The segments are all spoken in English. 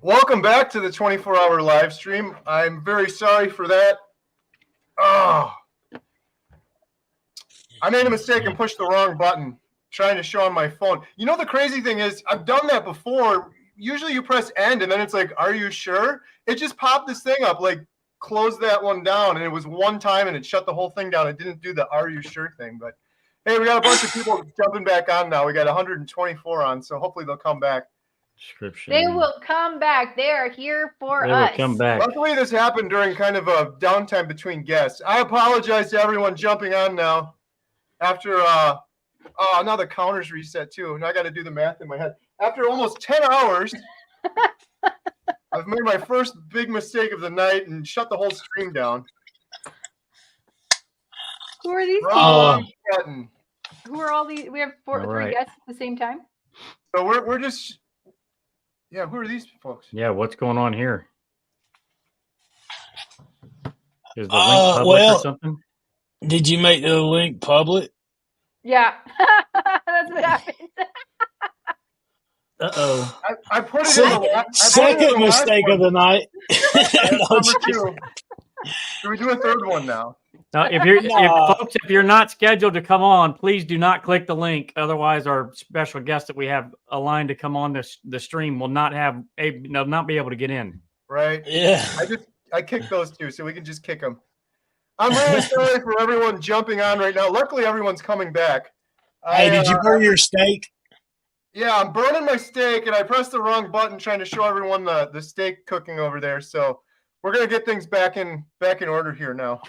Welcome back to the 24-hour live stream. I'm very sorry for that. Oh, I made a mistake and pushed the wrong button trying to show on my phone. You know, the crazy thing is I've done that before. Usually you press end and then it's like, are you sure? It just popped this thing up, like close that one down. And it was one time and it shut the whole thing down. It didn't do the are you sure thing. But hey, we got a bunch of people jumping back on now. We got 124 on, so hopefully they'll come back. Description. They will come back. They are here for us. They will come back. Luckily, this happened during kind of a downtime between guests. I apologize to everyone jumping on now. After, now the counter's reset too. And I got to do the math in my head. After almost 10 hours, I've made my first big mistake of the night and shut the whole stream down. Who are these Wrong people? button. Who are all these? We have three guests at the same time. So we're just, yeah. Who are these folks? Yeah, what's going on here? Is the link public or something? Did you make the link public? Yeah, that's what happened. Uh-oh. I put it in the second mistake of the night. Number two. Should we do a third one now? Now, if you're not scheduled to come on, please do not click the link. Otherwise, our special guest that we have aligned to come on the stream will not be able to get in. Right? Yeah. I kicked those two, so we can just kick them. I'm really sorry for everyone jumping on right now. Luckily, everyone's coming back. Hey, did you burn your steak? Yeah, I'm burning my steak, and I pressed the wrong button trying to show everyone the steak cooking over there. So we're gonna get things back in order here now.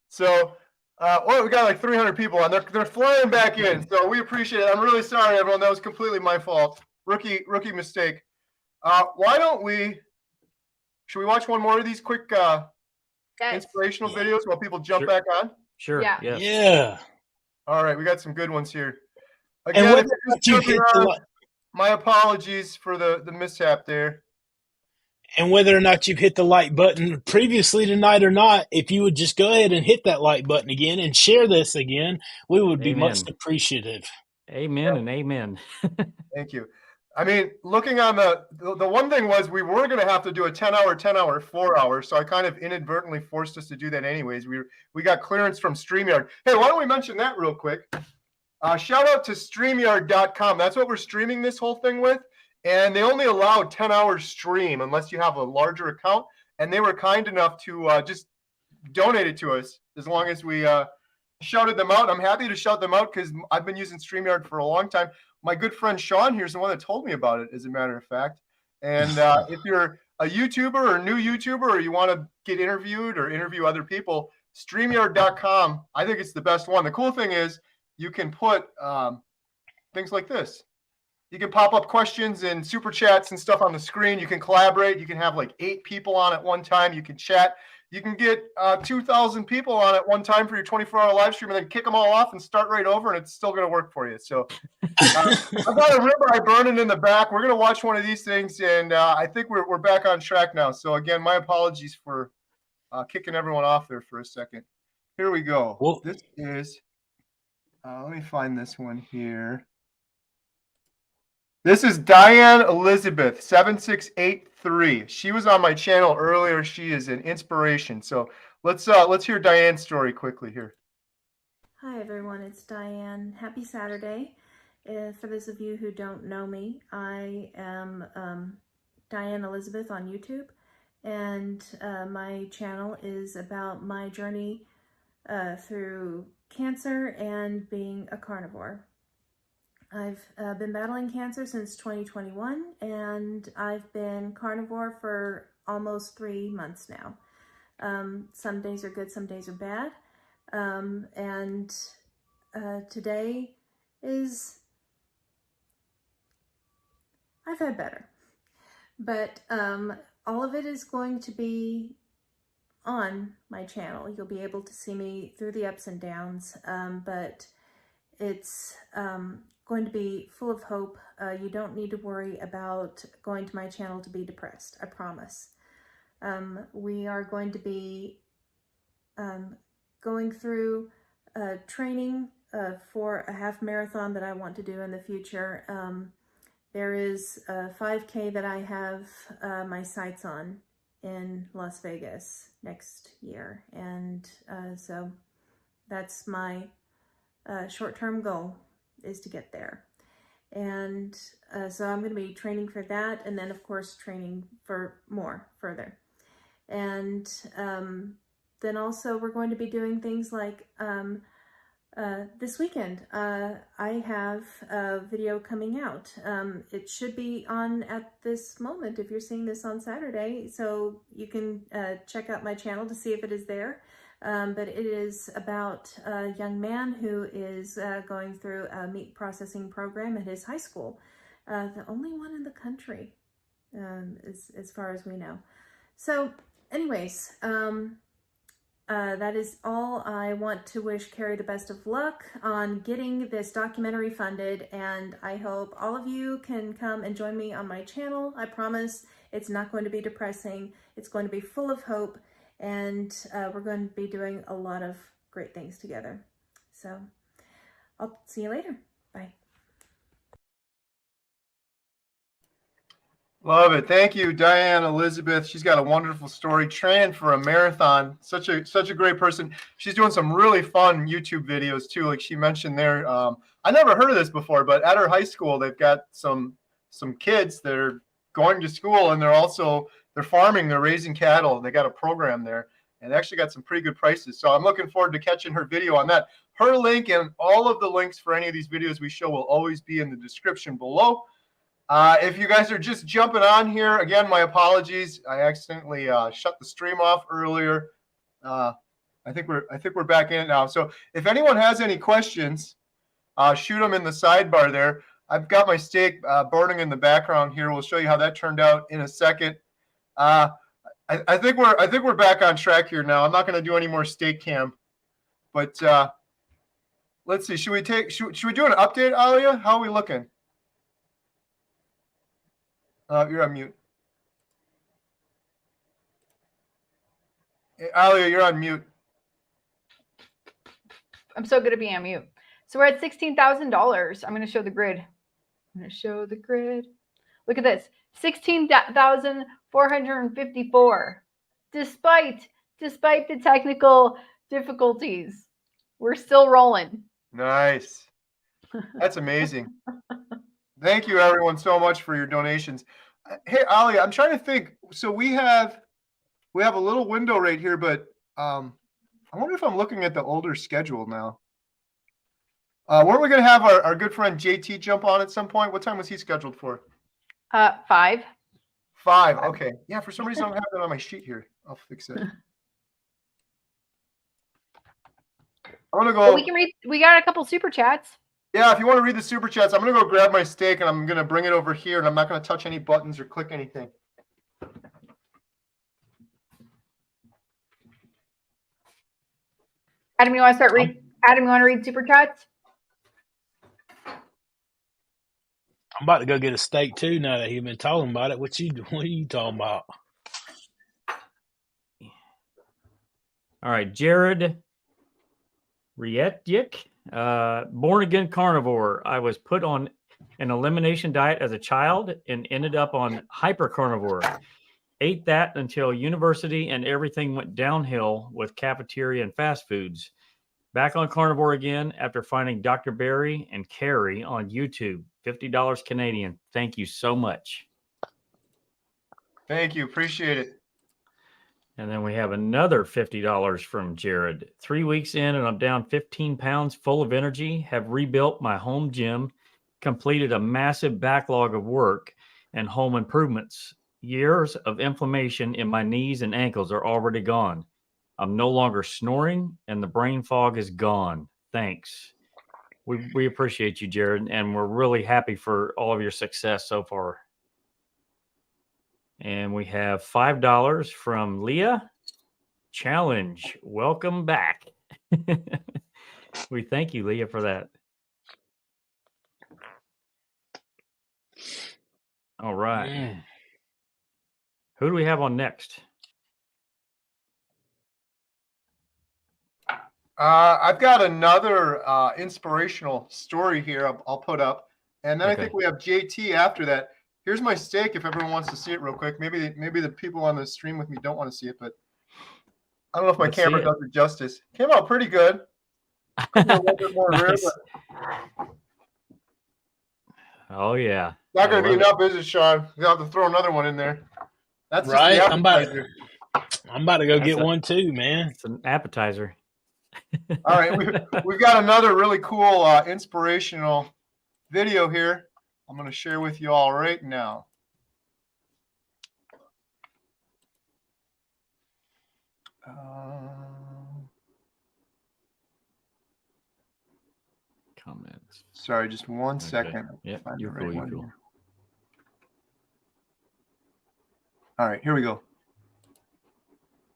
So, we got like 300 people on. They're flying back in, so we appreciate it. I'm really sorry, everyone. That was completely my fault. Rookie mistake. Should we watch one more of these quick inspirational videos while people jump back on? Sure. Yeah. Yes. Yeah. All right, we got some good ones here. Again, my apologies for the mishap there. And whether or not you've hit the like button previously tonight or not, if you would just go ahead and hit that like button again and share this again, we would be much appreciative. Amen and amen. Thank you. I mean, looking on the one thing was we were going to have to do a 10-hour, 10-hour, 4-hour, so I kind of inadvertently forced us to do that anyways. We got clearance from StreamYard. Hey, why don't we mention that real quick? Shout out to StreamYard.com. That's what we're streaming this whole thing with. And they only allow 10-hour stream unless you have a larger account. And they were kind enough to just donate it to us as long as we shouted them out. I'm happy to shout them out because I've been using StreamYard for a long time. My good friend Sean here is the one that told me about it, as a matter of fact. And if you're a YouTuber or new YouTuber or you want to get interviewed or interview other people, StreamYard.com, I think it's the best one. The cool thing is you can put things like this. You can pop up questions and super chats and stuff on the screen. You can collaborate. You can have like 8 people on at one time. You can chat. You can get 2,000 people on at one time for your 24-hour live stream and then kick them all off and start right over, and it's still going to work for you. So I've got a ribeye burning in the back. We're going to watch one of these things, and I think we're back on track now. So, again, my apologies for kicking everyone off there for a second. Here we go. Well, this is let me find this one here. This is Diane Elizabeth, 7683. She was on my channel earlier. She is an inspiration. So let's hear Diane's story quickly here. Hi everyone, it's Diane. Happy Saturday. For those of you who don't know me, I am Diane Elizabeth on YouTube, and my channel is about my journey through cancer and being a carnivore. I've been battling cancer since 2021, and I've been carnivore for almost 3 months now. Some days are good, some days are bad. And today is, I've had better. But all of it is going to be on my channel. You'll be able to see me through the ups and downs, but it's going to be full of hope. You don't need to worry about going to my channel to be depressed, I promise. We are going to be going through training for a half marathon that I want to do in the future. there is a 5K that I have my sights on in Las Vegas next year. And so that's my short-term goal, is to get there. And so I'm going to be training for that, and then of course training for more further. And then also we're going to be doing things like this weekend I have a video coming out. It should be on at this moment if you're seeing this on Saturday, so you can check out my channel to see if it is there. But it is about a young man who is going through a meat processing program at his high school, the only one in the country, as far as we know. So anyways, that is all. I want to wish Carrie the best of luck on getting this documentary funded, and I hope all of you can come and join me on my channel. I promise it's not going to be depressing. It's going to be full of hope, and we're going to be doing a lot of great things together. So I'll see you later. Bye. Love it. Thank you, Diane Elizabeth. She's got a wonderful story. Training for a marathon. Such a great person. She's doing some really fun YouTube videos too, like she mentioned there. I never heard of this before, but at her high school, they've got some kids that are going to school, and they're farming. They're raising cattle. They got a program there, and they actually got some pretty good prices. So I'm looking forward to catching her video on that. Her link and all of the links for any of these videos we show will always be in the description below. If you guys are just jumping on here, again, my apologies. I accidentally shut the stream off earlier. I think we're back in it now. So if anyone has any questions, shoot them in the sidebar there. I've got my steak burning in the background here. We'll show you how that turned out in a second. I think we're back on track here now. I'm not going to do any more steak cam, but let's see. Should we do an update, Alia? How are we looking? You're on mute. Hey, Alia, you're on mute. I'm so good at being on mute. So we're at $16,000. I'm going to show the grid. I'm going to show the grid. Look at this. 16,454. Despite the technical difficulties, we're still rolling. Nice. That's amazing. Thank you, everyone, so much for your donations. Hey, Alia, I'm trying to think. So we have a little window right here, but I wonder if I'm looking at the older schedule now. Weren't we going to have our good friend JT jump on at some point? What time was he scheduled for? 5. 5. Okay. Yeah, for some reason I don't have that on my sheet here. I'll fix it. I'm going to go. Well, we can read. We got a couple super chats. Yeah, if you want to read the super chats, I'm going to go grab my steak and I'm going to bring it over here, and I'm not going to touch any buttons or click anything. Adam, you want to start read? Adam, you want to read super chats? I'm about to go get a steak too. Now that you've been talking about it, what are you talking about? All right, Jared Rietyk, born again carnivore. I was put on an elimination diet as a child and ended up on hyper carnivore. Ate that until university, and everything went downhill with cafeteria and fast foods. Back on carnivore again after finding Dr. Barry and Carrie on YouTube. $50 Canadian. Thank you so much. Thank you. Appreciate it. And then we have another $50 from Jared. 3 weeks in and I'm down 15 pounds, full of energy, have rebuilt my home gym, completed a massive backlog of work and home improvements. Years of inflammation in my knees and ankles are already gone. I'm no longer snoring and the brain fog is gone. Thanks. We appreciate you, Jared, and we're really happy for all of your success so far. And we have $5 from Leah. Challenge. Welcome back. We thank you, Leah, for that. All right. Who do we have on next? I've got another inspirational story here I'll put up. And then I Okay. think we have JT after that. Here's my steak if everyone wants to see it real quick. Maybe the people on the stream with me don't want to see it, but I don't know if my Let's see camera it. does it justice. Came out pretty good. Could be a little bit more rare, Nice. but Oh yeah. not I going to be love it. enough, is it, Sean? You have to throw another one in there. That's Right? just the I'm about appetizer. to go That's get a- one too, man. It's an appetizer. All right, we've got another really cool inspirational video here. I'm going to share with you all right now. Comments. Sorry, just one Okay. second. Yeah, Find the you're right cool. You're one cool. here. All right, here we go.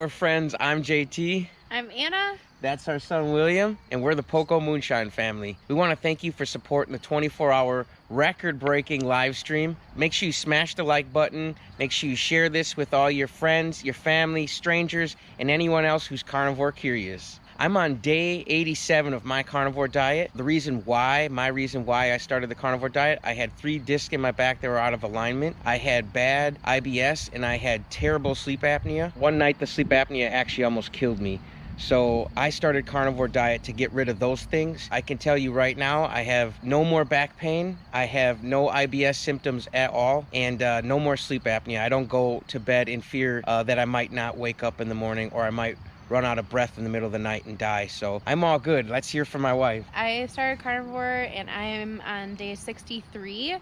Our friends, I'm JT. I'm Anna. That's our son William, and we're the Poco Moonshine family. We want to thank you for supporting the 24-hour record-breaking live stream. Make sure you smash the like button. Make sure you share this with all your friends, your family, strangers, and anyone else who's carnivore curious. I'm on day 87 of my carnivore diet. My reason why I started the carnivore diet, I had 3 discs in my back that were out of alignment. I had bad IBS and I had terrible sleep apnea. One night the sleep apnea actually almost killed me. So I started carnivore diet to get rid of those things. I can tell you right now, I have no more back pain. I have no IBS symptoms at all, and no more sleep apnea. I don't go to bed in fear that I might not wake up in the morning or I might run out of breath in the middle of the night and die. So I'm all good. Let's hear from my wife. I started carnivore and I'm on day 63.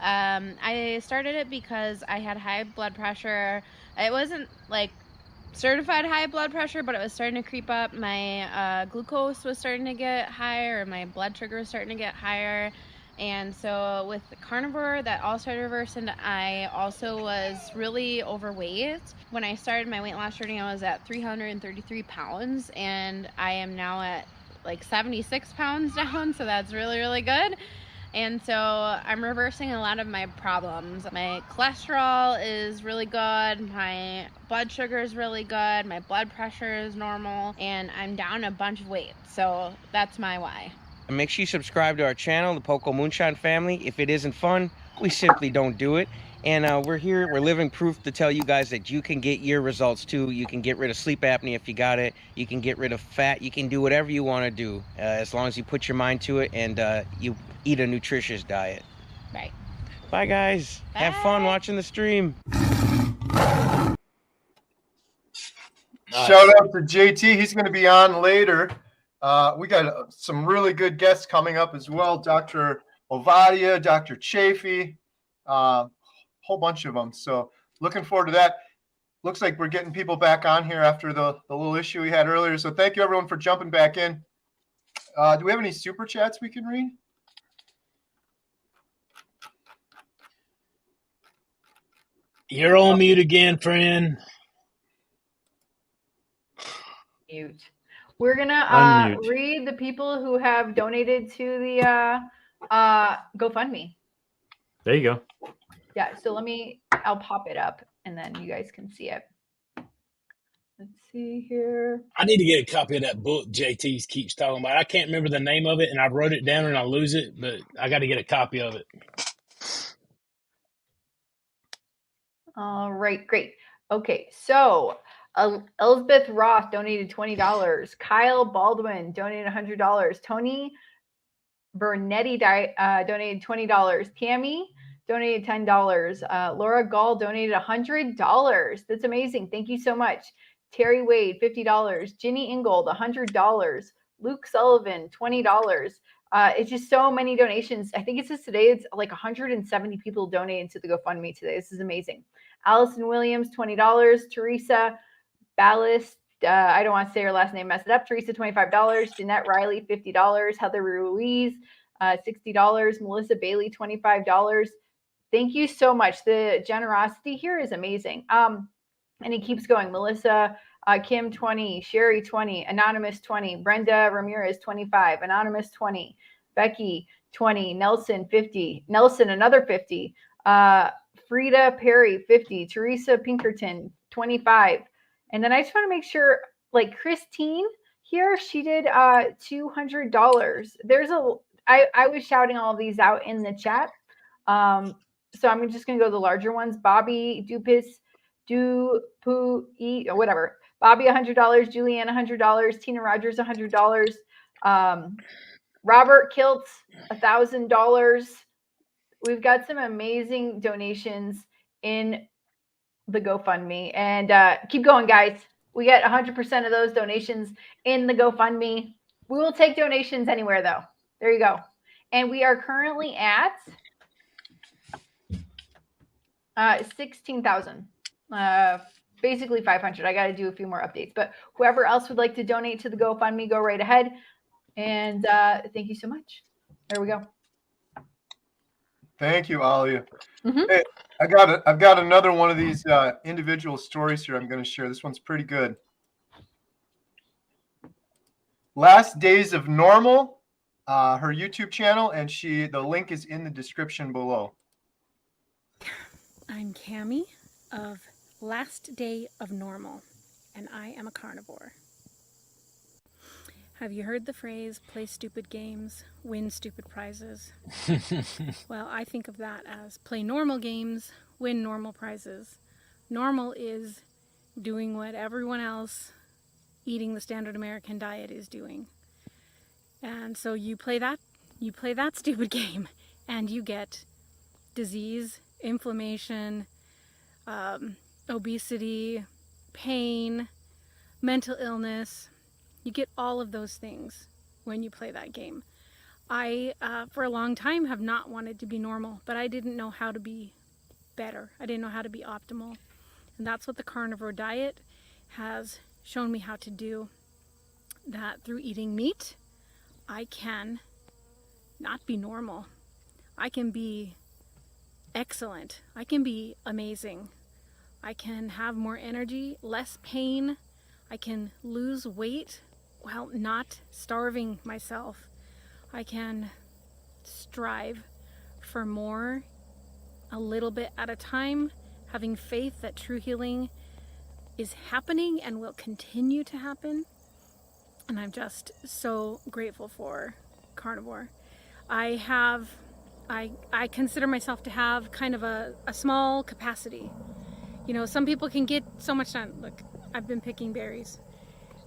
I started it because I had high blood pressure. It wasn't like certified high blood pressure, but it was starting to creep up. My glucose was starting to get higher, and my blood sugar was starting to get higher. And so with the carnivore, that all started reversing. I also was really overweight. When I started my weight loss journey, I was at 333 pounds, and I am now at like 76 pounds down, so that's really, really good. And so I'm reversing a lot of my problems. My cholesterol is really good, my blood sugar is really good, my blood pressure is normal, and I'm down a bunch of weight. So that's my why. And make sure you subscribe to our channel, the Poco Moonshine family. If it isn't fun, we simply don't do it. And we're here, we're living proof to tell you guys that you can get your results too. You can get rid of sleep apnea if you got it. You can get rid of fat. You can do whatever you want to do as long as you put your mind to it and you eat a nutritious diet. Right. Bye, guys. Bye. Have fun watching the stream. Shout out to JT. He's going to be on later. We got some really good guests coming up as well. Dr. Ovadia, Dr. Chaffee, whole bunch of them. So looking forward to that. Looks like we're getting people back on here after the little issue we had earlier. So thank you everyone for jumping back in. Do we have any super chats we can read? You're on mute again, friend. Mute. We're gonna Unmute. read the people who have donated to the GoFundMe. There you go. Yeah, so I'll pop it up and then you guys can see it. Let's see here. I need to get a copy of that book JT keeps talking about. I can't remember the name of it, and I wrote it down and I lose it, but I got to get a copy of it. All right, great. Okay, so Elizabeth Roth donated $20. Kyle Baldwin donated $100. Tony Bernetti donated $20. Tammy donated $10. Laura Gall donated $100. That's amazing. Thank you so much. Terry Wade, $50. Ginny Ingold, $100. Luke Sullivan, $20. It's just so many donations. I think it says today it's like 170 people donated to the GoFundMe today. This is amazing. Allison Williams, $20. Teresa Ballast, I don't want to say her last name, mess it up. Teresa, $25. Jeanette Riley, $50. Heather Ruiz, $60. Melissa Bailey, $25. Thank you so much. The generosity here is amazing. And it keeps going. Melissa, Kim, 20. Sherry, 20. Anonymous, 20. Brenda Ramirez, 25. Anonymous, 20. Becky, 20. Nelson, 50. Nelson, another 50. Frida Perry, 50. Teresa Pinkerton, 25. And then I just want to make sure, like Christine here, she did $200. I was shouting all these out in the chat. So I'm just going to go to the larger ones. Bobby Dupis, Dupu, or whatever. Bobby, $100. Julianne, $100. Tina Rogers, $100. Robert Kiltz, $1,000. We've got some amazing donations in the GoFundMe. And keep going, guys. We get 100% of those donations in the GoFundMe. We will take donations anywhere, though. There you go. And we are currently at 16,000. Basically 500. I got to do a few more updates. But whoever else would like to donate to the GoFundMe, go right ahead. And thank you so much. There we go. Thank you, Alia. Hey, I've got another one of these individual stories here I'm going to share. This one's pretty good. Last Days of Normal, her YouTube channel, and the link is in the description below. I'm Cammie of Last Day of Normal, and I am a carnivore. Have you heard the phrase, play stupid games, win stupid prizes? Well, I think of that as play normal games, win normal prizes. Normal is doing what everyone else eating the standard American diet is doing. And so you play that stupid game, and you get disease, inflammation, obesity, pain, mental illness. You get all of those things when you play that game. I, for a long time, have not wanted to be normal, but I didn't know how to be better. I didn't know how to be optimal. And that's what the carnivore diet has shown me how to do. That through eating meat, I can not be normal. I can be excellent. I can be amazing. I can have more energy, less pain. I can lose weight while not starving myself. I can strive for more, a little bit at a time, having faith that true healing is happening and will continue to happen. And I'm just so grateful for carnivore. I consider myself to have kind of a small capacity. You know, some people can get so much done. Look, I've been picking berries.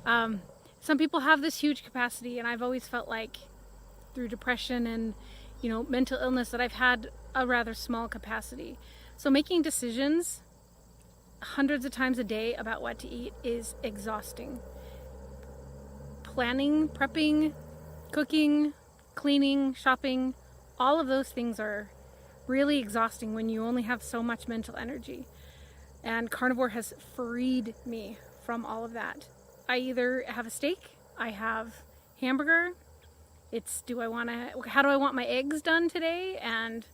Some people have this huge capacity, and I've always felt like through depression and, you know, mental illness that I've had a rather small capacity. So making decisions hundreds of times a day about what to eat is exhausting. Planning, prepping, cooking, cleaning, shopping, all of those things are really exhausting when you only have so much mental energy. And carnivore has freed me from all of that. I either have a steak, I have hamburger, it's how do I want my eggs done today? And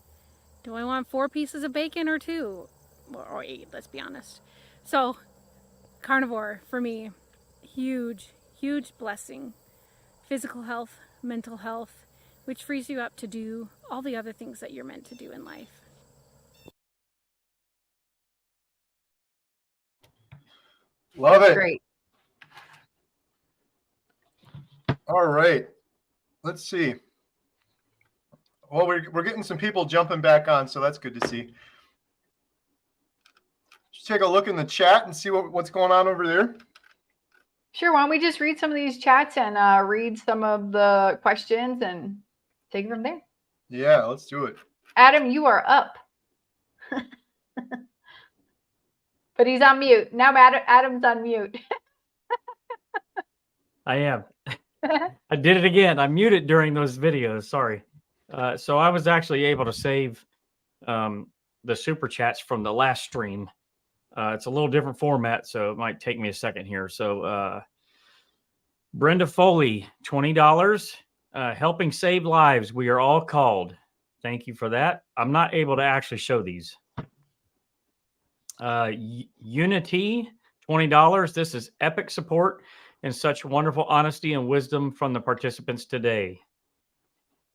do I want 4 pieces of bacon or 2? Or 8, let's be honest. So carnivore for me, huge, huge blessing. Physical health, mental health, which frees you up to do all the other things that you're meant to do in life. Love it. Great. All right. Let's see. Well, we're getting some people jumping back on, so that's good to see. Just take a look in the chat and see what's going on over there. Sure. Why don't we just read some of these chats and read some of the questions and take it from there? Yeah, let's do it. Adam, you are up. But he's on mute. Now Adam's on mute. I am. I did it again. I muted during those videos. Sorry. So I was actually able to save the super chats from the last stream. It's a little different format, so it might take me a second here. So Brenda Foley, $20. Helping save lives. We are all called. Thank you for that. I'm not able to actually show these. Unity, $20. This is epic support and such wonderful honesty and wisdom from the participants today.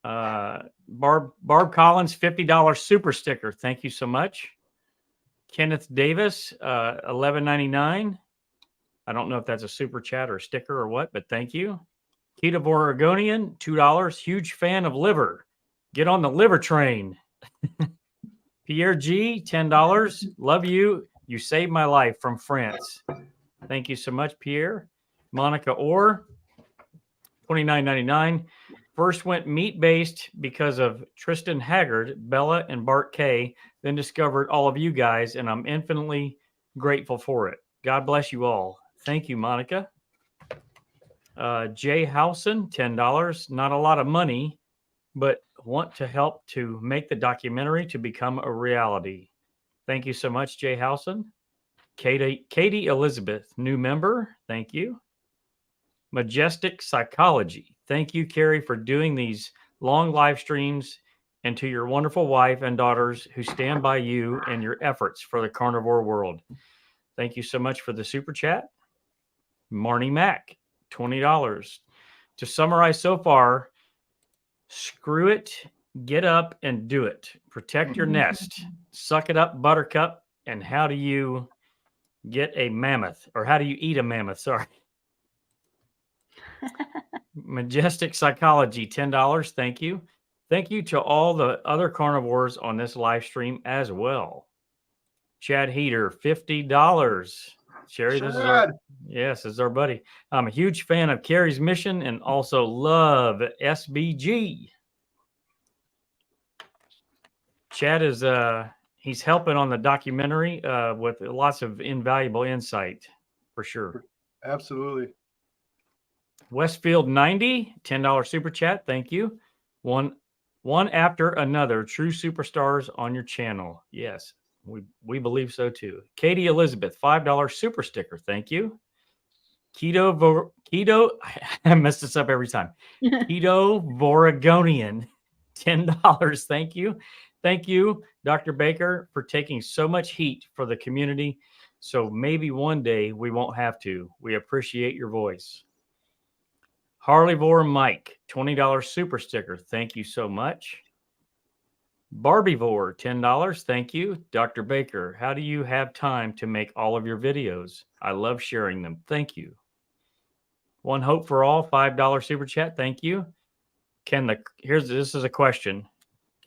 Barb Collins, $50 super sticker. Thank you so much. Kenneth Davis, $11.99. I don't know if that's a super chat or a sticker or what, but thank you. Carnivore Oregonian, $2. Huge fan of liver. Get on the liver train. Pierre G, $10. Love you. You saved my life from France. Thank you so much, Pierre. Monica Orr, $29.99. First went meat-based because of Tristan Haggard, Bella, and Bart K. Then discovered all of you guys, and I'm infinitely grateful for it. God bless you all. Thank you, Monica. Jay Howson, $10. Not a lot of money, but want to help to make the documentary to become a reality. Thank you so much, Jay Howson. Katie Elizabeth, new member. Thank you. Majestic Psychology. Thank you, Carrie, for doing these long live streams, and to your wonderful wife and daughters who stand by you and your efforts for the carnivore world. Thank you so much for the super chat. Marnie Mack, $20. To summarize so far, screw it, get up and do it. Protect your nest. Suck it up, Buttercup. And how do you get a mammoth? Or how do you eat a mammoth? Sorry. Majestic Psychology, $10. Thank you. Thank you to all the other carnivores on this live stream as well. Chad Heater, $50. Sherry, this is our buddy. I'm a huge fan of Carrie's mission and also love SBG. Chad is he's helping on the documentary with lots of invaluable insight for sure. Absolutely. Westfield 90, $10 super chat. Thank you. One after another, true superstars on your channel. Yes, we believe so too. Katie Elizabeth, $5 super sticker. Thank you. Keto, I mess this up every time. Keto Voragonian, $10. Thank you. Thank you, Dr. Baker, for taking so much heat for the community. So maybe one day we won't have to. We appreciate your voice. Harleyvore Mike, $20 super sticker. Thank you so much. Barbievore, $10. Thank you. Dr. Baker, how do you have time to make all of your videos? I love sharing them. Thank you. One Hope for All, $5 super chat. Thank you. This is a question.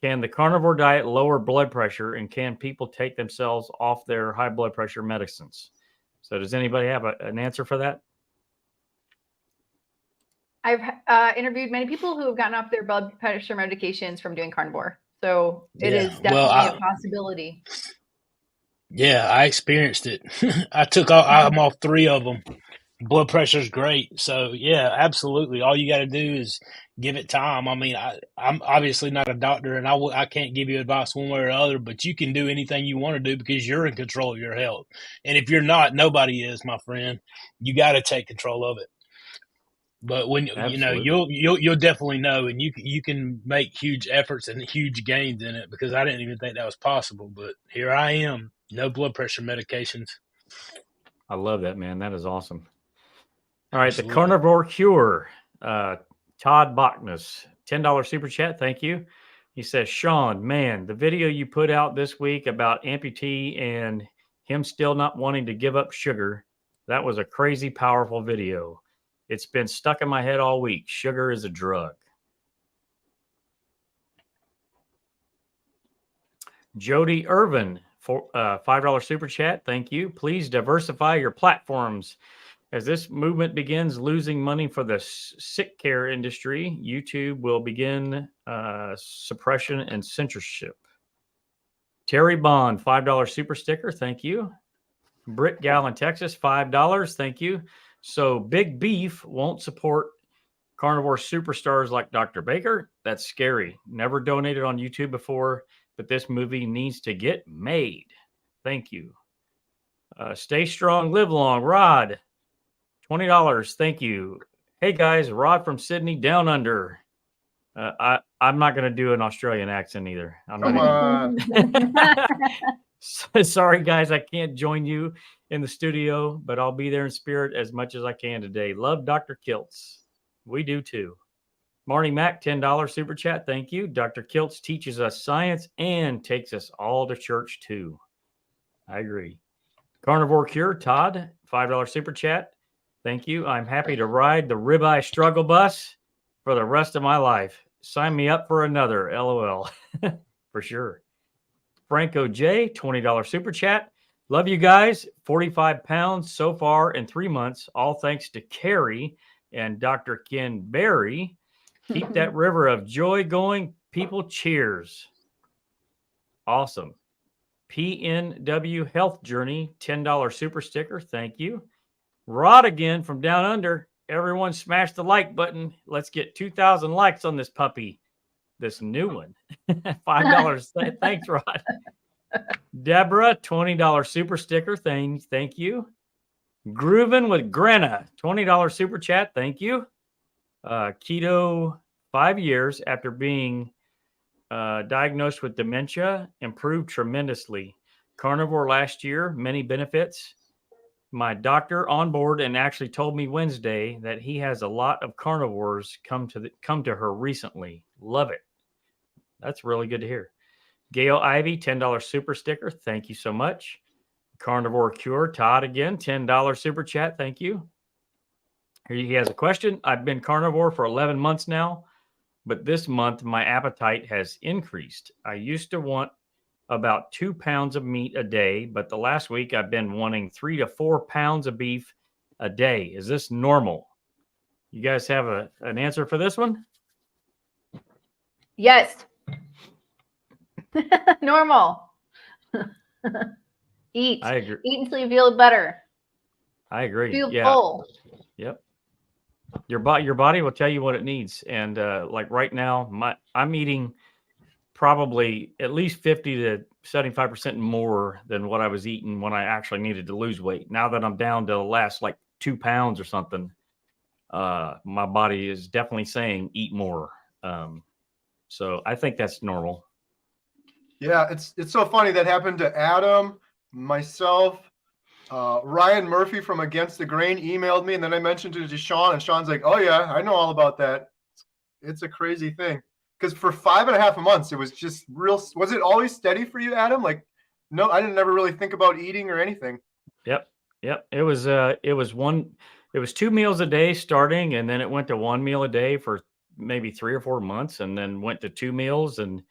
Can the carnivore diet lower blood pressure, and can people take themselves off their high blood pressure medicines? So does anybody have an answer for that? I've interviewed many people who have gotten off their blood pressure medications from doing carnivore. So it is definitely a possibility. Yeah, I experienced it. I'm off 3 of them. Blood pressure's great. So yeah, absolutely. All you got to do is give it time. I mean, I'm obviously not a doctor, and I can't give you advice one way or the other, but you can do anything you want to do because you're in control of your health. And if you're not, nobody is, my friend. You got to take control of it. But when you'll definitely know, and you can make huge efforts and huge gains in it, because I didn't even think that was possible. But here I am, no blood pressure medications. I love that, man. That is awesome. All right, Absolutely. The Carnivore Cure, Todd Bachnes, $10 super chat. Thank you. He says, Sean, man, the video you put out this week about amputee and him still not wanting to give up sugar, that was a crazy powerful video. It's been stuck in my head all week. Sugar is a drug. Jody Irvin, $5 super chat. Thank you. Please diversify your platforms. As this movement begins losing money for the sick care industry, YouTube will begin suppression and censorship. Terry Bond, $5 super sticker. Thank you. Britt Gal in Texas, $5. Thank you. So Big Beef won't support carnivore superstars like Dr. Baker. That's scary. Never donated on YouTube before, but this movie needs to get made. Thank you. Stay strong, live long. Rod, $20. Thank you. Hey guys, Rod from Sydney, down under. I'm not going to do an Australian accent either. Come on. Sorry, guys, I can't join you in the studio, but I'll be there in spirit as much as I can today. Love Dr. Kiltz. We do too. Marty Mack, $10 super chat. Thank you. Dr. Kiltz teaches us science and takes us all to church too. I agree. Carnivore Cure, Todd, $5 super chat. Thank you. I'm happy to ride the ribeye struggle bus for the rest of my life. Sign me up for another. LOL. For sure. Franco J, $20 super chat. Love you guys. 45 pounds so far in 3 months. All thanks to Carrie and Dr. Ken Berry. Keep that river of joy going. People, cheers. Awesome. PNW Health Journey, $10 super sticker. Thank you. Rod again from down under. Everyone smash the like button. Let's get 2,000 likes on this puppy. This new one. $5. Thanks, Rod. Deborah, $20 super sticker. Thank you. Groovin' with Grandma, $20 super chat. Thank you. Keto, 5 years after being diagnosed with dementia, improved tremendously. Carnivore last year, many benefits. My doctor on board and actually told me Wednesday that he has a lot of carnivores come to her recently. Love it. That's really good to hear. Gail Ivy, $10 super sticker. Thank you so much. Carnivore Cure, Todd again, $10 super chat. Thank you. Here he has a question. I've been carnivore for 11 months now, but this month my appetite has increased. I used to want about 2 pounds of meat a day, but the last week I've been wanting 3 to 4 pounds of beef a day. Is this normal? You guys have an answer for this one? Yes. Normal. Eat. I agree. Eat until you feel better. I agree. Feel Yeah. full. Yep. Your body will tell you what it needs. And like right now, I'm eating probably at least 50 to 75% more than what I was eating when I actually needed to lose weight. Now that I'm down to the last like 2 pounds or something, my body is definitely saying eat more. So I think that's normal. Yeah, it's so funny that happened to Adam, myself, Ryan Murphy from Against the Grain emailed me, and then I mentioned it to Sean, and Sean's like, "Oh yeah, I know all about that." It's a crazy thing because for 5.5 months it was just real. Was it always steady for you, Adam? Like, no, I didn't ever really think about eating or anything. Yep. It was 2 meals a day starting, and then it went to 1 meal a day for maybe 3 or 4 months, and then went to 2 meals, and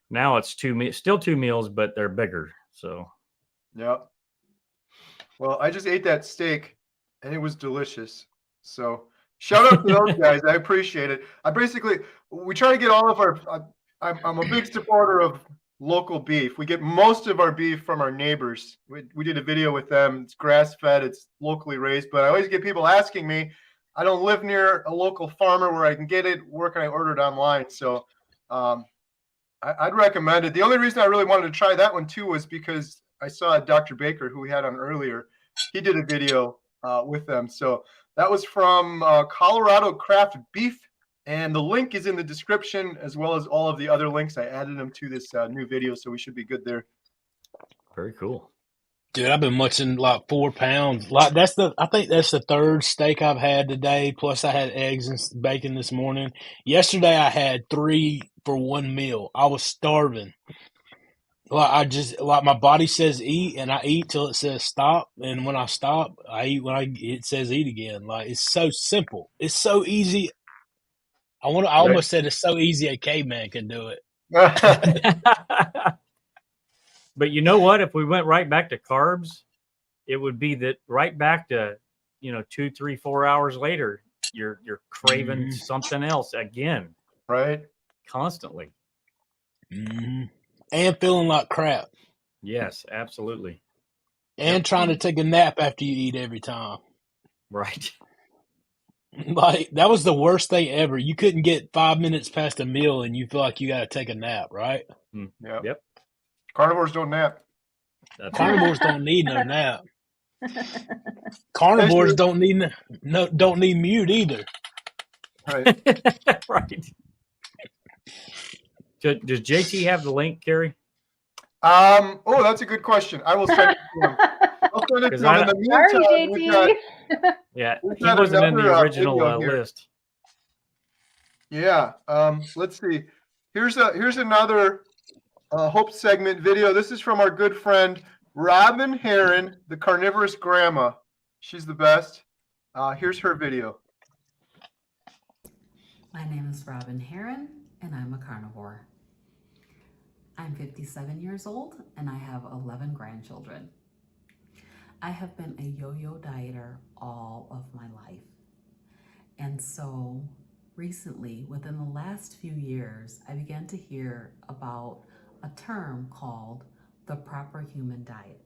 now it's still 2 meals, but they're bigger. So, yeah. Well, I just ate that steak, and it was delicious. So, shout out to those guys. I appreciate it. We try to get all of our. I'm a big supporter of local beef. We get most of our beef from our neighbors. We did a video with them. It's grass fed. It's locally raised. But I always get people asking me. I don't live near a local farmer where I can get it. Where can I order it online? So. I'd recommend it. The only reason I really wanted to try that one too was because I saw Dr. Baker, who we had on earlier. He did a video with them. So that was from Colorado Craft Beef, and the link is in the description as well as all of the other links. I added them to this new video, so we should be good there. very cool. Dude, I've been munching like 4 pounds. Like I think that's the third steak I've had today. Plus I had eggs and bacon this morning. Yesterday I had 3 for 1 meal. I was starving. Like my body says eat, and I eat till it says stop. And when I stop, I eat when it says eat again. Like, it's so simple. It's so easy. I almost said it's so easy a caveman can do it. But you know what? If we went right back to carbs, it would be that right back to 2, 3, 4 hours later, you're craving something else again. Right. Constantly. Mm-hmm. And feeling like crap. Yes, absolutely. And trying to take a nap after you eat every time. Right. Like, that was the worst thing ever. You couldn't get 5 minutes past a meal and you feel like you got to take a nap, right? Yep. Carnivores don't nap. Carnivores don't need no nap. Carnivores don't need mute either. Right. Right. Does JT have the link, Carrie? Oh, that's a good question. I will send it to him. I'll send it to him. In the meantime, we've got, yeah, we've he got wasn't in the another, original video here. list. Yeah. Let's see. Here's another Hope segment video. This is from our good friend Robin Heron, the Carnivorous Grandma. She's the best. Here's her video. My name is Robin Heron, and I'm a carnivore. I'm 57 years old, and I have 11 grandchildren. I have been a yo-yo dieter all of my life. And so recently, within the last few years, I began to hear about a term called the proper human diet.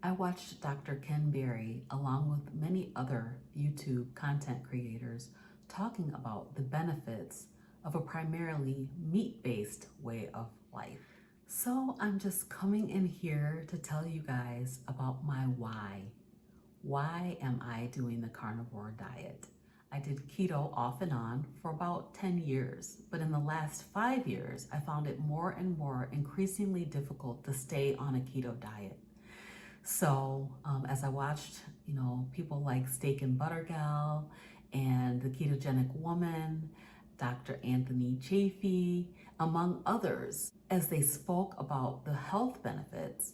I watched Dr. Ken Berry, along with many other YouTube content creators, talking about the benefits of a primarily meat-based way of life. So I'm just coming in here to tell you guys about my why. Why am I doing the carnivore diet? I did keto off and on for about 10 years, but in the last 5 years, I found it more and more increasingly difficult to stay on a keto diet. So as I watched, people like Steak and Butter Gal and the Ketogenic Woman, Dr. Anthony Chaffee, among others, as they spoke about the health benefits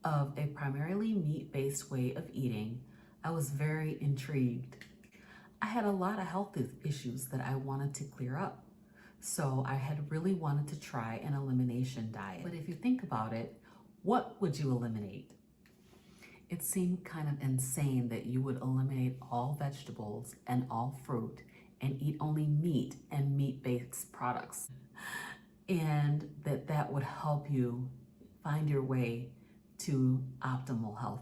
of a primarily meat-based way of eating, I was very intrigued. I had a lot of health issues that I wanted to clear up. So I had really wanted to try an elimination diet. But if you think about it, what would you eliminate? It seemed kind of insane that you would eliminate all vegetables and all fruit and eat only meat and meat-based products. And that would help you find your way to optimal health.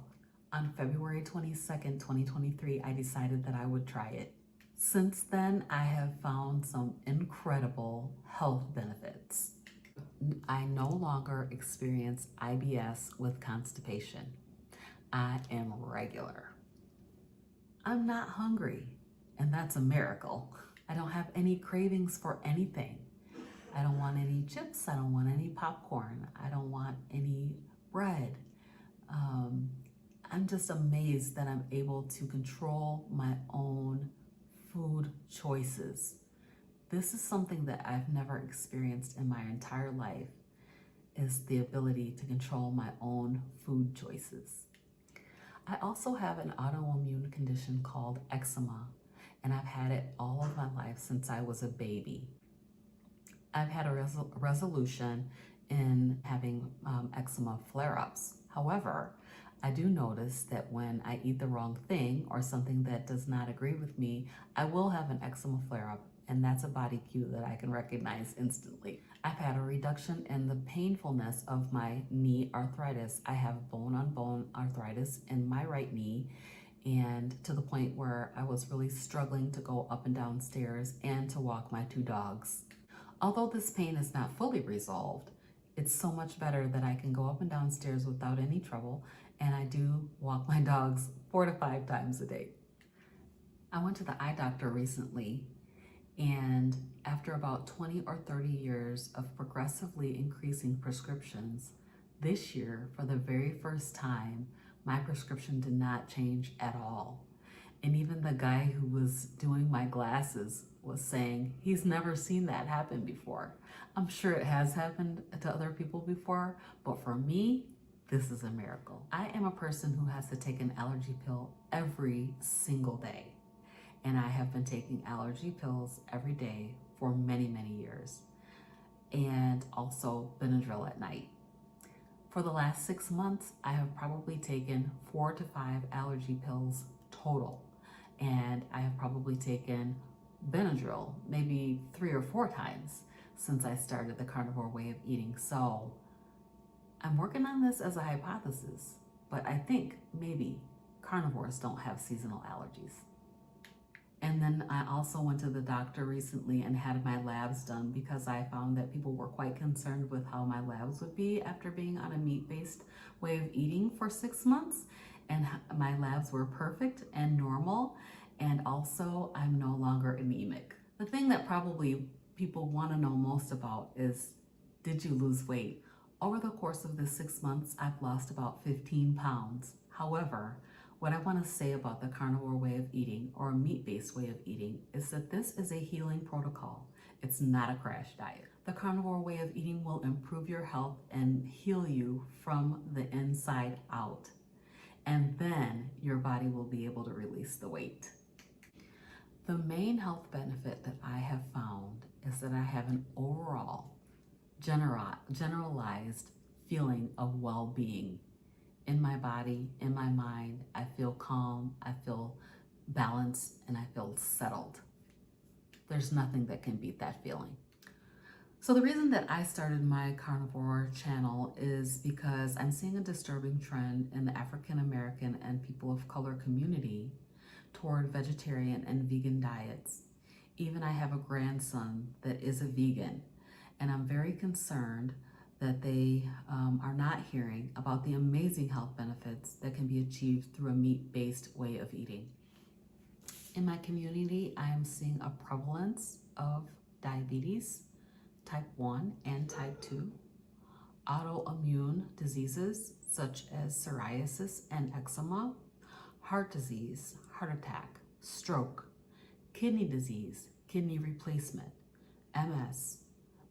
On February 22nd, 2023, I decided that I would try it. Since then, I have found some incredible health benefits. I no longer experience IBS with constipation. I am regular. I'm not hungry, and that's a miracle. I don't have any cravings for anything. I don't want any chips. I don't want any popcorn. I don't want any bread. I'm just amazed that I'm able to control my own food choices. This is something that I've never experienced in my entire life, is the ability to control my own food choices. I also have an autoimmune condition called eczema, and I've had it all of my life since I was a baby. I've had a resolution in having eczema flare-ups. However, I do notice that when I eat the wrong thing or something that does not agree with me, I will have an eczema flare-up, and that's a body cue that I can recognize instantly. I've had a reduction in the painfulness of my knee arthritis. I have bone-on-bone arthritis in my right knee, and to the point where I was really struggling to go up and down stairs and to walk my 2 dogs. Although this pain is not fully resolved, it's so much better that I can go up and down stairs without any trouble, and I do walk my dogs 4 to 5 times a day. I went to the eye doctor recently, and after about 20 or 30 years of progressively increasing prescriptions, this year, for the very first time, my prescription did not change at all. And even the guy who was doing my glasses was saying he's never seen that happen before. I'm sure it has happened to other people before, but for me, this is a miracle. I am a person who has to take an allergy pill every single day. And I have been taking allergy pills every day for many, many years. And also Benadryl at night. For the last 6 months, I have probably taken 4 to 5 allergy pills total. And I have probably taken Benadryl maybe 3 or 4 times since I started the carnivore way of eating. So I'm working on this as a hypothesis, but I think maybe carnivores don't have seasonal allergies. And then I also went to the doctor recently and had my labs done because I found that people were quite concerned with how my labs would be after being on a meat-based way of eating for 6 months. And my labs were perfect and normal. And also, I'm no longer anemic. The thing that probably people want to know most about is, did you lose weight? Over the course of the 6 months, I've lost about 15 pounds. However, what I want to say about the carnivore way of eating, or a meat-based way of eating, is that this is a healing protocol. It's not a crash diet. The carnivore way of eating will improve your health and heal you from the inside out. And then your body will be able to release the weight. The main health benefit that I have found is that I have an overall generalized feeling of well-being in my body, in my mind. I feel calm, I feel balanced, and I feel settled. There's nothing that can beat that feeling. So the reason that I started my carnivore channel is because I'm seeing a disturbing trend in the African American and people of color community toward vegetarian and vegan diets. Even I have a grandson that is a vegan, and I'm very concerned that they are not hearing about the amazing health benefits that can be achieved through a meat-based way of eating. In my community, I am seeing a prevalence of diabetes, type 1 and type 2, autoimmune diseases such as psoriasis and eczema, heart disease, heart attack, stroke, kidney disease, kidney replacement, MS,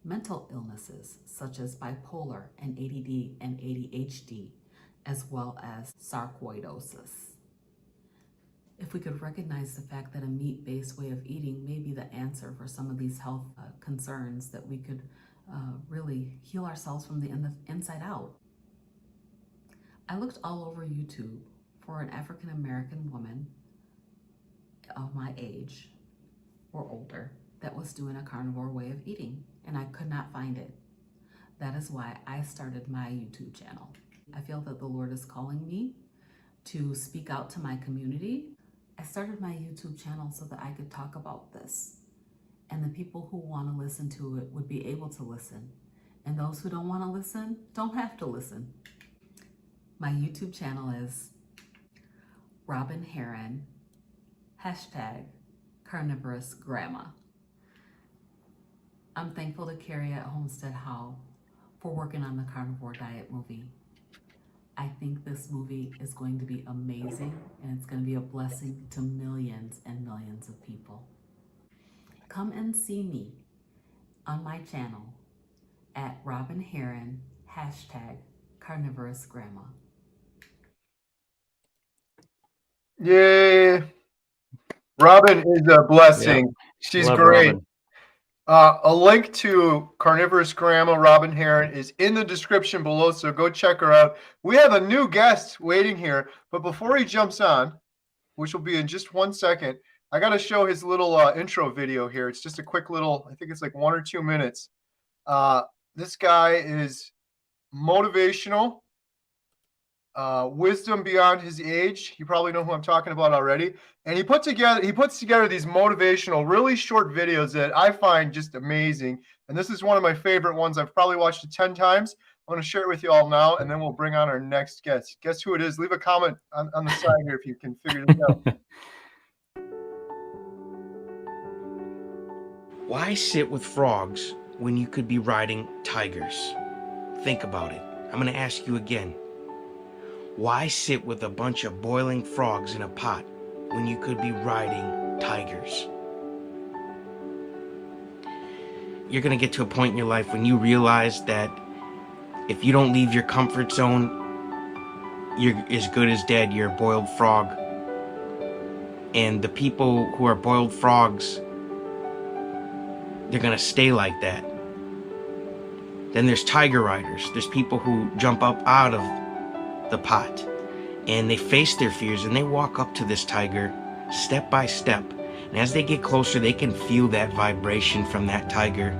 mental illnesses such as bipolar and ADD and ADHD, as well as sarcoidosis. If we could recognize the fact that a meat-based way of eating may be the answer for some of these health concerns, that we could really heal ourselves from the inside out. I looked all over YouTube for an African American woman of my age or older that was doing a carnivore way of eating, and I could not find it. That is why I started my YouTube channel. I feel that the Lord is calling me to speak out to my community. I started my YouTube channel so that I could talk about this, and the people who want to listen to it would be able to listen, and those who don't want to listen don't have to listen. My YouTube channel is Robin Heron, #Carnivorous Grandma. I'm thankful to Carrie at Homestead How for working on the Carnivore Diet movie. I think this movie is going to be amazing, and it's going to be a blessing to millions and millions of people. Come and see me on my channel at Robin Heron, #Carnivorous Grandma. Yay. Robin is a blessing. Yep. She's Love great. Robin. A link to Carnivorous Grandma, Robin Heron, is in the description below, so go check her out. We have a new guest waiting here, but before he jumps on, which will be in just 1 second, I got to show his little intro video here. It's just a quick little, I think it's like 1 or 2 minutes. This guy is motivational, wisdom beyond his age. You probably know who I'm talking about already. And he puts together these motivational, really short videos that I find just amazing. And this is one of my favorite ones. I've probably watched it 10 times. I want to share it with you all now, and then we'll bring on our next guest. Guess who it is? Leave a comment on the side here if you can figure this out. Why sit with frogs when you could be riding tigers? Think about it. I'm going to ask you again. Why sit with a bunch of boiling frogs in a pot when you could be riding tigers? You're going to get to a point in your life when you realize that if you don't leave your comfort zone, you're as good as dead. You're a boiled frog. And the people who are boiled frogs, they're going to stay like that. Then there's tiger riders. There's people who jump up out of the pot and they face their fears and they walk up to this tiger step by step. And as they get closer, they can feel that vibration from that tiger.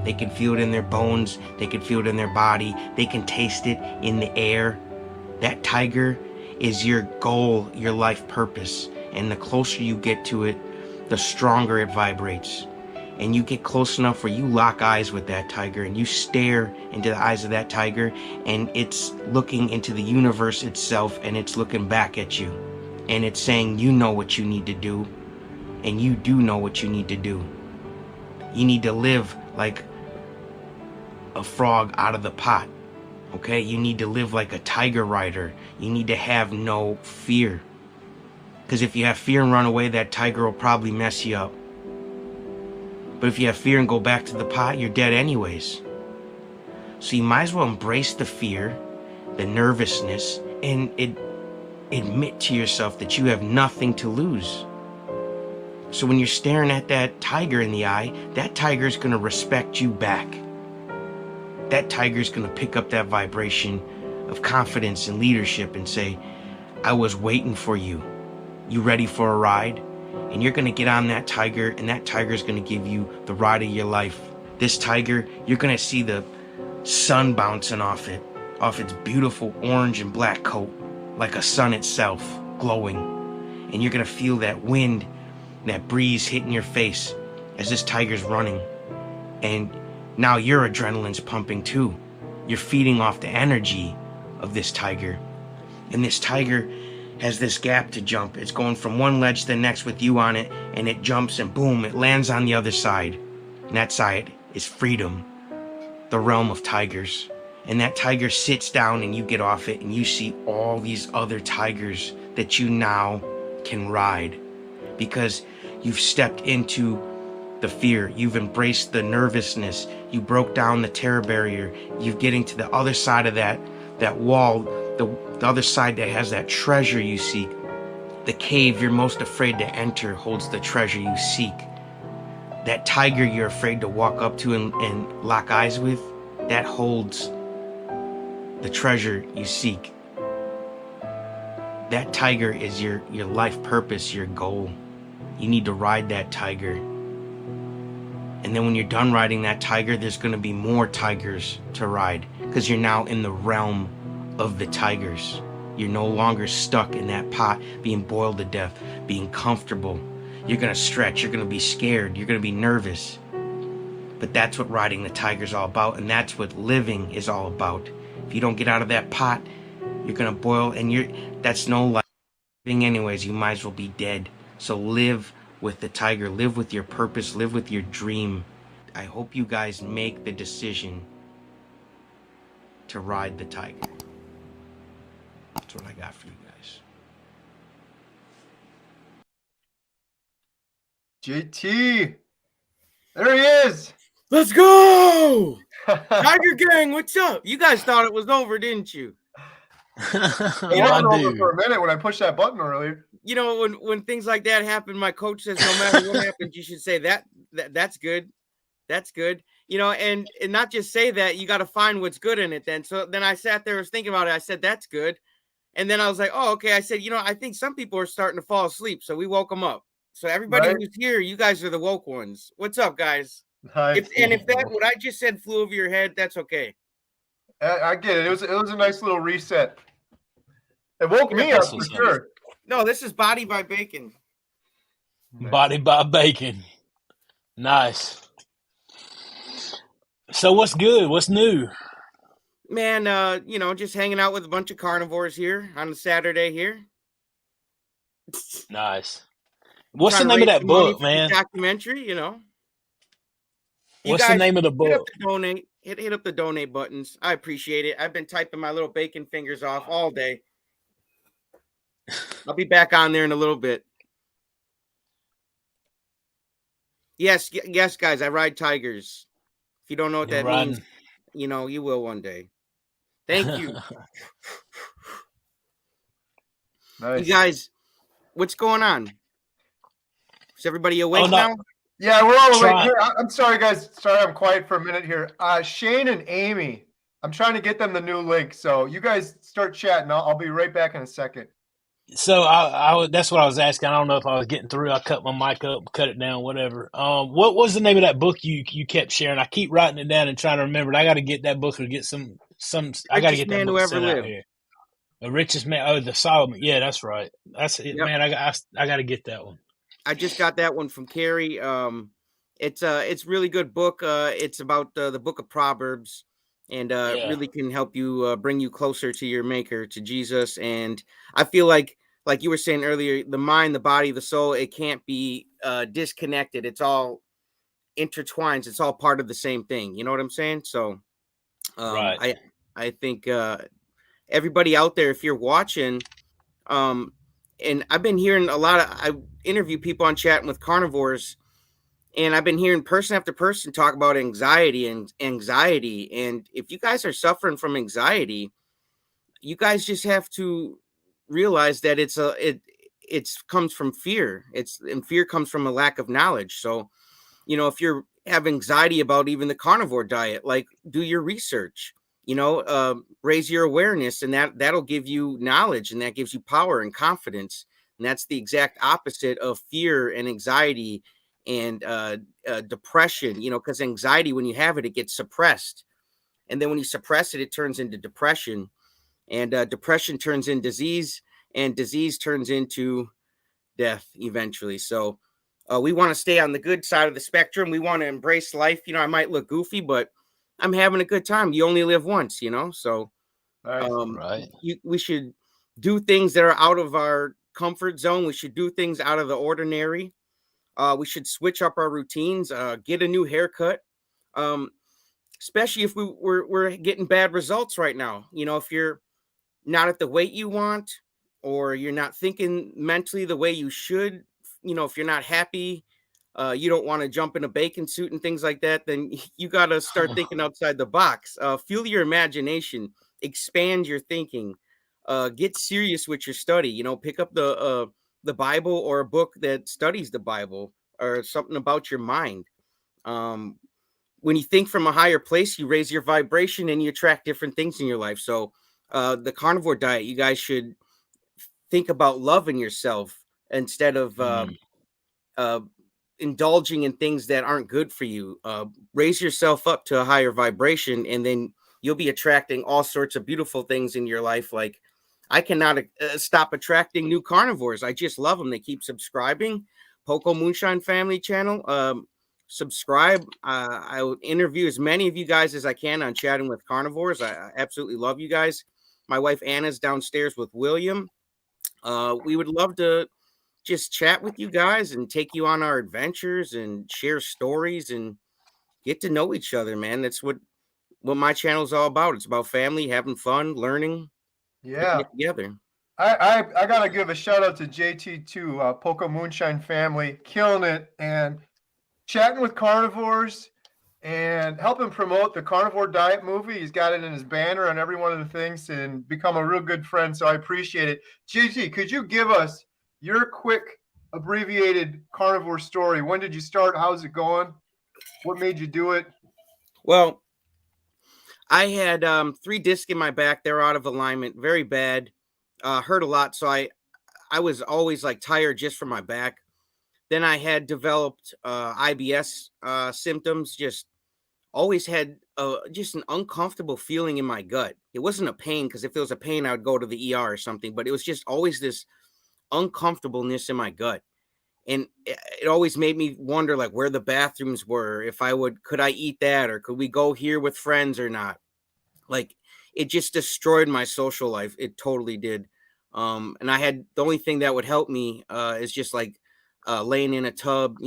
They can feel it in their bones. They can feel it in their body. They can taste it in the air. That tiger is your goal, your life purpose. And the closer you get to it, the stronger it vibrates. And you get close enough where you lock eyes with that tiger and you stare into the eyes of that tiger, and it's looking into the universe itself, and it's looking back at you. And it's saying, you know what you need to do, and you do know what you need to do. You need to live like a frog out of the pot, okay? You need to live like a tiger rider. You need to have no fear. Because if you have fear and run away, that tiger will probably mess you up. But if you have fear and go back to the pot, you're dead anyways. So you might as well embrace the fear, the nervousness, and admit to yourself that you have nothing to lose. So when you're staring at that tiger in the eye, that tiger is going to respect you back. That tiger is going to pick up that vibration of confidence and leadership and say, I was waiting for you. You ready for a ride? And you're going to get on that tiger, and that tiger is going to give you the ride of your life. This tiger, you're going to see the sun bouncing off its beautiful orange and black coat, like a sun itself, glowing. And you're going to feel that wind, that breeze hitting your face as this tiger's running. And now your adrenaline's pumping too. You're feeding off the energy of this tiger. And this tiger has this gap to jump. It's going from one ledge to the next with you on it, and it jumps and boom, it lands on the other side. And that side is freedom, the realm of tigers. And that tiger sits down and you get off it and you see all these other tigers that you now can ride, because you've stepped into the fear, you've embraced the nervousness, you broke down the terror barrier, you're getting to the other side of that wall, the other side that has that treasure you seek. The cave you're most afraid to enter holds the treasure you seek. That tiger you're afraid to walk up to and lock eyes with, that holds the treasure you seek. That tiger is your life purpose, your goal. You need to ride that tiger. And then when you're done riding that tiger, there's going to be more tigers to ride, because you're now in the realm of the tigers. You're no longer stuck in that pot being boiled to death, being comfortable. You're going to stretch, you're going to be scared, you're going to be nervous. But that's what riding the tiger is all about, and that's what living is all about. If you don't get out of that pot, you're going to boil, and that's no life. Anyways, you might as well be dead. So live with the tiger, live with your purpose, live with your dream. I hope you guys make the decision to ride the tiger. That's what I got for you guys. JT, there he is. Let's go! Tiger Gang, what's up? You guys thought it was over, didn't you? It wasn't over for a minute when I pushed that button earlier. You know, when things like that happen, my coach says, no matter what happens, you should say that's good. That's good. You know, and not just say that, you got to find what's good in it then. So then I sat there, was thinking about it. I said, that's good. And then I was like, oh, okay. I said, you know, I think some people are starting to fall asleep. So we woke them up. So everybody who's here, you guys are the woke ones. What's up, guys? If that what I just said flew over your head, that's okay. I get it. It was a nice little reset. It woke me up for sure. No, this is Body by Bacon. Body by Bacon. Nice. So what's good? What's new? Man, you know, just hanging out with a bunch of carnivores here on a Saturday here. Nice. What's the name of that book, man? Documentary, you know. What's the name of the book? Hit up the donate. Hit up the donate buttons. I appreciate it. I've been typing my little bacon fingers off all day. I'll be back on there in a little bit. Yes, guys, I ride tigers. If you don't know what that means, you know, you will one day. Thank you. Nice. You guys, what's going on? Is everybody awake now? Yeah, we're all awake. Here, I'm sorry, guys. Sorry, I'm quiet for a minute here. Shane and Amy, I'm trying to get them the new link. So you guys start chatting. I'll be right back in a second. So that's what I was asking. I don't know if I was getting through. I cut my mic up, cut it down, whatever. What was the name of that book you kept sharing? I keep writing it down and trying to remember it. I got to get that book or get some. I got to get that book sent out here. The Richest Man. Oh, the Solomon. Yeah, that's right. That's it, man. I got to get that one. I just got that one from Carrie. It's a really good book. It's about the book of Proverbs, and really can help you bring you closer to your maker, to Jesus. And I feel like you were saying earlier, the mind, the body, the soul, it can't be disconnected. It's all intertwined. It's all part of the same thing. You know what I'm saying? So I think everybody out there, if you're watching, and I've been hearing I interview people on Chatting with Carnivores, and I've been hearing person after person talk about anxiety. And if you guys are suffering from anxiety, you guys just have to realize that it's comes from fear. And fear comes from a lack of knowledge. So, if you have anxiety about even the carnivore diet, like do your research, raise your awareness, and that'll give you knowledge, and that gives you power and confidence. And that's the exact opposite of fear and anxiety and depression, because anxiety, when you have it, it gets suppressed. And then when you suppress it, it turns into depression, and depression turns into disease, and disease turns into death eventually. So we want to stay on the good side of the spectrum. We want to embrace life. I might look goofy, but I'm having a good time. You only live once, so Nice. Right. we should do things that are out of our comfort zone. We should do things out of the ordinary. We should switch up our routines, get a new haircut, especially if we're getting bad results right now. If you're not at the weight you want, or you're not thinking mentally the way you should, if you're not happy, you don't want to jump in a bacon suit and things like that, then you got to start thinking outside the box. Fuel your imagination, expand your thinking, get serious with your study. Pick up the Bible, or a book that studies the Bible, or something about your mind. When you think from a higher place, you raise your vibration and you attract different things in your life. So the carnivore diet, you guys should think about loving yourself instead of indulging in things that aren't good for you. Raise yourself up to a higher vibration, and then you'll be attracting all sorts of beautiful things in your life. Like, I cannot stop attracting new carnivores. I just love them. They keep subscribing. Poco Moonshine family channel. Subscribe. I will interview as many of you guys as I can on Chatting with Carnivores. I absolutely love you guys. My wife Anna's downstairs with William. We would love to just chat with you guys and take you on our adventures and share stories and get to know each other, man. That's what my channel is all about. It's about family, having fun, learning, Yeah. together. I gotta give a shout out to JT too, Poco Moonshine family, killing it and chatting with carnivores and helping promote the Carnivore Diet movie. He's got it in his banner on every one of the things, and become a real good friend. So I appreciate it. JT, could you give us your quick abbreviated carnivore story? When did you start? How's it going? What made you do it? Well, I had 3 discs in my back. They were out of alignment, very bad. Hurt a lot. So I was always like tired just from my back. Then I had developed IBS symptoms. Just always had just an uncomfortable feeling in my gut. It wasn't a pain, because if it was a pain, I would go to the ER or something. But it was just always this uncomfortableness in my gut. And it always made me wonder, like, where the bathrooms were, could I eat that, or could we go here with friends or not? Like, it just destroyed my social life. It totally did. And I had, the only thing that would help me is just like laying in a tub,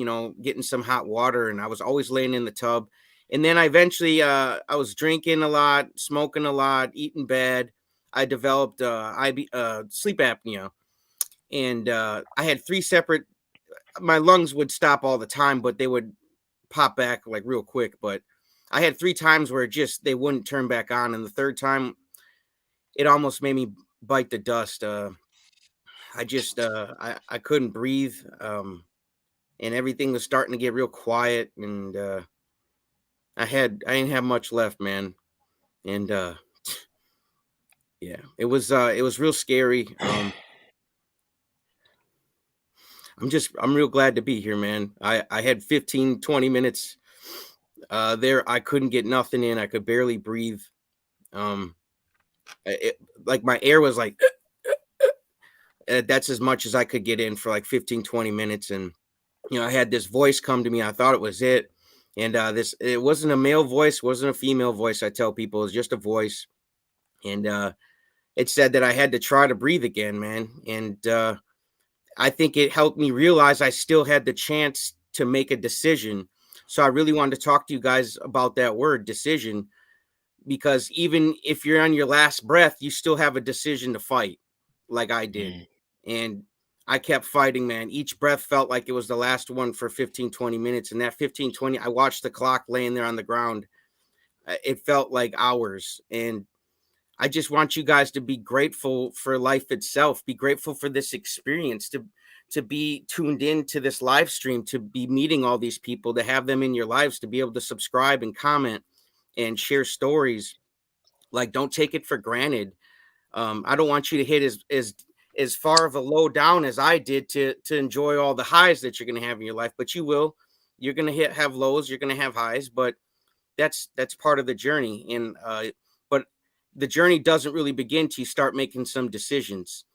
getting some hot water. And I was always laying in the tub. And then I eventually, I was drinking a lot, smoking a lot, eating bad. I developed sleep apnea. And I had 3 separate, my lungs would stop all the time, but they would pop back like real quick. But I had 3 times where they wouldn't turn back on. And the third time, it almost made me bite the dust. I couldn't breathe. And everything was starting to get real quiet. And I didn't have much left, man. And yeah, it was real scary. I'm real glad to be here, man. I had 15, 20 minutes there. I couldn't get nothing in. I could barely breathe. Like my air was like, that's as much as I could get in for like 15, 20 minutes. And, I had this voice come to me. I thought it was it. And it wasn't a male voice, wasn't a female voice. I tell people it was just a voice. And it said that I had to try to breathe again, man. And I think it helped me realize I still had the chance to make a decision. So I really wanted to talk to you guys about that word, decision, because even if you're on your last breath, you still have a decision to fight, like I did. And I kept fighting, man. Each breath felt like it was the last one for 15, 20 minutes. And that 15, 20, I watched the clock laying there on the ground. It felt like hours. And I just want you guys to be grateful for life itself, be grateful for this experience, to be tuned in to this live stream, to be meeting all these people, to have them in your lives, to be able to subscribe and comment and share stories. Like, don't take it for granted. I don't want you to hit as far of a low down as I did to enjoy all the highs that you're going to have in your life, but you will. You're going to have lows, you're going to have highs, but that's part of the journey. And but the journey doesn't really begin till you start making some decisions.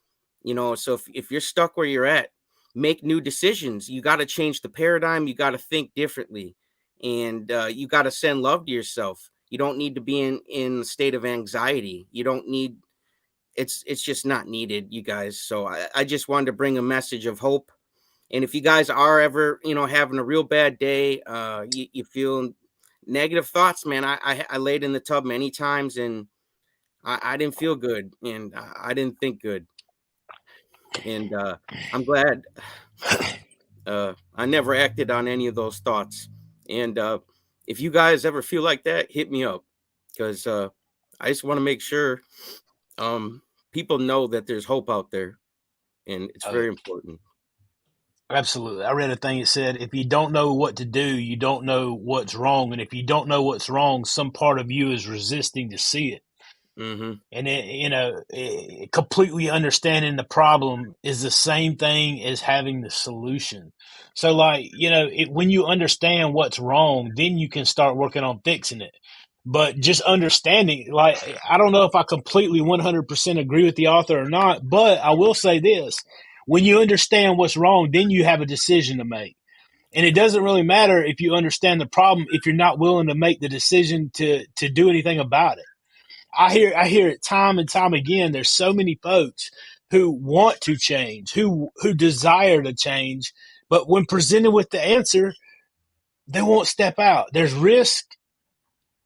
So if you're stuck where you're at, make new decisions. You got to change the paradigm. You got to think differently, and you got to send love to yourself. You don't need to be in a state of anxiety. You don't need. It's just not needed, you guys. So I just wanted to bring a message of hope. And if you guys are ever, having a real bad day, you feel negative thoughts, man. I laid in the tub many times, and I didn't feel good, and I didn't think good. And I'm glad I never acted on any of those thoughts. And if you guys ever feel like that, hit me up, because I just want to make sure people know that there's hope out there, and it's very important. Absolutely. I read a thing that said, if you don't know what to do, you don't know what's wrong. And if you don't know what's wrong, some part of you is resisting to see it. Mm-hmm. And completely understanding the problem is the same thing as having the solution. So, like, when you understand what's wrong, then you can start working on fixing it. But just understanding, like, I don't know if I completely 100% agree with the author or not, but I will say this. When you understand what's wrong, then you have a decision to make. And it doesn't really matter if you understand the problem if you're not willing to make the decision to do anything about it. I hear it time and time again. There's so many folks who want to change, who desire to change, but when presented with the answer, they won't step out. There's risk.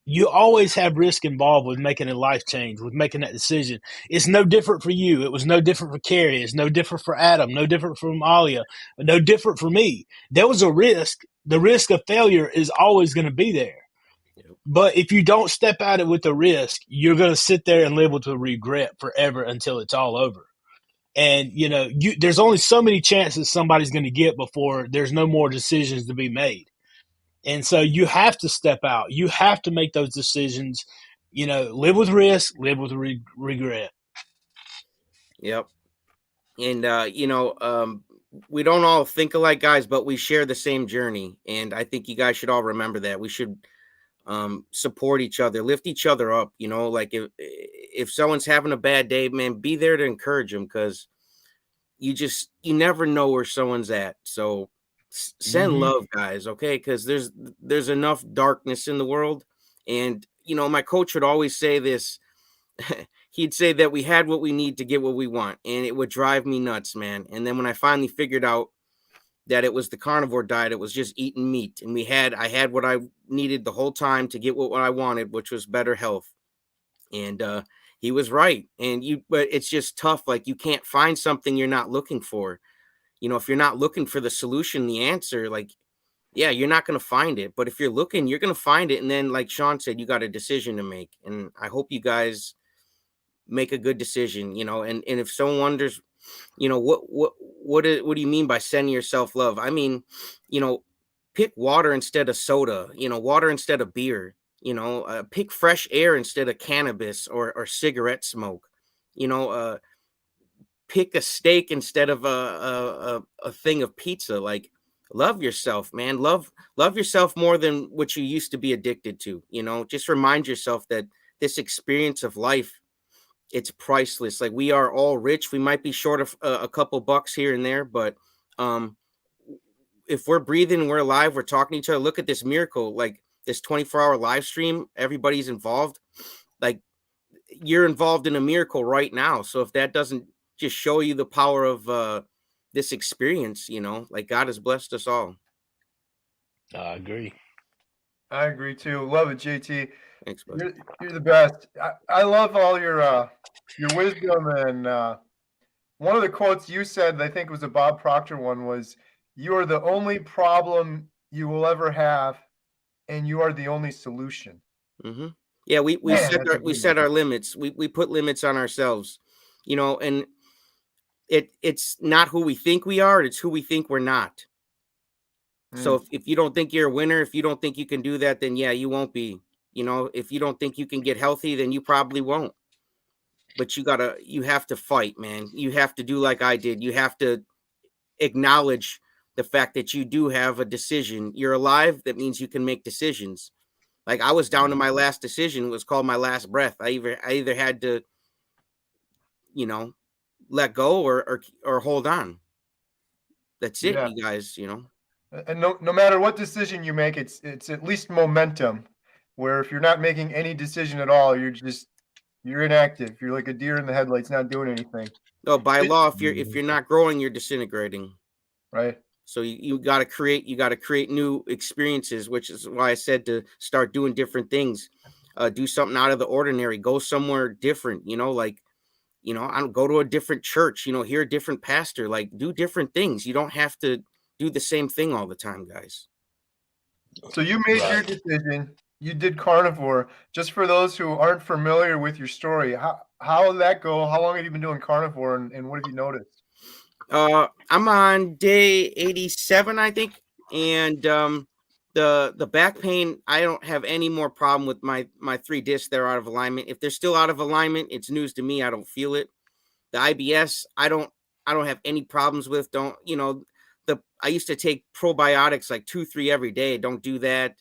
You always have risk involved with making a life change, with making that decision. It's no different for you. It was no different for Carrie. It's no different for Adam. No different for Alia. No different for me. There was a risk. The risk of failure is always going to be there. But if you don't step at it with the risk, you're going to sit there and live with the regret forever until it's all over. And, there's only so many chances somebody's going to get before there's no more decisions to be made. And so you have to step out. You have to make those decisions, live with risk, live with regret. Yep. And, we don't all think alike, guys, but we share the same journey. And I think you guys should all remember that. We should support each other, lift each other up. Like if someone's having a bad day, man, be there to encourage them, because you never know where someone's at. So send love, guys, okay? Because there's enough darkness in the world. And my coach would always say this. He'd say that we had what we need to get what we want, and it would drive me nuts, man. And then when I finally figured out that it was the carnivore diet, it was just eating meat, and I had what I needed the whole time to get what I wanted, which was better health. And he was right. But it's just tough. Like, you can't find something you're not looking for. If you're not looking for the solution, the answer, like, yeah, you're not going to find it. But if you're looking, you're going to find it. And then, like Sean said, you got a decision to make. And I hope you guys make a good decision, and if someone wonders, what do you mean by sending yourself love? I mean, pick water instead of soda, water instead of beer, pick fresh air instead of cannabis or cigarette smoke, pick a steak instead of a thing of pizza. Like, love yourself, man. Love yourself more than what you used to be addicted to. Just remind yourself that this experience of life, it's priceless. Like, we are all rich. We might be short of a couple bucks here and there, but if we're breathing and we're alive, we're talking to each other. Look at this miracle, like this 24-hour live stream. Everybody's involved. Like, you're involved in a miracle right now. So if that doesn't just show you the power of this experience, like, God has blessed us all. I agree. I agree too. Love it, JT. Thanks, buddy. You're the best. I love all your wisdom. And one of the quotes you said, I think it was a Bob Proctor one, was, "You are the only problem you will ever have, and you are the only solution." Mm-hmm. Yeah, we Man, set that's a we good set one. our limits. We put limits on ourselves, you know, and it's not who we think we are, it's who we think we're not. So Mm, if you don't think you're a winner, if you don't think you can do that, then yeah, you won't be. You know, if you don't think you can get healthy, then you probably won't. But you have to fight, man. You have to do like I did. You have to acknowledge the fact that you do have a decision. You're alive. That means you can make decisions. Like I was down to my last decision. It was called my last breath. I either had to, you know, let go or hold on. That's it, yeah. you guys. You know. And no matter what decision you make, it's at least momentum. Where if you're not making any decision at all, you're inactive. You're like a deer in the headlights, not doing anything. No, by It- law, if you're not growing, you're disintegrating. right. So you got to create new experiences, which is why I said to start doing different things, do something out of the ordinary, go somewhere different, you know, like, you know, I don't go to a different church, you know, hear a different pastor, like do different things. You don't have to do the same thing all the time, guys. So you made your decision. You did carnivore. Just for those who aren't familiar with your story, how did that go? How long have you been doing carnivore, and what have you noticed? I'm on day 87, I think. And the back pain, I don't have any more problem with my 3 discs that are out of alignment. If they're still out of alignment, it's news to me. I don't feel it. The IBS, I don't have any problems with. Don't, you know, I used to take probiotics like 2-3 every day. Don't do that.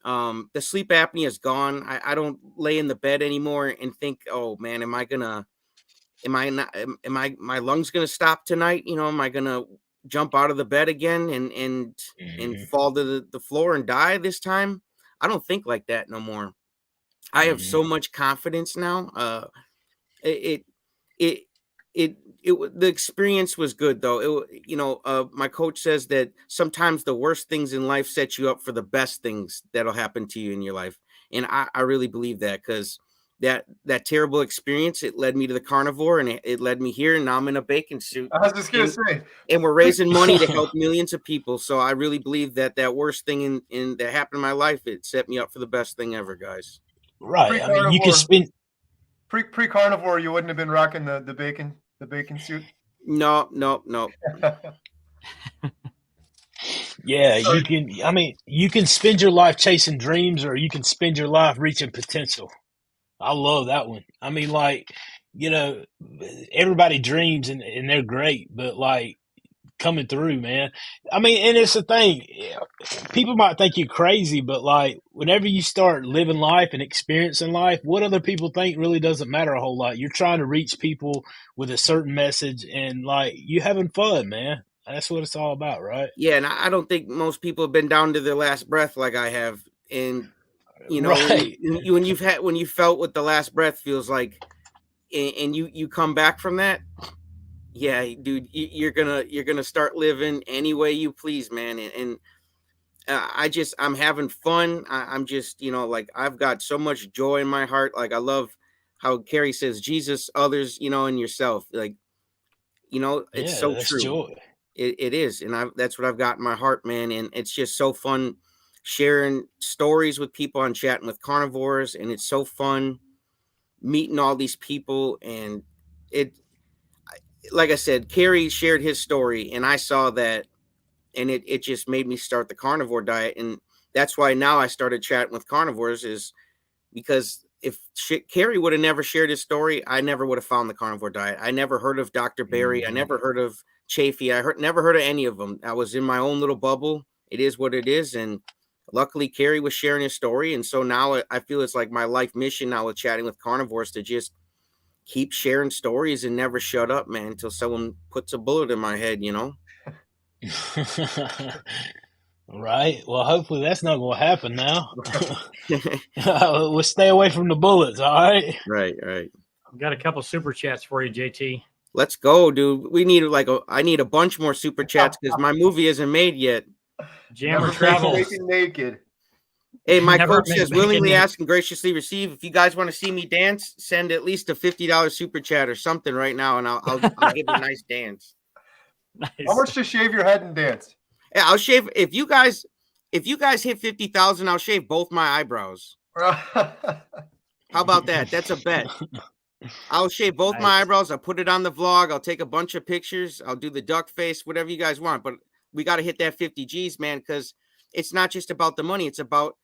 The sleep apnea is gone. I don't lay in the bed anymore and think, oh man, am I not am I my lungs gonna stop tonight? You know, am I gonna jump out of the bed again and Mhm. fall to the floor and die this time? I don't think like that no more. I have Mhm. so much confidence now. It it it the experience was good though. You know, my coach says that sometimes the worst things in life set you up for the best things that'll happen to you in your life, and I really believe that because that terrible experience, it led me to the carnivore, and it led me here, and now I'm in a bacon suit, I was just gonna and say, we're raising money to help millions of people. So I really believe that worst thing in that happened in my life, it set me up for the best thing ever, guys. Right. I mean, you can pre-carnivore, spend. pre-carnivore, you wouldn't have been rocking the bacon suit. No, no, no. Yeah, Sorry. you can. I mean, you can spend your life chasing dreams, or you can spend your life reaching potential. I love that one. I mean, like, you know, everybody dreams and they're great, but like coming through, man. I mean, and it's the thing. People might think you're crazy, but like whenever you start living life and experiencing life, what other people think really doesn't matter a whole lot. You're trying to reach people with a certain message, and like you having fun, man. That's what it's all about, right? Yeah, and I don't think most people have been down to their last breath like I have. And you know, Right. when you felt what the last breath feels like, and you come back from that, yeah, dude, you're gonna start living any way you please, man. And I'm having fun. I'm just, you know, like I've got so much joy in my heart. Like I love how Carrie says, Jesus, others, you know, and yourself. Like, you know, it's Yeah, so that's true. joy. It is, and that's what I've got in my heart, man. And it's just so fun sharing stories with people on chatting with carnivores, and it's so fun meeting all these people. And it, like I said, Carrie shared his story, and I saw that, and it just made me start the carnivore diet, and that's why now I started chatting with carnivores, is because if Carrie would have never shared his story, I never would have found the carnivore diet. I never heard of Dr. Berry. I Mhm. never heard of Chaffee. Never heard of any of them. I was in my own little bubble. It is what it is. And luckily, Carrie was sharing his story. And so now I feel it's like my life mission now with chatting with carnivores to just keep sharing stories and never shut up, man, until someone puts a bullet in my head, you know? Right. Well, hopefully that's not going to happen now. We'll stay away from the bullets. All right. Right, right. Got a couple super chats for you, JT. Let's go, dude. We need I need a bunch more super chats because my movie isn't made yet. Jammer Never Travels. bacon naked. Hey, my Never coach make says bacon willingly naked. ask and graciously receive. If you guys want to see me dance, send at least a $50 super chat or something right now, and I'll give a nice dance. Nice. How much to shave your head and dance? Yeah, I'll shave if you guys hit 50,000. I'll shave both my eyebrows. How about that? That's a bet. I'll shave both my Nice. eyebrows. I'll put it on the vlog. I'll take a bunch of pictures. I'll do the duck face, whatever you guys want. But we got to hit that 50 G's, man, because it's not just about the money. It's about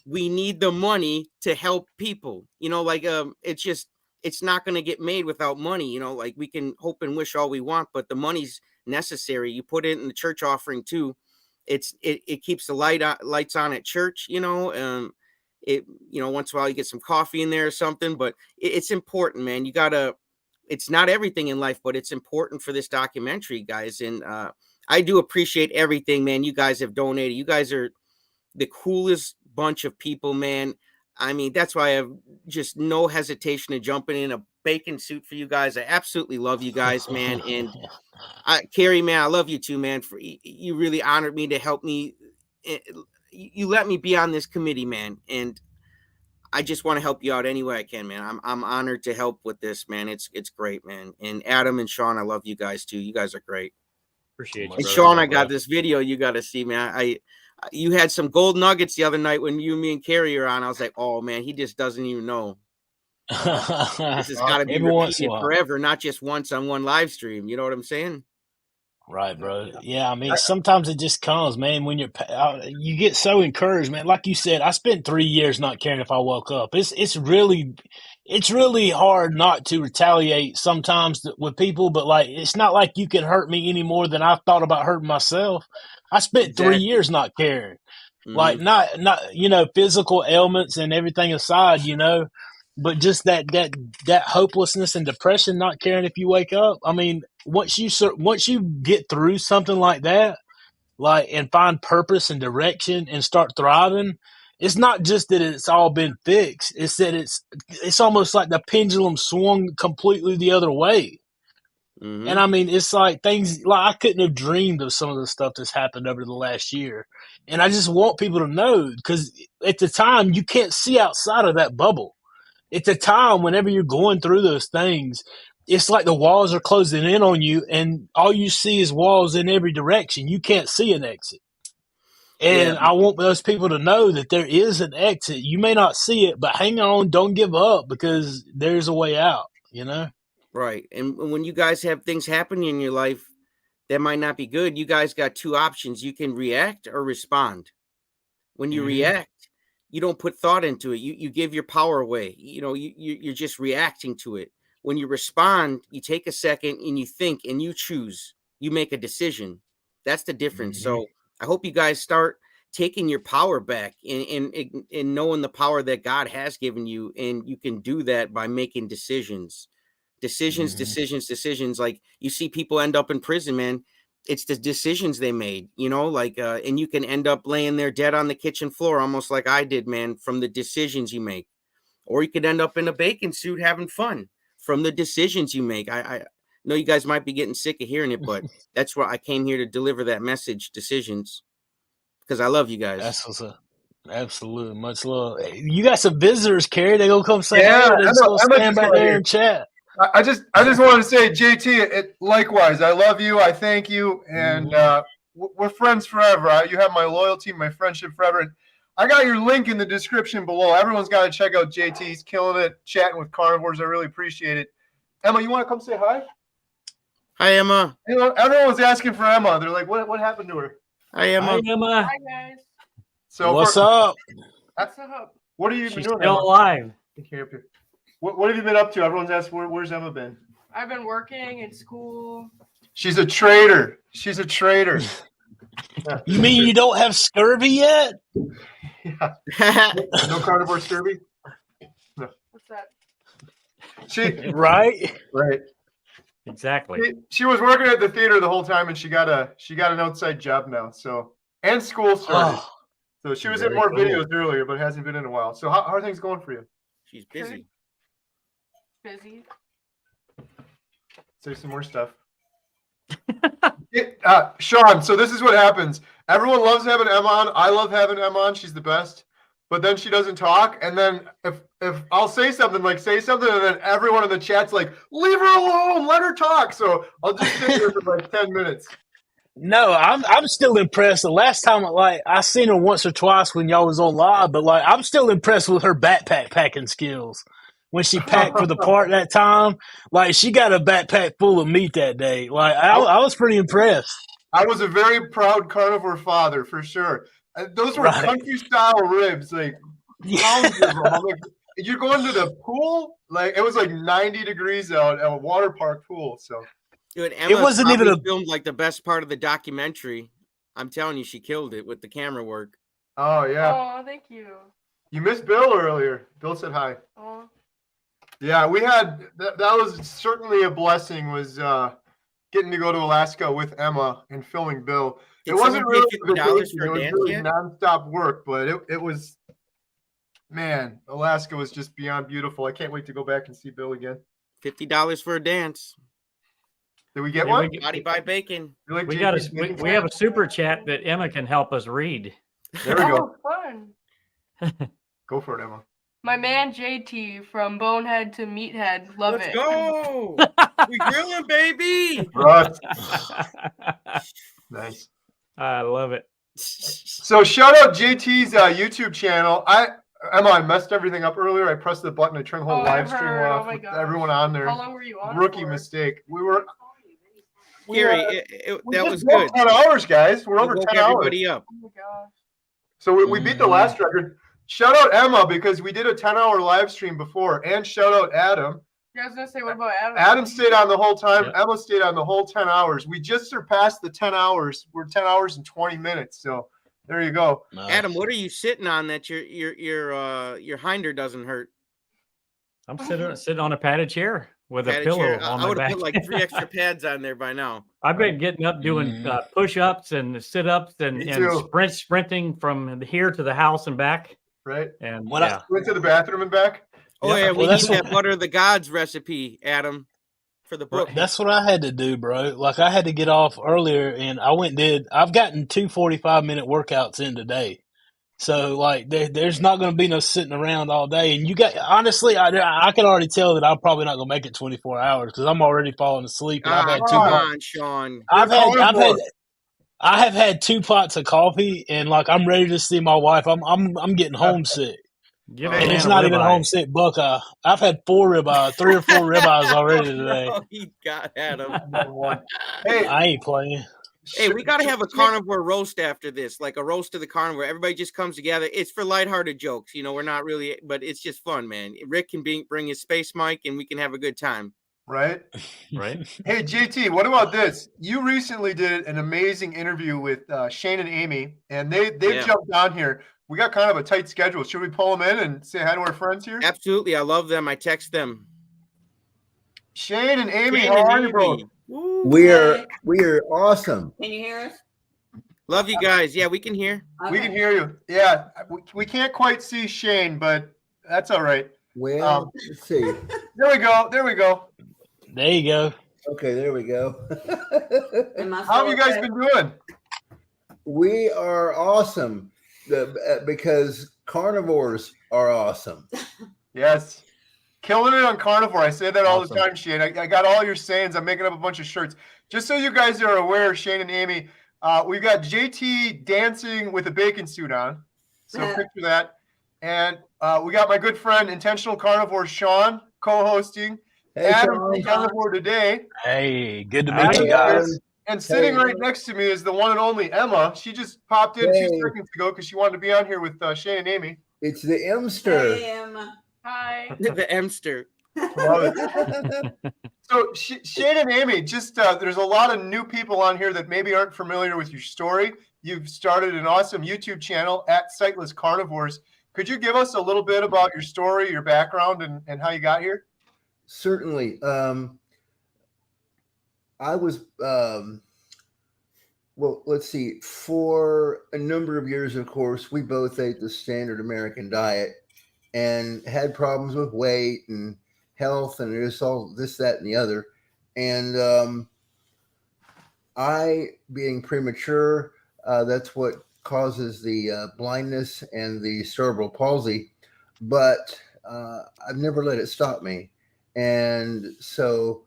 we need the money to help people. You know, like it's not going to get made without money. You know, like we can hope and wish all we want, but the money's necessary. You put it in the church offering too. It keeps the lights on at church. You know, once in a while you get some coffee in there or something, but it's important, man. You gotta, it's not everything in life, but it's important for this documentary, guys. And I do appreciate everything, man. You guys have donated. You guys are the coolest bunch of people, man. I mean, that's why I have just no hesitation to jumping in a bacon suit for you guys. I absolutely love you guys, man. And Carrie, man, I love you too, man. You really honored me to help me. You let me be on this committee, man, and I just want to help you out any way I can, man. I'm honored to help with this, man. It's great, man. And Adam and Sean, I love you guys too. You guys are great. Appreciate you. And brother. Sean, I got this video you got to see, man. You had some gold nuggets the other night when you, me, and Carrie are on. I was like, oh man, he just doesn't even know. This has got to be repeated forever, not just once on one live stream. You know what I'm saying? Right, bro. Yeah, I mean, sometimes it just comes, man. When you get so encouraged, man. Like you said, I spent 3 years not caring if I woke up. It's really hard not to retaliate sometimes with people, but like it's not like you can hurt me any more than I thought about hurting myself. I spent 3 years not caring, like not physical ailments and everything aside, but just that hopelessness and depression, not caring if you wake up. I mean, once you get through something like that, like, and find purpose and direction and start thriving, it's not just that it's all been fixed. It's that it's almost like the pendulum swung completely the other way. Mm-hmm. And I mean, it's like things like I couldn't have dreamed of some of the stuff that's happened over the last year. And I just want people to know, because at the time you can't see outside of that bubble. At the time, whenever you're going through those things, it's like the walls are closing in on you and all you see is walls in every direction. You can't see an exit. And I want those people to know that there is an exit. You may not see it, but hang on, don't give up, because there's a way out, Right. And when you guys have things happen in your life that might not be good, you guys got two options. You can react or respond. When you react, you don't put thought into it. You give your power away. You're just reacting to it. When you respond, you take a second and you think and you choose. You make a decision. That's the difference. So I hope you guys start taking your power back and knowing the power that God has given you. And you can do that by making decisions. Decisions. Like you see people end up in prison, man. It's the decisions they made, and you can end up laying there dead on the kitchen floor, almost like I did, man, from the decisions you make. Or you could end up in a bacon suit having fun from the decisions you make. I know you guys might be getting sick of hearing it, but that's why I came here to deliver that message, decisions, because I love you guys. That's what's up. Absolutely. Much love. You got some visitors, Carrie. They gonna come say hi, or they just gonna stand back there and chat. I just wanted to say, JT, likewise, I love you. I thank you. And we're friends forever. You have my loyalty, my friendship forever. And I got your link in the description below. Everyone's got to check out JT. He's killing it, chatting with carnivores. I really appreciate it. Emma, you want to come say hi? Hi, Emma. Everyone was asking for Emma. They're like, what happened to her? Hi, Emma. Hi, Emma. Hi, guys. So what's up? What's up? What have you been doing? Still alive. What have you been up to? Everyone's asked, where's Emma been? I've been working at school. She's a traitor. You mean you don't have scurvy yet? Yeah. No carnivore scurvy? No. What's that? Right. Exactly. She was working at the theater the whole time, and she got an outside job now. So, and school started. So she was in more videos earlier, but hasn't been in a while. So how are things going for you? She's busy. Busy. Say some more stuff. Sean, so this is what happens. Everyone loves having Emma on. I love having Emma on. She's the best. But then she doesn't talk. And then if I'll say something, and then everyone in the chat's like, leave her alone, let her talk. So I'll just sit here for like 10 minutes. No, I'm still impressed. The last time, like, I seen her once or twice when y'all was on live, but like, I'm still impressed with her backpack packing skills. When she packed for the part that time, like, she got a backpack full of meat that day. Like, I was pretty impressed. I was a very proud carnivore father for sure. Those were Right. country style ribs, like pounds of them. I'm like, you're going to the pool? Like it was like 90 degrees out at a water park pool. So Dude, Emma wasn't even probably filmed like the best part of the documentary. I'm telling you, she killed it with the camera work. oh yeah. Oh, thank you. You missed Bill earlier. Bill said hi. Oh, Yeah, we had that was certainly a blessing was getting to go to Alaska with Emma and filming Bill. Did It wasn't someone pay really $50 vacation, for it a was dance really yet? nonstop work, but it was man, Alaska was just beyond beautiful. I can't wait to go back and see Bill again. $50 for a dance. Did we get Yeah, one? Body by bacon. You like We JP's got knitting we have a set? super chat that Emma can help us read. There we go. Oh, fun. Go for it, Emma. My man JT from Bonehead to Meathead. Love Let's it. go. We grilling, baby. Russ. Nice. I love it. So shout out JT's YouTube channel. Emma, I messed everything up earlier. I pressed the button to turn the whole Oh, live I've stream heard. off Oh my with gosh. everyone on there. How long were you on Rookie for? mistake. We were Gary, we that just was broke good. 10 hours, guys. We're You over woke 10 hours. everybody up. Oh my gosh. So we beat the last record. Shout out Emma because we did a 10-hour live stream before, and shout out Adam. Yeah, I was gonna say, what about Adam? Adam stayed on the whole time. Yep. Emma stayed on the whole 10 hours. We just surpassed the 10 hours. We're 10 hours and 20 minutes. So there you go. Adam, what are you sitting on that your hinder doesn't hurt? I'm sitting on a padded chair with a Padded pillow chair. on I my would have back. put like 3 extra pads on there by now. I've been getting up doing push-ups and sit-ups and Me too. sprinting from here to the house and back. Right? And What yeah, Went to the bathroom and back. Oh Yeah. yeah, Well, we that's need what- that butter of the gods recipe, Adam, for the book. That's what I had to do, bro. Like, I had to get off earlier, and I went and did. I've gotten 2 45-minute workouts in today. So, like, there's not going to be no sitting around all day. And you got, honestly, I can already tell that I'm probably not going to make it 24 hours because I'm already falling asleep. And I've had Come 2 pots. on, Sean. I have had 2 pots of coffee, and like, I'm ready to see my wife. I'm getting homesick. give And the And man it's a not even ribeye. homesick Buckeye. I've had 4 ribeyes, 3 or 4 ribeyes already today. Oh, he got Adam. Hey, I ain't playing. Hey, we got to have a carnivore roast after this, like a roast of the carnivore. Everybody just comes together. It's for lighthearted jokes. You know, we're not really, but it's just fun, man. Rick can bring his space mic and we can have a good time. right? Right? Hey, JT, what about this? You recently did an amazing interview with Shane and Amy, and they've Yeah. jumped on here. We got kind of a tight schedule. Should we pull them in and say hi to our friends here? Absolutely. I love them. I text them. Shane and Amy, Shane how and are you Amy. both? Woo. We are awesome. Can you hear us? Love you guys. Yeah, we can hear. We can hear you. Yeah, we can't quite see Shane, but that's all right. Well, let's see. There we go. There we go. There you go. Okay, there we go. How have you guys been doing? We are awesome because carnivores are awesome. Yes. Killing it on Carnivore. I say that all Awesome. the time, Shane. I got all your sayings. I'm making up a bunch of shirts. Just so you guys are aware, Shane and Amy, we've got JT dancing with a bacon suit on. So picture that. And we got my good friend, Intentional Carnivore Sean, co-hosting. Hey, Adam Sean. from Carnivore today. Hey, good to Hi, meet you guys. guys. And sitting Hey. right next to me is the one and only Emma. She just popped in 2 Hey. seconds ago because she wanted to be on here with Shane and Amy. It's the Emster. Hey, Emma. Hi. The Emster. Love it. So Shane and Amy, just there's a lot of new people on here that maybe aren't familiar with your story. You've started an awesome YouTube channel at Sightless Carnivores. Could you give us a little bit about your story, your background, and how you got here? Certainly. I was, well, let's see, for a number of years, of course, we both ate the standard American diet and had problems with weight and health and just all this, that, and the other. And I, being premature, that's what causes the blindness and the cerebral palsy. But I've never let it stop me. And so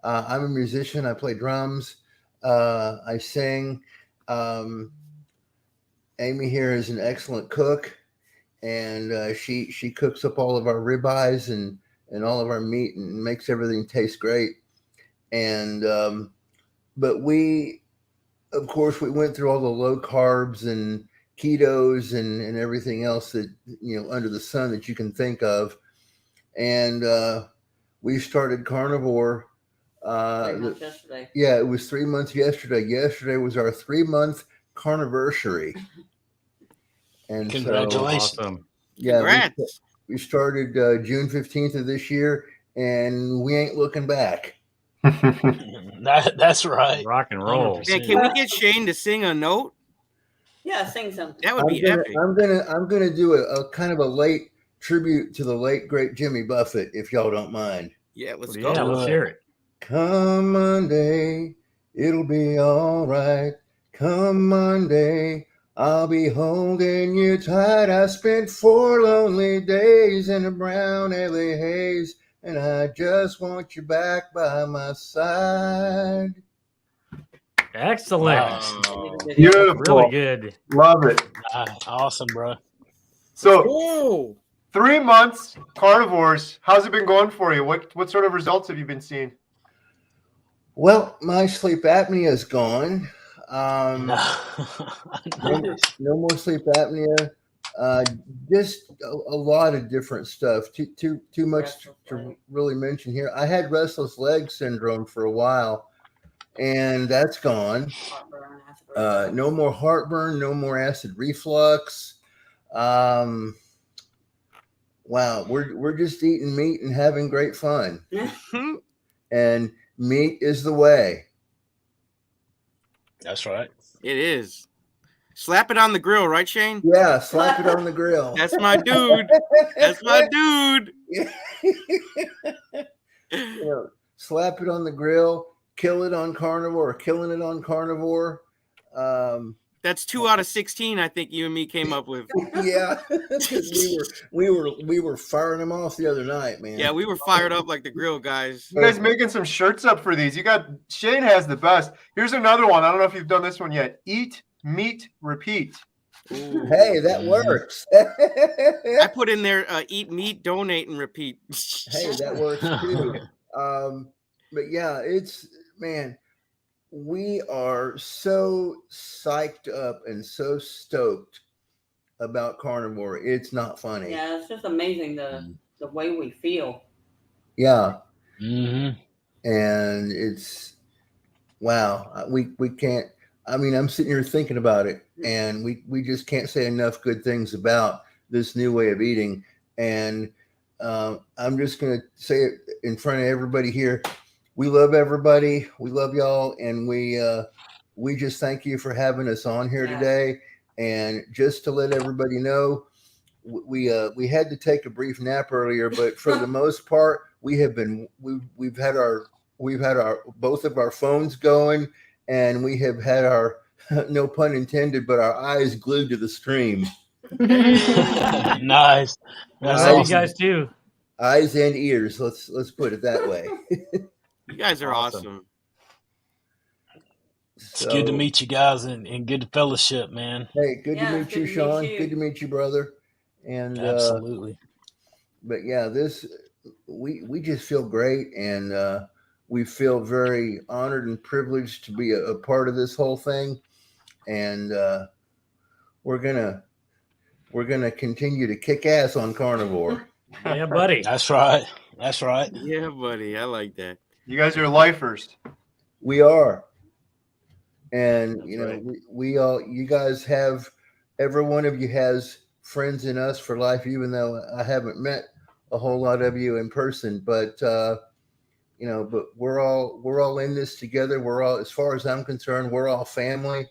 I'm a musician. I play drums. I sing. Amy here is an excellent cook, and she cooks up all of our ribeyes and all of our meat and makes everything taste great. And but we, of course, we went through all the low carbs and ketos and everything else that, under the sun that you can think of. And we started carnivore. 3 months yesterday. Yeah, it was 3 months yesterday. Yesterday was our 3-month carniversary. And Congratulations. So, Awesome. yeah, Congrats. we started June 15th of this year, and we ain't looking back. That's right. Rock and roll. 100%. Man, can we get Shane to sing a note? Yeah, sing something. That would be epic. I'm gonna do a kind of a late tribute to the late great Jimmy Buffett, if y'all don't mind. Yeah, let's Yeah, go. let's hear it. Come Monday, it'll be all right. Come Monday, I'll be holding you tight. I spent 4 lonely days in a brown LA haze, and I just want you back by my side. Excellent. Wow. Beautiful. Really good. Love it. Awesome, bro. So Whoa. 3 months carnivores. How's it been going for you? What sort of results have you been seeing? Well, my sleep apnea is gone. No. No more sleep apnea. Just a lot of different stuff. Too much to really mention here. I had restless leg syndrome for a while, and that's gone. No more heartburn. No more acid reflux. Wow, we're just eating meat and having great fun. And meat is the way. That's right. It is. Slap it on the grill, right, Shane? Yeah, slap it on the grill. That's my dude. That's my dude. Slap it on the grill, kill it on carnivore, or killing it on carnivore. That's 2 out of 16. I think you and me came up with. Yeah, we were firing them off the other night, man. Yeah, we were fired up like the grill guys. You guys making some shirts up for these? Shane has the best. Here's another one. I don't know if you've done this one yet. Eat, meet, repeat. Ooh. Hey, that works. I put in there eat meat, donate, and repeat. Hey, that works too. But yeah, man, we are so psyched up and so stoked about carnivore. It's not funny. Yeah, it's just amazing the way we feel. Yeah. Mm-hmm. And it's, wow, we can't, I mean, I'm sitting here thinking about it, and we just can't say enough good things about this new way of eating. And I'm just going to say it in front of everybody here. We love everybody. We love y'all. And we just thank you for having us on here today. And just to let everybody know, we had to take a brief nap earlier, but for the most part, we've had our both of our phones going, and we have had our, no pun intended, but our eyes glued to the stream. Nice. That's Love awesome. you guys too. Eyes and ears. Let's put it that way. You guys are awesome. It's good to meet you guys and good to fellowship, man. Hey, good to meet you, Sean. Good to meet you, brother. And absolutely. But yeah, we just feel great, and we feel very honored and privileged to be a part of this whole thing. And we're gonna continue to kick ass on carnivore. Yeah, buddy. That's right. That's right. Yeah, buddy. I like that. You guys are lifers. We are. And That's you know, right. we all, you guys have, every one of you has friends in us for life, even though I haven't met a whole lot of you in person, but you know, but we're all in this together. We're all, as far as I'm concerned, we're all family.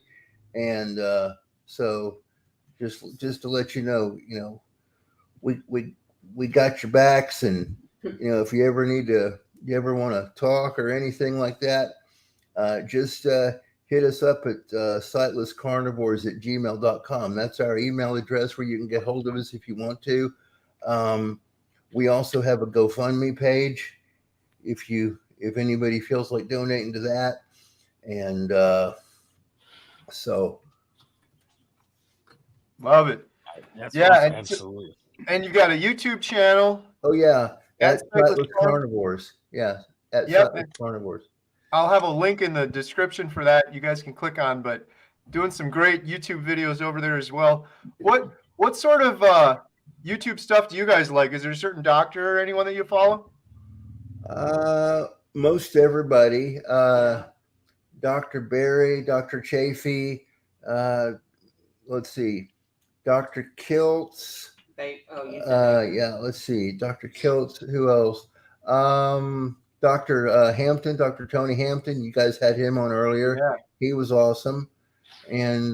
And so just to let you know, we got your backs, and you know, if you ever want to talk or anything like that, just hit us up at sightlesscarnivores@gmail.com. That's our email address where you can get hold of us if you want to. We also have a GoFundMe page if anybody feels like donating to that. And so Love it. That's Yeah, awesome. Absolutely. and you got a YouTube channel. oh yeah, At at Sightless Sightless Carnivores. Yeah, at Yep. Sightless Carnivores. I'll have a link in the description for that. You guys can click on, but doing some great YouTube videos over there as well. What sort of YouTube stuff do you guys like? Is there a certain doctor or anyone that you follow? Most everybody. Dr. Barry, Dr. Chaffee, let's see, Dr. Kiltz. Yeah, let's see, Dr. Kiltz. Who else? Dr. Hampton, Dr. Tony Hampton. You guys had him on earlier. Yeah. He was awesome. And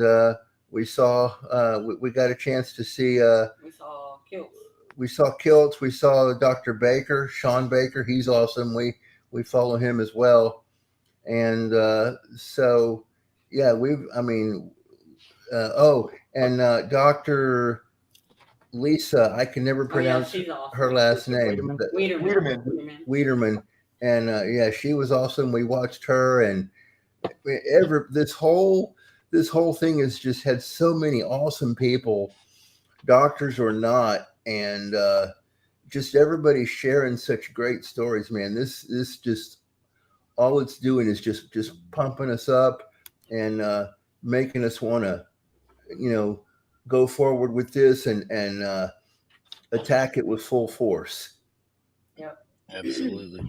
we got a chance to see. We saw Kilts. We saw Kiltz. We saw Dr. Baker, Sean Baker. He's awesome. We follow him as well. And so, yeah, Dr. Lisa, I can never pronounce her last name. Wiederman. And yeah, she was awesome. We watched her, and this whole thing has just had so many awesome people, doctors or not, and just everybody sharing such great stories, man. This just, all it's doing is just pumping us up and making us want to, go forward with this and attack it with full force. Yep. Absolutely.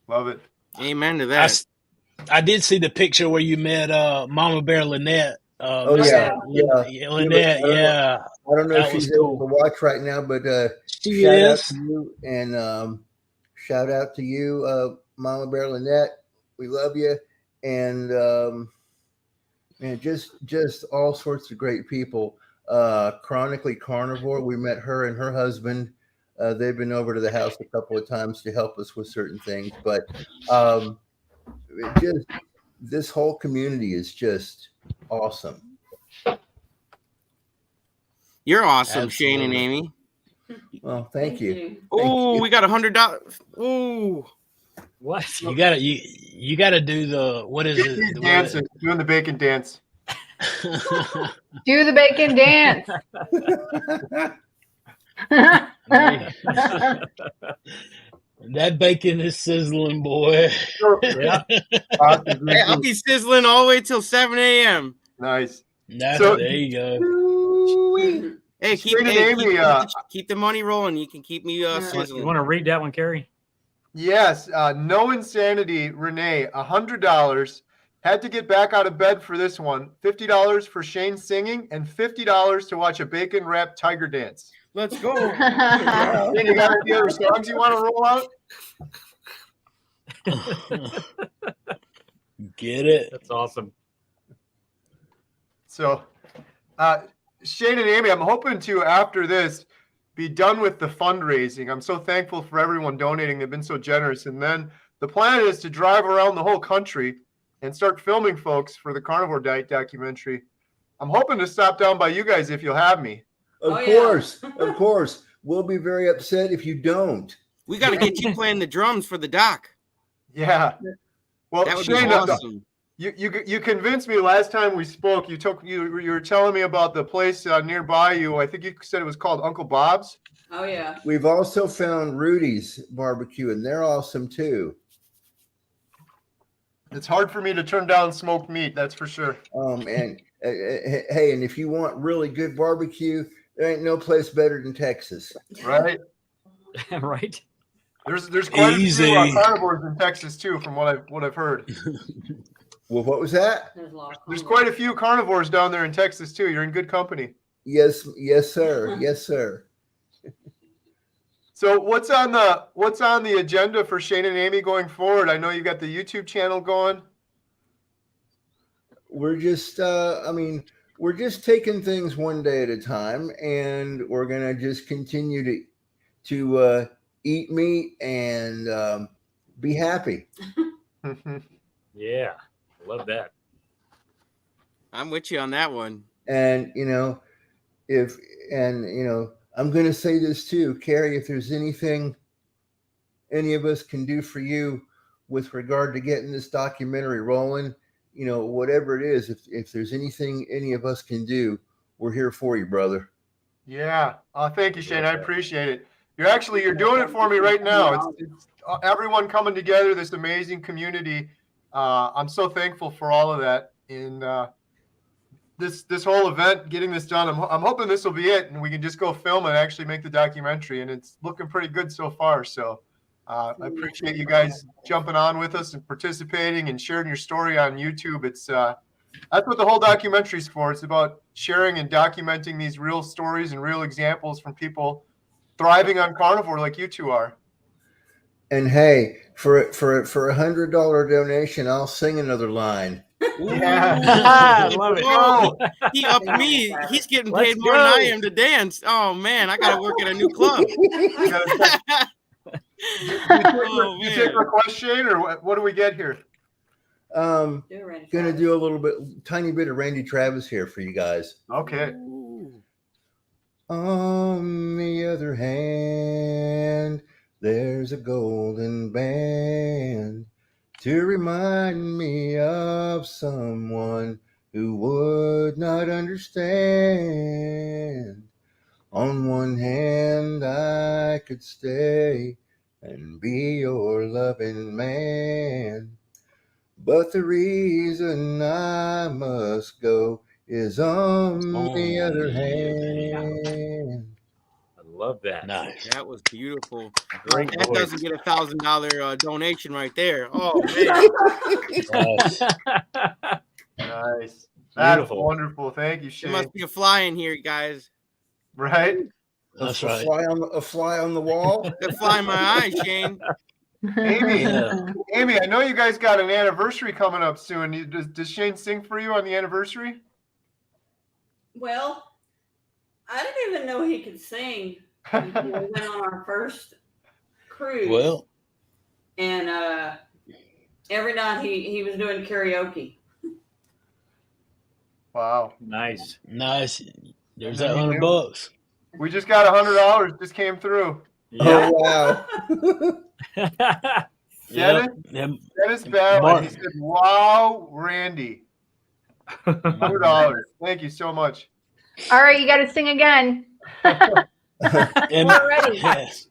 Love it. Amen to that. I did see the picture where you met Mama Bear Lynette. Yeah. Lynette, yeah. I don't know if she's able to watch right now, but shout out to you, and shout out to you, Mama Bear Lynette. We love you, and man, just all sorts of great people. Chronically Carnivore, we met her and her husband. They've been over to the house a couple of times to help us with certain things, but this whole community is just awesome. You're awesome, Absolutely. Shane and Amy. Well, thank you. Oh, we got $100. Ooh. What? You gotta do the, what is it? Dancing, doing the bacon dance. Do the bacon dance. That bacon is sizzling, boy. Yeah. Hey, I'll be sizzling all the way till 7 a.m. Nice. There you go. Hey, keep the money rolling. You can keep me sizzling. You want to read that one, Carrie? Yes. No Insanity, Renee, $100. Had to get back out of bed for this one. $50 for Shane singing and $50 to watch a bacon wrapped tiger dance. Let's go. Shane, you got any other songs you want to roll out? Get it? That's awesome. So, Shane and Amy, I'm hoping to, after this, be done with the fundraising. I'm so thankful for everyone donating. They've been so generous. And then the plan is to drive around the whole country and start filming folks for the Carnivore Diet Documentary. I'm hoping to stop down by you guys if you'll have me. Of course. We'll be very upset if you don't. We got to get you playing the drums for the doc. Yeah. Well, that would Shane, be awesome. You convinced me last time we spoke. You were telling me about the place nearby you. I think you said it was called Uncle Bob's. Oh yeah. We've also found Rudy's Barbecue, and they're awesome too. It's hard for me to turn down smoked meat, that's for sure. And hey, and if you want really good barbecue, there ain't no place better than Texas. Right? Right. There's quite a few carnivores in Texas too, from what I've heard. Well, what was that? There's quite a few carnivores down there in Texas too. You're in good company. Yes, sir. Yes, sir. So what's on the agenda for Shane and Amy going forward? I know you got the YouTube channel going. We're just we're just taking things one day at a time, and we're gonna just continue to eat meat and be happy. Yeah, love that. I'm with you on that one. And I'm going to say this too, Carrie, if there's anything any of us can do for you with regard to getting this documentary rolling, whatever it is, if there's anything any of us can do, we're here for you, brother. Yeah. Thank you, Shane. I appreciate it. You're doing it for me right now. It's everyone coming together, this amazing community. I'm so thankful for all of that. And this whole event, getting this done, I'm hoping this will be it, and we can just go film and actually make the documentary. And it's looking pretty good so far. So I appreciate you guys jumping on with us and participating and sharing your story on YouTube. It's that's what the whole documentary is for. It's about sharing and documenting these real stories and real examples from people thriving on carnivore like you two are. And hey, for $100 donation, I'll sing another line. Yeah. I love it. Oh, he upped me. He's getting paid more than I am to dance. Oh man, I gotta work at a new club. You take request, Shane, or what do we get here? Gonna do a tiny bit of Randy Travis here for you guys. Okay. On the other hand, there's a golden band to remind me of someone who would not understand. On one hand, I could stay and be your loving man, but the reason I must go is on the other hand. I love that. Nice. That was beautiful. Great that voice. doesn't get $1,000 donation right there. Oh man. Nice. Beautiful. That's wonderful. Thank you, Shane. There must be a fly in here, guys. Right? That's right. A fly on the wall. The fly in my eye, Shane. Amy, I know you guys got an anniversary coming up soon. Does Shane sing for you on the anniversary? Well, I didn't even know he could sing until we went on our first cruise. Well, and every night he was doing karaoke. Wow. Nice. There's that $100. We just got $100. Just came through. Yeah. Oh wow. Dennis Ballard. He said, "Wow, Randy, $100. Thank you so much." All right, you got to sing again. We're ready. Yes.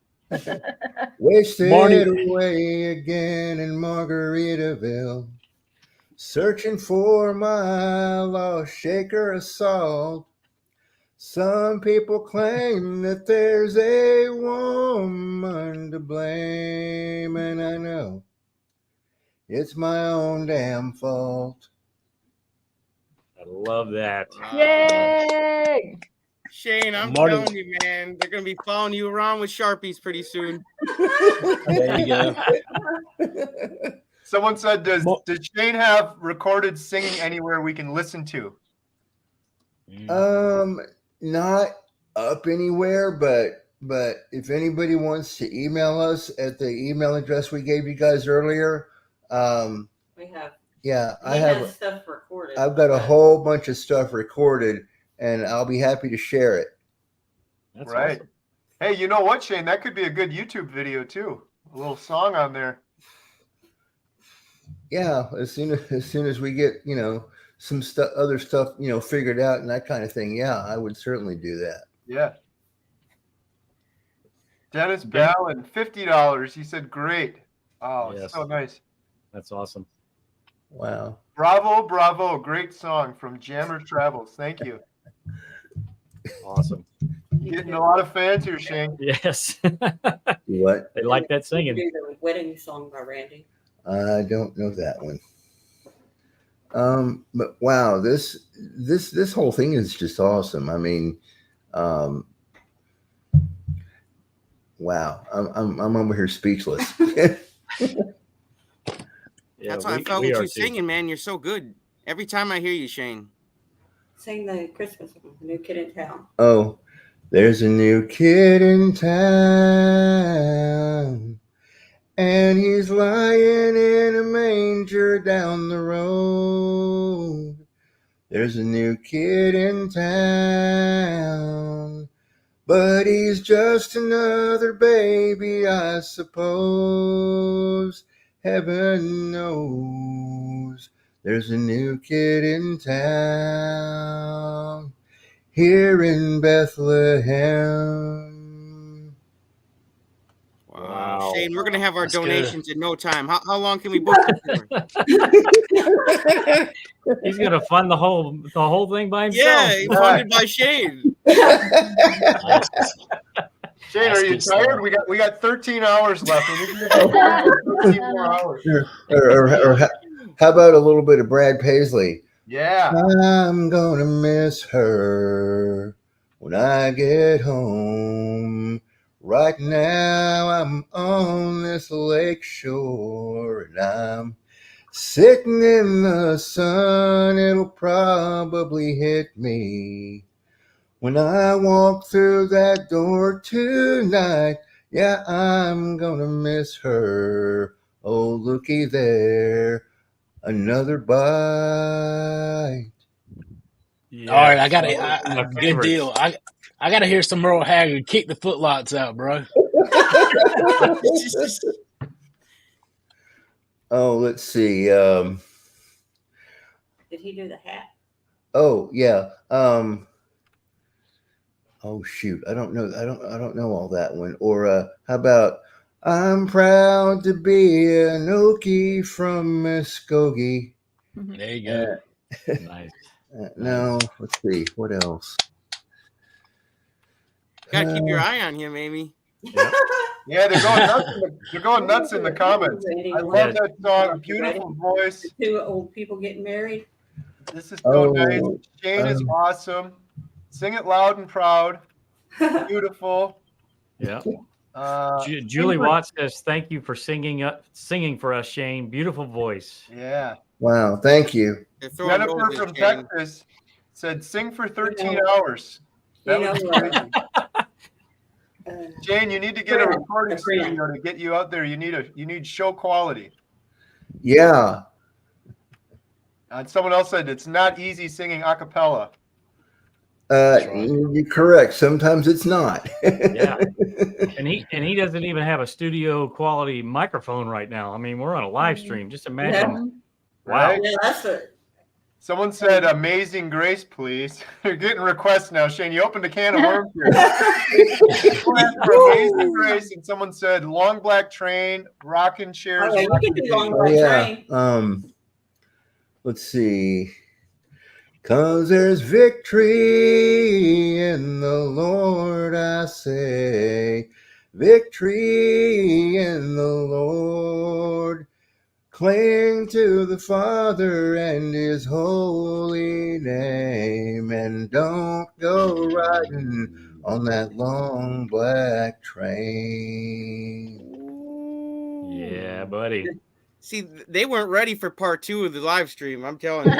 Wasted Morning. away again in Margaritaville, searching for my lost shaker of salt. Some people claim that there's a woman to blame, and I know it's my own damn fault. I love that. Yay! Shane, I'm Morning. telling you, man, they're gonna be following you around with Sharpies pretty soon. There you go. Someone said, does Shane have recorded singing anywhere we can listen to? Not up anywhere, but if anybody wants to email us at the email address we gave you guys earlier, We have. yeah, He has stuff recorded. I've got a whole bunch of stuff recorded, and I'll be happy to share it. That's Right. awesome. Hey, you know what, Shane? That could be a good YouTube video too. A little song on there. Yeah, as soon as we get some other stuff figured out and that kind of thing, yeah, I would certainly do that. Yeah. Dennis Ballin, $50. He said, "Great." Oh, Yes. so nice. That's awesome. Wow. Bravo, bravo. Great song from Jammer Travels. Thank you. Awesome. Getting a lot of fans here, Shane. Yes. What? They like that singing. Do the wedding song by Randy. I don't know that one. But wow, this whole thing is just awesome. I mean, wow, I'm over here speechless. Yeah, That's why I felt with you singing, man. You're so good. Every time I hear you, Shane. Sing the Christmas one, The New Kid in Town. Oh, there's a new kid in town, and he's lying in a manger down the road. There's a new kid in town, but he's just another baby, I suppose. Heaven knows There's a new kid in town here in Bethlehem. Wow. Shane, we're going to have our That's good. donations in no time. How long can we book this for? He's going to fund the whole thing by himself. Yeah, funded by Shane. Shane, are you tired? We got 13 hours left. We need to get 13 more hours. Or how about a little bit of Brad Paisley? Yeah. I'm gonna miss her when I get home. Right now I'm on this lake shore and I'm sitting in the sun. It'll probably hit me when I walk through that door tonight. Yeah, I'm gonna miss her. Oh, looky there, another bite. Yeah, all right, I got a good deal. I got to hear some Merle Haggard. Kick the footlights out, bro. Oh, let's see. Did he do the hat? Oh, yeah. Oh shoot, I don't know. I don't know all that one. Or how about I'm proud to be an Okie from Muskogee. There you go. Nice. No, let's see. What else? Gotta keep your eye on him, Amy. Yeah, they're going nuts. They're going nuts in the comments. I love that song. Beautiful voice. The two old people getting married. This is so nice. Shane is awesome. Sing it loud and proud. Beautiful. Yeah. Julie Watts says, "Thank you for singing for us, Shane. Beautiful voice." Yeah. Wow. Thank you. Jennifer from Texas said, "Sing for 13 hours." That was crazy. Jane, you need to get a recording studio to get you out there. You need show quality. Yeah. And someone else said it's not easy singing a cappella. You're correct. Sometimes it's not. Yeah. And he doesn't even have a studio quality microphone right now. I mean, we're on a live stream. Just imagine. Yeah. Wow. Yeah, that's it. Someone said Amazing Grace, please. You're getting requests now, Shane. You opened a can of worms here. Amazing Grace, and someone said Long Black Train, Rockin' Chairs. Okay, we can do Long Black Train. Let's see. 'Cause there's victory in the Lord, I say. Victory in the Lord. Cling to the Father and His holy name, and don't go riding on that long black train. Yeah, buddy. See, they weren't ready for part 2 of the live stream. I'm telling you.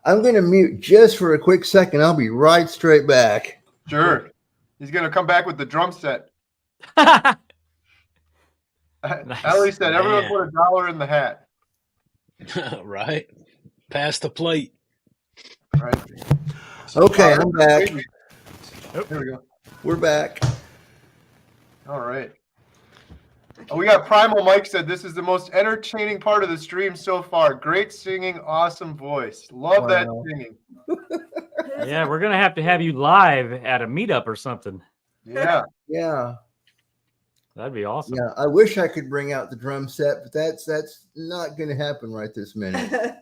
I'm going to mute just for a quick second. I'll be right straight back. Sure. He's going to come back with the drum set. Nice. Ellie said, everyone put $1 in the hat. Right. Pass the plate. Right. Okay, I'm back. Oh, here we go. We're back. All right. Oh, we got Primal Mike said, this is the most entertaining part of the stream so far. Great singing, awesome voice. Love that singing. Yeah, we're going to have you live at a meetup or something. Yeah. Yeah. That'd be awesome. Yeah, I wish I could bring out the drum set, but that's not going to happen right this minute.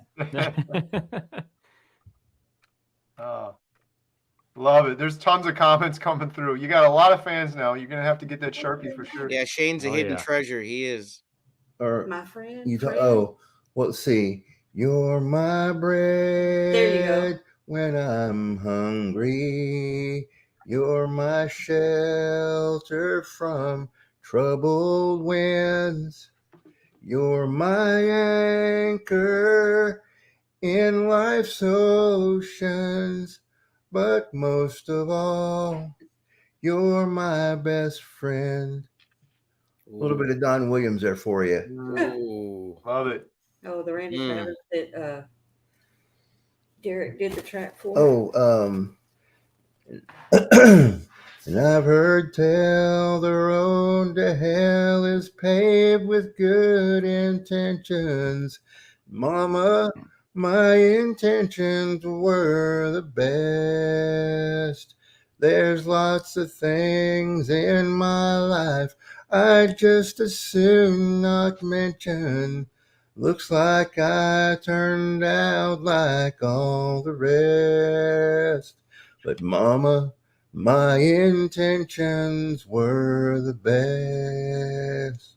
Love it. There's tons of comments coming through. You got a lot of fans now. You're going to have to get that Sharpie for sure. Yeah, Shane's a hidden treasure. He is. Or my friend. Well, let's see. You're my bread. There you go. When I'm hungry. You're my shelter from troubled winds. You're my anchor in life's oceans. But most of all, you're my best friend. A little bit of Don Williams there for you. Ooh. Love it. Oh, the Randy Travis that Derek did the track for. Oh, And I've heard tell the road to hell is paved with good intentions. Mama, my intentions were the best. There's lots of things in my life I'd just as soon not mention. Looks like I turned out like all the rest. But Mama, my intentions were the best.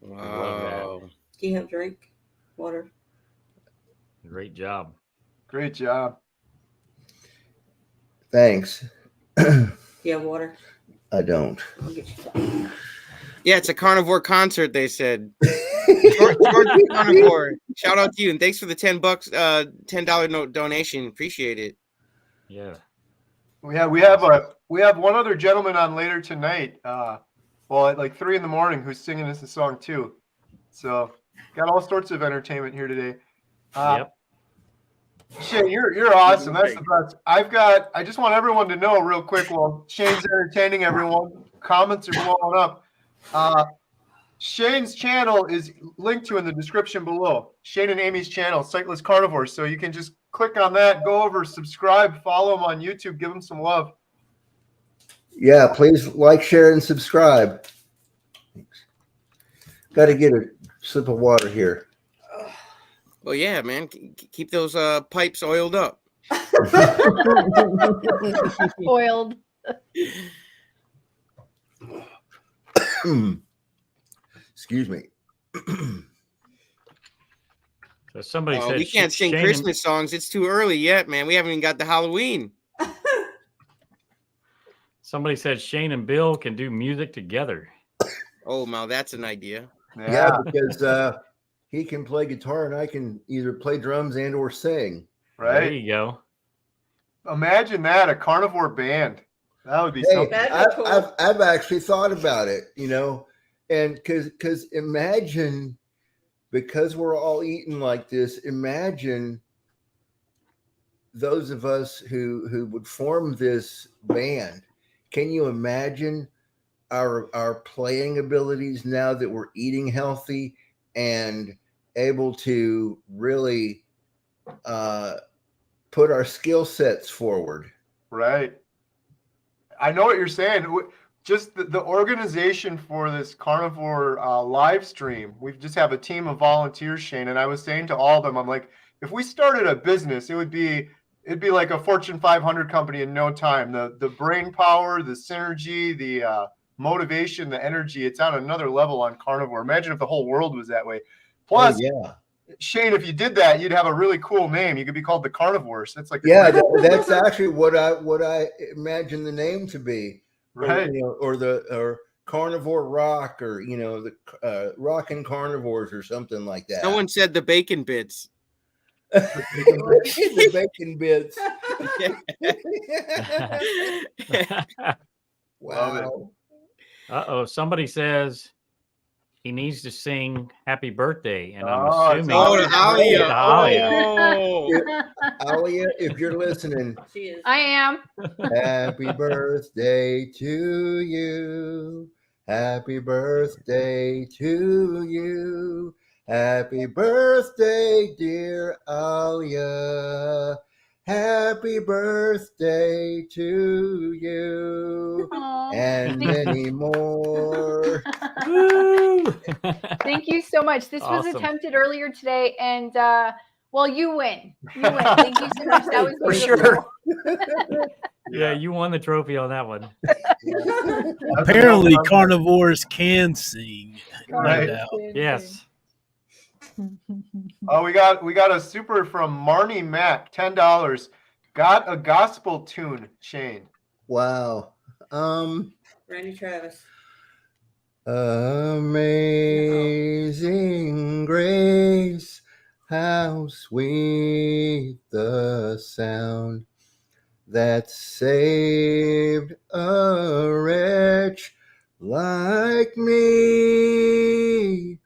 Love that. Wow. Do you have drink? Water? Great job. Great job. Thanks. Do you have water? I don't. I'll get you some. Yeah, it's a carnivore concert, they said. George the Carnivore. Shout out to you, and thanks for the $10 $10 donation. Appreciate it. Yeah. We have one other gentleman on later tonight. Well, at like 3 a.m. who's singing us a song too. So got all sorts of entertainment here today. Yep. Shane, you're awesome. That's the best. I just want everyone to know real quick while Shane's entertaining everyone. Comments are blowing up. Shane's channel is linked to in the description below. Shane and Amy's channel, Sightless Carnivores. So you can just click on that, go over, subscribe, follow them on YouTube, give them some love. Yeah, please like, share, and subscribe. Got to get a sip of water here. Well, yeah, man. Keep those pipes oiled up. Oiled. Excuse me. So somebody Oh, said we can't sing Shane Christmas songs. It's too early yet, man. We haven't even got the Halloween. Somebody said Shane and Bill can do music together. Oh, Mal, that's an idea. Yeah, because he can play guitar and I can either play drums and or sing. Right. There you go. Imagine that, a carnivore band. That would be something. I've actually thought about it, you know, and because imagine, because we're all eating like this, imagine those of us who would form this band. Can you imagine our playing abilities now that we're eating healthy and able to really put our skill sets forward? Right. I know what you're saying. Just the organization for this carnivore live stream, we just have a team of volunteers, Shane, and I was saying to all of them, I'm like, if we started a business, it'd be like a Fortune 500 company in no time. The brain power, the synergy, the motivation, the energy, it's on another level on carnivore. Imagine if the whole world was that way. Plus, yeah, Shane, if you did that, you'd have a really cool name. You could be called the Carnivores. That's like that's actually what I imagine the name to be, right? Or Carnivore Rock, or the Rockin' Carnivores or something like that. Someone said the bacon bits. The bacon bits. Wow. Uh-oh. Somebody says he needs to sing Happy Birthday. And I'm assuming Alia. Alia. Alia, if you're listening. She is. I am. Happy birthday to you. Happy birthday to you. Happy birthday, dear Alia. Happy birthday to you. Aww. And many more. Thank you so much. This was Awesome. attempted earlier today, and well, you win. You win. Thank you so much. That was For beautiful. sure. Yeah, you won the trophy on that one. Apparently, carnivores can sing. Right. No doubt. Yes. Oh, we got a super from Marnie Mack, $10. Got a gospel tune, Shane. Wow. Randy Travis. Amazing grace, how sweet the sound that saved a wretch like me.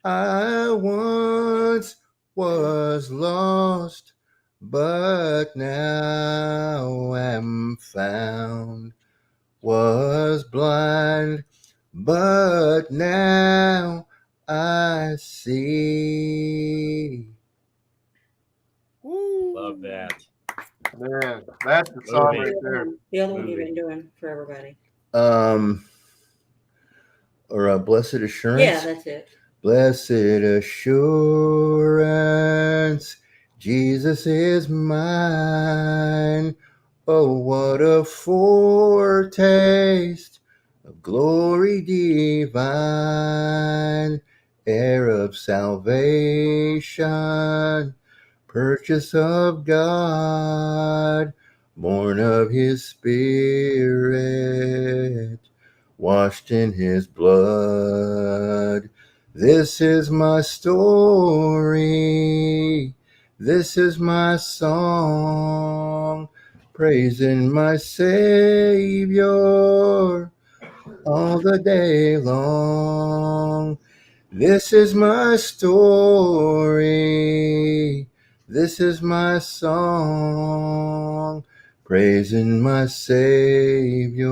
I once was lost, but now am found, was blind, but now I see. Love that. Man, that's the song Moving. right there. The other one you've Moving. been doing for everybody. Or Blessed Assurance. Yeah, that's it. Blessed assurance, Jesus is mine. Oh, what a foretaste of glory divine, heir of salvation, purchase of God, born of his Spirit, washed in his blood. This is my story, this is my song, praising my Savior all the day long. This is my story, this is my song, praising my Savior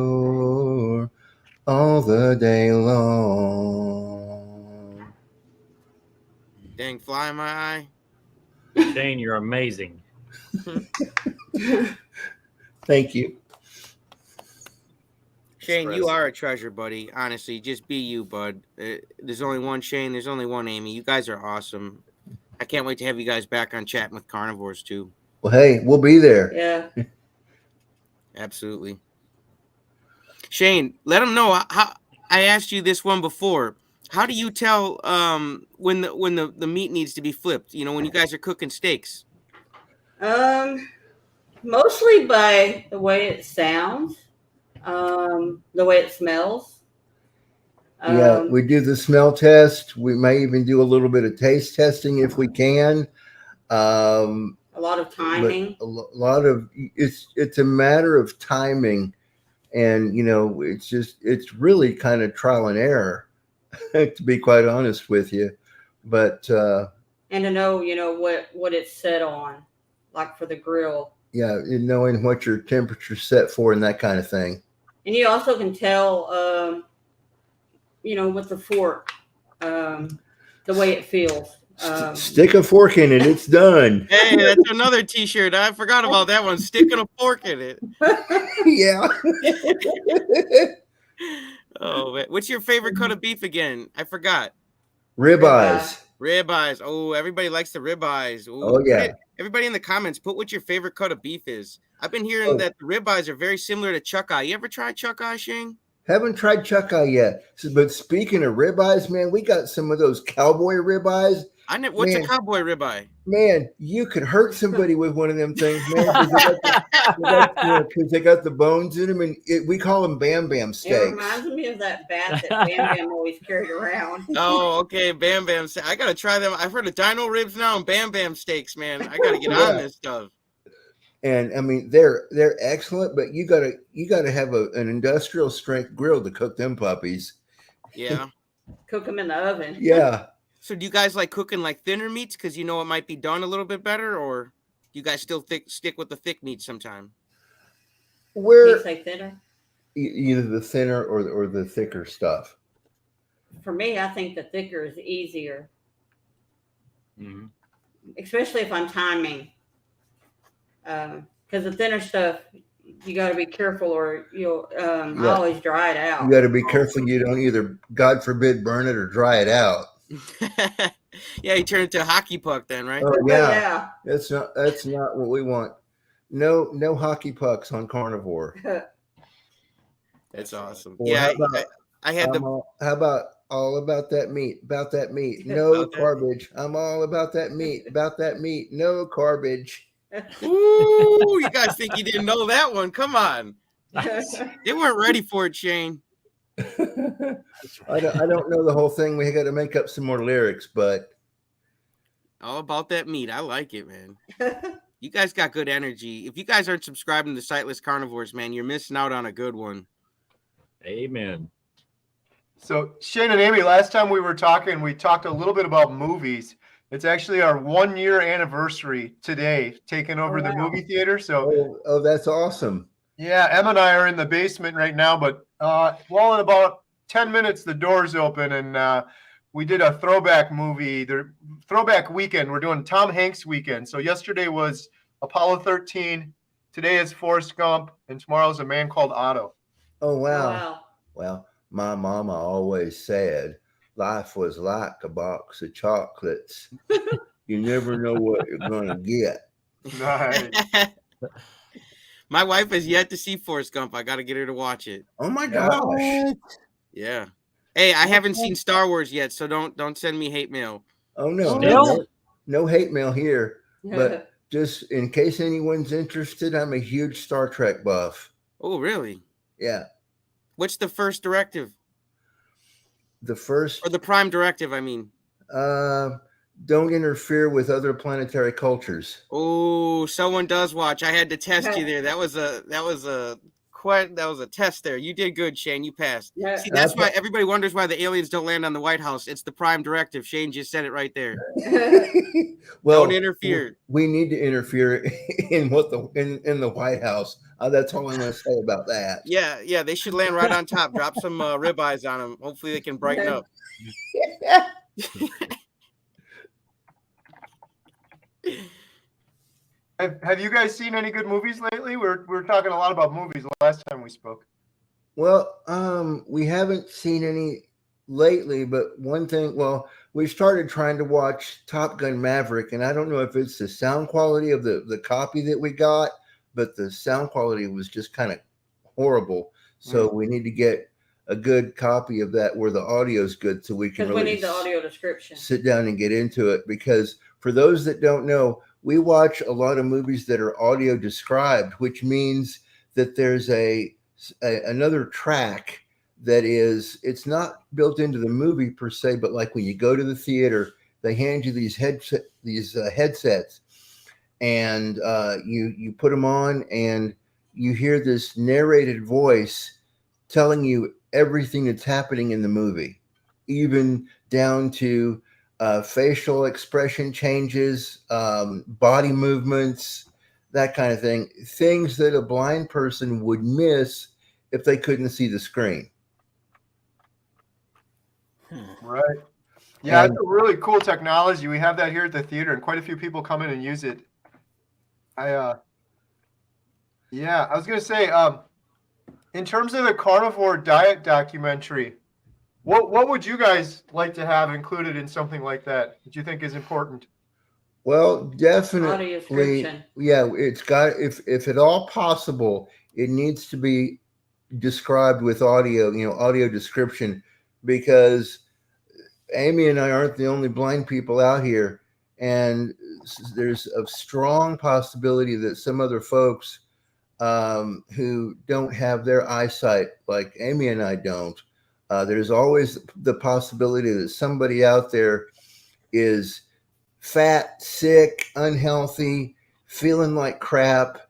all the day long. Dang fly in my eye. Shane, you're amazing. Thank you. Shane, you are a treasure, buddy. Honestly, just be you, bud. There's only one Shane. There's only one Amy. You guys are awesome. I can't wait to have you guys back on Chatting with Carnivores, too. Well, hey, we'll be there. Yeah. Absolutely. Shane, let them know how. I asked you this one before. How do you tell when the meat needs to be flipped? You know, when you guys are cooking steaks. Mostly by the way it sounds, the way it smells. Yeah, we do the smell test. We may even do a little bit of taste testing if we can. A lot of timing. A lot of it's a matter of timing, and you know, it's really kind of trial and error, to be quite honest with you. But and to know, you know, what it's set on, like for the grill. Yeah, and knowing what your temperature's set for and that kind of thing. And you also can tell, you know, with the fork, the way it feels. Stick a fork in it, it's done. Hey, that's another T-shirt. I forgot about that one. Sticking a fork in it. Yeah. Oh, man. What's your favorite cut of beef again? I forgot. Ribeyes. Ribeyes. Oh, everybody likes the ribeyes. Ooh, Oh yeah. Everybody in the comments, put what your favorite cut of beef is. I've been hearing that the ribeyes are very similar to chuck eye. You ever tried chuck eye, Shane? Haven't tried chuck eye yet. But speaking of ribeyes, man, we got some of those cowboy ribeyes. What's a cowboy ribeye? Man, you could hurt somebody with one of them things, man. Because they got the bones in them, and we call them Bam Bam steaks. It reminds me of that bat that Bam Bam always carried around. Oh, okay, Bam Bam. I gotta try them. I've heard of dino ribs now and Bam Bam steaks, man. I gotta get on this stuff. And I mean, they're excellent, but you gotta have an industrial strength grill to cook them puppies. Yeah. Cook them in the oven. Yeah. So do you guys like cooking like thinner meats because you know it might be done a little bit better, or do you guys still stick with the thick meat sometime? You say thinner? Either the thinner or the thicker stuff. For me, I think the thicker is easier. Mm-hmm. Especially if I'm timing. Because the thinner stuff, you got to be careful or you'll I always dry it out. You got to be careful you don't either, God forbid, burn it or dry it out. Yeah, you turn it to a hockey puck then, right? Oh yeah. That's not what we want. No hockey pucks on carnivore. That's awesome. Well, yeah, I had how about all about that meat? About that meat. No garbage. I'm all about that meat. About that meat. No garbage. Ooh, you guys think you didn't know that one? Come on. They weren't ready for it, Shane. I don't know the whole thing. We got to make up some more lyrics, but all about that meat. I like it, man. You guys got good energy. If you guys aren't subscribing to Sightless Carnivores, man, you're missing out on a good one. Amen. So Shane and Amy, last time we were talking, we talked a little bit about movies. It's actually our 1 year anniversary today, taking over the movie theater. So oh, that's awesome. Yeah, Em and I are in the basement right now, but well, in about 10 minutes, the doors open, and we did a throwback movie, the throwback weekend. We're doing Tom Hanks weekend. So yesterday was Apollo 13, today is Forrest Gump, and tomorrow's A Man Called Otto. Oh, wow. Wow. Well, my mama always said life was like a box of chocolates. You never know what you're going to get. Nice. My wife has yet to see Forrest Gump. I got to get her to watch it. Oh my Yeah. gosh. Yeah. Hey, I haven't seen Star Wars yet, so don't send me hate mail. Oh no, Still? no hate mail here. But just in case anyone's interested, I'm a huge Star Trek buff. Oh, really? Yeah. What's the first directive? The first, Or the prime directive, I mean. don't interfere with other planetary cultures. Oh, someone does watch. I had to test you there. That was a test there. You did good, Shane. You passed. Yeah. See, that's why everybody wonders why the aliens don't land on the White House. It's the prime directive. Shane just said it right there. Well, Don't interfere. We need to interfere in in the White House. That's all I'm going to say about that. Yeah, they should land right on top. Drop some ribeyes on them. Hopefully they can brighten up. Have you guys seen any good movies lately? We're talking a lot about movies the last time we spoke. Well, we haven't seen any lately, but one thing, well, we started trying to watch Top Gun Maverick, and I don't know if it's the sound quality of the copy that we got, but the sound quality was just kind of horrible. So we need to get a good copy of that where the audio is good, so we can Because really we need the audio description. sit down and get into it. Because for those that don't know, we watch a lot of movies that are audio described, which means that there's another track that it's not built into the movie per se, but like when you go to the theater, they hand you these headsets, and you put them on, and you hear this narrated voice telling you everything that's happening in the movie, even down to facial expression changes, body movements, that kind of thing. Things that a blind person would miss if they couldn't see the screen. Right. Yeah, it's a really cool technology. We have that here at the theater, and quite a few people come in and use it. I was going to say, in terms of the Carnivore Diet Documentary, what would you guys like to have included in something like that you think is important? Well, definitely. Audio description. Yeah, it's got, if at all possible, it needs to be described with audio, audio description, because Amy and I aren't the only blind people out here, and there's a strong possibility that some other folks who don't have their eyesight like Amy and I don't, there's always the possibility that somebody out there is fat, sick, unhealthy, feeling like crap,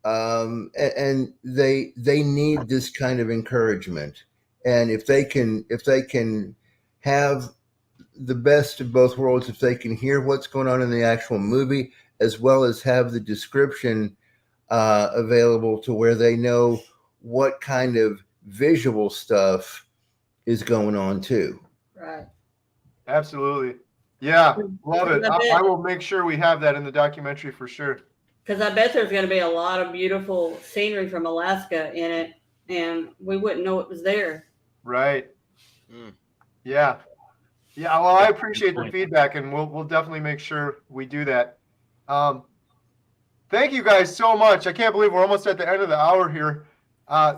and they need this kind of encouragement. And if they can have the best of both worlds, if they can hear what's going on in the actual movie, as well as have the description available to where they know what kind of visual stuff is going on too. Right. Absolutely. Yeah, love it. I will make sure we have that in the documentary for sure. Because I bet there's going to be a lot of beautiful scenery from Alaska in it, and we wouldn't know it was there. Right. Yeah. Yeah. Well, I appreciate the feedback, and we'll definitely make sure we do that. Thank you guys so much. I can't believe we're almost at the end of the hour here.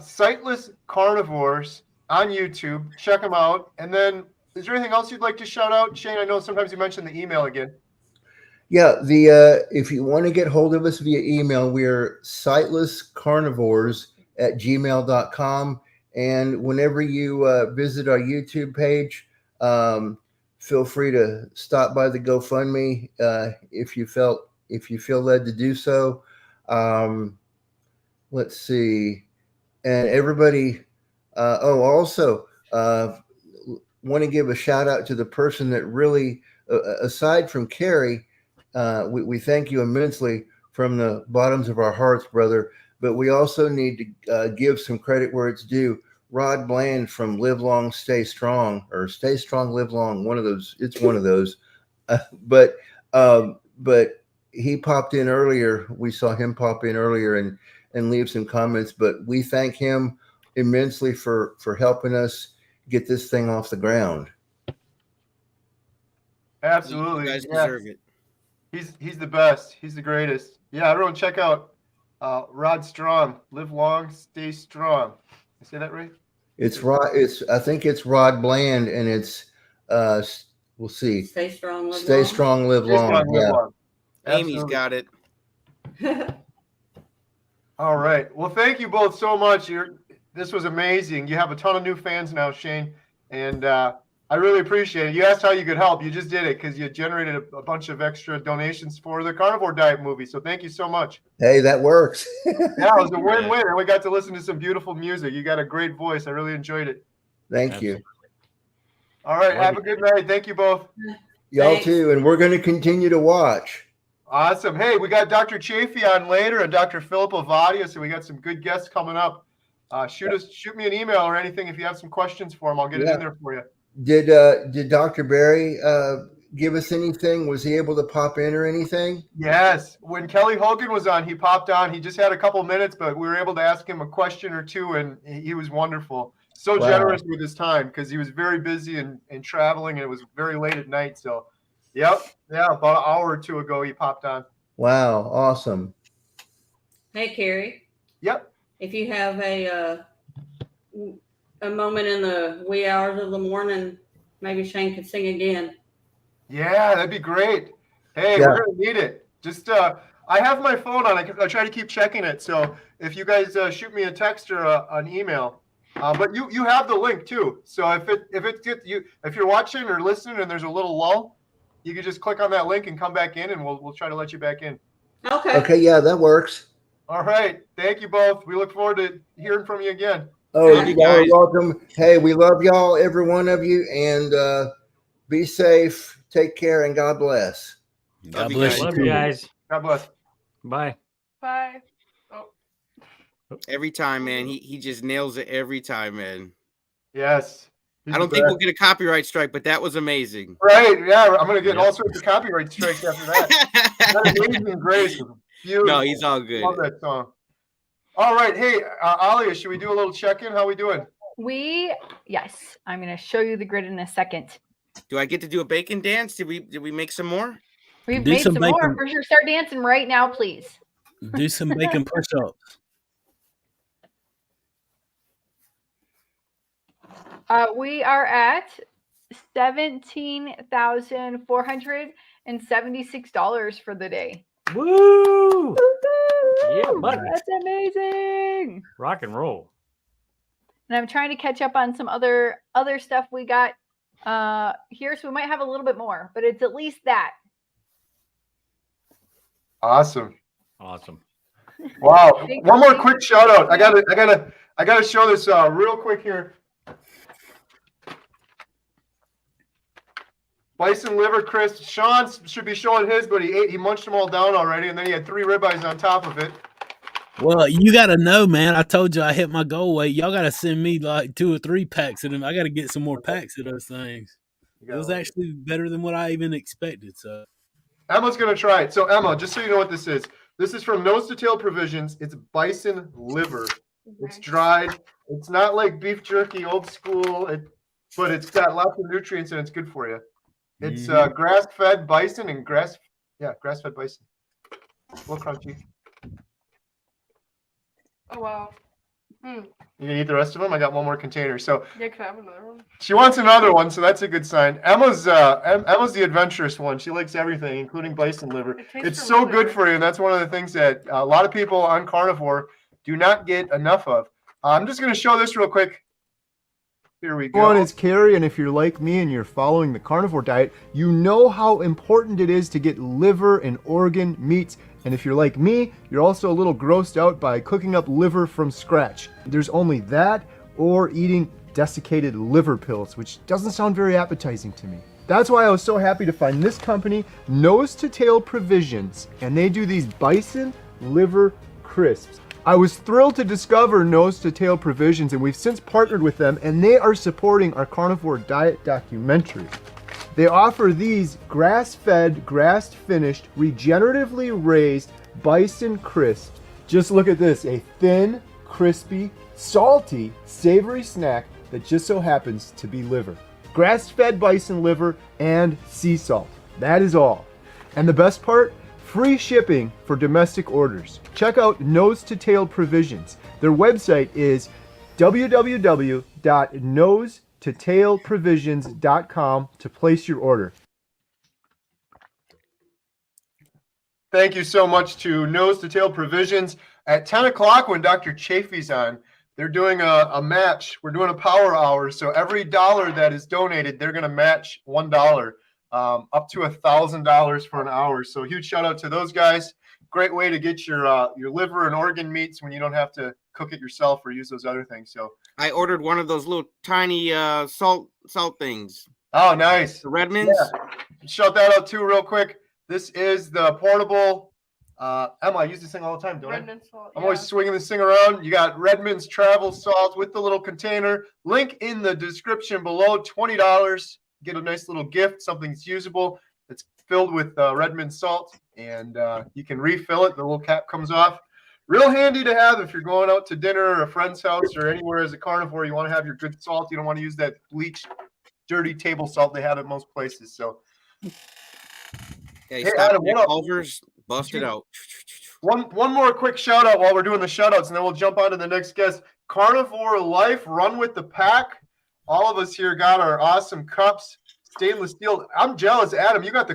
Sightless Carnivores on YouTube. Check them out. And then, is there anything else you'd like to shout out, Shane? I know sometimes you mention the email again. Yeah, if you want to get hold of us via email, we're sightlesscarnivores@gmail.com. And whenever you visit our YouTube page, feel free to stop by the GoFundMe if you feel led to do so. Let's see. And everybody, also want to give a shout out to the person that really, aside from Carrie, we thank you immensely from the bottoms of our hearts, brother. but we also need to give some credit where it's due. Rod Bland from Live Long, Stay Strong, or Stay Strong, Live Long. One of those. It's one of those. But he popped in earlier. We saw him pop in earlier and leave some comments. But we thank him immensely for helping us get this thing off the ground. Absolutely. You guys deserve it. He's the best. He's the greatest. Yeah, everyone check out Rod Strong. Live long, stay strong. I say that right? I think it's Rod Bland, and it's we'll see. Stay strong, live Stay long. strong, live long. Strong, live Yeah. long. Amy's Absolutely. got it. All right. Well, thank you both so much. This was amazing. You have a ton of new fans now, Shane, and I really appreciate it. You asked how you could help. You just did it because you generated a bunch of extra donations for the Carnivore Diet movie. So thank you so much. Hey, that works. Yeah, it was a win-win, and we got to listen to some beautiful music. You got a great voice. I really enjoyed it. Thank you. All right. Have a good night. Thank you both. Y'all Thanks. too, and we're going to continue to watch. Awesome. Hey, we got Dr. Chaffee on later and Dr. Philip Ovadia, so we got some good guests coming up. Shoot me an email or anything if you have some questions for them. I'll get it in there for you. Did Dr. Barry give us anything? Was he able to pop in or anything? Yes. When Kelly Hogan was on, he popped on. He just had a couple minutes, but we were able to ask him a question or two, and he was wonderful. So generous with his time because he was very busy and traveling, and it was very late at night. So, about an hour or two ago, he popped on. Wow, awesome. Hey, Carrie. Yep. If you have a moment in the wee hours of the morning, maybe Shane could sing again. Yeah, that'd be great. Hey, we're gonna need it. Just I have my phone on. I try to keep checking it. So if you guys shoot me a text or an email, but you have the link too. So if you're watching or listening and there's a little lull, you can just click on that link and come back in, and we'll try to let you back in. Okay. Okay, yeah, that works. All right. Thank you both. We look forward to hearing from you again. Oh, you guys are welcome. Hey, we love y'all, every one of you, and be safe. Take care, and God bless. God bless you. Love you guys. God bless. Bye. Bye. Every time, man. He just nails it every time, man. Yes. I don't think we'll get a copyright strike, but that was amazing. Right. Yeah. I'm going to get all sorts of copyright strikes after that. That amazing grace. Beautiful. No, he's all good. Love that song. All right. Hey, Alia, should we do a little check-in? How we doing? Yes. I'm going to show you the grid in a second. Do I get to do a bacon dance? Did we make some more? We've made some more. For sure. Start dancing right now, please. Do some bacon push-ups. We are at $17,476 for the day. Woo! Yeah, buddy. That's amazing. Rock and roll. And I'm trying to catch up on some other stuff we got here, so we might have a little bit more, but it's at least that. Awesome. Wow. One more quick shout out. I gotta show this real quick here. Bison liver crisp. Sean should be showing his, but he munched them all down already, and then he had 3 ribeyes on top of it. Well, you got to know, man. I told you I hit my goal weight. Y'all got to send me like 2 or 3 packs of them. I got to get some more packs of those things. It was actually better than what I even expected. So Emma's going to try it. So, Emma, just so you know what this is from Nose to Tail Provisions. It's bison liver. It's dried. It's not like beef jerky, old school, but it's got lots of nutrients and it's good for you. It's grass-fed bison and grass-fed bison. A little crunchy. Oh, wow. You gonna eat the rest of them? I got one more container. So Yeah, can I have another one? she wants another one, so that's a good sign. Emma's the adventurous one. She likes everything, including bison liver. It's so good for you, and that's one of the things that a lot of people on carnivore do not get enough of. I'm just gonna show this real quick. Here we go. It's Carrie, and if you're like me and you're following the carnivore diet, you know how important it is to get liver and organ meats. And if you're like me, you're also a little grossed out by cooking up liver from scratch. There's only that or eating desiccated liver pills, which doesn't sound very appetizing to me. That's why I was so happy to find this company, Nose to Tail Provisions, and they do these bison liver crisps. I was thrilled to discover Nose to Tail Provisions, and we've since partnered with them, and they are supporting our Carnivore Diet Documentary. They offer these grass-fed, grass-finished, regeneratively raised bison crisps. Just look at this, a thin, crispy, salty, savory snack that just so happens to be liver. Grass-fed bison liver and sea salt. That is all. And the best part? Free shipping for domestic orders. Check out Nose to Tail Provisions. Their website is www.nosetotaleprovisions.com to place your order. Thank you so much to Nose to Tail Provisions. At 10 o'clock when Dr. Chaffee's on, they're doing a match. We're doing a power hour. So every dollar that is donated, they're going to match $1, up to $1,000 for an hour. So huge shout out to those guys. Great way to get your liver and organ meats when you don't have to cook it yourself or use those other things. So I ordered one of those little tiny salt things. Oh, nice. The Redmonds. Yeah. Shout that out too real quick. This is the portable. Emma, I use this thing all the time, don't I? Salt, I'm always swinging this thing around. You got Redmond's travel salt with the little container. Link in the description below. $20. Get a nice little gift, something that's usable. It's filled with Redmond salt, and you can refill it. The little cap comes off. Real handy to have if you're going out to dinner or a friend's house or anywhere as a carnivore. You want to have your good salt. You don't want to use that bleached, dirty table salt they have at most places. So, Hey, hey, stop Adam, your what up? Culvers, bust it out. One more quick shout out while we're doing the shout outs, and then we'll jump on to the next guest. Carnivore Life, Run with the Pack. All of us here got our awesome cups, stainless steel. I'm jealous, Adam. You got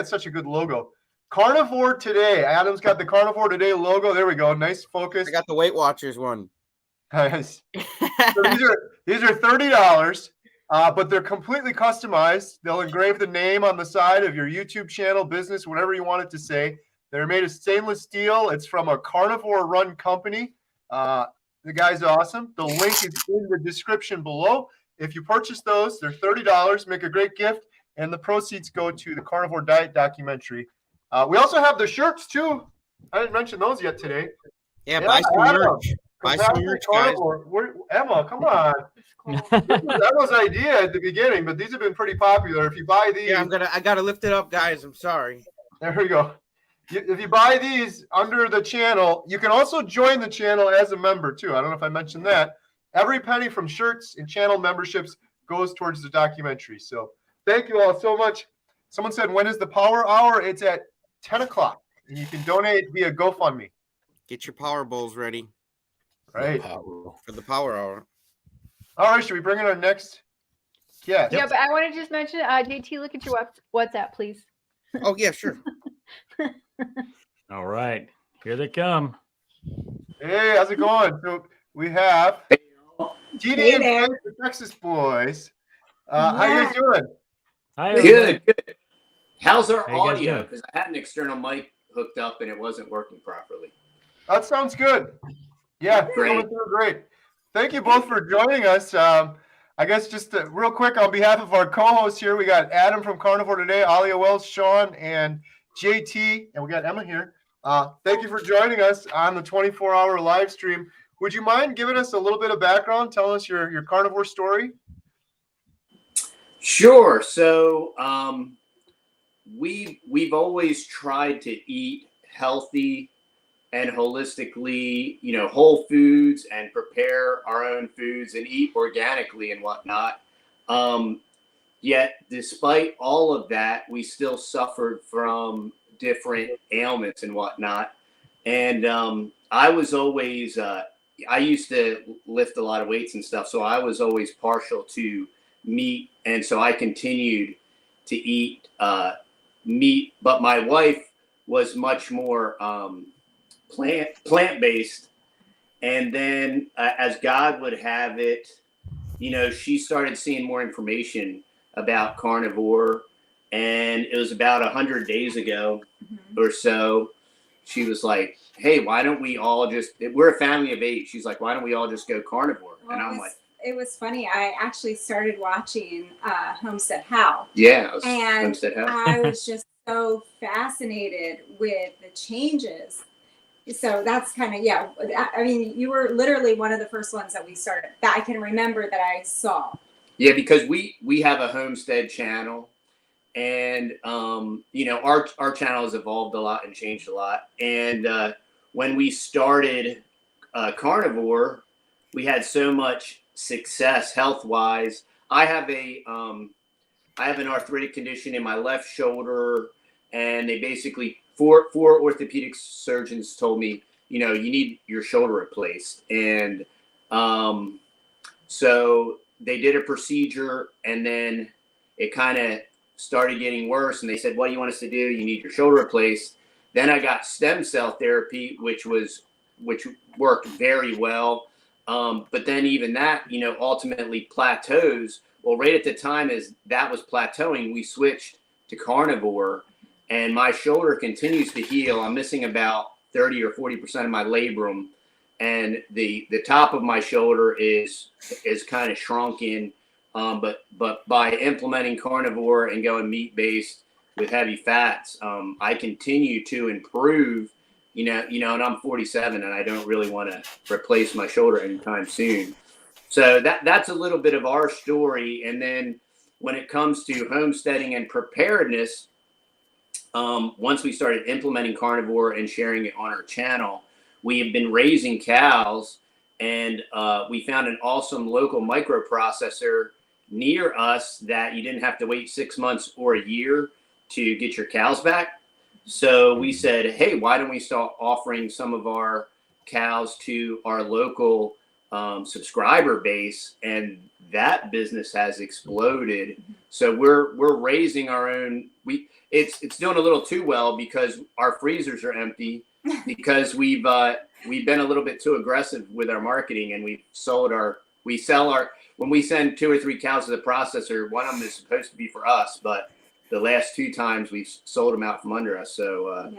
such a good logo. Carnivore Today. Adam's got the Carnivore Today logo. There we go. Nice focus. I got the Weight Watchers one. Nice. So these are $30. But they're completely customized. They'll engrave the name on the side of your YouTube channel, business, whatever you want it to say. They're made of stainless steel. It's from a carnivore-run company. The guy's awesome. The link is in the description below. If you purchase those, they're $30. Make a great gift, and the proceeds go to the Carnivore Diet Documentary. We also have the shirts, too. I didn't mention those yet today. Yeah, buy some merch. Buy some merch, guys. Emma, come on. This was Emma's idea at the beginning, but these have been pretty popular. If you buy these, Yeah, I gotta lift it up, guys. I'm sorry. There we go. If you buy these under the channel, you can also join the channel as a member too. I don't know if I mentioned that. Every penny from shirts and channel memberships goes towards the documentary. So thank you all so much. Someone said, when is the power hour? It's at 10 o'clock, and you can donate via GoFundMe. Get your power bowls ready. Right. For the power hour. All right, should we bring in our next guest? Yeah, but I want to just mention, JT, look at your WhatsApp, please. Oh, yeah, sure. All right, here they come. Hey, how's it going? So we have TD and the Texas boys. How you guys doing? Hi, Good. How's our How you guys audio? doing? Because I had an external mic hooked up and it wasn't working properly. That sounds good. Yeah, Great. Great. Thank you both for joining us. I guess just real quick on behalf of our co-hosts here, we got Adam from Carnivore Today, Alia Wells, Sean, and JT, and we got Emma here. Thank you for joining us on the 24-hour live stream. Would you mind giving us a little bit of background, telling us your carnivore story? Sure. So we've always tried to eat healthy and holistically, whole foods, and prepare our own foods and eat organically and whatnot. Yet, despite all of that, we still suffered from different ailments and whatnot. And I was always, I used to lift a lot of weights and stuff, so I was always partial to meat. And so I continued to eat meat, but my wife was much more plant-based. And then as God would have it, she started seeing more information about carnivore, and it was about 100 days ago or so. She was like, hey, why don't we all we're a family of 8. She's like, why don't we all just go carnivore? Well, and I'm like, it was funny. I actually started watching Homestead How. yeah, And Homestead How. I was just so fascinated with the changes So that's kind of, yeah. I mean, you were literally one of the first ones that we started that I can remember that I saw. Yeah, because we have a homestead channel, and you know, our channel has evolved a lot and changed a lot. And when we started Carnivore, we had so much success health wise. I have an arthritic condition in my left shoulder, and they basically four orthopedic surgeons told me, you know, you need your shoulder replaced. And so they did a procedure, and then it kind of started getting worse, and they said, what do you want us to do? You need your shoulder replaced. Then I got stem cell therapy, which worked very well. But then even that, you know, ultimately plateaus. Well, right at the time as that was plateauing, we switched to Carnivore, and my shoulder continues to heal. I'm missing about 30 or 40% of my labrum, and the top of my shoulder is kind of shrunken. But by implementing Carnivore and going meat based with heavy fats, I continue to improve. You know, and I'm 47, and I don't really want to replace my shoulder anytime soon. So that's a little bit of our story. And then when it comes to homesteading and preparedness, once we started implementing Carnivore and sharing it on our channel, we have been raising cows, and we found an awesome local microprocessor near us that you didn't have to wait 6 months or a year to get your cows back. So we said, hey, why don't we start offering some of our cows to our local subscriber base? And that business has exploded. So we're raising our own. It's doing a little too well because our freezers are empty because we've been a little bit too aggressive with our marketing, and when we send 2 or 3 cows to the processor, one of them is supposed to be for us, but the last 2 times we've sold them out from under us. So,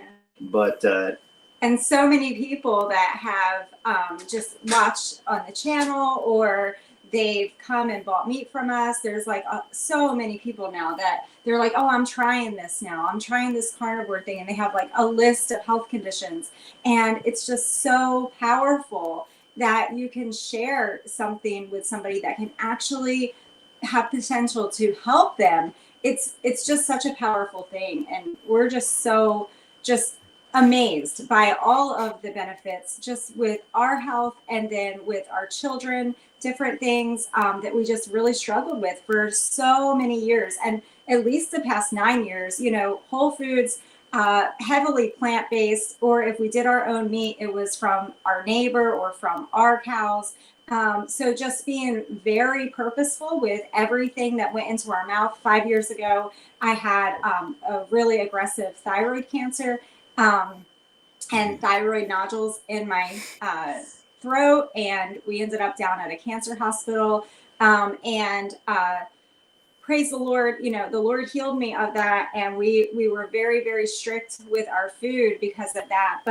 and so many people that have just watched on the channel, or they've come and bought meat from us. There's like so many people now that they're like, oh, I'm trying this now. I'm trying this carnivore thing. And they have like a list of health conditions. And it's just so powerful that you can share something with somebody that can actually have potential to help them. It's just such a powerful thing. And we're just amazed by all of the benefits just with our health, and then with our children, different things that we just really struggled with for so many years. And at least the past 9 years, you know, Whole Foods, heavily plant-based, or if we did our own meat, it was from our neighbor or from our cows. So just being very purposeful with everything that went into our mouth. 5 years ago, I had a really aggressive thyroid cancer and thyroid nodules in my throat, and we ended up down at a cancer hospital. Praise the Lord, you know, the Lord healed me of that, and we were very, very strict with our food because of that.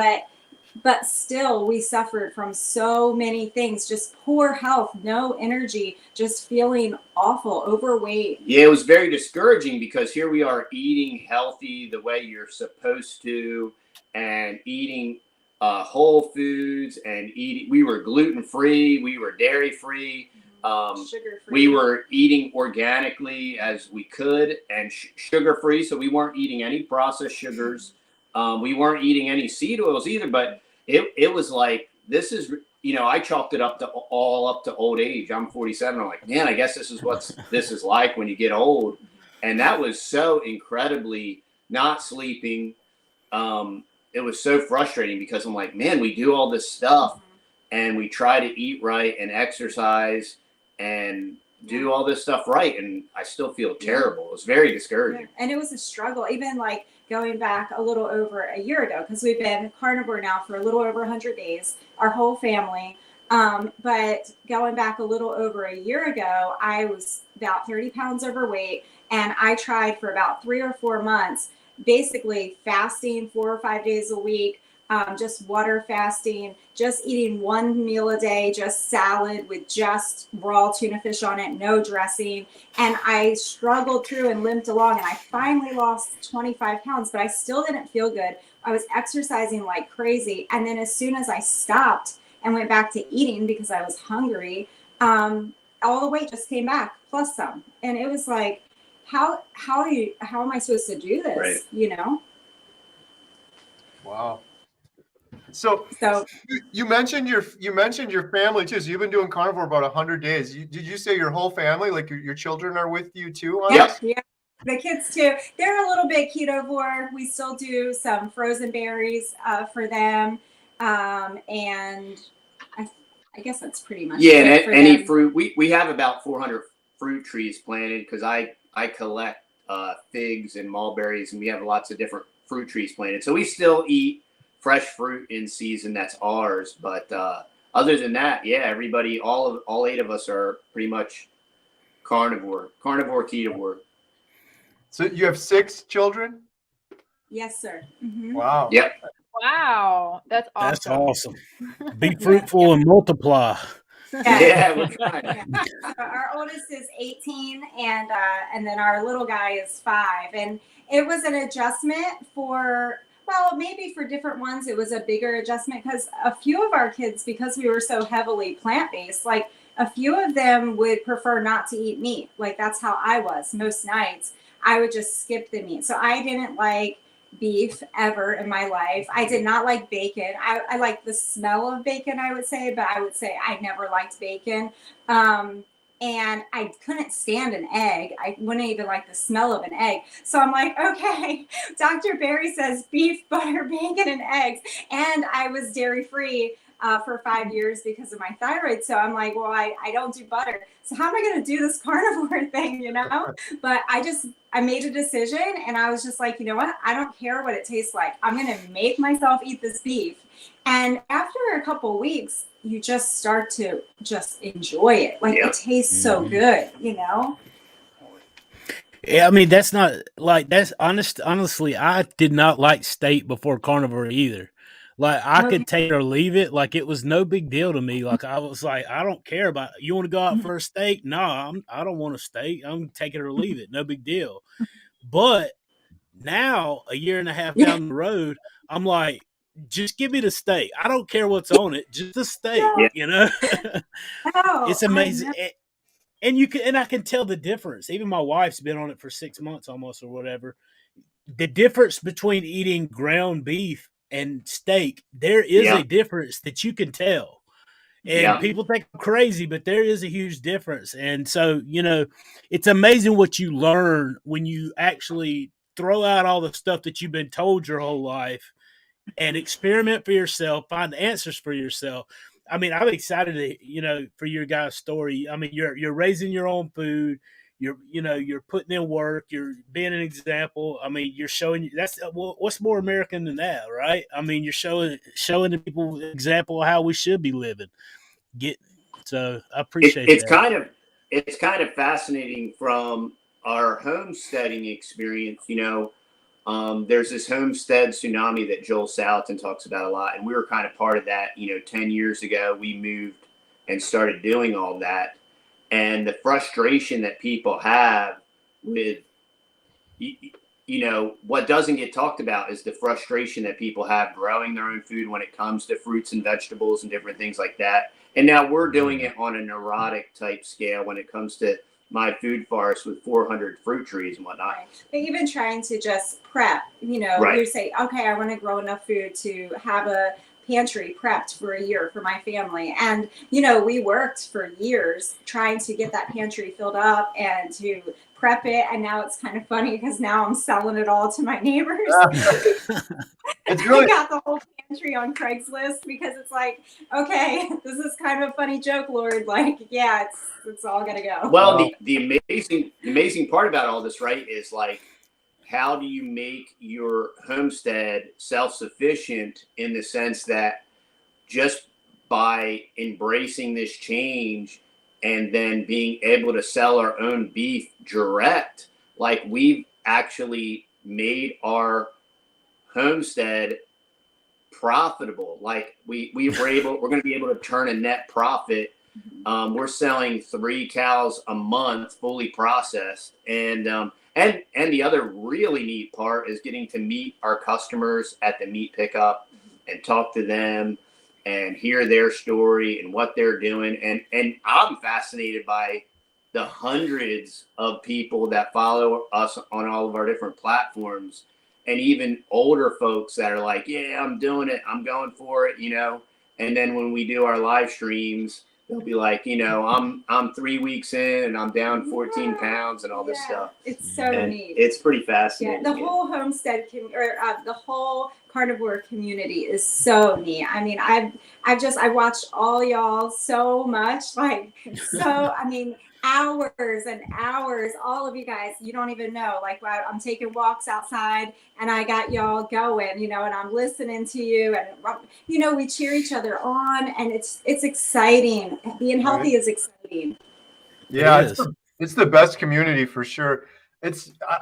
But still, we suffered from so many things, just poor health, no energy, just feeling awful, overweight. Yeah, it was very discouraging because here we are eating healthy the way you're supposed to, and eating whole foods, and we were gluten-free, we were dairy-free. Sugar-free. We were eating organically as we could, and sugar-free, so we weren't eating any processed sugars. We weren't eating any seed oils either, but it was like, this is, you know, I chalked it up to old age. I'm 47. I'm like, man, I guess this is what this is like when you get old. And that was so incredibly not sleeping. It was so frustrating because I'm like, man, we do all this stuff and we try to eat right and exercise and do all this stuff right, and I still feel terrible. It was very discouraging. And it was a struggle, even like going back a little over a year ago, because we've been carnivore now for a little over 100 days, our whole family. But going back a little over a year ago, I was about 30 pounds overweight, and I tried for about 3 or 4 months, basically fasting 4 or 5 days a week, just water fasting, just eating one meal a day, just salad with just raw tuna fish on it, no dressing. And I struggled through and limped along, and I finally lost 25 pounds, but I still didn't feel good. I was exercising like crazy. And then as soon as I stopped and went back to eating because I was hungry, all the weight just came back plus some. And it was like, how am I supposed to do this? Right. You know? Wow. So you mentioned your family too. So you've been doing carnivore about 100 days. Did you say your whole family, like your children, are with you too on this? Yeah, the kids too. They're a little bit ketovore. We still do some frozen berries for them, and I guess that's pretty much Yeah, it and for any them. fruit. We have about 400 fruit trees planted because I collect figs and mulberries, and we have lots of different fruit trees planted. So we still eat fresh fruit in season. That's ours. But other than that, yeah, everybody, all 8 of us are pretty much carnivore ketovore. So you have 6 children? Yes, sir. Wow. Yep. Wow, that's awesome. That's awesome. Be fruitful and multiply. Yeah, we're trying. So our oldest is 18, and then our little guy is 5, and it was an adjustment for. Well, maybe for different ones, it was a bigger adjustment because a few of our kids, because we were so heavily plant-based, like a few of them would prefer not to eat meat. Like that's how I was most nights. I would just skip the meat. So I didn't like beef ever in my life. I did not like bacon. I like the smell of bacon, I would say, but I would say I never liked bacon. And I couldn't stand an egg. I wouldn't even like the smell of an egg. So I'm like, okay, Dr. Barry says beef, butter, bacon, and eggs. And I was dairy-free for 5 years because of my thyroid. So I'm like, well, I don't do butter. So how am I going to do this carnivore thing, you know? But I made a decision, and I was just like, you know what? I don't care what it tastes like. I'm going to make myself eat this beef. And after a couple of weeks, you just start to just enjoy it. Like it tastes so good, you know? Yeah, I mean, that's not like, that's honestly, I did not like steak before carnivore either. Like I could take it or leave it. Like it was no big deal to me. Like I was like, I don't care about it. You want to go out for a steak? No, I don't want a steak. I'm take it or leave it. No big deal. But now, a year and a half down the road, I'm like, just give me the steak. I don't care what's on it, just the steak. You know, it's amazing. And I can tell the difference. Even my wife's been on it for 6 months almost or whatever. The difference between eating ground beef and steak, there is a difference that you can tell. And people think I'm crazy, but there is a huge difference. And so, you know, it's amazing what you learn when you actually throw out all the stuff that you've been told your whole life and experiment for yourself, find answers for yourself. I mean, I'm excited to, you know, for your guys' story. I mean, you're raising your own food. You're putting in work. You're being an example. I mean, you're showing that's what's more American than that, right? I mean, you're showing the people an example of how we should be living. So I appreciate that. It's kind of fascinating from our homesteading experience. You know, there's this homestead tsunami that Joel Salatin talks about a lot, and we were kind of part of that. You know, 10 years ago, we moved and started doing all that. And the frustration that people have with, you know, what doesn't get talked about is the frustration that people have growing their own food when it comes to fruits and vegetables and different things like that. And now we're doing it on a neurotic type scale when it comes to my food forest with 400 fruit trees and whatnot. Right. But even trying to just prep, you know, you say, okay, I want to grow enough food to have a pantry prepped for a year for my family. And, you know, we worked for years trying to get that pantry filled up and to prep it. And now it's kind of funny because now I'm selling it all to my neighbors. It's really I got the whole pantry on Craigslist because it's like, okay, this is kind of a funny joke, Lord. Like, yeah, it's all gonna go. Well, the amazing part about all this, right, is like, how do you make your homestead self-sufficient in the sense that just by embracing this change and then being able to sell our own beef direct, like we've actually made our homestead profitable. Like we're going to be able to turn a net profit. We're selling 3 cows a month, fully processed. And the other really neat part is getting to meet our customers at the meat pickup and talk to them and hear their story and what they're doing. And I'm fascinated by the hundreds of people that follow us on all of our different platforms, and even older folks that are like, yeah, I'm doing it, I'm going for it, And then when we do our live streams, they'll be like, I'm 3 weeks in and I'm down 14 pounds and all this stuff. It's so neat. It's pretty fascinating. The whole homestead the whole carnivore community is so neat. I mean, I watched all y'all so much, hours and hours, all of you guys, you don't even know, I'm taking walks outside and I got y'all going, and I'm listening to you, and we cheer each other on, and it's exciting. Being healthy is exciting. Yeah, it's the best community for sure.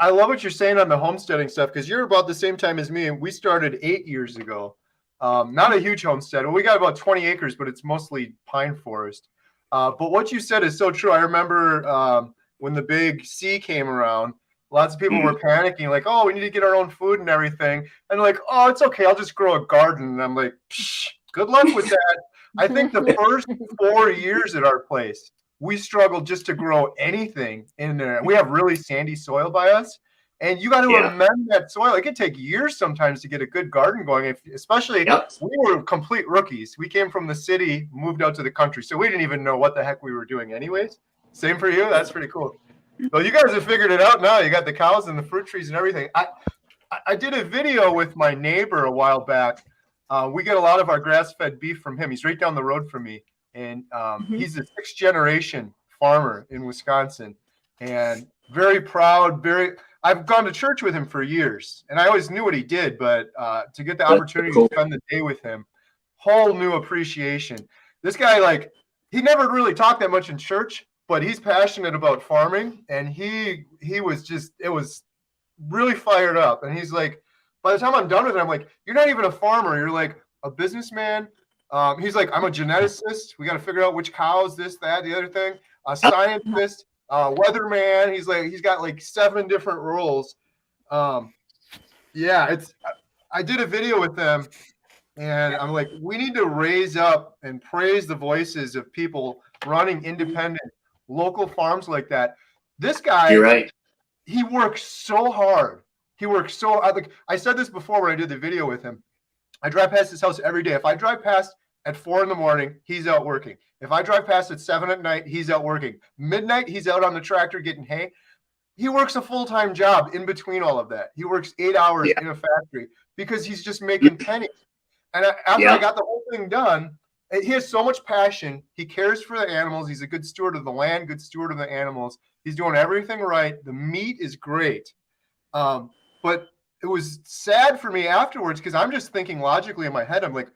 I love what you're saying on the homesteading stuff, because you're about the same time as me, and we started 8 years ago. Not a huge homestead. Well, we got about 20 acres, but it's mostly pine forest. But what you said is so true. I remember when the big C came around, lots of people were panicking, like, oh, we need to get our own food and everything. And like, oh, it's okay, I'll just grow a garden. And I'm like, good luck with that. I think the first 4 years at our place, we struggled just to grow anything in there. We have really sandy soil by us. And you got to amend that soil. It can take years sometimes to get a good garden going, especially we were complete rookies. We came from the city, moved out to the country, so we didn't even know what the heck we were doing anyways. Same for you? That's pretty cool. Well, you guys have figured it out now. You got the cows and the fruit trees and everything. I did a video with my neighbor a while back. We get a lot of our grass-fed beef from him. He's right down the road from me. And he's a 6th generation farmer in Wisconsin. And very proud, I've gone to church with him for years, and I always knew what he did, but to get the opportunity to spend the day with him, whole new appreciation. This guy, he never really talked that much in church, but he's passionate about farming, and he was really fired up. And he's like, by the time I'm done with it, I'm like, you're not even a farmer, you're like a businessman. He's like, I'm a geneticist. We got to figure out which cows, this, that, the other thing. A scientist. Weatherman. He's got 7 different roles. I did a video with them, and I'm like, we need to raise up and praise the voices of people running independent local farms like that. This guy, you're right. He works so hard. I said this before when I did the video with him. I drive past his house every day. If I drive past at 4 a.m, he's out working. If I drive past at 7 p.m, he's out working. Midnight, he's out on the tractor getting hay. He works a full-time job in between all of that. He works 8 hours in a factory because he's just making pennies. And after I got the whole thing done, he has so much passion. He cares for the animals. He's a good steward of the land, good steward of the animals. He's doing everything right. The meat is great. But it was sad for me afterwards, because I'm just thinking logically in my head. I'm like,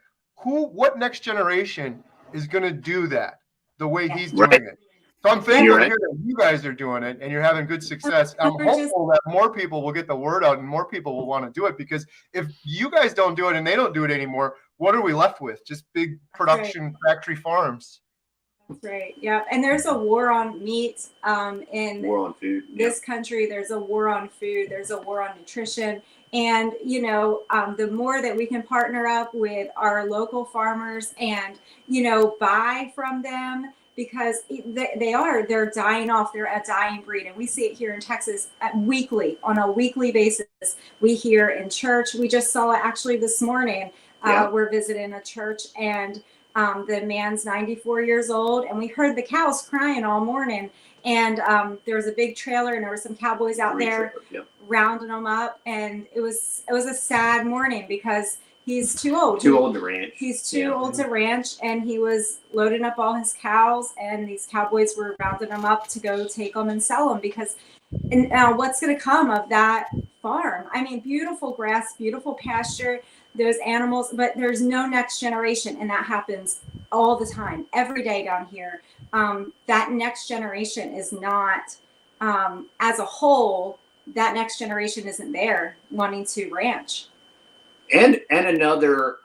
what next generation is going to do that the way he's doing it? So I'm thankful to hear that you guys are doing it and you're having good success. I'm hopeful that more people will get the word out and more people will want to do it, because if you guys don't do it and they don't do it anymore, what are we left with? Just big production factory farms. That's right. Yeah. And there's a war on meat in war on food. This country. There's a war on food. There's a war on nutrition. And, the more that we can partner up with our local farmers and, buy from them, because they're dying off. They're a dying breed. And we see it here in Texas on a weekly basis. We hear in church. We just saw it actually this morning. We're visiting a church, and the man's 94 years old, and we heard the cows crying all morning. And there was a big trailer, and there were some cowboys out there rounding them up. And it was a sad morning because he's too old. Too old to ranch. He's too old to ranch, and he was loading up all his cows, and these cowboys were rounding them up to go take them and sell them, because what's going to come of that farm? I mean, beautiful grass, beautiful pasture, those animals, but there's no next generation, and that happens all the time, every day down here. That next generation is not, as a whole, that next generation isn't there wanting to ranch. And another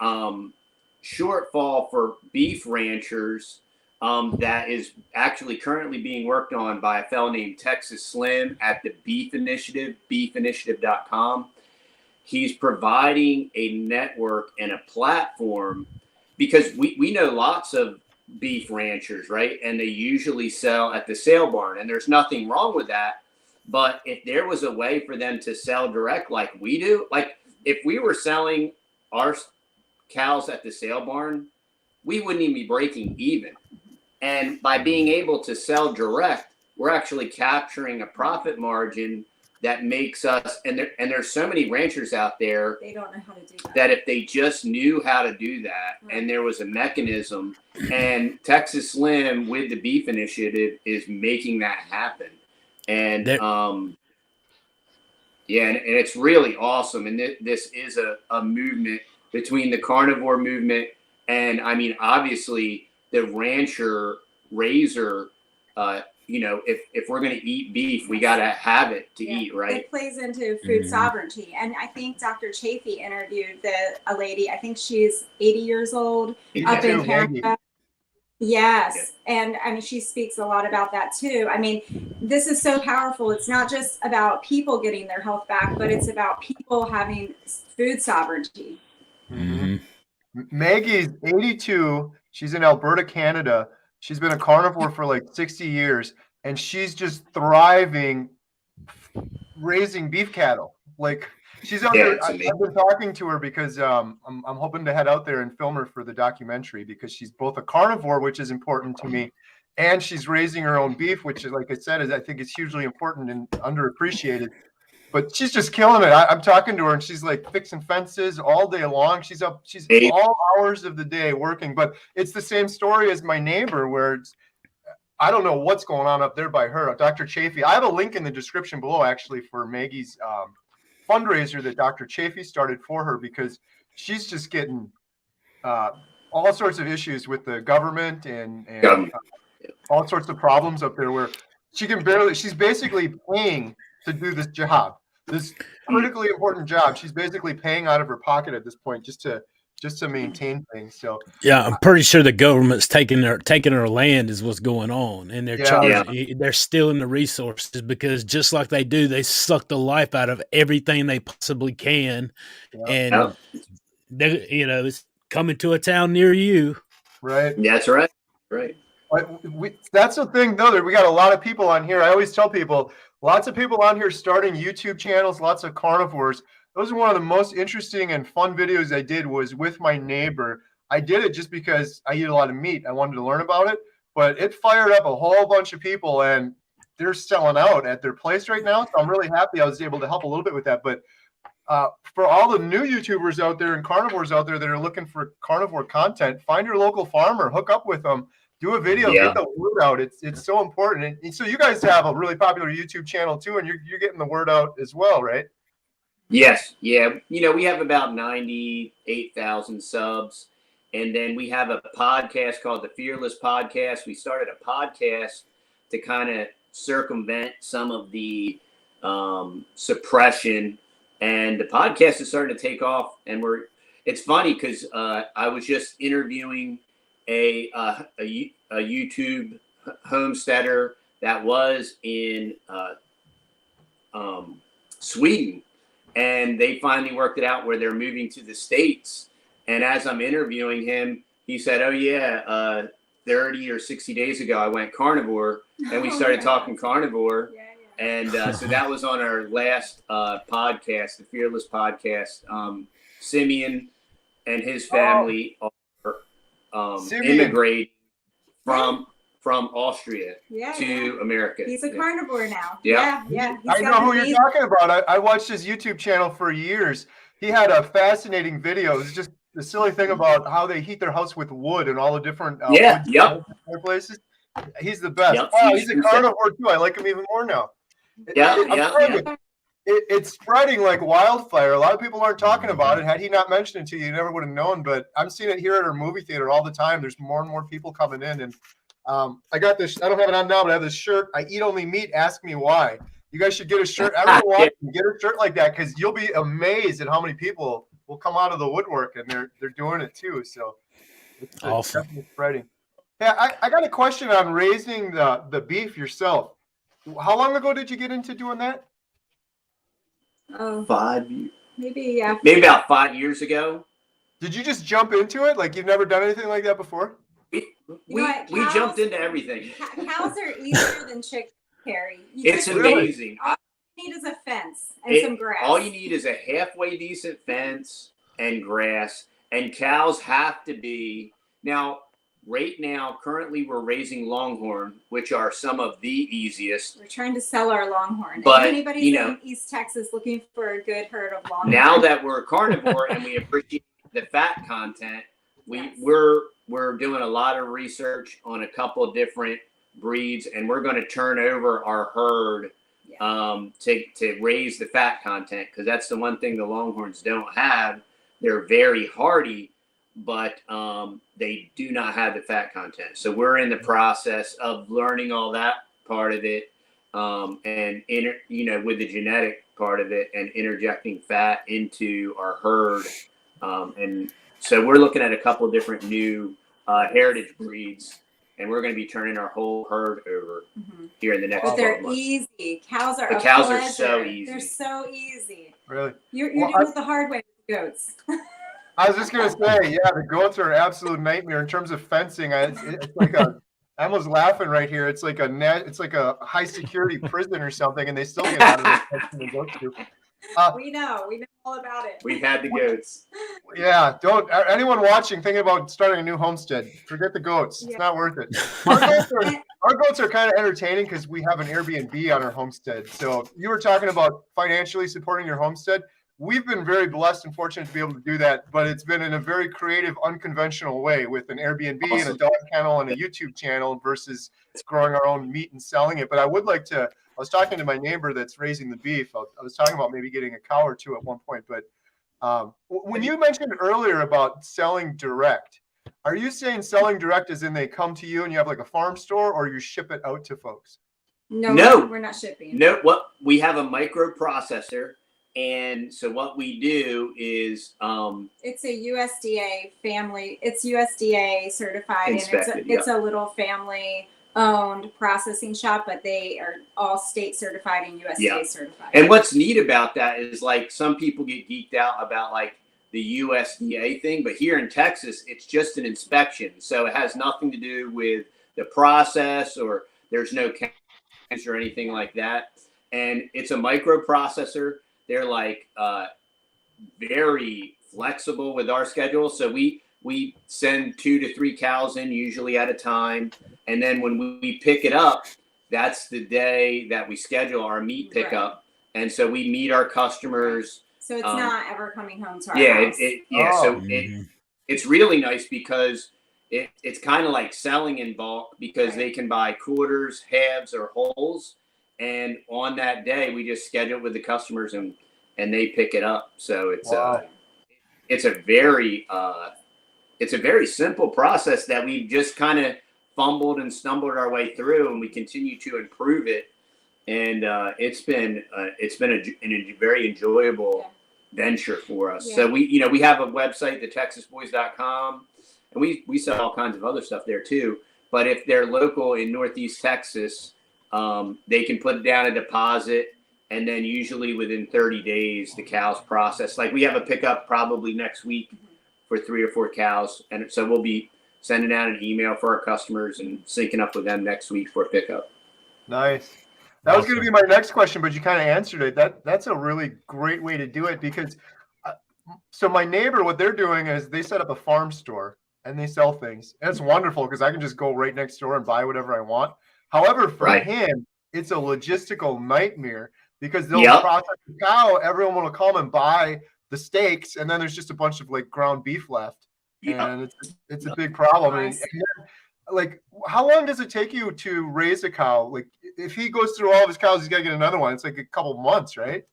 shortfall for beef ranchers that is actually currently being worked on by a fellow named Texas Slim at the Beef Initiative, beefinitiative.com. He's providing a network and a platform because we know lots of beef ranchers, right? And they usually sell at the sale barn, and there's nothing wrong with that. But if there was a way for them to sell direct like we do, like if we were selling our cows at the sale barn, we wouldn't even be breaking even. And by being able to sell direct, we're actually capturing a profit margin that makes us, and there's so many ranchers out there, they don't know how to do that if they just knew how to do that, and there was a mechanism, and Texas Slim with the Beef Initiative is making that happen. And yeah, and it's really awesome. And this is a movement between the carnivore movement and, I mean, obviously the rancher raiser. You know, if we're going to eat beef, we got to have it to eat, right? It plays into food sovereignty. And I think Dr. Chaffee interviewed a lady, I think she's 80 years old, up in Canada. Yes. And I mean, she speaks a lot about that too. I mean, this is so powerful. It's not just about people getting their health back, but it's about people having food sovereignty. Mm-hmm. Maggie's 82. She's in Alberta, Canada. She's been a carnivore for like 60 years, and she's just thriving raising beef cattle. Like she's out there. I've been talking to her because I'm hoping to head out there and film her for the documentary because she's both a carnivore, which is important to me, and she's raising her own beef, which is, like I said, I think is hugely important and underappreciated. But she's just killing it. I'm talking to her, and she's like fixing fences all day long. She's all hours of the day working. But it's the same story as my neighbor, where I don't know what's going on up there by her, Dr. Chaffee. I have a link in the description below, actually, for Maggie's fundraiser that Dr. Chaffee started for her, because she's just getting all sorts of issues with the government and all sorts of problems up there where she's basically paying to do this job. This critically important job, she's basically paying out of her pocket at this point just to maintain things. So yeah, I'm pretty sure the government's taking their land is what's going on, and they're stealing the resources because just like they do, they suck the life out of everything they possibly can, and they, it's coming to a town near you. Right. That's right. Right. That's the thing, though, that we got a lot of people on here. I always tell people, lots of people on here starting YouTube channels, lots of carnivores. Those are one of the most interesting and fun videos I did was with my neighbor. I did it just because I eat a lot of meat. I wanted to learn about it, but it fired up a whole bunch of people, and they're selling out at their place right now. So I'm really happy I was able to help a little bit with that. But for all the new YouTubers out there and carnivores out there that are looking for carnivore content, find your local farmer, hook up with them. Do a video, get the word out. It's so important. And so you guys have a really popular YouTube channel too, and you're getting the word out as well, right? Yes. Yeah. We have about 98,000 subs. And then we have a podcast called the Fearless Podcast. We started a podcast to kind of circumvent some of the suppression. And the podcast is starting to take off. And it's funny because I was just interviewing a YouTube homesteader that was in Sweden, and they finally worked it out where they're moving to the States. And as I'm interviewing him, he said, "Oh yeah, 30 or 60 days ago, I went carnivore," and we started talking carnivore. And so that was on our last podcast, the Fearless Podcast. Simeon and his family are immigrate from Austria to America. He's a carnivore now. Yeah. I know who you're talking about. I watched his YouTube channel for years. He had a fascinating video. It was just the silly thing about how they heat their house with wood and all the different places. He's the best. Wow, he's a carnivore too. I like him even more now. It's spreading like wildfire. A lot of people aren't talking about it. Had he not mentioned it to you, you never would have known. But I'm seeing it here at our movie theater all the time. There's more and more people coming in. And I got this. I don't have it on now, but I have this shirt. I eat only meat. Ask me why. You guys should get a shirt. Everyone watching, get a shirt like that because you'll be amazed at how many people will come out of the woodwork, and they're doing it too. So it's Awesome. definitely spreading. Yeah, I got a question on raising the beef yourself. How long ago did you get into doing that? Oh, 5 years. maybe after. Maybe about 5 years ago. Did you just jump into it? Like you've never done anything like that before? We Cows- jumped into everything. Cows are easier than chickens, Carrie. It's amazing. All you need is a fence and some grass. All you need is a halfway decent fence and grass. And cows have to be right now, currently we're raising Longhorn, which are some of the easiest. We're trying to sell our Longhorn. But, if anybody's in East Texas looking for a good herd of Longhorn. Now that we're a carnivore and we appreciate the fat content, we're doing a lot of research on a couple of different breeds, and we're going to turn over our herd to raise the fat content, because that's the one thing the Longhorns don't have. They're very hardy, but they do not have the fat content. So we're in the process of learning all that part of it, and with the genetic part of it, and interjecting fat into our herd. And so we're looking at a couple of different new heritage breeds, and we're going to be turning our whole herd over here in the next 12 months. Easy. Cows are The a cows pleasure. are so easy. They're so easy. Really? You're doing it the hard way with the goats. I was just gonna say, yeah, the goats are an absolute nightmare in terms of fencing. It's like I was laughing right here. It's like a high security prison or something, and they still get out of the fencing the goats do. We know all about it. We've had the goats. Yeah, don't anyone watching thinking about starting a new homestead, forget the goats. It's not worth it. Our goats are kind of entertaining because we have an Airbnb on our homestead. So you were talking about financially supporting your homestead. We've been very blessed and fortunate to be able to do that, but it's been in a very creative, unconventional way with an Airbnb and a dog kennel and a YouTube channel versus growing our own meat and selling it. But I was talking to my neighbor that's raising the beef. I was talking about maybe getting a cow or two at one point. But when you mentioned earlier about selling direct, are you saying selling direct as in they come to you and you have like a farm store, or you ship it out to folks? No, we're not shipping. No, we have a microprocessor. And so what we do is it's a USDA family. It's USDA certified, inspected, and it's a little family owned processing shop, but they are all state certified and USDA certified. And what's neat about that is, like, some people get geeked out about like the USDA thing, but here in Texas, it's just an inspection. So it has nothing to do with the process, or there's no chemicals or anything like that. And it's a microprocessor. They're like very flexible with our schedule. So we send 2 to 3 cows in usually at a time. And then when we pick it up, that's the day that we schedule our meat pickup. Right. And so we meet our customers. So it's not ever coming home to our house. So it's really nice because it's kind of like selling in bulk, because they can buy quarters, halves, or wholes. And on that day, we just schedule it with the customers, and they pick it up. So it's a very simple process that we've just kind of fumbled and stumbled our way through, and we continue to improve it. And it's been a very enjoyable venture for us. Yeah. So we have a website, thetexasboys.com, and we sell all kinds of other stuff there too. But if they're local in Northeast Texas, they can put down a deposit, and then usually within 30 days, the cows process. Like, we have a pickup probably next week for 3 or 4 cows. And so we'll be sending out an email for our customers and syncing up with them next week for a pickup. Nice. That was going to be my next question, but you kind of answered it. That's a really great way to do it, because so my neighbor, what they're doing is they set up a farm store and they sell things. And it's wonderful because I can just go right next door and buy whatever I want. However, for him, it's a logistical nightmare, because they'll process the cow, everyone will come and buy the steaks, and then there's just a bunch of like ground beef left. And it's a big problem. Nice. And then, like, how long does it take you to raise a cow? Like, if he goes through all of his cows, he's got to get another one. It's like a couple months, right?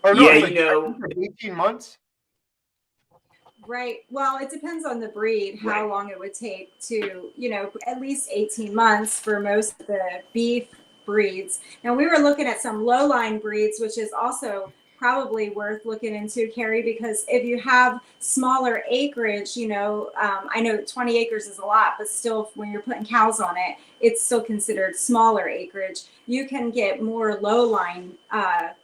Or no, it's like 18 months. Right. Well, it depends on the breed, how long it would take to, at least 18 months for most of the beef breeds. Now, we were looking at some low line breeds, which is also probably worth looking into, Carrie, because if you have smaller acreage, you know, I know 20 acres is a lot, but still when you're putting cows on it, it's still considered smaller acreage. You can get more low-line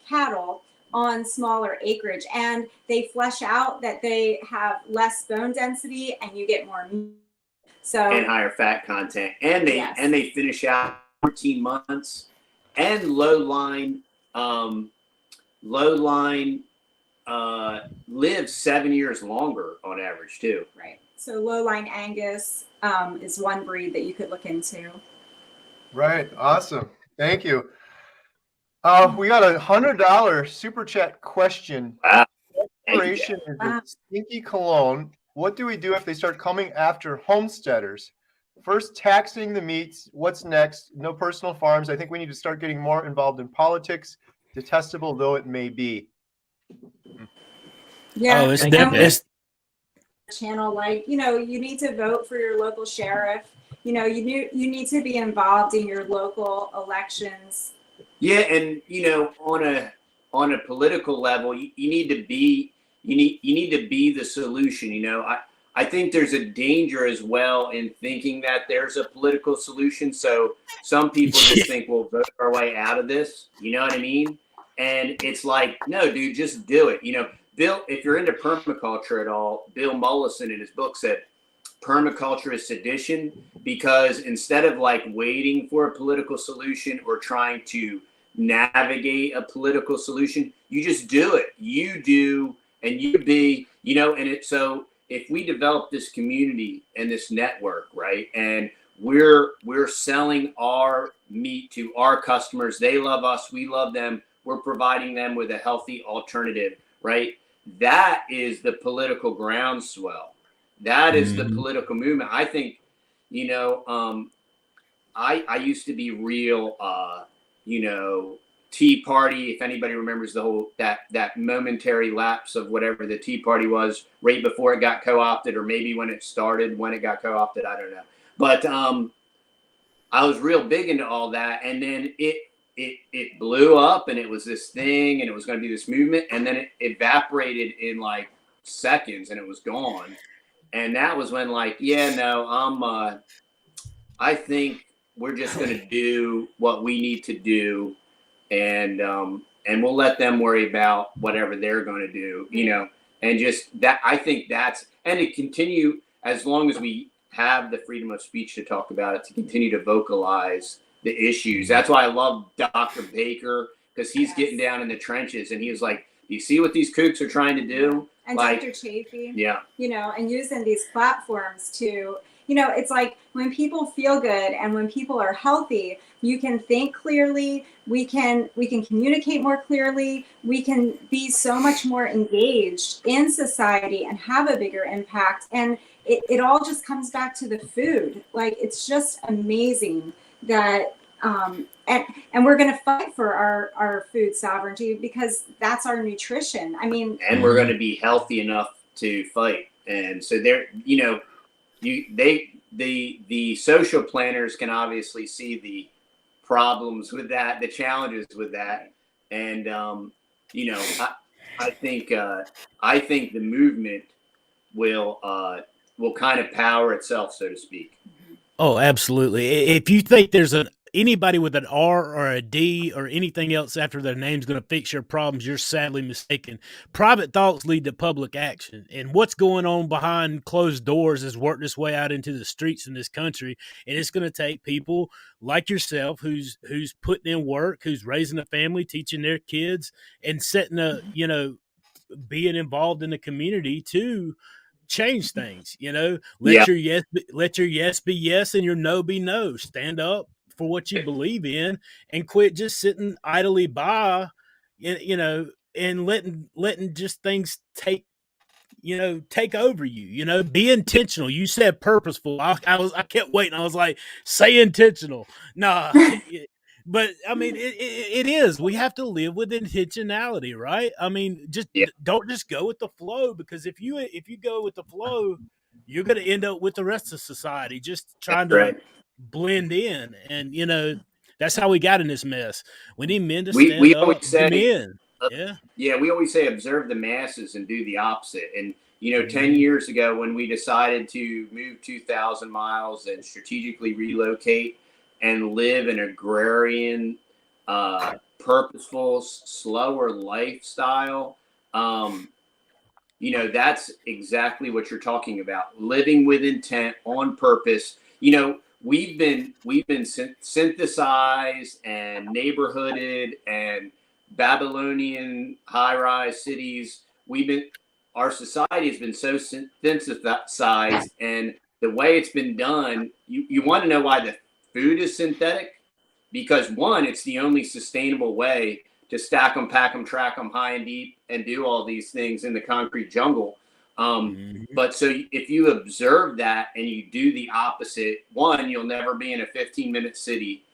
cattle on smaller acreage, and they flesh out that they have less bone density and you get more meat. So and higher fat content, and they finish out 14 months, and low line lives 7 years longer on average too. Right. So low-line Angus is one breed that you could look into. Right. Awesome. Thank you. We got $100 super chat question. Wow. Operation is a stinky cologne. What do we do if they start coming after homesteaders? First, taxing the meats. What's next? No personal farms. I think we need to start getting more involved in politics, detestable though it may be. Yeah. Oh, it's definitely channel, like, you know, you need to vote for your local sheriff. You know, you need to be involved in your local elections. Yeah, and you know, on a political level, you need to be the solution. You know, I think there's a danger as well in thinking that there's a political solution. So some people just think we'll vote our way out of this. You know what I mean? And it's like, no, dude, just do it. You know, Bill, if you're into permaculture at all, Bill Mollison in his book said permaculture is sedition, because instead of like waiting for a political solution or trying to navigate a political solution, you just do it. You do, and you be, you know, and it, so if we develop this community and this network, right, and we're selling our meat to our customers, they love us, we love them, we're providing them with a healthy alternative, right? That is the political groundswell. That is the political movement. I think, you know, I used to be real, you know, Tea Party. If anybody remembers the whole that momentary lapse of whatever the Tea Party was right before it got co-opted, or maybe when it started, when it got co-opted, I don't know. But I was real big into all that, and then it blew up, and it was this thing, and it was going to be this movement, and then it evaporated in like seconds, and it was gone. And that was when, like, yeah, no, I think we're just going to do what we need to do, and we'll let them worry about whatever they're going to do, you know, and just that. I think that's, and to continue, as long as we have the freedom of speech to talk about it, to continue to vocalize the issues. That's why I love Dr. Baker, because he's getting down in the trenches, and he was like, you see what these kooks are trying to do? And like, Dr. Chaffee, yeah, you know, and using these platforms to, you know, it's like when people feel good and when people are healthy, you can think clearly, we can communicate more clearly, we can be so much more engaged in society and have a bigger impact. And it all just comes back to the food. Like, it's just amazing that and we're going to fight for our food sovereignty, because that's our nutrition. I mean, and we're going to be healthy enough to fight. And so there, you know, the social planners can obviously see the problems with that, the challenges with that. And, you know, I think the movement will kind of power itself, so to speak. Oh, absolutely. If you think there's anybody with an R or a D or anything else after their name's going to fix your problems, you're sadly mistaken. Private thoughts lead to public action, and what's going on behind closed doors has worked its way out into the streets in this country. And it's going to take people like yourself, who's putting in work, who's raising a family, teaching their kids, and setting you know, being involved in the community to change things. You know, let your yes be yes and your no be no. Stand up for what you believe in, and quit just sitting idly by, you know, and letting just things take over you. You know, be intentional. You said purposeful. I kept waiting. I was like, say intentional. Nah. But I mean, it is. We have to live with intentionality, right? I mean, just don't just go with the flow, because if you go with the flow, you're going to end up with the rest of society just trying to blend in. And you know, that's how we got in this mess. We need men to stand up. Always say, men. Yeah, we always say observe the masses and do the opposite. And, 10 years ago when we decided to move 2,000 miles and strategically relocate and live an agrarian, purposeful, slower lifestyle, that's exactly what you're talking about. Living with intent, on purpose. We've been synthesized and neighborhooded and Babylonian high-rise cities. Our society has been so synthesized, and the way it's been done, you want to know why the food is synthetic? Because one, it's the only sustainable way to stack them, pack them, track them high and deep, and do all these things in the concrete jungle. But so if you observe that and you do the opposite, one, you'll never be in a 15-minute city,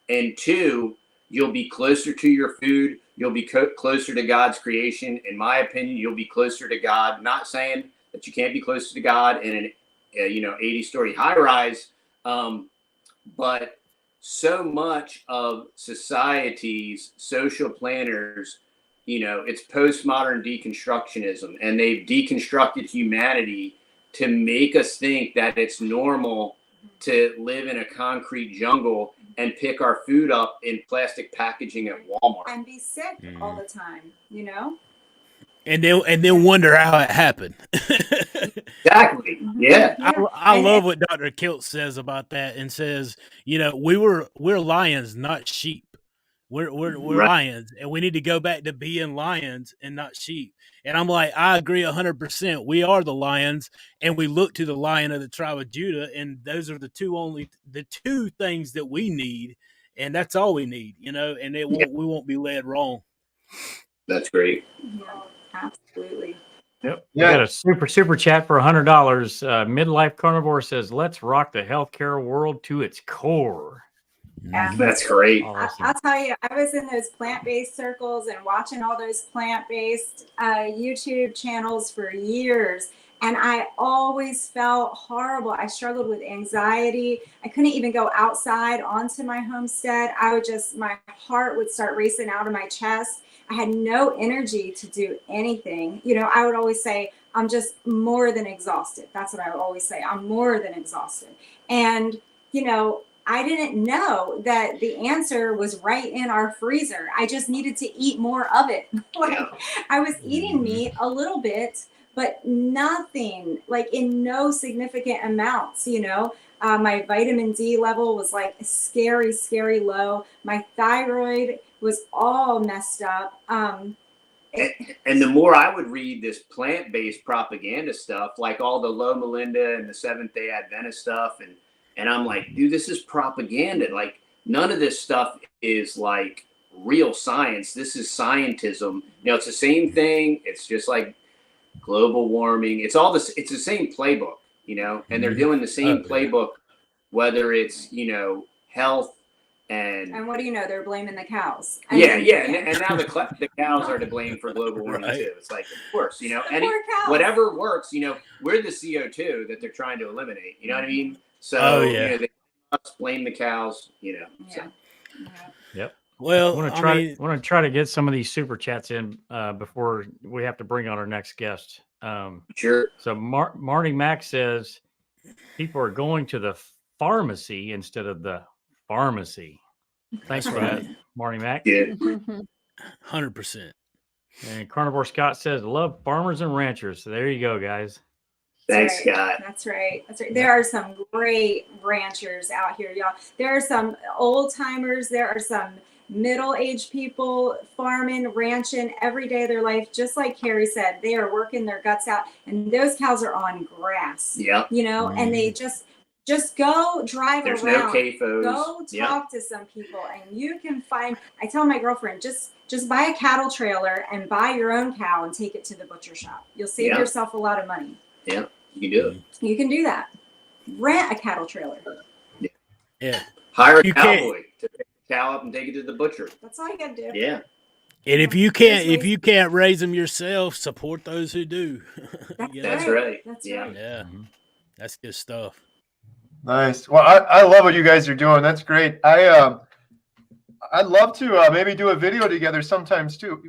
and two, you'll be closer to your food. You'll be closer to God's creation. In my opinion, you'll be closer to God. Not saying that you can't be closer to God in an 80-story high rise, but so much of society's social planners, it's postmodern deconstructionism, and they've deconstructed humanity to make us think that it's normal to live in a concrete jungle and pick our food up in plastic packaging at Walmart and be sick all the time, and then wonder how it happened. Exactly. Yeah. I love what Dr. Kilt says about that, and says, we're lions, not sheep. We're Right. lions, and we need to go back to being lions and not sheep. And I'm like, I agree 100%. We are the lions, and we look to the Lion of the tribe of Judah, and those are the two things that we need, and that's all we need, and we won't be led wrong. That's great. Yeah, absolutely. Yep. We got a super chat for $100. Midlife Carnivore says, "Let's rock the healthcare world to its core." Yeah. That's great. Awesome. I'll tell you, I was in those plant-based circles and watching all those plant-based YouTube channels for years. And I always felt horrible. I struggled with anxiety. I couldn't even go outside onto my homestead. My heart would start racing out of my chest. I had no energy to do anything. I would always say, I'm just more than exhausted. That's what I would always say. I'm more than exhausted. And, I didn't know that the answer was right in our freezer. I just needed to eat more of it. I was eating meat a little bit, but nothing, in no significant amounts, my vitamin D level was scary, scary low. My thyroid was all messed up. And the more I would read this plant-based propaganda stuff, like all the Lo Melinda and the Seventh-day Adventist stuff, and I'm like, dude, this is propaganda. None of this stuff is real science. This is scientism. It's the same thing. It's just like global warming. It's all this. It's the same playbook, and they're doing the same playbook, whether it's health and what do you know? They're blaming the cows. And now the cows are to blame for global warming too. It's of course, whatever works. We're the CO2 that they're trying to eliminate. You know what I mean? So they must blame the cows. So. Yep. Well, I want to try to get some of these super chats in before we have to bring on our next guest. Sure. So Marty Mack says people are going to the pharmacy instead of the pharmacy. Thanks for that, Marty Mack. Yeah. 100%. And Carnivore Scott says, "Love farmers and ranchers." So there you go, guys. Thanks, Scott. That's right. There are some great ranchers out here, y'all. There are some old timers. There are some middle-aged people farming, ranching every day of their life. Just like Carrie said, they are working their guts out, and those cows are on grass. Yeah. And they just go drive There's around. No CAFOs. Go talk to some people, and you can find. I tell my girlfriend, just buy a cattle trailer and buy your own cow and take it to the butcher shop. You'll save yourself a lot of money. Yeah. You can do it. You can do that. Rent a cattle trailer. Yeah. Hire a cowboy to pick the cow up and take it to the butcher. That's all you got to do. Yeah. And if you can't raise them yourself, support those who do. That's right. That's right. Yeah. That's good stuff. Nice. Well, I love what you guys are doing. That's great. I'd love to maybe do a video together sometimes too.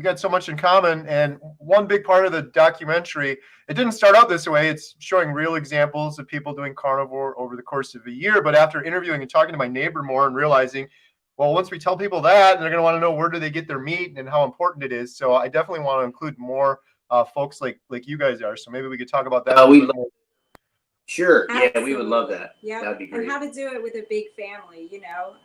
got so much in common. And one big part of the documentary, it didn't start out this way. It's showing real examples of people doing carnivore over the course of a year. But after interviewing and talking to my neighbor more and realizing, well, once we tell people that, they're going to want to know where do they get their meat and how important it is. So I definitely want to include more folks like you guys are. So maybe we could talk about that. Sure. Yeah, we would Absolutely. love that. Yeah. That'd be great. And how to do it with a big family,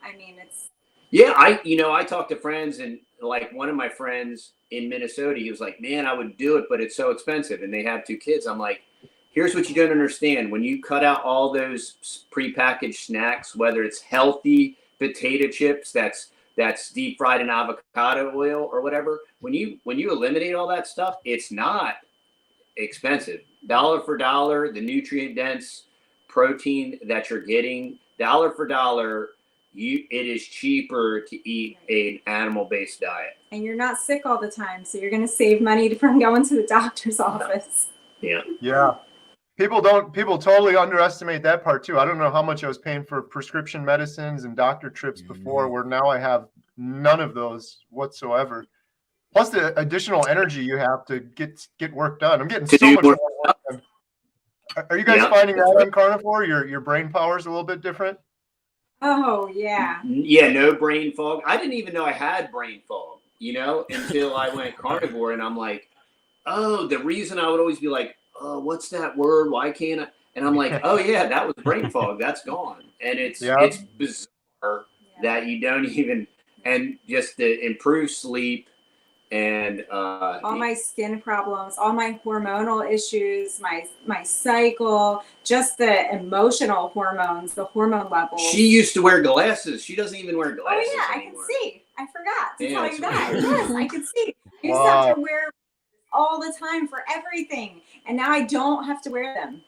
I mean, it's. Yeah, I talked to friends, and like one of my friends in Minnesota, he was like, man, I would do it, but it's so expensive. And they have 2 kids. I'm like, here's what you don't understand. When you cut out all those prepackaged snacks, whether it's healthy potato chips, that's deep fried in avocado oil or whatever, when you eliminate all that stuff, it's not expensive. Dollar for dollar, the nutrient dense protein that you're getting, dollar for dollar, it is cheaper to eat an animal-based diet. And you're not sick all the time, so you're going to save money from going to the doctor's office. Yeah. Yeah. People totally underestimate that part too. I don't know how much I was paying for prescription medicines and doctor trips before, where now I have none of those whatsoever. Plus the additional energy you have to get work done. I'm getting so much more work done. Are you guys finding that on carnivore? Your brain power is a little bit different? Oh, yeah. Yeah, no brain fog. I didn't even know I had brain fog, until I went carnivore, and I'm like, oh, the reason I would always be like, oh, what's that word? Why can't I? And I'm like, oh yeah, that was brain fog. That's gone. And it's bizarre that you don't even, and just the improved sleep and all my skin problems, all my hormonal issues, my cycle, just the emotional hormones, the hormone levels. She used to wear glasses. She doesn't even wear glasses I anymore. can see. I forgot to tell you that. Weird. Yes, I can see. I used to have to wear all the time for everything, and now I don't have to wear them.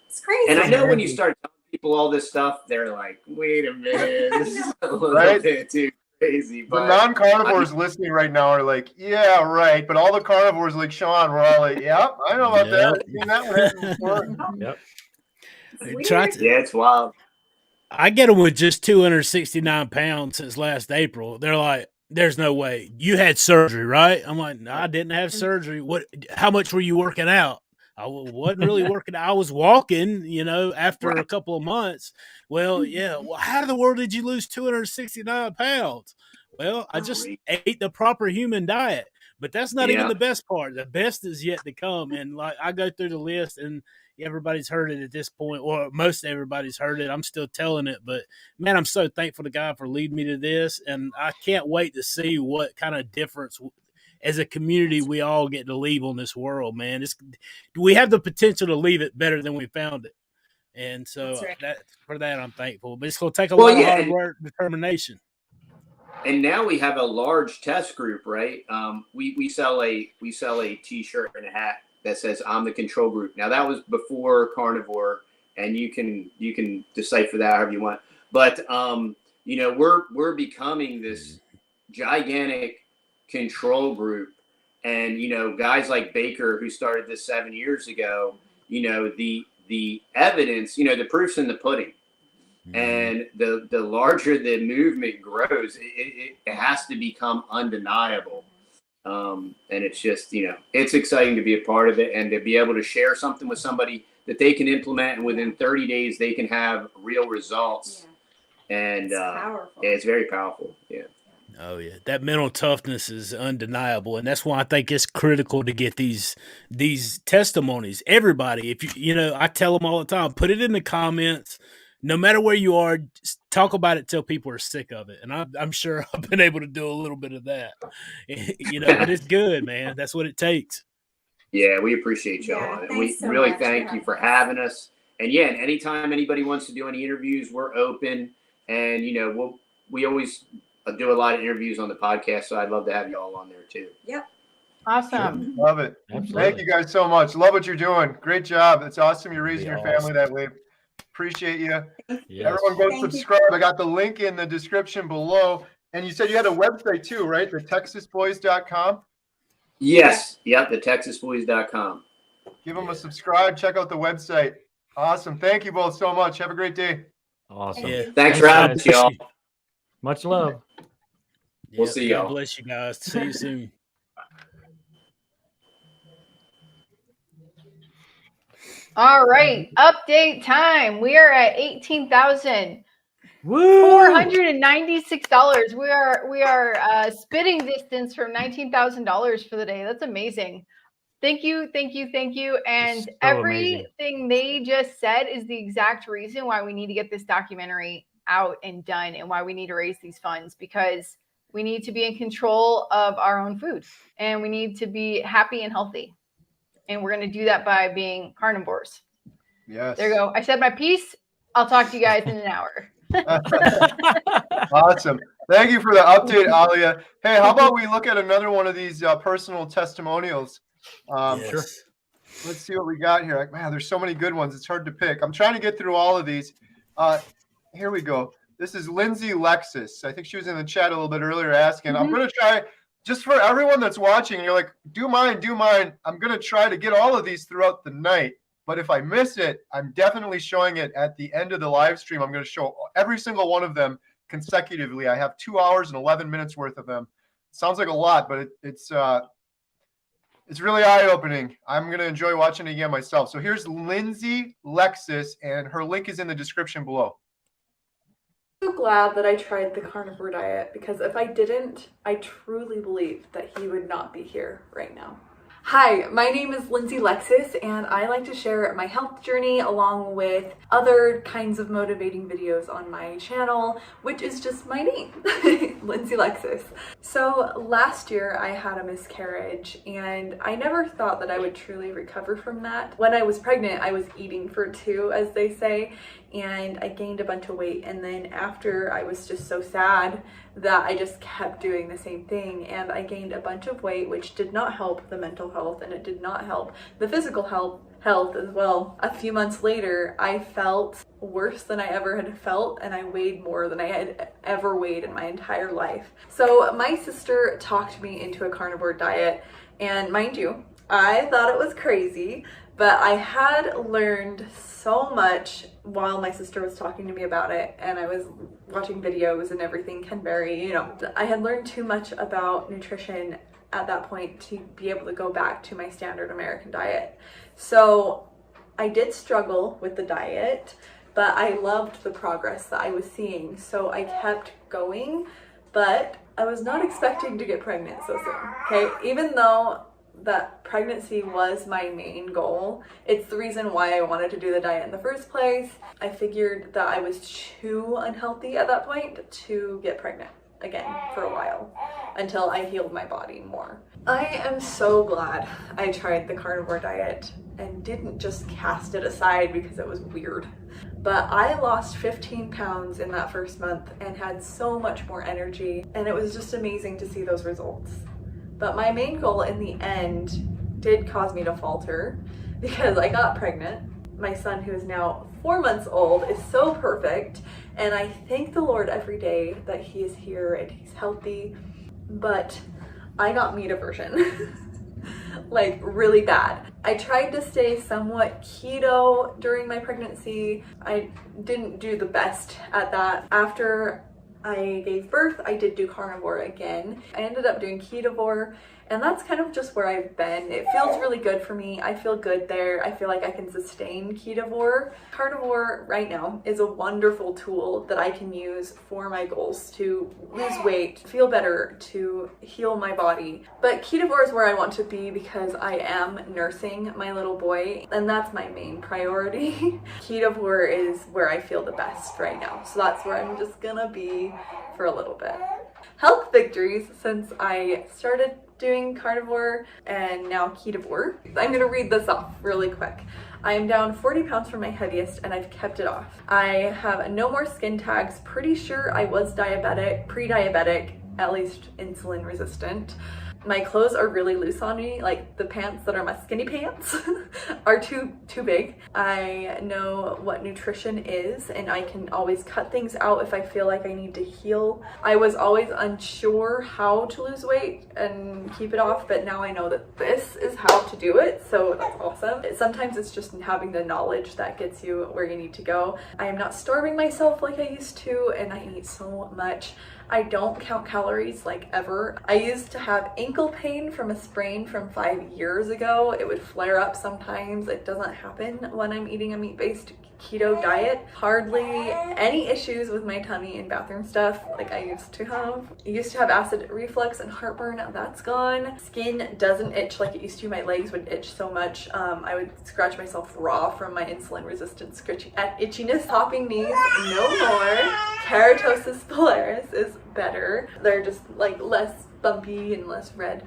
It's crazy. And I know when you start telling people all this stuff, they're like, wait a minute, this is a little bit too crazy. But the non-carnivores listening right now are like, yeah, right. But all the carnivores like Sean, we're all like, yeah, I know about that. I've seen that one happen before. Yep. Yeah, it's wild. I get them with just 269 pounds since last April. They're like, there's no way. You had surgery, right? I'm like, no, I didn't have surgery. What? How much were you working out? I wasn't really working out. I was walking, after a couple of months. Well, yeah. Well, how in the world did you lose 269 pounds? Well, I just ate the proper human diet. But that's not even the best part. The best is yet to come. And like I go through the list, and everybody's heard it at this point, or most everybody's heard it. I'm still telling it, but man, I'm so thankful to God for leading me to this, and I can't wait to see what kind of difference as a community we all get to leave on this world. Man, we have the potential to leave it better than we found it, and so for that I'm thankful. But it's going to take a lot of hard work, determination. And now we have a large test group, right? We sell a T-shirt and a hat that says I'm the control group. Now that was before carnivore, and you can decipher that however you want. But we're becoming this gigantic control group, and guys like Baker, who started this 7 years ago, the evidence, the proof's in the pudding. And the larger the movement grows, it has to become undeniable. And it's just, it's exciting to be a part of it and to be able to share something with somebody that they can implement, and within 30 days they can have real results. And it's very powerful. Yeah. Oh yeah, that mental toughness is undeniable, and that's why I think it's critical to get these testimonies. Everybody, if I tell them all the time, put it in the comments. No matter where you are, just talk about it till people are sick of it. And I'm sure I've been able to do a little bit of that. But it's good, man. That's what it takes. Yeah, we appreciate y'all. And we really thank you for having us. And anytime anybody wants to do any interviews, we're open. And, we always do a lot of interviews on the podcast. So I'd love to have y'all on there too. Yep. Awesome. Love it. Absolutely. Thank you guys so much. Love what you're doing. Great job. It's awesome. You're raising your family that way. Appreciate you. Yes. Everyone go subscribe. I got the link in the description below. And you said you had a website too, right? The TexasBoys.com? Yes. Yep. The TexasBoys.com. Give them a subscribe. Check out the website. Awesome. Thank you both so much. Have a great day. Awesome. Yeah. Thanks for having us, y'all. Much love. We'll see y'all. God bless you guys. See you soon. All right, update time. We are at $18,496. We are spitting distance from $19,000 for the day. That's amazing. Thank you. And everything they just said is the exact reason why we need to get this documentary out and done, and why we need to raise these funds, because we need to be in control of our own food, and we need to be happy and healthy. And we're going to do that by being carnivores. Yes. There you go. I said my piece. I'll talk to you guys in an hour. Awesome. Thank you for the update, Alia. Hey, how about we look at another one of these personal testimonials? Sure. Let's see what we got here. Man, there's so many good ones. It's hard to pick. I'm trying to get through all of these. Here we go. This is Lindsay Lexus. I think she was in the chat a little bit earlier asking. I'm going to try, just for everyone that's watching, you're like, do mine. I'm going to try to get all of these throughout the night. But if I miss it, I'm definitely showing it at the end of the live stream. I'm going to show every single one of them consecutively. I have 2 hours and 11 minutes worth of them. Sounds like a lot, but it's really eye-opening. I'm going to enjoy watching it again myself. So here's Lindsay Lexus, and her link is in the description below. I'm so glad that I tried the carnivore diet, because if I didn't, I truly believe that he would not be here right now. Hi, my name is Lindsay Lexus, and I like to share my health journey along with other kinds of motivating videos on my channel, which is just my name, Lindsay Lexus. So last year I had a miscarriage, and I never thought that I would truly recover from that. When I was pregnant, I was eating for two, as they say, and I gained a bunch of weight, and then after I was just so sad that I just kept doing the same thing, and I gained a bunch of weight, which did not help the mental health, and it did not help the physical health as well. A few months later, I felt worse than I ever had felt, and I weighed more than I had ever weighed in my entire life. So my sister talked me into a carnivore diet, and mind you, I thought it was crazy, but I had learned so much while my sister was talking to me about it, and I was watching videos and everything, Ken Berry, you know. I had learned too much about nutrition at that point to be able to go back to my standard American diet. So I did struggle with the diet, but I loved the progress that I was seeing. So I kept going, but I was not expecting to get pregnant so soon, okay? Even though that pregnancy was my main goal, it's the reason why I wanted to do the diet in the first place. I figured that I was too unhealthy at that point to get pregnant again for a while until I healed my body more. I am so glad I tried the carnivore diet and didn't just cast it aside because it was weird. But I lost 15 pounds in that first month and had so much more energy, and it was just amazing to see those results. But my main goal in the end did cause me to falter because I got pregnant. My son, who is now 4 months old, is so perfect, and I thank the Lord every day that he is here and he's healthy. But I got meat aversion, like really bad. I tried to stay somewhat keto during my pregnancy. I didn't do the best at that. After I gave birth, I did do carnivore again. I ended up doing ketovore, and that's kind of just where I've been. It feels really good for me. I feel good there. I feel like I can sustain ketovore. Carnivore right now is a wonderful tool that I can use for my goals to lose weight, feel better, to heal my body. But ketovore is where I want to be because I am nursing my little boy, and that's my main priority. Ketovore is where I feel the best right now. So that's where I'm just gonna be for a little bit. Health victories since I started doing carnivore and now ketovore. I'm gonna read this off really quick. I am down 40 pounds from my heaviest and I've kept it off. I have no more skin tags. Pretty sure I was diabetic, pre-diabetic, at least insulin resistant. My clothes are really loose on me, like the pants that are my skinny pants are too big. I know what nutrition is, and I can always cut things out if I feel like I need to heal. I was always unsure how to lose weight and keep it off, but now I know that this is how to do it, so that's awesome. Sometimes it's just having the knowledge that gets you where you need to go. I am not starving myself like I used to, and I eat so much. I don't count calories like ever. I used to have ankle pain from a sprain from 5 years ago. It would flare up sometimes. It doesn't happen when I'm eating a meat-based keto diet. Hardly any issues with my tummy and bathroom stuff like I used to have. I used to have acid reflux and heartburn. That's gone. Skin doesn't itch like it used to. My legs would itch so much. I would scratch myself raw from my insulin resistant itchiness. Popping knees, no more. Keratosis pilaris is better. They're just like less bumpy and less red.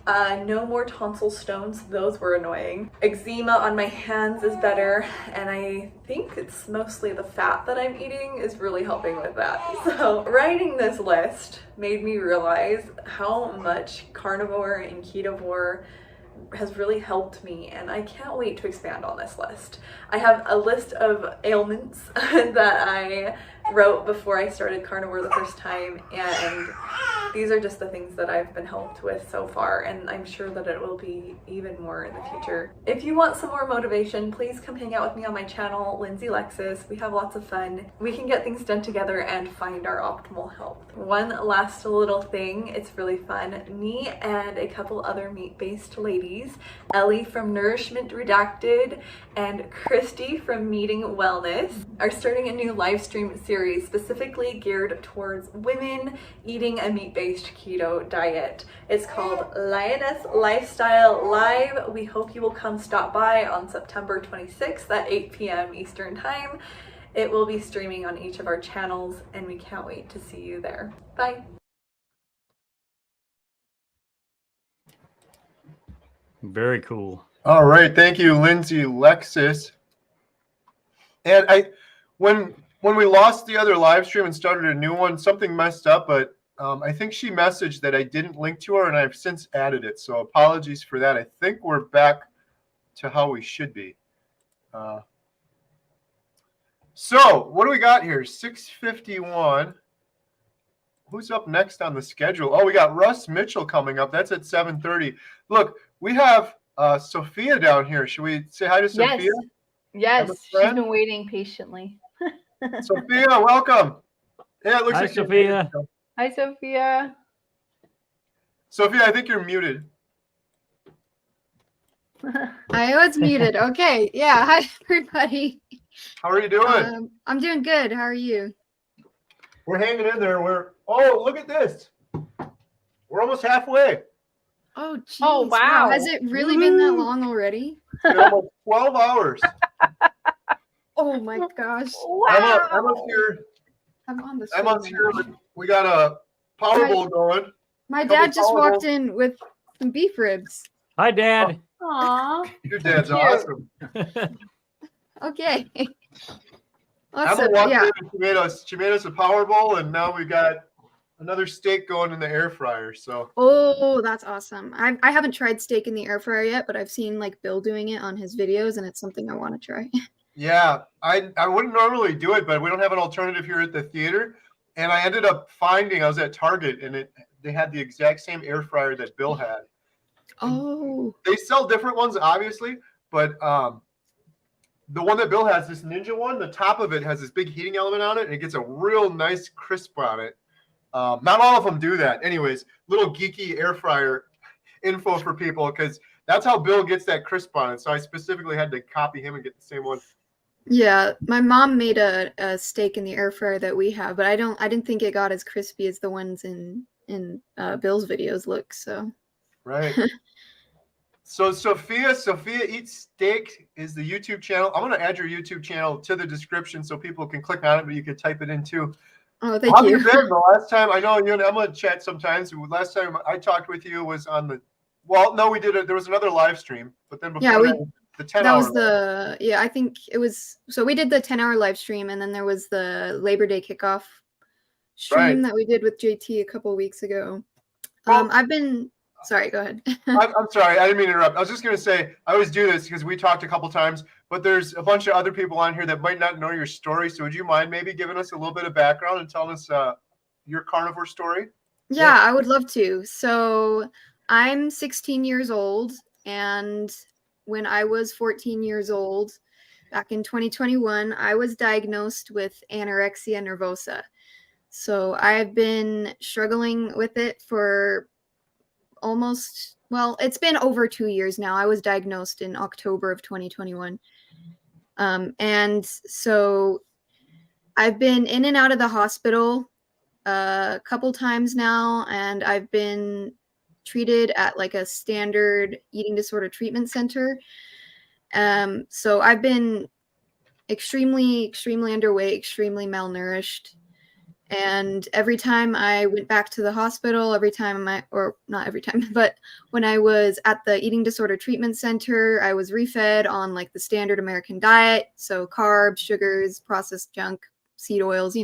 No more tonsil stones, those were annoying. Eczema on my hands is better, and I think it's mostly the fat that I'm eating is really helping with that. So writing this list made me realize how much carnivore and ketovore has really helped me, and I can't wait to expand on this list. I have a list of ailments that I wrote before I started carnivore the first time, and these are just the things that I've been helped with so far, and I'm sure that it will be even more in the future. If you want some more motivation, please come hang out with me on my channel, Lindsay Lexus. We have lots of fun. We can get things done together and find our optimal health. One last little thing, it's really fun. Me and a couple other meat-based ladies, Ellie from Nourishment Redacted and Christy from Meeting Wellness, are starting a new live stream series specifically geared towards women eating a meat-based keto diet. It's called Lioness Lifestyle Live. We hope you will come stop by on September 26th at 8 p.m. Eastern Time. It will be streaming on each of our channels, and we can't wait to see you there. Bye. Very cool. All right, thank you, Lindsay Lexus. And when we lost the other live stream and started a new one, something messed up, but I think she messaged that I didn't link to her, and I've since added it. So apologies for that. I think we're back to how we should be. So what do we got here? 6:51. Who's up next on the schedule? Oh, we got Russ Mitchell coming up. That's at 7:30. Look, we have Sophia down here. Should we say hi to Sophia? Yes, she's been waiting patiently. Sophia, welcome. Yeah, it looks Hi, like Sophia. Hi, Sophia. Sophia, I think you're muted. I was muted. Okay. Yeah. Hi, everybody. How are you doing? I'm doing good. How are you? We're hanging in there. Oh, look at this. We're almost halfway. Oh, geez. Oh, wow. Has it really been that long already? It's been almost 12 hours. Oh my gosh. Wow. I'm up here. I'm on the I'm up here. We got a Powerball going. My dad just walked in with some beef ribs. Hi, Dad. Aw. Your dad's awesome. Okay. Emma Awesome. walked Yeah. in and she made us a Powerball, and now we got another steak going in the air fryer. So Oh, that's awesome. I haven't tried steak in the air fryer yet, but I've seen like Bill doing it on his videos, and it's something I want to try. yeah, I wouldn't normally do it, but we don't have an alternative here at the theater. And I ended up finding, I was at Target, and they had the exact same air fryer that Bill had. Oh. They sell different ones, obviously, but the one that Bill has, this Ninja one, the top of it has this big heating element on it, and it gets a real nice crisp on it. Not all of them do that. Anyways, little geeky air fryer info for people, because that's how Bill gets that crisp on it. So I specifically had to copy him and get the same one. Yeah, my mom made a steak in the air fryer that we have, but I didn't think it got as crispy as the ones in Bill's videos look. So right. So Sophia Eats Steak is the YouTube channel. I'm going to add your YouTube channel to the description so people can click on it, but you can type it in too. Oh, thank How you. have you been? The last time, I know you and Emma chat sometimes. Last time I talked with you was on the, well, no, we did there was another live stream, but then before that, the 10 that hour. was the, yeah, I think it was, so we did the 10-hour live stream, and then there was the Labor Day kickoff stream that we did with JT a couple weeks ago. I've been, sorry, go ahead. I'm sorry, I didn't mean to interrupt. I was just going to say, I always do this because we talked a couple times, but there's a bunch of other people on here that might not know your story. So would you mind maybe giving us a little bit of background and telling us your carnivore story? Yeah, I would love to. So I'm 16 years old, and when I was 14 years old, back in 2021, I was diagnosed with anorexia nervosa. So I've been struggling with it for almost, well, it's been over 2 years now. I was diagnosed in October of 2021. And so I've been in and out of the hospital a couple times now, and I've been treated at like a standard eating disorder treatment center. So I've been extremely underweight, extremely malnourished. And every time I went back to the hospital, or not every time, but when I was at the eating disorder treatment center, I was refed on like the standard American diet. So carbs, sugars, processed junk, seed oils,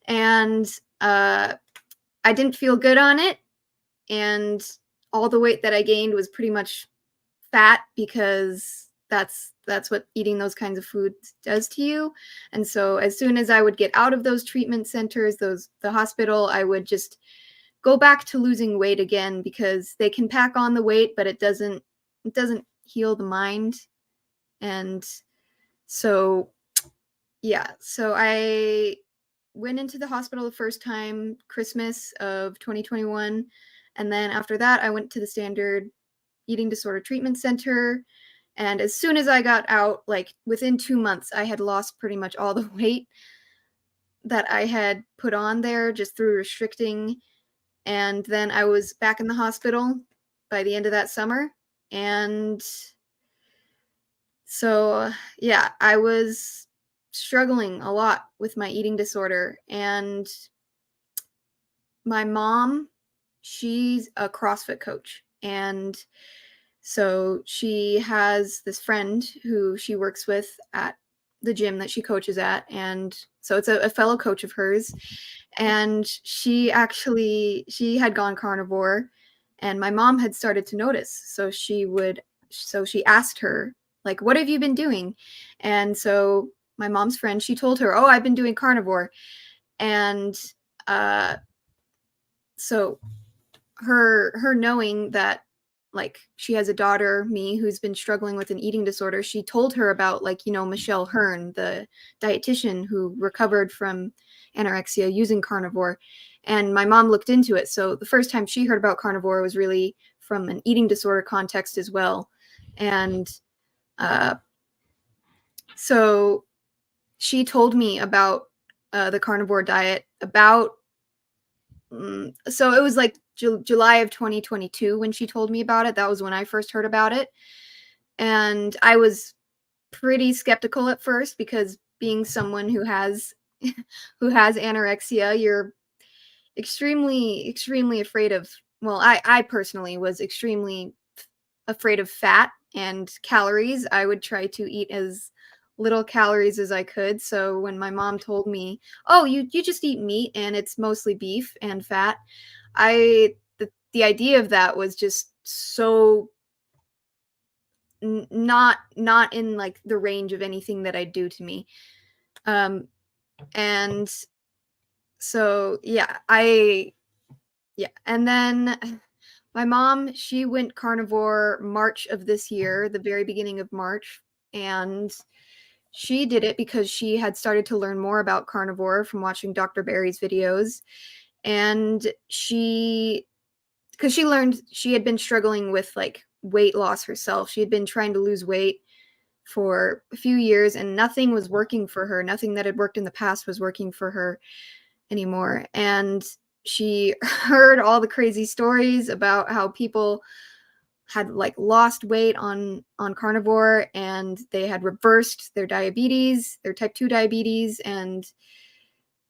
and I didn't feel good on it. And all the weight that I gained was pretty much fat, because that's what eating those kinds of foods does to you. And so as soon as I would get out of those treatment centers, the hospital, I would just go back to losing weight again, because they can pack on the weight, but it doesn't heal the mind. And so so I went into the hospital the first time Christmas of 2021, and then after that I went to the standard eating disorder treatment center. And as soon as I got out, like within 2 months, I had lost pretty much all the weight that I had put on there just through restricting. And then I was back in the hospital by the end of that summer. And so, yeah, I was struggling a lot with my eating disorder. And my mom, she's a CrossFit coach. And so she has this friend who she works with at the gym that she coaches at. And so it's a fellow coach of hers. And she had gone carnivore, and my mom had started to notice. So she asked her, like, what have you been doing? And so my mom's friend, she told her, oh, I've been doing carnivore. And so her knowing that, like, she has a daughter, me, who's been struggling with an eating disorder, she told her about, like, Michelle Hearn, the dietitian who recovered from anorexia using carnivore. And my mom looked into it. So the first time she heard about carnivore was really from an eating disorder context as well. And so she told me about the carnivore diet so it was like July of 2022 when she told me about it. That was when I first heard about it. And I was pretty skeptical at first, because being someone who has anorexia, you're extremely afraid of, well, I personally was extremely afraid of fat and calories. I would try to eat as little calories as I could. So when my mom told me, oh, you just eat meat and it's mostly beef and fat, the idea of that was just so not in like the range of anything that I'd do to me. And so and then my mom, she went carnivore March of this year, the very beginning of March. And she did it because she had started to learn more about carnivore from watching Dr. Barry's videos. And because she learned, she had been struggling with like weight loss herself. She had been trying to lose weight for a few years, and nothing was working for her. Nothing that had worked in the past was working for her anymore. And she heard all the crazy stories about how people had like lost weight on carnivore, and they had reversed their diabetes, their type 2 diabetes. And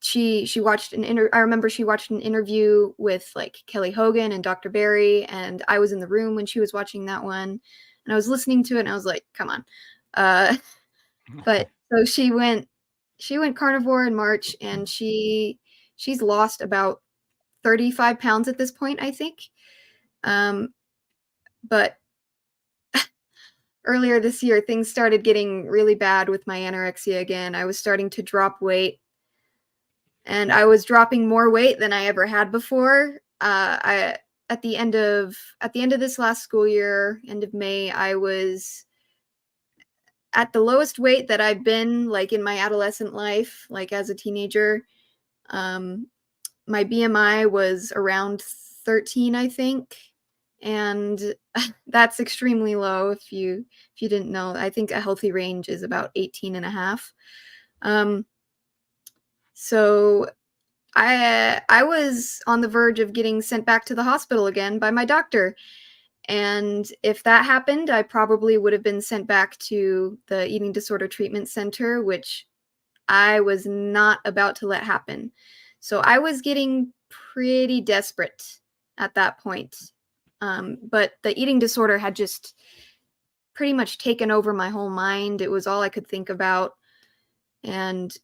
she watched I remember she watched an interview with like Kelly Hogan and Dr. Barry, and I was in the room when she was watching that one, and I was listening to it, and I was like, come on. But so she went carnivore in March, and she's lost about 35 pounds at this point, I think. But earlier this year, things started getting really bad with my anorexia again. I was starting to drop weight, and I was dropping more weight than I ever had before. At the end of this last school year, end of May, I was at the lowest weight that I've been like in my adolescent life, like as a teenager. My BMI was around 13, I think. And that's extremely low if you didn't know. I think a healthy range is about 18 and a half. So I was on the verge of getting sent back to the hospital again by my doctor. And if that happened, I probably would have been sent back to the Eating Disorder Treatment Center, which I was not about to let happen. So I was getting pretty desperate at that point. But the eating disorder had just pretty much taken over my whole mind. It was all I could think about. And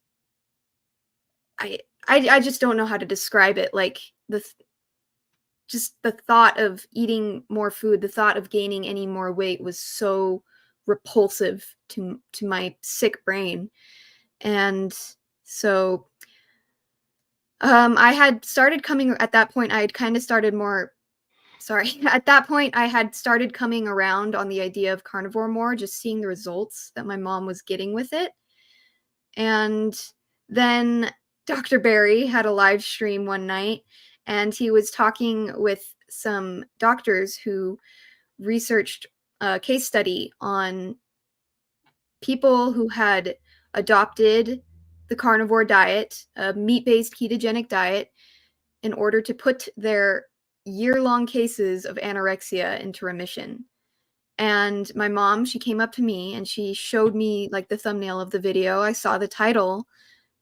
I just don't know how to describe it. Like just the thought of eating more food, the thought of gaining any more weight was so repulsive to my sick brain. And so I had started coming at that point. I had kind of started more. Sorry. At that point, I had started coming around on the idea of carnivore more, just seeing the results that my mom was getting with it. And then Dr. Barry had a live stream one night, and he was talking with some doctors who researched a case study on people who had adopted the carnivore diet, a meat-based ketogenic diet, in order to put their year-long cases of anorexia into remission. And my mom, she came up to me and she showed me like the thumbnail of the video. I saw the title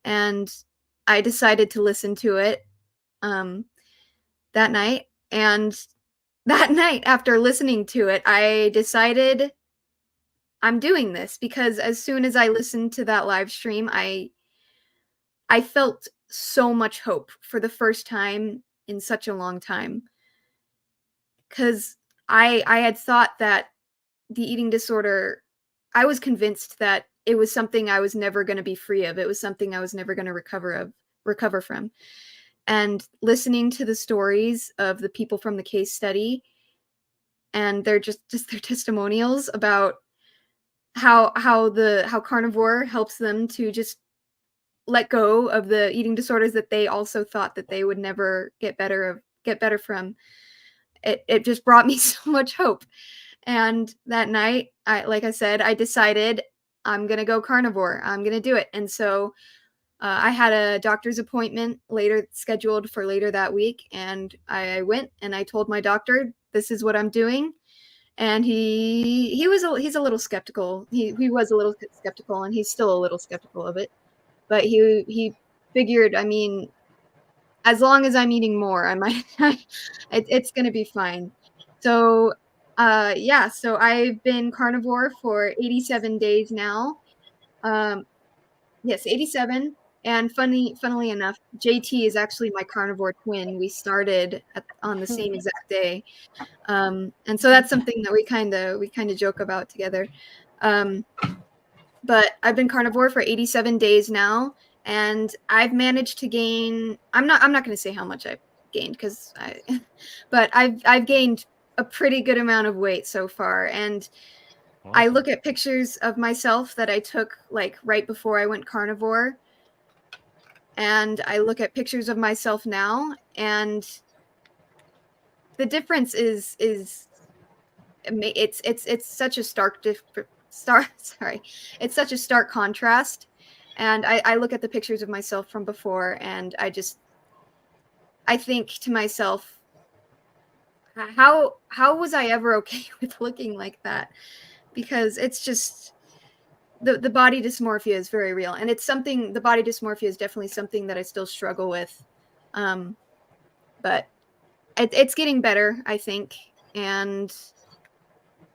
and I decided to listen to it that night. And that night, after listening to it, I decided I'm doing this, because as soon as I listened to that live stream, I felt so much hope for the first time in such a long time. Because I had thought that the eating disorder, I was convinced that it was something I was never going to be free of. It was something I was never going to recover from. And listening to the stories of the people from the case study and their just their testimonials about how carnivore helps them to just let go of the eating disorders that they also thought that they would never get better from. It just brought me so much hope. And that night, like I said, I decided I'm going to go carnivore. I'm going to do it. And so I had a doctor's appointment scheduled for later that week. And I went and I told my doctor, this is what I'm doing. And he's a little skeptical. He was a little skeptical, and he's still a little skeptical of it. But he figured, I mean, as long as I'm eating more, it's going to be fine. So so I've been carnivore for 87 days now. Yes, 87. And funnily enough, JT is actually my carnivore twin. We started on the same exact day. And so that's something that we kind of joke about together. But I've been carnivore for 87 days now, and I've managed to gain, I'm not going to say how much I've gained but I've gained a pretty good amount of weight so far. And awesome. I look at pictures of myself that I took like right before I went carnivore, and I look at pictures of myself now, and the difference is it's such a it's such a stark contrast. And I look at the pictures of myself from before, and I think to myself, how was I ever okay with looking like that? Because it's just the body dysmorphia is very real, and it's something, the body dysmorphia is definitely something that I still struggle with. But it's getting better, I think.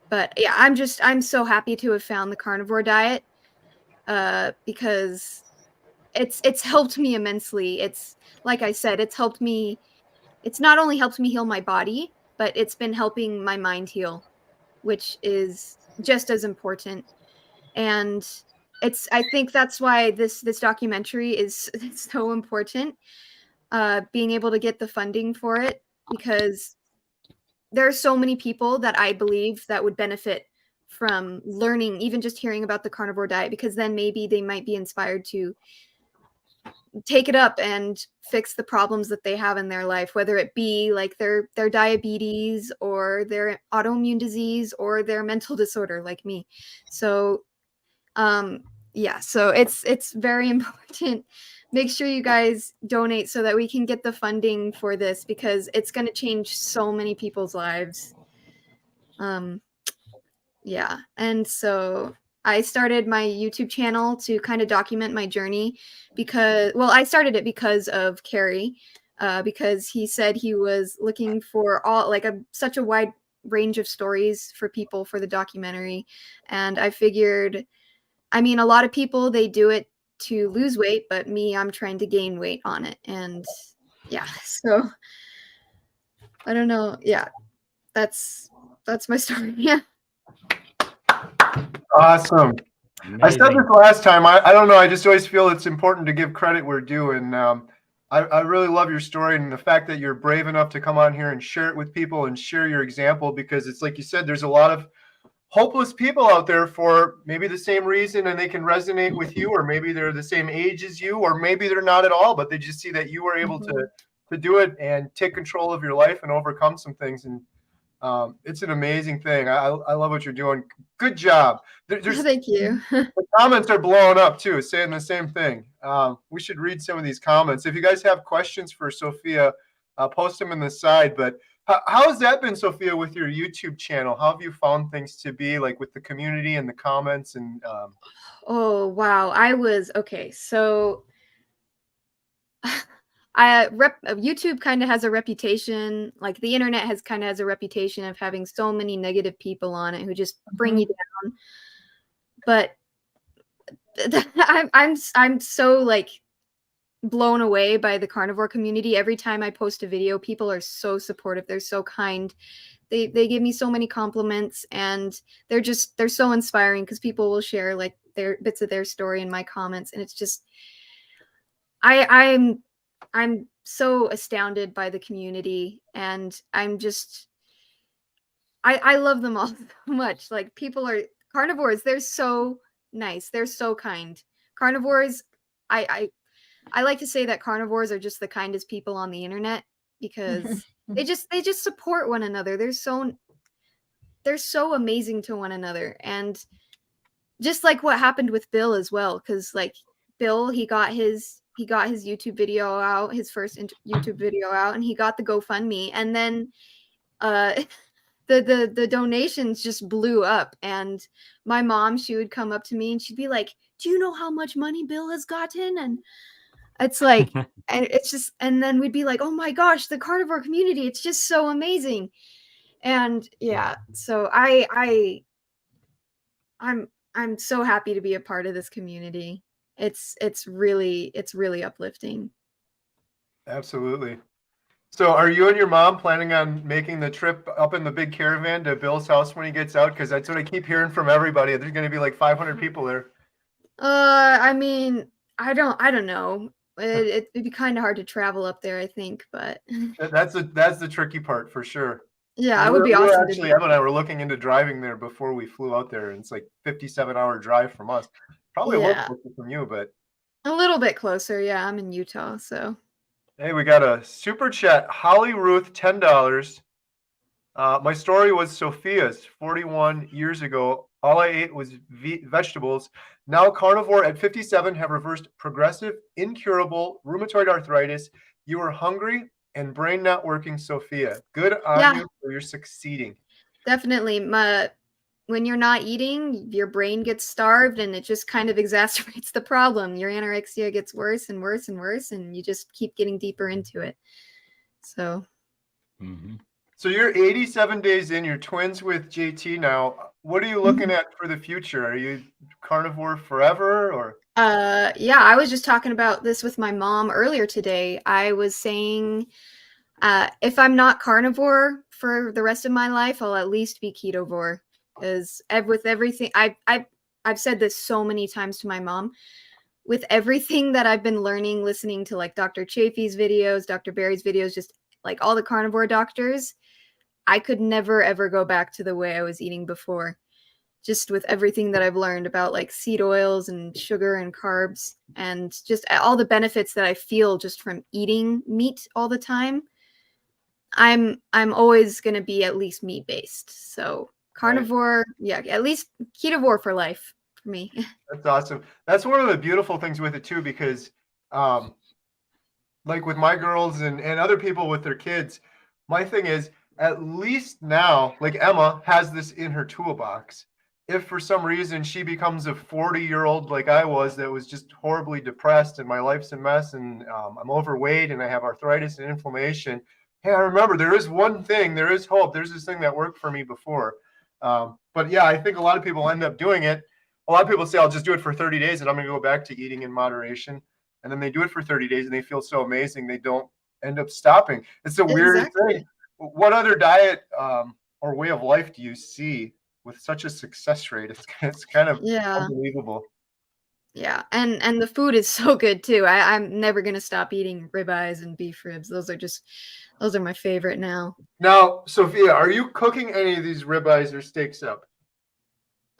But yeah, I'm so happy to have found the carnivore diet, because it's helped me immensely. It's like I said, it's not only helped me heal my body, but it's been helping my mind heal, which is just as important. And I think that's why this documentary is so important, being able to get the funding for it, because there are so many people that I believe that would benefit from learning, even just hearing about the carnivore diet, because then maybe they might be inspired to take it up and fix the problems that they have in their life, whether it be like their diabetes or their autoimmune disease or their mental disorder like me. So yeah, so it's very important. Make sure you guys donate so that we can get the funding for this, because it's going to change so many people's lives. Yeah, and so I started my YouTube channel to kind of document my journey because, well, I started it because of Carrie, because he said he was looking for all like such a wide range of stories for people for the documentary. And I figured, I mean, a lot of people, they do it to lose weight, but me, I'm trying to gain weight on it. And yeah, so I don't know. Yeah, that's my story. Yeah. Awesome. I said this last time. I don't know. I just always feel it's important to give credit where due. And I really love your story and the fact that you're brave enough to come on here and share it with people and share your example, because it's like you said, there's a lot of hopeless people out there for maybe the same reason, and they can resonate with you, or maybe they're the same age as you, or maybe they're not at all, but they just see that you were able to do it and take control of your life and overcome some things. And it's an amazing thing. I love what you're doing. Good job. Thank you. The comments are blowing up too, saying the same thing. We should read some of these comments. If you guys have questions for Sophia, post them in the side. But how has that been, Sophia, with your YouTube channel? How have you found things to be like with the community and the comments? And Oh, wow. Okay. So YouTube kind of has a reputation, like the internet has a reputation of having so many negative people on it who just bring you down. But I'm so like blown away by the carnivore community. Every time I post a video, people are so supportive. They're so kind. They give me so many compliments, and they're so inspiring, because people will share like their bits of their story in my comments, and it's just I'm so astounded by the community, and I love them all so much. Like, carnivores, they're so nice. They're so kind. Carnivores, I like to say that carnivores are just the kindest people on the internet, because they just support one another. They're so amazing to one another. And just like what happened with Bill as well, because like Bill, he got his YouTube video out, his first YouTube video out, and he got the GoFundMe, and then the donations just blew up. And my mom, she would come up to me and she'd be like, "Do you know how much money Bill has gotten?" And it's like, and it's just, and then we'd be like, "Oh my gosh, the carnivore community, it's just so amazing." And yeah, so I'm so happy to be a part of this community. It's really uplifting. absolutely. So are you and your mom planning on making the trip up in the big caravan to Bill's house when he gets out? Because that's what I keep hearing from everybody. There's going to be like 500 people there. I mean, I don't know. It'd be kind of hard to travel up there, I think, but That's the tricky part for sure. yeah, it would be awesome. Actually, Emma and I were looking into driving there before we flew out there, and it's like 57-hour drive from us. Probably a little closer from you, but a little bit closer. Yeah, I'm in Utah, so. Hey, we got a super chat. Holly Ruth, $10. My story was Sophia's 41 years ago. All I ate was vegetables. Now carnivore at 57, have reversed progressive, incurable rheumatoid arthritis. You were hungry and brain not working, Sophia. Good on you, for you're succeeding. Definitely. When you're not eating, your brain gets starved, and it just kind of exacerbates the problem. Your anorexia gets worse and worse and worse, and you just keep getting deeper into it. So. So you're 87 days in, you're twins with JT now. What are you looking at for the future? Are you carnivore forever, or? Yeah, I was just talking about this with my mom earlier today. I was saying, if I'm not carnivore for the rest of my life, I'll at least be ketovore. Because with everything, I've said this so many times to my mom. With everything that I've been learning, listening to like Dr. Chaffee's videos, Dr. Barry's videos, just like all the carnivore doctors, I could never ever go back to the way I was eating before. just with everything that I've learned about like seed oils and sugar and carbs and just all the benefits that I feel just from eating meat all the time. I'm always going to be at least meat based. So carnivore, yeah, at least ketovore for life for me. That's awesome. That's one of the beautiful things with it too, because like with my girls and other people with their kids, my thing is at least now, like Emma has this in her toolbox. If for some reason she becomes a 40-year-old like I was, that was just horribly depressed and my life's a mess and I'm overweight and I have arthritis and inflammation, hey, I remember there is one thing, there is hope. There's this thing that worked for me before. But yeah, I think a lot of people end up doing it. A lot of people say, I'll just do it for 30 days and I'm going to go back to eating in moderation. And then they do it for 30 days and they feel so amazing, they don't end up stopping. It's the weirdest thing. What other diet or way of life do you see with such a success rate? It's kind of unbelievable. Yeah, and the food is so good too. I'm never gonna stop eating ribeyes and beef ribs. Those are my favorite now. Now, Sophia, are you cooking any of these ribeyes or steaks up?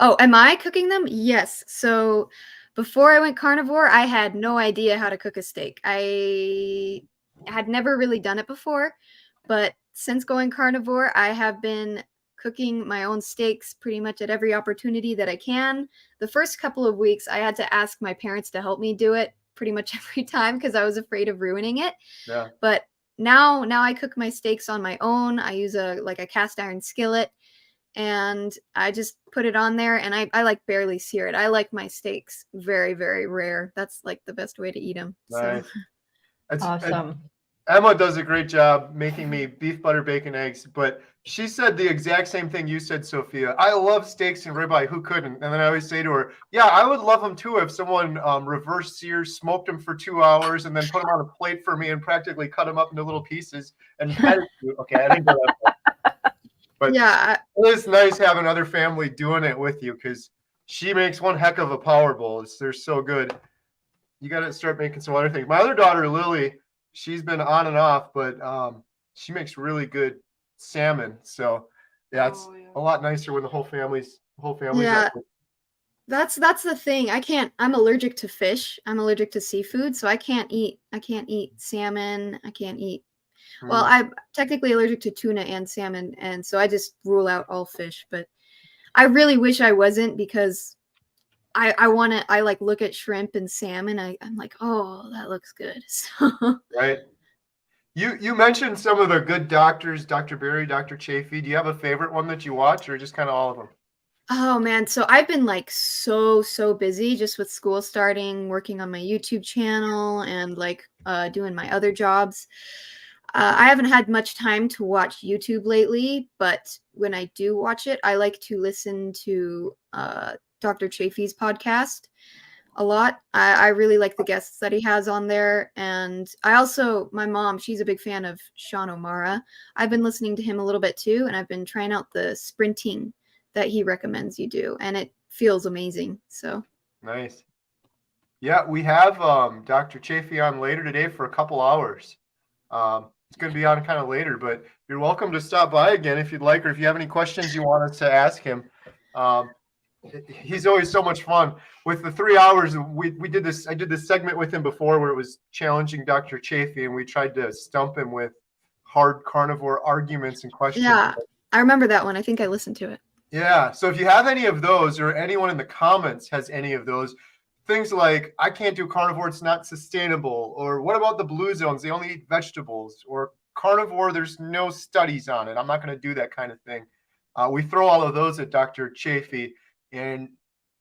Oh, am I cooking them? Yes. So before I went carnivore, I had no idea how to cook a steak. I had never really done it before, but since going carnivore, I have been cooking my own steaks pretty much at every opportunity that I can. The first couple of weeks, I had to ask my parents to help me do it pretty much every time because I was afraid of ruining it. Yeah. But now I cook my steaks on my own. I use a cast iron skillet and I just put it on there and I like barely sear it. I like my steaks very, very rare. That's like the best way to eat them. Nice. So. Awesome. Emma does a great job making me beef, butter, bacon, eggs, but she said the exact same thing you said, Sophia. I love steaks and ribeye. Who couldn't? And then I always say to her, yeah, I would love them too if someone reverse seared, smoked them for 2 hours, and then put them on a plate for me and practically cut them up into little pieces and fed it to. Okay, I didn't go that far. But yeah, it is nice having other family doing it with you because she makes one heck of a power bowl. They're so good. You got to start making some other things. My other daughter, Lily, she's been on and off, but she makes really good salmon. So yeah, it's a lot nicer when the whole family's yeah. up. That's the thing. I'm allergic to fish. I'm allergic to seafood, so I can't eat salmon. I can't eat. Well, I'm technically allergic to tuna and salmon, and so I just rule out all fish, but I really wish I wasn't because I like look at shrimp and salmon. I'm like, oh, that looks good. So. Right. You mentioned some of the good doctors, Dr. Berry, Dr. Chaffee. Do you have a favorite one that you watch or just kind of all of them? Oh man, so I've been like so busy just with school starting, working on my YouTube channel and like doing my other jobs. I haven't had much time to watch YouTube lately, but when I do watch it, I like to listen to Dr. Chaffee's podcast a lot. I really like the guests that he has on there. And my mom, she's a big fan of Sean O'Mara. I've been listening to him a little bit too, and I've been trying out the sprinting that he recommends you do, and it feels amazing. So nice. Yeah, we have Dr. Chaffee on later today for a couple hours. It's going to be on kind of later, but you're welcome to stop by again if you'd like, or if you have any questions you want us to ask him. He's always so much fun. With the 3 hours, we did this. I did this segment with him before where it was challenging Dr. Chaffee, and we tried to stump him with hard carnivore arguments and questions. Yeah, I remember that one. I think I listened to it. Yeah. So if you have any of those, or anyone in the comments has any of those, things like, I can't do carnivore, it's not sustainable, or what about the blue zones? They only eat vegetables, or carnivore, there's no studies on it. I'm not going to do that kind of thing. We throw all of those at Dr. Chaffee, and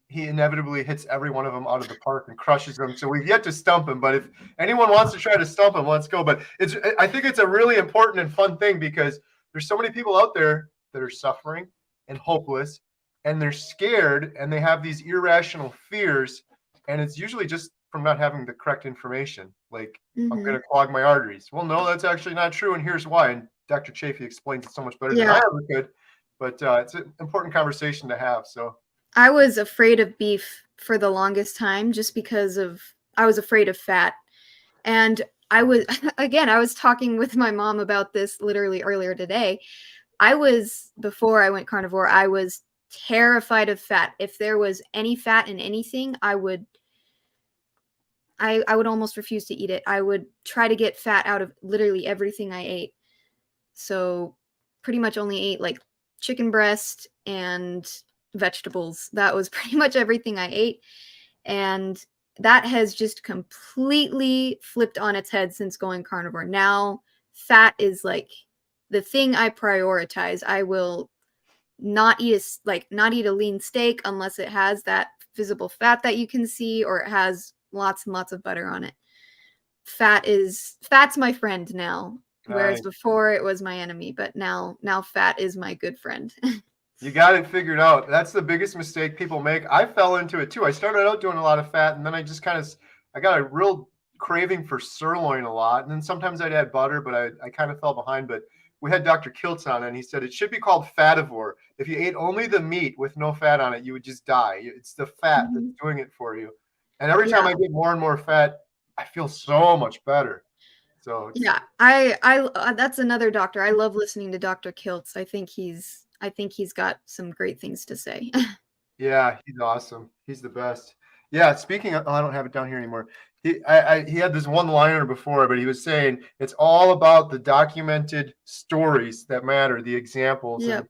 he inevitably hits every one of them out of the park and crushes them. So we've yet to stump him, but if anyone wants to try to stump him, let's go. But I think it's a really important and fun thing because there's so many people out there that are suffering and hopeless, and they're scared, and they have these irrational fears, and it's usually just from not having the correct information. Like, I'm going to clog my arteries. Well, no, that's actually not true, and here's why. And Dr. Chaffee explains it so much better than I ever could. But it's an important conversation to have. So I was afraid of beef for the longest time just because I was afraid of fat. And I was talking with my mom about this literally earlier today. Before I went carnivore, I was terrified of fat. If there was any fat in anything, I would almost refuse to eat it. I would try to get fat out of literally everything I ate. So pretty much only ate like chicken breast and vegetables. That was pretty much everything I ate. And that has just completely flipped on its head since going carnivore. Now fat is like the thing I prioritize. I will not eat a lean steak unless it has that visible fat that you can see, or it has lots and lots of butter on it. Fat's my friend now. Whereas before it was my enemy, but now fat is my good friend. You got it figured out. That's the biggest mistake people make. I fell into it too. I started out doing a lot of fat, and then I just I got a real craving for sirloin a lot. And then sometimes I'd add butter, but I kind of fell behind. But we had Dr. Kiltz on, and he said it should be called fativore. If you ate only the meat with no fat on it, you would just die. It's the fat that's doing it for you. And every time I get more and more fat, I feel so much better. So yeah, I that's another doctor. I love listening to Dr. Kiltz. I think he's got some great things to say. Yeah, he's awesome. He's the best. Yeah, speaking of, I don't have it down here anymore. He had this one-liner before, but he was saying it's all about the documented stories that matter, the examples. Yep. And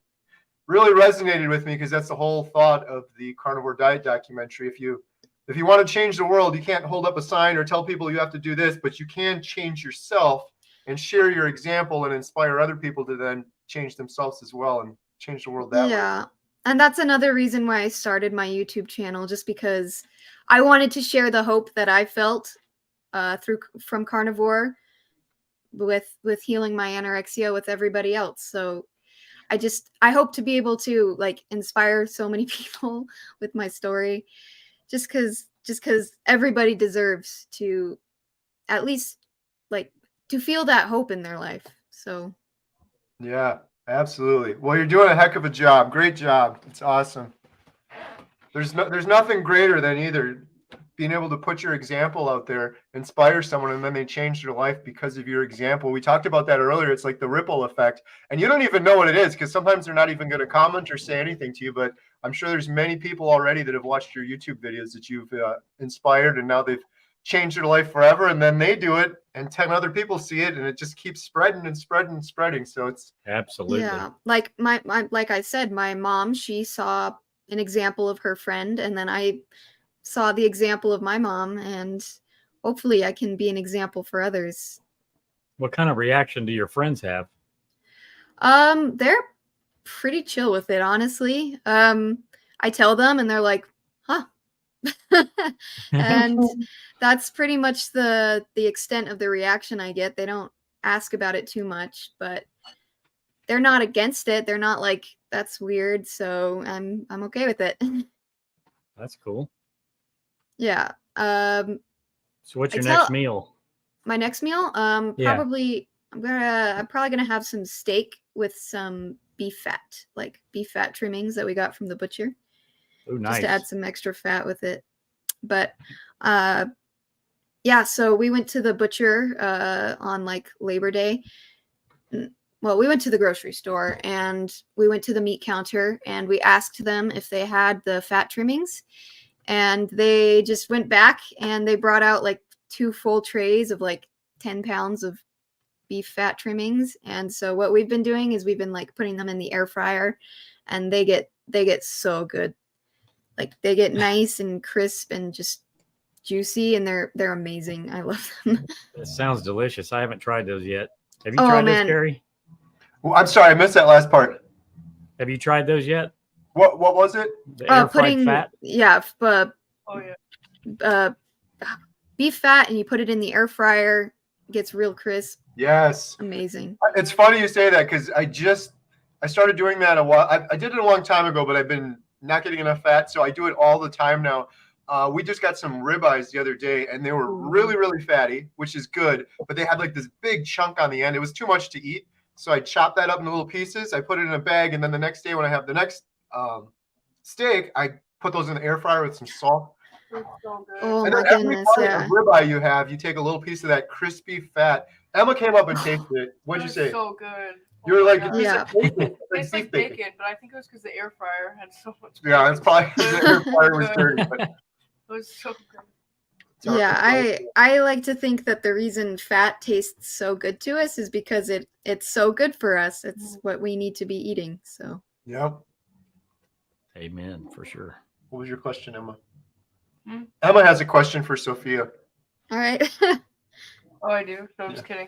really resonated with me because that's the whole thought of the Carnivore Diet Documentary. If you want to change the world, you can't hold up a sign or tell people you have to do this, but you can change yourself and share your example and inspire other people to then change themselves as well and change the world that way. Yeah. And that's another reason why I started my YouTube channel, just because I wanted to share the hope that I felt from carnivore with healing my anorexia with everybody else. So I hope to be able to like inspire so many people with my story, just because everybody deserves to at least like to feel that hope in their life. So yeah, absolutely. Well, you're doing a heck of a job. Great job. It's awesome. There's nothing greater than either being able to put your example out there, inspire someone, and then they change their life because of your example. We talked about that earlier. It's like the ripple effect, and you don't even know what it is because sometimes they're not even going to comment or say anything to you, but I'm sure there's many people already that have watched your YouTube videos that you've inspired, and now they've changed their life forever, and then they do it and 10 other people see it, and it just keeps spreading and spreading and spreading. So it's absolutely, yeah, like like I said, my mom, she saw an example of her friend, and then I saw the example of my mom, and hopefully I can be an example for others. What kind of reaction do your friends have? They're pretty chill with it, honestly. I tell them and they're like, huh. And that's pretty much the extent of the reaction I get. They don't ask about it too much, but they're not against it. They're not like, that's weird, so I'm okay with it. That's cool. Yeah. So what's your next meal? My next meal? Probably I'm probably gonna have some steak with some beef fat, like beef fat trimmings that we got from the butcher. Oh, nice. Just to add some extra fat with it. But yeah, so we went to the butcher on like Labor Day. Well, we went to the grocery store and we went to the meat counter and we asked them if they had the fat trimmings. And they just went back and they brought out like 2 full trays of like 10 pounds of beef fat trimmings. And so what we've been doing is we've been like putting them in the air fryer, and they get so good. Like they get nice and crisp and just juicy, and they're amazing. I love them. It sounds delicious. I haven't tried those yet. Have you tried those, Gary? Well, I'm sorry, I missed that last part. Have you tried those yet? What was it? The air fried fat? Yeah, beef fat, and you put it in the air fryer. It gets real crisp. Yes. Amazing. It's funny you say that because I started doing that a while. I did it a long time ago, but I've been not getting enough fat, so I do it all the time now. We just got some ribeyes the other day, and they were really, really fatty, which is good, but they had like this big chunk on the end. It was too much to eat, so I chopped that up into little pieces. I put it in a bag, and then the next day when I have the next steak, I put those in the air fryer with some salt. Oh and my then goodness, every yeah. ribeye you take a little piece of that crispy fat. Emma came up and tasted it. What'd you say? So good. You're like, Yeah. it's Yeah. bacon. It's like bacon, but I think it was because the air fryer had so much. Yeah, that's probably bacon. the air fryer was dirty. But It was so good. Yeah, I like to think that the reason fat tastes so good to us is because it's so good for us. It's what we need to be eating. So Yep. Amen, for sure. What was your question, Emma? Hmm? Emma has a question for Sophia. all right. Oh, I do. No, I'm just kidding.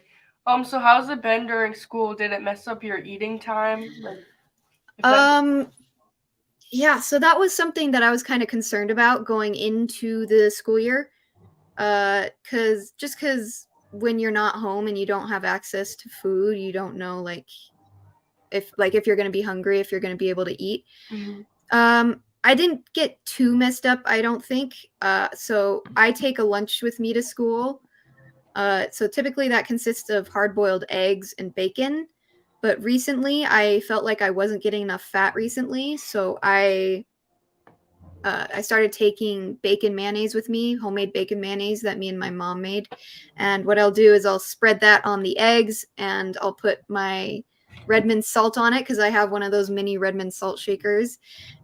So how's it been during school? Did it mess up your eating time? Like, if that- Yeah, so that was something that I was kind of concerned about going into the school year. Cause when you're not home and you don't have access to food, you don't know if you're gonna be hungry, if you're gonna be able to eat. Mhm. I didn't get too messed up, I don't think. So I take a lunch with me to school. So typically that consists of hard-boiled eggs and bacon. But recently I felt like I wasn't getting enough fat recently, so I started taking bacon mayonnaise with me, homemade bacon mayonnaise that me and my mom made. And what I'll do is I'll spread that on the eggs and I'll put my Redmond salt on it because I have one of those mini Redmond salt shakers.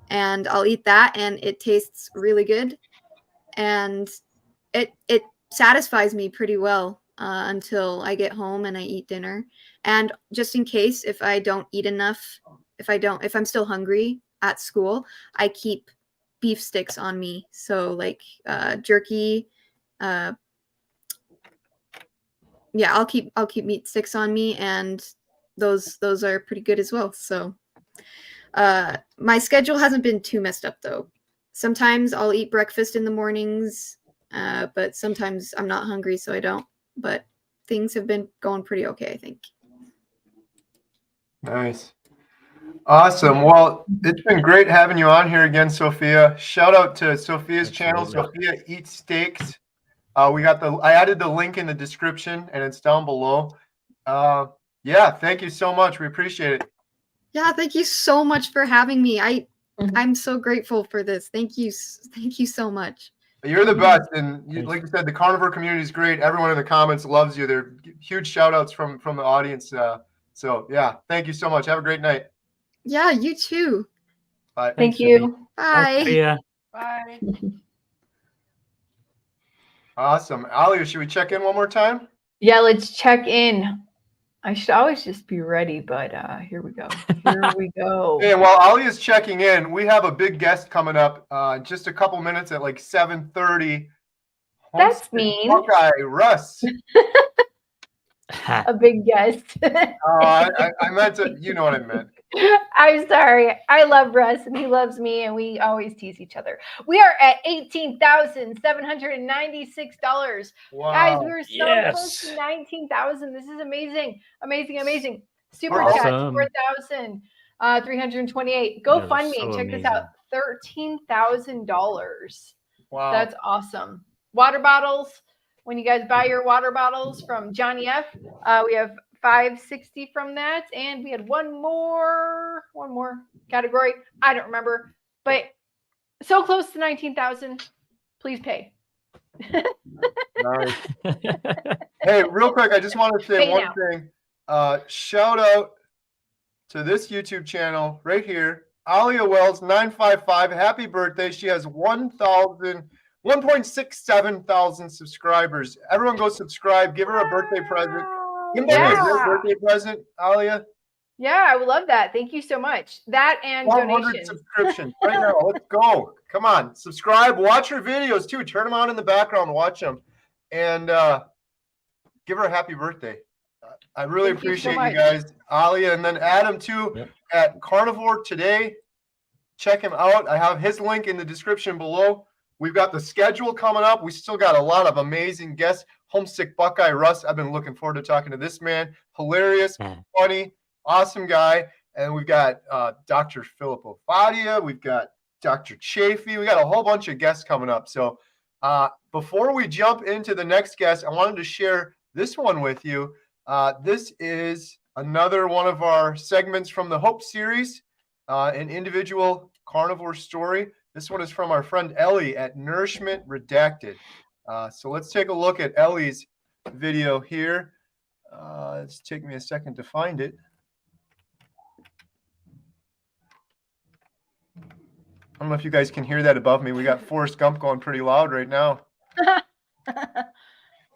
And I'll eat that and it tastes really good. And it satisfies me pretty well until I get home and I eat dinner. And just in case if I don't eat enough, if I'm still hungry at school, I keep beef sticks on me. So like jerky. Yeah, I'll keep meat sticks on me, and those are pretty good as well. So my schedule hasn't been too messed up though. Sometimes I'll eat breakfast in the mornings, but sometimes I'm not hungry, so I don't. But things have been going pretty okay, I think. Nice. Awesome. Well, it's been great having you on here again, Sophia. Shout out to Sophia's channel, Sophia Eats Steaks. I added the link in the description and it's down below. Yeah, thank you so much. We appreciate it. Yeah, thank you so much for having me. I'm so grateful for this. Thank you so much. You're the best, and like you said, the carnivore community is great. Everyone in the comments loves you. They're huge shout outs from the audience. So yeah, thank you so much. Have a great night. Yeah, you too. Bye. Thank you. Bye. Yeah. Bye. Awesome. Alia, should we check in one more time? Yeah, let's check in. I should always just be ready, but here we go. Here we go. Hey, while Alia's checking in, we have a big guest coming up in just a couple minutes at like 7:30. That's mean. Buckeye, Russ. A big guest. I meant to, you know what I meant. I'm sorry. I love Russ and he loves me and we always tease each other. We are at $18,796. Wow. Guys, we're so close to 19,000. This is amazing. Amazing, amazing. Super chat, 4,328. GoFundMe. so Check this amazing. out. $13,000. Wow. That's awesome. Water bottles. When you guys buy your water bottles from Johnny F, we have $560 from that, and we had one more category. I don't remember, but so close to 19,000. Please pay. Nice. Hey, real quick, I just want to say Pay one now. thing. Shout out to this YouTube channel right here, Alia Wells 955. Happy birthday! She has 1.67 thousand subscribers. Everyone go subscribe. Give her a birthday present. Give her a great birthday present, Alia. Yeah, I would love that. Thank you so much. That and 100 donations. subscriptions right now. Let's go. Come on, subscribe. Watch her videos too. Turn them on in the background. Watch them, and give her a happy birthday. I really Thank you so appreciate you much. guys, Alia, and then Adam too at Carnivore Today. Check him out. I have his link in the description below. We've got the schedule coming up. We still got a lot of amazing guests. Homesick Buckeye Russ. I've been looking forward to talking to this man. Hilarious, funny, awesome guy. And we've got Dr. Philip Ovadia. We've got Dr. Chaffee. We got a whole bunch of guests coming up. So before we jump into the next guest, I wanted to share this one with you. This is another one of our segments from the Hope series, an individual carnivore story. This one is from our friend Ellie at Nourishment Redacted. So let's take a look at Ellie's video here. It's taking me a second to find it. don't know if you guys can hear that above me. We got Forrest Gump going pretty loud right now.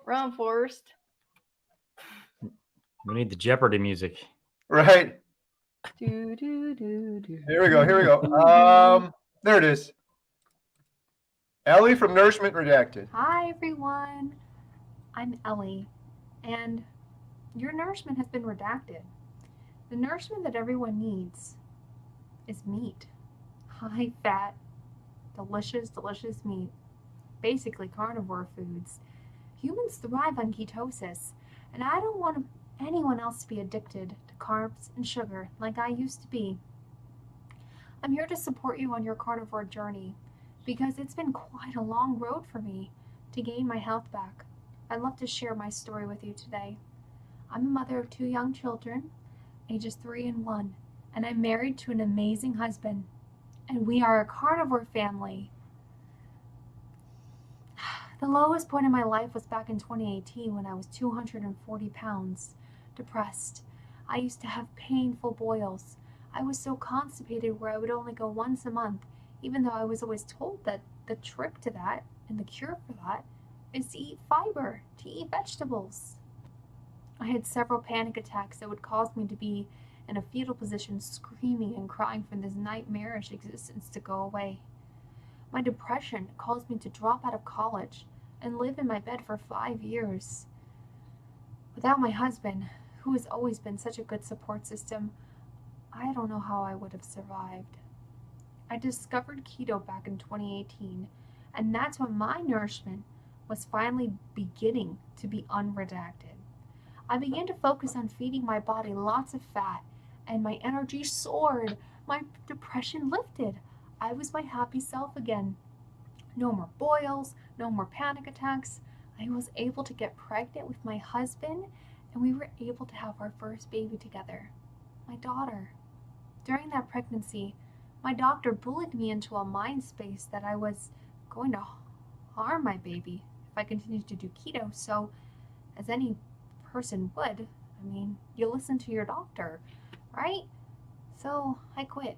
Run, Forrest. We need the Jeopardy music. Right. Do, do, do, do, Here we go. Here we go. There it is. Ellie from Nourishment Redacted. Hi, everyone. I'm Ellie, and your nourishment has been redacted. The nourishment that everyone needs is meat. High fat, delicious, delicious meat. Basically, carnivore foods. Humans thrive on ketosis, and I don't want anyone else to be addicted to carbs and sugar like I used to be. I'm here to support you on your carnivore journey because it's been quite a long road for me to gain my health back. I'd love to share my story with you today. I'm a mother of 2 young children, ages 3 and 1, and I'm married to an amazing husband, and we are a carnivore family. The lowest point in my life was back in 2018 when I was 240 pounds, depressed. I used to have painful boils. I was so constipated where I would only go once a month, even though I was always told that the trick to that and the cure for that is to eat fiber, to eat vegetables. I had several panic attacks that would cause me to be in a fetal position, screaming and crying for this nightmarish existence to go away. My depression caused me to drop out of college and live in my bed for 5 years. Without my husband, who has always been such a good support system, I don't know how I would have survived. I discovered keto back in 2018, and that's when my nourishment was finally beginning to be unredacted. I began to focus on feeding my body lots of fat, and my energy soared. My depression lifted. I was my happy self again. No more boils, no more panic attacks. I was able to get pregnant with my husband, and we were able to have our first baby together, my daughter. During that pregnancy, my doctor bullied me into a mind space that I was going to harm my baby if I continued to do keto. So, as any person would, I mean, you listen to your doctor, right? So I quit.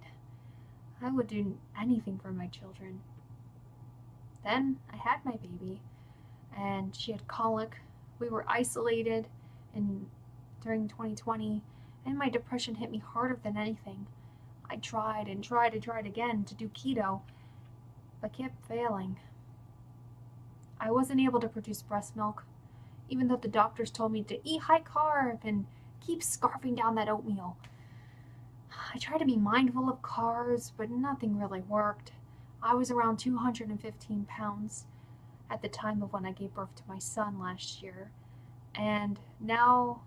I would do anything for my children. Then I had my baby, and she had colic. We were isolated during 2020, and my depression hit me harder than anything. I tried and tried and tried again to do keto, but kept failing. I wasn't able to produce breast milk, even though the doctors told me to eat high carb and keep scarfing down that oatmeal. I tried to be mindful of carbs, but nothing really worked. I was around 215 pounds at the time of when I gave birth to my son last year, and now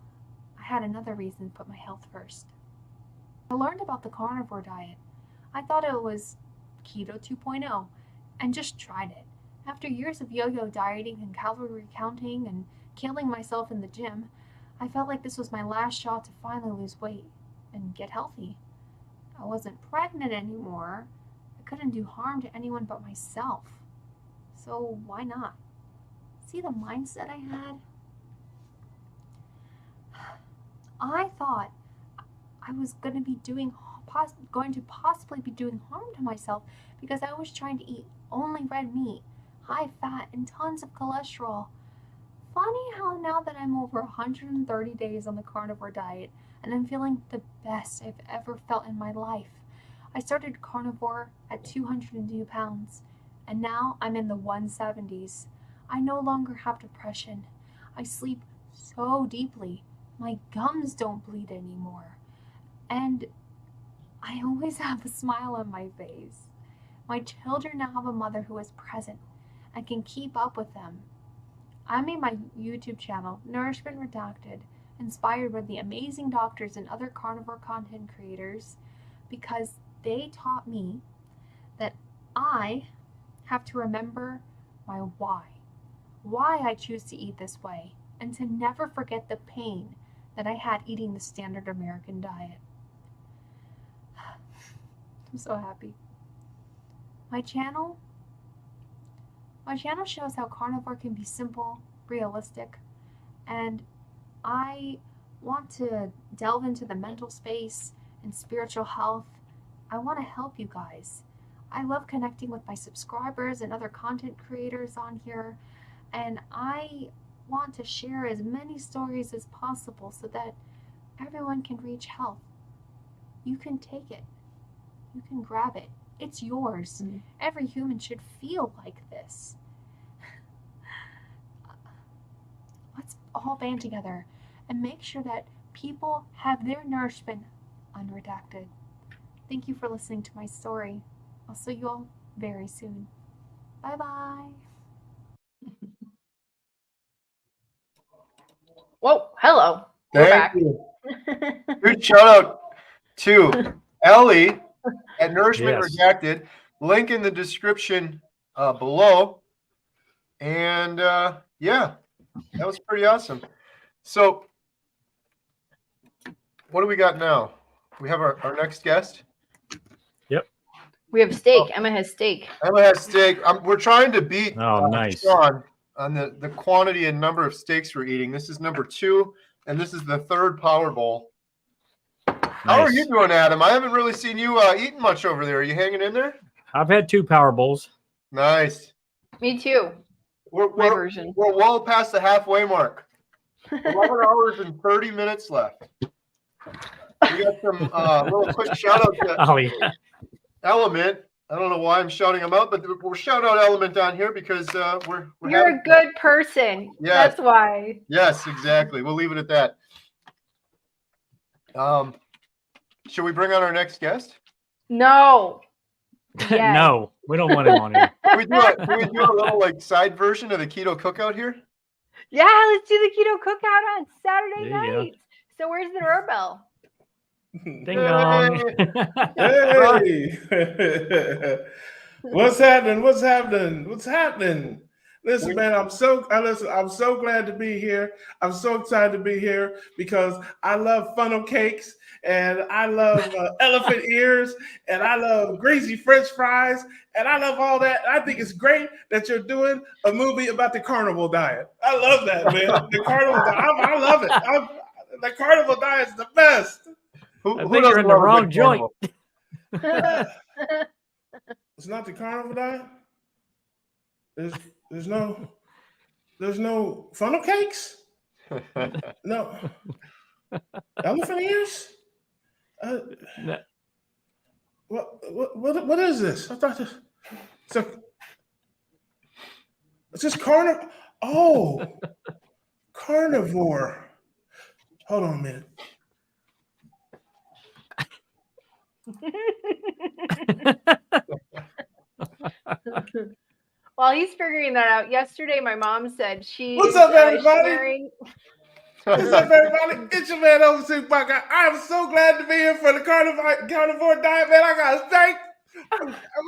I had another reason to put my health first. I learned about the carnivore diet. I thought it was keto 2.0 and just tried it. After years of yo-yo dieting and calorie counting and killing myself in the gym, I felt like this was my last shot to finally lose weight and get healthy. I wasn't pregnant anymore. I couldn't do harm to anyone but myself. So why not? See the mindset I had? I thought I was going to possibly be doing harm to myself because I was trying to eat only red meat, high fat, and tons of cholesterol. Funny how now that I'm over 130 days on the carnivore diet and I'm feeling the best I've ever felt in my life. I started carnivore at 202 pounds, and now I'm in the 170s. I no longer have depression. I sleep so deeply. My gums don't bleed anymore. And I always have a smile on my face. My children now have a mother who is present and can keep up with them. I made my YouTube channel, Nourishment Redacted, inspired by the amazing doctors and other carnivore content creators because they taught me that I have to remember my why I choose to eat this way, and to never forget the pain that I had eating the standard American diet. I'm so happy. My channel shows how carnivore can be simple, realistic, and I want to delve into the mental space and spiritual health. I want to help you guys. I love connecting with my subscribers and other content creators on here, and I want to share as many stories as possible so that everyone can reach health. You can take it. You can grab it. It's yours. Every human should feel like this. Let's all band together and make sure that people have their nourishment unredacted. Thank you for listening to my story. I'll see you all very soon. Bye-bye. Whoa, hello. We're Thank back. you. Good shout out to Ellie at Nourishment Yes. Redacted. Link in the description below. And yeah, that was pretty awesome. So what do we got now? We have our next guest. Yep. We have steak. Emma has steak. Emma has steak. We're trying to beat nice. Sean on the quantity and number of steaks we're eating. This is number 2, and this is the 3rd Power Bowl. How are you doing, Adam? I haven't really seen you eating much over there. Are you hanging in there? I've had 2 Power Bowls. Nice. Me too. We're well past the halfway mark. 11 hours and 30 minutes left. We got some little quick shout out to Element. I don't know why I'm shouting them out, but we're shout out Element on here because we're You're a good person. Yeah. That's why. Yes, exactly. We'll leave it at that. Should we bring on our next guest? No. Yes. No, we don't want him on here. Can we do a little like side version of the keto cookout here? Yeah, let's do the keto cookout on Saturday There you go. night. So where's the doorbell? Ding dong. Hey, what's happening? What's happening? What's happening? Listen, man, I'm so glad to be here. I'm so excited to be here because I love funnel cakes and I love elephant ears and I love greasy French fries and I love all that. I think it's great that you're doing a movie about the carnivore diet. I love that, man. The carnivore diet. I love it. The carnivore diet is the best. I think you're in the wrong joint. It's not the carnivore diet. There's no funnel cakes. No elephant ears. What is this? I thought this. It's just carnivore. Oh, carnivore. Hold on a minute. While he's figuring that out, yesterday my mom said she. What's up, everybody? Sharing... What's up, everybody? It's your man, Homesick Buckeye. I am so glad to be here for the carnivore diet, man. I got to thank.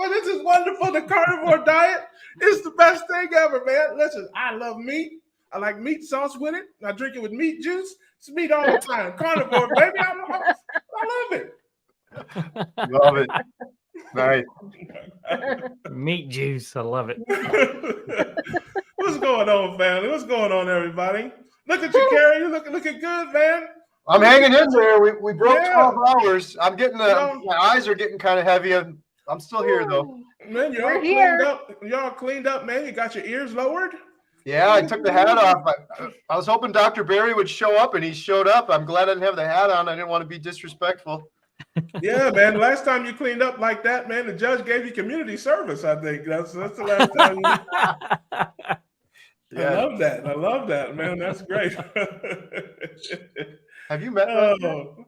This is wonderful. The carnivore diet is the best thing ever, man. Listen, I love meat. I like meat sauce with it. I drink it with meat juice. It's meat all the time. Carnivore, baby. I love it. Love it. Nice. Meat juice. I love it. What's going on, family? What's going on, everybody? Look at you, Carrie. You're looking good, man. I'm hanging in there. We broke 12 hours. I'm getting my eyes are getting kind of heavy. I'm still here though. Man, you're all cleaned up. You're all cleaned up, man. You got your ears lowered. Yeah, I took the hat off. I was hoping Dr. Barry would show up, and he showed up. I'm glad I didn't have the hat on. I didn't want to be disrespectful. Yeah, man. Last time you cleaned up like that, man, the judge gave you community service. I think that's the last time. Yeah. I love that, man. That's great. Have you met? I'm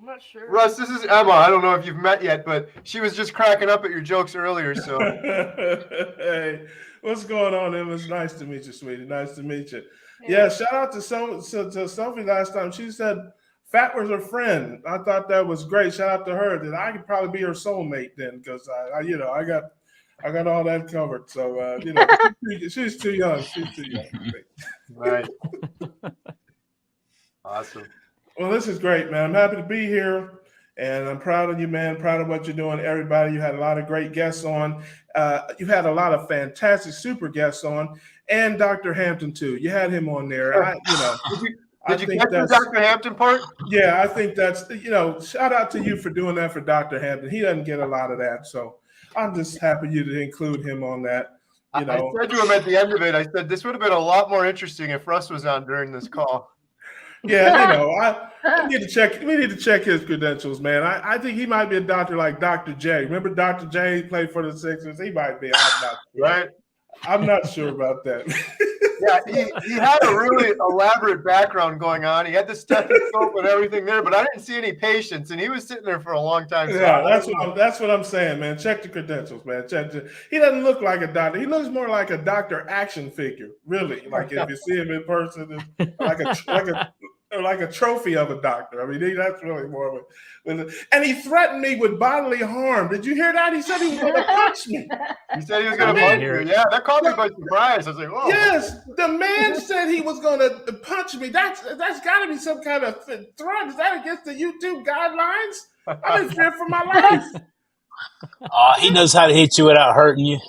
not sure. Russ, this is Emma. I don't know if you've met yet, but she was just cracking up at your jokes earlier. So, hey, what's going on, Emma? It's nice to meet you, sweetie. Nice to meet you. Yeah, shout out to Sophie last time. She said fat was her friend. I thought that was great. Shout out to her. That I could probably be her soulmate then, because I got all that covered. So she's too young. She's too young. Right. Awesome. Well, this is great, man. I'm happy to be here, and I'm proud of you, man. Proud of what you're doing, everybody. You had a lot of great guests on. You had a lot of fantastic super guests on, and Dr. Hampton too. You had him on there. Did you catch the Dr. Hampton part? Yeah, I think that's shout out to you for doing that for Dr. Hampton. He doesn't get a lot of that, so I'm just happy you to include him on that. You know, I said to him at the end of it, I said, this would have been a lot more interesting if Russ was on during this call. Yeah, you know, I need to check. We need to check his credentials, man. I think he might be a doctor like Dr. J. Remember Dr. J played for the Sixers? He might be. I'm not sure. Right? I'm not sure about that. Yeah, he had a really elaborate background going on. He had the stethoscope and everything there, but I didn't see any patients, and he was sitting there for a long time. So Yeah, that's what I'm saying, man. Check the credentials, man. He doesn't look like a doctor. He looks more like a doctor action figure, really. Like if you see him in person, it's like a trophy of a doctor. I mean, that's really more of a. And he threatened me with bodily harm. Did you hear that? He said he was going to punch me. He said he was going to punch you. Yeah, that caught me by surprise. I was like, "Whoa!" Yes, the man said he was going to punch me. That's got to be some kind of threat. Is that against the YouTube guidelines? I'm in fear for my life. He knows how to hit you without hurting you.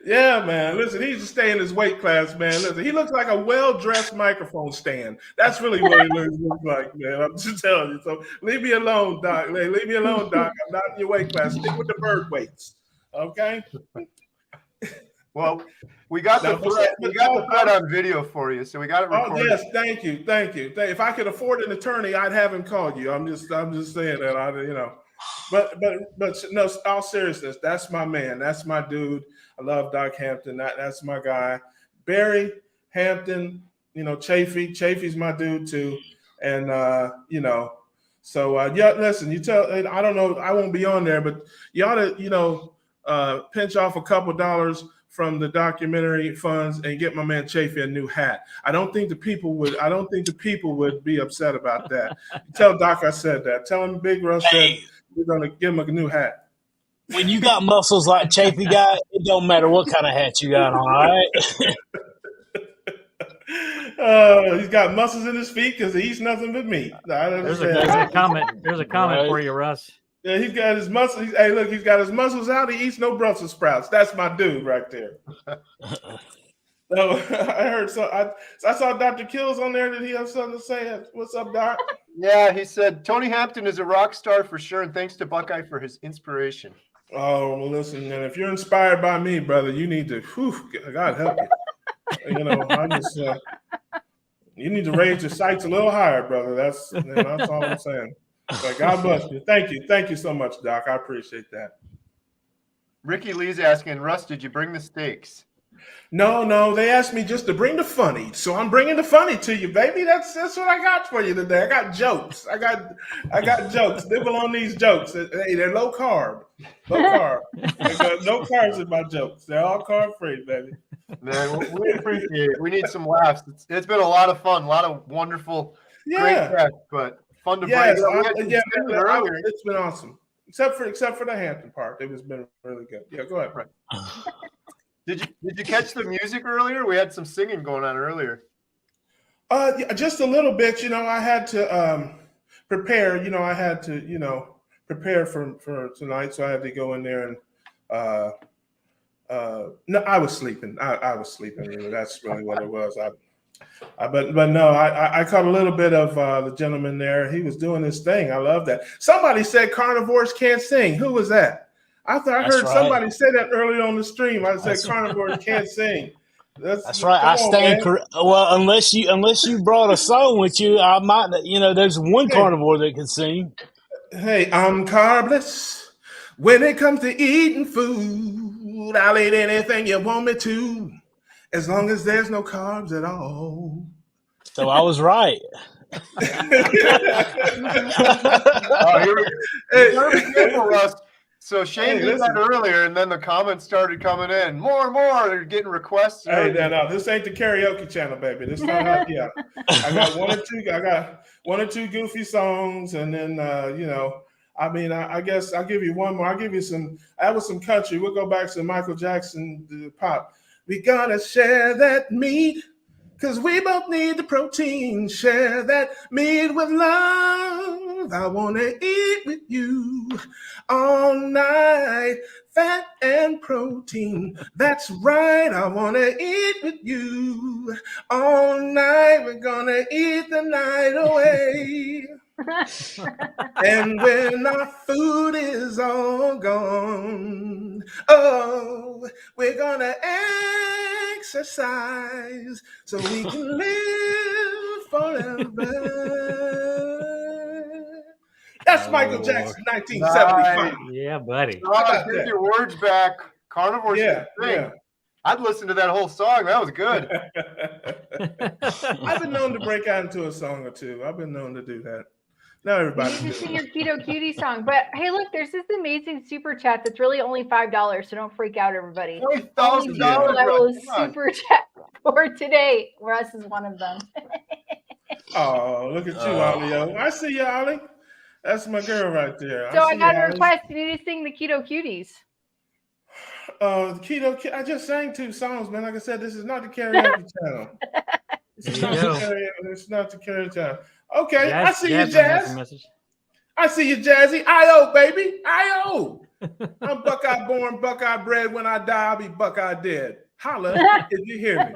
Yeah, man. Listen, he needs to stay in his weight class, man. Listen, he looks like a well-dressed microphone stand. That's really what he looks like, man. I'm just telling you. So leave me alone, Doc. Leave me alone, Doc. I'm not in your weight class. Stick with the bird weights. Okay? Well, we got the thread on video for you, so we got it recorded. Oh yes, thank you. If I could afford an attorney, I'd have him call you. I'm just saying that. But no, all seriousness, that's my man. That's my dude. I love Doc Hampton. That's my guy. Barry Hampton, Chaffee. Chaffee's my dude too. And so yeah, listen, I don't know, I won't be on there, but you ought to, pinch off a couple dollars from the documentary funds and get my man Chaffee a new hat. I don't think the people would be upset about that. Tell Doc I said that. Tell him Big Russ said we're gonna give him a new hat. When you got muscles like Chaffee got, it don't matter what kind of hat you got on, all right? He's got muscles in his feet because he eats nothing but meat. There's a comment for you, Russ. Yeah, he's got his muscles. Hey, look, he's got his muscles out. He eats no Brussels sprouts. That's my dude right there. So I heard. I saw Dr. Kills on there. Did he have something to say? What's up, Doc? Yeah, he said Tony Hampton is a rock star for sure, and thanks to Buckeye for his inspiration. Oh, well, listen, and if you're inspired by me, brother, you need to. God help you. I'm just. You need to raise your sights a little higher, brother. That's all I'm saying. But God bless you. Thank you so much, Doc. I appreciate that. Ricky Lee's asking, Russ, did you bring the steaks? No, they asked me just to bring the funny, so I'm bringing the funny to you, baby. That's what I got for you today. I got jokes. I got jokes. Nibble on these jokes. Hey, they're low carb. No carbs in my jokes. They're all carb free, baby. Man, we appreciate it. We need some laughs. It's been a lot of fun, a lot of wonderful, great guests, but fun to break. It's been awesome. Except for the Hampton part, it has been really good. Yeah, go ahead. Right. Did you catch the music earlier? We had some singing going on earlier. Yeah, just a little bit. I had to prepare. I had to prepare for tonight, so I had to go in there and. No, I was sleeping. I was sleeping. Really. That's really what it was. But no, I caught a little bit of the gentleman there. He was doing his thing. I love that. Somebody said carnivores can't sing. Who was that? I heard somebody say that earlier on the stream. I said carnivores can't sing. That's right. I stand correct. Well, unless you brought a song with you, I might. There's one carnivore that can sing. Hey, I'm carbless. When it comes to eating food, I'll eat anything you want me to, as long as there's no carbs at all. So I was right. Russ. So Shane did that earlier, and then the comments started coming in. More and more. They're getting requests. Hey, no, this ain't the karaoke channel, baby. This not help you out. I got one or two goofy songs, and then I guess I'll give you one more. I'll give you some. That was some country. We'll go back to Michael Jackson pop. We gotta share that meat, 'cause we both need the protein. Share that meat with love. I wanna eat with you all night. Fat and protein. That's right. I wanna eat with you all night. We're gonna eat the night away. And when our food is all gone, oh, we're gonna exercise so we can live forever. That's Michael Jackson, 1975. Yeah, buddy. How about Take that? your words back. Carnivores Yeah, can sing. yeah. I'd listen to that whole song. That was good. I've been known to break out into a song or two. I've been known to do that. Now You everybody's need to doing sing it. your Keto Cutie song. But hey, look, there's this amazing super chat that's really only $5, so don't freak out, everybody. Only $20,000. people I will Come on. super chat for today. Russ is one of them. Oh, look at you, Ollie. I see you, Ollie. That's my girl right there. So I see got you, a Ollie. request. You need to sing the Keto Cuties. I just sang 2 songs, man. Like I said, this is not the karaoke channel. It's not the karaoke channel. Okay, I see you, Jazz. I see you, Jazzy. I-O, baby. I-O. I'm Buckeye born, Buckeye bred. When I die, I'll be Buckeye dead. Holla if you hear me.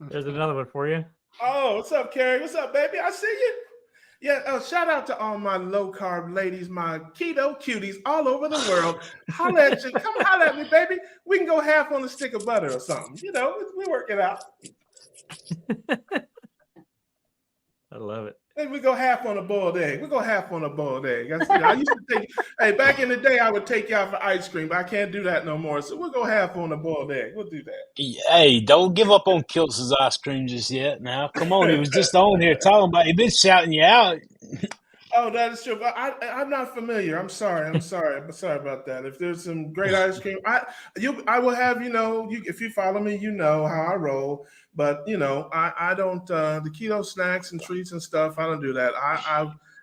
There's another one for you. Oh, what's up, Carrie? What's up, baby? I see you. Yeah, shout out to all my low-carb ladies, my keto cuties all over the world. Holla at you. Come holla at me, baby. We can go half on a stick of butter or something. You know, we work it out. I love it. Maybe we go half on a boiled egg. We go half on a boiled egg. I used to take, hey, back in the day, I would take you out for ice cream, but I can't do that no more. So we'll go half on a boiled egg. We'll do that. Hey, don't give up on Kiltz's ice cream just yet. Now, come on. He was just on here talking about. He been shouting you out. Oh, that is true. But I'm not familiar. I'm sorry. I'm sorry about that. If there's some great ice cream, I will have, if you follow me, you know how I roll. But I don't the keto snacks and treats and stuff. I don't do that.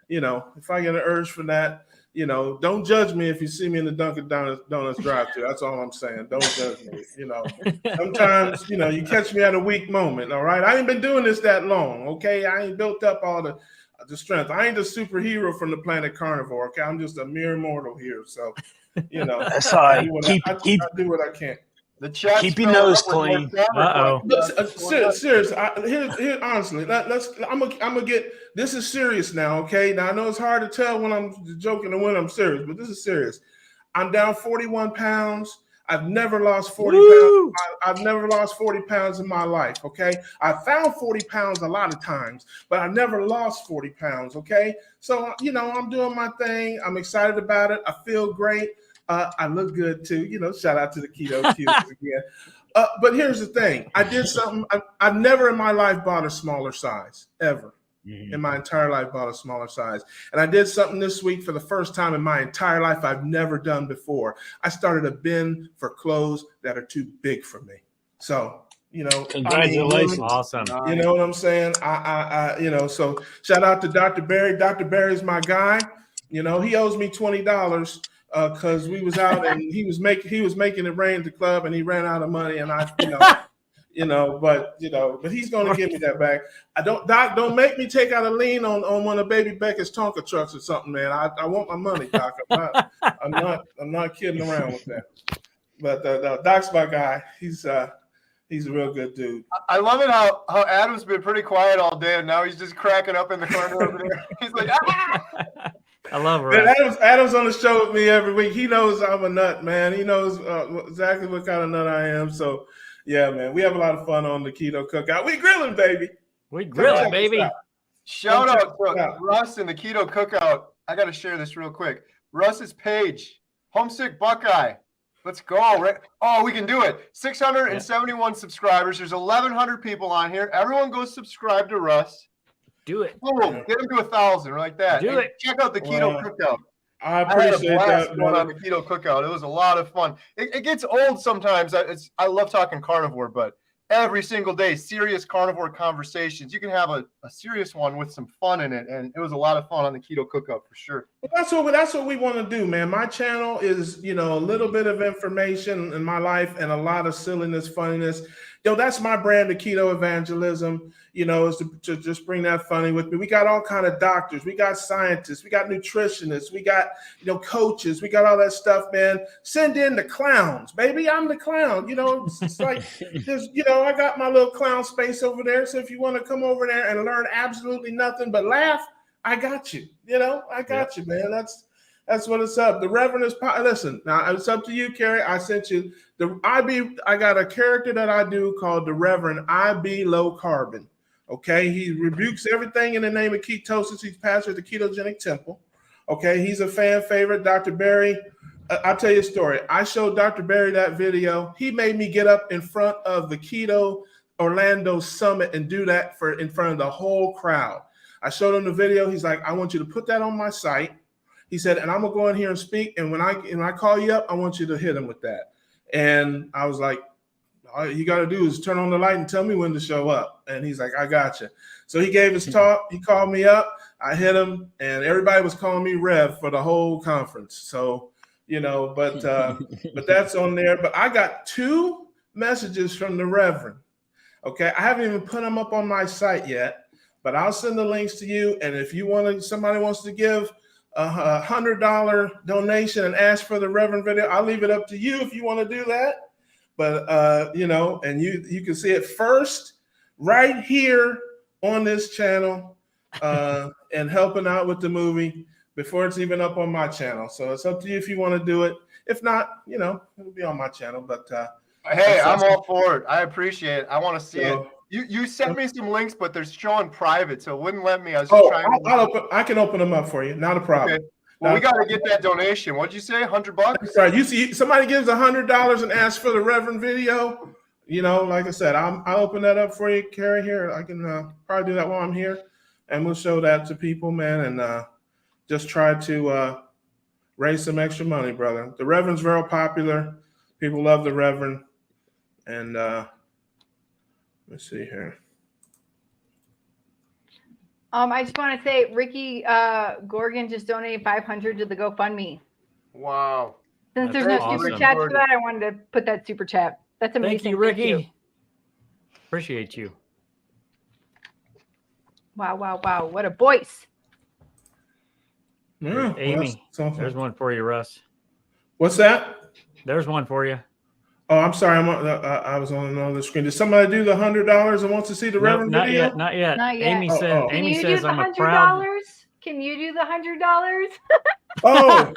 If I get an urge for that, don't judge me if you see me in the Dunkin' Donuts drive-thru. That's all I'm saying. Don't judge me. Sometimes you catch me at a weak moment. All right, I ain't been doing this that long. Okay, I ain't built up all the strength. I ain't the superhero from the planet Carnivore. Okay, I'm just a mere mortal here. So That's all right. I do what I can. The chat. Keep your nose clean. Serious. Here, honestly, I'm gonna get. This is serious now. Okay. Now I know it's hard to tell when I'm joking and when I'm serious, but this is serious. I'm down 41 pounds. I've never lost 40 pounds. I've never lost 40 pounds in my life. Okay. I found 40 pounds a lot of times, but I never lost 40 pounds. Okay. So I'm doing my thing. I'm excited about it. I feel great. I look good too. Shout out to the keto cuties again. But here's the thing. I did something. I've never in my life bought a smaller size, ever. In my entire life, bought a smaller size. And I did something this week for the first time in my entire life I've never done before. I started a bin for clothes that are too big for me. So, congratulations. Awesome. You know what I'm saying? So shout out to Dr. Barry. Dr. Barry's my guy. He owes me $20 because we was out and he was making it rain at the club and he ran out of money and but he's gonna give me that back. Doc, don't make me take out a lien on one of Baby Becca's Tonka trucks or something, man. I want my money, Doc. I'm not kidding around with that. But Doc's my guy. He's a real good dude. I love it how Adam's been pretty quiet all day and now he's just cracking up in the corner over there. He's like, ah! I love her. Adam's on the show with me every week. He knows I'm a nut, man. He knows exactly what kind of nut I am. So, yeah, man, we have a lot of fun on the Keto Cookout. We grilling, baby. We grilling, baby. Shout out to Russ and the Keto Cookout. I got to share this real quick. Russ's page, Homesick Buckeye. Let's go. Oh, we can do it. 671 subscribers. There's 1,100 people on here. Everyone go subscribe to Russ. Do it. Boom. Get him to 1,000 like that. Do it. Check out the Keto Cookout. I appreciate that. Going on the Keto Cookout. It was a lot of fun. It gets old sometimes. I love talking carnivore, but every single day, serious carnivore conversations. You can have a serious one with some fun in it, and it was a lot of fun on the Keto Cookout for sure. That's what we want to do, man. My channel is, a little bit of information in my life and a lot of silliness, funniness. that's my brand of keto evangelism, is to just bring that funny with me. We got all kind of doctors, we got scientists, we got nutritionists, we got, coaches, we got all that stuff, man. Send in the clowns, baby. I'm the clown. It's like there's, I got my little clown space over there. So if you want to come over there and learn absolutely nothing but laugh, I got you. I got you, man. That's what it's up. The Reverend is, listen, now it's up to you, Carrie. I sent you I got a character that I do called the Reverend IB Low Carbon. Okay. He rebukes everything in the name of ketosis. He's pastor of the Ketogenic Temple. Okay. He's a fan favorite. Dr. Barry, I'll tell you a story. I showed Dr. Barry that video. He made me get up in front of the Keto Orlando Summit and do that in front of the whole crowd. I showed him the video. He's like, I want you to put that on my site. He said, and I'm going to go in here and speak. And when I call you up, I want you to hit him with that. And I was like, all you got to do is turn on the light and tell me when to show up. And he's like, I got you. So he gave his talk. He called me up. I hit him. And everybody was calling me Rev for the whole conference. So, but that's on there. But I got 2 messages from the Reverend. Okay. I haven't even put them up on my site yet, but I'll send the links to you. And if somebody wants to give a $100 donation and ask for the Reverend video, I'll leave it up to you if you want to do that. But and you can see it first right here on this channel and helping out with the movie before it's even up on my channel. So it's up to you if you want to do it. If not, it'll be on my channel. But hey, I'm all for it. I appreciate it. I want to see it. You sent me some links, but they're showing private, so it wouldn't let me. I was just trying to. I can open them up for you. Not a problem. Okay. Well, we got to get that donation. What'd you say? $100? That's right. You see, somebody gives $100 and asks for the Reverend video. Like I said, I'll open that up for you, Carrie. Here, I can probably do that while I'm here, and we'll show that to people, man, and just try to raise some extra money, brother. The Reverend's very popular. People love the Reverend, and let's see here. I just want to say Ricky Gorgon just donated $500 to the GoFundMe. Wow. Since there's no super chat for that, I wanted to put that super chat. That's amazing. Thank you, Ricky. Appreciate you. Wow. What a voice. Yeah, Amy, there's one for you, Russ. What's that? There's one for you. Oh, I'm sorry. I was on another screen. Did somebody do the $100 and wants to see the Reverend video? Not yet. Not yet. Amy says. Amy says I'm a proud. Can you do the $100? Oh.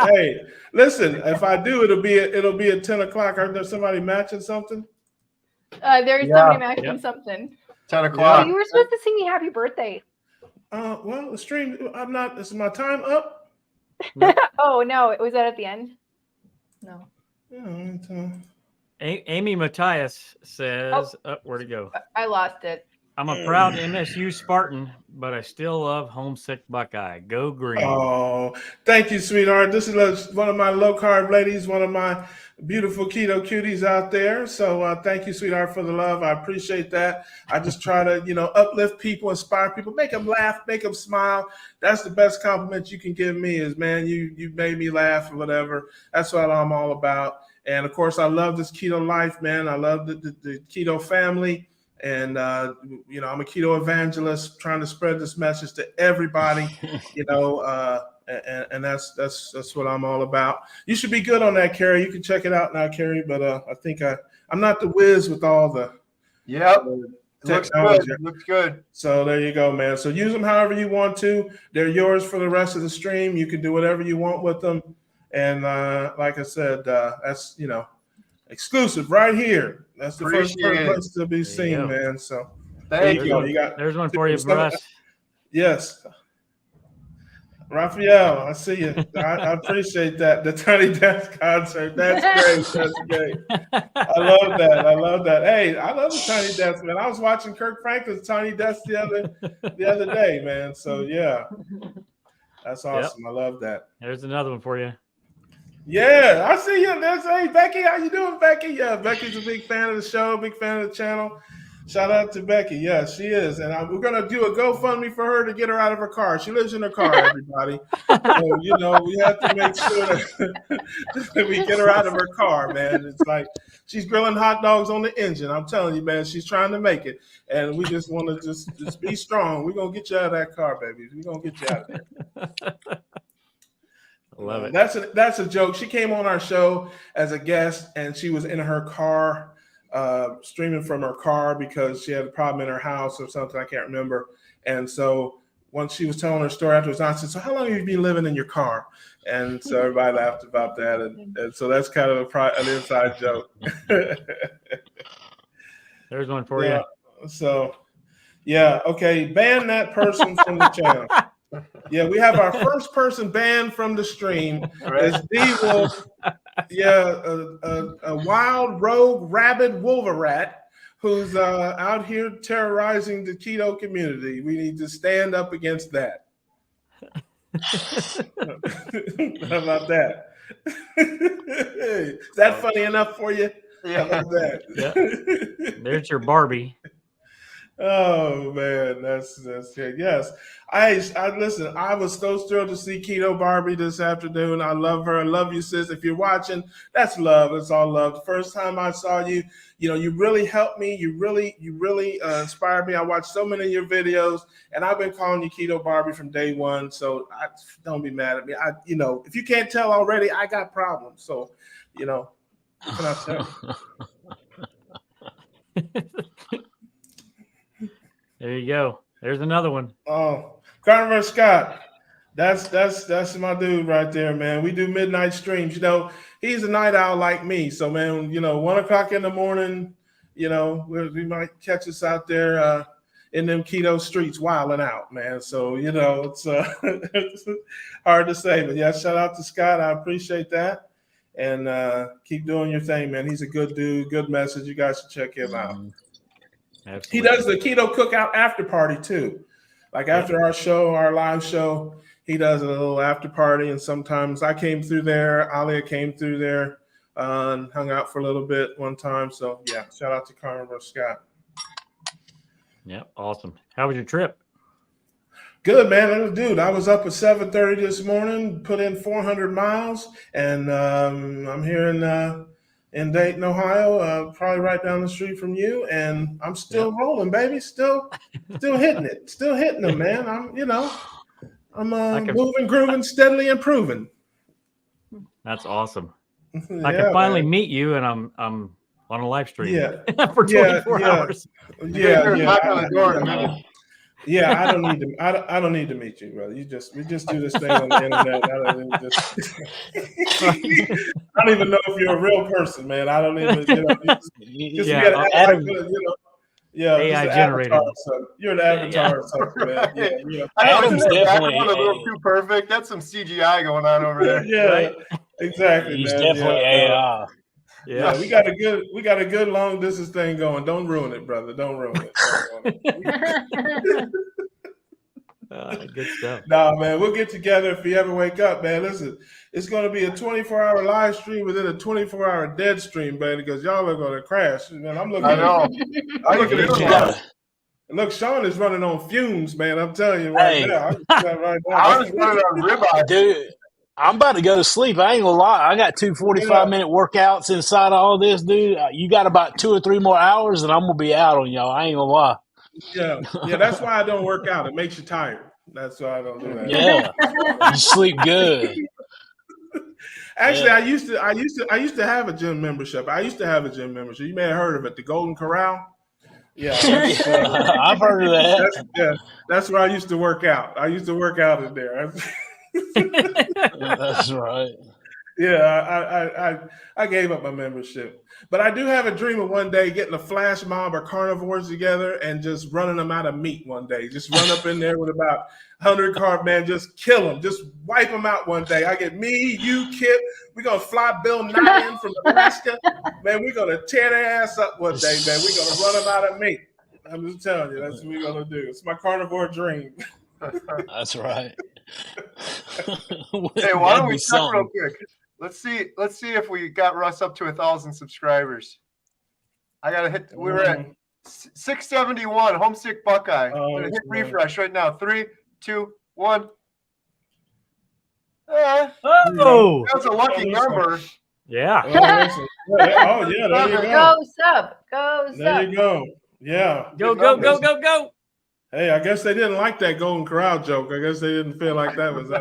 Hey, listen. If I do, it'll be at 10 o'clock. Are there somebody matching something? There's somebody matching something. 10 o'clock. Oh, you were supposed to sing me happy birthday. Well, the stream. I'm not. Is my time up? Oh no! Was that at the end? No. Amy Matthias says, where'd it go? I lost it. I'm a proud MSU Spartan, but I still love Homesick Buckeye. Go Green. Oh, thank you, sweetheart. This is one of my low carb ladies, one of my beautiful keto cuties out there. So thank you, sweetheart, for the love. I appreciate that. I just try to, uplift people, inspire people, make them laugh, make them smile. That's the best compliment you can give me is, man, you made me laugh or whatever. That's what I'm all about. And of course, I love this keto life, man. I love the keto family. And, I'm a keto evangelist trying to spread this message to everybody, and that's what I'm all about. You should be good on that, Carrie. You can check it out now, Carrie. But I think I'm not the whiz with all the technology. Looks good. So there you go, man. So use them however you want to. They're yours for the rest of the stream. You can do whatever you want with them. And like I said, that's, exclusive right here. That's the first place to be seen, man. So thank you. There's one for you, Russ. Yes. Raphael, I see you. I appreciate that. The Tiny Desk concert. That's great. That's great. I love that. Hey, I love the Tiny Desk, man. I was watching Kirk Franklin's Tiny Desk the other day, man. So yeah. That's awesome. Yep. I love that. There's another one for you. Yeah, I see you. Hey, Becky, how you doing, Becky? Yeah, Becky's a big fan of the show, big fan of the channel. Shout out to Becky. Yeah, she is. And we're going to do a GoFundMe for her to get her out of her car. She lives in her car, everybody. So, you know, we have to make sure that we get her out of her car, man. It's like she's grilling hot dogs on the engine. I'm telling you, man, she's trying to make it. And we just want to just be strong. We're going to get you out of that car, baby. We're going to get you out of there. I love it. That's a joke. She came on our show as a guest, and she was in her car, streaming from her car because she had a problem in her house or something. I can't remember. And so once she was telling her story afterwards, I said, "So how long have you been living in your car?" And so everybody laughed about that. And so that's kind of an inside joke. There's one for you. So, yeah, okay, ban that person from the channel. Yeah, we have our first person banned from the stream. It's D-Wolf. Yeah, a wild rogue rabid wolverat who's out here terrorizing the keto community. We need to stand up against that. How about that? Is that funny enough for you? How about that? Yeah. There's your Barbie. Oh man, that's good. Yes, I listen. I was so thrilled to see Keto Barbie this afternoon. I love her. I love you, sis. If you're watching, that's love. It's all love. The first time I saw you, you know, you really helped me. You really inspired me. I watched so many of your videos, and I've been calling you Keto Barbie from day one. So don't be mad at me. You know, if you can't tell already, I got problems. So, you know, what can I tell you? There you go. There's another one. Oh, Carnivorous Scott. That's my dude right there, man. We do midnight streams. You know, he's a night owl like me. So, man, you know, 1 o'clock in the morning, you know, we might catch us out there in them keto streets wilding out, man. So, you know, it's hard to say. But, yeah, shout out to Scott. I appreciate that. And keep doing your thing, man. He's a good dude, good message. You guys should check him out. Absolutely. He does the keto cookout after party too. Like after our show, our live show, he does a little after party. And sometimes I came through there. Alia came through there and hung out for a little bit one time. So yeah, shout out to Carnivore Scott. Yep, awesome. How was your trip? Good, man. Dude, I was up at 7:30 this morning, put in 400 miles, and I'm here in Dayton, Ohio, probably right down the street from you, and I'm still rolling, baby. Still hitting it. Still hitting them, man. I'm moving, grooving, steadily improving. That's awesome. I can finally meet you, and I'm on a live stream for 24 hours. Yeah, I don't need to meet you, brother. We just do this thing on the internet. I don't even know if you're a real person, man. I don't even, AI generated. You're an avatar or something, man. Yeah. Adam's definitely a little too perfect. That's some CGI going on over there. Yeah, right? Exactly. He's man. definitely AI. Yeah, we got a good long distance thing going. Don't ruin it, brother. Don't ruin it. Good stuff. Nah, man, we'll get together if you ever wake up, man. Listen, it's going to be a 24-hour live stream within a 24-hour dead stream, man, because y'all are going to crash. Man, I'm looking. I know. I'm looking at Sean. Look, Sean is running on fumes, man. I'm telling you right now. I was running on ribeye, dude. I'm about to go to sleep. I ain't gonna lie. I got 2 45-minute workouts inside of all this, dude. You got about 2 or 3 more hours, and I'm gonna be out on y'all. I ain't gonna lie. Yeah. That's why I don't work out. It makes you tired. That's why I don't do that. Yeah, you sleep good. Actually, I used to have a gym membership. You may have heard of it, the Golden Corral. Yeah, I've heard of that. That's where I used to work out. I used to work out in there. That's right. Yeah, I gave up my membership. But I do have a dream of one day getting a flash mob of carnivores together and just running them out of meat one day. Just run up in there with about 100 carb, man, just kill them. Just wipe them out one day. I get me, you, Kip. We're going to fly Bill Nye in from Alaska. Man, we're going to tear their ass up one day, man. We're going to run them out of meat. I'm just telling you, that's what we're going to do. It's my carnivore dream. That's right. Hey, why don't we check real quick? Let's see if we got Russ up to 1,000 subscribers. I gotta hit. We were at 671, Homesick Buckeye. Oh, Hit that's funny. refresh right now. 3, 2, 1. Oh, that's a lucky number. Yeah. Oh, listen. Oh, yeah, there you go. Go sub. Go sub. There you go. Yeah. Go, go, go, go, go. Hey, I guess they didn't like that Golden Corral joke. I guess they didn't feel like that was a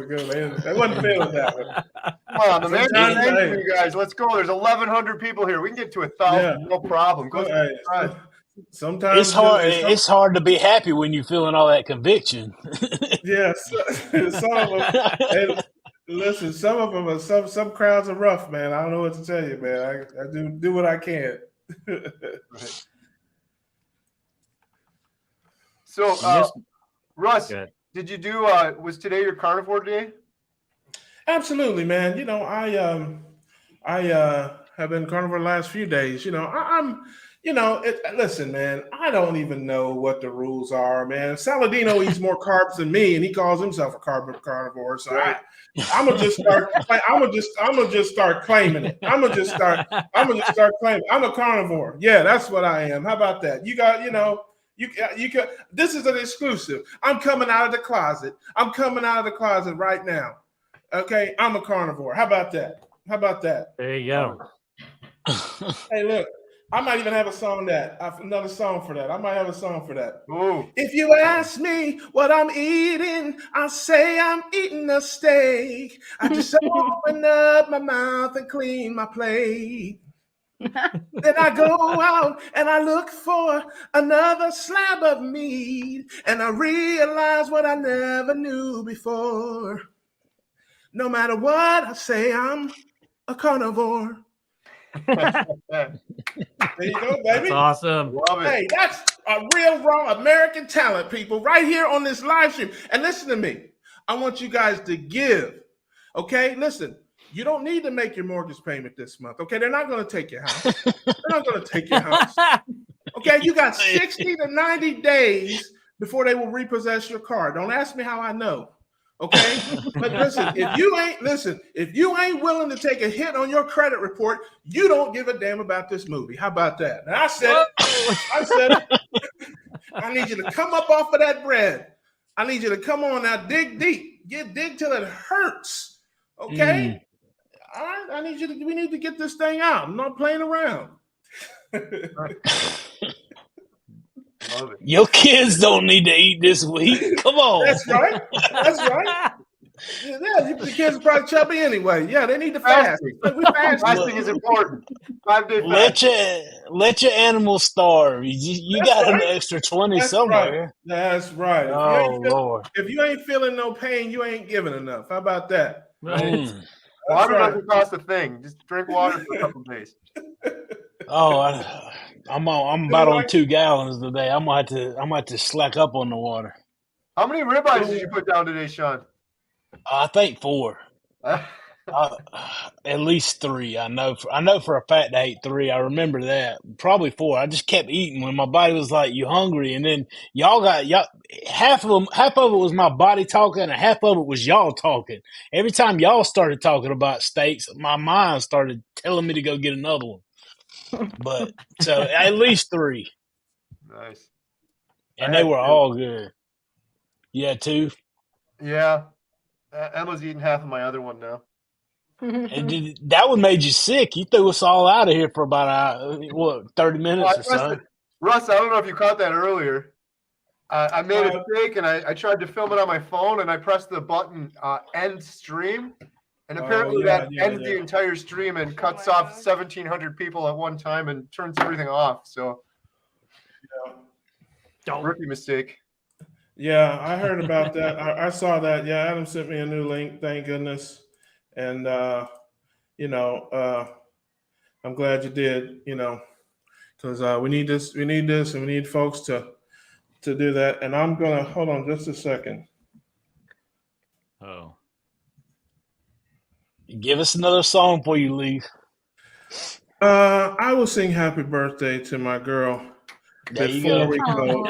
good. They wasn't feeling that one. Come on, the man. Sometimes, Thank hey, you guys. Let's go. There's 1,100 people here. We can get to 1,000. No problem. Go. Hey, sometimes It's hard. It's hard to be happy when you're feeling all that conviction. Yes, some of them. Hey, listen, some of them are some crowds are rough, man. I don't know what to tell you, man. I do what I can. Right. So, Russ, did you do? Was today your carnivore day? Absolutely, man. You know, I have been carnivore the last few days. You know, I'm. You know, listen, man. I don't even know what the rules are, man. Saladino eats more carbs than me, and he calls himself a carnivore. So I'm gonna just start. I'm gonna just start claiming it. I'm gonna just start claiming I'm a carnivore. Yeah, that's what I am. How about that? You got, you know. You can. This is an exclusive. I'm coming out of the closet. I'm coming out of the closet right now. Okay, I'm a carnivore. How about that? How about that? There you go. Hey, look, I might even have another song for that. I might have a song for that. Ooh. If you ask me what I'm eating, I'll say I'm eating a steak. I just open up my mouth and clean my plate. Then I go out and I look for another slab of meat, and I realize what I never knew before. No matter what I say, I'm a carnivore. There you go, baby. That's awesome. Love it. Hey, that's a real raw American talent, people, right here on this live stream. And listen to me. I want you guys to give. Okay, listen. You don't need to make your mortgage payment this month. Okay, they're not going to take your house. They're not going to take your house. Okay, you got 60 to 90 days before they will repossess your car. Don't ask me how I know. Okay, but listen, if you ain't willing to take a hit on your credit report, you don't give a damn about this movie. How about that? And I said it. I need you to come up off of that bread. I need you to come on now, dig deep. Dig till it hurts. Okay? All right, I need you to. We need to get this thing out. I'm not playing around. Love it. Your kids don't need to eat this week. Come on. That's right. That's right. Yeah, the kids are probably chubby anyway. Yeah, they need to fast. Fasting is important. 5-day fast. Let your animals starve. You got an extra 20 That's somewhere. Right. That's right. Lord. If you ain't feeling no pain, you ain't giving enough. How about that? Water doesn't cost a thing. Just drink water for a couple days. I'm about on 2 gallons today. I'm gonna have to slack up on the water. How many ribeyes did you put down today, Sean? I think 4. At least 3. I know for a fact I ate 3. I remember that. Probably 4. I just kept eating when my body was like, "You hungry?" And then y'all half of it was my body talking, and half of it was y'all talking. Every time y'all started talking about steaks, my mind started telling me to go get another one. But so at least 3. Nice. And they were all good. Yeah, 2. Yeah. Emma's eating half of my other one now. And that one made you sick. You threw us all out of here for about 30 minutes or so. Russ, I don't know if you caught that earlier. I made a mistake, and I tried to film it on my phone, and I pressed the button end stream, and apparently that ends the entire stream and cuts off 1,700 people at one time and turns everything off. So, rookie mistake. Yeah, I heard about that. I saw that. Yeah, Adam sent me a new link. Thank goodness. And I'm glad you did. Because we need this. We need this, and we need folks to do that. And I'm gonna hold on just a second. Oh, give us another song before you leave. I will sing "Happy Birthday" to my girl before we go.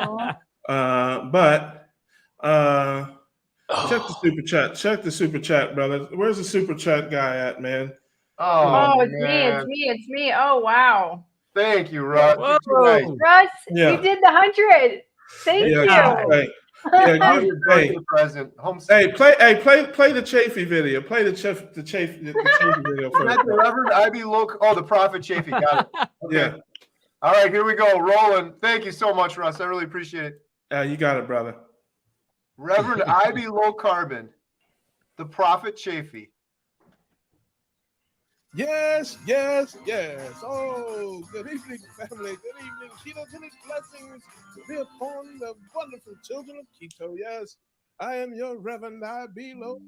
Check the super chat. Check the super chat, brother. Where's the super chat guy at, man? Oh, it's me. Oh, wow. Thank you, Russ. Whoa. Nice. Russ, Yeah. you did the 100. Thank Yeah, you. hey, Oh, give, your hey, birthday present. play the Chaffee video. Play the Chaffee video Is that first. the Reverend Ivy Look? Oh, the Prophet Chaffee. Got it. Okay. Yeah. All right, here we go. Rolling. Thank you so much, Russ. I really appreciate it. You got it, brother. Reverend Ivy Low Carbon, the Prophet Chaffee. Yes, yes, yes. Oh, good evening, family. Good evening. Ketogenic blessings be upon the wonderful children of keto. Yes, I am your Reverend I.B. Low.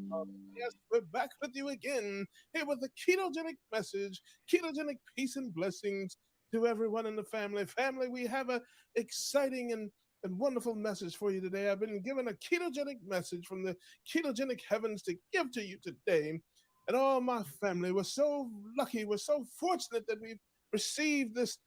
Yes, we're back with you again here with a ketogenic message, ketogenic peace and blessings to everyone in the family. Family, we have an exciting and wonderful message for you today. I've been given a ketogenic message from the ketogenic heavens to give to you today. And all my family, we're so lucky, we're so fortunate that we've received this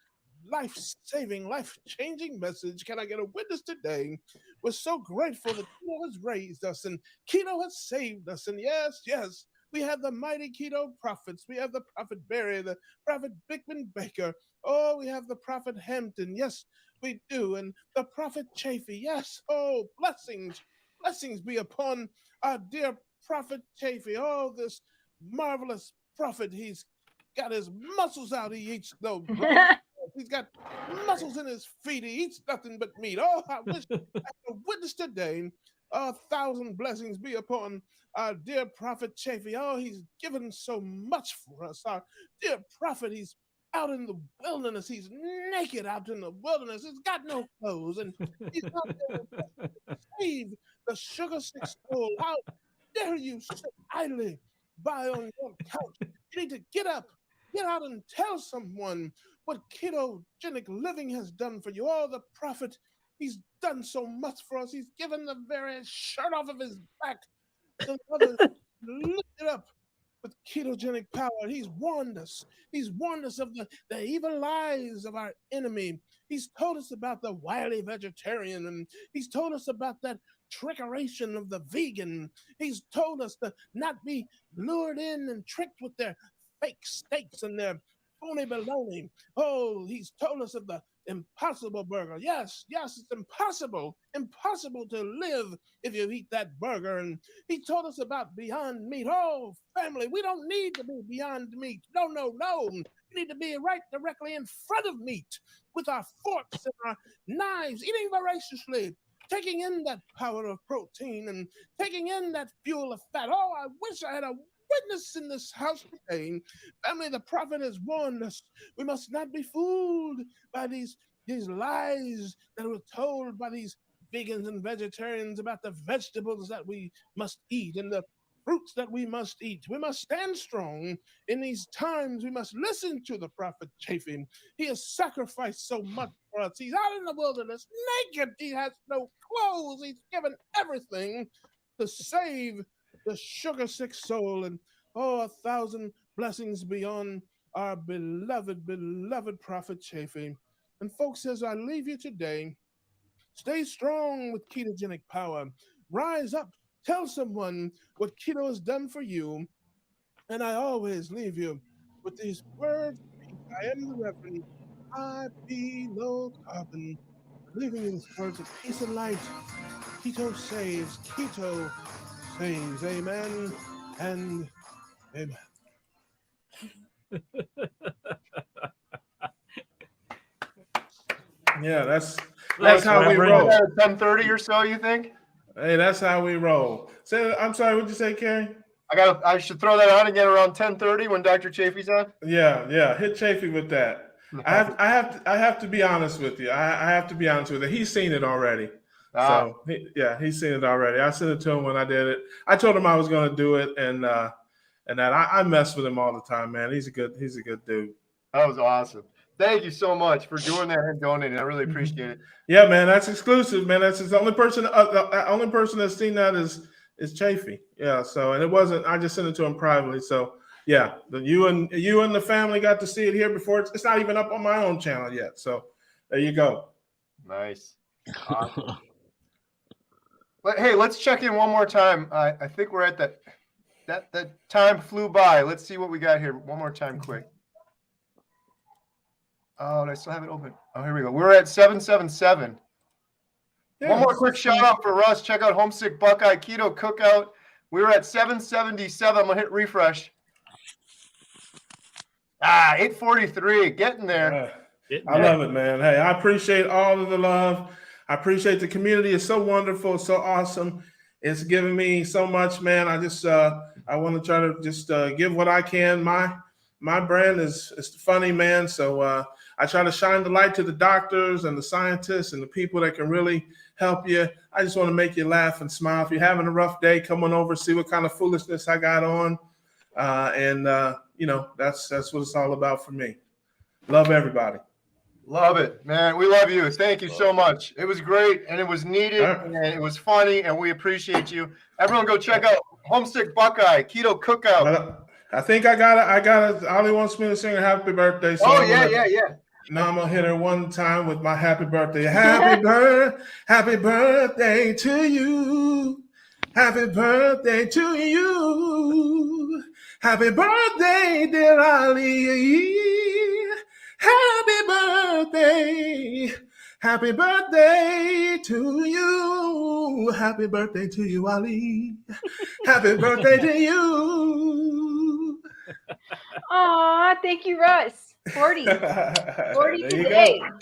life-saving, life-changing message. Can I get a witness today? We're so grateful that keto has raised us and keto has saved us. And yes, yes, we have the mighty keto prophets. We have the Prophet Barry, the Prophet Bickman Baker. Oh, we have the Prophet Hampton. Yes, we do. And the Prophet Chaffee. Yes, oh, blessings, blessings be upon our dear Prophet Chaffee. Oh, this marvelous prophet. He's got his muscles out. He eats no bread. He's got muscles in his feet. He eats nothing but meat. Oh, I wish I had a witness today. 1,000 blessings be upon our dear Prophet Chaffee. Oh, he's given so much for us. Our dear prophet, he's out in the wilderness. He's naked out in the wilderness. He's got no clothes. And he's not there to save the sugar sick soul. How dare you sit idly by on your couch? You need to get up, get out and tell someone what ketogenic living has done for you. Oh, the prophet, he's done so much for us. He's given the very shirt off of his back to others. Lift it up with ketogenic power. He's warned us. He's warned us of the evil lies of our enemy. He's told us about the wily vegetarian, and he's told us about that trickeration of the vegan. He's told us to not be lured in and tricked with their fake steaks and their phony baloney. Oh, he's told us of the impossible burger. Yes, yes, it's impossible to live if you eat that burger. And he told us about Beyond Meat. Oh, family, we don't need to be beyond meat. No, no, no. We need to be right directly in front of meat with our forks and our knives, eating voraciously, taking in that power of protein and taking in that fuel of fat. Oh, I wish I had a witness in this house today. Family, the prophet has warned us. We must not be fooled by these lies that were told by these vegans and vegetarians about the vegetables that we must eat and the fruits that we must eat. We must stand strong in these times. We must listen to the prophet Chaffee. He has sacrificed so much for us. He's out in the wilderness naked. He has no clothes. He's given everything to save the sugar sick soul. And 1,000 blessings beyond our beloved, beloved prophet Chaffee. And folks, as I leave you today, stay strong with ketogenic power. Rise up. Tell someone what keto has done for you. And I always leave you with these words. I am the Reverend I.B. Low Carbon, leaving you with words of peace and light. Keto saves. Keto saves. Amen and amen. Yeah, that's how we roll. 10:30 or so, you think? Hey, that's how we roll. Say, I'm sorry, what'd you say, Kerry? I should throw that on again around 10:30 when Dr. Chaffee's on. Yeah. Hit Chaffee with that. I have to be honest with you. I have to be honest with you. He's seen it already. So he's seen it already. I sent it to him when I did it. I told him I was going to do it, and that I mess with him all the time, man. He's a good dude. That was awesome. Thank you so much for doing that and donating. I really appreciate it. Yeah, man, that's exclusive, man. That's the only person. The only person that's seen that is Chaffee. Yeah. So, and it wasn't. I just sent it to him privately. So, yeah, you and the family got to see it here before. It's not even up on my own channel yet. So, there you go. Nice. Awesome. But hey, let's check in one more time. I think we're at that time flew by. Let's see what we got here one more time, quick. Oh, and I still have it open. Oh, here we go. We're at 777. Yeah, One more quick shout out for Russ. Check out Homesick Buckeye Keto Cookout. We were at 777. I'm gonna hit refresh. 843. Getting there. I love it, man. Hey, I appreciate all of the love. I appreciate the community. It's so wonderful, so awesome. It's giving me so much, man. I just I want to try to just give what I can. My brand is funny, man. So I try to shine the light to the doctors and the scientists and the people that can really help you. I just want to make you laugh and smile. If you're having a rough day, come on over, see what kind of foolishness I got on. You know, that's what it's all about for me. Love everybody. Love it, man. We love you. Thank you so much. It was great, and it was needed, and it was funny, and we appreciate you. Everyone go check out Homesick Buckeye Keto Cookout. I think I got it. Ollie wants me to sing a happy birthday. So yeah. Now I'm gonna hit her one time with my happy birthday. Happy birthday to you. Happy birthday to you. Happy birthday, dear Ali. Happy birthday. Happy birthday to you. Happy birthday to you, Ali. Happy birthday to you. Aw, thank you, Russ. 40. 40 There you today. go.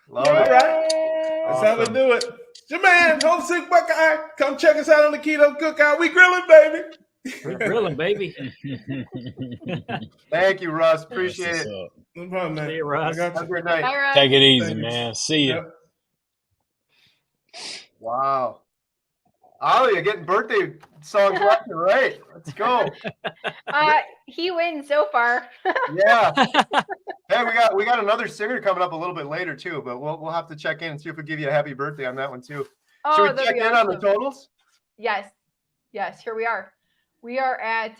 Love it. All right. That's how we do it. It's your man, Homesick Buckeye. Come check us out on the Keto Cookout. We grilling, baby. We're grilling, baby. Thank you, Russ. Appreciate it. No problem, man. See you, Russ. I got Have a you. great night. Bye, Russ. Take it easy, Thank you. man. See you. Yep. Wow. Ollie, you're getting birthday songs left and right. Let's go. He wins so far. Yeah. Hey, we got another singer coming up a little bit later too, but we'll have to check in and see if we give you a happy birthday on that one too. Should we that'd check be in on the awesome. totals? Yes. Here we are. We are at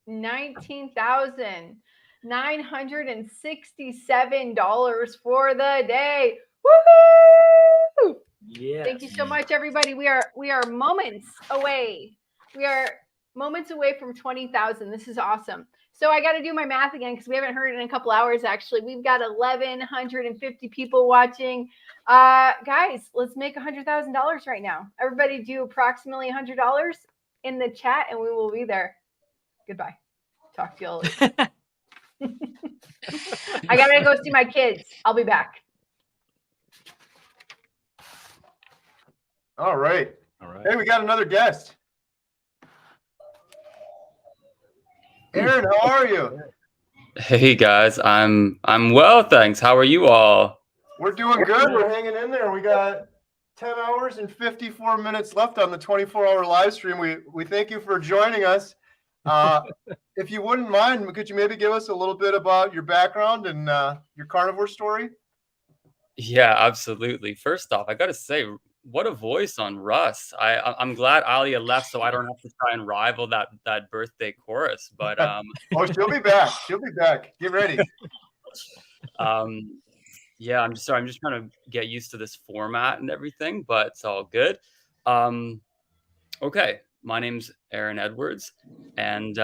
$19,967 for the day. Woohoo! Yes. Thank you so much, everybody. We are moments away. We are moments away from 20,000. This is awesome. So I got to do my math again because we haven't heard it in a couple hours. Actually, we've got 1,150 people watching. Guys, let's make $100,000 right now. Everybody, do approximately $100 in the chat, and we will be there. Goodbye. Talk to you all later. I gotta go see my kids. I'll be back. All right. Hey, we got another guest. Aaron, how are you? Hey guys, I'm well, thanks. How are you all? We're doing good. We're hanging in there. We got 10 hours and 54 minutes left on the 24-hour live stream. We thank you for joining us. If you wouldn't mind, could you maybe give us a little bit about your background and your carnivore story? Yeah, absolutely. First off, I gotta say, what a voice on Russ. I'm glad Alia left so I don't have to try and rival that birthday chorus. But Oh, she'll be back. She'll be back. Get ready. Yeah, I'm just trying to get used to this format and everything, but it's all good. Okay, my name's Aaron Edwards, and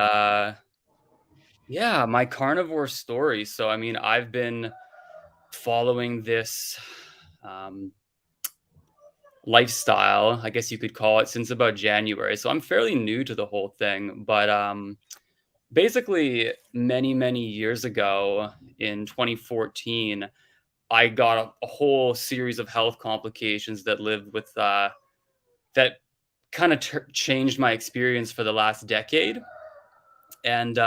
yeah, my carnivore story. So I mean, I've been following this lifestyle, I guess you could call it, since about January. So I'm fairly new to the whole thing, but basically many years ago in 2014, I got a whole series of health complications that lived with that kind of changed my experience for the last decade. And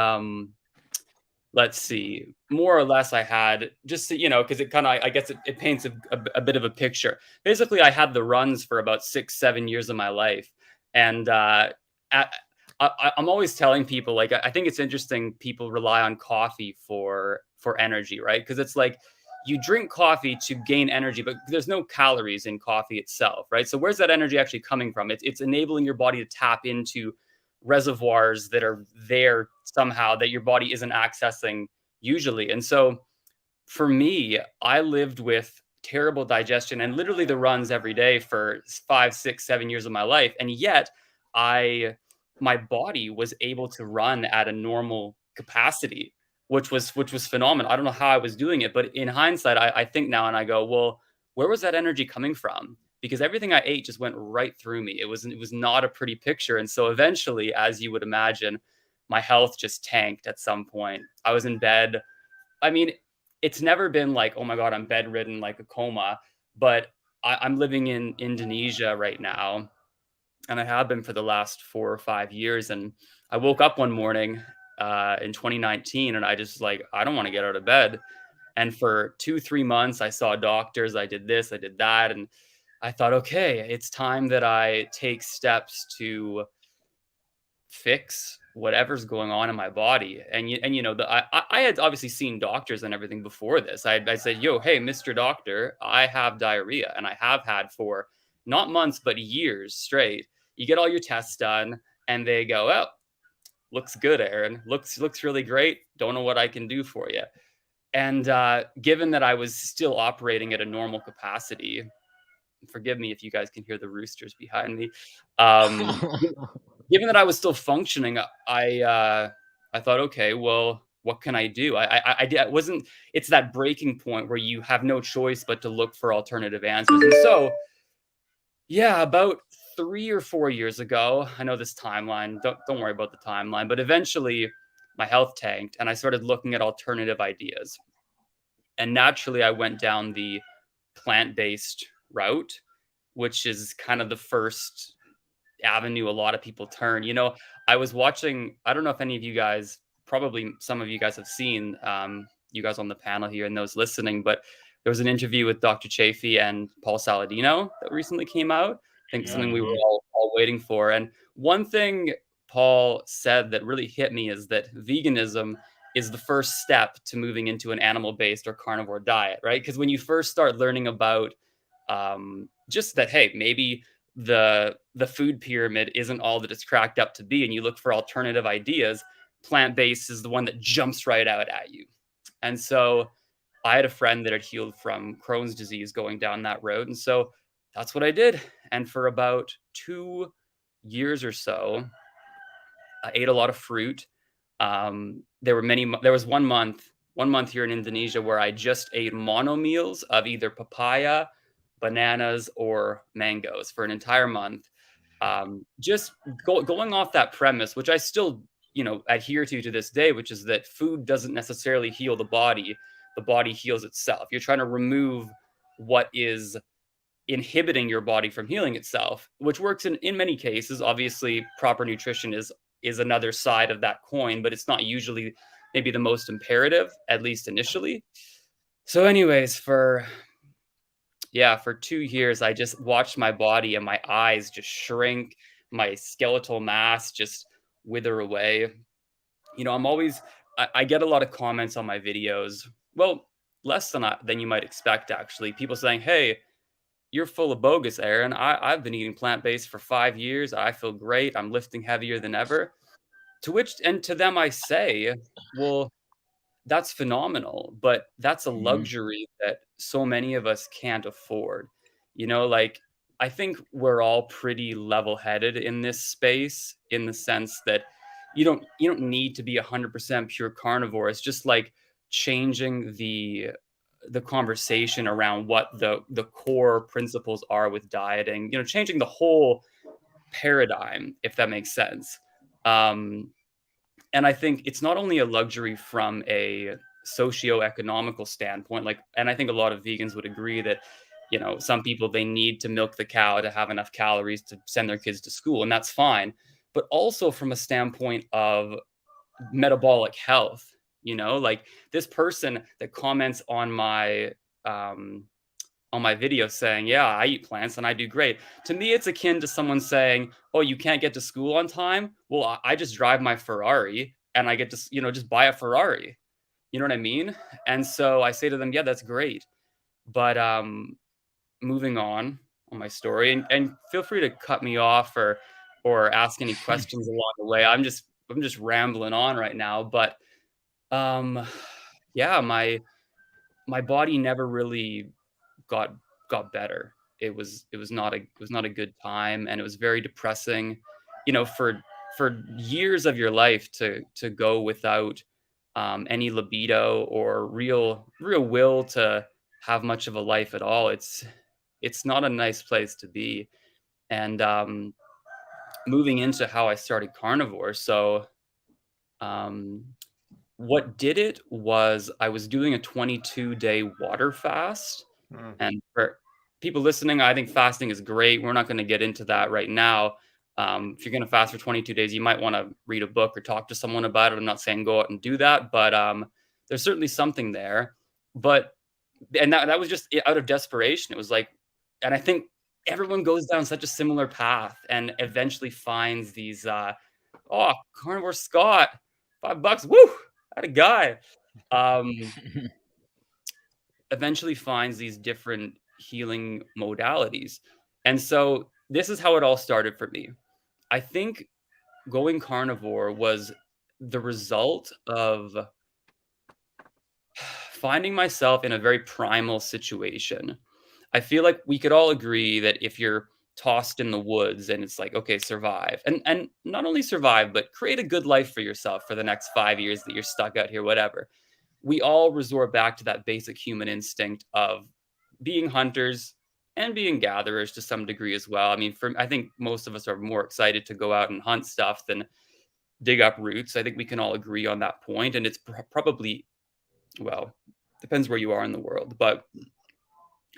let's see, more or less I had, just to, because it kind of, I guess it paints a bit of a picture. Basically, I had the runs for about 6-7 years of my life. And I'm always telling people, like, I think it's interesting people rely on coffee for energy, right? Because it's like, you drink coffee to gain energy, but there's no calories in coffee itself, right? So where's that energy actually coming from? It's enabling your body to tap into reservoirs that are there somehow that your body isn't accessing usually. And so for me, I lived with terrible digestion and literally the runs every day for 5, 6, 7 years of my life. And yet my body was able to run at a normal capacity which was phenomenal. I don't know how I was doing it, but in hindsight, I think now and I go, well, where was that energy coming from? Because everything I ate just went right through me. It was not a pretty picture. And so eventually, as you would imagine, my health just tanked at some point. I was in bed. I mean, it's never been like, oh my God, I'm bedridden, like a coma, but I'm living in Indonesia right now. And I have been for the last 4 or 5 years. And I woke up one morning in 2019 and I just like, I don't want to get out of bed. And for 2-3 months, I saw doctors. I did this, I did that. And I thought, okay, it's time that I take steps to fix whatever's going on in my body. And you know, I had obviously seen doctors and everything before this. I said, yo, hey, Mr. Doctor, I have diarrhea, and I have had for not months, but years straight. You get all your tests done and they go, oh, looks good, Aaron. Looks really great. Don't know what I can do for you. And given that I was still operating at a normal capacity, forgive me if you guys can hear the roosters behind me. Given that I was still functioning, I thought, okay, well, what can I do? It wasn't. It's that breaking point where you have no choice but to look for alternative answers. And so, yeah, about 3 or 4 years ago, I know this timeline. Don't worry about the timeline. But eventually, my health tanked, and I started looking at alternative ideas. And naturally, I went down the plant-based route, which is kind of the first avenue a lot of people turn. You know, I was watching, I don't know if any of you guys, probably some of you guys have seen, you guys on the panel here and those listening, but there was an interview with Dr. Chaffee and Paul Saladino that recently came out. I think something we were all waiting for. And one thing Paul said that really hit me is that veganism is the first step to moving into an animal-based or carnivore diet, right? Because when you first start learning about just that, hey, maybe the food pyramid isn't all that it's cracked up to be, and you look for alternative ideas, plant-based is the one that jumps right out at you. And so I had a friend that had healed from Crohn's disease going down that road. And so that's what I did. And for about 2 years or so, I ate a lot of fruit. There was 1 month here in Indonesia where I just ate mono meals of either papaya, bananas, or mangoes for an entire month. Just going off that premise, which I still, adhere to this day, which is that food doesn't necessarily heal the body heals itself. You're trying to remove what is inhibiting your body from healing itself, which works in many cases. Obviously, proper nutrition is another side of that coin, but it's not usually maybe the most imperative, at least initially. So anyways, for 2 years, I just watched my body and my eyes just shrink, my skeletal mass just wither away. I get a lot of comments on my videos. Well, less than you might expect, actually. People saying, hey, you're full of bogus, Aaron. I've been eating plant-based for 5 years. I feel great. I'm lifting heavier than ever. To them I say, well, that's phenomenal, but that's a luxury that so many of us can't afford. I think we're all pretty level-headed in this space, in the sense that you don't need to be 100% pure carnivore. It's just like changing the conversation around what the core principles are with dieting, changing the whole paradigm, if that makes sense. And I think it's not only a luxury from a socio-economical standpoint, and I think a lot of vegans would agree that, some people, they need to milk the cow to have enough calories to send their kids to school, and that's fine. But also from a standpoint of metabolic health, this person that comments on my video saying, yeah, I eat plants and I do great. To me, it's akin to someone saying, oh, you can't get to school on time. Well, I just drive my Ferrari and I get to, just buy a Ferrari. You know what I mean? And so I say to them, yeah, that's great. But moving on my story, and feel free to cut me off or ask any questions along the way. I'm just rambling on right now, but my body never really got better. It was not a good time, and it was very depressing, for years of your life to go without any libido or real will to have much of a life at all. It's not a nice place to be. And moving into how I started carnivore. So what did it was I was doing a 22-day water fast. And for people listening, I think fasting is great. We're not going to get into that right now. If you're going to fast for 22 days, you might want to read a book or talk to someone about it. I'm not saying go out and do that, but there's certainly something there. And that was just out of desperation. It was like, and I think everyone goes down such a similar path and eventually finds these, Carnivore Scott, $5, woo, that a guy. Eventually finds these different healing modalities. And so this is how it all started for me. I think going carnivore was the result of finding myself in a very primal situation. I feel like we could all agree that if you're tossed in the woods and it's like, okay, survive. And not only survive, but create a good life for yourself for the next 5 years that you're stuck out here, whatever. We all resort back to that basic human instinct of being hunters and being gatherers to some degree as well. I mean, I think most of us are more excited to go out and hunt stuff than dig up roots. I think we can all agree on that point. And it's probably, well, depends where you are in the world, but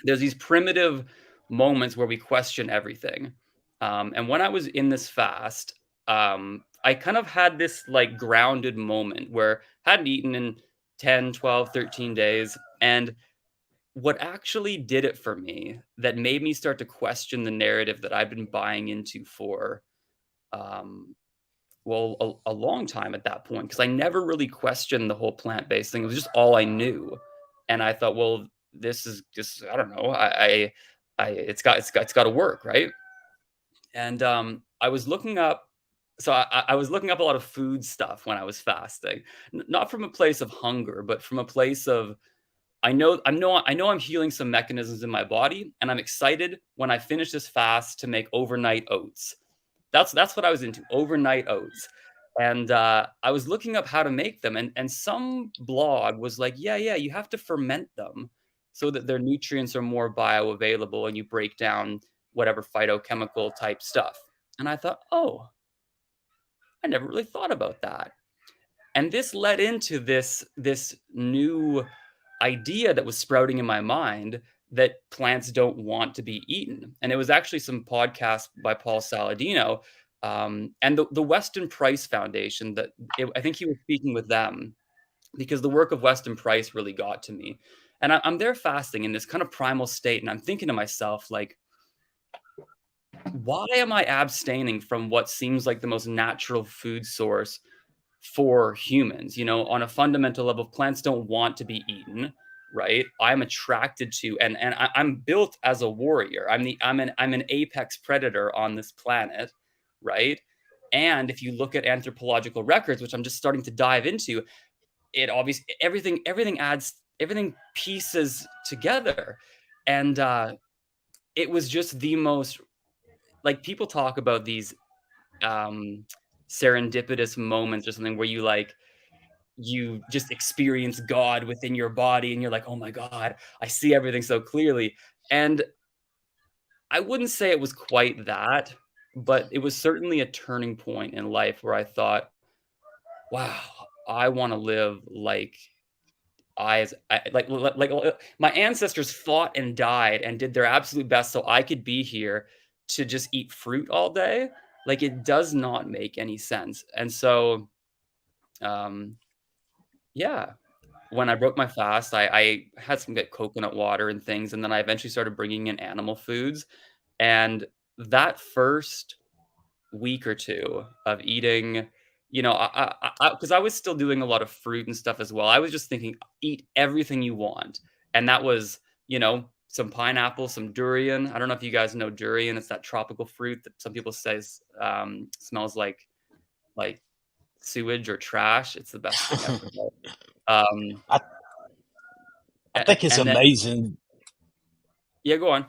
there's these primitive moments where we question everything. And when I was in this fast, I kind of had this like grounded moment where I hadn't eaten in 10, 12, 13 days. And what actually did it for me that made me start to question the narrative that I've been buying into for, a long time at that point, because I never really questioned the whole plant-based thing. It was just all I knew. And I thought, well, this is just, I don't know, it's got to work, right? And I was looking up, I was looking up a lot of food stuff when I was fasting, not from a place of hunger, but from a place of, I know I'm healing some mechanisms in my body, and I'm excited when I finish this fast to make overnight oats. That's what I was into, overnight oats. And I was looking up how to make them, and some blog was like, yeah, you have to ferment them so that their nutrients are more bioavailable and you break down whatever phytochemical type stuff. And I thought, oh, I never really thought about that. And this led into this new idea that was sprouting in my mind that plants don't want to be eaten. And it was actually some podcast by Paul Saladino and the Weston Price Foundation I think he was speaking with them because the work of Weston Price really got to me. And I'm there fasting in this kind of primal state. And I'm thinking to myself, like, why am I abstaining from what seems like the most natural food source for humans? You know, on a fundamental level, plants don't want to be eaten, right? I'm attracted to, and I'm built as a warrior. I'm an apex predator on this planet, right? And if you look at anthropological records, which I'm just starting to dive into, it obviously everything pieces together. And it was just the most, like, people talk about these serendipitous moments or something where you just experience God within your body and you're like, oh my God, I see everything so clearly. And I wouldn't say it was quite that, but it was certainly a turning point in life where I thought, wow, I want to live like my ancestors fought and died and did their absolute best so I could be here to just eat fruit all day. Like, it does not make any sense. And so, yeah, when I broke my fast, I had some good coconut water and things. And then I eventually started bringing in animal foods. And that first week or two of eating, you know, because I was still doing a lot of fruit and stuff as well. I was just thinking, eat everything you want. And that was, you know, some pineapple, some durian. I don't know if you guys know durian. It's that tropical fruit that some people say smells like sewage or trash. It's the best thing ever. I think it's amazing. Yeah, go on.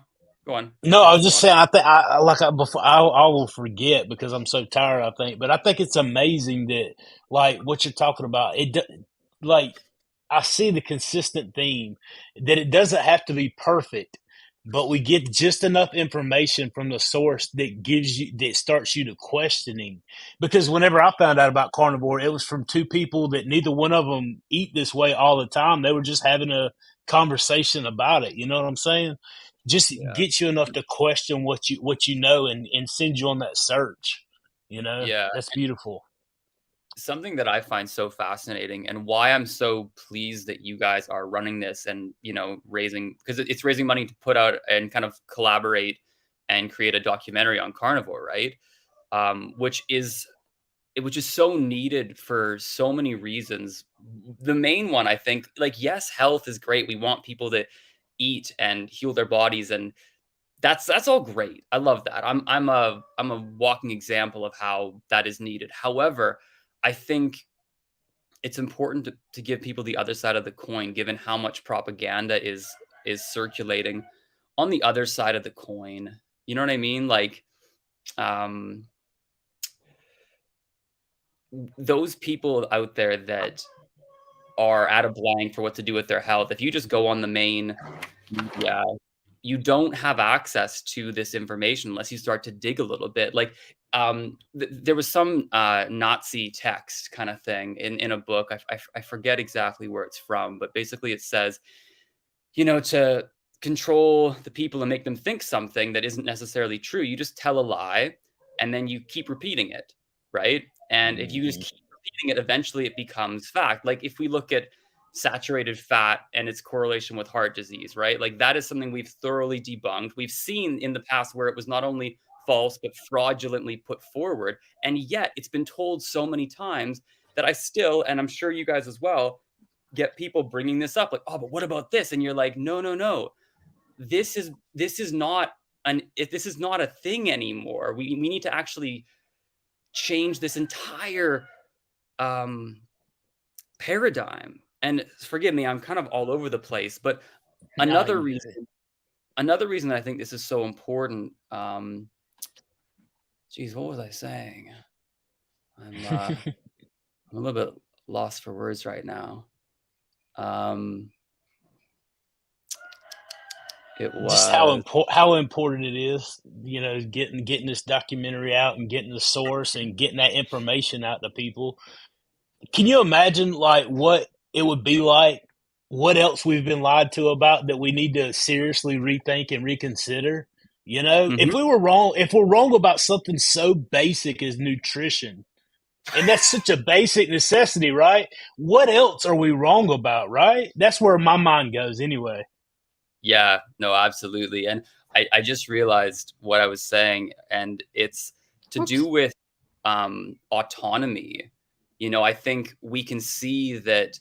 No, I was just saying. I think I will forget because I'm so tired. I think, but I think it's amazing that, like, what you're talking about. like I see the consistent theme that it doesn't have to be perfect, but we get just enough information from the source that starts you to questioning. Because whenever I found out about carnivore, it was from two people that neither one of them eat this way all the time. They were just having a conversation about it. You know what I'm saying? Just gets you enough to question what you know and send you on that search. You know, Yeah. that's beautiful. Something that I find so fascinating and why I'm so pleased that you guys are running this and, raising, because it's raising money to put out and kind of collaborate and create a documentary on carnivore, right? Which is so needed for so many reasons. The main one, I think, like, yes, health is great. We want people to eat and heal their bodies, and that's all great. I love that. I'm a walking example of how that is needed. However, I think it's important to give people the other side of the coin, given how much propaganda is circulating on the other side of the coin. You know what I mean? Like, those people out there that are at a blank for what to do with their health, if you just go on the main media, you don't have access to this information unless you start to dig a little bit. Like, there was some Nazi text kind of thing in a book. I forget exactly where it's from, but basically it says, to control the people and make them think something that isn't necessarily true, you just tell a lie and then you keep repeating it, right? And if you just keep repeating it, eventually it becomes fact. Like, if we look at saturated fat and its correlation with heart disease, right? Like, that is something we've thoroughly debunked. We've seen in the past where it was not only false, but fraudulently put forward. And yet it's been told so many times that I still, and I'm sure you guys as well, get people bringing this up. Like, oh, but what about this? And you're like, no. This is not a thing anymore. We need to actually change this entire paradigm. And forgive me, I'm kind of all over the place, but another reason I think this is so important. Geez, what was I saying? I'm a little bit lost for words right now. It was just how important it is, getting this documentary out and getting the source and getting that information out to people. Can you imagine like what it would be like? What else we've been lied to about that we need to seriously rethink and reconsider? If we're wrong about something so basic as nutrition, and that's such a basic necessity, right? What else are we wrong about, right? That's where my mind goes anyway. Yeah, no, absolutely. And I just realized what I was saying, and it's to do with autonomy. I think we can see that,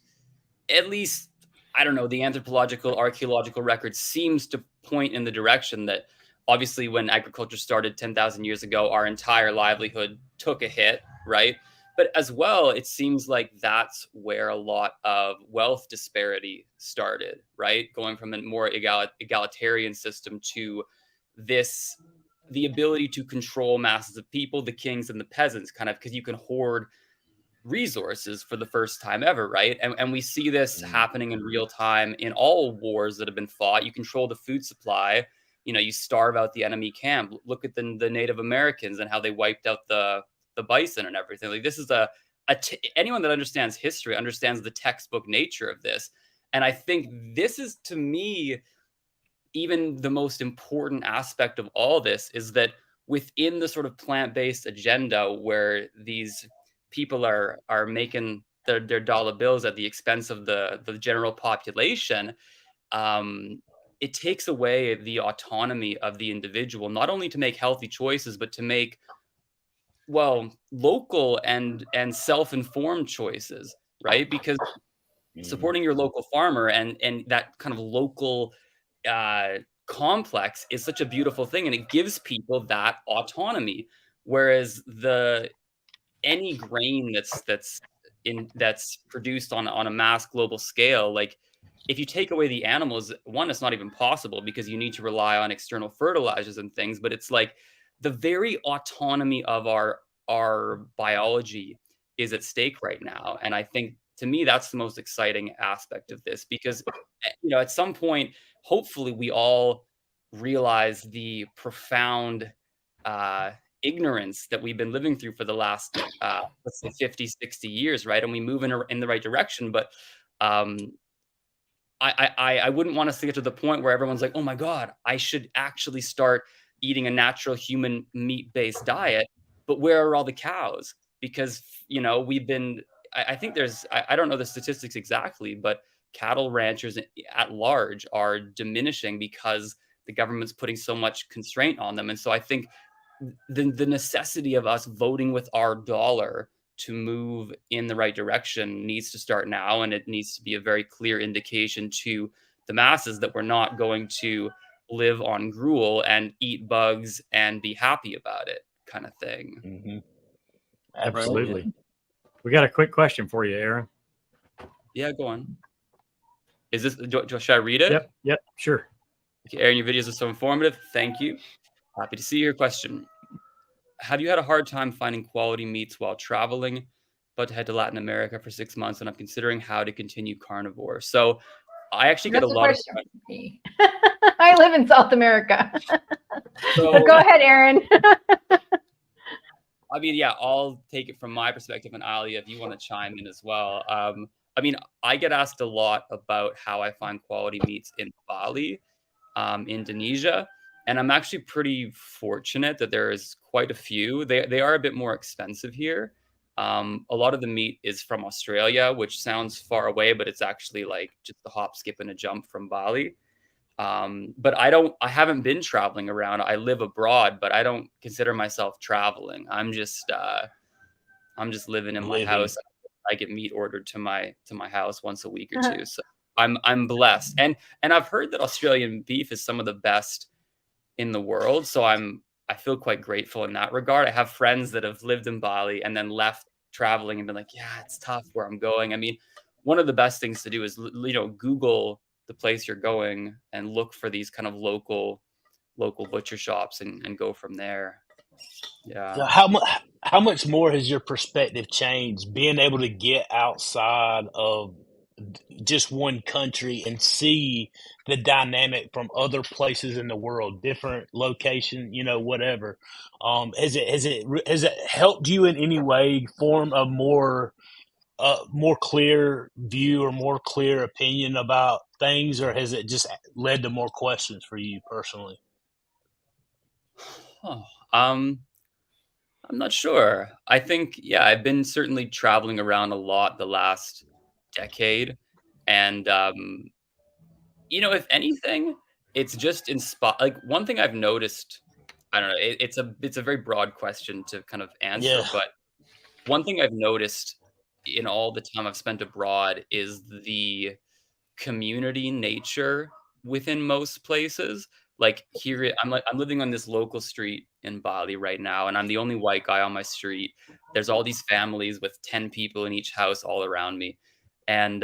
at least, I don't know, the anthropological, archaeological record seems to point in the direction that obviously when agriculture started 10,000 years ago, our entire livelihood took a hit, right? But as well, it seems like that's where a lot of wealth disparity started, right? Going from a more egalitarian system to the ability to control masses of people, the kings and the peasants, kind of, because you can hoard resources for the first time ever, right? And we see this happening in real time in all wars that have been fought. You control the food supply, you starve out the enemy camp. Look at the Native Americans and how they wiped out the bison and everything. Like, this is anyone that understands history understands the textbook nature of this. And I think this is, to me, even the most important aspect of all this, is that within the sort of plant-based agenda where these people are making their dollar bills at the expense of the general population, it takes away the autonomy of the individual, not only to make healthy choices, but to make, local and self-informed choices, right? Because supporting your local farmer and that kind of local complex is such a beautiful thing, and it gives people that autonomy. Whereas any grain that's produced on a mass global scale, like, if you take away the animals, one, it's not even possible because you need to rely on external fertilizers and things. But it's like the very autonomy of our biology is at stake right now. And I think to me, that's the most exciting aspect of this, because, you know, at some point, hopefully we all realize the profound ignorance that we've been living through for the last, let's say 50, 60 years, right? And we move in the right direction. But I wouldn't want us to get to the point where everyone's like, oh my God, I should actually start eating a natural human meat-based diet. But where are all the cows? Because, you know, we've been, I think there's, I don't know the statistics exactly, but cattle ranchers at large are diminishing because the government's putting so much constraint on them. And so I think the necessity of us voting with our dollar to move in the right direction needs to start now. And it needs to be a very clear indication to the masses that we're not going to live on gruel and eat bugs and be happy about it, kind of thing. Mm-hmm. Absolutely. We got a quick question for you, Aaron. Yeah, go on. Is this, should I read it? Yep, sure. Okay, Aaron, your videos are so informative. Thank you. Happy to see your question. Have you had a hard time finding quality meats while traveling, but to head to Latin America for 6 months, and I'm considering how to continue carnivore? So I actually get a lot of questions. I live in South America. So go ahead, Aaron. I mean, yeah, I'll take it from my perspective, and Alia, if you want to chime in as well. I mean, I get asked a lot about how I find quality meats in Bali, Indonesia, and I'm actually pretty fortunate that there is quite a few. They are a bit more expensive here. A lot of the meat is from Australia, which sounds far away, but it's actually like just a hop, skip, and a jump from Bali. But I haven't been traveling around. I live abroad, but I don't consider myself traveling. I'm just living in my house. I get meat ordered to my house once a week or two. So I'm blessed. And I've heard that Australian beef is some of the best in the world. So I feel quite grateful in that regard. I have friends that have lived in Bali and then left traveling and been like, yeah, it's tough where I'm going. I mean, one of the best things to do is, you know, Google the place you're going and look for these kind of local butcher shops and go from there. Yeah. So how much more has your perspective changed being able to get outside of just one country and see the dynamic from other places in the world, different location, you know, whatever? Has it helped you in any way form a more clear view or more clear opinion about things, or has it just led to more questions for you personally? I'm not sure. I think, yeah, I've been certainly traveling around a lot the last decade. And, you know, if anything, it's just like one thing I've noticed, I don't know, it's a very broad question to kind of answer, Yeah. but one thing I've noticed in all the time I've spent abroad is the community nature within most places. Like here, I'm living on this local street in Bali right now, and I'm the only white guy on my street. There's all these families with 10 people in each house all around me. And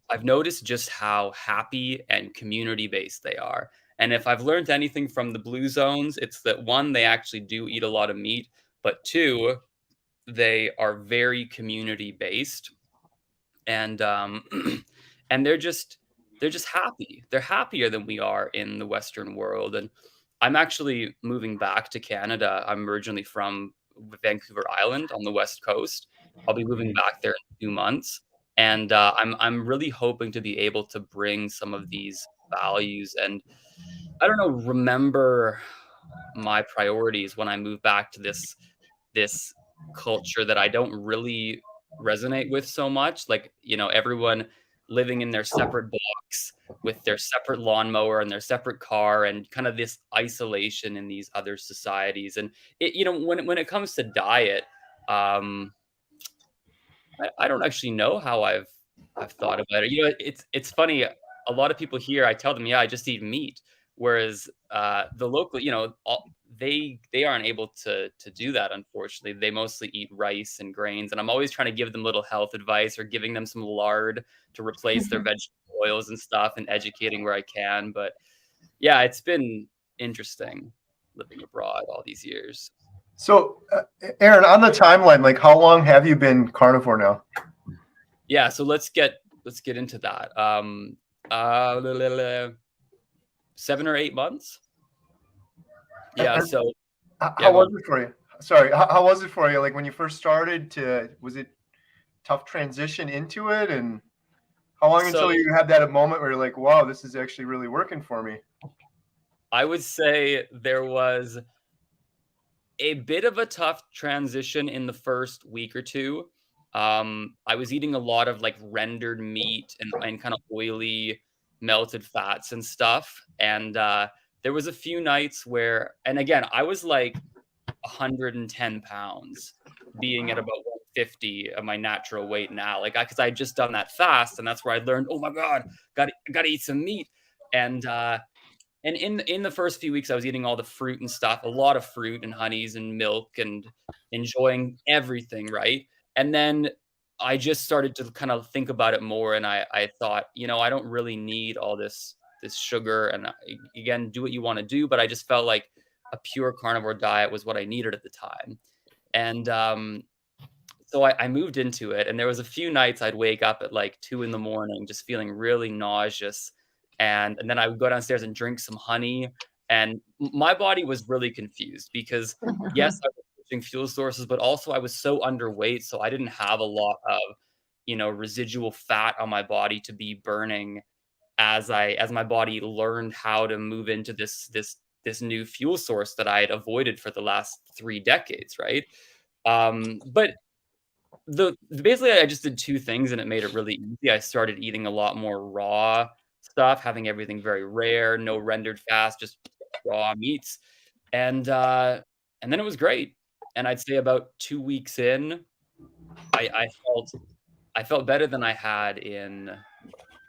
I've noticed just how happy and community-based they are. And if I've learned anything from the blue zones, it's that one, they actually do eat a lot of meat, but two, they are very community-based. And and they're just happy. They're happier than we are in the Western world. And I'm actually moving back to Canada. I'm originally from Vancouver Island on the West Coast. I'll be moving back there in 2 months. And I'm really hoping to be able to bring some of these values and, I don't know, remember my priorities when I move back to this culture that I don't really resonate with so much. Like, you know, everyone living in their separate blocks with their separate lawnmower and their separate car, and kind of this isolation in these other societies. And it, you know, when it comes to diet, I don't actually know how I've thought about it. You know, it's funny. A lot of people here, I tell them, yeah, I just eat meat. Whereas the local, you know, they aren't able to do that. Unfortunately, they mostly eat rice and grains. And I'm always trying to give them little health advice or giving them some lard to replace their vegetable oils and stuff, and educating where I can. But yeah, it's been interesting living abroad all these years. So, Aaron, on the timeline, like how long have you been carnivore now? Yeah, so let's get into that. 7 or 8 months. Yeah. So how was it for you? Sorry, how was it for you? Like when you first started, was it tough transition into it, and how long until you had that moment where you're like, wow, this is actually really working for me? I would say there was a bit of a tough transition in the first week or two. I was eating a lot of like rendered meat and kind of oily melted fats and stuff. And there was a few nights where, and again, I was like 110 pounds, being at about 150 of my natural weight now. Like, because I had just done that fast, and that's where I learned, oh my God, got to eat some meat. And in the first few weeks, I was eating all the fruit and stuff, a lot of fruit and honeys and milk, and enjoying everything, right? And then I just started to kind of think about it more, and I thought, I don't really need all this sugar. And again, do what you want to do, but I just felt like a pure carnivore diet was what I needed at the time. And so I moved into it, and there was a few nights I'd wake up at like 2 a.m, just feeling really nauseous. And then I would go downstairs and drink some honey. And my body was really confused because, yes, I was switching fuel sources, but also I was so underweight. So I didn't have a lot of, residual fat on my body to be burning as my body learned how to move into this new fuel source that I had avoided for the last 3 decades, right? But basically I just did 2 things, and it made it really easy. I started eating a lot more raw stuff, having everything very rare, no rendered fats, just raw meats. And then it was great. And I'd say about 2 weeks in, I felt better than I had in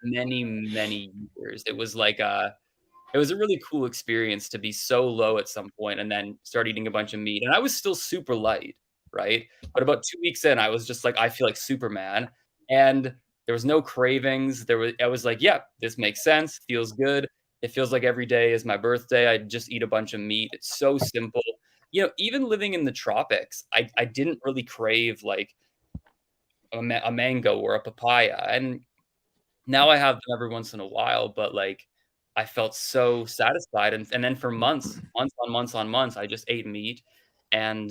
many, many years. It was like it was a really cool experience to be so low at some point and then start eating a bunch of meat. And I was still super light, right? But about 2 weeks in, I was just like, I feel like Superman. And there was no cravings. I was like, yeah, this makes sense. Feels good. It feels like every day is my birthday. I just eat a bunch of meat. It's so simple. Even living in the tropics, I didn't really crave like a mango or a papaya. And now I have them every once in a while, but like I felt so satisfied. And then for months on months, I just ate meat and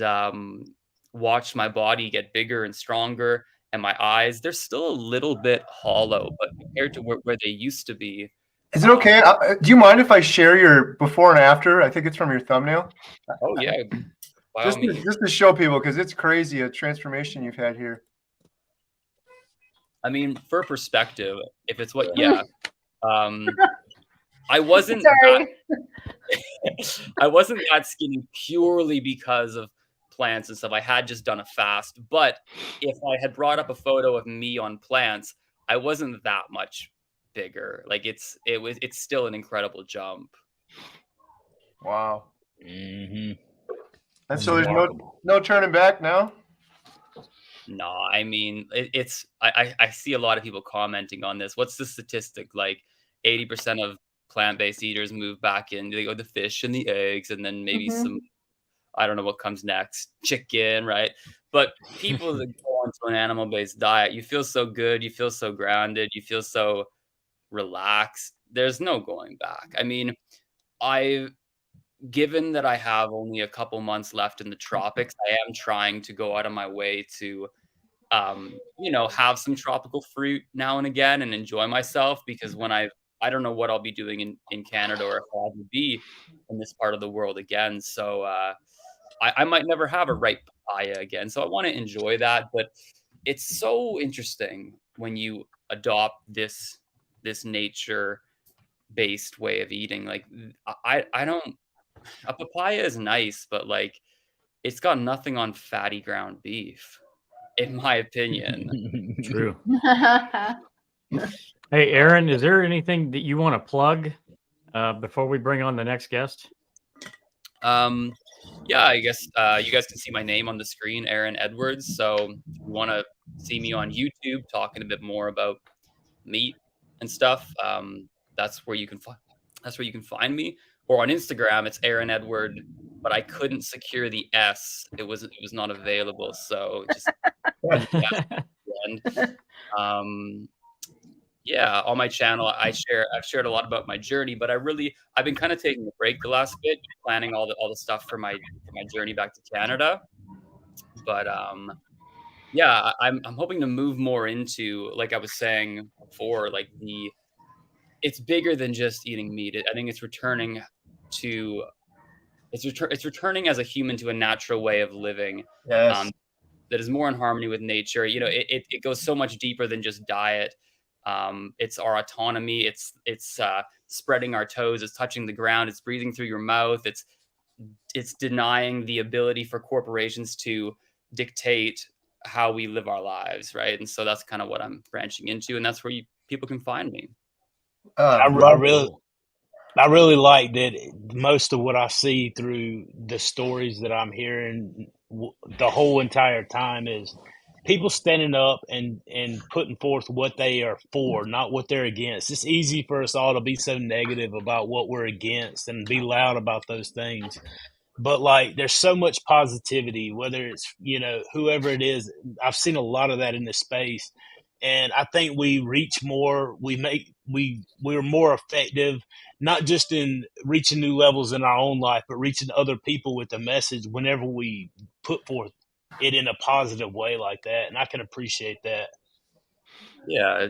watched my body get bigger and stronger. And my eyes, they're still a little bit hollow, but compared to where they used to be. Is it okay? Do you mind if I share your before and after? I think it's from your thumbnail. Oh, yeah. Just to show people, because it's crazy, a transformation you've had here. I mean, for perspective, if it's what, yeah. I wasn't I wasn't that skinny purely because of plants and stuff. I had just done a fast, but if I had brought up a photo of me on plants, I wasn't that much bigger. Like it's still an incredible jump. Wow. Mm-hmm. And so there's no turning back now? No, I mean I see a lot of people commenting on this. What's the statistic? Like 80% of plant-based eaters move back in. They go the fish and the eggs, and then maybe some, I don't know what comes next, chicken, right? But people that go onto an animal-based diet, you feel so good, you feel so grounded, you feel so relaxed. There's no going back. I mean, given that I have only a couple months left in the tropics, I am trying to go out of my way to have some tropical fruit now and again and enjoy myself, because when I don't know what I'll be doing in Canada, or if I'll be in this part of the world again. So I might never have a ripe papaya again. So I want to enjoy that. But it's so interesting when you adopt this nature-based way of eating. Like I don't, a papaya is nice, but like it's got nothing on fatty ground beef, in my opinion. True. Hey, Aaron, is there anything that you want to plug before we bring on the next guest? Yeah, I guess you guys can see my name on the screen, Aaron Edwards. So if you want to see me on YouTube talking a bit more about meat and stuff, that's where you can find me. Or on Instagram, it's Aaron Edward, but I couldn't secure the S. It was not available. So just Yeah, on my channel, I've shared a lot about my journey, but I've been kind of taking a break the last bit, planning all the stuff for my journey back to Canada. But yeah, I'm hoping to move more into, like I was saying before, like it's bigger than just eating meat. I think it's returning to it's returning as a human to a natural way of living. Yes. That is more in harmony with nature. You know, it goes so much deeper than just diet. It's our autonomy. It's spreading our toes. It's touching the ground. It's breathing through your mouth. It's denying the ability for corporations to dictate how we live our lives, right? And so that's kind of what I'm branching into, and that's where people can find me. I really like that most of what I see through the stories that I'm hearing the whole entire time is people standing up and putting forth what they are for, not what they're against. It's easy for us all to be so negative about what we're against and be loud about those things. But like, there's so much positivity, whether it's, you know, whoever it is. I've seen a lot of that in this space. And I think we reach more, we're more effective, not just in reaching new levels in our own life, but reaching other people with the message whenever we put forth it in a positive way like that. And I can appreciate that. Yeah,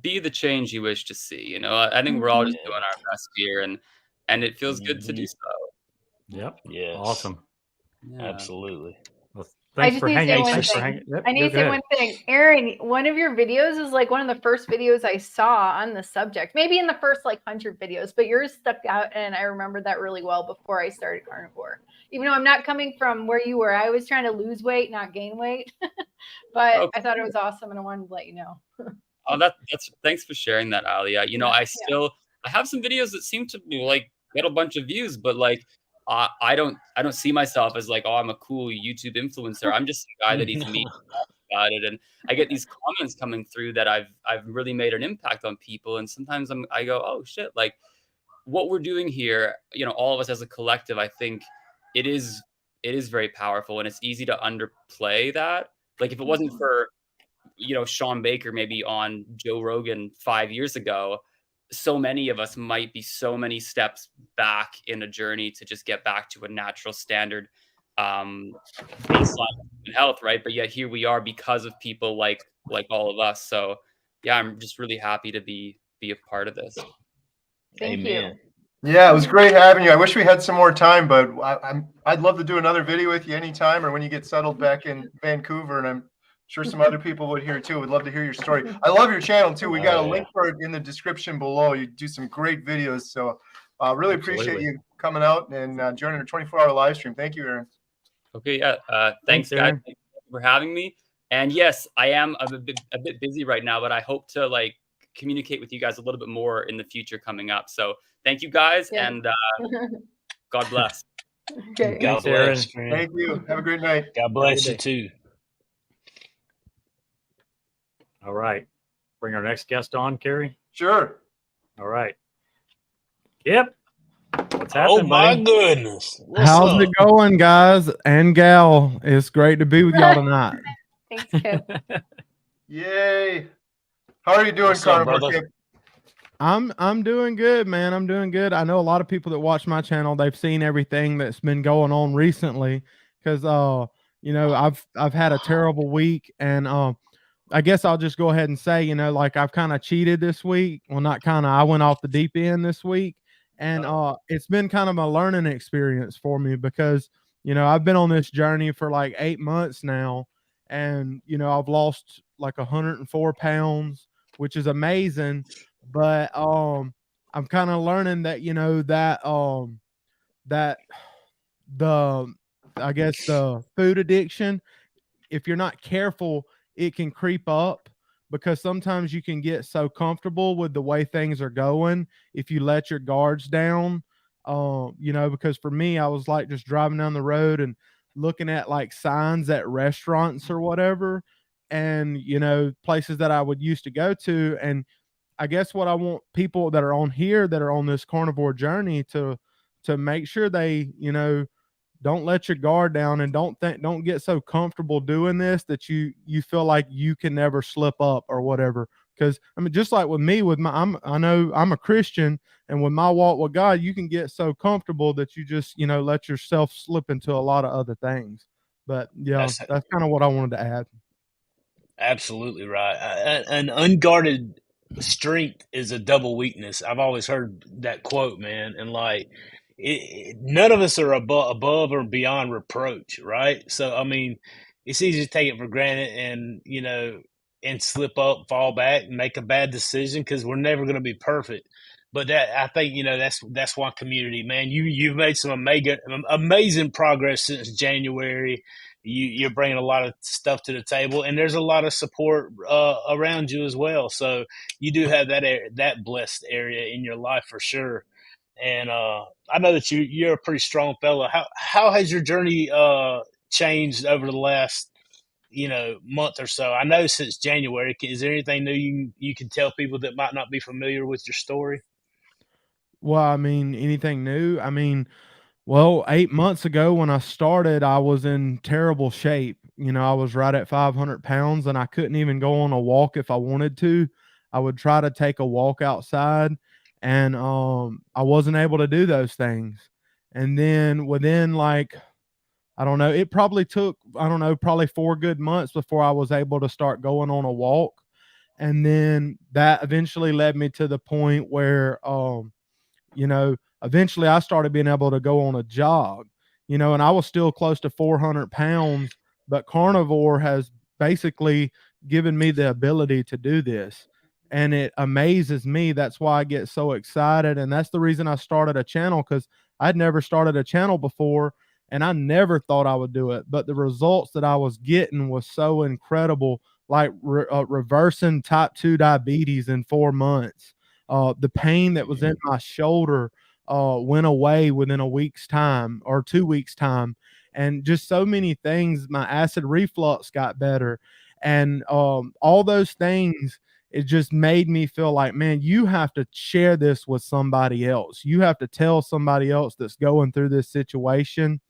be the change you wish to see. You know, I think we're all just doing our best here, and it feels good to do so. Yep. Yes. Awesome. Yeah. Absolutely. Well, I thanks just for need to say hanging. one Thanks for thing. hanging. Yep, I need go to say ahead. one thing. Aaron, one of your videos is like one of the first videos I saw on the subject. Maybe in the first like 100 videos, but yours stuck out, and I remember that really well before I started carnivore. Even though I'm not coming from where you were, I was trying to lose weight, not gain weight. But I thought it was awesome, and I wanted to let you know. Oh, that's thanks for sharing that, Alia. You know, I have some videos that seem to be like get a bunch of views, but like I don't see myself as like, oh, I'm a cool YouTube influencer. I'm just a guy that eats meat about it, and I get these comments coming through that I've really made an impact on people, and sometimes I go, oh shit, like what we're doing here, you know, all of us as a collective, I think it is very powerful, and it's easy to underplay that. Like if it wasn't for, you know, Sean Baker maybe on Joe Rogan 5 years ago, so many of us might be so many steps back in a journey to just get back to a natural standard baseline of health, right? But yet here we are because of people like all of us. So yeah, I'm just really happy to be a part of this. Thank you. Yeah, it was great having you. I wish we had some more time, but I'd love to do another video with you anytime, or when you get settled back in Vancouver, and I'm sure some other people would hear too. Would love to hear your story. I love your channel too. We got a link for it in the description below. You do some great videos, so really appreciate you coming out and joining our 24-hour live stream. Thank you, Aaron. Okay, yeah. Thanks, guys. Aaron. Thank you for having me. And yes, I am a bit busy right now, but I hope to like communicate with you guys a little bit more in the future coming up. So thank you guys, and God bless. Okay. God bless, friend. Thank you. Have a great night. God bless you too. All right. Bring our next guest on, Carrie. Sure. All right. Yep. What's happening, Oh my buddy? goodness. What's How's up? it going, guys and gal? It's great to be with y'all tonight. Thanks, Kip. Yay. How are you doing, What's up, Carnivore brother? Kip? I'm doing good, man. I'm doing good. I know a lot of people that watch my channel, they've seen everything that's been going on recently, because you know, I've had a terrible week, and I guess I'll just go ahead and say, you know, like I've kind of cheated this week. Well, not kind of. I went off the deep end this week, and it's been kind of a learning experience for me, because, you know, I've been on this journey for like 8 months now, and, you know, I've lost like 104 pounds, which is amazing. But I'm kind of learning that, you know, that I guess the food addiction, if you're not careful, it can creep up, because sometimes you can get so comfortable with the way things are going if you let your guards down. You know, because for me, I was like just driving down the road and looking at like signs at restaurants or whatever, and, you know, places that I would used to go to. And I guess what I want people that are on here, that are on this carnivore journey, to make sure they, you know, don't let your guard down, and don't get so comfortable doing this that you feel like you can never slip up or whatever. Because I mean, just like with me, I know I'm a Christian, and with my walk with God, you can get so comfortable that you just, let yourself slip into a lot of other things. But yeah, that's kind of what I wanted to add. Absolutely right. An unguarded strength is a double weakness. I've always heard that quote, man. And like, none of us are above or beyond reproach, right? So, I mean, it's easy to take it for granted and, and slip up, fall back, and make a bad decision because we're never going to be perfect. But I think, that's one community, man. You've made some amazing progress since January. You're bringing a lot of stuff to the table, and there's a lot of support around you as well. So you do have that blessed area in your life for sure. And I know that you're a pretty strong fellow. How has your journey changed over the last month or so? I know since January. Is there anything new you can tell people that might not be familiar with your story? Well, I mean, anything new? I mean, well, 8 months ago when I started, I was in terrible shape. I was right at 500 pounds, and I couldn't even go on a walk if I wanted to. I would try to take a walk outside, and I wasn't able to do those things. And then within, like, I don't know, it probably took, probably 4 good months before I was able to start going on a walk. And then that eventually led me to the point where eventually I started being able to go on a jog, and I was still close to 400 pounds, but carnivore has basically given me the ability to do this. And it amazes me. That's why I get so excited. And that's the reason I started a channel, because I'd never started a channel before, and I never thought I would do it. But the results that I was getting was so incredible, like reversing type 2 diabetes in 4 months. The pain that was in my shoulder went away within a week's time or 2 weeks' time. And just so many things. My acid reflux got better. And all those things, it just made me feel like, man, you have to share this with somebody else. You have to tell somebody else that's going through this situation.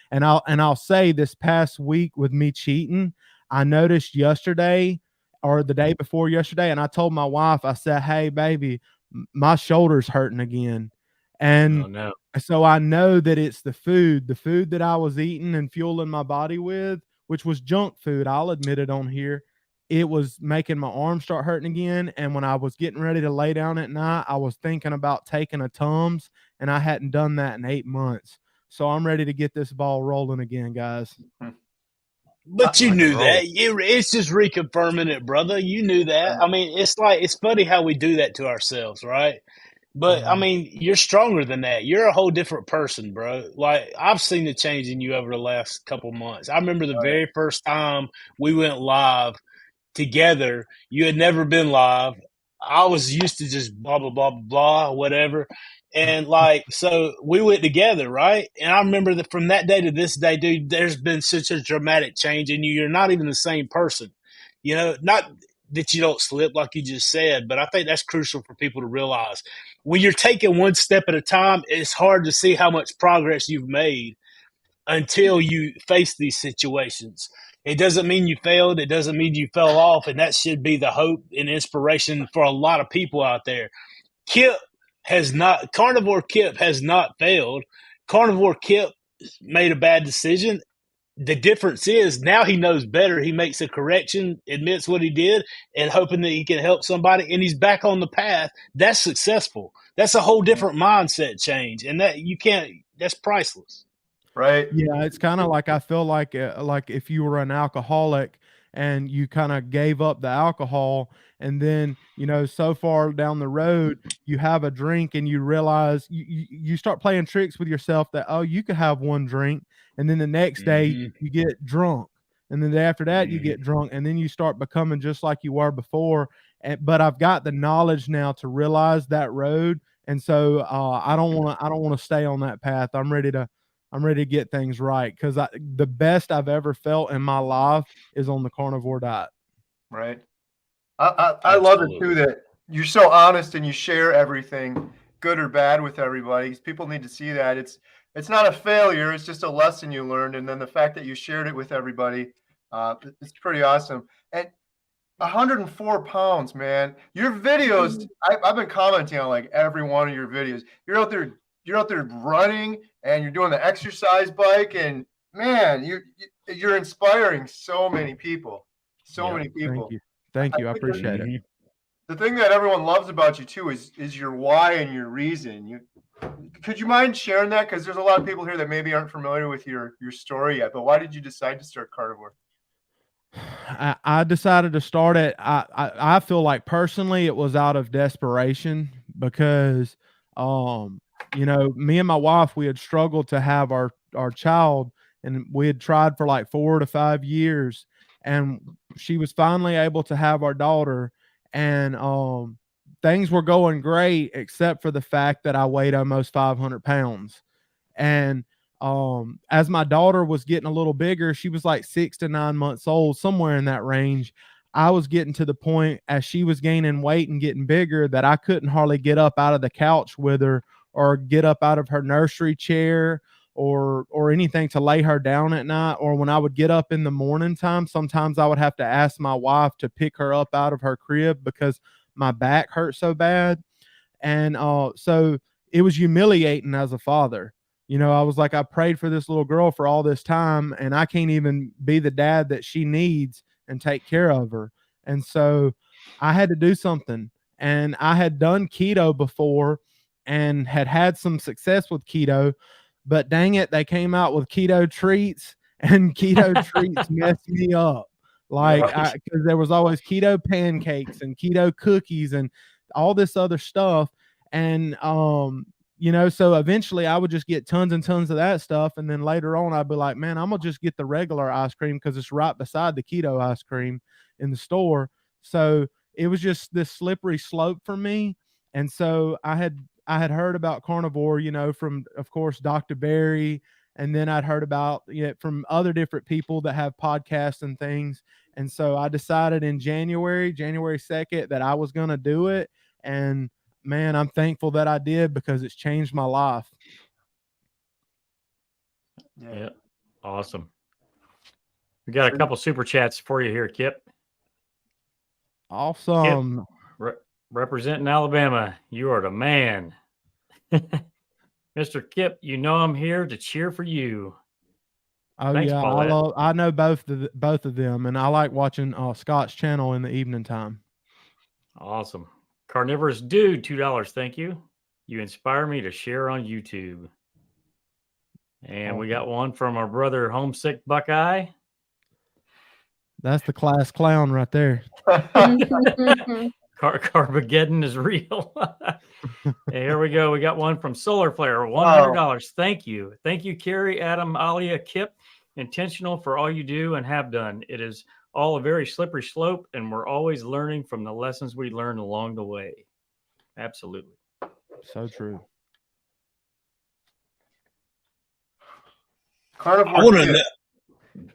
And I'll say, this past week with me cheating, I noticed yesterday or the day before yesterday, and I told my wife, I said, hey, baby, my shoulder's hurting again. And Oh, no. so I know that it's the food that I was eating and fueling my body with, which was junk food. I'll admit it on here. It was making my arms start hurting again. And when I was getting ready to lay down at night, I was thinking about taking a Tums, and I hadn't done that in 8 months. So I'm ready to get this ball rolling again, guys. But you knew that. It's just reconfirming it, brother. You knew that. I mean, it's funny how we do that to ourselves, right? But I mean, you're stronger than that. You're a whole different person, bro. Like, I've seen the change in you over the last couple months. I remember the very first time we went live together. You had never been live. I was used to just blah, blah, blah, blah, blah, whatever. And so we went together, right? And I remember that from that day to this day, dude, there's been such a dramatic change in you. You're not even the same person. Not that you don't slip like you just said, but I think that's crucial for people to realize. When you're taking one step at a time, it's hard to see how much progress you've made until you face these situations. It doesn't mean you failed. It doesn't mean you fell off. And that should be the hope and inspiration for a lot of people out there. Carnivore Kip has not failed. Carnivore Kip made a bad decision. The difference is now he knows better. He makes a correction, admits what he did, and hoping that he can help somebody, and he's back on the path. That's successful. That's a whole different mindset change, and that's priceless. Right. Yeah, it's kind of like, I feel like if you were an alcoholic and you kind of gave up the alcohol, and then so far down the road you have a drink and you realize you start playing tricks with yourself that, oh, you could have one drink, and then the next day you get drunk, and then the day after that you get drunk, and then you start becoming just like you were before. But I've got the knowledge now to realize that road, and so I don't want to stay on that path. I'm ready to get things right, because the best I've ever felt in my life is on the carnivore diet. Right. I love it too that you're so honest and you share everything, good or bad, with everybody. People need to see that. it's not a failure. It's just a lesson you learned. And then the fact that you shared it with everybody, it's pretty awesome. And 104 pounds, man. Your videos, I've been commenting on like every one of your videos. You're out there running and you're doing the exercise bike, and man, you're inspiring so many people. Many people. Thank you. I appreciate it. The thing that everyone loves about you too is your why and your reason. Could you mind sharing that? Because there's a lot of people here that maybe aren't familiar with your story yet. But why did you decide to start Carnivore? I decided to start it. I feel like personally it was out of desperation because, you know, me and my wife, we had struggled to have our child, and we had tried for like 4 to 5 years, and she was finally able to have our daughter, and things were going great except for the fact that I weighed almost 500 pounds. And as my daughter was getting a little bigger, she was like 6 to 9 months old, somewhere in that range. I was getting to the point as she was gaining weight and getting bigger that I couldn't hardly get up out of the couch with her or get up out of her nursery chair or anything to lay her down at night. Or when I would get up in the morning time, sometimes I would have to ask my wife to pick her up out of her crib because my back hurt so bad. And so it was humiliating as a father. You know, I was like, I prayed for this little girl for all this time, and I can't even be the dad that she needs and take care of her. And so I had to do something. And I had done keto before and had some success with keto, but dang it, they came out with keto treats, and keto treats messed me up. Like, because there was always keto pancakes and keto cookies and all this other stuff. And, you know, so eventually I would just get tons and tons of that stuff. And then later on, I'd be like, man, I'm going to just get the regular ice cream because it's right beside the keto ice cream in the store. So it was just this slippery slope for me. And so I had heard about carnivore, you know, from, of course, Dr. Barry. And then I'd heard about it from other different people that have podcasts and things. And so I decided in January 2nd, that I was going to do it. And man, I'm thankful that I did because it's changed my life. Yeah. Awesome. We got a couple super chats for you here, Kip. Awesome. Kip, representing Alabama. You are the man. Mr. Kip, you know I'm here to cheer for you. Oh, Thanks, yeah. Paulette. I know both of them, and I like watching Scott's channel in the evening time. Awesome. Carnivorous Dude, $2. Thank you. You inspire me to share on YouTube. And we got one from our brother Homesick Buckeye. That's the class clown right there. Carbageddon is real. Hey, here we go. We got one from Solar Flare, $100. Thank you. Thank you, Carrie, Adam, Alia, Kip. Intentional for all you do and have done. It is all a very slippery slope, and we're always learning from the lessons we learn along the way. Absolutely. So true. Carnivore. I want to know.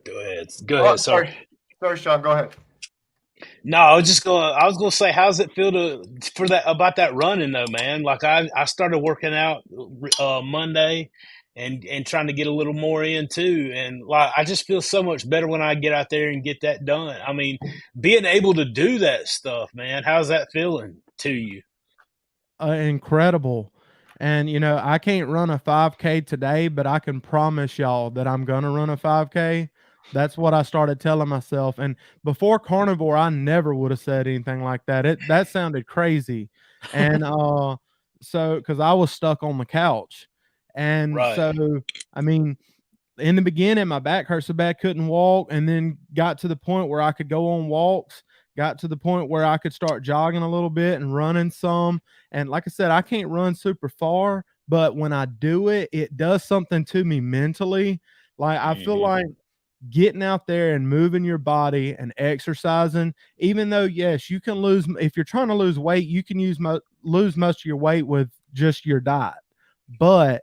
Go ahead. Sorry, Sean. Go ahead. No, I was gonna say, how's it feel about that running though, man? Like I started working out Monday and trying to get a little more in too, and like I just feel so much better when I get out there and get that done. I mean, being able to do that stuff, man, how's that feeling to you? Incredible. And you know, I can't run a 5K today, but I can promise y'all that I'm gonna run a 5K. That's what I started telling myself. And before Carnivore, I never would have said anything like that. That sounded crazy. And so because I was stuck on the couch. And so, I mean, in the beginning, my back hurt so bad, couldn't walk, and then got to the point where I could go on walks, got to the point where I could start jogging a little bit and running some. And like I said, I can't run super far, but when I do it, it does something to me mentally. Like I feel like getting out there and moving your body and exercising, even though, yes, you can lose, if you're trying to lose weight, you can lose most of your weight with just your diet. But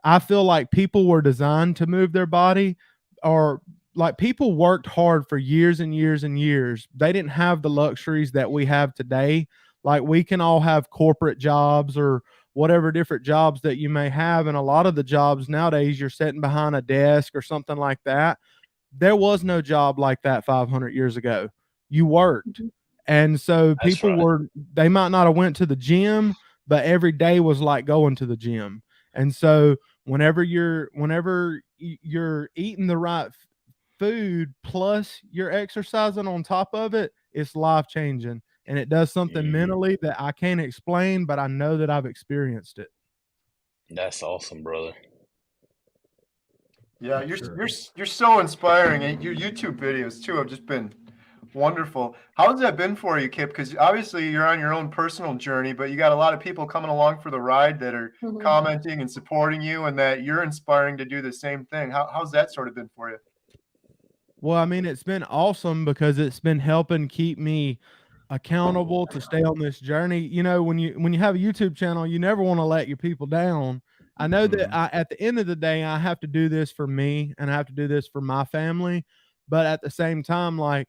I feel like people were designed to move their body, or like people worked hard for years and years and years. They didn't have the luxuries that we have today. Like we can all have corporate jobs or whatever different jobs that you may have. And a lot of the jobs nowadays, you're sitting behind a desk or something like that. There was no job like that 500 years ago. You worked. And so people they might not have went to the gym, but every day was like going to the gym. And so whenever you're eating the right food plus you're exercising on top of it, it's life changing. And it does something mentally that I can't explain, but I know that I've experienced it. That's awesome, brother. Yeah, you're so inspiring, and your YouTube videos too have just been wonderful. How's that been for you, Kip? Because obviously you're on your own personal journey, but you got a lot of people coming along for the ride that are commenting and supporting you, and that you're inspiring to do the same thing. How's that sort of been for you? Well, I mean, it's been awesome because it's been helping keep me accountable to stay on this journey. You know, when you have a YouTube channel, you never want to let your people down. I know that at the end of the day, I have to do this for me and I have to do this for my family. But at the same time, like,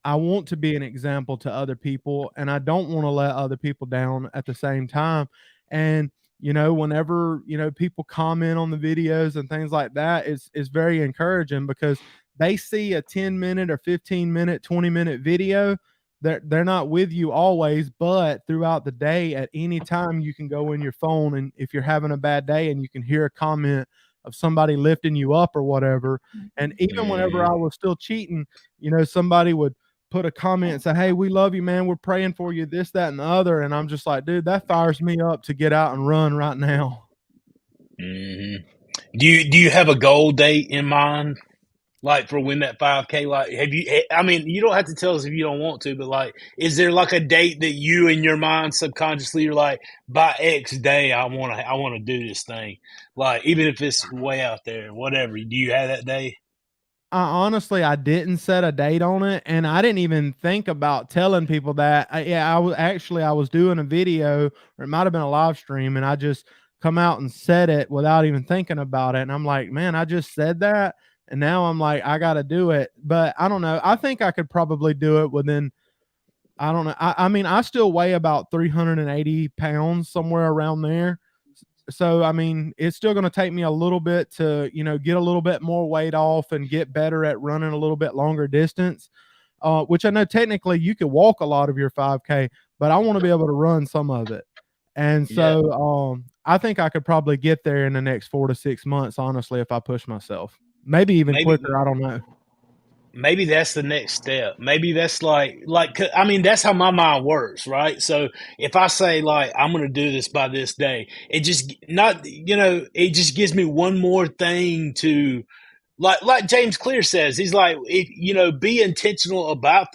I want to be an example to other people and I don't want to let other people down at the same time. And, you know, whenever, you know, people comment on the videos and things like that, it's very encouraging because they see a 10-minute or 15-minute, 20-minute video. They're not with you always, but throughout the day, at any time, you can go in your phone, and if you're having a bad day and you can hear a comment of somebody lifting you up or whatever. And even whenever I was still cheating, you know, somebody would put a comment and say, "Hey, we love you, man. We're praying for you," this, that, and the other. And I'm just like, dude, that fires me up to get out and run right now. Do you have a goal date in mind? Like for when that 5K, like, have you, I mean, you don't have to tell us if you don't want to, but like, is there like a date that you in your mind subconsciously you're like, by X day, I want to do this thing. Like, even if it's way out there, whatever. Do you have that day? I didn't set a date on it, and I didn't even think about telling people that. I was doing a video, or it might have been a live stream, and I just come out and said it without even thinking about it. And I'm like, man, I just said that. And now I'm like, I got to do it. But I don't know. I think I could probably do it within, I don't know. I mean, I still weigh about 380 pounds, somewhere around there. So, I mean, it's still going to take me a little bit to, you know, get a little bit more weight off and get better at running a little bit longer distance, which I know technically you could walk a lot of your 5K, but I want to be able to run some of it. And so I think I could probably get there in the next 4 to 6 months, honestly, if I push myself. Maybe even quicker. I don't know. Maybe that's the next step. Maybe that's like, I mean, that's how my mind works, right? So if I say like, I'm going to do this by this day, it just it just gives me one more thing to, like James Clear says, he's like, be intentional about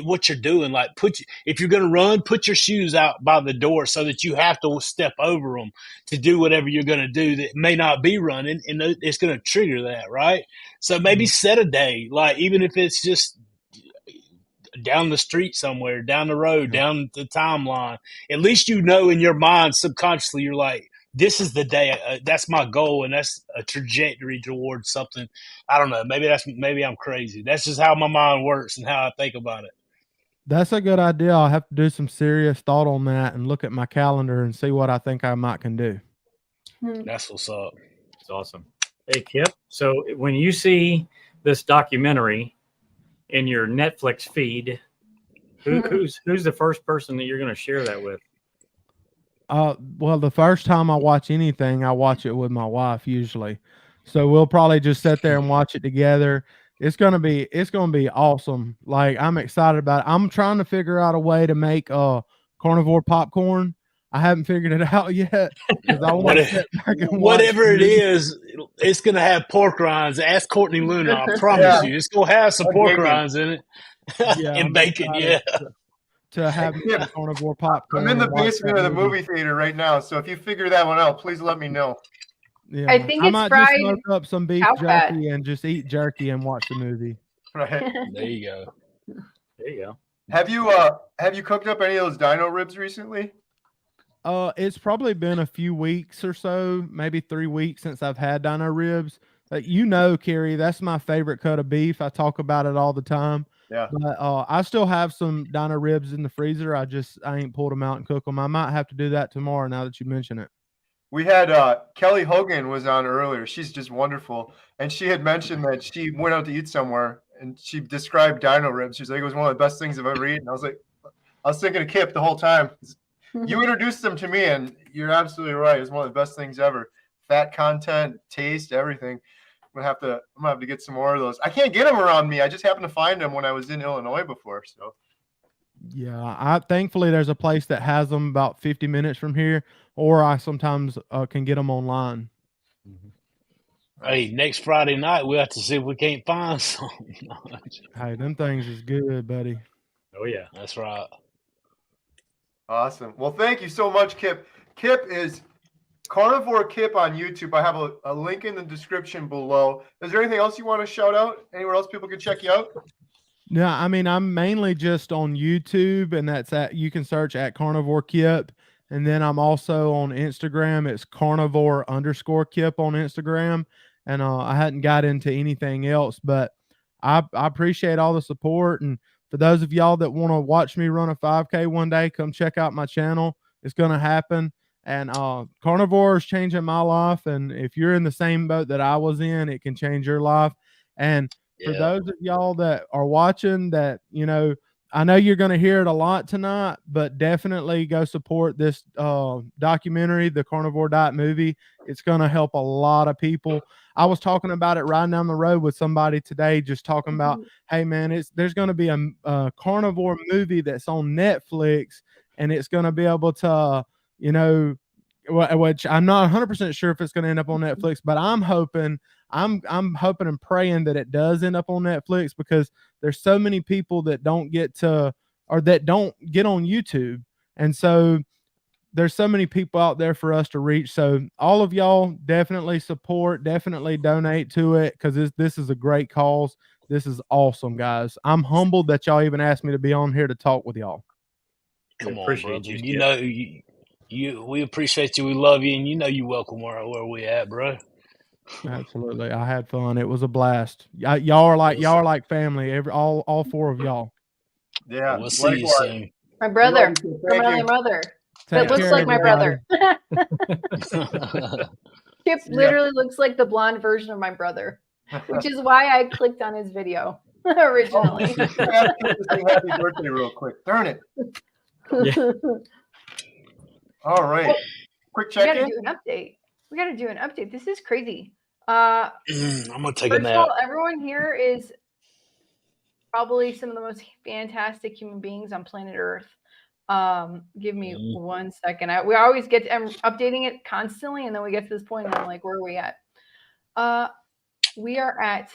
what you're doing. Like if you're going to run, put your shoes out by the door so that you have to step over them to do whatever you're going to do that may not be running, and it's going to trigger that, right? So maybe set a day, like even if it's just down the street somewhere, down the road, down the timeline. At least in your mind subconsciously, you're like, this is the day. That's my goal, and that's a trajectory towards something. I don't know. Maybe I'm crazy. That's just how my mind works and how I think about it. That's a good idea. I'll have to do some serious thought on that and look at my calendar and see what I think I might can do. That's what's up. It's awesome. Hey, Kip. So when you see this documentary in your Netflix feed, who's the first person that you're going to share that with? Well, the first time I watch anything, I watch it with my wife usually. So we'll probably just sit there and watch it together. It's gonna be awesome. Like, I'm excited about it. I'm trying to figure out a way to make carnivore popcorn. I haven't figured it out yet. I want to sit back and whatever it is, it's gonna have pork rinds. Ask Courtney Luna. I promise you, it's gonna have some pork rinds in it. And bacon, to have carnivore popcorn. I'm in the basement of the movie theater right now, so if you figure that one out, please let me know. Yeah, I think I it's might fried just smoke up some beef cow jerky fat. and just eat jerky and watch the movie. Right. There you go. There you go. Have you cooked up any of those dino ribs recently? It's probably been a few weeks or so, maybe 3 weeks since I've had dino ribs. Kerry, that's my favorite cut of beef. I talk about it all the time. Yeah. But I still have some dino ribs in the freezer. I ain't pulled them out and cooked them. I might have to do that tomorrow now that you mention it. We had Kelly Hogan was on earlier. She's just wonderful. And she had mentioned that she went out to eat somewhere and she described dino ribs. She's like, it was one of the best things I've ever eaten. I was thinking of Kip the whole time. You introduced them to me, and you're absolutely right. It's one of the best things ever. Fat content, taste, everything. I'm gonna have to get some more of those. I can't get them around me. I just happened to find them when I was in Illinois before. So Yeah, thankfully there's a place that has them about 50 minutes from here, or I sometimes can get them online. Hey, next Friday night we'll have to see if we can't find some. Hey, them things is good, buddy. Oh yeah, that's right. Awesome. Well, thank you so much, Kip. Kip is Carnivore Kip on YouTube. I have a link in the description below. Is there anything else you want to shout out? Anywhere else people can check you out? Yeah, I mean, I'm mainly just on YouTube, and you can search at Carnivore Kip. And then I'm also on Instagram. It's Carnivore_Kip on Instagram. And I hadn't got into anything else, but I appreciate all the support. And for those of y'all that want to watch me run a 5K one day, come check out my channel. It's going to happen. And Carnivore is changing my life. And if you're in the same boat that I was in, it can change your life. And for those of y'all that are watching that, I know you're going to hear it a lot tonight, but definitely go support this documentary, the Carnivore Diet movie. It's going to help a lot of people. I was talking about it riding down the road with somebody today, just talking about, hey man, there's going to be a carnivore movie that's on Netflix, and it's going to be able to, which I'm not 100% sure if it's going to end up on Netflix, but I'm hoping and praying that it does end up on Netflix, because there's so many people that don't get to, or that don't get on YouTube. And so there's so many people out there for us to reach. So all of y'all definitely support, definitely donate to it, because this is a great cause. This is awesome, guys. I'm humbled that y'all even asked me to be on here to talk with y'all. Come on, brother. We appreciate you. We love you, and you're welcome where we at, bro. Absolutely. I had fun. It was a blast. Y'all are like family. All four of y'all. Yeah. We'll see you soon. My brother. From another mother. That looks like my brother. Kip literally looks like the blonde version of my brother, which is why I clicked on his video originally. Happy birthday real quick. Darn it. Yeah. All right. Quick check-in. We got to do an update. This is crazy. I'm going to take a nap. First of all, everyone here is probably some of the most fantastic human beings on planet Earth. Give me 1 second. We always I'm updating it constantly, and then we get to this point, and I'm like, where are we at? We are at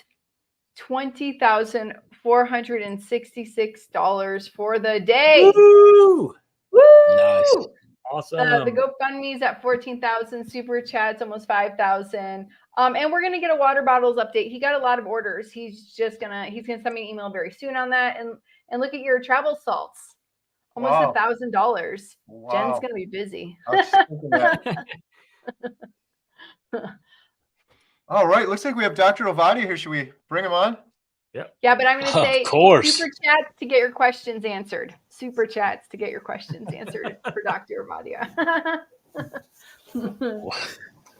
$20,466 for the day. Woo! Woo! Nice. Awesome. The GoFundMe is at 14,000. Super Chat's almost 5,000. And we're gonna get a water bottles update. He got a lot of orders. He's gonna send me an email very soon on that. And look at your travel salts. Almost $1,000. Wow. Jen's gonna be busy. All right. Looks like we have Dr. Ovadia here. Should we bring him on? Yep. Yeah, but I'm going to say of course. Super Chats to get your questions answered. Super Chats to get your questions answered for Dr. Ovadia.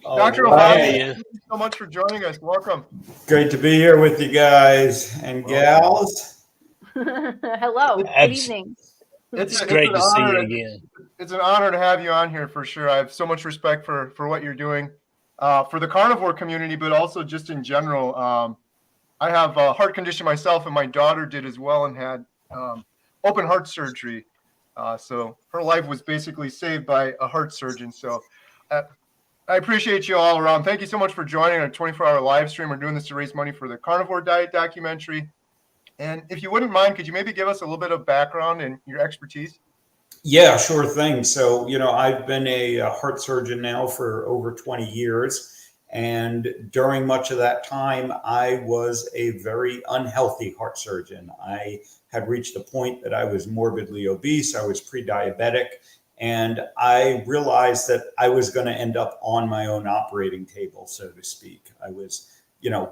Dr. Ovadia, thank you so much for joining us. Welcome. Great to be here with you guys and gals. Hello. Good evening. It's great to see you again. It's an honor to have you on here for sure. I have so much respect for what you're doing for the carnivore community, but also just in general. I have a heart condition myself, and my daughter did as well, and had open heart surgery. So her life was basically saved by a heart surgeon. So I appreciate you all around. Thank you so much for joining our 24-hour live stream. We're doing this to raise money for the Carnivore Diet Documentary. And if you wouldn't mind, could you maybe give us a little bit of background and your expertise? Yeah, sure thing. So, I've been a heart surgeon now for over 20 years. And during much of that time, I was a very unhealthy heart surgeon. I had reached the point that I was morbidly obese. I was pre-diabetic. And I realized that I was going to end up on my own operating table, so to speak. I was,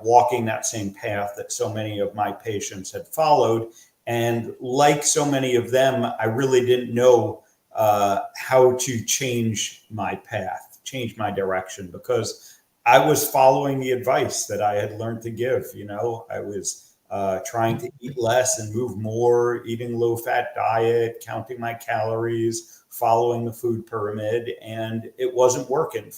walking that same path that so many of my patients had followed. And like so many of them, I really didn't know how to change my path. changed my direction, because I was following the advice that I had learned to give. You know, I was trying to eat less and move more, eating low fat diet, counting my calories, following the food pyramid, and it wasn't working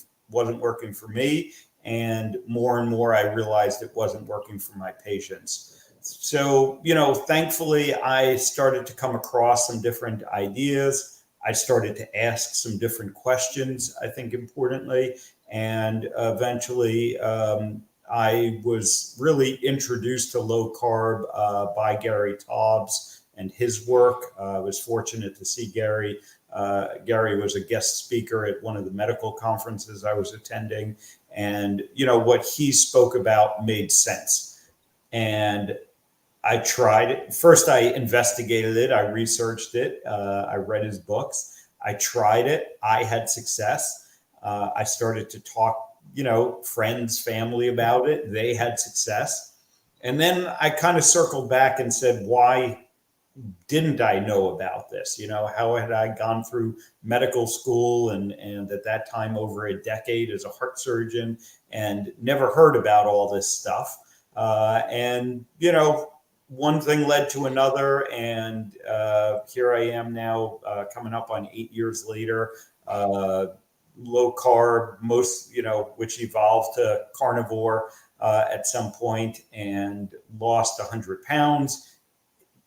for me. And more I realized it wasn't working for my patients. So, you know, thankfully I started to come across some different ideas. I started to ask some different questions, I think importantly, and eventually I was really introduced to low carb by Gary Taubes and his work. I was fortunate to see Gary. Gary was a guest speaker at one of the medical conferences I was attending. And, you know, what he spoke about made sense. And I tried it. First, I investigated it. I researched it. I read his books. I tried it. I had success. I started to talk, you know, friends, family about it. They had success. And then I kind of circled back and said, why didn't I know about this? You know, how had I gone through medical school and at that time over a decade as a heart surgeon and never heard about all this stuff? And, you know, one thing led to another. And here I am now coming up on 8 years later, low carb, which evolved to carnivore at some point, and lost 100 pounds.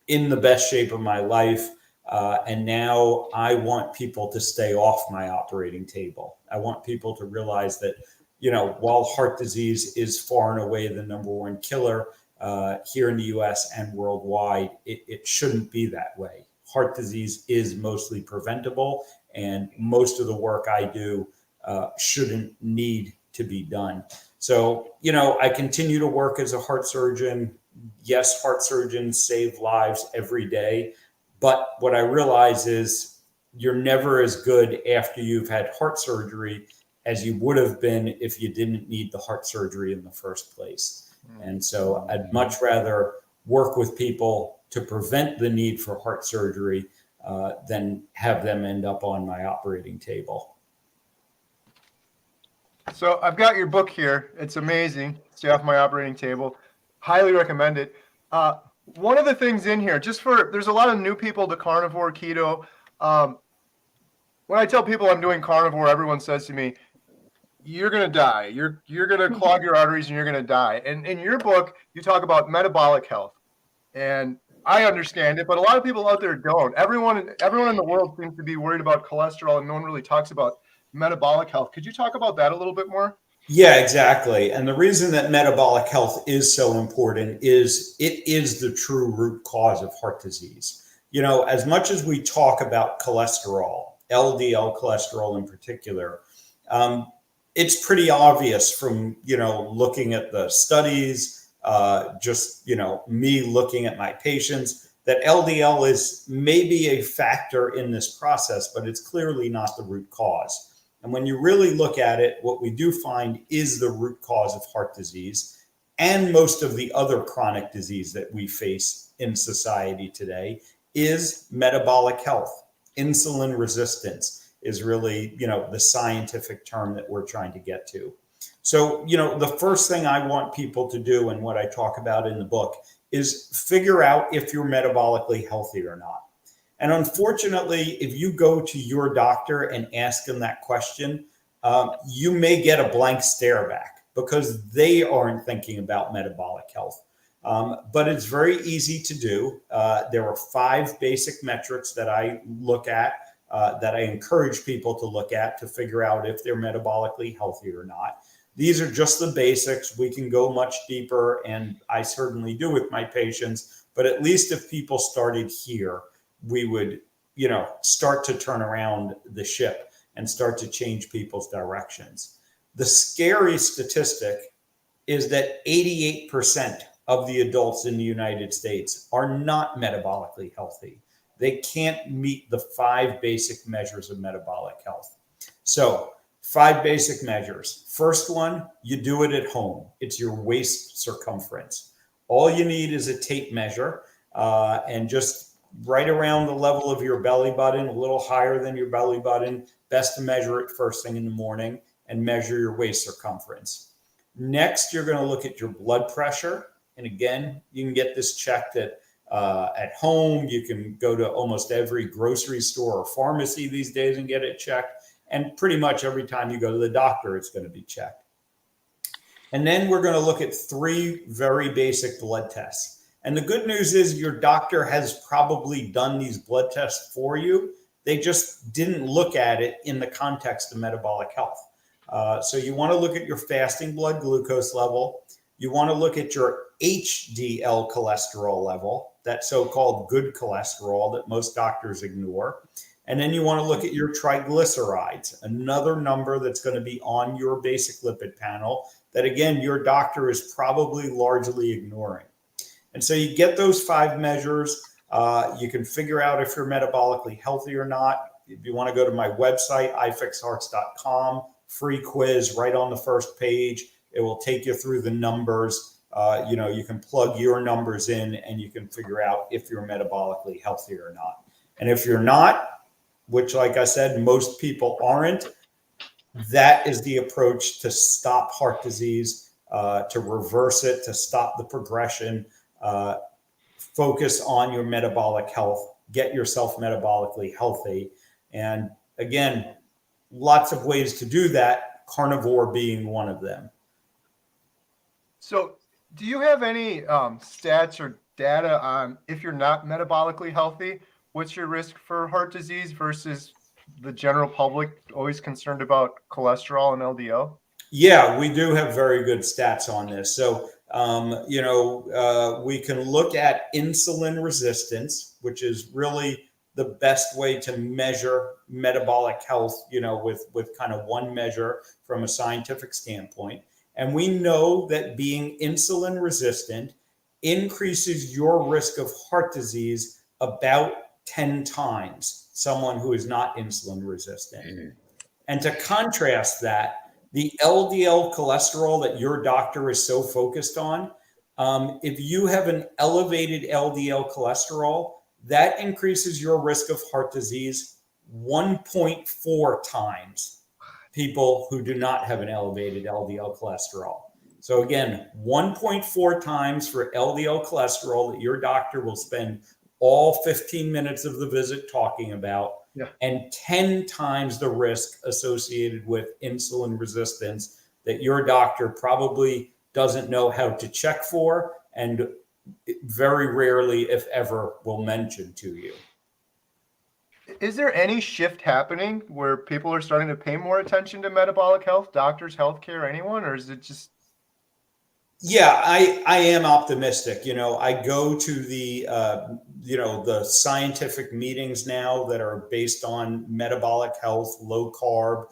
In the best shape of my life. And now I want people to stay off my operating table. I want people to realize that, you know, while heart disease is far and away the #1 killer here in the US and worldwide, it shouldn't be that way. Heart disease is mostly preventable, and most of the work I do shouldn't need to be done. So, you know, I continue to work as a heart surgeon. Yes, heart surgeons save lives every day. But what I realize is you're never as good after you've had heart surgery as you would have been if you didn't need the heart surgery in the first place. And so I'd much rather work with people to prevent the need for heart surgery than have them end up on my operating table. So I've got your book here. It's amazing. Stay Off My Operating Table. Highly recommend it. One of the things in here, there's a lot of new people to carnivore, keto. When I tell people I'm doing carnivore, everyone says to me, you're going to die. You're going to clog your arteries and you're going to die. And in your book, you talk about metabolic health. And I understand it, but a lot of people out there don't. Everyone in the world seems to be worried about cholesterol, and no one really talks about metabolic health. Could you talk about that a little bit more? Yeah, exactly. And the reason that metabolic health is so important is it is the true root cause of heart disease. You know, as much as we talk about cholesterol, LDL cholesterol in particular, it's pretty obvious from, you know, looking at the studies, just, you know, me looking at my patients, that LDL is maybe a factor in this process, but it's clearly not the root cause. And when you really look at it, what we do find is the root cause of heart disease and most of the other chronic disease that we face in society today is metabolic health. Insulin resistance is really, you know, the scientific term that we're trying to get to. So, you know, the first thing I want people to do, and what I talk about in the book, is figure out if you're metabolically healthy or not. And unfortunately, if you go to your doctor and ask them that question, you may get a blank stare back because they aren't thinking about metabolic health. But it's very easy to do. There are 5 basic metrics that I look at, that I encourage people to look at to figure out if they're metabolically healthy or not. These are just the basics. We can go much deeper, and I certainly do with my patients. But at least if people started here, we would, you know, start to turn around the ship and start to change people's directions. The scary statistic is that 88% of the adults in the United States are not metabolically healthy. They can't meet the 5 basic measures of metabolic health. So 5 basic measures. First one, you do it at home. It's your waist circumference. All you need is a tape measure and just right around the level of your belly button, a little higher than your belly button. Best to measure it first thing in the morning and measure your waist circumference. Next, you're going to look at your blood pressure. And again, you can get this checked at home. You can go to almost every grocery store or pharmacy these days and get it checked. And pretty much every time you go to the doctor, it's going to be checked. And then we're going to look at 3 very basic blood tests. And the good news is your doctor has probably done these blood tests for you. They just didn't look at it in the context of metabolic health. So you want to look at your fasting blood glucose level. You want to look at your HDL cholesterol level, that so-called good cholesterol that most doctors ignore. And then you want to look at your triglycerides, another number that's going to be on your basic lipid panel that, again, your doctor is probably largely ignoring. And so you get those 5 measures. You can figure out if you're metabolically healthy or not. If you want to go to my website, ifixhearts.com, free quiz right on the first page. It will take you through the numbers. You can plug your numbers in and you can figure out if you're metabolically healthy or not. And if you're not, which, like I said, most people aren't, that is the approach to stop heart disease, to reverse it, to stop the progression. Focus on your metabolic health, get yourself metabolically healthy. And again, lots of ways to do that, carnivore being one of them. So do you have any stats or data on if you're not metabolically healthy, what's your risk for heart disease versus the general public always concerned about cholesterol and LDL? Yeah, we do have very good stats on this. So, we can look at insulin resistance, which is really the best way to measure metabolic health, with kind of one measure from a scientific standpoint. And we know that being insulin resistant increases your risk of heart disease about 10 times someone who is not insulin resistant. Mm-hmm. And to contrast that, the LDL cholesterol that your doctor is so focused on, if you have an elevated LDL cholesterol, that increases your risk of heart disease 1.4 times people who do not have an elevated LDL cholesterol. So again, 1.4 times for LDL cholesterol that your doctor will spend all 15 minutes of the visit talking about, and 10 times the risk associated with insulin resistance that your doctor probably doesn't know how to check for and very rarely, if ever, will mention to you. Is there any shift happening where people are starting to pay more attention to metabolic health, doctors, healthcare, anyone, or is it just? Yeah, I am optimistic. I go to the scientific meetings now that are based on metabolic health, low carb,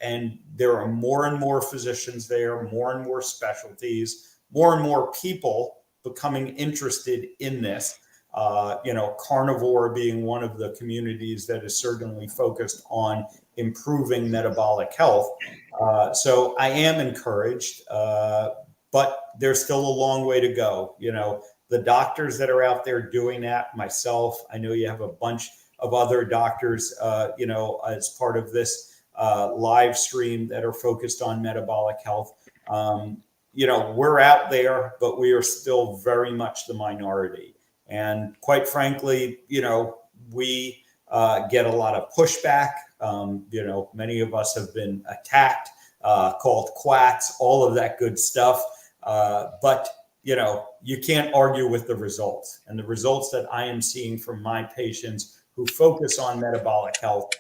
and there are more and more physicians there, more and more specialties, more and more people becoming interested in this. Carnivore being one of the communities that is certainly focused on improving metabolic health. So I am encouraged. But there's still a long way to go. The doctors that are out there doing that, myself, I know you have a bunch of other doctors, as part of this live stream that are focused on metabolic health. We're out there, but we are still very much the minority. And quite frankly, we get a lot of pushback. Many of us have been attacked, called quacks, all of that good stuff. But you can't argue with the results. And the results that I am seeing from my patients who focus on metabolic health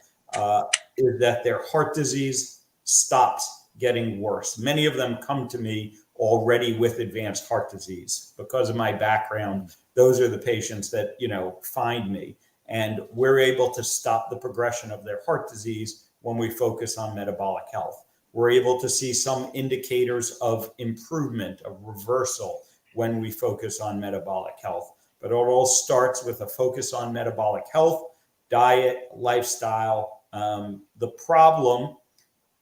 is that their heart disease stops getting worse. Many of them come to me already with advanced heart disease. Because of my background, those are the patients that, find me. And we're able to stop the progression of their heart disease when we focus on metabolic health. We're able to see some indicators of improvement, of reversal when we focus on metabolic health. But it all starts with a focus on metabolic health, diet, lifestyle. The problem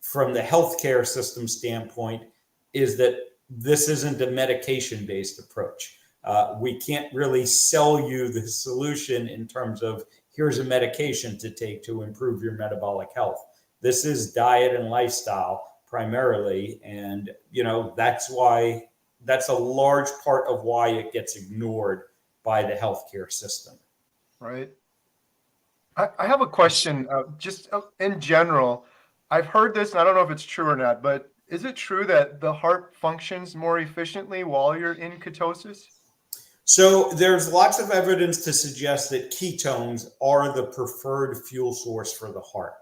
from the healthcare system standpoint is that this isn't a medication-based approach. We can't really sell you the solution in terms of here's a medication to take to improve your metabolic health. This is diet and lifestyle primarily. And, that's a large part of why it gets ignored by the healthcare system. Right. I have a question, just in general. I've heard this, and I don't know if it's true or not, but is it true that the heart functions more efficiently while you're in ketosis? So there's lots of evidence to suggest that ketones are the preferred fuel source for the heart.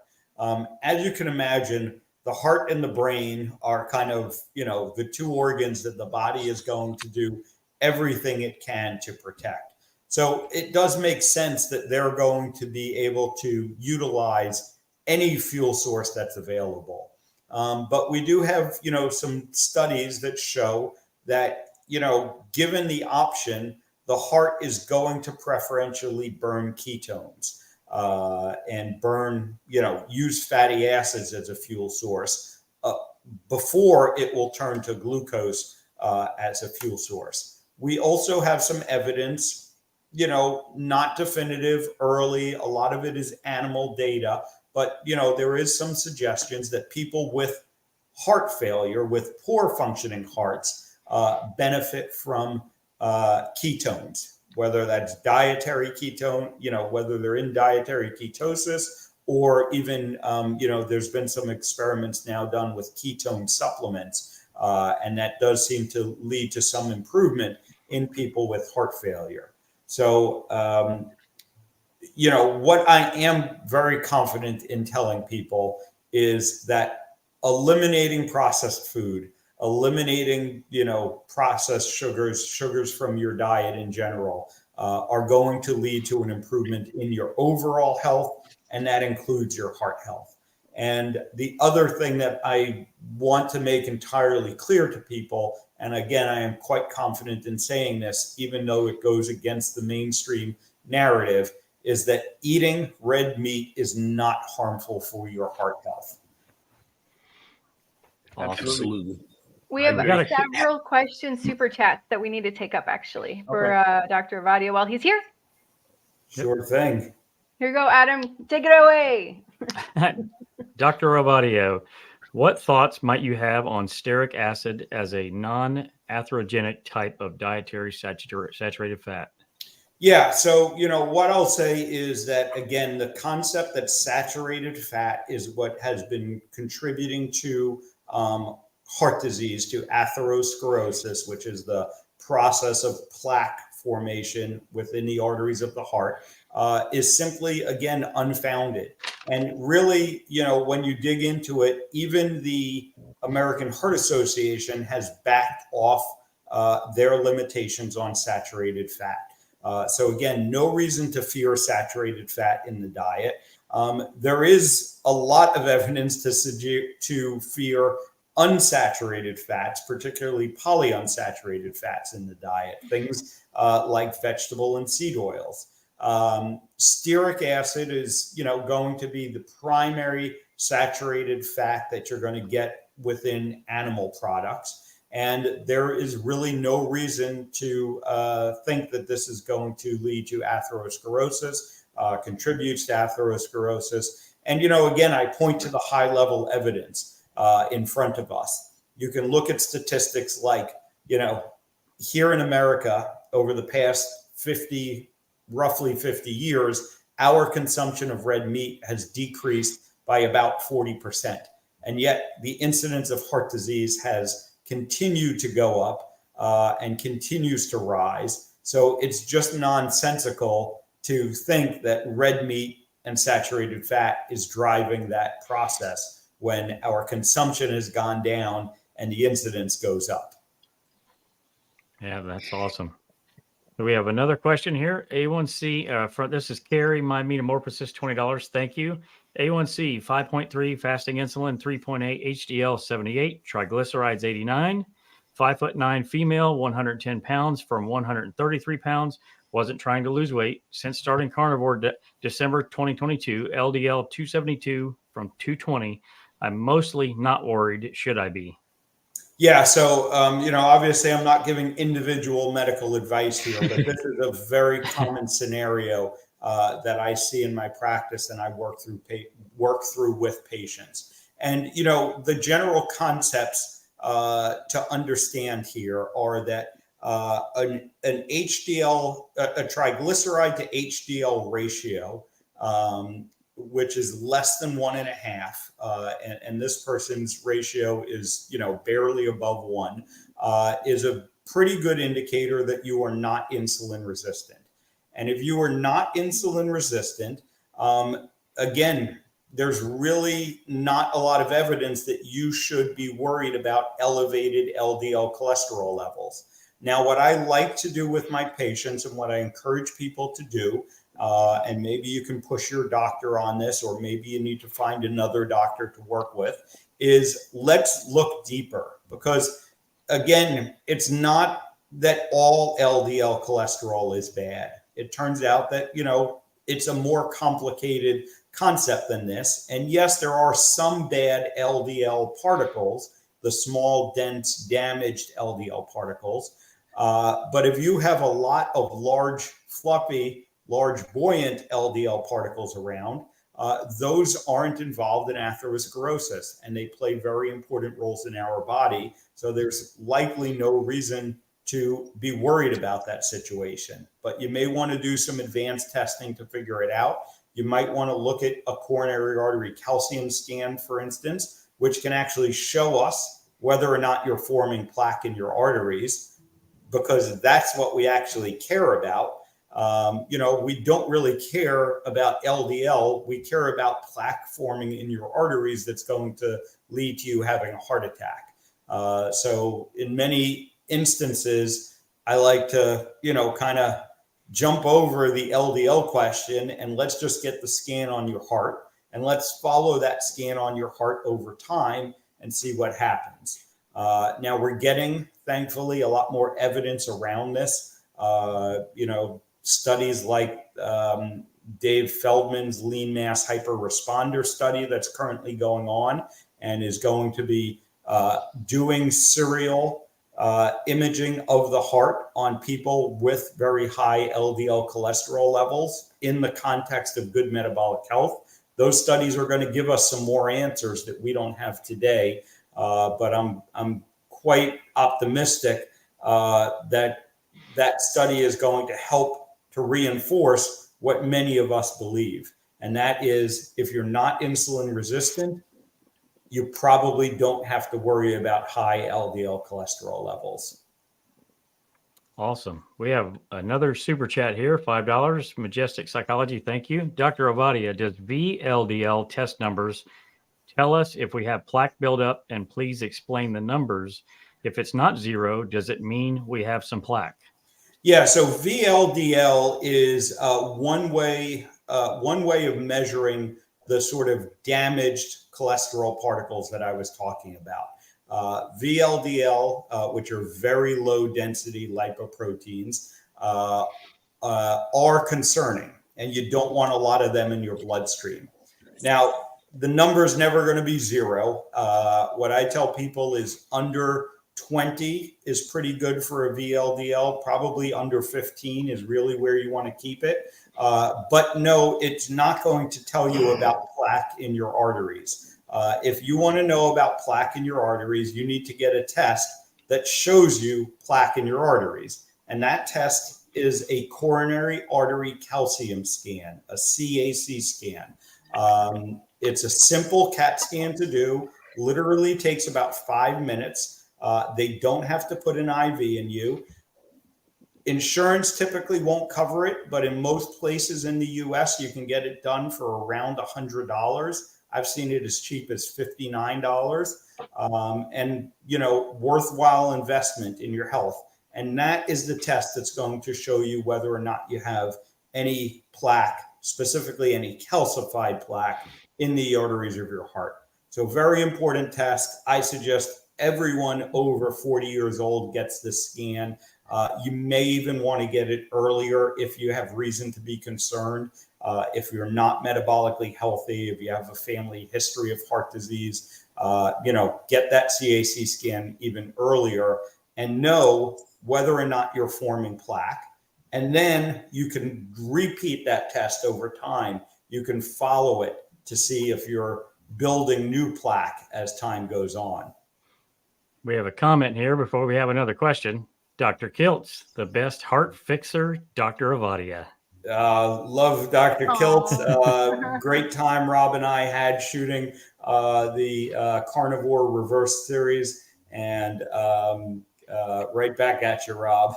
As you can imagine, the heart and the brain are kind of, the two organs that the body is going to do everything it can to protect. So it does make sense that they're going to be able to utilize any fuel source that's available. But we do have, some studies that show that, given the option, the heart is going to preferentially burn ketones and burn, use fatty acids as a fuel source before it will turn to glucose as a fuel source. We also have some evidence, not definitive, early. A lot of it is animal data, but, there is some suggestions that people with heart failure, with poor functioning hearts, benefit from ketones, whether that's dietary ketone, whether they're in dietary ketosis, or even, there's been some experiments now done with ketone supplements, and that does seem to lead to some improvement in people with heart failure. So, what I am very confident in telling people is that eliminating processed food, eliminating, processed sugars from your diet in general, are going to lead to an improvement in your overall health, and that includes your heart health. And the other thing that I want to make entirely clear to people, and again, I am quite confident in saying this, even though it goes against the mainstream narrative, is that eating red meat is not harmful for your heart health. Absolutely. We have several questions, super chats that we need to take up actually for Dr. Ovadia while he's here. Sure thing. Here you go, Adam. Take it away. Dr. Ovadia, what thoughts might you have on stearic acid as a non-atherogenic type of dietary saturated fat? Yeah, so, what I'll say is that, again, the concept that saturated fat is what has been contributing to heart disease, to atherosclerosis, which is the process of plaque formation within the arteries of the heart, is simply, again, unfounded. And really, when you dig into it, even the American Heart Association has backed off their limitations on saturated fat. So again, no reason to fear saturated fat in the diet. There is a lot of evidence to fear unsaturated fats, particularly polyunsaturated fats in the diet, things like vegetable and seed oils. Stearic acid is, going to be the primary saturated fat that you're going to get within animal products. And there is really no reason to think that this is going to lead to atherosclerosis, contributes to atherosclerosis. And, again, I point to the high level evidence in front of us. You can look at statistics like, here in America, over the past roughly 50 years, our consumption of red meat has decreased by about 40%. And yet the incidence of heart disease has continued to go up and continues to rise. So it's just nonsensical to think that red meat and saturated fat is driving that process when our consumption has gone down and the incidence goes up. Yeah, that's awesome. So we have another question here. A1C, this is Carrie, my metamorphosis, $20. Thank you. A1C, 5.3, fasting insulin, 3.8, HDL, 78, triglycerides, 89, 5'9" female, 110 pounds from 133 pounds. Wasn't trying to lose weight. Since starting carnivore December 2022, LDL 272 from 220. I'm mostly not worried. Should I be? Yeah, so obviously I'm not giving individual medical advice here, but this is a very common scenario that I see in my practice and I work through with patients. And the general concepts to understand here are that an HDL, a triglyceride to HDL ratio, which is less than 1.5, and this person's ratio is barely above 1, is a pretty good indicator that you are not insulin resistant. And if you are not insulin resistant, again, there's really not a lot of evidence that you should be worried about elevated LDL cholesterol levels. Now, what I like to do with my patients and what I encourage people to do, and maybe you can push your doctor on this, or maybe you need to find another doctor to work with, is let's look deeper. Because again, it's not that all LDL cholesterol is bad. It turns out that, it's a more complicated concept than this. And yes, there are some bad LDL particles, the small, dense, damaged LDL particles. But if you have a lot of large, fluffy, large, buoyant LDL particles around, those aren't involved in atherosclerosis, and they play very important roles in our body. So there's likely no reason to be worried about that situation. But you may want to do some advanced testing to figure it out. You might want to look at a coronary artery calcium scan, for instance, which can actually show us whether or not you're forming plaque in your arteries, because that's what we actually care about. We don't really care about LDL. We care about plaque forming in your arteries that's going to lead to you having a heart attack. So in many instances, I like to, kind of jump over the LDL question and let's just get the scan on your heart, and let's follow that scan on your heart over time and see what happens. Now we're getting, thankfully, a lot more evidence around this. Studies like Dave Feldman's lean mass hyperresponder study that's currently going on and is going to be doing serial imaging of the heart on people with very high LDL cholesterol levels in the context of good metabolic health. Those studies are going to give us some more answers that we don't have today. But I'm quite optimistic that study is going to help to reinforce what many of us believe. And that is, if you're not insulin resistant, you probably don't have to worry about high LDL cholesterol levels. Awesome. We have another super chat here, $5. Majestic Psychology, thank you. Dr. Ovadia, does VLDL test numbers tell us if we have plaque buildup? And please explain the numbers. If it's not 0, does it mean we have some plaque? Yeah, so VLDL is one way of measuring the sort of damaged cholesterol particles that I was talking about. VLDL, which are very low density lipoproteins, are concerning, and you don't want a lot of them in your bloodstream. Now, the number is never going to be 0. What I tell people is under 20 is pretty good for a VLDL. Probably under 15 is really where you want to keep it. But no, it's not going to tell you about plaque in your arteries. If you want to know about plaque in your arteries, you need to get a test that shows you plaque in your arteries. And that test is a coronary artery calcium scan, a CAC scan. It's a simple CAT scan to do, literally takes about 5 minutes. They don't have to put an IV in you. Insurance typically won't cover it, but in most places in the US, you can get it done for around $100. I've seen it as cheap as $59. And, worthwhile investment in your health. And that is the test that's going to show you whether or not you have any plaque, specifically any calcified plaque in the arteries of your heart. So very important test. I suggest everyone over 40 years old gets this scan. You may even want to get it earlier if you have reason to be concerned. If you're not metabolically healthy, if you have a family history of heart disease, get that CAC scan even earlier and know whether or not you're forming plaque. And then you can repeat that test over time. You can follow it to see if you're building new plaque as time goes on. We have a comment here before we have another question. Dr. Kiltz, the best heart fixer, Dr. Ovadia. Love Dr. Kiltz. Great time Rob and I had shooting the Carnivore Reverse series. And right back at you, Rob.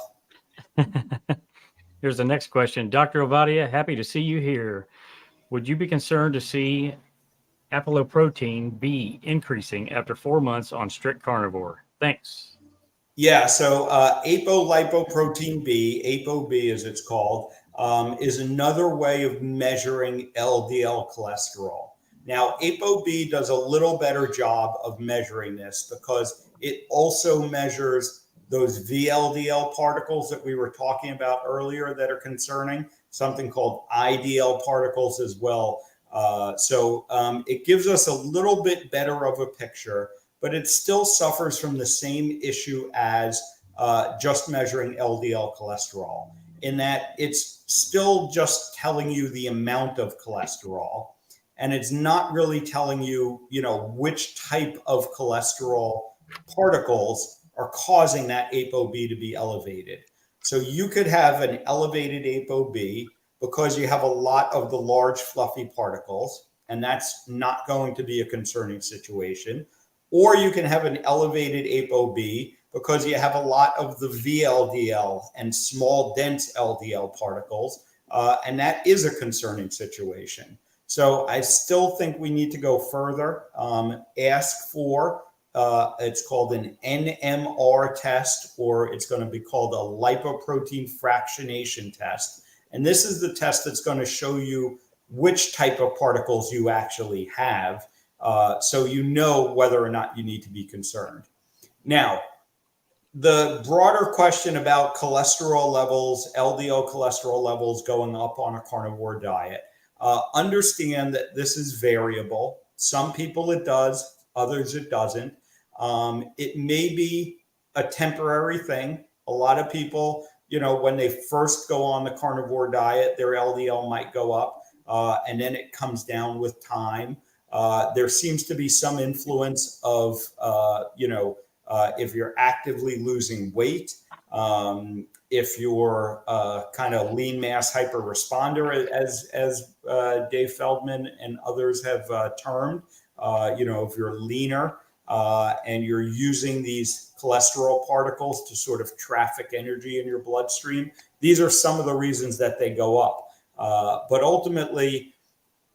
Here's the next question. Dr. Ovadia, happy to see you here. Would you be concerned to see apolipoprotein B increasing after 4 months on strict carnivore? Thanks. Yeah, so apolipoprotein B, ApoB as it's called, is another way of measuring LDL cholesterol. Now, ApoB does a little better job of measuring this because it also measures those VLDL particles that we were talking about earlier that are concerning, something called IDL particles as well. So it gives us a little bit better of a picture, but it still suffers from the same issue as just measuring LDL cholesterol, in that it's still just telling you the amount of cholesterol, and it's not really telling you, which type of cholesterol particles are causing that ApoB to be elevated. So you could have an elevated ApoB because you have a lot of the large fluffy particles, and that's not going to be a concerning situation. Or you can have an elevated ApoB because you have a lot of the VLDL and small dense LDL particles, and that is a concerning situation. So I still think we need to go further, ask for it's called an NMR test, or it's going to be called a lipoprotein fractionation test. And this is the test that's going to show you which type of particles you actually have, so you know whether or not you need to be concerned. Now, the broader question about cholesterol levels, LDL cholesterol levels going up on a carnivore diet, understand that this is variable. Some people it does, others it doesn't. It may be a temporary thing. A lot of people, when they first go on the carnivore diet, their LDL might go up, and then it comes down with time. There seems to be some influence of, if you're actively losing weight, if you're kind of lean mass hyper responder, as Dave Feldman and others have termed, if you're leaner, and you're using these cholesterol particles to sort of traffic energy in your bloodstream. These are some of the reasons that they go up. But ultimately,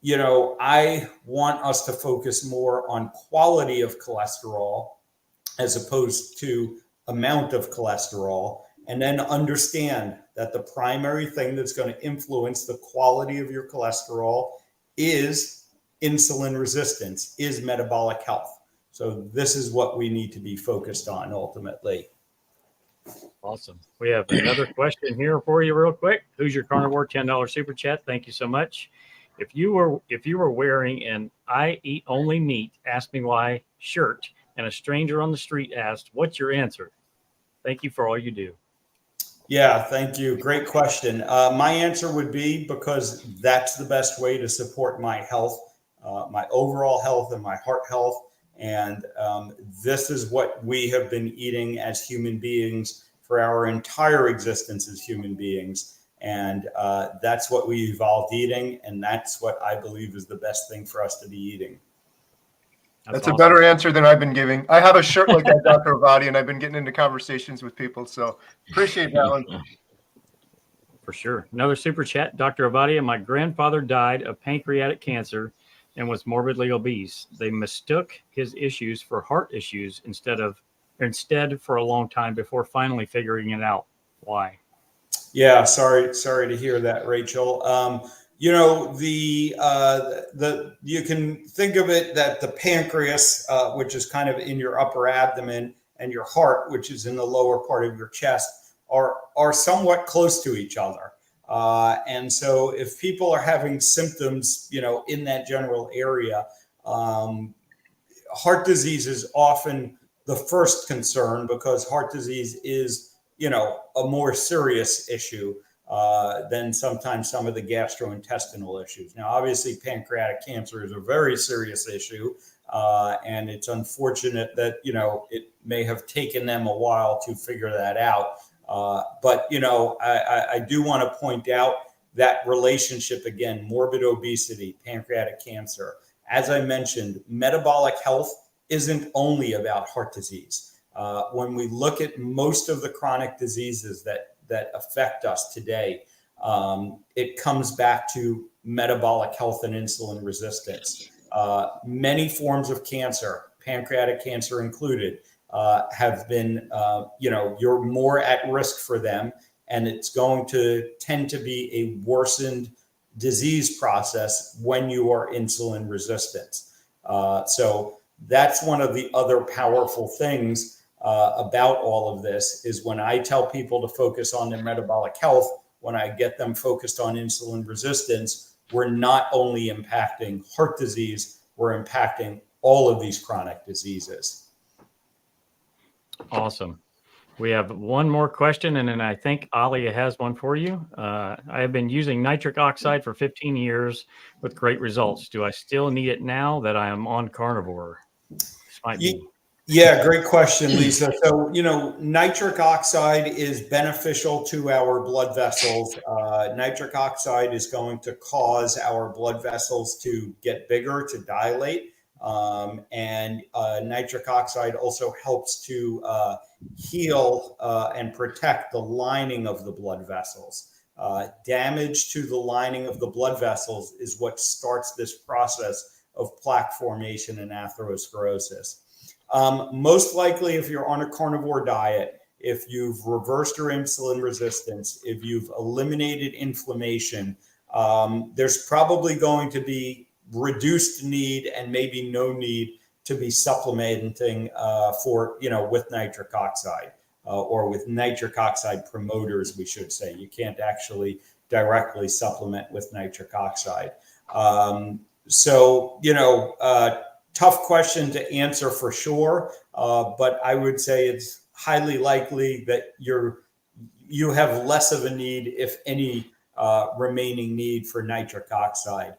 I want us to focus more on quality of cholesterol as opposed to amount of cholesterol, and then understand that the primary thing that's going to influence the quality of your cholesterol is insulin resistance, is metabolic health. So this is what we need to be focused on ultimately. Awesome. We have another question here for you real quick. Who's your carnivore? $10 super chat. Thank you so much. If you were wearing an I eat only meat, ask me why shirt, and a stranger on the street asked, what's your answer? Thank you for all you do. Yeah, thank you. Great question. My answer would be because that's the best way to support my health, my overall health and my heart health. And this is what we have been eating as human beings for our entire existence as human beings. And that's what we evolved eating. And that's what I believe is the best thing for us to be eating. That's awesome. A better answer than I've been giving. I have a shirt like that, Dr. Ovadia, and I've been getting into conversations with people. So appreciate that one. For sure. Another super chat. Dr. Ovadia, my grandfather died of pancreatic cancer and was morbidly obese. They mistook his issues for heart issues instead for a long time before finally figuring it out. Why? Yeah, sorry to hear that, Rachel. You can think of it that the pancreas, which is kind of in your upper abdomen, and your heart, which is in the lower part of your chest, are somewhat close to each other. And so if people are having symptoms, in that general area, heart disease is often the first concern, because heart disease is, a more serious issue than sometimes some of the gastrointestinal issues. Now, obviously, pancreatic cancer is a very serious issue, and it's unfortunate that, it may have taken them a while to figure that out. But I do want to point out that relationship again: morbid obesity, pancreatic cancer. As I mentioned, metabolic health isn't only about heart disease. When we look at most of the chronic diseases that affect us today, it comes back to metabolic health and insulin resistance. Many forms of cancer, pancreatic cancer included, have been, you're more at risk for them, and it's going to tend to be a worsened disease process when you are insulin resistant. So that's one of the other powerful things about all of this, is when I tell people to focus on their metabolic health, when I get them focused on insulin resistance, we're not only impacting heart disease, we're impacting all of these chronic diseases. Awesome. We have one more question, and then I think Alia has one for you. I have been using nitric oxide for 15 years with great results. Do I still need it now that I am on carnivore? This might be. Yeah, great question, Lisa. So, nitric oxide is beneficial to our blood vessels. Nitric oxide is going to cause our blood vessels to get bigger, to dilate. And nitric oxide also helps to heal and protect the lining of the blood vessels. Damage to the lining of the blood vessels is what starts this process of plaque formation and atherosclerosis. Most likely, if you're on a carnivore diet, if you've reversed your insulin resistance, if you've eliminated inflammation, there's probably going to be reduced need and maybe no need to be supplementing with nitric oxide or with nitric oxide promoters, we should say. You can't actually directly supplement with nitric oxide. Tough question to answer for sure, but I would say it's highly likely that you have less of a need, if any, remaining need for nitric oxide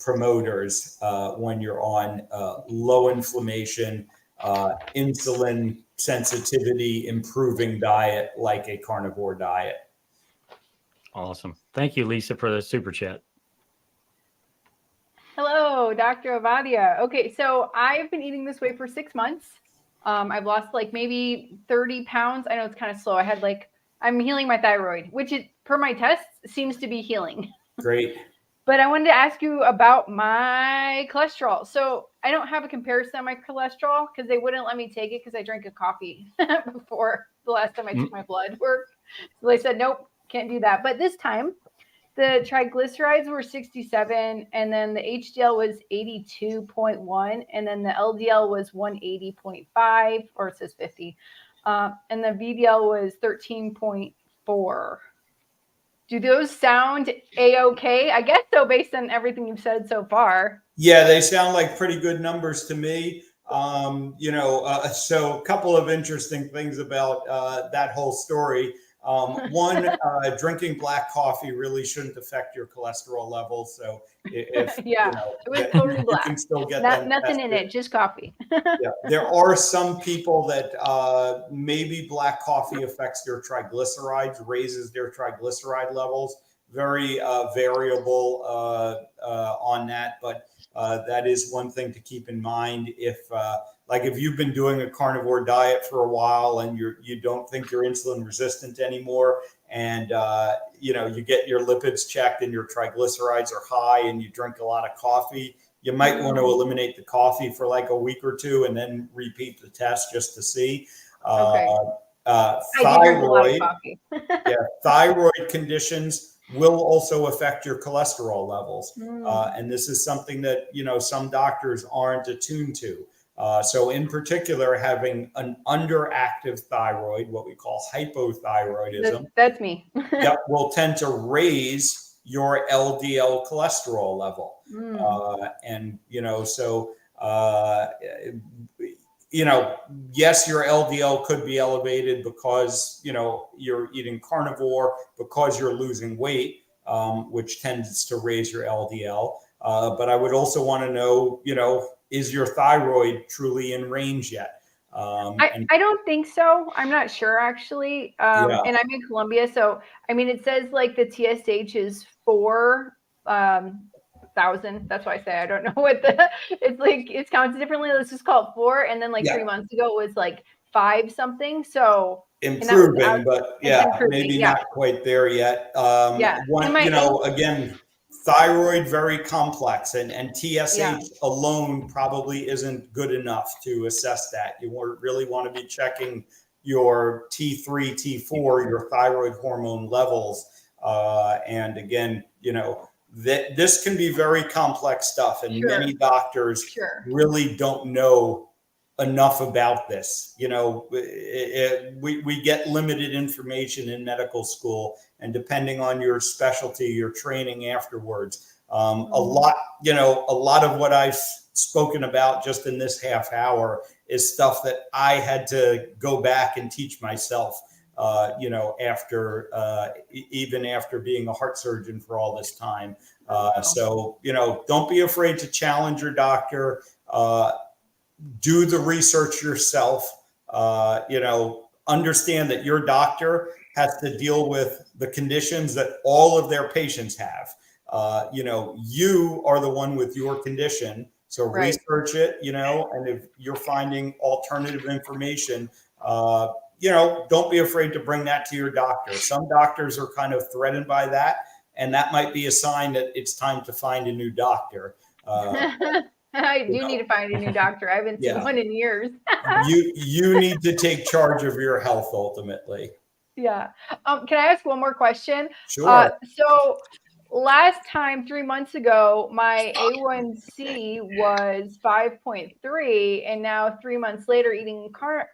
promoters when you're on low inflammation, insulin sensitivity improving diet like a carnivore diet. Awesome. Thank you, Lisa, for the super chat. Hello, Dr. Ovadia. Okay, so I've been eating this way for 6 months. I've lost maybe 30 pounds. I know it's kind of slow. I'm healing my thyroid, which is, per my tests, seems to be healing. Great. But I wanted to ask you about my cholesterol. So I don't have a comparison on my cholesterol because they wouldn't let me take it because I drank a coffee before the last time I took my blood work. So they said, nope, can't do that. But this time, the triglycerides were 67, and then the HDL was 82.1, and then the LDL was 180.5, or it says 50, and the VDL was 13.4. Do those sound A-okay? I guess so, based on everything you've said so far. Yeah, they sound like pretty good numbers to me. So a couple of interesting things about that whole story. One, drinking black coffee really shouldn't affect your cholesterol levels. So if it was totally black. You can still get nothing in it, just coffee. Yeah, there are some people that maybe black coffee affects their triglycerides, raises their triglyceride levels. Very variable on that, but that is one thing to keep in mind. If you've been doing a carnivore diet for a while and you don't think you're insulin resistant anymore, and you get your lipids checked and your triglycerides are high, and you drink a lot of coffee, you might want to eliminate the coffee for a week or two and then repeat the test just to see. Thyroid, thyroid conditions will also affect your cholesterol levels. And this is something that, some doctors aren't attuned to. So in particular, having an underactive thyroid, what we call hypothyroidism, that's me. yep, will tend to raise your LDL cholesterol level. And, yes, your LDL could be elevated because, you're eating carnivore, because you're losing weight, which tends to raise your LDL. But I would also want to know, is your thyroid truly in range yet? I don't think so. I'm not sure actually. And I'm in Colombia. So, I mean, it says like the TSH is 4,000. That's why I say I don't know what it's like. It's counted differently. Let's just call it 4. And then 3 months ago it was like 5 something. So improving, but maybe not quite there yet. Again, thyroid, very complex, and TSH alone probably isn't good enough to assess that. You really want to be checking your T3, T4, your thyroid hormone levels. And again, this can be very complex stuff, and many doctors really don't know enough about this. We get limited information in medical school, and depending on your specialty, your training afterwards, a lot of what I've spoken about just in this half hour is stuff that I had to go back and teach myself, even after being a heart surgeon for all this time. So, don't be afraid to challenge your doctor. Do the research yourself. Understand that your doctor has to deal with the conditions that all of their patients have. You are the one with your condition. So research it, and if you're finding alternative information, don't be afraid to bring that to your doctor. Some doctors are kind of threatened by that, and that might be a sign that it's time to find a new doctor. I do need to find a new doctor. I haven't seen one in years. you need to take charge of your health ultimately. Yeah. Can I ask one more question? Sure. So last time, 3 months ago, my A1C was 5.3, and now 3 months later, eating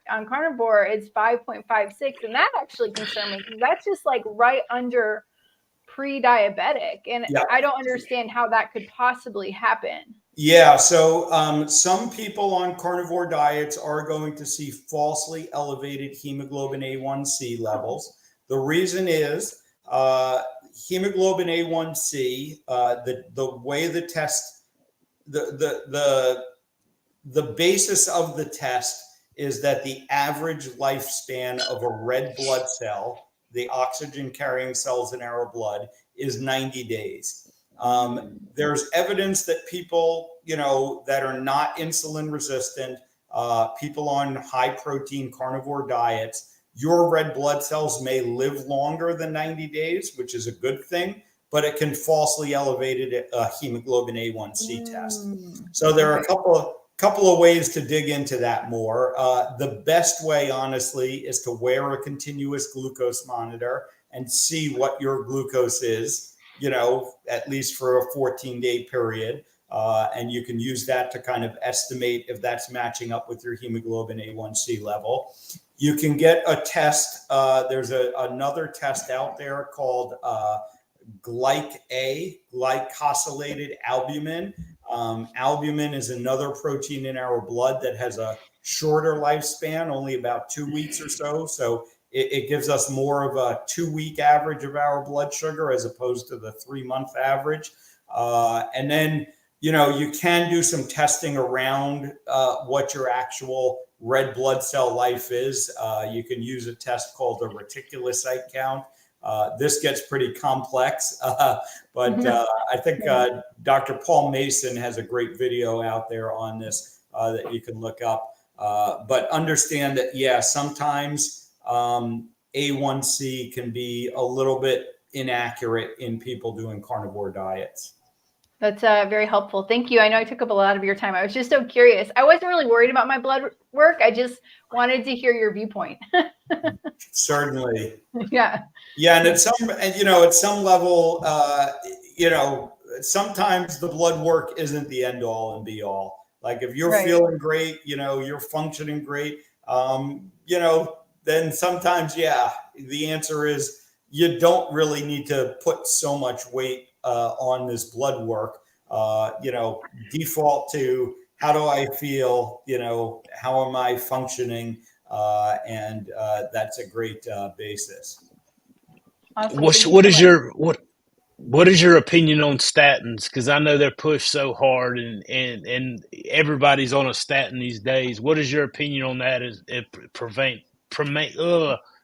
on carnivore, it's 5.56, and that actually concerned me because that's just like right under pre-diabetic, and I don't understand how that could possibly happen. Yeah, so some people on carnivore diets are going to see falsely elevated hemoglobin A1C levels. The reason is hemoglobin A1C, the way the test, the basis of the test is that the average lifespan of a red blood cell, the oxygen carrying cells in our blood, is 90 days. There's evidence that people, that are not insulin resistant, people on high protein carnivore diets, your red blood cells may live longer than 90 days, which is a good thing, but it can falsely elevate a hemoglobin A1C test. So there are a couple of ways to dig into that more. The best way, honestly, is to wear a continuous glucose monitor and see what your glucose is, at least for a 14-day period. And you can use that to kind of estimate if that's matching up with your hemoglobin A1C level. You can get a test. There's another test out there called glycosylated albumin. Albumin is another protein in our blood that has a shorter lifespan, only about 2 weeks or so. So it gives us more of a 2-week average of our blood sugar as opposed to the 3-month average. And then, you can do some testing around what your actual red blood cell life is. You can use a test called a reticulocyte count. This gets pretty complex, but I think Dr. Paul Mason has a great video out there on this that you can look up. But understand that, sometimes A1C can be a little bit inaccurate in people doing carnivore diets. That's very helpful. Thank you. I know I took up a lot of your time. I was just so curious. I wasn't really worried about my blood work. I just wanted to hear your viewpoint. Certainly. Yeah. Yeah, and at some level, sometimes the blood work isn't the end all and be all. Like if you're Right. feeling great, you're functioning great, then sometimes, the answer is you don't really need to put so much weight on this blood work. Default to how do I feel, how am I functioning? And that's a great basis. Awesome. What Thank you what so is much. your what is your opinion on statins? Because I know they're pushed so hard, and everybody's on a statin these days. What is your opinion on that? Is it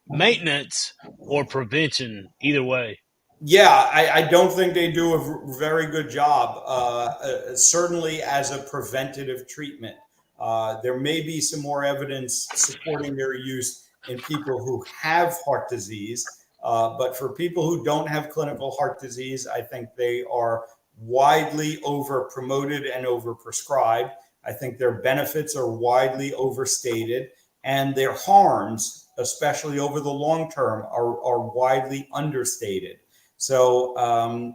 maintenance or prevention? Either way. Yeah, I don't think they do a very good job, certainly as a preventative treatment. There may be some more evidence supporting their use in people who have heart disease. But for people who don't have clinical heart disease, I think they are widely over promoted and over prescribed. I think their benefits are widely overstated, and their harms, especially over the long term, are widely understated. So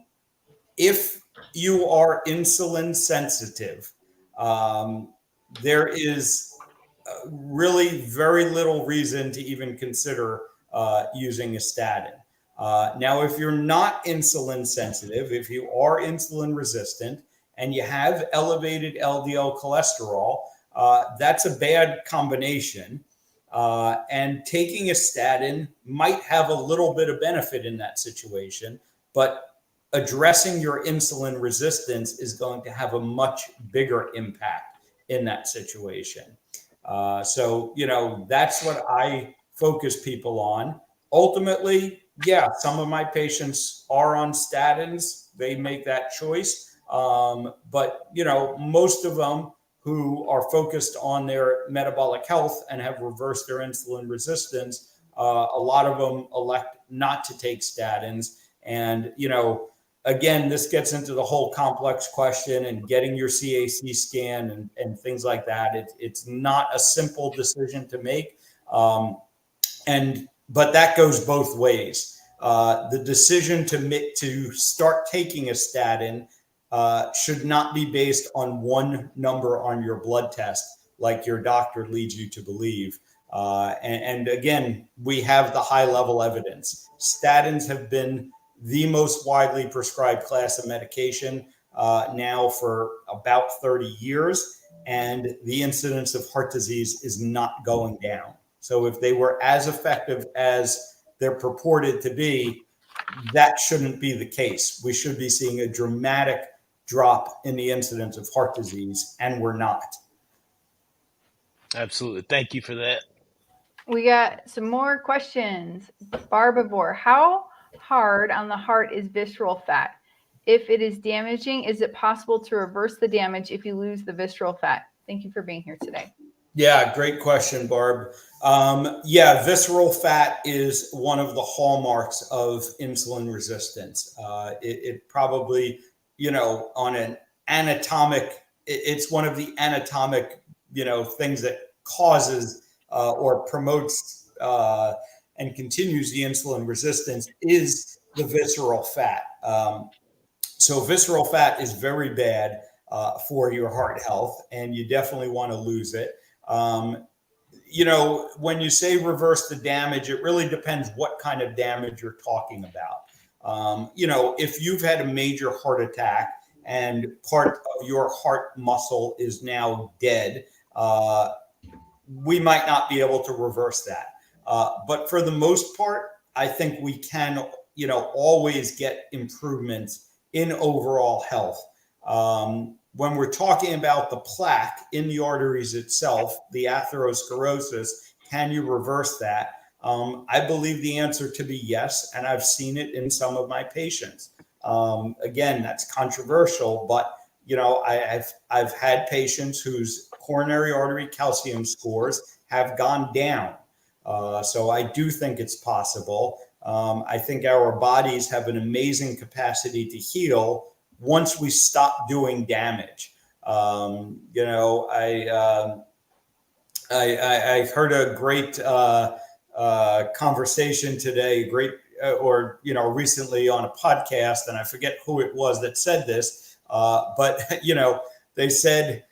if you are insulin sensitive, there is really very little reason to even consider using a statin. Now, if you're not insulin sensitive, if you are insulin resistant and you have elevated LDL cholesterol, that's a bad combination. And taking a statin might have a little bit of benefit in that situation, but addressing your insulin resistance is going to have a much bigger impact in that situation. So, that's what I focus people on. Ultimately, some of my patients are on statins. They make that choice. But, most of them who are focused on their metabolic health and have reversed their insulin resistance, a lot of them elect not to take statins. And, again, this gets into the whole complex question and getting your CAC scan and things like that. It's not a simple decision to make. But that goes both ways. The decision to start taking a statin should not be based on one number on your blood test, like your doctor leads you to believe. And again, we have the high level evidence. Statins have been the most widely prescribed class of medication now for about 30 years, and the incidence of heart disease is not going down. So if they were as effective as they're purported to be, that shouldn't be the case. We should be seeing a dramatic drop in the incidence of heart disease, and we're not. Absolutely. Thank you for that. We got some more questions. Barbivore, how hard on the heart is visceral fat? If it is damaging, is it possible to reverse the damage if you lose the visceral fat? Thank you for being here today. Yeah, great question, Barb. Visceral fat is one of the hallmarks of insulin resistance. It probably, on an anatomic, it's one of the anatomic, things that causes or promotes and continues the insulin resistance is the visceral fat. So visceral fat is very bad for your heart health, and you definitely want to lose it. When you say reverse the damage, it really depends what kind of damage you're talking about. If you've had a major heart attack and part of your heart muscle is now dead, we might not be able to reverse that. But for the most part, I think we can, always get improvements in overall health. When we're talking about the plaque in the arteries itself, the atherosclerosis, can you reverse that? I believe the answer to be yes, and I've seen it in some of my patients. Again, that's controversial, but I've had patients whose coronary artery calcium scores have gone down. So I do think it's possible. I think our bodies have an amazing capacity to heal once we stop doing damage. I heard a great conversation today, recently on a podcast, and I forget who it was that said this, but they said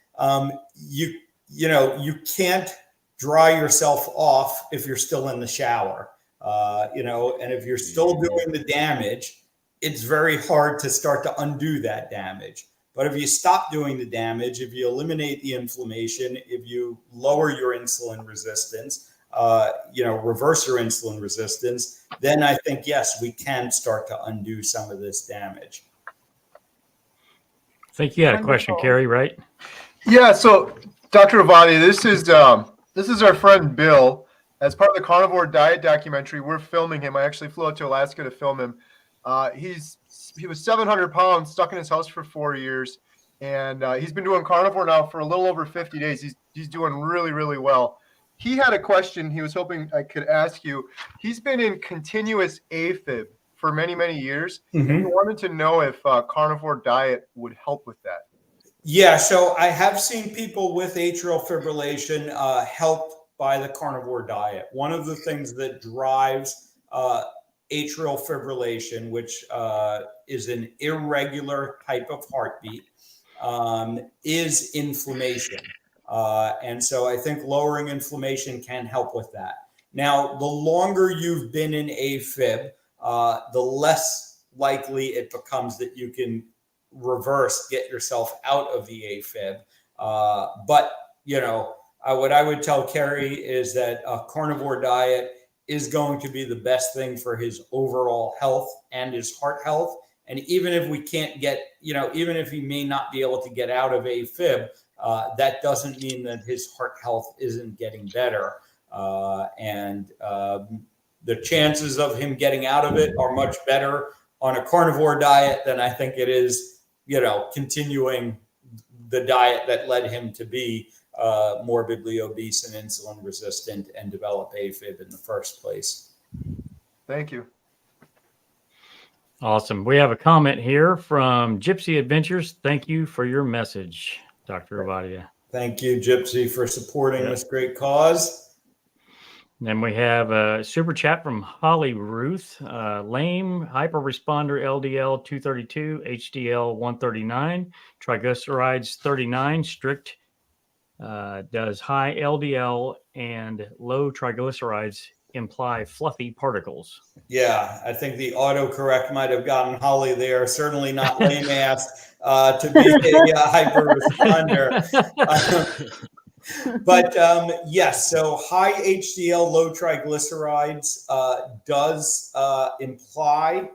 You can't dry yourself off if you're still in the shower, and if you're still doing the damage, it's very hard to start to undo that damage. But if you stop doing the damage, if you eliminate the inflammation, if you lower your insulin resistance, reverse your insulin resistance, then I think, yes, we can start to undo some of this damage. I think you had a question, Carrie, right? Yeah. So, Dr. Ovadia, this is our friend Bill. As part of the Carnivore Diet Documentary, we're filming him. I actually flew out to Alaska to film him. He was 700 pounds, stuck in his house for 4 years, and he's been doing carnivore now for a little over 50 days. He's doing really, really well. He had a question he was hoping I could ask you. He's been in continuous AFib for many, many years. Mm-hmm. And he wanted to know if carnivore diet would help with that. Yeah, so I have seen people with atrial fibrillation helped by the carnivore diet. One of the things that drives atrial fibrillation, which is an irregular type of heartbeat, is inflammation. And so I think lowering inflammation can help with that. Now, the longer you've been in AFib, the less likely it becomes that you can get yourself out of the AFib. But, what I would tell Kerry is that a carnivore diet is going to be the best thing for his overall health and his heart health. And even if we can't even if he may not be able to get out of AFib, that doesn't mean that his heart health isn't getting better. And the chances of him getting out of it are much better on a carnivore diet than I think it is, continuing the diet that led him to be morbidly obese and insulin resistant and develop AFib in the first place. Thank you. Awesome. We have a comment here from Gypsy Adventures. Thank you for your message, Dr. Ovadia. Thank you, Gypsy, for supporting this great cause. And then we have a super chat from Holly Ruth. Lame, hyperresponder LDL 232, HDL 139, triglycerides 39, strict, does high LDL and low triglycerides imply fluffy particles? Yeah, I think the autocorrect might have gotten Holly there. Certainly not lame ass to be a hyper responder. But yes, so high HDL, low triglycerides does imply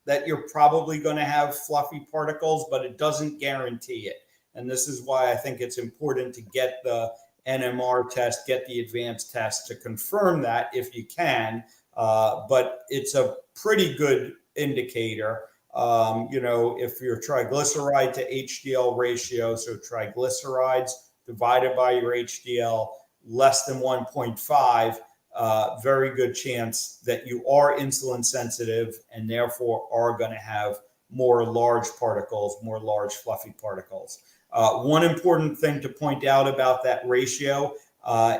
that you're probably going to have fluffy particles, but it doesn't guarantee it. And this is why I think it's important to get the NMR test, get the advanced test to confirm that if you can. But it's a pretty good indicator. If your triglyceride to HDL ratio, so triglycerides divided by your HDL less than 1.5, very good chance that you are insulin sensitive and therefore are going to have more large particles, more large fluffy particles. One important thing to point out about that ratio,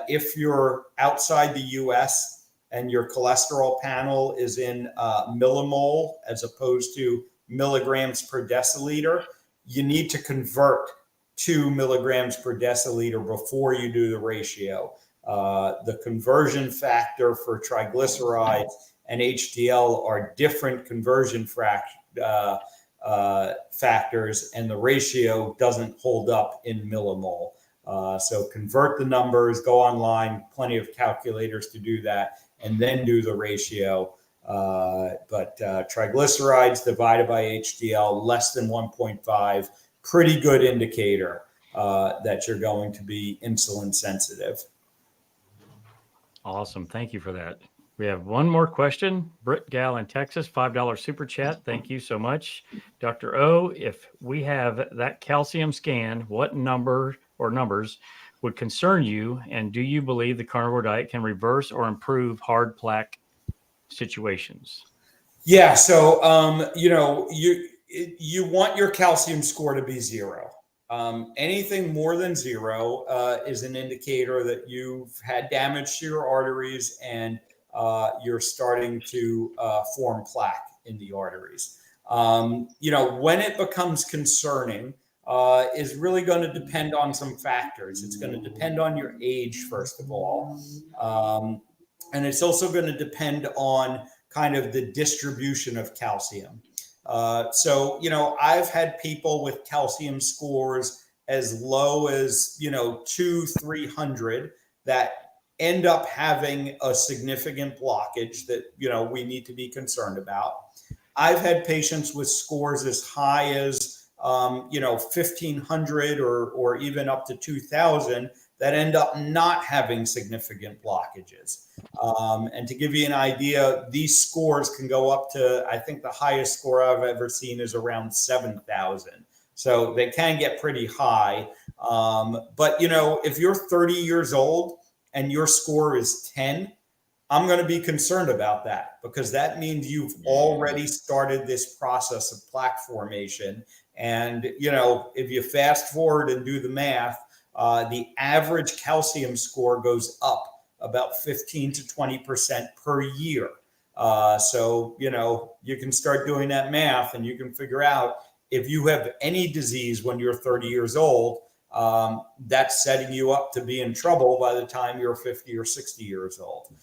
if you're outside the US and your cholesterol panel is in millimole as opposed to milligrams per deciliter, you need to convert 2 milligrams per deciliter before you do the ratio. The conversion factor for triglycerides and HDL are different conversion factors, and the ratio doesn't hold up in millimole. So convert the numbers, go online, plenty of calculators to do that, and then do the ratio. But triglycerides divided by HDL less than 1.5, pretty good indicator that you're going to be insulin sensitive. Awesome. Thank you for that. We have one more question. Britt Gal in Texas, $5 super chat. Thank you so much. Dr. O, if we have that calcium scan, what number or numbers would concern you? And do you believe the carnivore diet can reverse or improve hard plaque situations? Yeah. So, you want your calcium score to be 0. Anything more than 0 is an indicator that you've had damage to your arteries and you're starting to form plaque in the arteries. When it becomes concerning, is really going to depend on some factors. It's going to depend on your age, first of all. And it's also going to depend on kind of the distribution of calcium. So, I've had people with calcium scores as low as, 200-300 that end up having a significant blockage that, we need to be concerned about. I've had patients with scores as high as, 1,500 or even up to 2,000 that end up not having significant blockages. And to give you an idea, these scores can go up to, I think the highest score I've ever seen is around 7,000. So they can get pretty high. But, if you're 30 years old and your score is 10, I'm going to be concerned about that, because that means you've already started this process of plaque formation. And, if you fast forward and do the math, the average calcium score goes up about 15 to 20% per year. So, you can start doing that math and you can figure out if you have any disease when you're 30 years old, that's setting you up to be in trouble by the time you're 50 or 60 years old.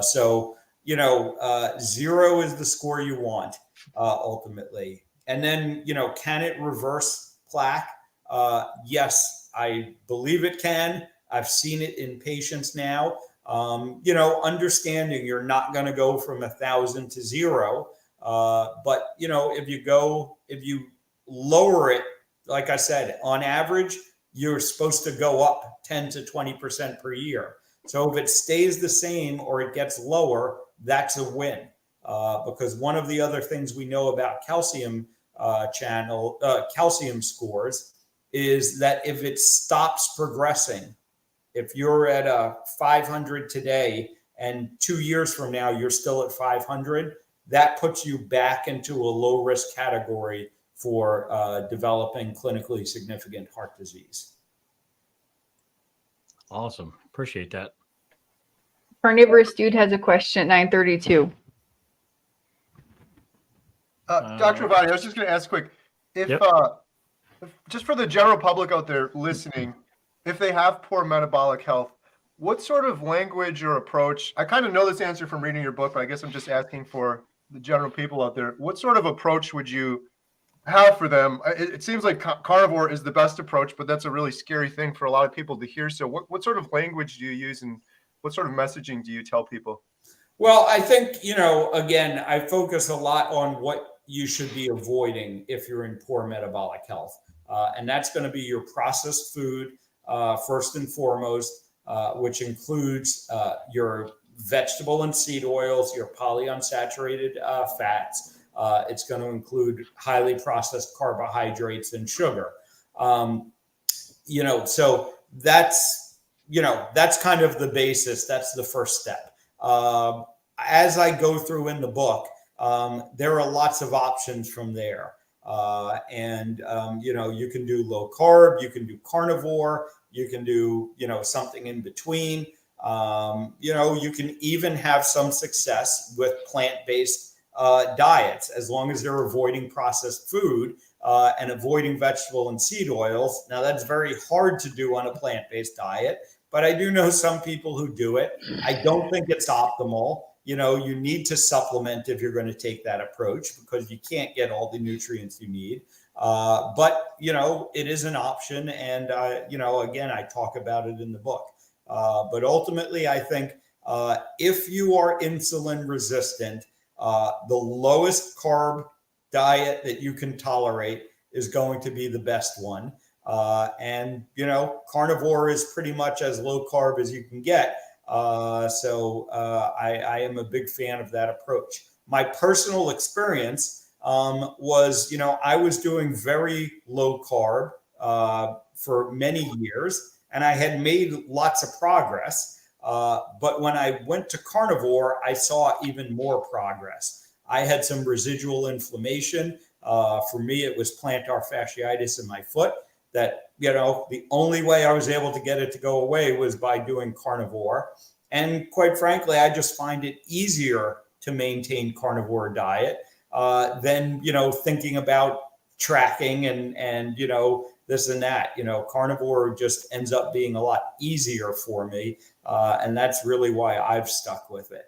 So, 0 is the score you want, ultimately. And then, can it reverse plaque? Yes, I believe it can. I've seen it in patients now. Understanding you're not going to go from 1,000 to 0. But, if you lower it, like I said, on average, you're supposed to go up 10 to 20% per year. So if it stays the same or it gets lower, that's a win. Because one of the other things we know about calcium scores is that if it stops progressing, if you're at a 500 today and 2 years from now you're still at 500, that puts you back into a low risk category for developing clinically significant heart disease. Awesome. Appreciate that. Carnivorous Dude has a question at 9:32. Dr. Ovadia, I was just going to ask quick, if just for the general public out there listening, if they have poor metabolic health, what sort of language or approach, I kind of know this answer from reading your book, but I guess I'm just asking for the general people out there, what sort of approach would you have for them? It seems like carnivore is the best approach, but that's a really scary thing for a lot of people to hear. So what sort of language do you use and what sort of messaging do you tell people? Well, I think, again, I focus a lot on what you should be avoiding if you're in poor metabolic health. And that's going to be your processed food, first and foremost, which includes your vegetable and seed oils, your polyunsaturated fats. It's going to include highly processed carbohydrates and sugar. So that's kind of the basis. That's the first step. As I go through in the book, there are lots of options from there. You can do low carb, you can do carnivore, you can do, something in between. You can even have some success with plant-based diets, as long as they're avoiding processed food and avoiding vegetable and seed oils. Now, that's very hard to do on a plant-based diet, but I do know some people who do it. I don't think it's optimal. You need to supplement if you're going to take that approach, because you can't get all the nutrients you need. But it is an option. And, again, I talk about it in the book. But ultimately, I think if you are insulin resistant, the lowest carb diet that you can tolerate is going to be the best one. Carnivore is pretty much as low carb as you can get. So I am a big fan of that approach. My personal experience was, I was doing very low carb for many years, and I had made lots of progress. But when I went to carnivore, I saw even more progress. I had some residual inflammation. For me, it was plantar fasciitis in my foot that, the only way I was able to get it to go away was by doing carnivore. And quite frankly, I just find it easier to maintain carnivore diet than, thinking about tracking and this and that. Carnivore just ends up being a lot easier for me, and that's really why I've stuck with it.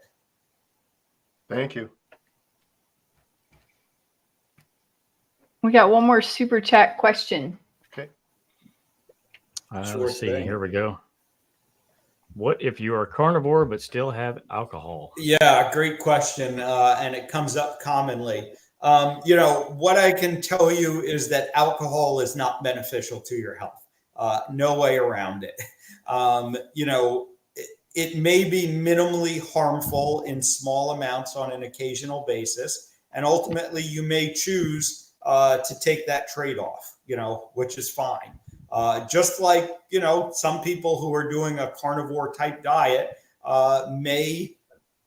Thank you. We got one more super chat question. Okay. Let's see. Here we go. What if you are a carnivore but still have alcohol? Yeah, great question, and it comes up commonly. What I can tell you is that alcohol is not beneficial to your health. No way around it. It may be minimally harmful in small amounts on an occasional basis, and ultimately you may choose to take that trade-off, which is fine. Just like, some people who are doing a carnivore type diet may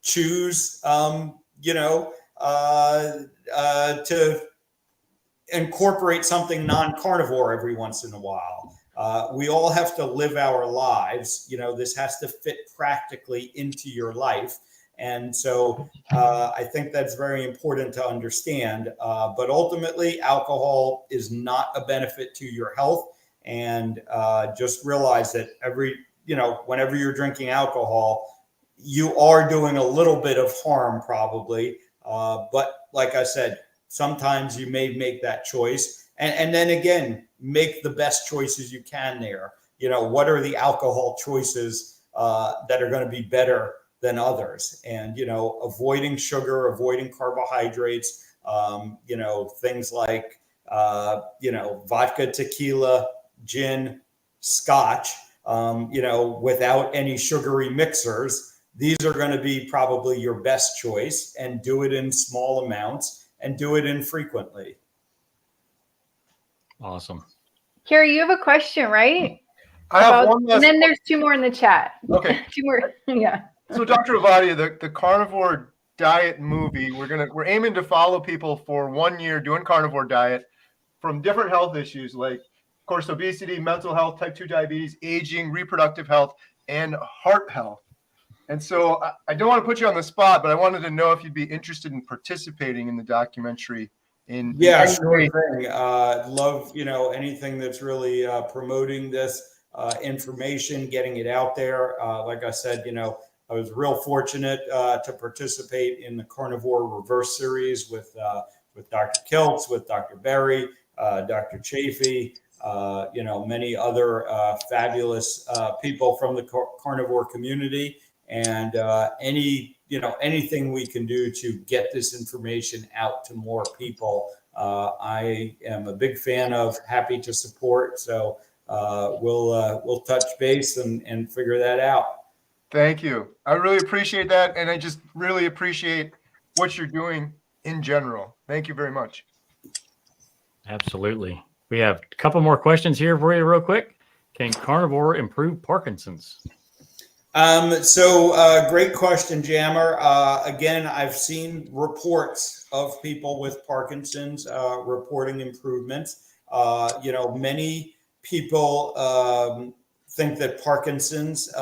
choose, to incorporate something non-carnivore every once in a while. We all have to live our lives. This has to fit practically into your life. And so I think that's very important to understand. But ultimately, alcohol is not a benefit to your health. And just realize that whenever you're drinking alcohol, you are doing a little bit of harm probably. But like I said, sometimes you may make that choice. And then again, make the best choices you can there. What are the alcohol choices that are going to be better than others? And, avoiding sugar, avoiding carbohydrates, things like, vodka, tequila, gin, scotch, without any sugary mixers. These are going to be probably your best choice, and do it in small amounts and do it infrequently. Awesome. Carrie, you have a question, right? I have one last. And then there's two more in the chat. Okay. Two more. Yeah. So Dr. Ovadia, the Carnivore Diet movie, we're aiming to follow people for 1 year doing carnivore diet from different health issues like, of course, obesity, mental health, type 2 diabetes, aging, reproductive health, and heart health. And so I don't want to put you on the spot, but I wanted to know if you'd be interested in participating in the documentary. Yeah, sure thing. Love, anything that's really promoting this information, getting it out there. Like I said, I was real fortunate to participate in the Carnivore Reverse series with Dr. Kiltz, with Dr. Berry, Dr. Chaffee, many other fabulous people from the carnivore community. And anything we can do to get this information out to more people, I am a big fan of, happy to support. So we'll touch base and figure that out. Thank you. I really appreciate that. And I just really appreciate what you're doing in general. Thank you very much. Absolutely. We have a couple more questions here for you real quick. Can carnivore improve Parkinson's? Great question, Jammer. Again, I've seen reports of people with Parkinson's reporting improvements. Many people think that Parkinson's is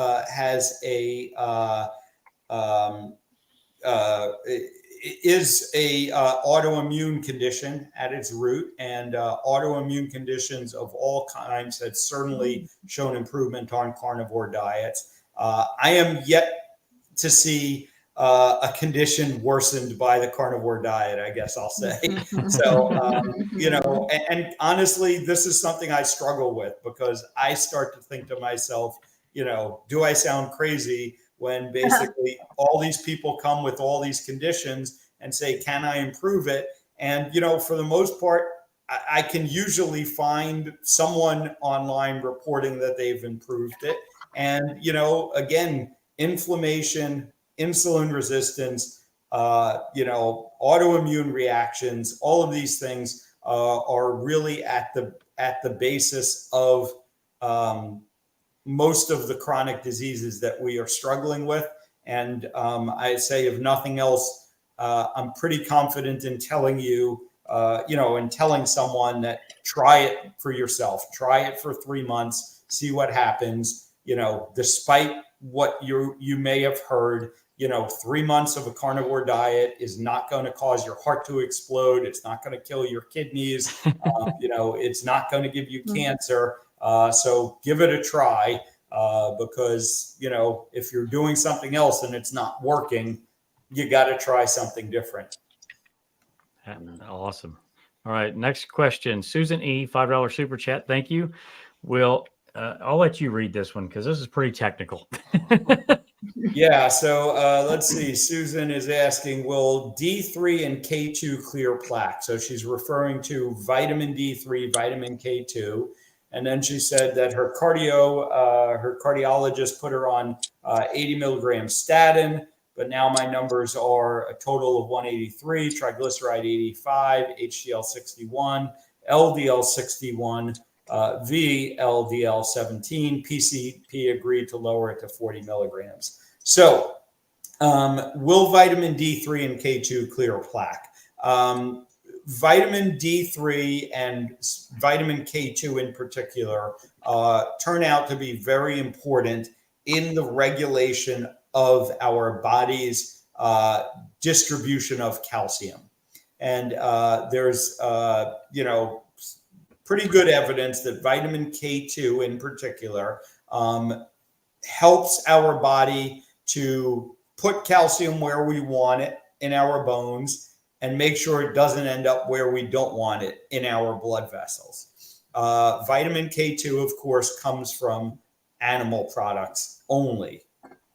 a autoimmune condition at its root, and autoimmune conditions of all kinds have certainly shown improvement on carnivore diets. I am yet to see a condition worsened by the carnivore diet, I guess I'll say. So, and honestly, this is something I struggle with, because I start to think to myself, do I sound crazy when basically all these people come with all these conditions and say, can I improve it? And, for the most part, I can usually find someone online reporting that they've improved it. And, again, inflammation, insulin resistance, autoimmune reactions, all of these things are really at the basis of most of the chronic diseases that we are struggling with. And I say, if nothing else, I'm pretty confident in telling you, and telling someone that try it for yourself, try it for 3 months, see what happens. Despite what you may have heard, 3 months of a carnivore diet is not going to cause your heart to explode. It's not going to kill your kidneys. It's not going to give you cancer. So give it a try, because, if you're doing something else and it's not working, you got to try something different. Awesome. All right. Next question. Susan E., $5 super chat. Thank you. I'll let you read this one because this is pretty technical. Yeah. So let's see. Susan is asking, will D3 and K2 clear plaque? So she's referring to vitamin D3, vitamin K2. And then she said that her cardiologist put her on 80 milligrams statin, but now my numbers are a total of 183, triglyceride 85, HDL 61, LDL 61, VLDL 17, PCP agreed to lower it to 40 milligrams. So will vitamin D3 and K2 clear plaque? Vitamin D3 and vitamin K2 in particular turn out to be very important in the regulation of our body's distribution of calcium. And there's, pretty good evidence that vitamin K2 in particular helps our body to put calcium where we want it in our bones and make sure it doesn't end up where we don't want it in our blood vessels. Vitamin K2, of course, comes from animal products only.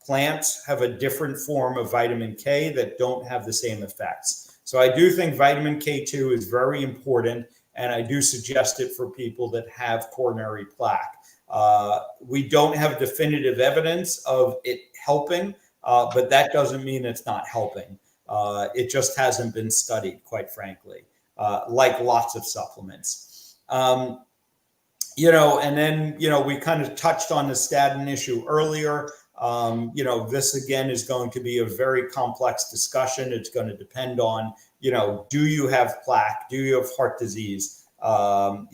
Plants have a different form of vitamin K that don't have the same effects. So I do think vitamin K2 is very important, and I do suggest it for people that have coronary plaque. We don't have definitive evidence of it helping, but that doesn't mean it's not helping. It just hasn't been studied, quite frankly, like lots of supplements. And then, we kind of touched on the statin issue earlier. This again is going to be a very complex discussion. It's going to depend on, do you have plaque? Do you have heart disease? But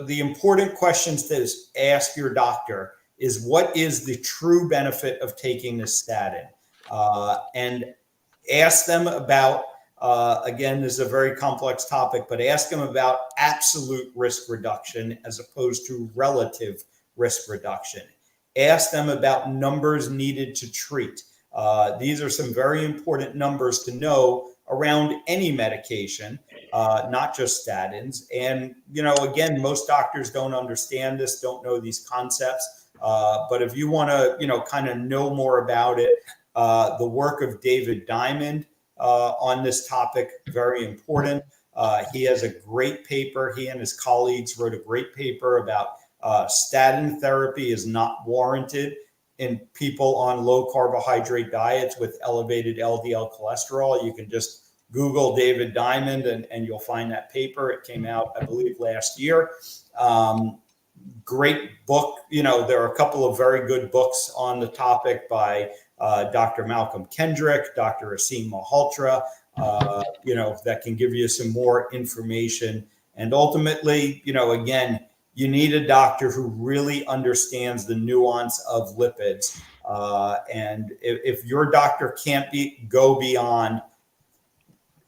the important questions to ask your doctor is, what is the true benefit of taking this statin? And ask them about, again, this is a very complex topic, but ask them about absolute risk reduction as opposed to relative risk reduction. Ask them about numbers needed to treat. These are some very important numbers to know around any medication, not just statins. And, again, most doctors don't understand this, don't know these concepts. But if you want to, kind of know more about it, the work of David Diamond on this topic, very important. He has a great paper. He and his colleagues wrote a great paper about statin therapy is not warranted in people on low carbohydrate diets with elevated LDL cholesterol. You can just Google David Diamond and you'll find that paper. It came out, I believe, last year. Great book. There are a couple of very good books on the topic by Dr. Malcolm Kendrick, Dr. Asim Malhotra, that can give you some more information. And ultimately, again, you need a doctor who really understands the nuance of lipids. And if your doctor can't go beyond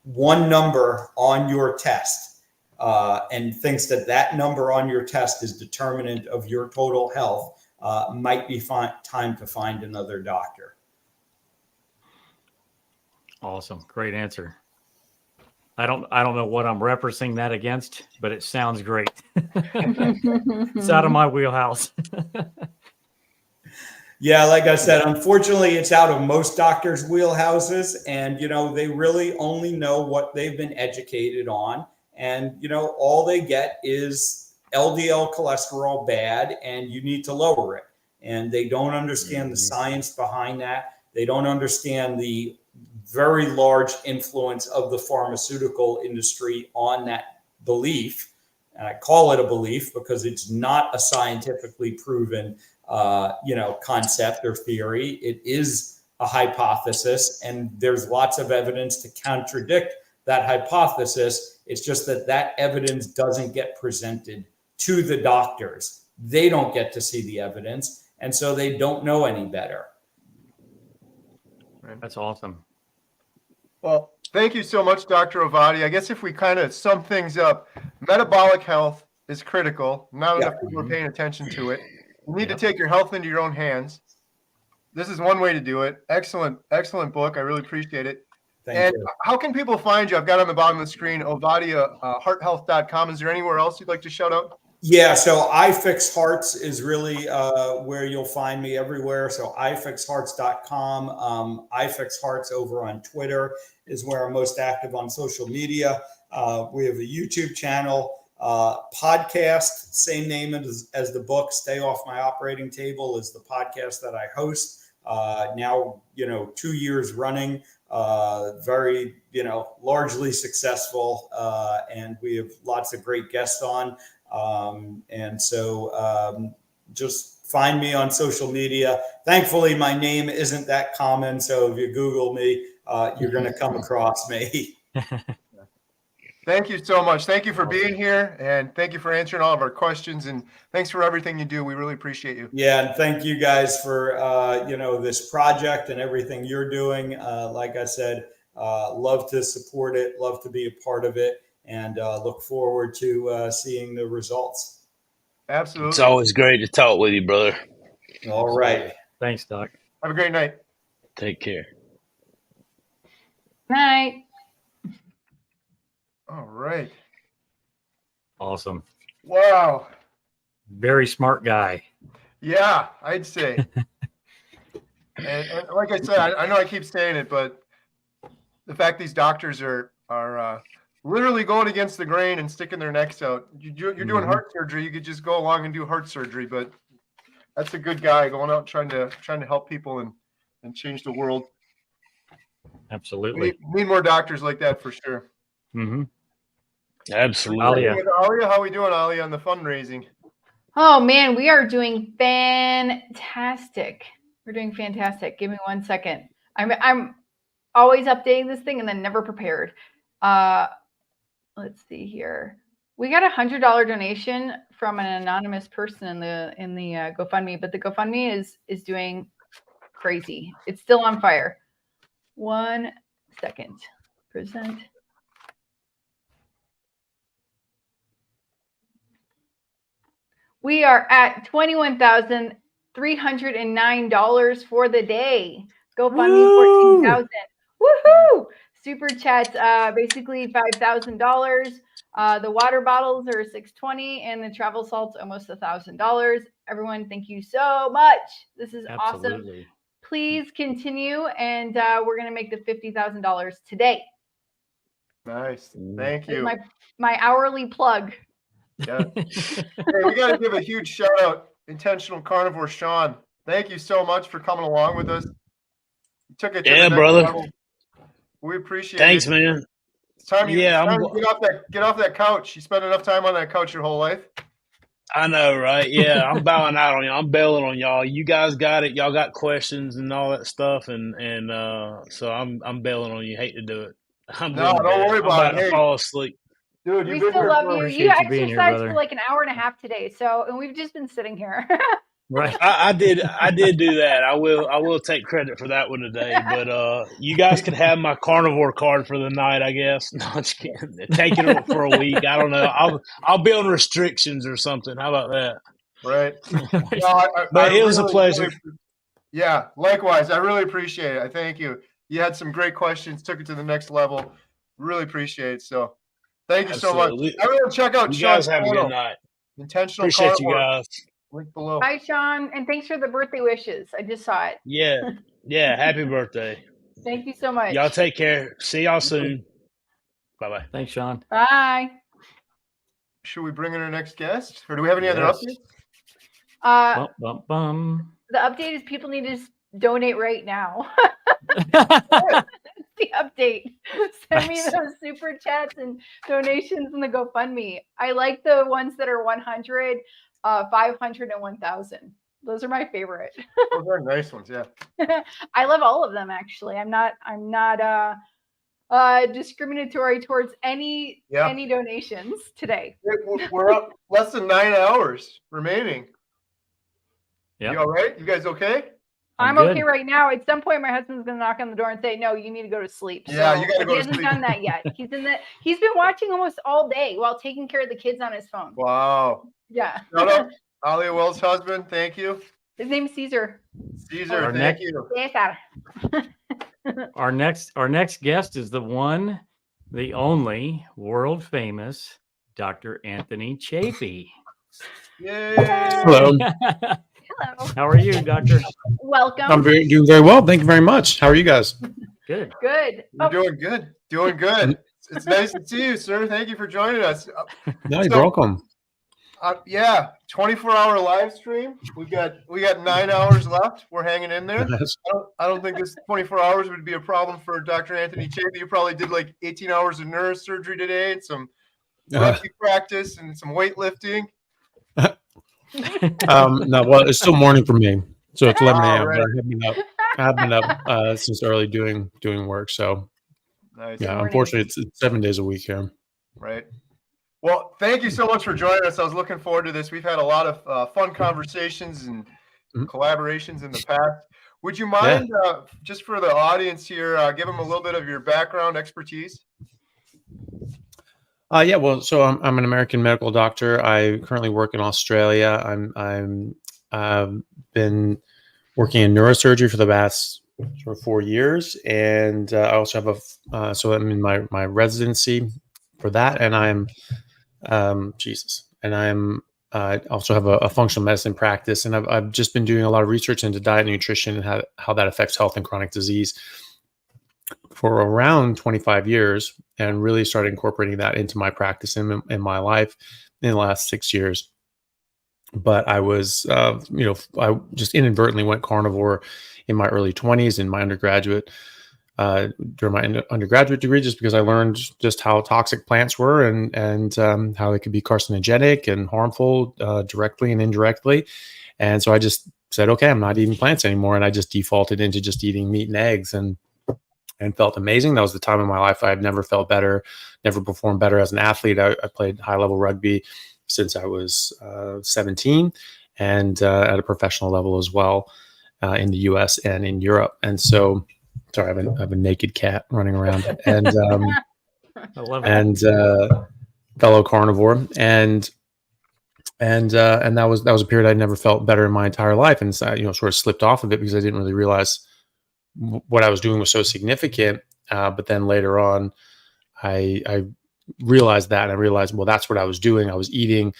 one number on your test and thinks that number on your test is determinant of your total health, might be time to find another doctor. Awesome. Great answer. I don't know what I'm referencing that against, but it sounds great. It's out of my wheelhouse. Yeah, like I said, unfortunately, it's out of most doctors' wheelhouses, and they really only know what they've been educated on, and all they get is LDL cholesterol bad, and you need to lower it. And they don't understand the science behind that. They don't understand the very large influence of the pharmaceutical industry on that belief. And I call it a belief because it's not a scientifically proven, concept or theory. It is a hypothesis, and there's lots of evidence to contradict that hypothesis. It's just that evidence doesn't get presented to the doctors. They don't get to see the evidence, and so they don't know any better. man. That's awesome. Well, thank you so much, Dr. Ovadia. I guess if we kind of sum things up, metabolic health is critical. Not enough people are paying attention to it. You need to take your health into your own hands. This is one way to do it. Excellent, excellent book. I really appreciate it. Thank you. How can people find you? I've got on the bottom of the screen, Ovadia, hearthealth.com. Is there anywhere else you'd like to shout out? Yeah, so iFix Hearts is really where you'll find me everywhere. So ifixhearts.com. iFix Hearts over on Twitter is where I'm most active on social media. We have a YouTube channel, podcast, same name as the book, Stay Off My Operating Table is the podcast that I host. Now, 2 years running, very, largely successful. And we have lots of great guests on. Just find me on social media. Thankfully, my name isn't that common. So if you Google me, you're going to come across me. Thank you so much. Thank you for being here, and thank you for answering all of our questions, and thanks for everything you do. We really appreciate you. Yeah, and thank you guys for this project and everything you're doing. Like I said, love to support it, love to be a part of it, and look forward to seeing the results. Absolutely. It's always great to talk with you, brother. All right. Thanks, Doc. Have a great night. Take care. Night. All right. Awesome. Wow. Very smart guy. Yeah, I'd say. and like I said, I know I keep saying it, but the fact these doctors are literally going against the grain and sticking their necks out. You're doing heart surgery. You could just go along and do heart surgery, but that's a good guy going out trying to help people and change the world. Absolutely. We need more doctors like that for sure. Mm-hmm. Absolutely. Alia, how are we doing, Alia, on the fundraising? Oh man, we are doing fantastic. We're doing fantastic. Give me 1 second. I'm always updating this thing and then never prepared. Let's see here. We got $100 donation from an anonymous person in the GoFundMe, but the GoFundMe is doing crazy. It's still on fire. 1 second. Present. We are at $21,309 for the day. GoFundMe 14,000. Woohoo! Super chats, basically $5,000. The water bottles are $620, and the travel salt's almost $1,000. Everyone, thank you so much. This is awesome. Please continue, and we're gonna make the $50,000 today. Nice. Thank you. My hourly plug. Yeah. Hey, we got to give a huge shout out, Intentional Carnivore Sean. Thank you so much for coming along with us. You took it to the next brother. level. We appreciate Thanks, it. man. It's time you get off that couch. You spent enough time on that couch your whole life. I know, right? Yeah, I'm bowing out on y'all. I'm bailing on y'all. You guys got it. Y'all got questions and all that stuff, and so I'm bailing on you. Hate to do it. No, don't worry about it. to fall asleep. Dude, We still love you. You exercised for like an hour and a half today, and we've just been sitting here. Right. I did do that. I will take credit for that one today. But you guys can have my carnivore card for the night, I guess. No, I'm just kidding. Take it for a week. I don't know. I'll be on restrictions or something. How about that? Right. But it was a pleasure. Yeah, likewise. I really appreciate it. I thank you. You had some great questions, took it to the next level. Really appreciate it. So thank you so much. Everyone check out You guys have a good night. Intentional Appreciate Carnivore. you guys. Link below. Hi, Sean, and thanks for the birthday wishes. I just saw it. Yeah. Happy birthday. Thank you so much. Y'all take care. See y'all soon. Bye-bye. Thanks, Sean. Bye. Should we bring in our next guest, or do we have any other updates? The update is people need to donate right now. That's the update. Send me those super chats and donations in the GoFundMe. I like the ones that are 100, 500, and 1,000. Those are my favorite. Those are nice ones, yeah. I love all of them, actually. I'm not discriminatory towards any donations today. We're up less than 9 hours remaining. Yeah. You all right? You guys okay? I'm good. okay right now. At some point, my husband's gonna knock on the door and say, "No, you need to go to sleep." Yeah, So, you gotta but go he to hasn't sleep. done that yet. He's been watching almost all day while taking care of the kids on his phone. Wow. Yeah. Shout out Alia Wells' husband. Thank you. His name's Caesar. Caesar, Our thank next- you. Cesar. Our next guest is the one, the only, world famous Dr. Anthony Chaffee. Yay! Hello. Hello. How are you, Doctor? Welcome. I'm doing very well. Thank you very much. How are you guys? Good. Good. You're doing good. Doing good. It's nice to see you, sir. Thank you for joining us. No, you're welcome. Yeah, 24-hour live stream. We got 9 hours left. We're hanging in there. Nice. I don't think this 24 hours would be a problem for Dr. Anthony Chaffee. You probably did like 18 hours of neurosurgery today and some rugby practice and some weightlifting. No, well, it's still morning for me, so it's 11 a.m. Right. But I've been up since early doing work. So Nice. yeah, unfortunately, it's 7 days a week here. Right. Well, thank you so much for joining us. I was looking forward to this. We've had a lot of fun conversations and collaborations in the past. Would you mind, just for the audience here, give them a little bit of your background expertise? Yeah, well, so I'm an American medical doctor. I currently work in Australia. I've been working in neurosurgery for the past sort of 4 years, and I also have so I'm in my residency for that, and I'm I also have a functional medicine practice, and I've just been doing a lot of research into diet and nutrition and how that affects health and chronic disease for around 25 years, and really started incorporating that into my practice in my life in the last 6 years. But I was, I just inadvertently went carnivore in my early 20s in my undergraduate, during my undergraduate degree, just because I learned just how toxic plants were and how they could be carcinogenic and harmful directly and indirectly. And so I just said, okay, I'm not eating plants anymore. And I just defaulted into just eating meat and eggs and felt amazing. That was the time in my life I had never felt better, never performed better as an athlete. I played high level rugby since I was 17 and at a professional level as well in the US and in Europe. And so, sorry, I have a naked cat running around and I love it. Fellow carnivore. And that was a period I'd never felt better in my entire life. And so, sort of slipped off of it because I didn't really realize what I was doing was so significant. But then later on, I realized that, and I realized, well, that's what I was doing. I was eating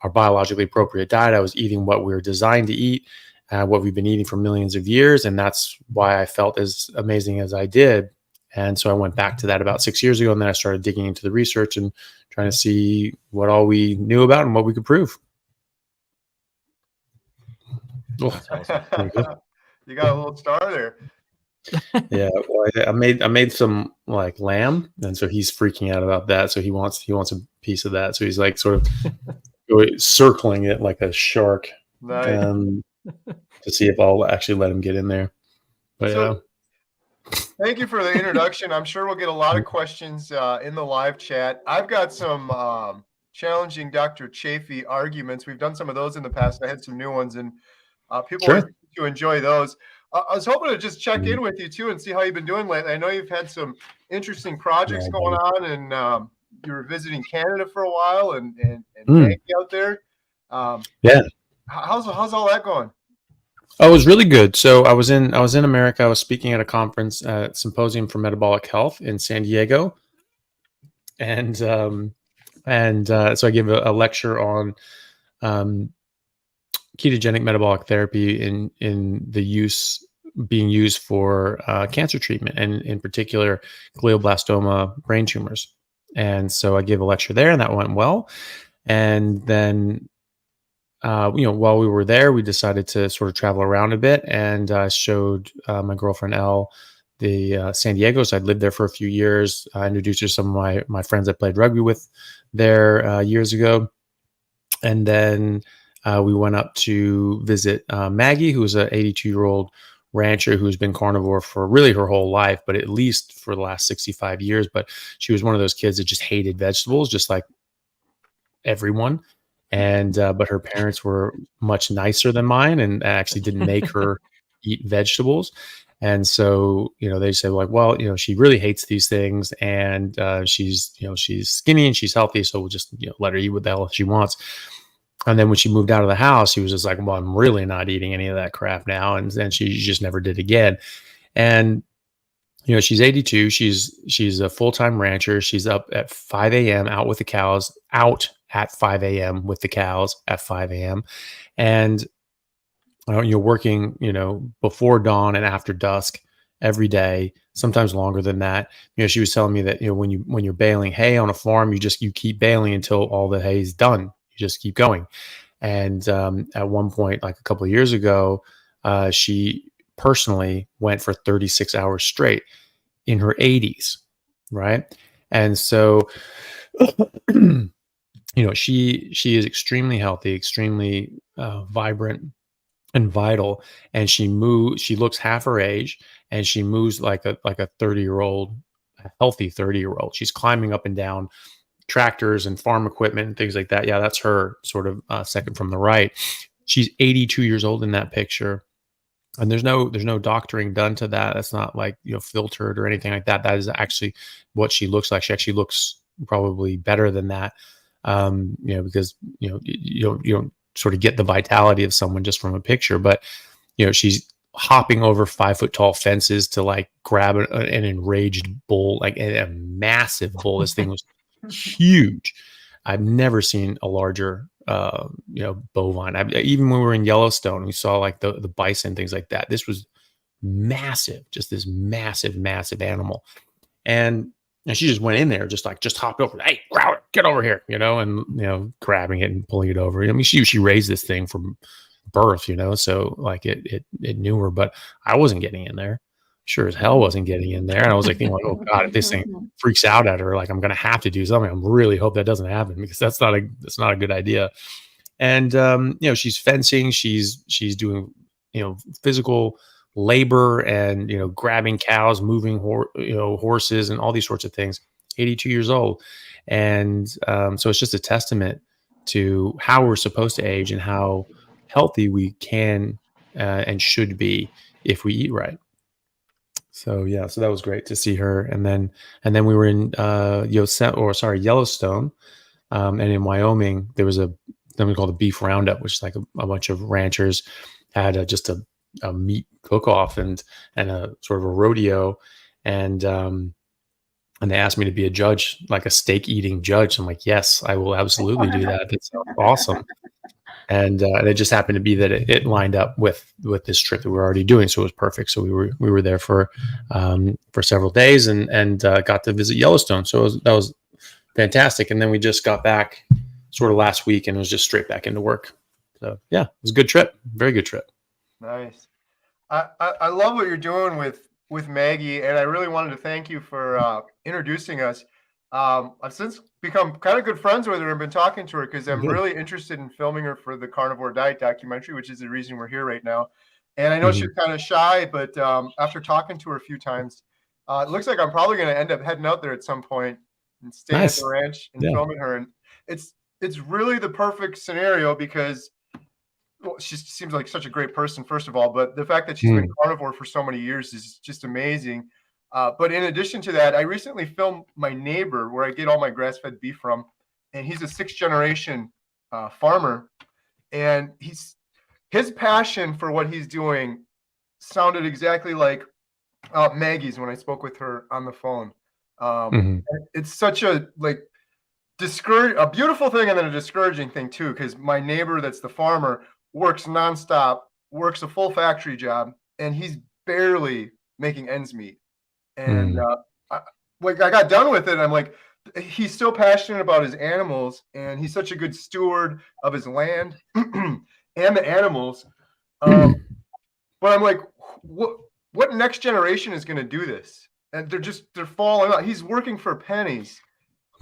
our biologically appropriate diet. I was eating what we were designed to eat, what we've been eating for millions of years. And that's why I felt as amazing as I did. And so I went back to that about 6 years ago. And then I started digging into the research and trying to see what all we knew about and what we could prove. Oh, You got a little star there. Yeah, well, I made some like lamb, and so he's freaking out about that. So he wants a piece of that. So he's like sort of circling it like a shark, Nice. to see if I'll actually let him get in there. But Thank you for the introduction. I'm sure we'll get a lot of questions in the live chat. I've got some challenging Dr. Chaffee arguments. We've done some of those in the past. I had some new ones, and people Sure. always seem to enjoy those. I was hoping to just check in with you too and see how you've been doing lately. I know you've had some interesting projects going on, and you were visiting Canada for a while and hanging out there. yeah. How's all that going? Oh, it was really good. So I was in America. I was speaking at a conference, Symposium for Metabolic Health in San Diego, and so I gave a lecture on ketogenic metabolic therapy in the being used for cancer treatment, and in particular glioblastoma brain tumors. And so I gave a lecture there, and that went well. And then while we were there, we decided to sort of travel around a bit, and I showed my girlfriend Elle the San Diego. So I'd lived there for a few years. I introduced her to some of my friends I played rugby with there years ago. And then we went up to visit Maggie, who's an 82-year-old rancher who's been carnivore for really her whole life, but at least for the last 65 years. But she was one of those kids that just hated vegetables, just like everyone. And but her parents were much nicer than mine, and actually didn't make her eat vegetables. And so, they say like, well, she really hates these things, and she's skinny and she's healthy. So we'll just, let her eat what the hell she wants. And then when she moved out of the house, she was just like, well, I'm really not eating any of that crap now. And then she just never did again. And, she's 82. She's a full-time rancher. She's up at 5 a.m. out with the cows, out at 5 a.m. with the cows at 5 a.m. And, you're working, before dawn and after dusk every day, sometimes longer than that. She was telling me that, when you're baling hay on a farm, you keep baling until all the hay is done. You just keep going. And at one point, like a couple of years ago, she personally went for 36 hours straight in her 80s, right? And so, she is extremely healthy, extremely vibrant and vital, and she looks half her age, and she moves like a 30-year-old, a healthy 30-year-old. She's climbing up and down tractors and farm equipment and things like that. Yeah, that's her, sort of second from the right. She's 82 years old in that picture. And there's no doctoring done to that. That's not like, filtered or anything like that. That is actually what she looks like. She actually looks probably better than that. Because, you don't sort of get the vitality of someone just from a picture, but, she's hopping over 5-foot tall fences to like grab an enraged bull, like a massive bull. This thing was huge. I've never seen a larger, bovine. Even when we were in Yellowstone, we saw like the bison, things like that. This was massive, just this massive, massive animal. And she just went in there, just hopped over. Hey, Growler, get over here, and, grabbing it and pulling it over. I mean, she raised this thing from birth, so like it knew her, but I wasn't getting in there. Sure as hell wasn't getting in there. And I was like, thinking like, oh God, if this thing freaks out at her, like I'm going to have to do something. I really hope that doesn't happen, because that's not a good idea. And, she's fencing, she's doing, physical labor and, grabbing cows, moving, horses and all these sorts of things, 82 years old. And, so it's just a testament to how we're supposed to age and how healthy we can, and should be if we eat right. So yeah, so that was great to see her. And then we were in Yellowstone, and in Wyoming there was something called a beef roundup, which is like a bunch of ranchers had just a meat cook-off and a sort of a rodeo, and they asked me to be a judge, like a steak eating judge. I'm like, yes, I will absolutely do that. That's awesome. And it just happened to be that it lined up with this trip that we were already doing, so it was perfect. So we were there for several days and got to visit Yellowstone. So that was fantastic. And then we just got back sort of last week, and it was just straight back into work. So yeah, it was a good trip, very good trip. Nice. I love what you're doing with Maggie, and I really wanted to thank you for introducing us. I've since become kind of good friends with her and been talking to her because I'm really interested in filming her for the Carnivore Diet Documentary, which is the reason we're here right now. And I know she's kind of shy, but after talking to her a few times, it looks like I'm probably going to end up heading out there at some point and staying at the ranch and filming her. And it's really the perfect scenario because, well, she seems like such a great person, first of all, but the fact that she's been carnivore for so many years is just amazing. But in addition to that, I recently filmed my neighbor, where I get all my grass-fed beef from, and he's a 6th generation farmer, and his passion for what he's doing sounded exactly like Maggie's when I spoke with her on the phone. It's such a a beautiful thing and then a discouraging thing too, because my neighbor that's the farmer works nonstop, works a full factory job, and he's barely making ends meet. And I got done with it. And I'm like, he's still passionate about his animals, and he's such a good steward of his land and the animals. But I'm like, what next generation is going to do this? And they're falling out. He's working for pennies,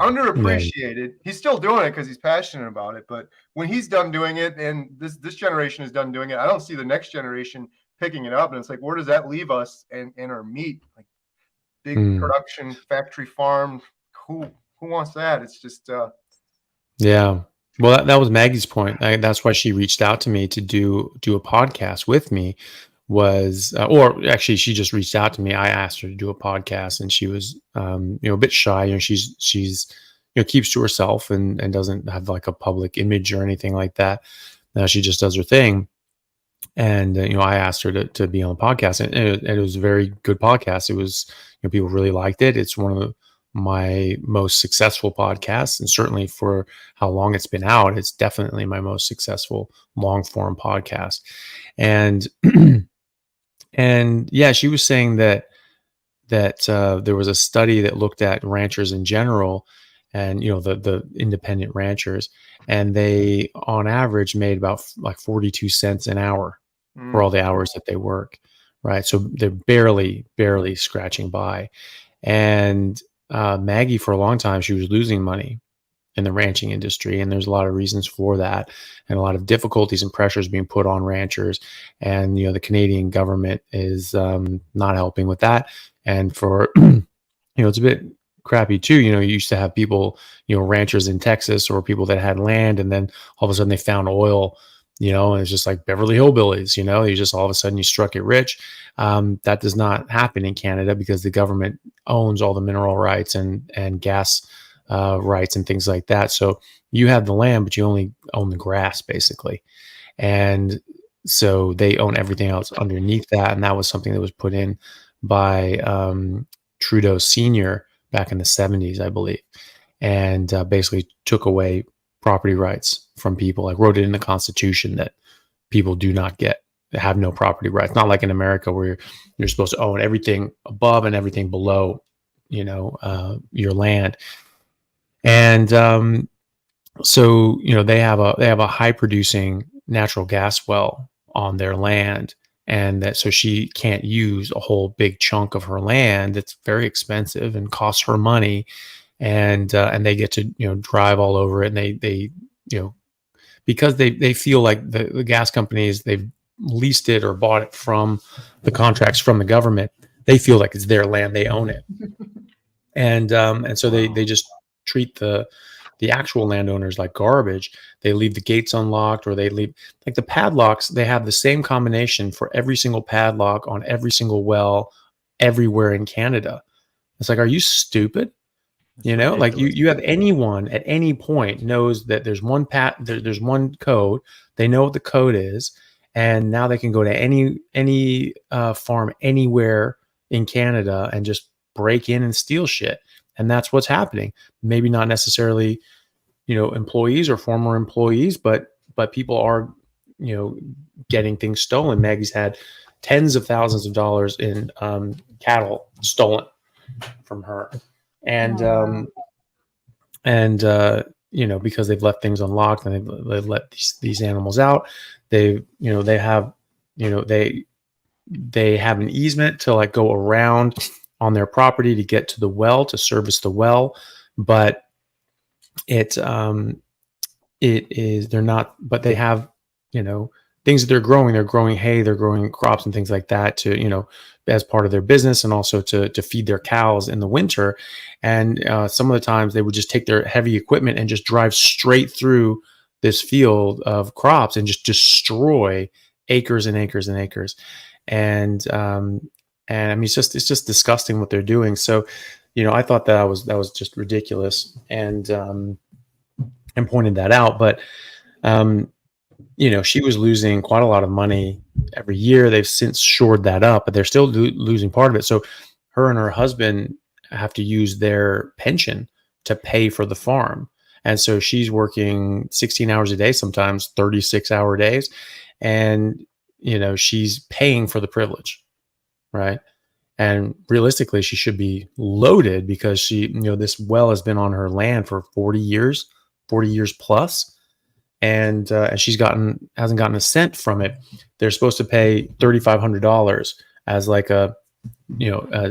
underappreciated. He's still doing it because he's passionate about it. But when he's done doing it, and this generation is done doing it, I don't see the next generation picking it up. And it's like, where does that leave us and our meat? Like, big production factory farm. Who wants that? It's just yeah. Well, that was Maggie's point. That's why she reached out to me to do a podcast with me, was, or actually she just reached out to me. I asked her to do a podcast, and she was, a bit shy. She's keeps to herself and doesn't have like a public image or anything like that. She just does her thing. And, I asked her to be on the podcast, and it was a very good podcast. It was, people really liked it. It's one of my most successful podcasts, and certainly for how long it's been out, it's definitely my most successful long form podcast. And, and yeah, she was saying that there was a study that looked at ranchers in general, and the independent ranchers, and they on average made about like 42 cents an hour for all the hours that they work, right? So they're barely scratching by. And Maggie, for a long time, she was losing money in the ranching industry, and there's a lot of reasons for that, and a lot of difficulties and pressures being put on ranchers. And the Canadian government is not helping with that. And for it's a bit crappy too. You used to have people, ranchers in Texas, or people that had land, and then all of a sudden they found oil, and it's just like Beverly Hillbillies, you just all of a sudden you struck it rich. That does not happen in Canada because the government owns all the mineral rights and gas rights and things like that. So you have the land, but you only own the grass basically. And so they own everything else underneath that. And that was something that was put in by Trudeau Sr. back in the 70s, I believe, and basically took away property rights from people. Like wrote it in the Constitution that people do not have no property rights. Not like in America where you're supposed to own everything above and everything below, your land. And so they have a high producing natural gas well on their land. And so she can't use a whole big chunk of her land. It's very expensive and costs her money. And they get to, drive all over it. And they because they feel like the gas companies, they've leased it or bought it from the contracts from the government. They feel like it's their land. They own it. And so they just treat the actual landowners like garbage. They leave the gates unlocked, or they leave like the padlocks. They have the same combination for every single padlock on every single well everywhere in Canada. It's like, are you stupid? Like you have anyone at any point knows that there's one there's one code. They know what the code is, and now they can go to any farm anywhere in Canada and just break in and steal shit. And that's what's happening. Maybe not necessarily, employees or former employees, but people are, getting things stolen. Maggie's had tens of thousands of dollars in cattle stolen from her. And, because they've left things unlocked and they've let these animals out, they have an easement to like go around on their property to get to the well, to service the well. But they're not, but they have, things that they're growing hay, they're growing crops and things like that to, as part of their business, and also to feed their cows in the winter. And some of the times they would just take their heavy equipment and just drive straight through this field of crops and just destroy acres and acres and acres. And I mean, it's just disgusting what they're doing. So, I thought that was just ridiculous, and pointed that out. But, she was losing quite a lot of money every year. They've since shored that up, but they're still losing part of it. So her and her husband have to use their pension to pay for the farm. And so she's working 16 hours a day, sometimes 36-hour days. And, she's paying for the privilege. Right. And realistically, she should be loaded because she, this well has been on her land for 40 years plus. And she's hasn't gotten a cent from it. They're supposed to pay $3,500 as like a,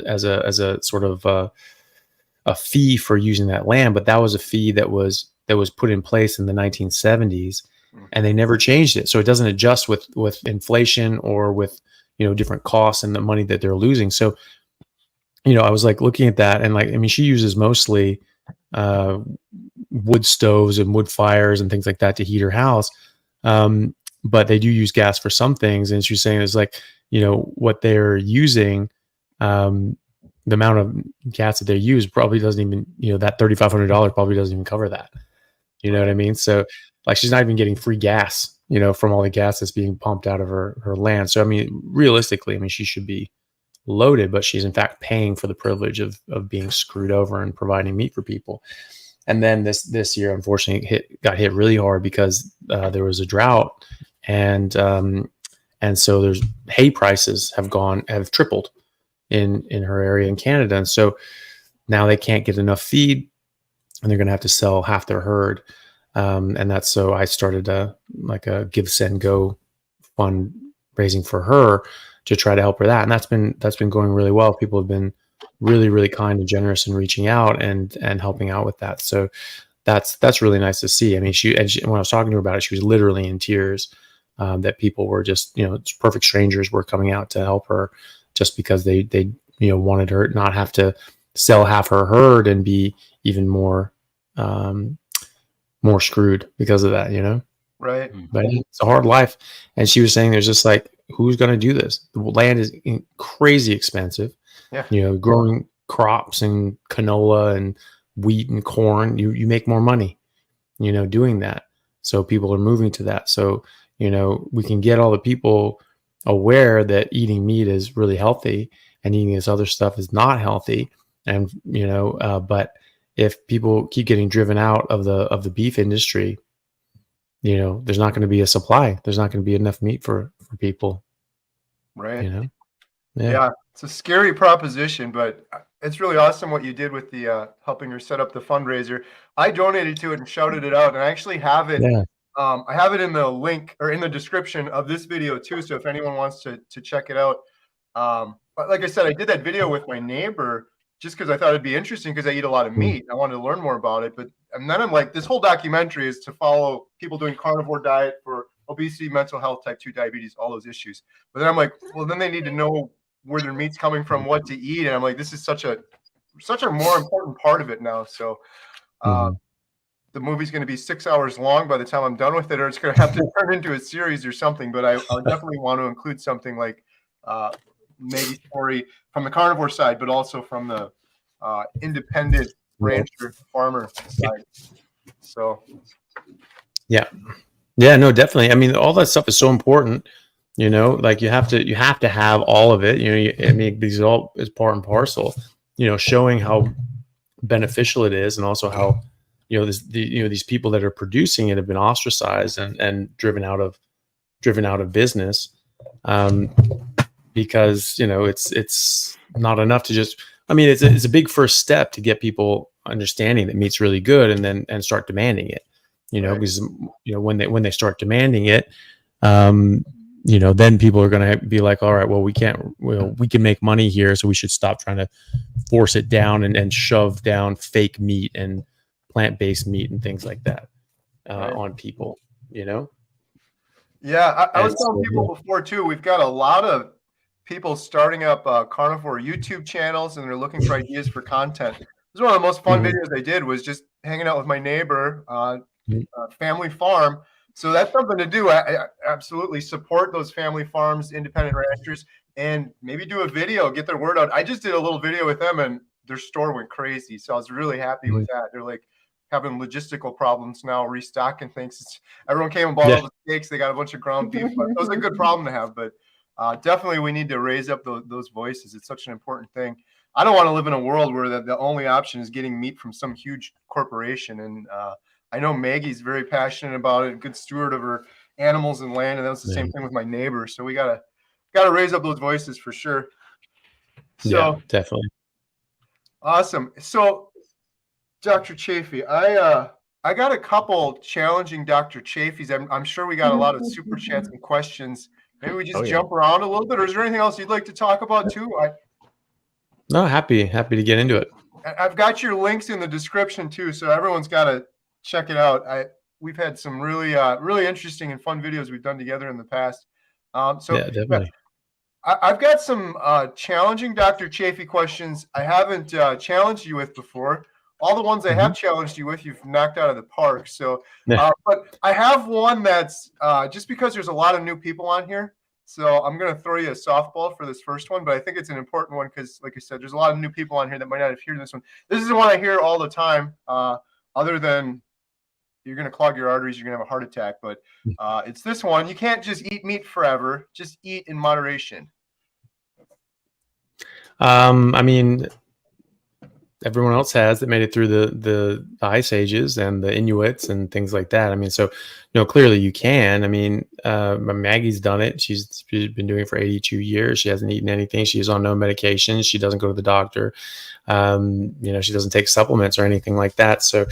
as a sort of a fee for using that land. But that was a fee that was put in place in the 1970s, and they never changed it. So it doesn't adjust with inflation or with, different costs and the money that they're losing. So, I was like looking at that, and she uses mostly wood stoves and wood fires and things like that to heat her house. But they do use gas for some things. And she's saying it's like, what they're using, the amount of gas that they use probably doesn't even, that $3,500 probably doesn't even cover that. You know what I mean? So like, she's not even getting free gas, from all the gas that's being pumped out of her land. So, I mean, realistically, I mean, she should be loaded, but she's in fact paying for the privilege of being screwed over and providing meat for people. And then this year, unfortunately, got hit really hard because there was a drought, and so there's hay prices have tripled in her area in Canada, and so now they can't get enough feed, and they're going to have to sell half their herd. And that's so I started a Give, Send, Go fundraising for her to try to help her that, and that's been going really well. People have been really, really kind and generous in reaching out and helping out with that. So that's really nice to see. I mean, she when I was talking to her about it, she was literally in tears, that people were just, perfect strangers were coming out to help her just because they wanted her not have to sell half her herd and be even more screwed because of that, Right. But it's a hard life. And she was saying there's just like, who's going to do this? The land is crazy expensive. Yeah. Growing crops and canola and wheat and corn, you make more money, doing that. So people are moving to that. So, we can get all the people aware that eating meat is really healthy and eating this other stuff is not healthy. And, but if people keep getting driven out of the beef industry, there's not going to be a supply. There's not going to be enough meat for people. Right. Yeah. Yeah. It's a scary proposition, but it's really awesome what you did with the helping her set up the fundraiser. I donated to it and shouted it out, and I actually have it. Yeah. I have it in the link or in the description of this video too. So if anyone wants to check it out, but like I said, I did that video with my neighbor just because I thought it'd be interesting because I eat a lot of meat. I wanted to learn more about it, and then I'm like, this whole documentary is to follow people doing carnivore diet for obesity, mental health, type 2 diabetes, all those issues. But then I'm like, well, then they need to know where their meat's coming from, what to eat, and I'm like, this is such a more important part of it now. So the movie's going to be 6 hours long by the time I'm done with it, or it's going to have to turn into a series or something. But I definitely want to include something like Maggie's story from the carnivore side, but also from the independent rancher farmer side. So yeah, no, definitely. I mean, all that stuff is so important. Like you have to have all of it. I mean, these all is part and parcel. Showing how beneficial it is, and also how these people that are producing it have been ostracized and driven out of business, because it's not enough to just. I mean, it's a big first step to get people understanding that meat's really good, and start demanding it. Right. Because when they start demanding it, then people are going to be like, all right, well, we can make money here, so we should stop trying to force it down and shove down fake meat and plant-based meat and things like that on people. Yeah, I was telling people before too. We've got a lot of people starting up carnivore YouTube channels, and they're looking for ideas for content. This is one of the most fun videos I did, was just hanging out with my neighbor, family farm. So that's something to do. I absolutely support those family farms, independent ranchers, and maybe do a video, get their word out. I just did a little video with them, and their store went crazy. So I was really happy with that. They're like having logistical problems now, restocking things. Everyone came and bought all the steaks. They got a bunch of ground beef. That was a good problem to have, but definitely we need to raise up those voices. It's such an important thing. I don't want to live in a world where the only option is getting meat from some huge corporation. And I know Maggie's very passionate about it, a good steward of her animals and land, and that was the same thing with my neighbor. So we gotta raise up those voices for sure. So yeah, definitely. Awesome. So Dr. Chaffee, I got a couple challenging Dr. Chaffees. I'm sure we got a lot of super chats and questions. Maybe we just jump around a little bit, or is there anything else you'd like to talk about too? No, happy to get into it. I've got your links in the description too, so everyone's got to check it out. We've had some really interesting and fun videos we've done together in the past. Yeah, definitely. I've got some challenging Dr. Chaffee questions I haven't challenged you with before. All the ones I have challenged you with, you've knocked out of the park. So, but I have one that's just because there's a lot of new people on here. So I'm going to throw you a softball for this first one, but I think it's an important one because, like I said, there's a lot of new people on here that might not have heard this one. This is the one I hear all the time, other than you're going to clog your arteries, you're going to have a heart attack. But it's this one. You can't just eat meat forever. Just eat in moderation. I mean, everyone else has that made it through the ice ages and the Inuits and things like that. I mean, so, clearly you can. I mean, Maggie's done it. She's been doing it for 82 years. She hasn't eaten anything. She's on no medication. She doesn't go to the doctor. She doesn't take supplements or anything like that. So,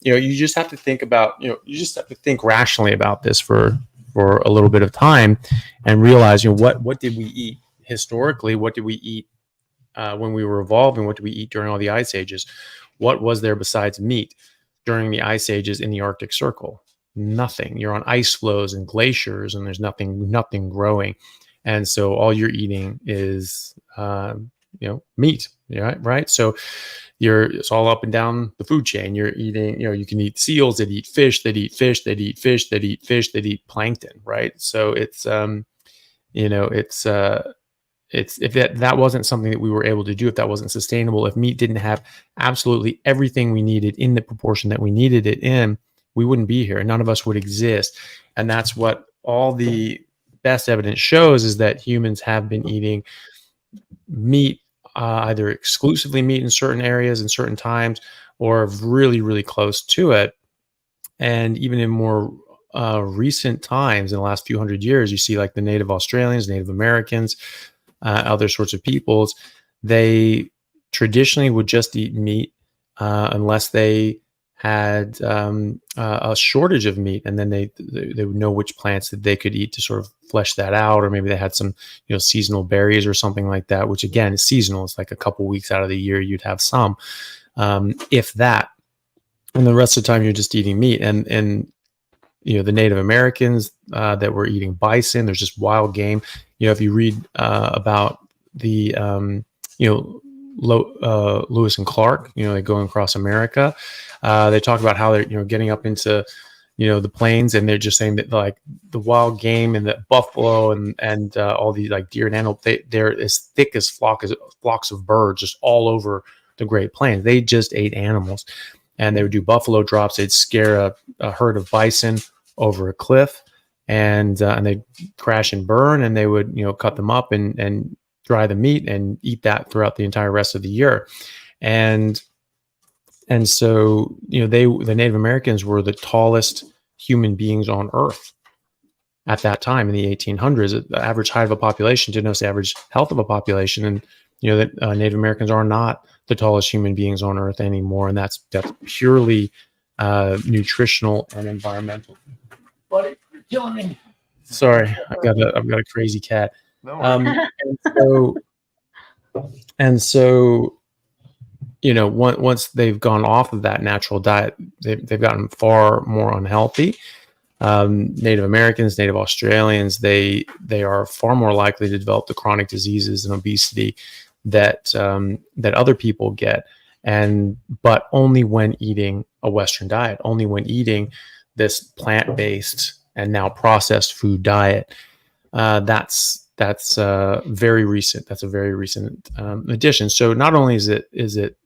you just have to think about, you just have to think rationally about this for a little bit of time and realize, what did we eat historically? What did we eat when we were evolving? What did we eat during all the ice ages? What was there besides meat during the ice ages in the Arctic Circle? Nothing. You're on ice floes and glaciers, and there's nothing growing, and so all you're eating is meat. Right? So it's all up and down the food chain. You're eating. You can eat seals that eat fish, that eat fish, that eat fish, that eat fish, that eat plankton. Right? So it's if that wasn't something that we were able to do, if that wasn't sustainable, if meat didn't have absolutely everything we needed in the proportion that we needed it in, we wouldn't be here. None of us would exist. And that's what all the best evidence shows, is that humans have been eating meat, either exclusively meat in certain areas and certain times, or really, really close to it. And even in more recent times, in the last few hundred years, you see like the Native Australians, Native Americans, other sorts of peoples, they traditionally would just eat meat unless they had a shortage of meat, and then they would know which plants that they could eat to sort of flesh that out, or maybe they had some seasonal berries or something like that, which again is seasonal. It's like a couple weeks out of the year you'd have some, if that, and the rest of the time you're just eating meat. And the Native Americans that were eating bison, there's just wild game. If you read about the Lewis and Clark, they going across America, they talk about how they're getting up into the plains, and they're just saying that like the wild game and the buffalo and all these like deer and antelope, they're as thick as flocks of birds just all over the Great Plains. They just ate animals, and they would do buffalo drops. They'd scare a herd of bison over a cliff, and they'd crash and burn, and they would cut them up and dry the meat and eat that throughout the entire rest of the year. And so the Native Americans were the tallest human beings on Earth at that time in the 1800s. The average height of a population didn't know the average health of a population, and that Native Americans are not the tallest human beings on Earth anymore, and that's purely nutritional and environmental. Buddy, you're killing me. Sorry, I've got a crazy cat. And so once they've gone off of that natural diet, they've gotten far more unhealthy. Native Americans, Native Australians, they are far more likely to develop the chronic diseases and obesity that other people get, but only when eating a Western diet, only when eating this plant-based and now processed food diet. That's very recent. That's a very recent addition. So not only is it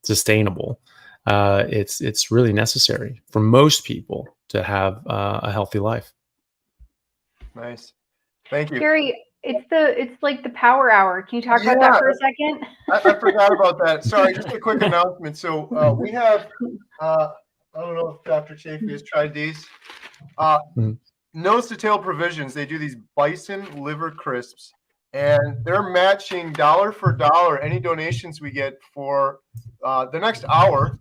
sustainable, it's really necessary for most people to have a healthy life. Nice, thank you, Gary. It's like the power hour. Can you talk about that for a second? I forgot about that. Sorry, just a quick announcement. So we have I don't know if Dr. Chaffee has tried these. Nose to Tail Provisions, they do these bison liver crisps, and they're matching dollar for dollar any donations we get for the next hour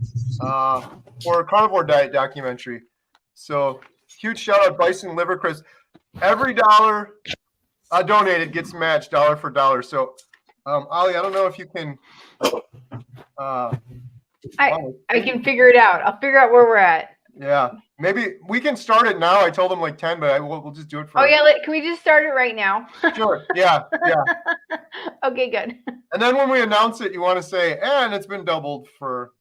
for a Carnivore Diet Documentary. So huge shout out, bison liver crisps. Every dollar donated gets matched dollar for dollar. So Ali, I don't know if you can I can figure it out. I'll figure out where we're at. Yeah, maybe we can start it now. I told them like 10, but we'll just do it for. Oh yeah, can we just start it right now? Sure. Yeah. Okay, good. And then when we announce it, you want to say, and it's been doubled for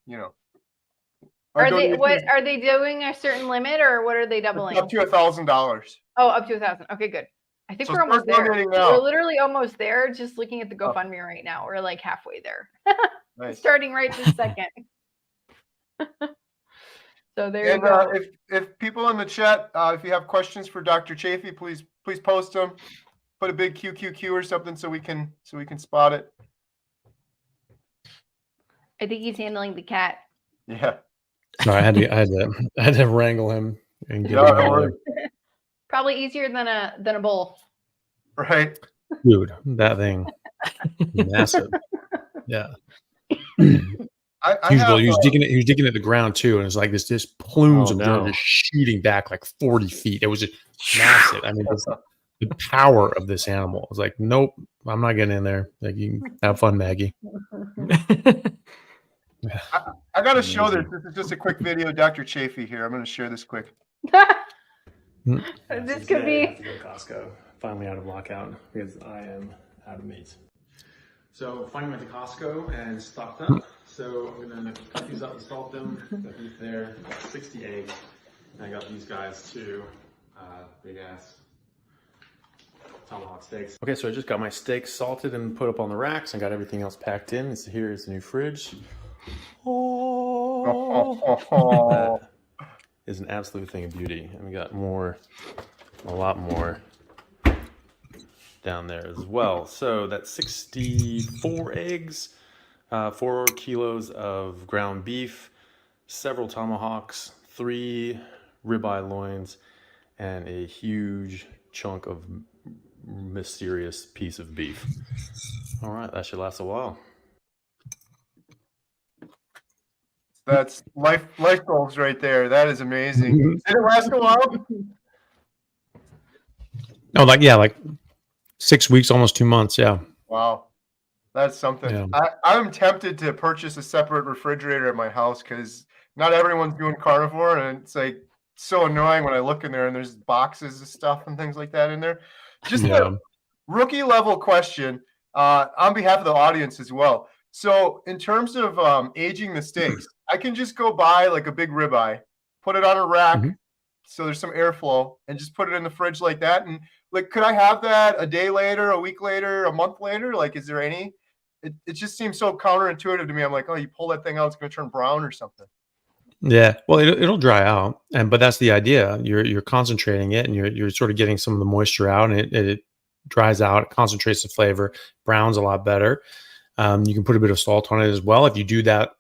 Are they doing a certain limit, or what are they doubling? Up to $1,000. Oh, up to 1,000. Okay, good. I think So we're almost start there. donating now. We're literally almost there. Just looking at the GoFundMe right now. We're like halfway there. Nice. Starting right this second. So there you And go. if people in the chat, if you have questions for Dr. Chaffee, please post them. Put a big QQQ or something so we can spot it. I think he's handling the cat. Yeah. No, I had to wrangle him and get No, him don't out of worry. there. Probably easier than a bowl. Right. Dude, that thing, massive. Yeah. I Huge have, bowl. He was digging at the ground too, and it's like this plumes Oh, of no. dirt just shooting back like 40 feet. It was just massive. I mean, the power of this animal. I was like, nope, I'm not getting in there. Like, you can have fun, Maggie. I got to show this. This is just a quick video. Dr. Chaffee here. I'm going to share this quick. This could be. I have to go to Costco. Finally out of lockout because I am out of meat. So finally went to Costco and stocked up. So I'm gonna cut these up and salt them. Got beef there, got 60 eggs. And I got these guys too, big ass tomahawk steaks. Okay, so I just got my steaks salted and put up on the racks. I got everything else packed in. So here is the new fridge. That is an absolute thing of beauty. And we got more, a lot more down there as well. So that's 64 eggs, 4 kilos of ground beef, several tomahawks, 3 ribeye loins, and a huge chunk of mysterious piece of beef. All right, that should last a while. That's life goals right there. That is amazing. Did it last a while? Oh, like 6 weeks, almost 2 months. Yeah. Wow. That's something. Yeah. I'm tempted to purchase a separate refrigerator at my house because not everyone's doing carnivore, and it's like so annoying when I look in there and there's boxes of stuff and things like that in there. Just a rookie level question on behalf of the audience as well. So in terms of aging the steaks, I can just go buy like a big ribeye, put it on a rack so there's some airflow, and just put it in the fridge like that. And like, could I have that a day later, a week later, a month later? Like, is there any? It just seems so counterintuitive to me. I'm like, oh, you pull that thing out, it's going to turn brown or something. Yeah, well, it'll dry out, but that's the idea. You're concentrating it, and you're sort of getting some of the moisture out, and it dries out, it concentrates the flavor, browns a lot better. You can put a bit of salt on it as well. If you do that,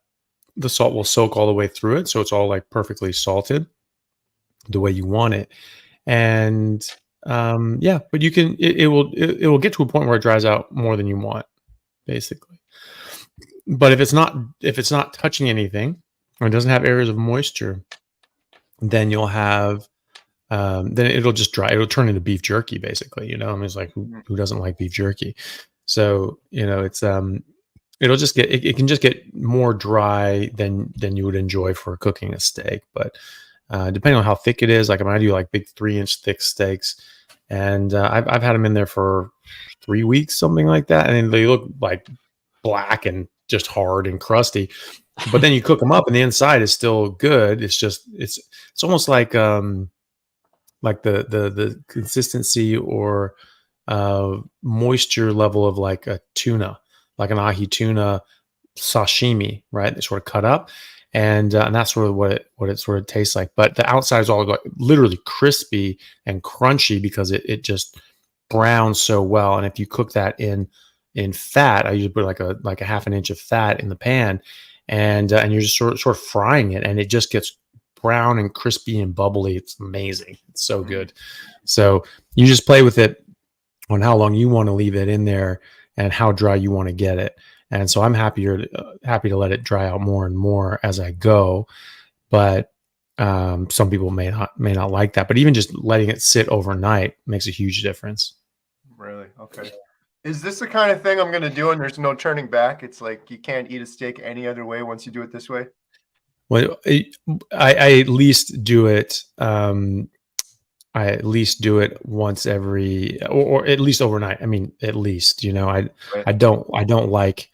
the salt will soak all the way through it, so it's all like perfectly salted the way you want it. And yeah, but you can it will get to a point where it dries out more than you want, basically. But if it's not touching anything, or it doesn't have areas of moisture, then you'll have then it'll just dry. It'll turn into beef jerky, basically. You know, I mean, it's like who doesn't like beef jerky? So you know, it's it'll just get it can just get more dry than you would enjoy for cooking a steak. But depending on how thick it is, like I do like big 3-inch thick steaks, and I've had them in there for 3 weeks, something like that, and they look like black and just hard and crusty. But then you cook them up, and the inside is still good. It's just it's almost like the consistency or moisture level of like a tuna, like an ahi tuna sashimi, right? They sort of cut up, and that's sort of what it sort of tastes like. But the outside is all like literally crispy and crunchy because it just browns so well. And if you cook that in fat, I usually put like a half an inch of fat in the pan, and you're just sort of frying it, and it just gets brown and crispy and bubbly. It's amazing. It's so good. So you just play with it on how long you want to leave it in there and how dry you want to get it. And so I'm happy to let it dry out more and more as I go. But some people may not like that. But even just letting it sit overnight makes a huge difference. Really? Okay. Is this the kind of thing I'm going to do and there's no turning back? It's like you can't eat a steak any other way once you do it this way? Well, I at least do it. I at least do it once every, or at least overnight. I mean, at least, you know, I don't like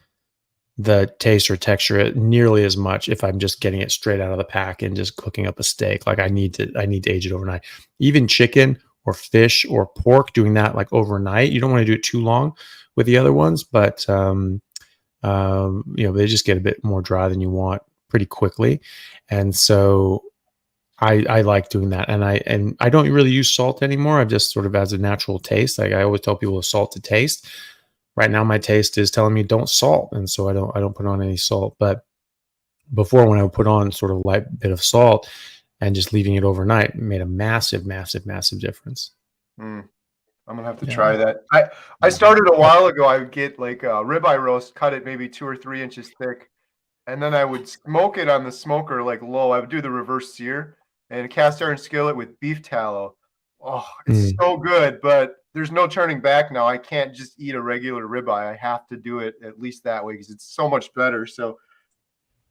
the taste or texture nearly as much if I'm just getting it straight out of the pack and just cooking up a steak. Like I need to age it overnight. Even chicken or fish or pork, doing that like overnight. You don't want to do it too long with the other ones, but they just get a bit more dry than you want pretty quickly. And so I like doing that. And I don't really use salt anymore. I just sort of as a natural taste. Like I always tell people, salt to taste. Right now my taste is telling me don't salt. And so I don't put on any salt. But before, when I would put on sort of a light bit of salt and just leaving it overnight, it made a massive, massive, massive difference. I'm gonna have to try that. I started a while ago. I would get like a ribeye roast, cut it maybe 2 or 3 inches thick, and then I would smoke it on the smoker like low. I would do the reverse sear and a cast iron skillet with beef tallow. Oh, it's so good, but there's no turning back now. I can't just eat a regular ribeye. I have to do it at least that way because it's so much better. So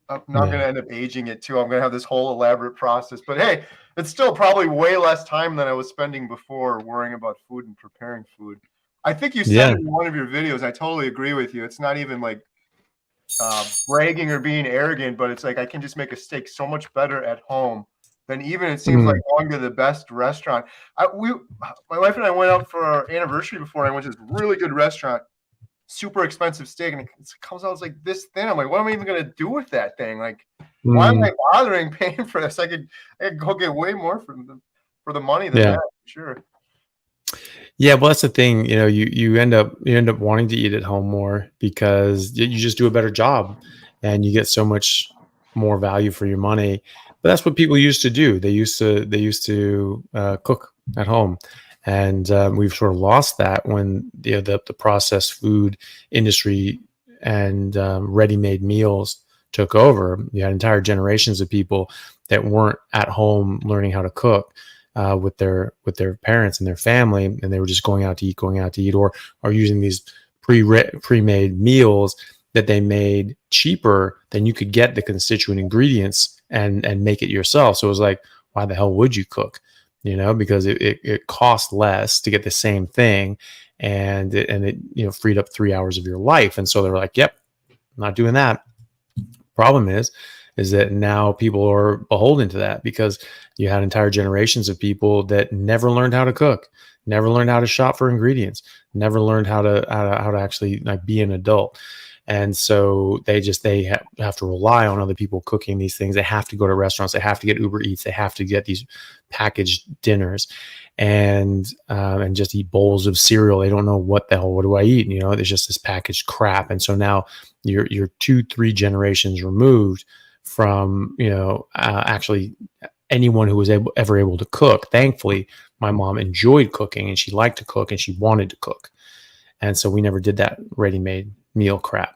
I'm not going to end up aging it too. I'm going to have this whole elaborate process. But hey, it's still probably way less time than I was spending before worrying about food and preparing food. I think you said in one of your videos, I totally agree with you. It's not even like bragging or being arrogant, but it's like I can just make a steak so much better at home than even it seems like going to the best restaurant. My wife and I went out for our anniversary before, and I went to this really good restaurant, super expensive steak, and it comes out like this thin. I'm like, what am I even going to do with that thing? Like, why am I bothering paying for this? I could go get way more for the money than that, for sure. Yeah, well, that's the thing. You end up wanting to eat at home more because you just do a better job, and you get so much more value for your money. But that's what people used to do. They used to cook at home, and we've sort of lost that when the processed food industry and ready-made meals took over. You had entire generations of people that weren't at home learning how to cook with their parents and their family, and they were just going out to eat, or using these pre-made meals that they made cheaper than you could get the constituent ingredients and make it yourself. So it was like, why the hell would you cook? Because it cost less to get the same thing, and it freed up 3 hours of your life. And so they were like, yep, I'm not doing that. Problem is that now people are beholden to that, because you had entire generations of people that never learned how to cook, never learned how to shop for ingredients, never learned how to actually like be an adult. And so they have to rely on other people cooking these things. They have to go to restaurants. They have to get Uber Eats. They have to get these packaged dinners and just eat bowls of cereal. They don't know what do I eat? There's just this packaged crap. And so now you're 2-3 generations removed from, actually anyone who was ever able to cook. Thankfully, my mom enjoyed cooking, and she liked to cook, and she wanted to cook. And so we never did that ready-made meal crap.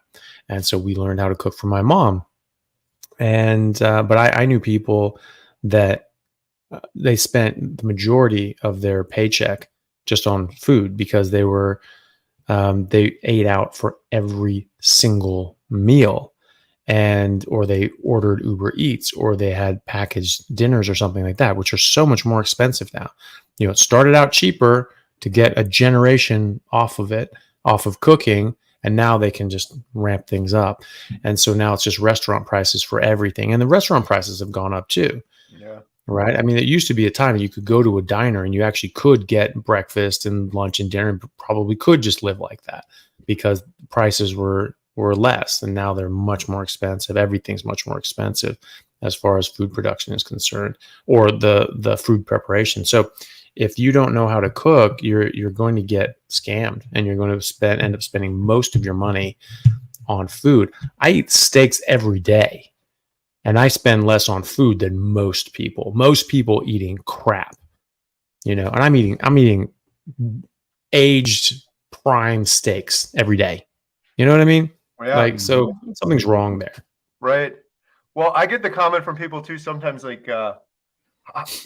And so we learned how to cook from my mom. And, but I knew people that they spent the majority of their paycheck just on food, because they ate out for every single meal, or they ordered Uber Eats, or they had packaged dinners or something like that, which are so much more expensive now. It started out cheaper to get a generation off of cooking, and now they can just ramp things up. And so now it's just restaurant prices for everything. And the restaurant prices have gone up too. Yeah. Right. I mean, it used to be a time you could go to a diner and you actually could get breakfast and lunch and dinner, and probably could just live like that because prices were less. And now they're much more expensive. Everything's much more expensive as far as food production is concerned, or the food preparation. So if you don't know how to cook, you're going to get scammed, and you're going to end up spending most of your money on food. I eat steaks every day, and I spend less on food than most people. Most people eating crap, and I'm eating aged prime steaks every day. You know what I mean? Yeah. So something's wrong there. Right. Well, I get the comment from people too sometimes, like,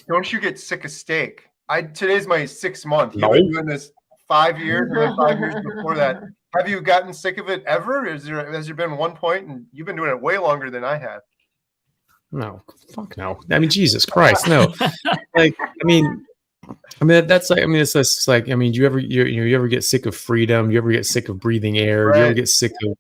don't you get sick of steak? Today's my 6th month. You've been doing this 5 years, and then 5 years before that. Have you gotten sick of it ever? Has there been one point, and you've been doing it way longer than I have? No, fuck no. I mean, Jesus Christ, no. I mean, that's like, I mean, it's just like, I mean, do you ever get sick of freedom? You ever get sick of breathing air? Do you ever Right. get sick of,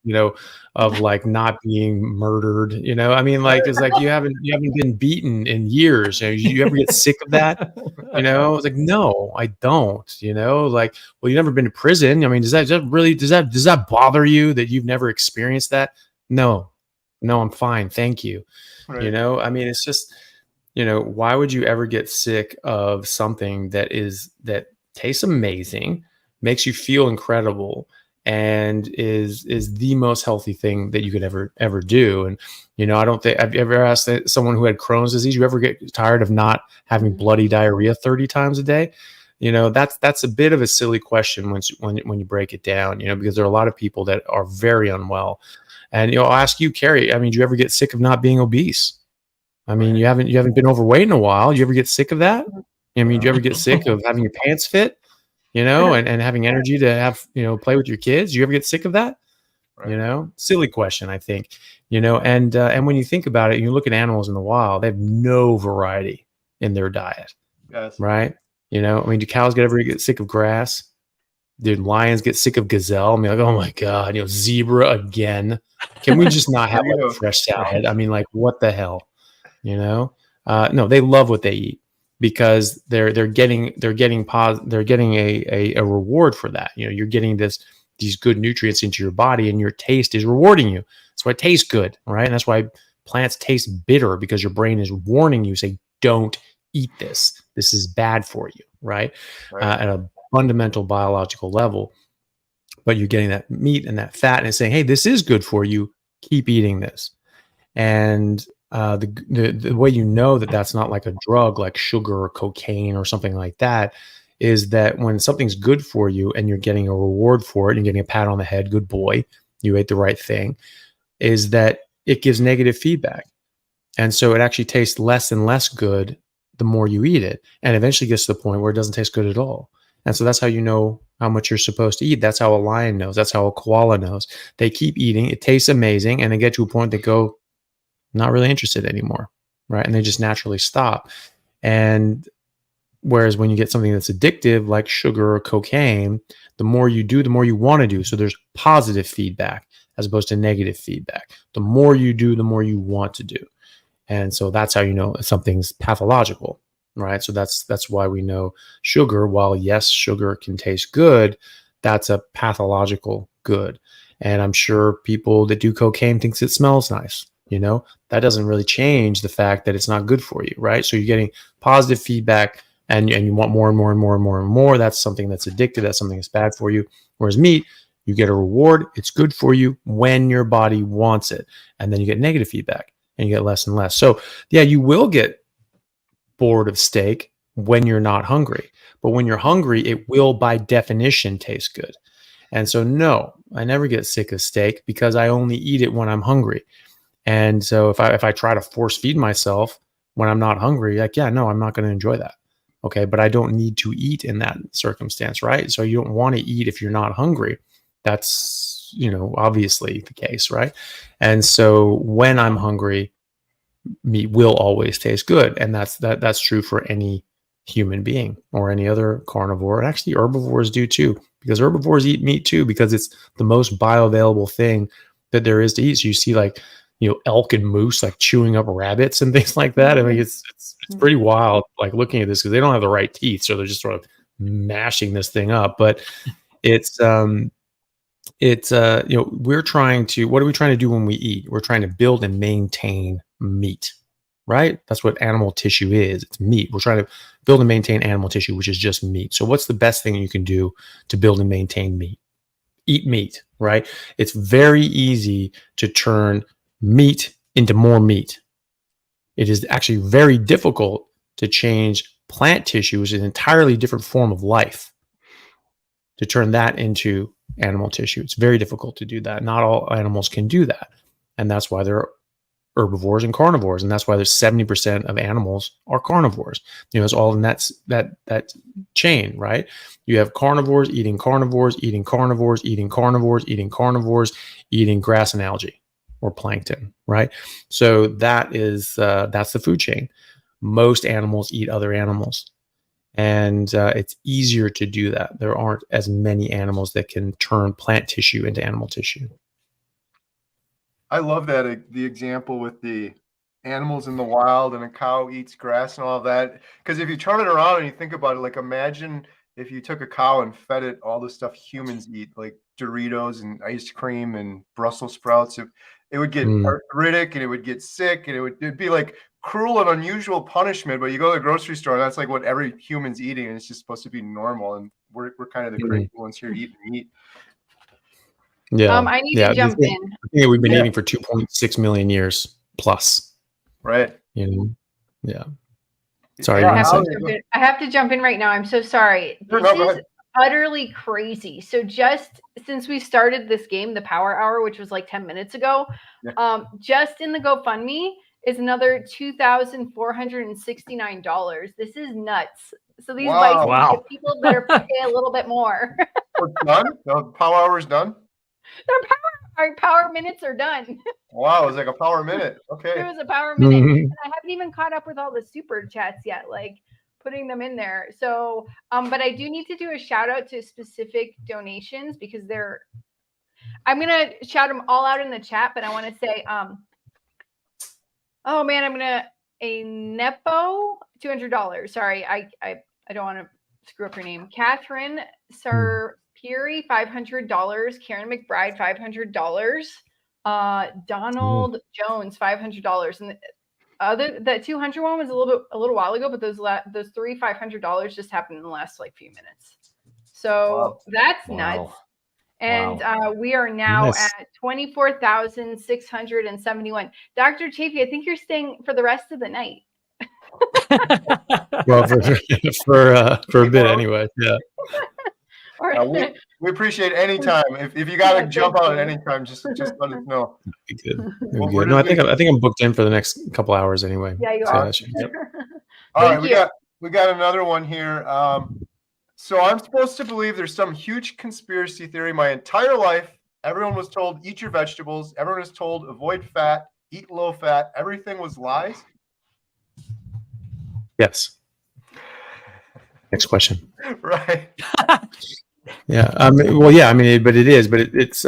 of like not being murdered? I mean, like, it's like you haven't been beaten in years. You ever get sick of that? It's like, no, I don't, like, well, you've never been to prison. I mean, does that bother you that you've never experienced that? No, I'm fine. Thank you. Right. I mean, it's just, why would you ever get sick of something that tastes amazing, makes you feel incredible, and is the most healthy thing that you could ever do? And I don't think I've ever asked someone who had Crohn's disease, you ever get tired of not having bloody diarrhea 30 times a day? That's a bit of a silly question when you break it down, because there are a lot of people that are very unwell. And I'll ask you, Carrie, I mean, do you ever get sick of not being obese? I mean, you haven't been overweight in a while. Do you ever get sick of that? I mean, do you ever get sick of having your pants fit, and having energy to have, play with your kids? Do you ever get sick of that? Right. Silly question, I think, and when you think about it, you look at animals in the wild, they have no variety in their diet, Yes. right? I mean, do cows ever get sick of grass? Did lions get sick of gazelle? I mean, like, oh my God, zebra again. Can we just not have like a fresh salad? I mean, like, what the hell? No, they love what they eat because they're getting a reward for that. You're getting these good nutrients into your body, and your taste is rewarding you. That's why it tastes good, right? And that's why plants taste bitter, because your brain is warning you, say, don't eat this. This is bad for you, right? At a fundamental biological level. But you're getting that meat and that fat, and it's saying, hey, this is good for you. Keep eating this. And the way that that's not like a drug like sugar or cocaine or something like that is that when something's good for you and you're getting a reward for it, you're getting a pat on the head, good boy, you ate the right thing, is that it gives negative feedback. And so it actually tastes less and less good the more you eat it, and eventually gets to the point where it doesn't taste good at all. And so that's how you know how much you're supposed to eat. That's how a lion knows. That's how a koala knows. They keep eating. It tastes amazing. And they get to a point they go, not really interested anymore, right? And they just naturally stop. And whereas when you get something that's addictive, like sugar or cocaine, the more you do, the more you want to do. So there's positive feedback as opposed to negative feedback. The more you do, the more you want to do. And so that's how you know something's pathological, right? So that's why we know sugar, while yes, sugar can taste good, that's a pathological good. And I'm sure people that do cocaine thinks it smells nice. That doesn't really change the fact that it's not good for you, right? So you're getting positive feedback, and you want more and more and more and more and more. That's something that's addictive. That's something that's bad for you. Whereas meat, you get a reward. It's good for you when your body wants it. And then you get negative feedback, and you get less and less. So yeah, you will get bored of steak when you're not hungry. But when you're hungry, it will by definition taste good. And so no, I never get sick of steak because I only eat it when I'm hungry. And so if I try to force feed myself when I'm not hungry, like, yeah, no, I'm not going to enjoy that. Okay. But I don't need to eat in that circumstance, right? So you don't want to eat if you're not hungry. That's, obviously the case, right? And so when I'm hungry, meat will always taste good. And that's true for any human being or any other carnivore. And actually herbivores do too, because herbivores eat meat too, because it's the most bioavailable thing that there is to eat. So you see like, elk and moose like chewing up rabbits and things like that. I mean, it's pretty wild, like looking at this, because they don't have the right teeth, so they're just sort of mashing this thing up. But we're trying to. What are we trying to do when we eat? We're trying to build and maintain meat, right? That's what animal tissue is. It's meat. We're trying to build and maintain animal tissue, which is just meat. So what's the best thing you can do to build and maintain meat? Eat meat, right? It's very easy to turn meat into more meat. It is actually very difficult to change plant tissue, which is an entirely different form of life, to turn that into animal tissue. It's very difficult to do that. Not all animals can do that. And that's why there are herbivores and carnivores. And that's why there's 70% of animals are carnivores. It's all in that chain, right? You have carnivores eating carnivores, eating carnivores, eating carnivores, eating carnivores, eating grass and algae or plankton, right? So that's the food chain. Most animals eat other animals. And it's easier to do that. There aren't as many animals that can turn plant tissue into animal tissue. I love that the example with the animals in the wild and a cow eats grass and all of that. Because if you turn it around and you think about it, like imagine if you took a cow and fed it all the stuff humans eat, like Doritos and ice cream and Brussels sprouts, it would get arthritic and it would get sick and it'd be like cruel and unusual punishment. But you go to the grocery store and that's like what every human's eating, and it's just supposed to be normal. And we're kind of the crazy ones here eating meat. Yeah. I need to jump in. I think we've been eating for 2.6 million years plus. Right. You know? Yeah. Sorry. I have to jump in right now. I'm so sorry. This is utterly crazy. So just since we started this game, the Power Hour, which was like 10 minutes ago, just in the GoFundMe is another $2,469. This is nuts. So these people better pay a little bit more. It's done? The Power Hour is done? Our power minutes are done. Wow, it was like a power minute. Okay. It was a power minute. And I haven't even caught up with all the super chats yet, like putting them in there. So, but I do need to do a shout out to specific donations because I'm going to shout them all out in the chat, but I want to say, a Nepo, $200. Sorry, I don't want to screw up your name. Catherine Sir Peary, $500. Karen McBride, $500. Donald Jones, $500. And that 200 one was a little while ago, but those three $500 just happened in the last like few minutes. So that's nuts. And we are now at 24,671. Dr. Chaffee, I think you're staying for the rest of the night. Well, for a bit anyway. Yeah. We appreciate any time. If you got to jump out at any time, just let us know. Good. No, I think I'm booked in for the next couple hours anyway. Yeah, you are. All right, we got another one here. So I'm supposed to believe there's some huge conspiracy theory. My entire life, everyone was told eat your vegetables. Everyone was told avoid fat, eat low fat. Everything was lies. Yes. Next question. Right. Yeah. But it is. But it's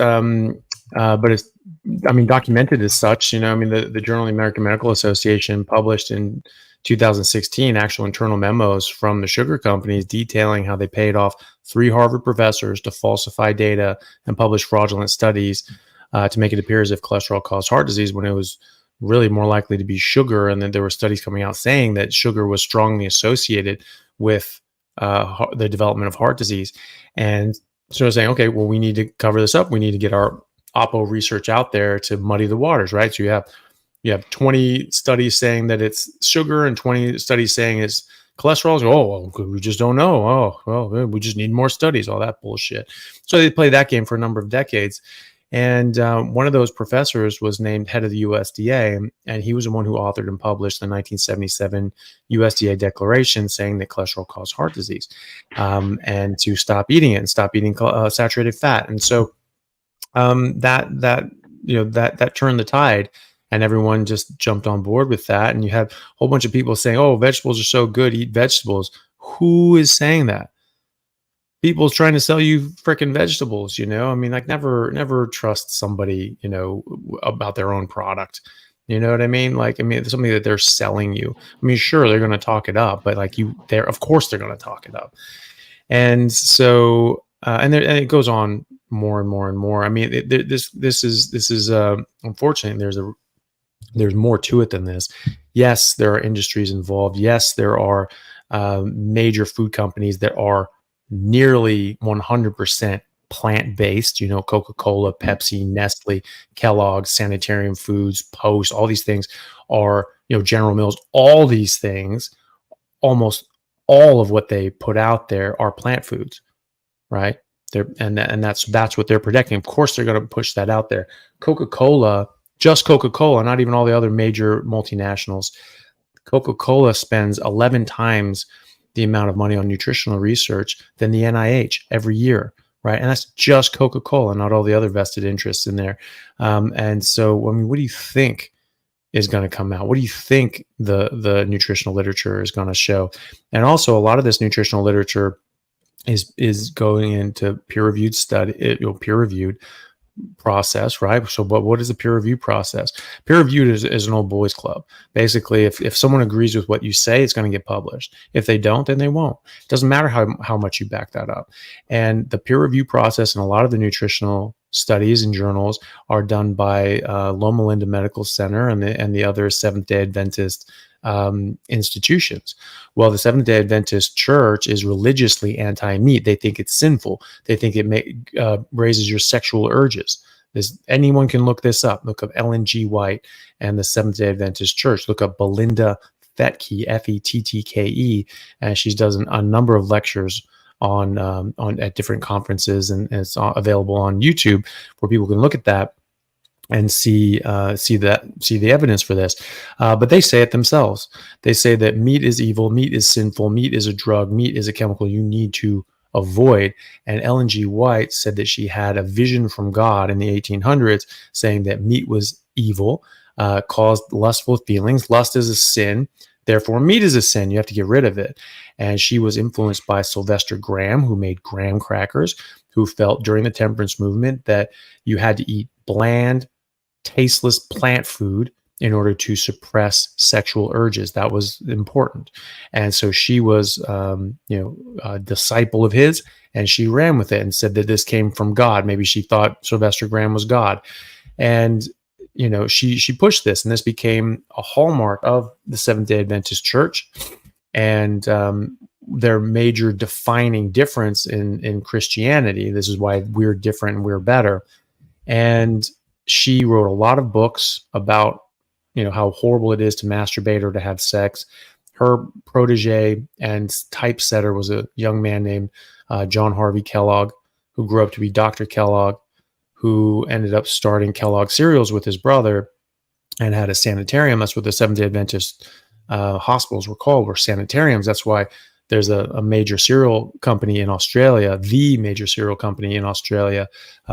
documented as such. You know, the Journal of the American Medical Association published in 2016 actual internal memos from the sugar companies detailing how they paid off 3 Harvard professors to falsify data and publish fraudulent studies to make it appear as if cholesterol caused heart disease when it was really more likely to be sugar. And then there were studies coming out saying that sugar was strongly associated with the development of heart disease. And so they're saying, okay, well, we need to cover this up. We need to get our Oppo research out there to muddy the waters, right? So you have 20 studies saying that it's sugar and 20 studies saying it's cholesterol. So, we just don't know. We just need more studies, all that bullshit. So they played that game for a number of decades. And one of those professors was named head of the USDA, and he was the one who authored and published the 1977 USDA declaration saying that cholesterol caused heart disease, and to stop eating it and stop eating saturated fat. And so that turned the tide, and everyone just jumped on board with that. And you have a whole bunch of people saying, "Oh, vegetables are so good, eat vegetables." Who is saying that? People's trying to sell you freaking vegetables, never trust somebody, about their own product. You know what I mean? It's something that they're selling you. Sure, they're going to talk it up, but of course they're going to talk it up. And so, and it goes on more and more and more. This is unfortunately, there's more to it than this. Yes, there are industries involved. Yes, there are major food companies that are nearly 100% plant-based, Coca-Cola, Pepsi, Nestle, Kellogg's, Sanitarium Foods, Post, all these things are, General Mills, all these things, almost all of what they put out there are plant foods, right? That's what they're protecting. Of course, they're going to push that out there. Coca-Cola, just Coca-Cola, not even all the other major multinationals. Coca-Cola spends 11 times the amount of money on nutritional research than the NIH every year, right? And that's just Coca-Cola, not all the other vested interests in there. And so, what do you think is going to come out? What do you think the nutritional literature is going to show? And also, a lot of this nutritional literature is going into peer-reviewed peer-reviewed process, right? So, but what is the peer review process? Peer reviewed is an old boys club. Basically, if someone agrees with what you say, it's going to get published. If they don't, then they won't. It doesn't matter how much you back that up. And the peer review process and a lot of the nutritional studies and journals are done by Loma Linda Medical Center and the other Seventh-day Adventist institutions. Well, the Seventh-day Adventist Church is religiously anti-meat. They think it's sinful. They think it raises your sexual urges. Anyone can look this up. Look up Ellen G. White and the Seventh-day Adventist Church. Look up Belinda Fettke, Fettke, and she does a number of lectures on at different conferences, and it's available on YouTube where people can look at that and see the evidence for this. But they say it themselves. They say that meat is evil, meat is sinful, meat is a drug, meat is a chemical you need to avoid. And Ellen G. White said that she had a vision from God in the 1800s saying that meat was evil, caused lustful feelings. Lust is a sin. Therefore, meat is a sin. You have to get rid of it. And she was influenced by Sylvester Graham, who made graham crackers, who felt during the temperance movement that you had to eat bland, tasteless plant food in order to suppress sexual urges. That was important. And so she was, a disciple of his, and she ran with it and said that this came from God. Maybe she thought Sylvester Graham was God. And, she pushed this, and this became a hallmark of the Seventh-day Adventist Church. And their major defining difference in Christianity. This is why we're different and we're better. And she wrote a lot of books about, how horrible it is to masturbate or to have sex. Her protege and typesetter was a young man named John Harvey Kellogg, who grew up to be Dr. Kellogg, who ended up starting Kellogg cereals with his brother and had a sanitarium. That's what the Seventh-day Adventist hospitals were called, were sanitariums. That's why there's a major cereal company in Australia, the major cereal company in Australia,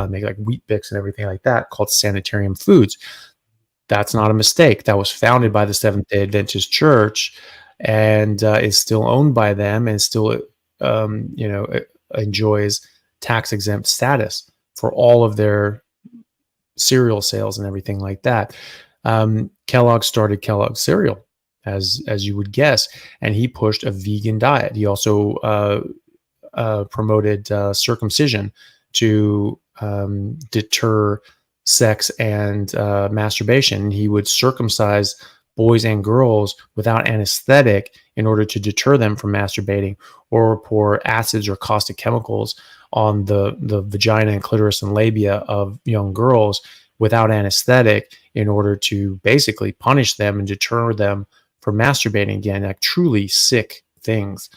make like Wheat Bix and everything like that, called Sanitarium Foods. That's not a mistake. That was founded by the Seventh-day Adventist Church and is still owned by them and still, enjoys tax-exempt status for all of their cereal sales and everything like that. Kellogg started Kellogg cereal, as you would guess, and he pushed a vegan diet. He also promoted circumcision to deter sex and masturbation. He would circumcise boys and girls without anesthetic in order to deter them from masturbating, or pour acids or caustic chemicals on the vagina and clitoris and labia of young girls without anesthetic in order to basically punish them and deter them from masturbating again. Like truly sick things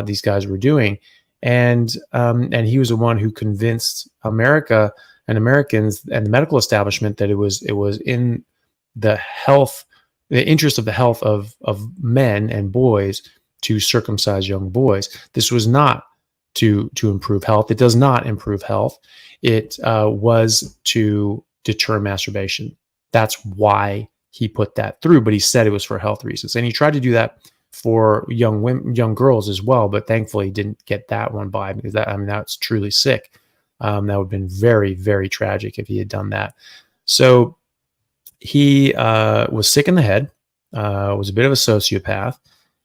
these guys were doing. And he was the one who convinced America and Americans and the medical establishment that it was in the interest of the health of men and boys to circumcise young boys. This was not to improve health. It does not improve health. It was to deter masturbation. That's why he put that through, but he said it was for health reasons. And he tried to do that for young girls as well, but thankfully he didn't get that one by, because that's truly sick. That would have been very, very tragic if he had done that. So he was sick in the head, was a bit of a sociopath,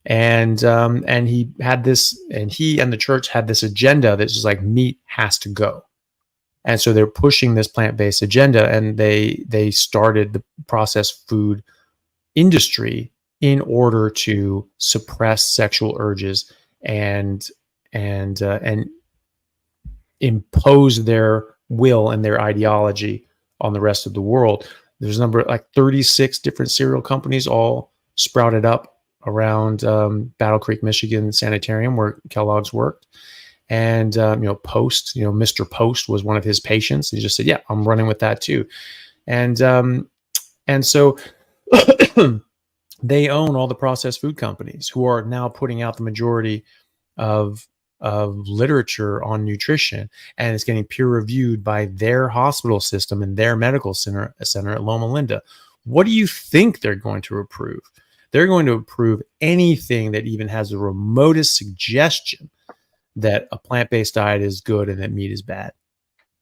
and he had this, and he and the church had this agenda that's just like meat has to go. And so they're pushing this plant-based agenda, and they started the processed food industry in order to suppress sexual urges and impose their will and their ideology on the rest of the world. There's a number like 36 different cereal companies all sprouted up around Battle Creek, Michigan Sanitarium, where Kellogg's worked. And, Post, Mr. Post was one of his patients. He just said, yeah, I'm running with that too. And so they own all the processed food companies, who are now putting out the majority of literature on nutrition, and it's getting peer reviewed by their hospital system and their medical center at Loma Linda. What do you think they're going to approve? They're going to approve anything that even has the remotest suggestion that a plant-based diet is good and that meat is bad,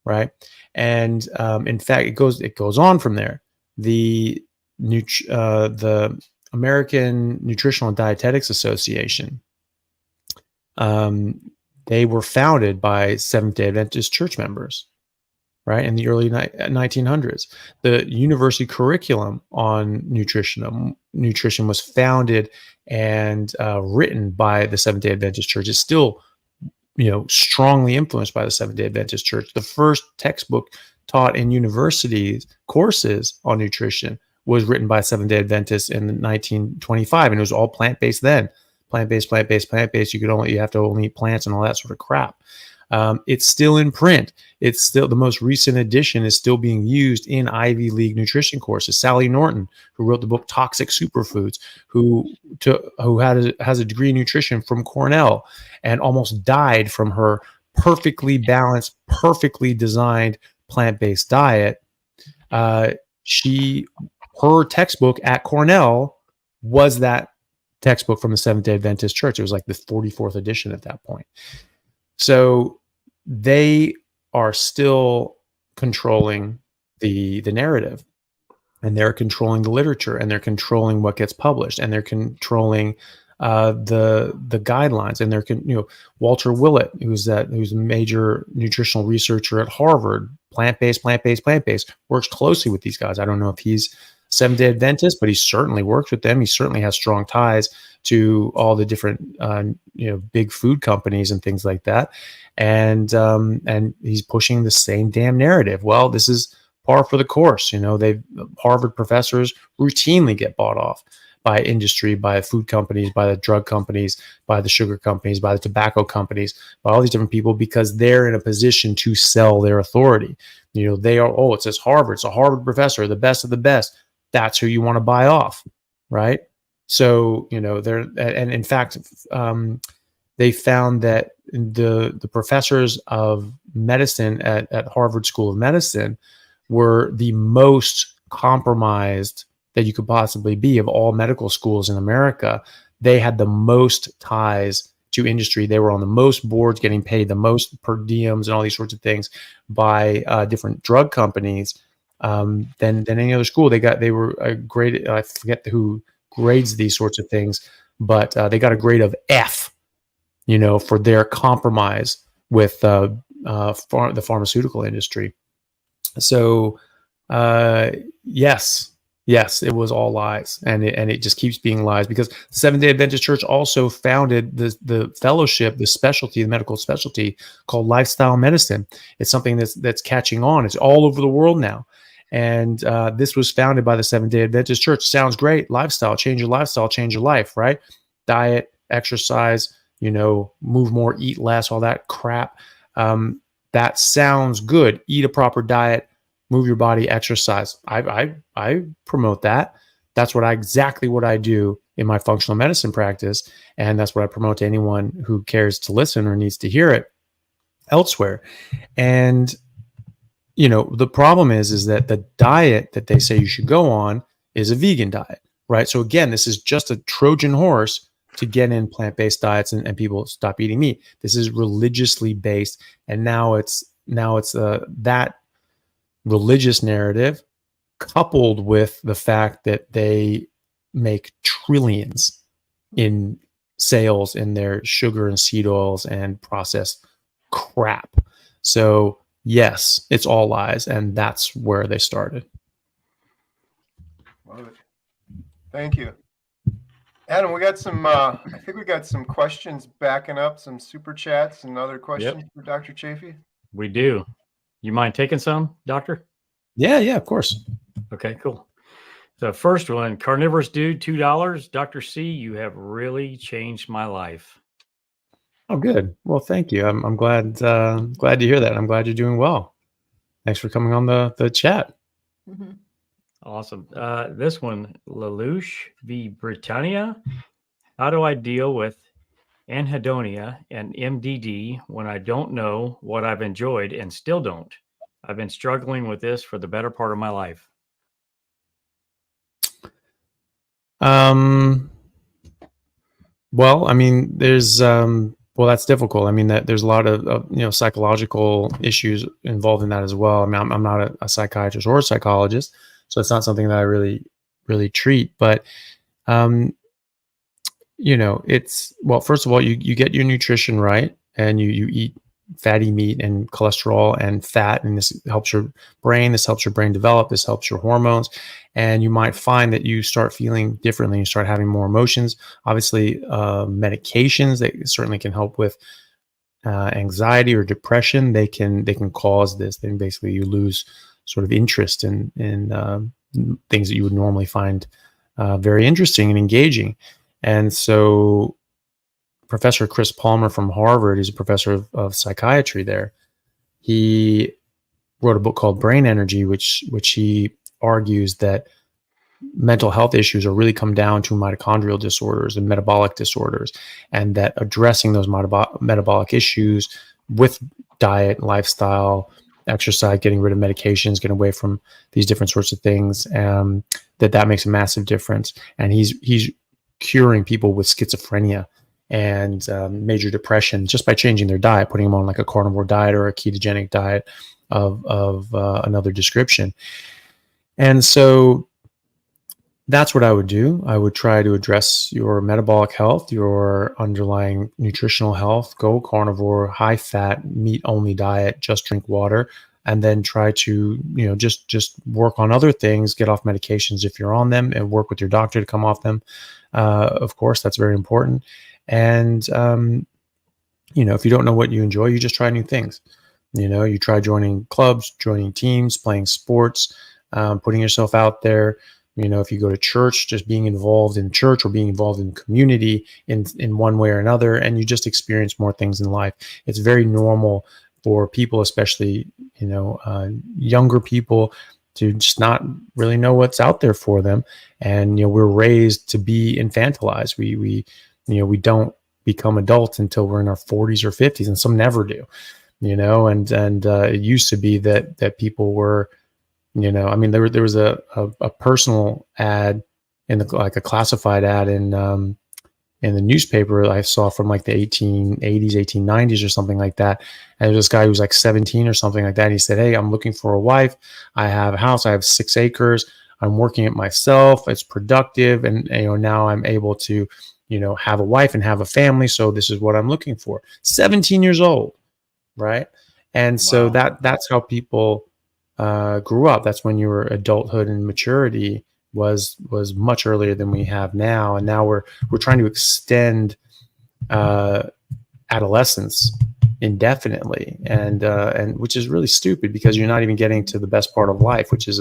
right? And in fact, it goes on from there. The American Nutritional and Dietetics Association, they were founded by Seventh-day Adventist church members, right, in the early 1900s. The university curriculum on nutrition was founded and written by the Seventh-day Adventist Church. It's still, strongly influenced by the Seventh-day Adventist Church. The first textbook taught in universities courses on nutrition was written by Seventh-day Adventists in 1925, and it was all plant-based then. Plant-based. You have to only eat plants and all that sort of crap. It's still in print. It's still, the most recent edition is still being used in Ivy League nutrition courses. Sally Norton, who wrote the book Toxic Superfoods, who has a degree in nutrition from Cornell and almost died from her perfectly balanced, perfectly designed plant-based diet. Her textbook at Cornell was that textbook from the Seventh-day Adventist Church. It was like the 44th edition at that point. So they are still controlling the narrative, and they're controlling the literature, and they're controlling what gets published, and they're controlling the guidelines. And Walter Willett, who's a major nutritional researcher at Harvard, plant-based, works closely with these guys. I don't know if he's Seventh-day Adventist, but he certainly works with them. He certainly has strong ties to all the different, big food companies and things like that. And he's pushing the same damn narrative. Well, this is par for the course. Harvard professors routinely get bought off by industry, by food companies, by the drug companies, by the sugar companies, by the tobacco companies, by all these different people, because they're in a position to sell their authority. They are, it says Harvard, it's a Harvard professor, the best of the best. That's who you want to buy off, right? So, and in fact, they found that the professors of medicine at Harvard School of Medicine were the most compromised that you could possibly be of all medical schools in America. They had the most ties to industry. They were on the most boards, getting paid the most per diems and all these sorts of things by different drug companies than any other school. They were graded. I forget who grades these sorts of things, but they got a grade of F, for their compromise with the pharmaceutical industry. So yes, it was all lies, and it just keeps being lies, because the Seventh-day Adventist Church also founded the fellowship, the medical specialty called lifestyle medicine. It's something that's catching on. It's all over the world now. And this was founded by the Seventh-day Adventist Church. Sounds great. Lifestyle, change your lifestyle, change your life, right? Diet, exercise, move more, eat less, all that crap. That sounds good. Eat a proper diet, move your body, exercise. I promote that. That's exactly what I do in my functional medicine practice. And that's what I promote to anyone who cares to listen or needs to hear it elsewhere. And the problem is that the diet that they say you should go on is a vegan diet, right? So again, this is just a Trojan horse to get in plant-based diets and people stop eating meat. This is religiously based, and now it's that religious narrative coupled with the fact that they make trillions in sales in their sugar and seed oils and processed crap. So yes, it's all lies, and that's where they started. Love it. Thank you. Adam, we got some, I think we got some questions backing up, some super chats and other questions for Dr. Chaffee. We do. You mind taking some, Doctor? Yeah, of course. Okay, cool. The first one, Carnivorous Dude, $2. Dr. C, you have really changed my life. Oh, good. Well, thank you. I'm glad to hear that. I'm glad you're doing well. Thanks for coming on the chat. Mm-hmm. Awesome. This one, Lelouch v. Britannia. How do I deal with anhedonia and MDD when I don't know what I've enjoyed and still don't? I've been struggling with this for the better part of my life. Well, I mean, there's well, that's difficult. I mean, that there's a lot of psychological issues involved in that as well. I mean, I'm not a psychiatrist or a psychologist, so it's not something that I really treat. But it's, well, first of all, you get your nutrition right, and you eat fatty meat and cholesterol and fat, and this helps your brain. This helps your brain develop. This helps your hormones, and you might find that you start feeling differently. You start having more emotions. Obviously, medications, they certainly can help with anxiety or depression. They can cause this. Then basically you lose sort of interest in things that you would normally find very interesting and engaging. And so Professor Chris Palmer from Harvard, he's a professor of psychiatry there. He wrote a book called Brain Energy, which he argues that mental health issues are really come down to mitochondrial disorders and metabolic disorders, and that addressing those metabolic issues with diet, lifestyle, exercise, getting rid of medications, getting away from these different sorts of things, that makes a massive difference. And he's curing people with schizophrenia and major depression just by changing their diet, putting them on like a carnivore diet or a ketogenic diet of another description. And so that's what I would do. I would try to address your metabolic health, your underlying nutritional health, go carnivore, high fat, meat only diet, just drink water, and then try to, just work on other things, get off medications if you're on them, and work with your doctor to come off them. Of course, that's very important. And, if you don't know what you enjoy, you just try new things. You try joining clubs, joining teams, playing sports, putting yourself out there. If you go to church, just being involved in church or being involved in community in one way or another, and you just experience more things in life. It's very normal for people, especially, younger people, to just not really know what's out there for them. And, we're raised to be infantilized. We don't become adults until we're in our 40s or 50s, and some never do, and it used to be that people were, I mean, there was a personal ad in like a classified ad in the newspaper I saw from like the 1880s, 1890s or something like that. And there was this guy who was like 17 or something like that. And he said, "Hey, I'm looking for a wife. I have a house. I have 6 acres. I'm working it myself. It's productive. And, now I'm able to, have a wife and have a family. So this is what I'm looking for." 17 years old. Right. And so that's how people grew up. That's when your adulthood and maturity was much earlier than we have now. And now we're trying to extend adolescence indefinitely, and which is really stupid, because you're not even getting to the best part of life, which is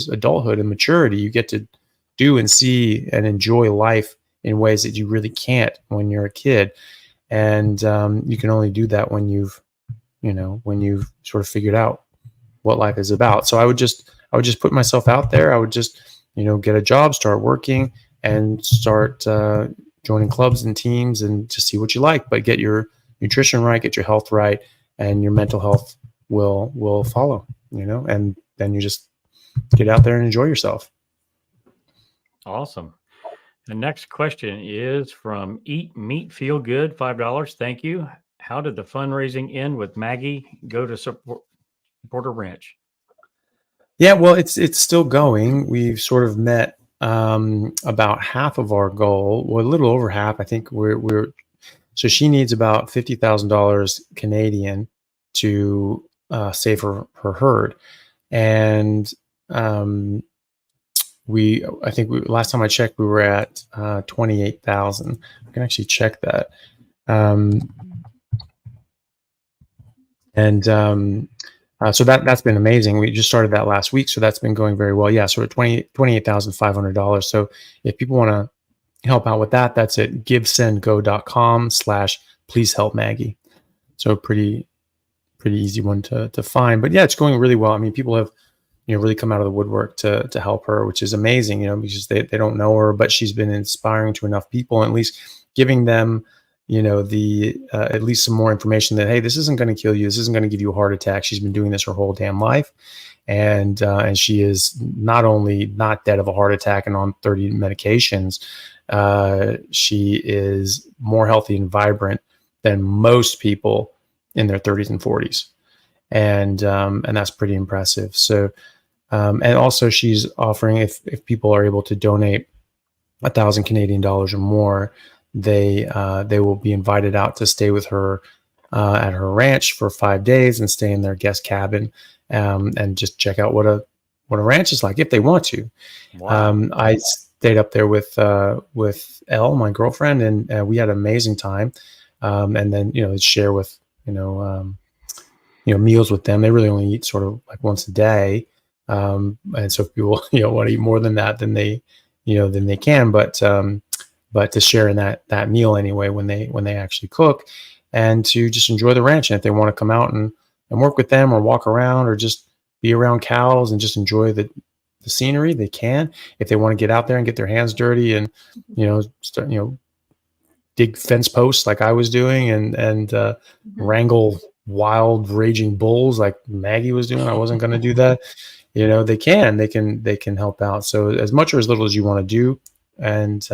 adulthood and maturity. You get to do and see and enjoy life in ways that you really can't when you're a kid. And you can only do that when you've sort of figured out what life is about. So I would just put myself out there. I would just, get a job, start working, and start joining clubs and teams, and just see what you like. But get your nutrition right, get your health right, and your mental health will follow, and then you just get out there and enjoy yourself. Awesome. The next question is from Eat Meat Feel Good, $5. Thank you. How did the fundraising end with Maggie go to support a ranch? Yeah, well, it's still going. We've sort of met about half of our goal, well, a little over half. I think so she needs about $50,000 Canadian to save her herd. And I think last time I checked, we were at 28,000. I can actually check that. So that's been amazing. We just started that last week, so that's been going very well. Yeah, so we're at $28,500. So if people want to help out with that, that's at givesendgo.com/pleasehelpmaggie. So pretty easy one to find. But yeah, it's going really well. I mean, people have really come out of the woodwork to help her, which is amazing, because they don't know her, but she's been inspiring to enough people, at least giving them the at least some more information that, hey, this isn't going to kill you. This isn't going to give you a heart attack. She's been doing this her whole damn life. And she is not only not dead of a heart attack and on 30 medications, she is more healthy and vibrant than most people in their 30s and 40s. And that's pretty impressive. So, and also she's offering, if people are able to donate 1,000 Canadian dollars or more, they will be invited out to stay with her at her ranch for 5 days and stay in their guest cabin, and just check out what a ranch is like if they want to. Wow. I stayed up there with Elle, my girlfriend, and we had an amazing time. And then share with meals with them. They really only eat sort of like once a day, and so if people want to eat more than that, then they can. But to share in that meal anyway when they actually cook, and to just enjoy the ranch. And if they want to come out and work with them or walk around or just be around cows and just enjoy the scenery, they can. If they want to get out there and get their hands dirty and start dig fence posts like I was doing and wrangle wild raging bulls like Maggie was doing, I wasn't going to do that. They can help out. So as much or as little as you want to do, and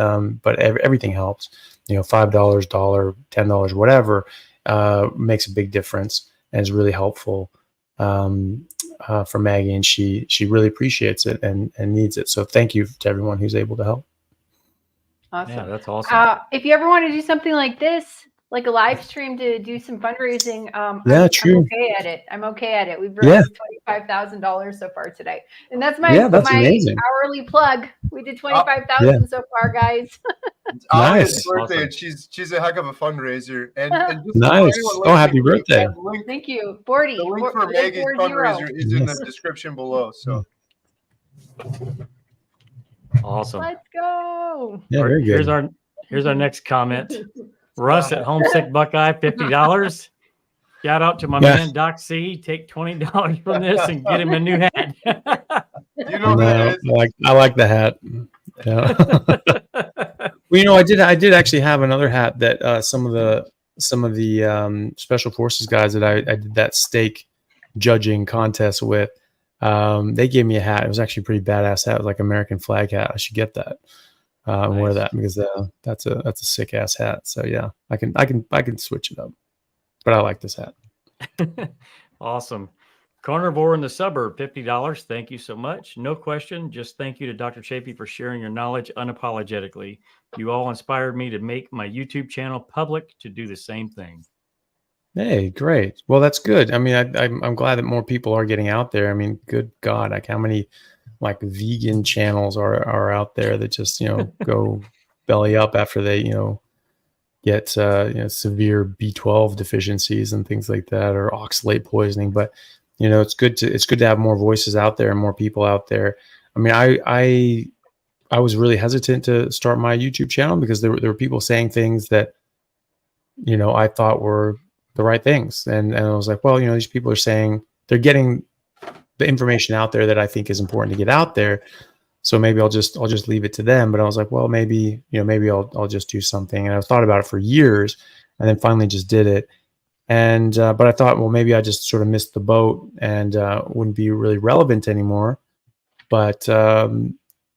but everything helps. $5, $1, $10, whatever, makes a big difference and is really helpful for Maggie, and she really appreciates it and needs it. So thank you to everyone who's able to help. Awesome. Yeah, that's awesome. If you ever want to do something like this, like a live stream to do some fundraising, true. I'm okay at it. I'm okay at it. We've raised $25,000 so far today, and that's my amazing. hourly plug. We did 25,000 so far, guys. It's Alia's birthday, and she's a heck of a fundraiser. And just nice. Oh, happy birthday! Thank you. 40. The link for Maggie's fundraiser is in the description below. So awesome. Let's go. Yeah, very good. Here's our next comment. Russ at Homesick Buckeye, $50. Shout out to my man Doc C. Take $20 from this and get him a new hat. I like the hat. Yeah. Well, I did actually have another hat that some of the special forces guys that I did that steak judging contest with, they gave me a hat. It was actually a pretty badass hat. It was like American flag hat. I should get that. And wear that because that's a sick ass hat. So yeah, I can switch it up, but I like this hat. Awesome. Carnivore in the suburb, $50. Thank you so much. No question. Just thank you to Dr. Chaffee for sharing your knowledge unapologetically. You all inspired me to make my YouTube channel public to do the same thing. Hey, great. Well, that's good. I mean, I'm glad that more people are getting out there. I mean, good God, like how many like vegan channels are out there that just go belly up after they get severe B12 deficiencies and things like that, or oxalate poisoning. But it's good to have more voices out there and more people out there. I mean, I was really hesitant to start my YouTube channel because there were people saying things that I thought were the right things, and I was like, well, these people are saying they're getting the information out there that I think is important to get out there. So maybe I'll just leave it to them. But I was like, well, maybe I'll just do something. And I thought about it for years and then finally just did it. And, but I thought, well, maybe I just sort of missed the boat and wouldn't be really relevant anymore. But,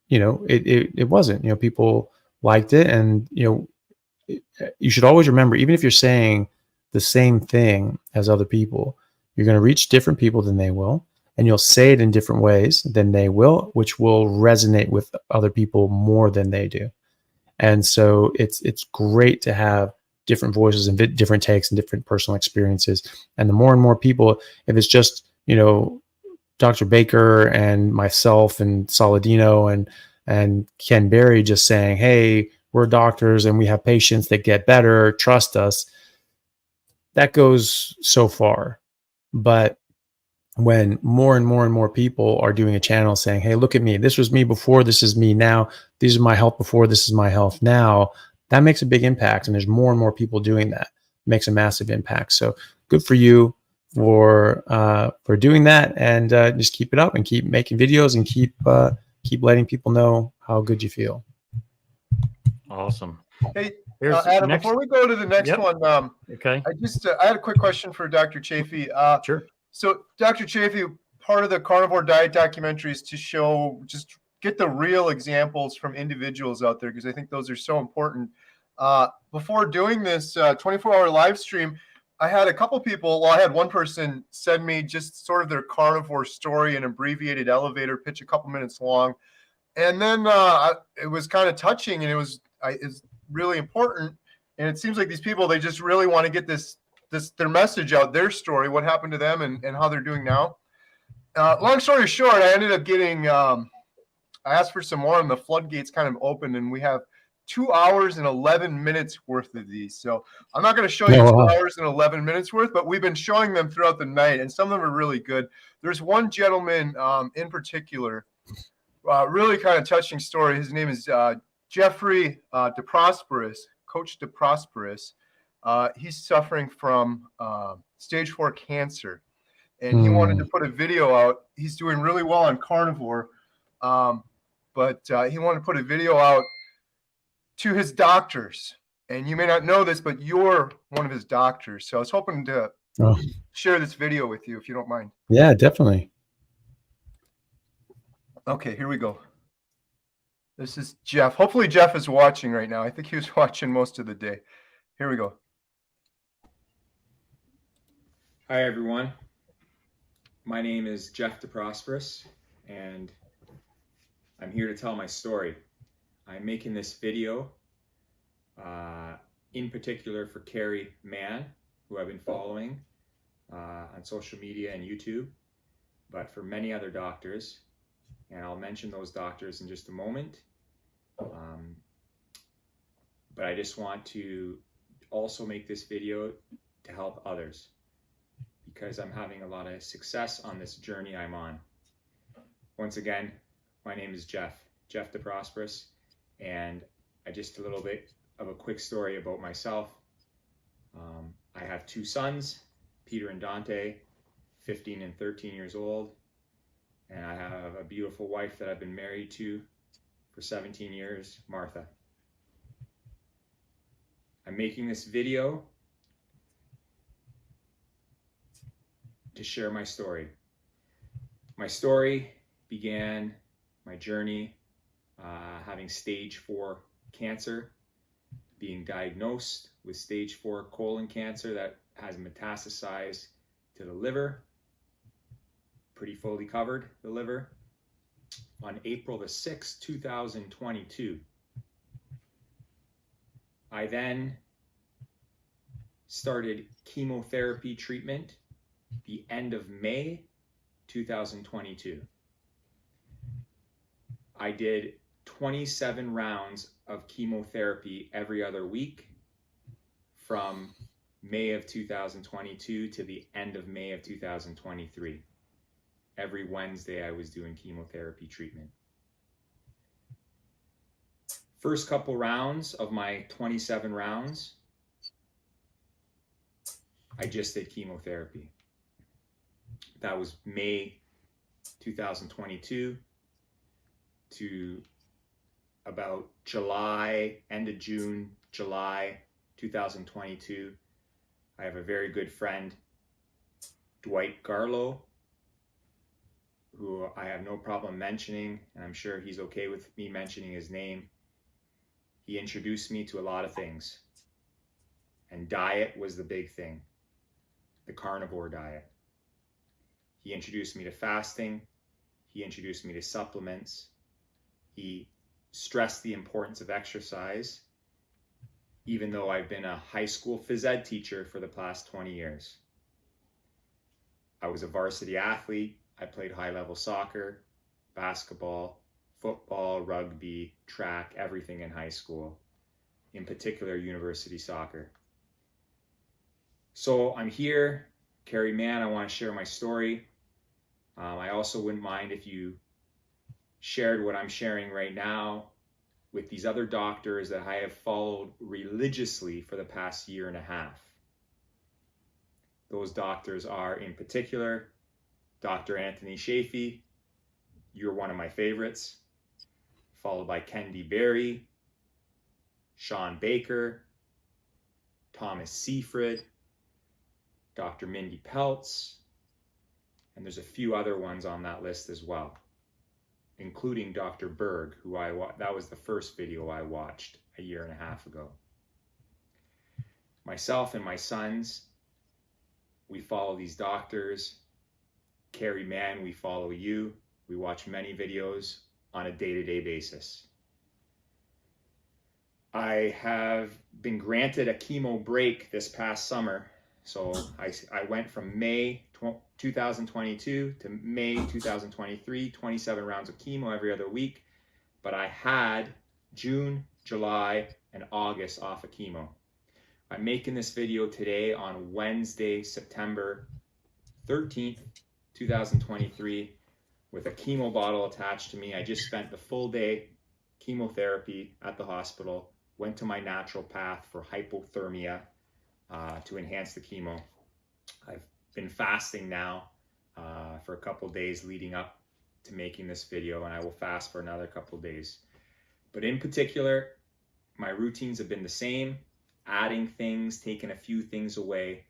it wasn't, people liked it. And, you should always remember, even if you're saying the same thing as other people, you're going to reach different people than they will. And you'll say it in different ways than they will, which will resonate with other people more than they do. And so it's great to have different voices and different takes and different personal experiences. And the more and more people, if it's just, Dr. Baker and myself and Saladino and Ken Berry just saying, hey, we're doctors and we have patients that get better, trust us, that goes so far. But when more and more and more people are doing a channel saying, hey, look at me, this was me before, this is me now, these are my health before, this is my health now, that makes a big impact. And there's more and more people doing that. It makes a massive impact. So good for you for doing that, and just keep it up and keep making videos and keep letting people know how good you feel. Awesome. Hey, Here's Adam, next. before we go to the next Yep. one, Okay. I had a quick question for Dr. Chaffee. Sure. So, Dr. Chaffee, part of the Carnivore Diet Documentary is to show, just get the real examples from individuals out there, because I think those are so important. Before doing this 24-hour live stream, I had a couple people, well, I had one person send me just sort of their carnivore story, an abbreviated elevator pitch, a couple minutes long. And then it was kind of touching, and it's really important. And it seems like these people, they just really want to get their message out, their story, what happened to them and how they're doing now. Long story short, I ended up getting, I asked for some more, and the floodgates kind of opened, and we have 2 hours and 11 minutes worth of these. So I'm not going to show you 2 hours and 11 minutes worth, but we've been showing them throughout the night, and some of them are really good. There's one gentleman in particular, really kind of touching story. His name is Jeffrey DeProsperous, Coach DeProsperous. He's suffering from stage 4 cancer, and he wanted to put a video out. He's doing really well on carnivore, but he wanted to put a video out to his doctors. And you may not know this, but you're one of his doctors. So I was hoping to share this video with you, if you don't mind. Yeah, definitely. Okay, here we go. This is Jeff. Hopefully Jeff is watching right now. I think he was watching most of the day. Here we go. Hi, everyone. My name is Jeff DeProsperous, and I'm here to tell my story. I'm making this video in particular for Carrie Mann, who I've been following on social media and YouTube, but for many other doctors, and I'll mention those doctors in just a moment. But I just want to also make this video to help others, because I'm having a lot of success on this journey I'm on. Once again, my name is Jeff DeProsperous, and just a little bit of a quick story about myself. I have 2 sons, Peter and Dante, 15 and 13 years old, and I have a beautiful wife that I've been married to for 17 years, Martha. I'm making this video to share my story. My story began my journey having stage 4 cancer, being diagnosed with stage 4 colon cancer that has metastasized to the liver, pretty fully covered the liver, on April the 6th, 2022. I then started chemotherapy treatment the end of May 2022. I did 27 rounds of chemotherapy every other week from May of 2022 to the end of May of 2023. Every Wednesday I was doing chemotherapy treatment. First couple rounds of my 27 rounds, I just did chemotherapy. That was May 2022 to about July, end of June, July 2022. I have a very good friend, Dwight Garlow, who I have no problem mentioning, and I'm sure he's okay with me mentioning his name. He introduced me to a lot of things, and diet was the big thing, the carnivore diet. He introduced me to fasting. He introduced me to supplements. He stressed the importance of exercise, even though I've been a high school phys ed teacher for the past 20 years. I was a varsity athlete. I played high-level soccer, basketball, football, rugby, track, everything in high school, in particular university soccer. So I'm here, Carrie Mann, I want to share my story. I also wouldn't mind if you shared what I'm sharing right now with these other doctors that I have followed religiously for the past 1.5 years. Those doctors are, in particular, Dr. Anthony Chaffee, you're one of my favorites, followed by Kendi Berry, Sean Baker, Thomas Seyfried, Dr. Mindy Peltz, and there's a few other ones on that list as well, including Dr. Berg, who that was the first video I watched a year and a half ago. Myself and my sons, we follow these doctors. Carrie Mann, we follow you. We watch many videos on a day-to-day basis. I have been granted a chemo break this past summer. So I went from May 2022 to May 2023, 27 rounds of chemo every other week. But I had June, July, and August off of chemo. I'm making this video today on Wednesday, September 13th, 2023, with a chemo bottle attached to me. I just spent the full day chemotherapy at the hospital, went to my natural path for hypothermia to enhance the chemo. I've been fasting now for a couple days leading up to making this video, and I will fast for another couple days. But in particular, my routines have been the same, adding things, taking a few things away.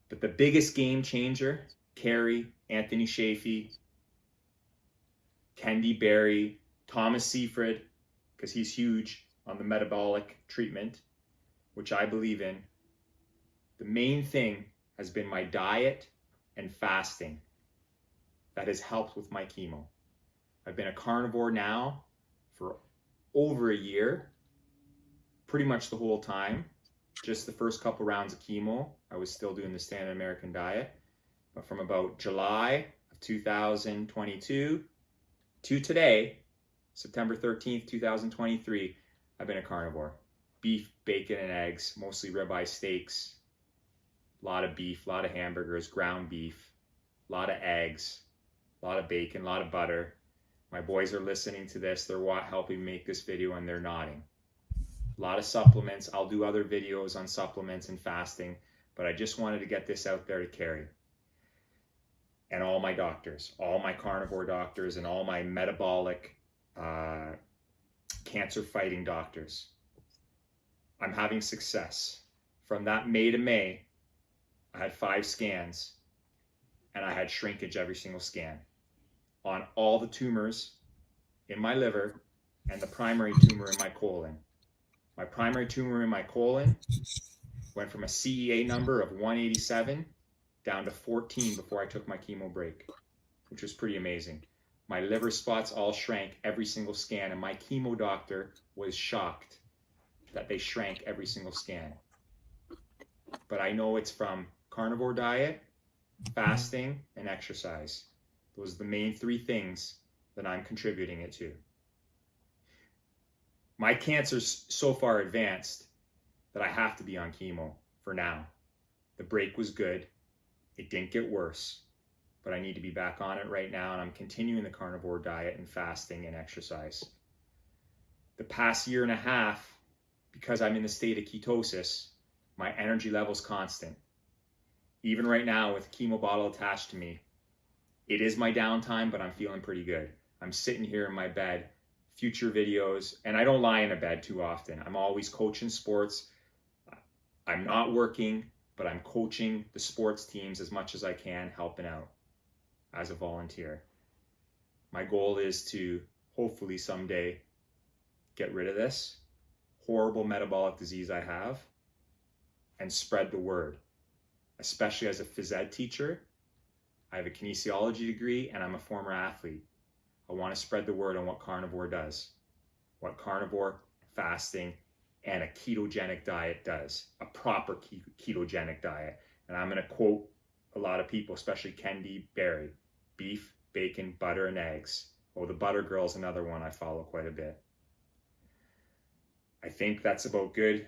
But the biggest game changer, Carrie, Anthony Chaffee, Kendi Berry, Thomas Seyfried, because he's huge on the metabolic treatment, which I believe in. The main thing has been my diet and fasting that has helped with my chemo. I've been a carnivore now for over a year, pretty much the whole time. Just the first couple rounds of chemo, I was still doing the standard American diet. But from about July of 2022 to today, September 13th, 2023, I've been a carnivore. Beef, bacon, and eggs, mostly ribeye steaks, a lot of beef, a lot of hamburgers, ground beef, a lot of eggs, a lot of bacon, a lot of butter. My boys are listening to this. They're helping make this video, and they're nodding. A lot of supplements. I'll do other videos on supplements and fasting, but I just wanted to get this out there to Carrie and all my doctors, all my carnivore doctors, and all my metabolic cancer fighting doctors. I'm having success. From that May to May, I had 5 scans, and I had shrinkage every single scan on all the tumors in my liver and the primary tumor in my colon. My primary tumor in my colon went from a CEA number of 187 down to 14 before I took my chemo break, which was pretty amazing. My liver spots all shrank every single scan, and my chemo doctor was shocked that they shrank every single scan. But I know it's from carnivore diet, fasting, and exercise. Those are the main 3 things that I'm contributing it to. My cancer's so far advanced that I have to be on chemo for now. The break was good. It didn't get worse, but I need to be back on it right now, and I'm continuing the carnivore diet and fasting and exercise. The past year and a half, because I'm in the state of ketosis, my energy level's constant. Even right now with chemo bottle attached to me, it is my downtime, but I'm feeling pretty good. I'm sitting here in my bed, future videos, and I don't lie in a bed too often. I'm always coaching sports. I'm not working, but I'm coaching the sports teams as much as I can, helping out as a volunteer. My goal is to hopefully someday get rid of this horrible metabolic disease I have and spread the word, especially as a phys ed teacher. I have a kinesiology degree and I'm a former athlete. I want to spread the word on what carnivore does, what carnivore fasting and a ketogenic diet does, a proper ketogenic diet. And I'm going to quote a lot of people, especially Kendi Berry: beef, bacon, butter, and eggs. Oh, the butter girl is another one I follow quite a bit. I think that's about good.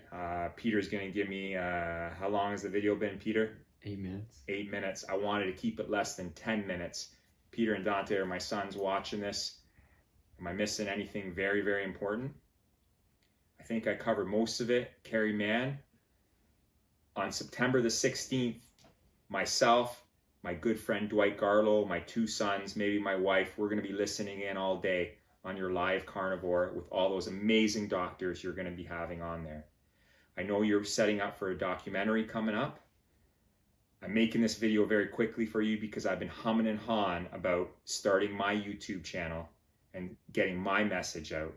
Peter's going to give me, how long has the video been, Peter? 8 minutes. 8 minutes. I wanted to keep it less than 10 minutes. Peter and Dante are my sons watching this. Am I missing anything very, very important? I think I covered most of it. Carrie Mann. On September the 16th, myself, my good friend Dwight Garlow, my 2 sons, maybe my wife, we're going to be listening in all day on your live carnivore with all those amazing doctors you're going to be having on there. I know you're setting up for a documentary coming up. I'm making this video very quickly for you because I've been humming and hawing about starting my YouTube channel and getting my message out.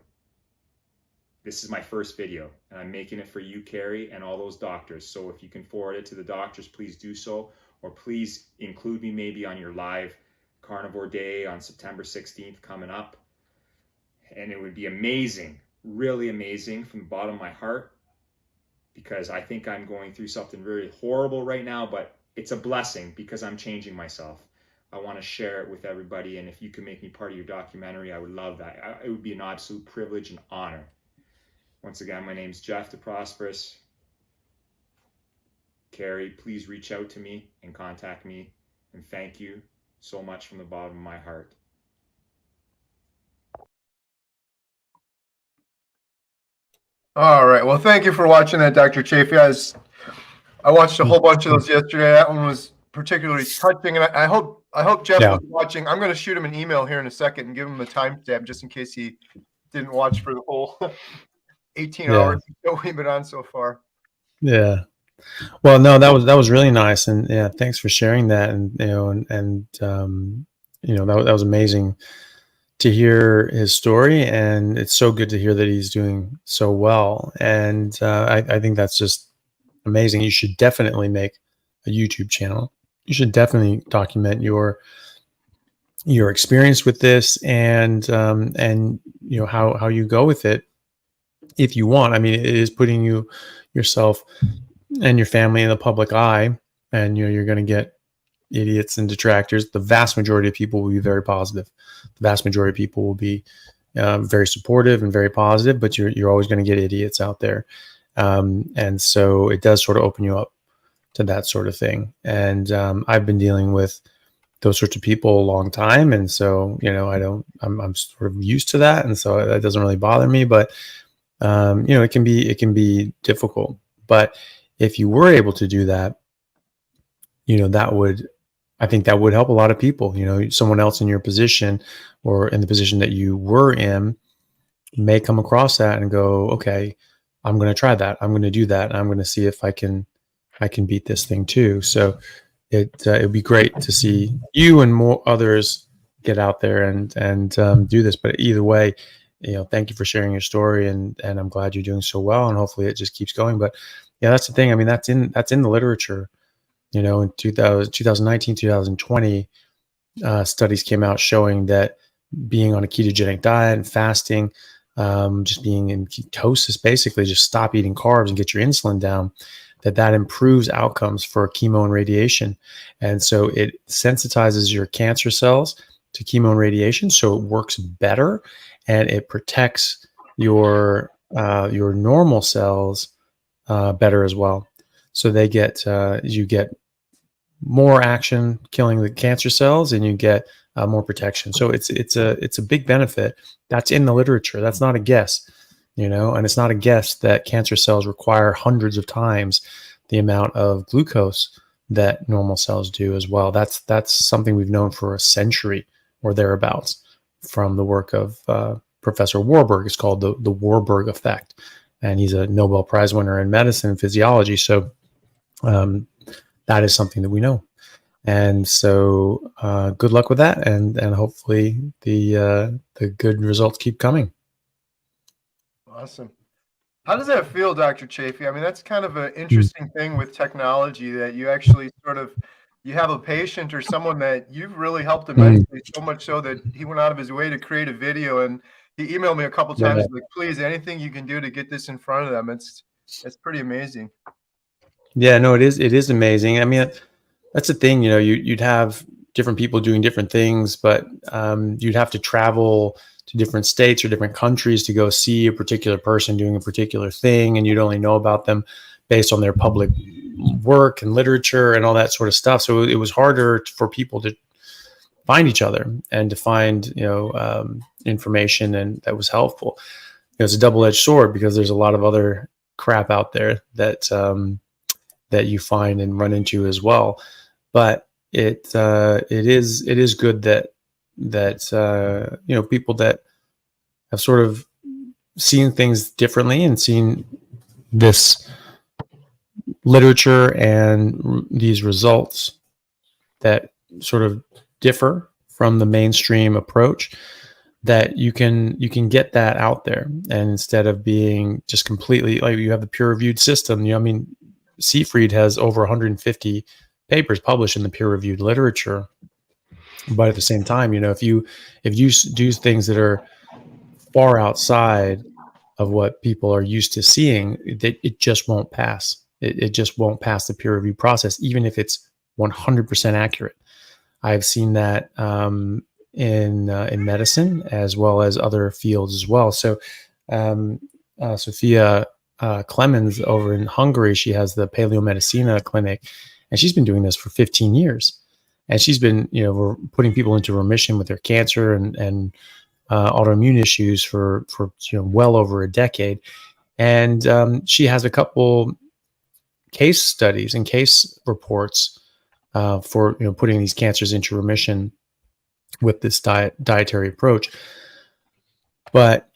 This is my first video, and I'm making it for you, Carrie, and all those doctors. So if you can forward it to the doctors, please do so, or please include me maybe on your live Carnivore Day on September 16th coming up. And it would be amazing, really amazing from the bottom of my heart, because I think I'm going through something very horrible right now, but it's a blessing because I'm changing myself. I want to share it with everybody, and if you can make me part of your documentary, I would love that. It would be an absolute privilege and honor. Once again, my name's Jeff the Prosperous. Carrie, please reach out to me and contact me, and thank you so much from the bottom of my heart. All right. Well, thank you for watching that, Dr. Chaffee. I watched a whole bunch of those yesterday. That one was particularly touching, and I hope Jeff was watching. I'm going to shoot him an email here in a second and give him a timestamp just in case he didn't watch for the whole 18 hours that we've been on so far. Yeah. Well, no, that was really nice, and yeah, thanks for sharing that. And that was amazing to hear his story, and it's so good to hear that he's doing so well. And I think that's just amazing. You should definitely make a YouTube channel. You should definitely document your experience with this, and how you go with it if you want. I mean, it is putting yourself and your family in the public eye, and you're going to get idiots and detractors. The vast majority of people will be very positive. The vast majority of people will be very supportive and very positive, but you're always going to get idiots out there. And so it does sort of open you up to that sort of thing. And I've been dealing with those sorts of people a long time, and so I'm sort of used to that, and so that doesn't really bother me. But it can be difficult. But if you were able to do that, I think that would help a lot of people. Someone else in your position or in the position that you were in may come across that and go, okay, I'm going to try that. I'm going to do that. I'm going to see if I can beat this thing too. So it'd be great to see you and more others get out there and do this. But either way, thank you for sharing your story, and I'm glad you're doing so well, and hopefully it just keeps going. But yeah, that's the thing. I mean, that's in the literature. In 2019, 2020, studies came out showing that being on a ketogenic diet and fasting, just being in ketosis, basically just stop eating carbs and get your insulin down, that improves outcomes for chemo and radiation. And so it sensitizes your cancer cells to chemo and radiation, so it works better, and it protects your normal cells better as well. So you get more action killing the cancer cells, and you get more protection. So it's a big benefit. That's in the literature. That's not a guess, and it's not a guess that cancer cells require hundreds of times the amount of glucose that normal cells do as well. That's something we've known for a century or thereabouts from the work of Professor Warburg. It's called the Warburg effect, and he's a Nobel Prize winner in medicine and physiology. So that is something that we know. And so good luck with that, and hopefully the good results keep coming. Awesome. How does that feel, Dr. Chaffee? I mean, that's kind of an interesting thing with technology, that you actually you have a patient or someone that you've really helped immensely, so much so that he went out of his way to create a video, and he emailed me a couple times like, please, anything you can do to get this in front of them. It's pretty amazing. Yeah, no, it is amazing. I mean, that's the thing, you'd have different people doing different things, but you'd have to travel to different states or different countries to go see a particular person doing a particular thing, and you'd only know about them based on their public work and literature and all that sort of stuff. So it was harder for people to find each other and to find information, and that was helpful. It's a double-edged sword, because there's a lot of other crap out there that you find and run into as well. But it is good that people that have sort of seen things differently and seen this literature and these results that sort of differ from the mainstream approach, that you can get that out there. And instead of being just completely like, you have the peer-reviewed system, I mean, Seafried has over 150 papers published in the peer-reviewed literature. But at the same time, if you do things that are far outside of what people are used to seeing, it just won't pass. It just won't pass the peer review process, even if it's 100% accurate. I've seen that in medicine as well as other fields as well. So Sophia Clemens over in Hungary, she has the Paleomedicina clinic, and she's been doing this for 15 years. And she's been, we're putting people into remission with their cancer and autoimmune issues for well over a decade. And she has a couple case studies and case reports for putting these cancers into remission with this dietary approach. But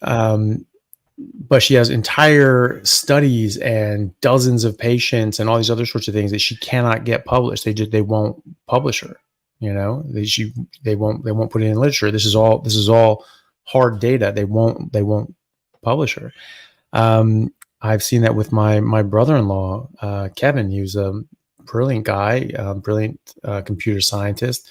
she has entire studies and dozens of patients and all these other sorts of things that she cannot get published. They won't publish her. They won't put it in literature. This is all hard data. They won't publish her. I've seen that with my brother-in-law, Kevin. He was a brilliant guy, brilliant computer scientist.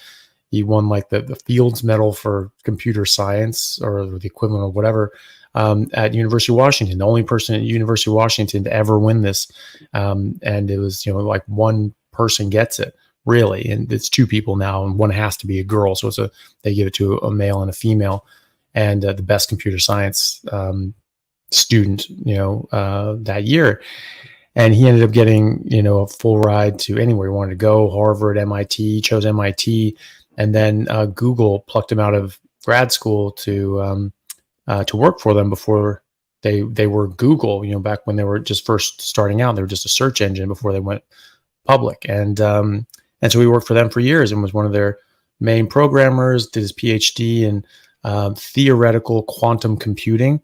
He won like the Fields Medal for computer science, or the equivalent of whatever, at University of Washington. The only person at University of Washington to ever win this. And it was, like one person gets it, really. And it's two people now, and one has to be a girl. So they give it to a male and a female. And the best computer science student, that year. And he ended up getting, a full ride to anywhere he wanted to go, Harvard, MIT, chose MIT. And then Google plucked him out of grad school to work for them before they were Google, back when they were just first starting out. They were just a search engine before they went public. And so he worked for them for years and was one of their main programmers, did his PhD in theoretical quantum computing,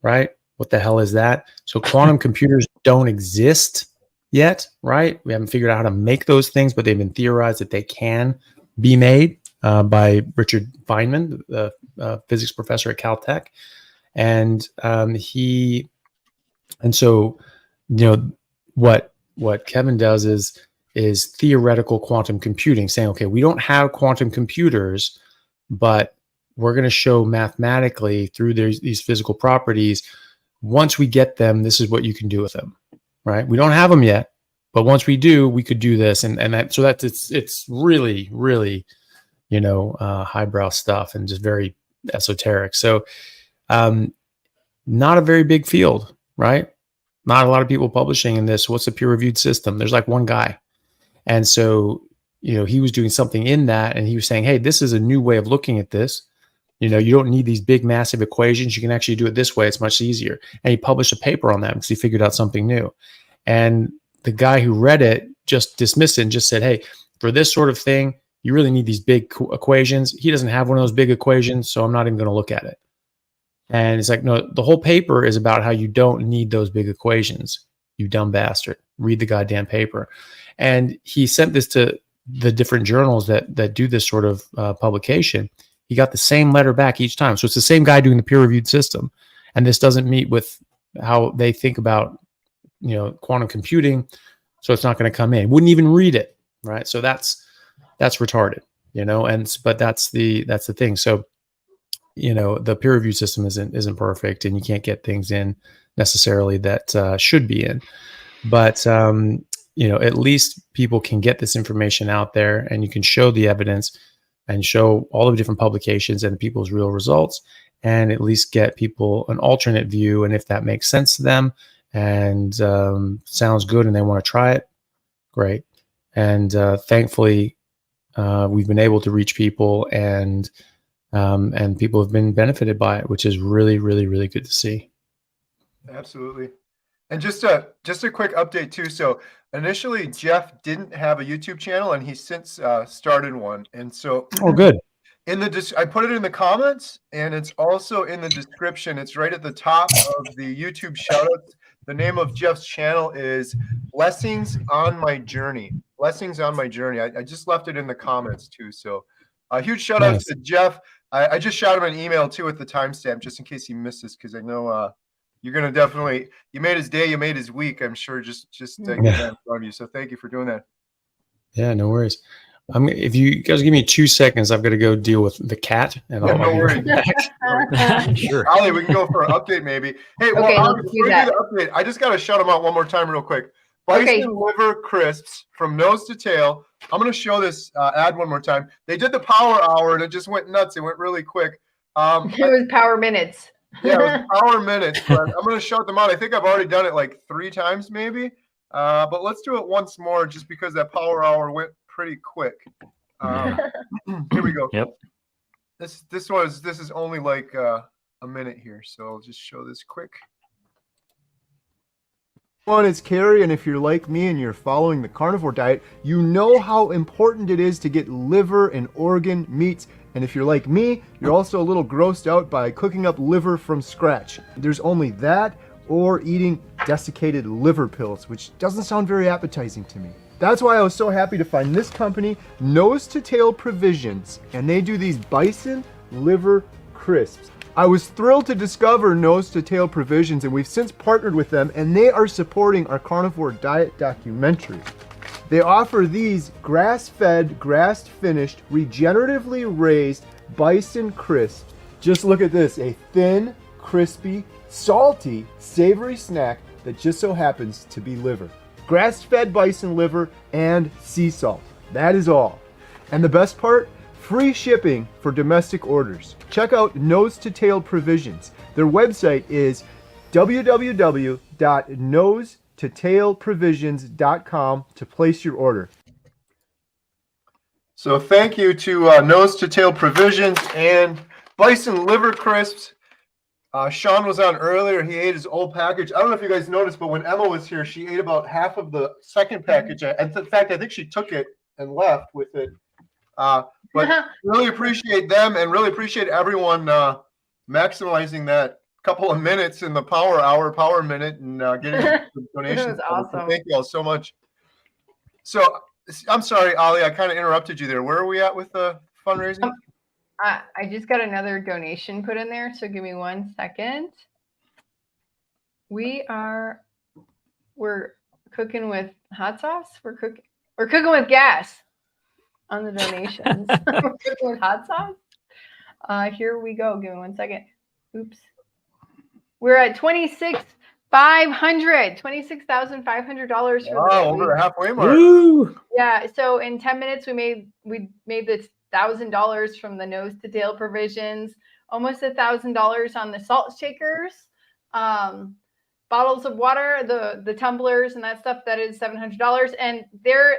right? What the hell is that? So quantum computers don't exist yet, right? We haven't figured out how to make those things, but they've been theorized that they can be made by Richard Feynman, the physics professor at Caltech. And so what Kevin does is theoretical quantum computing, saying, okay, we don't have quantum computers, but we're going to show mathematically through these physical properties, once we get them, this is what you can do with them, right? We don't have them yet, but once we do, we could do this. And it's really, really, highbrow stuff and just very esoteric. So not a very big field, right? Not a lot of people publishing in this. What's a peer-reviewed system? There's like one guy. And so, he was doing something in that, and he was saying, hey, this is a new way of looking at this. You don't need these big, massive equations. You can actually do it this way. It's much easier. And he published a paper on that because he figured out something new. And the guy who read it just dismissed it and just said, hey, for this sort of thing, you really need these big equations. He doesn't have one of those big equations, so I'm not even going to look at it. And it's like, no, the whole paper is about how you don't need those big equations. You dumb bastard. Read the goddamn paper. And he sent this to the different journals that do this sort of publication. He got the same letter back each time. So it's the same guy doing the peer-reviewed system. And this doesn't meet with how they think about, quantum computing. So it's not going to come in. Wouldn't even read it, right? So that's retarded, but that's the thing. So, the peer-reviewed system isn't perfect, and you can't get things in necessarily that should be in. But, at least people can get this information out there, and you can show the evidence and show all the different publications and people's real results, and at least get people an alternate view. And if that makes sense to them and sounds good and they want to try it, great. And thankfully, we've been able to reach people, and people have been benefited by it, which is really, really, really good to see. Absolutely. And just a quick update too. So initially, Jeff didn't have a YouTube channel, and he's since started one. And so, oh, good. I put it in the comments, and it's also in the description. It's right at the top of the YouTube shoutouts. The name of Jeff's channel is Blessings on My Journey. Blessings on My Journey. I just left it in the comments too. So a huge shout out to Jeff. I just shot him an email too with the timestamp just in case he missed this, because I know you're gonna definitely, you made his day, you made his week. I'm sure just get that in front of you. So thank you for doing that. Yeah, no worries. If you guys give me 2 seconds, I've got to go deal with the cat, and I'll no worries. Sure. Ali, we can go for an update maybe. Hey, well, Okay, Ali, let's before do we that. do the update, I just got to shout them out one more time real quick. Bison liver crisps from nose to tail. I'm going to show this ad one more time. They did the power hour, and it just went nuts. It went really quick. It was power minutes. Yeah, it was power minutes. But I'm going to shout them out. I think I've already done it like 3 times maybe. But let's do it once more just because that power hour went pretty quick. Here we go. Yep. This is only like a minute here, so I'll just show this quick. It's Carrie, and if you're like me and you're following the carnivore diet, you know how important it is to get liver and organ meats. And if you're like me, you're also a little grossed out by cooking up liver from scratch. There's only that or eating desiccated liver pills, which doesn't sound very appetizing to me. That's why I was so happy to find this company, Nose to Tail Provisions, and they do these bison liver crisps. I was thrilled to discover Nose to Tail Provisions, and we've since partnered with them, and they are supporting our Carnivore Diet Documentary. They offer these grass-fed, grass-finished, regeneratively raised bison crisps. Just look at this, a thin, crispy, salty, savory snack that just so happens to be liver. Grass-fed bison liver and sea salt. That is all. And the best part? Free shipping for domestic orders. Check out Nose to Tail Provisions. Their website is www.nosetotaleprovisions.com to place your order. So thank you to Nose to Tail Provisions and Bison Liver Crisps. Sean was on earlier. He ate his old package. I don't know if you guys noticed, but when Emma was here, she ate about half of the second package. And in fact, I think she took it and left with it. But really appreciate them and really appreciate everyone maximizing that couple of minutes in the power minute and getting the donations. It was awesome. Thank you all so much. So I'm sorry, Ali, I kind of interrupted you there. Where are we at with the fundraising? I just got another donation put in there, so give me 1 second. We're cooking with hot sauce. We're cooking with gas on the donations. We're cooking with hot sauce. Here we go. Give me 1 second. Oops. We're at $26,500 for wow, over the halfway mark. Woo! Yeah, so in 10 minutes we made this $1,000 from the Nose to Tail Provisions, almost $1,000 on the salt shakers, bottles of water, the tumblers and that stuff. That is $700, and they're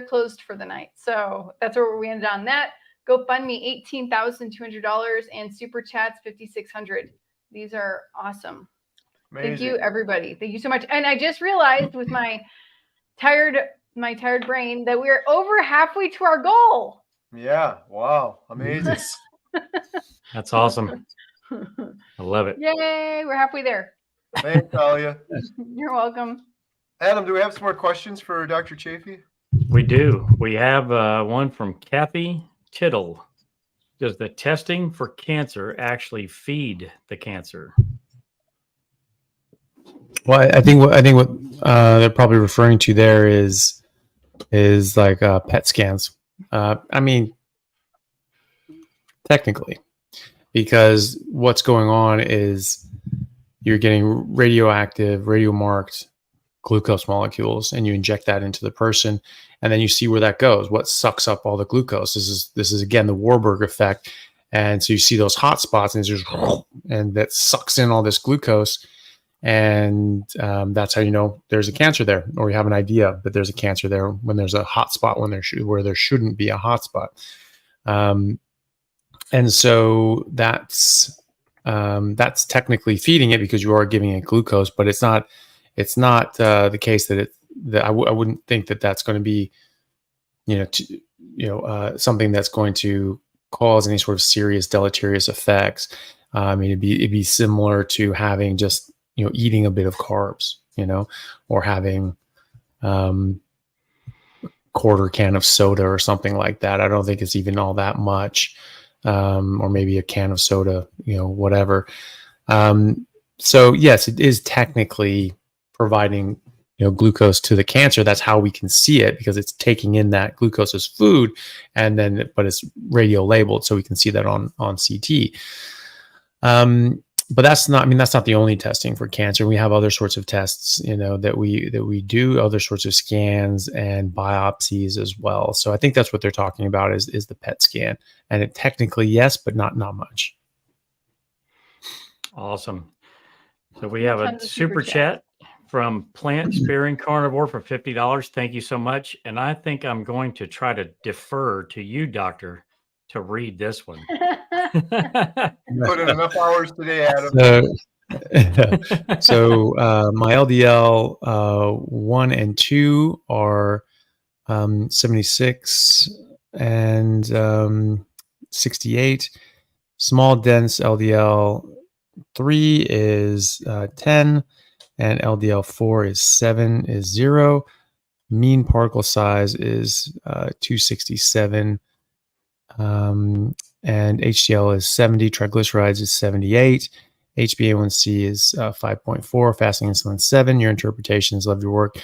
closed for the night. So that's where we ended on that. GoFundMe $18,200 and Super Chats $5,600. These are awesome. Amazing. Thank you, everybody. Thank you so much. And I just realized with my tired brain that we're over halfway to our goal. Yeah. Wow. Amazing. That's awesome. I love it. Yay. We're halfway there. Thanks, Talia. You're welcome. Adam, do we have some more questions for Dr. Chaffee? We do. We have one from Kathy Tittle. Does the testing for cancer actually feed the cancer? Well, I think what they're probably referring to there is like PET scans. I mean, technically, because what's going on is you're getting radioactive, radiomarked glucose molecules, and you inject that into the person, and then you see where that goes. What sucks up all the glucose? This is again the Warburg effect, and so you see those hot spots, and it's just and that sucks in all this glucose. And that's how you know there's a cancer there, or you have an idea that there's a cancer there when there's a hot spot where there shouldn't be a hot spot. And so that's technically feeding it because you are giving it glucose, but it's not the case that I wouldn't think that that's going to be something that's going to cause any sort of serious deleterious effects. I mean, it'd be similar to having just eating a bit of carbs. or having quarter can of soda or something like that. I don't think it's even all that much, or maybe a can of soda, whatever. So yes, it is technically providing, glucose to the cancer. That's how we can see it, because it's taking in that glucose as food, and then, but it's radio labeled, so we can see that on CT. But that's not the only testing for cancer. We have other sorts of tests, that we do, other sorts of scans and biopsies as well. So I think that's what they're talking about is the PET scan. And it technically, yes, but not much. Awesome. So we have a super chat from Plant Sparing Carnivore for $50. Thank you so much. And I think I'm going to try to defer to you, Doctor, to read this one. Put in enough hours today, Adam. So my LDL 1 and 2 are 76 and 68. Small dense LDL 3 is 10, and LDL 4 is 7 is 0. Mean particle size is 267. And HDL is 70, triglycerides is 78, HbA1c is 5.4, fasting insulin 7. Your interpretations, love your work.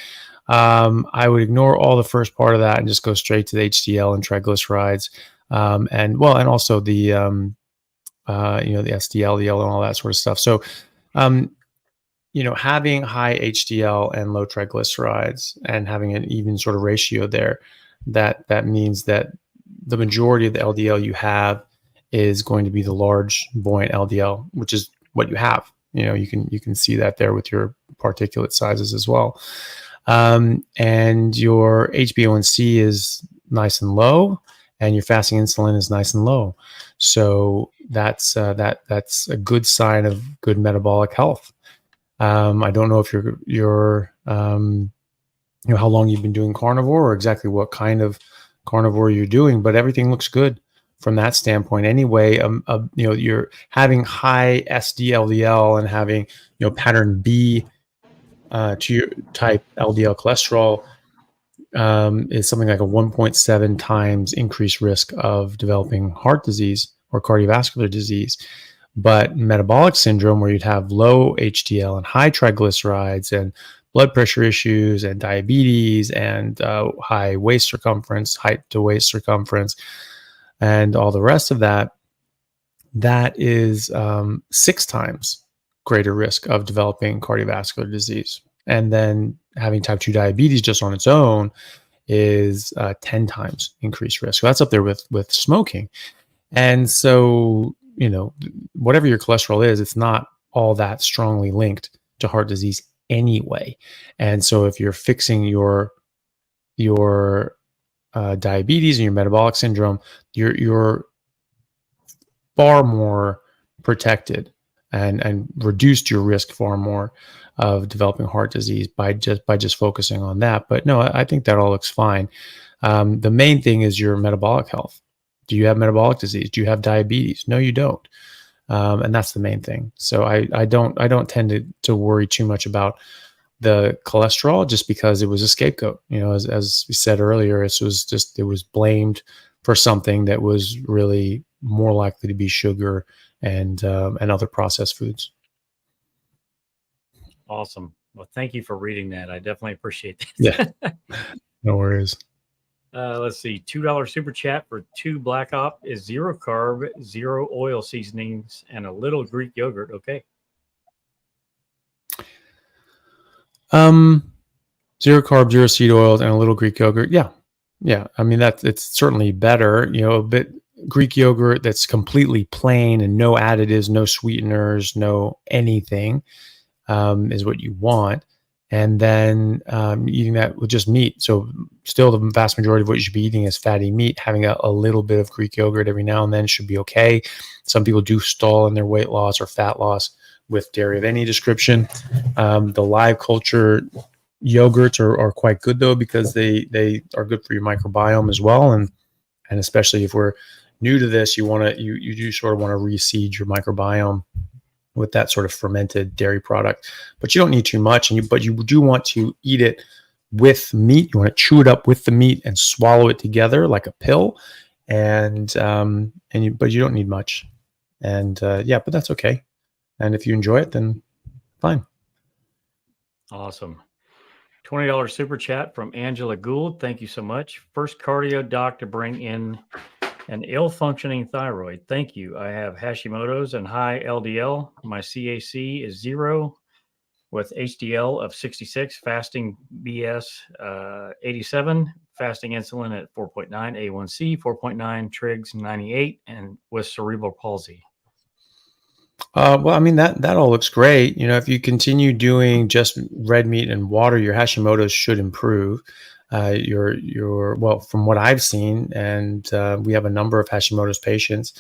I would ignore all the first part of that and just go straight to the HDL and triglycerides, and also the the SDL, the L, and all that sort of stuff. So, having high HDL and low triglycerides and having an even sort of ratio there, that means that the majority of the LDL you have is going to be the large buoyant LDL, which is what you have. You can see that there with your particulate sizes as well. And your HbA1c is nice and low, and your fasting insulin is nice and low. So that's a good sign of good metabolic health. I don't know if you're how long you've been doing carnivore or exactly what kind of carnivore you're doing, but everything looks good from that standpoint anyway. You're having high SD-LDL and having pattern B to your type LDL cholesterol is something like a 1.7 times increased risk of developing heart disease or cardiovascular disease. But metabolic syndrome, where you'd have low HDL and high triglycerides and blood pressure issues and diabetes and high waist circumference, height to waist circumference, and all the rest of that, that is 6 times greater risk of developing cardiovascular disease. And then having type 2 diabetes just on its own is 10 times increased risk. So that's up there with smoking. And so, whatever your cholesterol is, it's not all that strongly linked to heart disease anyway. And so if you're fixing your diabetes and your metabolic syndrome, you're far more protected and reduced your risk far more of developing heart disease by just focusing on that. But no, I think that all looks fine. The main thing is your metabolic health. Do you have metabolic disease? Do you have diabetes? No, you don't. And that's the main thing. So I don't tend to worry too much about the cholesterol, just because it was a scapegoat. As we said earlier, it was blamed for something that was really more likely to be sugar and other processed foods. Awesome. Well, thank you for reading that. I definitely appreciate that. Yeah, no worries. Let's see. $2 super chat for 2 Black Op is 0 carb, 0 oil seasonings, and a little Greek yogurt. Okay. 0 carb, 0 seed oils, and a little Greek yogurt. Yeah. I mean, it's certainly better. A bit Greek yogurt that's completely plain and no additives, no sweeteners, no anything is what you want. And then eating that with just meat. So still the vast majority of what you should be eating is fatty meat. Having a little bit of Greek yogurt every now and then should be okay. Some people do stall in their weight loss or fat loss with dairy of any description. The live culture yogurts are quite good though, because they are good for your microbiome as well. And especially if we're new to this, you do sort of want to reseed your microbiome with that sort of fermented dairy product. But you don't need too much, but you do want to eat it with meat. You want to chew it up with the meat and swallow it together like a pill, but you don't need much. And but that's okay. And if you enjoy it, then fine. Awesome. $20 super chat from Angela Gould. Thank you so much. First cardio doc to bring in an ill-functioning thyroid. Thank you. I have Hashimoto's and high LDL. My CAC is 0 with HDL of 66, fasting BS 87, fasting insulin at 4.9, A1C 4.9, trigs 98, and with cerebral palsy. Well, I mean, that all looks great. If you continue doing just red meat and water, your Hashimoto's should improve. Well, from what I've seen, and we have a number of Hashimoto's patients,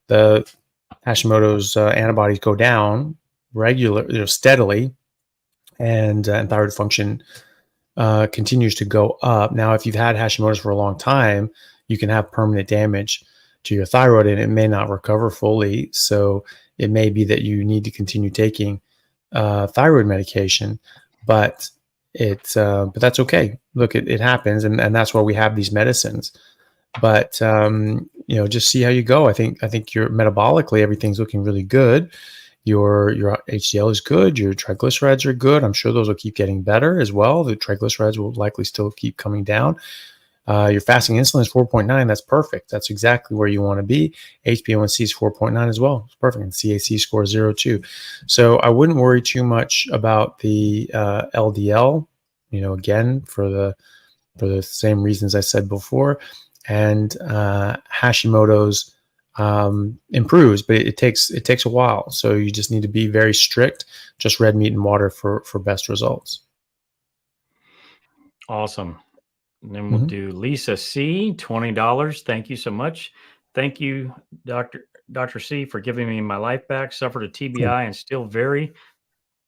the Hashimoto's antibodies go down steadily, and thyroid function continues to go up. Now, if you've had Hashimoto's for a long time, you can have permanent damage to your thyroid, and it may not recover fully. So it may be that you need to continue taking thyroid medication, but that's okay. Look, it happens, and that's why we have these medicines. But just see how you go. I think you're metabolically, everything's looking really good. Your HDL is good. Your triglycerides are good. I'm sure those will keep getting better as well. The triglycerides will likely still keep coming down. Your fasting insulin is 4.9. That's perfect. That's exactly where you want to be. HbA1c is 4.9 as well. It's perfect. And CAC score 0.2. So I wouldn't worry too much about the LDL, again, for the same reasons I said before. And Hashimoto's improves, but it takes a while. So you just need to be very strict, just red meat and water for best results. Awesome. And then we'll do Lisa C, $20. Thank you so much. Thank you, Dr. C, for giving me my life back. Suffered a TBI and still very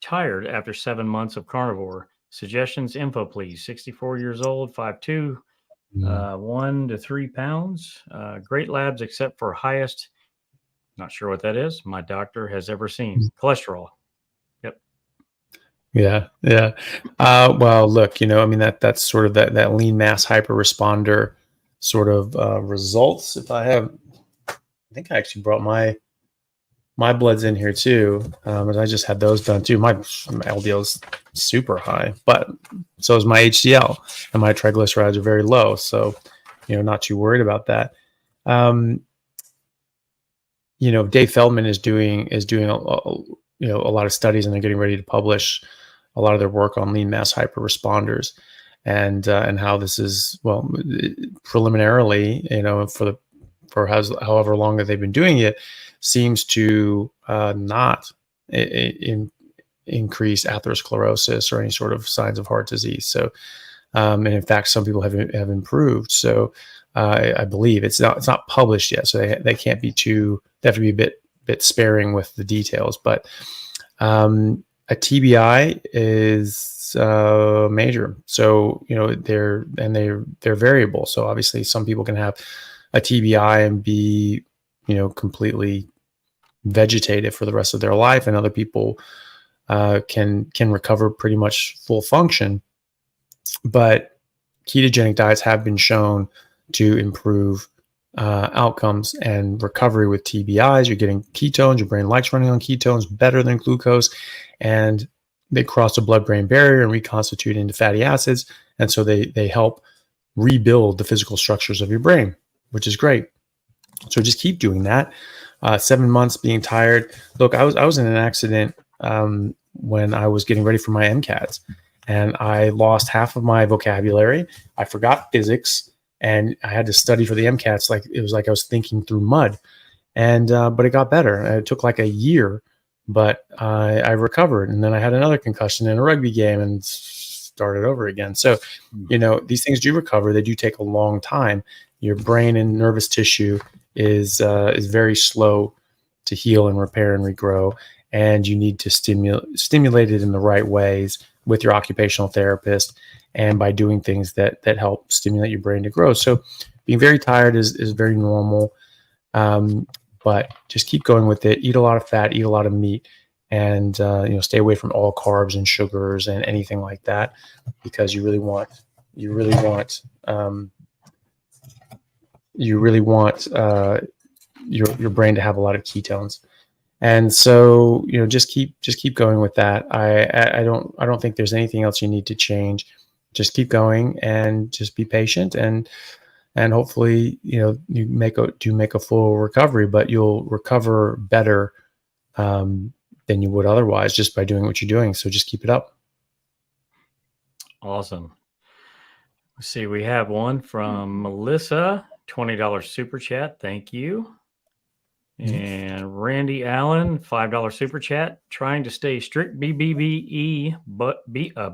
tired after 7 months of carnivore. Suggestions, info, please. 64 years old, 5'2", 1 to 3 pounds. Great labs except for highest, not sure what that is, my doctor has ever seen. Cholesterol. Yeah. Well, look, that's sort of that lean mass hyper responder sort of results. I think I actually brought my bloods in here too. But I just had those done too. My LDL is super high, but so is my HDL, and my triglycerides are very low. So, not too worried about that. Dave Feldman is doing a lot of studies, and they're getting ready to publish a lot of their work on lean mass hyper responders, and how this is, well, preliminarily, for however long that they've been doing it, seems to not increase atherosclerosis or any sort of signs of heart disease. So, and in fact, some people have improved. So, I believe it's not published yet, so they can't be they have to be a bit sparing with the details, but. A TBI is major, so they're variable. So obviously, some people can have a TBI and be completely vegetative for the rest of their life, and other people can recover pretty much full function. But ketogenic diets have been shown to improve outcomes and recovery with TBIs. You're getting ketones. Your brain likes running on ketones better than glucose, and they cross the blood-brain barrier and reconstitute into fatty acids. And so they help rebuild the physical structures of your brain, which is great. So just keep doing that. 7 months being tired. Look, I was in an accident when I was getting ready for my MCATs, and I lost half of my vocabulary. I forgot physics, and I had to study for the MCATs. It was like I was thinking through mud, and but it got better. It took like a year, but I recovered, and then I had another concussion in a rugby game and started over again. So, these things do recover. They do take a long time. Your brain and nervous tissue is very slow to heal and repair and regrow, and you need to stimulate it in the right ways with your occupational therapist, and by doing things that help stimulate your brain to grow. So being very tired is very normal, but just keep going with it. Eat a lot of fat, eat a lot of meat, and stay away from all carbs and sugars and anything like that, because you really want your brain to have a lot of ketones. And so, just keep going with that. I don't think there's anything else you need to change. Just keep going and just be patient, and hopefully, you make a full recovery, but you'll recover better than you would otherwise just by doing what you're doing. So just keep it up. Awesome. Let's see. We have one from Melissa, $20 super chat. Thank you. And Randy Allen, $5 super chat. Trying to stay strict BBBE, but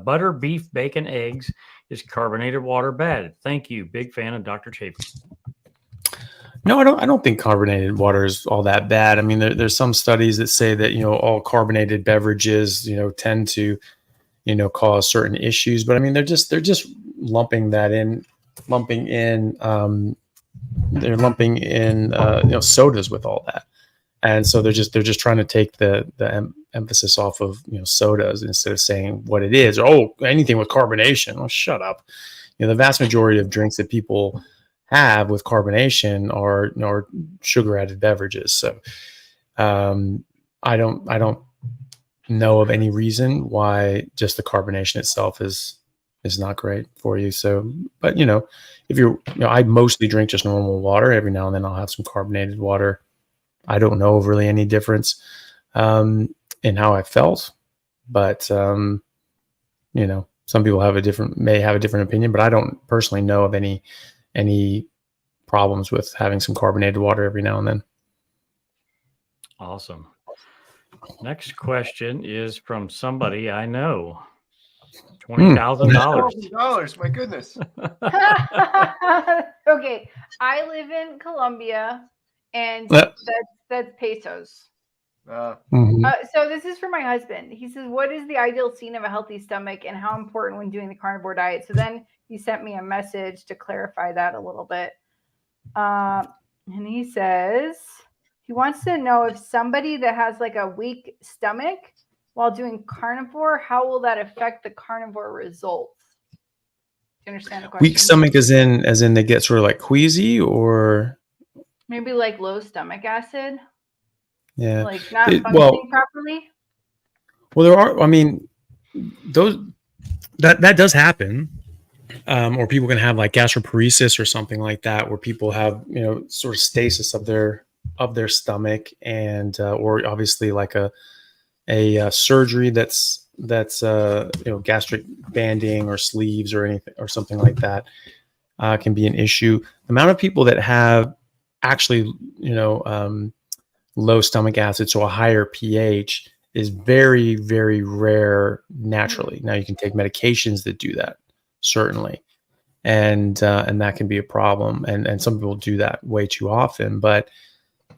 butter, beef, bacon, eggs. Is carbonated water bad? Thank you. Big fan of Dr. Chaffee. No, I don't think carbonated water is all that bad. I mean, there's some studies that say that, all carbonated beverages, tend to, cause certain issues, but I mean, they're just lumping in sodas with all that. And so they're just trying to take the emphasis off of, sodas instead of saying what it is, or, anything with carbonation. Oh, shut up. The vast majority of drinks that people have with carbonation are sugar added beverages. So I don't know of any reason why just the carbonation itself is not great for you. So, but if I mostly drink just normal water. Every now and then I'll have some carbonated water. I don't know of really any difference in how I felt, but some people may have a different opinion, but I don't personally know of any problems with having some carbonated water every now and then. Awesome. Next question is from somebody I know. $20,000. $20,000. My goodness. Okay, I live in Colombia, and that's pesos. So this is for my husband. He says, what is the ideal scene of a healthy stomach and how important when doing the carnivore diet? So then he sent me a message to clarify that a little bit. And he says he wants to know if somebody that has like a weak stomach while doing carnivore, how will that affect the carnivore results? Do you understand the question? Weak stomach as in they get sort of like queasy, or maybe like low stomach acid. Yeah. Like not functioning properly. Well, there are, that does happen. Or people can have like gastroparesis or something like that, where people have, sort of stasis of their stomach, and, or obviously like a surgery that's gastric banding or sleeves or anything or something like that, can be an issue. The amount of people that have actually, low stomach acid, so a higher pH, is very, very rare naturally. Now you can take medications that do that, certainly. And that can be a problem. And some people do that way too often, but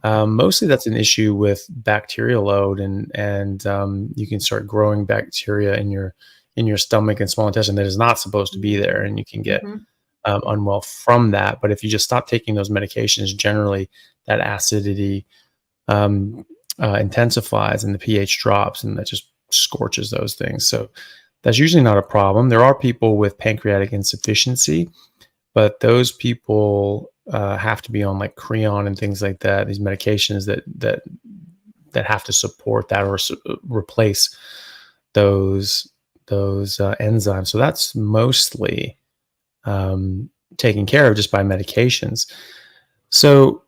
mostly that's an issue with bacterial load, and you can start growing bacteria in your stomach and small intestine that is not supposed to be there, and you can get unwell from that. But if you just stop taking those medications, generally that acidity intensifies and the pH drops, and that just scorches those things. So that's usually not a problem. There are people with pancreatic insufficiency, but those people have to be on like Creon and things like that, these medications that have to support that or replace those enzymes. So that's mostly taken care of just by medications. So,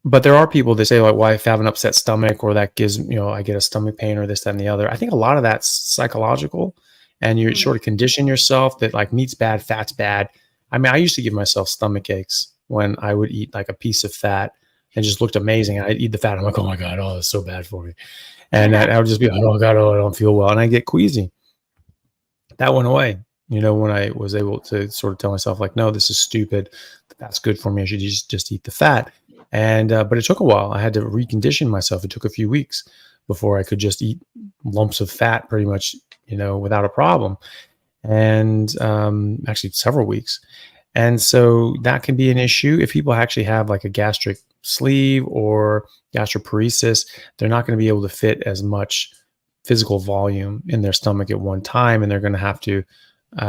but there are people that say like, well, if I have an upset stomach, or that gives, I get a stomach pain, or this, that, and the other. I think a lot of that's psychological, and you sort of condition yourself that like meat's bad, fat's bad. I mean, I used to give myself stomach aches when I would eat like a piece of fat and just looked amazing. And I'd eat the fat. I'm like, oh my God, oh, it's so bad for me. And I would just be like, oh God, oh, I don't feel well. And I get queasy. That went away, when I was able to sort of tell myself like, no, this is stupid. That's good for me. I should just eat the fat. And, but it took a while. I had to recondition myself. It took a few weeks before I could just eat lumps of fat pretty much, without a problem. And actually several weeks. And so that can be an issue if people actually have like a gastric sleeve or gastroparesis. They're not going to be able to fit as much physical volume in their stomach at one time, and they're going to have to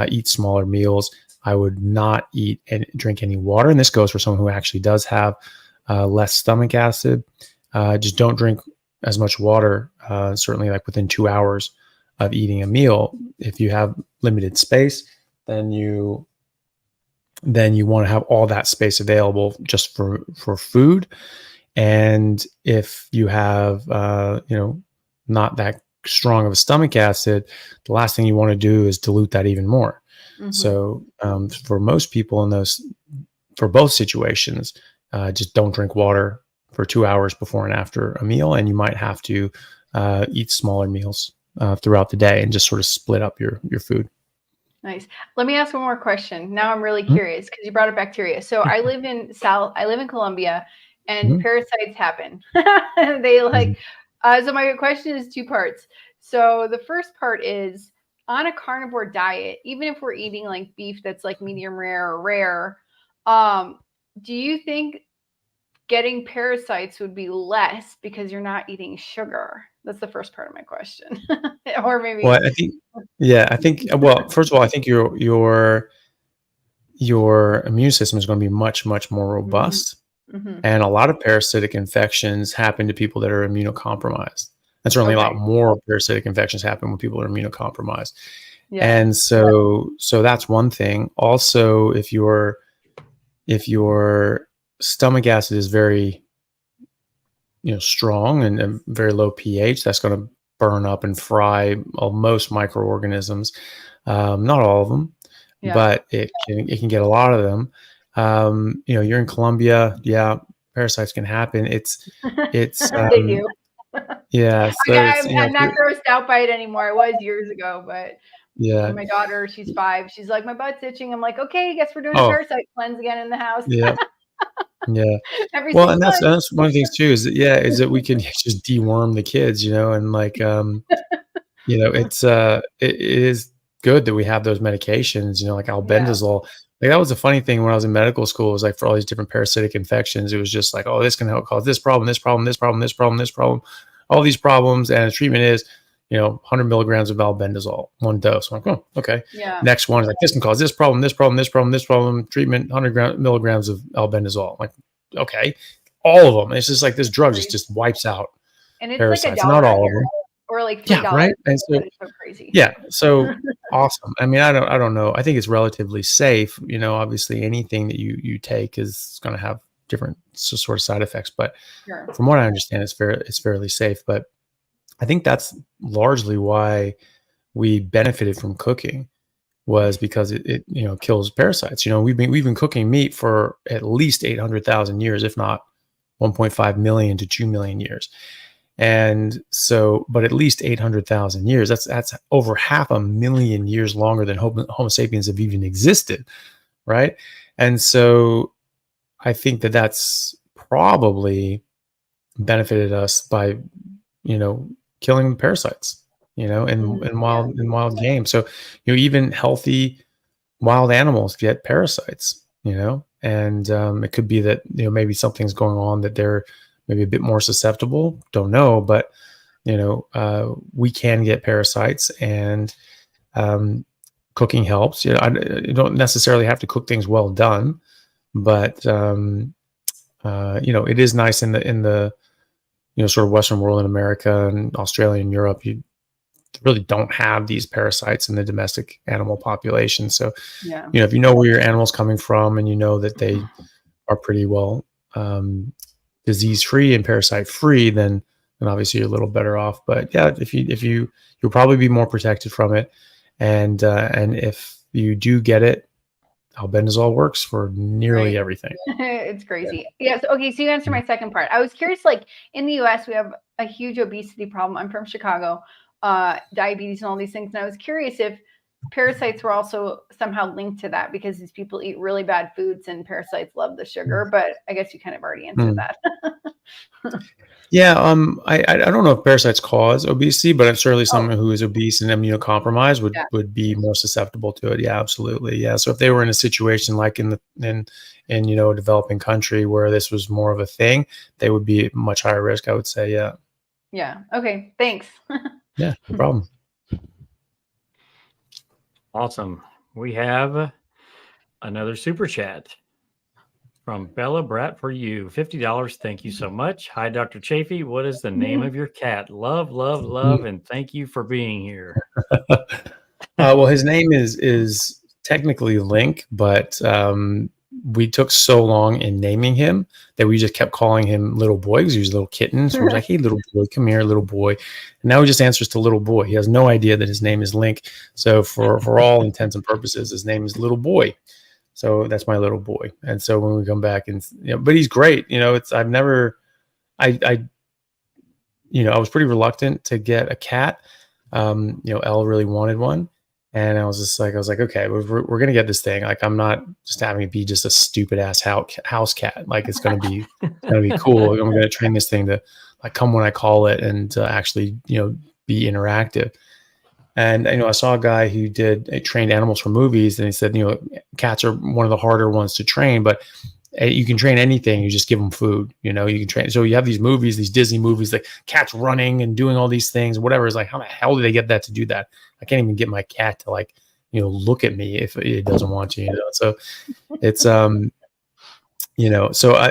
eat smaller meals. I would not eat and drink any water, and this goes for someone who actually does have less stomach acid. Just don't drink as much water, certainly like within 2 hours of eating a meal. If you have limited space, then you want to have all that space available just for food. And if you have not that strong of a stomach acid, the last thing you want to do is dilute that even more. So for most people for both situations, just don't drink water for 2 hours before and after a meal, and you might have to eat smaller meals throughout the day and just sort of split up your food. Nice. Let me ask one more question. Now I'm really curious because you brought up bacteria. So I live in Colombia, and parasites happen. They like, so my question is 2 parts. So the first part is, on a carnivore diet, even if we're eating like beef that's like medium rare or rare, do you think getting parasites would be less because you're not eating sugar? That's the first part of my question. Or maybe. Well, I think, well, first of all, I think your immune system is going to be much, much more robust. And a lot of parasitic infections happen to people that are immunocompromised. And certainly a lot more parasitic infections happen when people are immunocompromised. And so that's one thing. Also, if your stomach acid is very strong and very low pH, that's going to burn up and fry most microorganisms. Not all of them, but it can get a lot of them. You're in Colombia, parasites can happen. It's They do. Yeah, so I'm not grossed out by it anymore. I was years ago, but my daughter, she's 5. She's like, my butt's itching. I'm like, okay, I guess we're doing a parasite cleanse again in the house. Yeah. Every Well, 6 and months. that's one of the things too, is that we can just deworm the kids, and like it is good that we have those medications, like albendazole. Like that was a funny thing when I was in medical school. It was like for all these different parasitic infections, it was just like, oh, this can help cause this problem, this problem, this problem, this problem, this problem, all these problems, and the treatment is 100 milligrams of albendazole, 1 dose. I'm like, oh, okay. Next one is like, this can cause this problem, this problem, this problem, this problem. Treatment, 100 milligrams of albendazole. I'm like, okay, all of them. It's just like this drug just wipes out and it's parasites. like $1 Not all of them. or like $3. Right. And so, It's so crazy. So awesome. I mean, I don't know. I think it's relatively safe. Obviously anything that you take is going to have different sort of side effects, but from what I understand, it's fairly safe. But I think that's largely why we benefited from cooking, was because it kills parasites. We've been cooking meat for at least 800,000 years, if not 1.5 million to 2 million years. And so, but at least 800,000 years, that's over 500,000 years longer than Homo sapiens have even existed. Right. And so I think that's probably benefited us by, killing parasites, in wild game. So, even healthy wild animals get parasites, and it could be that, maybe something's going on that they're maybe a bit more susceptible. Don't know, but we can get parasites, and cooking helps. You don't necessarily have to cook things well done, but it is nice in the sort of Western world, in America and Australia and Europe. You really don't have these parasites in the domestic animal population. So, if you know where your animal's coming from, and that they are pretty well disease-free and parasite-free, then obviously you're a little better off. But if you'll probably be more protected from it. And if you do get it, albendazole works for nearly everything. It's crazy. Yes. Okay. So you answered my second part. I was curious, like in the US, we have a huge obesity problem. I'm from Chicago, diabetes and all these things. And I was curious if parasites were also somehow linked to that, because these people eat really bad foods and parasites love the sugar, but I guess you kind of already answered that. Yeah, I don't know if parasites cause obesity, but certainly someone who is obese and immunocompromised would be more susceptible to it. Yeah, absolutely. Yeah. So if they were in a situation like in a developing country where this was more of a thing, they would be at much higher risk, I would say. Yeah. Yeah. Okay. Thanks. Yeah, no problem. Awesome. We have another super chat from Bella Brat for you. $50. Thank you so much. Hi, Dr. Chaffee. What is the name of your cat? Love, love, love, and thank you for being here. Well, his name is technically Link, but we took so long in naming him that we just kept calling him Little Boy because he was a little kitten. So we're like, hey, little boy, come here, little boy. And now he just answers to Little Boy. He has no idea that his name is Link. So for all intents and purposes, his name is Little Boy. So that's my little boy. And so when we come back and, but he's great. I was pretty reluctant to get a cat. Elle really wanted one. And I was like, okay, we're going to get this thing. Like, I'm not just having it be just a stupid ass house cat. Like, it's going to be cool. I'm going to train this thing to like come when I call it and actually, be interactive. And, I saw a guy who trained animals for movies, and he said, cats are one of the harder ones to train, but you can train anything. You just give them food, you can train. So you have these movies, these Disney movies, like cats running and doing all these things, whatever. It's like, how the hell did they get that to do that? I can't even get my cat to look at me if it doesn't want to, So it's, so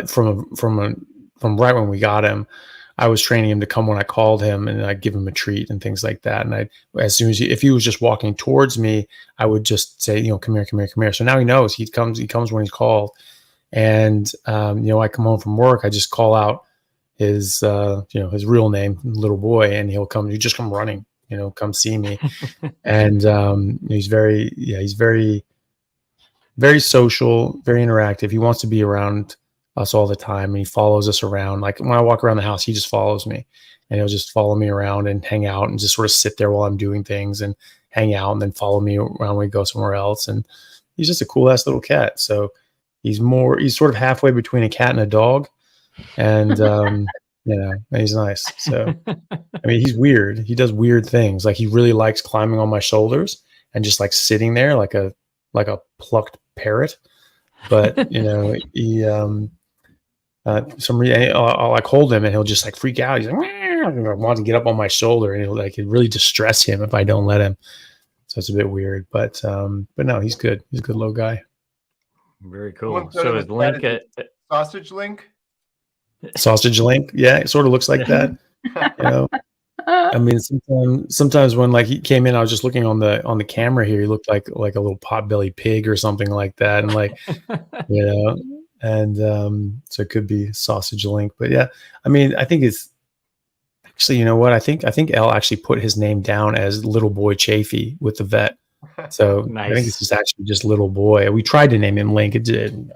from right when we got him, I was training him to come when I called him, and I'd give him a treat and things like that. And as soon as if he was just walking towards me, I would just say, come here, come here, come here. So now he knows he comes when he's called. And, I come home from work, I just call out his real name, Little Boy, and he'll just come running, come see me. And, he's very, very social, very interactive. He wants to be around us all the time, and he follows us around. Like when I walk around the house, he just follows me, and he'll just follow me around and hang out and just sort of sit there while I'm doing things and hang out, and then follow me around when we go somewhere else. And he's just a cool ass little cat. So he's sort of halfway between a cat and a dog. And, and he's nice. So, he's weird. He does weird things. Like he really likes climbing on my shoulders and just like sitting there like a plucked parrot. But, he, some reason I'll like hold him and he'll just like freak out. He's like, want to get up on my shoulder, and it really distress him if I don't let him. So it's a bit weird, but no, he's good. He's a good little guy. Very cool. So is Link Sausage Link? Sausage Link? Yeah, it sort of looks like that. Sometimes when like he came in, I was just looking on the camera here. He looked like a little potbelly pig or something like that, and like and so it could be Sausage Link. But yeah, I think it's actually, I think Elle actually put his name down as Little Boy Chaffee with the vet. So nice. I think it's actually just Little Boy. We tried to name him Link. It did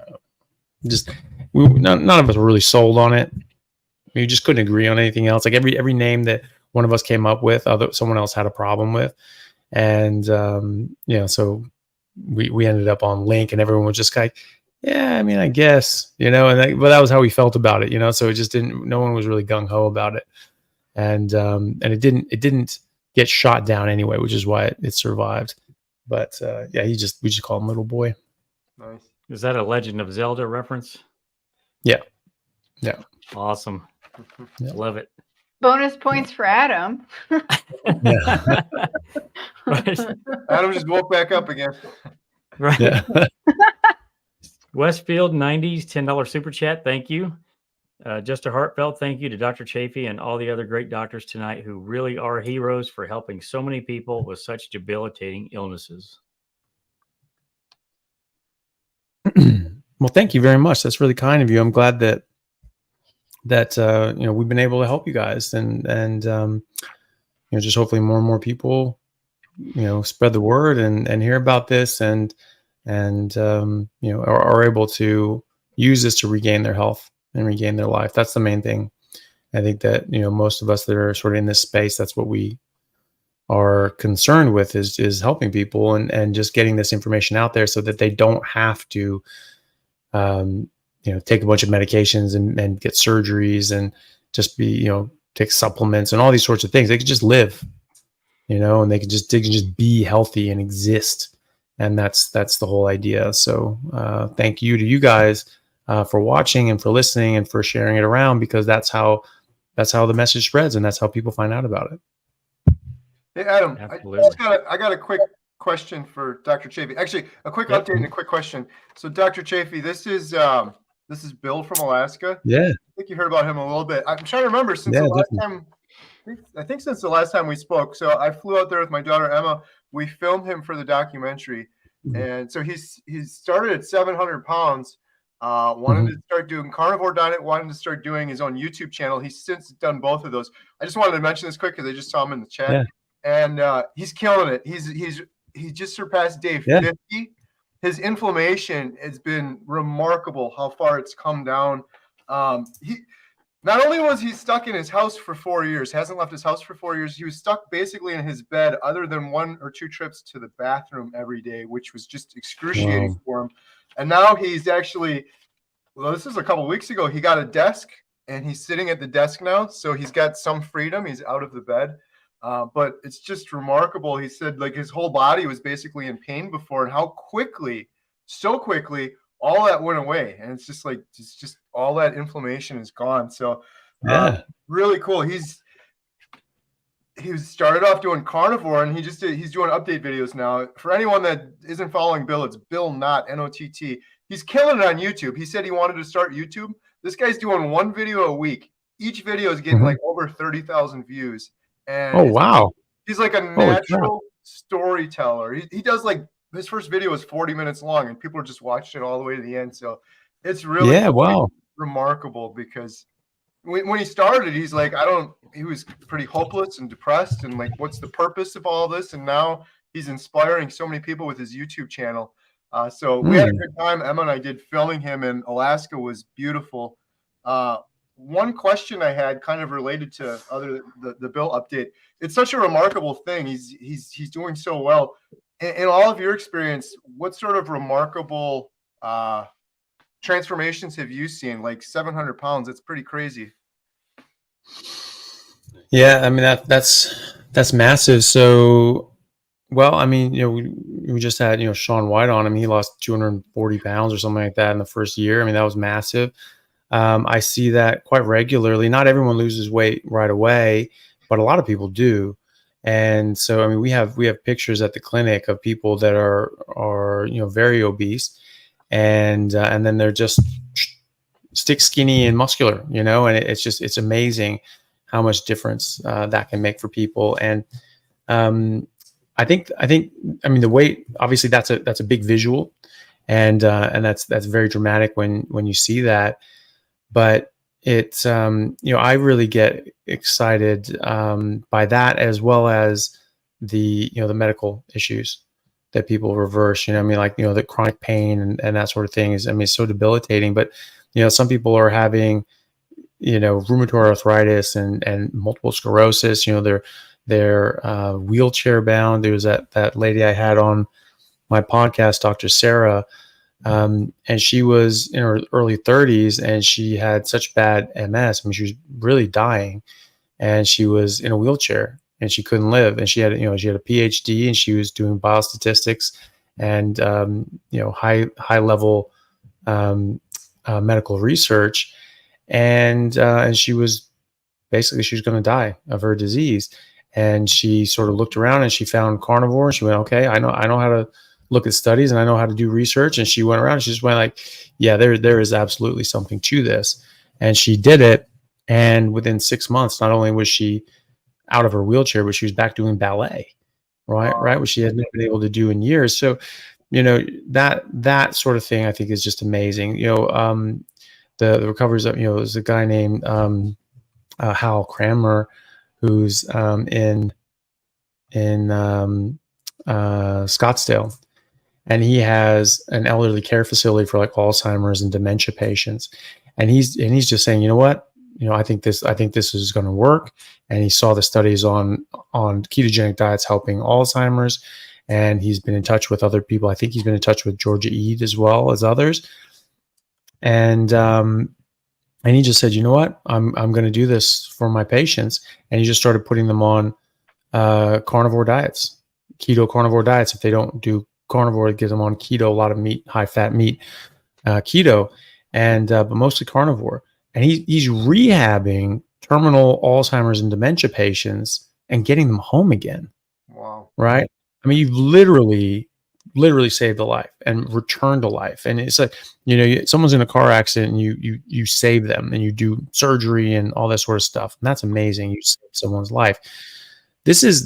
none of us were really sold on it. We just couldn't agree on anything else. Like every name that one of us came up with, someone else had a problem with, and so we ended up on Link, and everyone was just like, yeah, I guess, but that was how we felt about it, so it just no one was really gung ho about it, and it didn't get shot down anyway, which is why it survived. But we just call him Little Boy. Nice. Is that a Legend of Zelda reference? Yeah. Awesome. Yeah. Love it. Bonus points for Adam. Adam just woke back up again. Right. Yeah. Westfield 90s $10 super chat. Thank you. Just a heartfelt thank you to Dr. Chaffee and all the other great doctors tonight who really are heroes for helping so many people with such debilitating illnesses. Well, thank you very much. That's really kind of you. I'm glad that we've been able to help you guys, and just hopefully more and more people spread the word and hear about this and are able to use this to regain their health and regain their life. That's the main thing. I think that most of us that are sort of in this space, that's what we are concerned with is helping people and just getting this information out there so that they don't have to take a bunch of medications and get surgeries and just be, take supplements and all these sorts of things. They could just live, and they can just be healthy and exist. And that's the whole idea. So thank you to you guys for watching and for listening and for sharing it around, because that's how the message spreads and that's how people find out about it. Hey, Adam, I got a quick question for Dr. Chaffee. Actually, a quick update and a quick question. So, Dr. Chaffee, this is Bill from Alaska. Yeah. I think you heard about him a little bit. I'm trying to remember since the last time. I think since the last time we spoke. So I flew out there with my daughter Emma. We filmed him for the documentary, and so he's started at 700 pounds. Wanted to start doing carnivore diet. Wanted to start doing his own YouTube channel. He's since done both of those. I just wanted to mention this quick because I just saw him in the chat. Yeah. And he's killing it. He just surpassed day 50. His inflammation has been remarkable. How far it's come down. He not only was he stuck in his house for 4 years, hasn't left his house for 4 years. He was stuck basically in his bed, other than 1 or 2 trips to the bathroom every day, which was just excruciating for him. And now he's actually, well, this is a couple of weeks ago. He got a desk and he's sitting at the desk now, so he's got some freedom. He's out of the bed. But it's just remarkable. He said like his whole body was basically in pain before, and how quickly, so quickly, all that went away. And it's just all that inflammation is gone. So really cool. He started off doing carnivore, and he's doing update videos now. For anyone that isn't following Bill, it's Bill Knott, N-O-T-T. He's killing it on YouTube. He said he wanted to start YouTube. This guy's doing 1 video a week. Each video is getting like over 30,000 views. And wow. He's like a natural storyteller. He does like, his first video was 40 minutes long, and people are just watching it all the way to the end. So it's really remarkable, because when he started, he's like, he was pretty hopeless and depressed, and like, what's the purpose of all this? And now he's inspiring so many people with his YouTube channel. So we had a good time. Emma and I did filming him, and Alaska was beautiful. One question I had, kind of related to the Bill update. It's such a remarkable thing. He's doing so well. In all of your experience, what sort of remarkable transformations have you seen? Like 700 pounds, it's pretty crazy. Yeah, I mean that's massive. So, well, I mean, we just had Sean White on him. He lost 240 pounds or something like that in the first year. I mean, that was massive. I see that quite regularly. Not everyone loses weight right away, but a lot of people do. And so, I mean, we have pictures at the clinic of people that are very obese, and then they're just stick skinny and muscular, and it's amazing how much difference that can make for people. And I think I mean, the weight, obviously that's a big visual, and that's very dramatic when you see that. But it's I really get excited by that, as well as the the medical issues that people reverse. I mean, like the chronic pain and that sort of thing is, I mean, it's so debilitating. But some people are having rheumatoid arthritis and multiple sclerosis. They're wheelchair bound. There was that lady I had on my podcast, Dr. Sarah. And she was in her early 30s, and she had such bad MS. I mean, she was really dying, and she was in a wheelchair, and she couldn't live. And she had a PhD, and she was doing biostatistics and high level medical research, and she was going to die of her disease. And she sort of looked around, and she found carnivore. And she went, okay, I know how to look at studies, and I know how to do research. And she went around, and she just went like, yeah, there is absolutely something to this. And she did it. And within 6 months, not only was she out of her wheelchair, but she was back doing ballet, right? Which she had not been able to do in years. So, that sort of thing, I think, is just amazing. The recoveries of, there's a guy named Hal Cranmer, who's in Scottsdale. And he has an elderly care facility for like Alzheimer's and dementia patients. And he's just saying, you know what? I think this is going to work. And he saw the studies on ketogenic diets helping Alzheimer's. And he's been in touch with other people. I think he's been in touch with Georgia Ede as well as others. And he just said, you know what, I'm going to do this for my patients. And he just started putting them on carnivore diets, keto carnivore diets. If they don't do carnivore, it gives them on keto, a lot of meat, high fat meat, keto, and but mostly carnivore. And he's rehabbing terminal Alzheimer's and dementia patients and getting them home again. Wow. Right? I mean, you've literally saved a life and returned to life. And it's like, you know, someone's in a car accident and you save them and you do surgery and all that sort of stuff. And that's amazing. You save someone's life. This is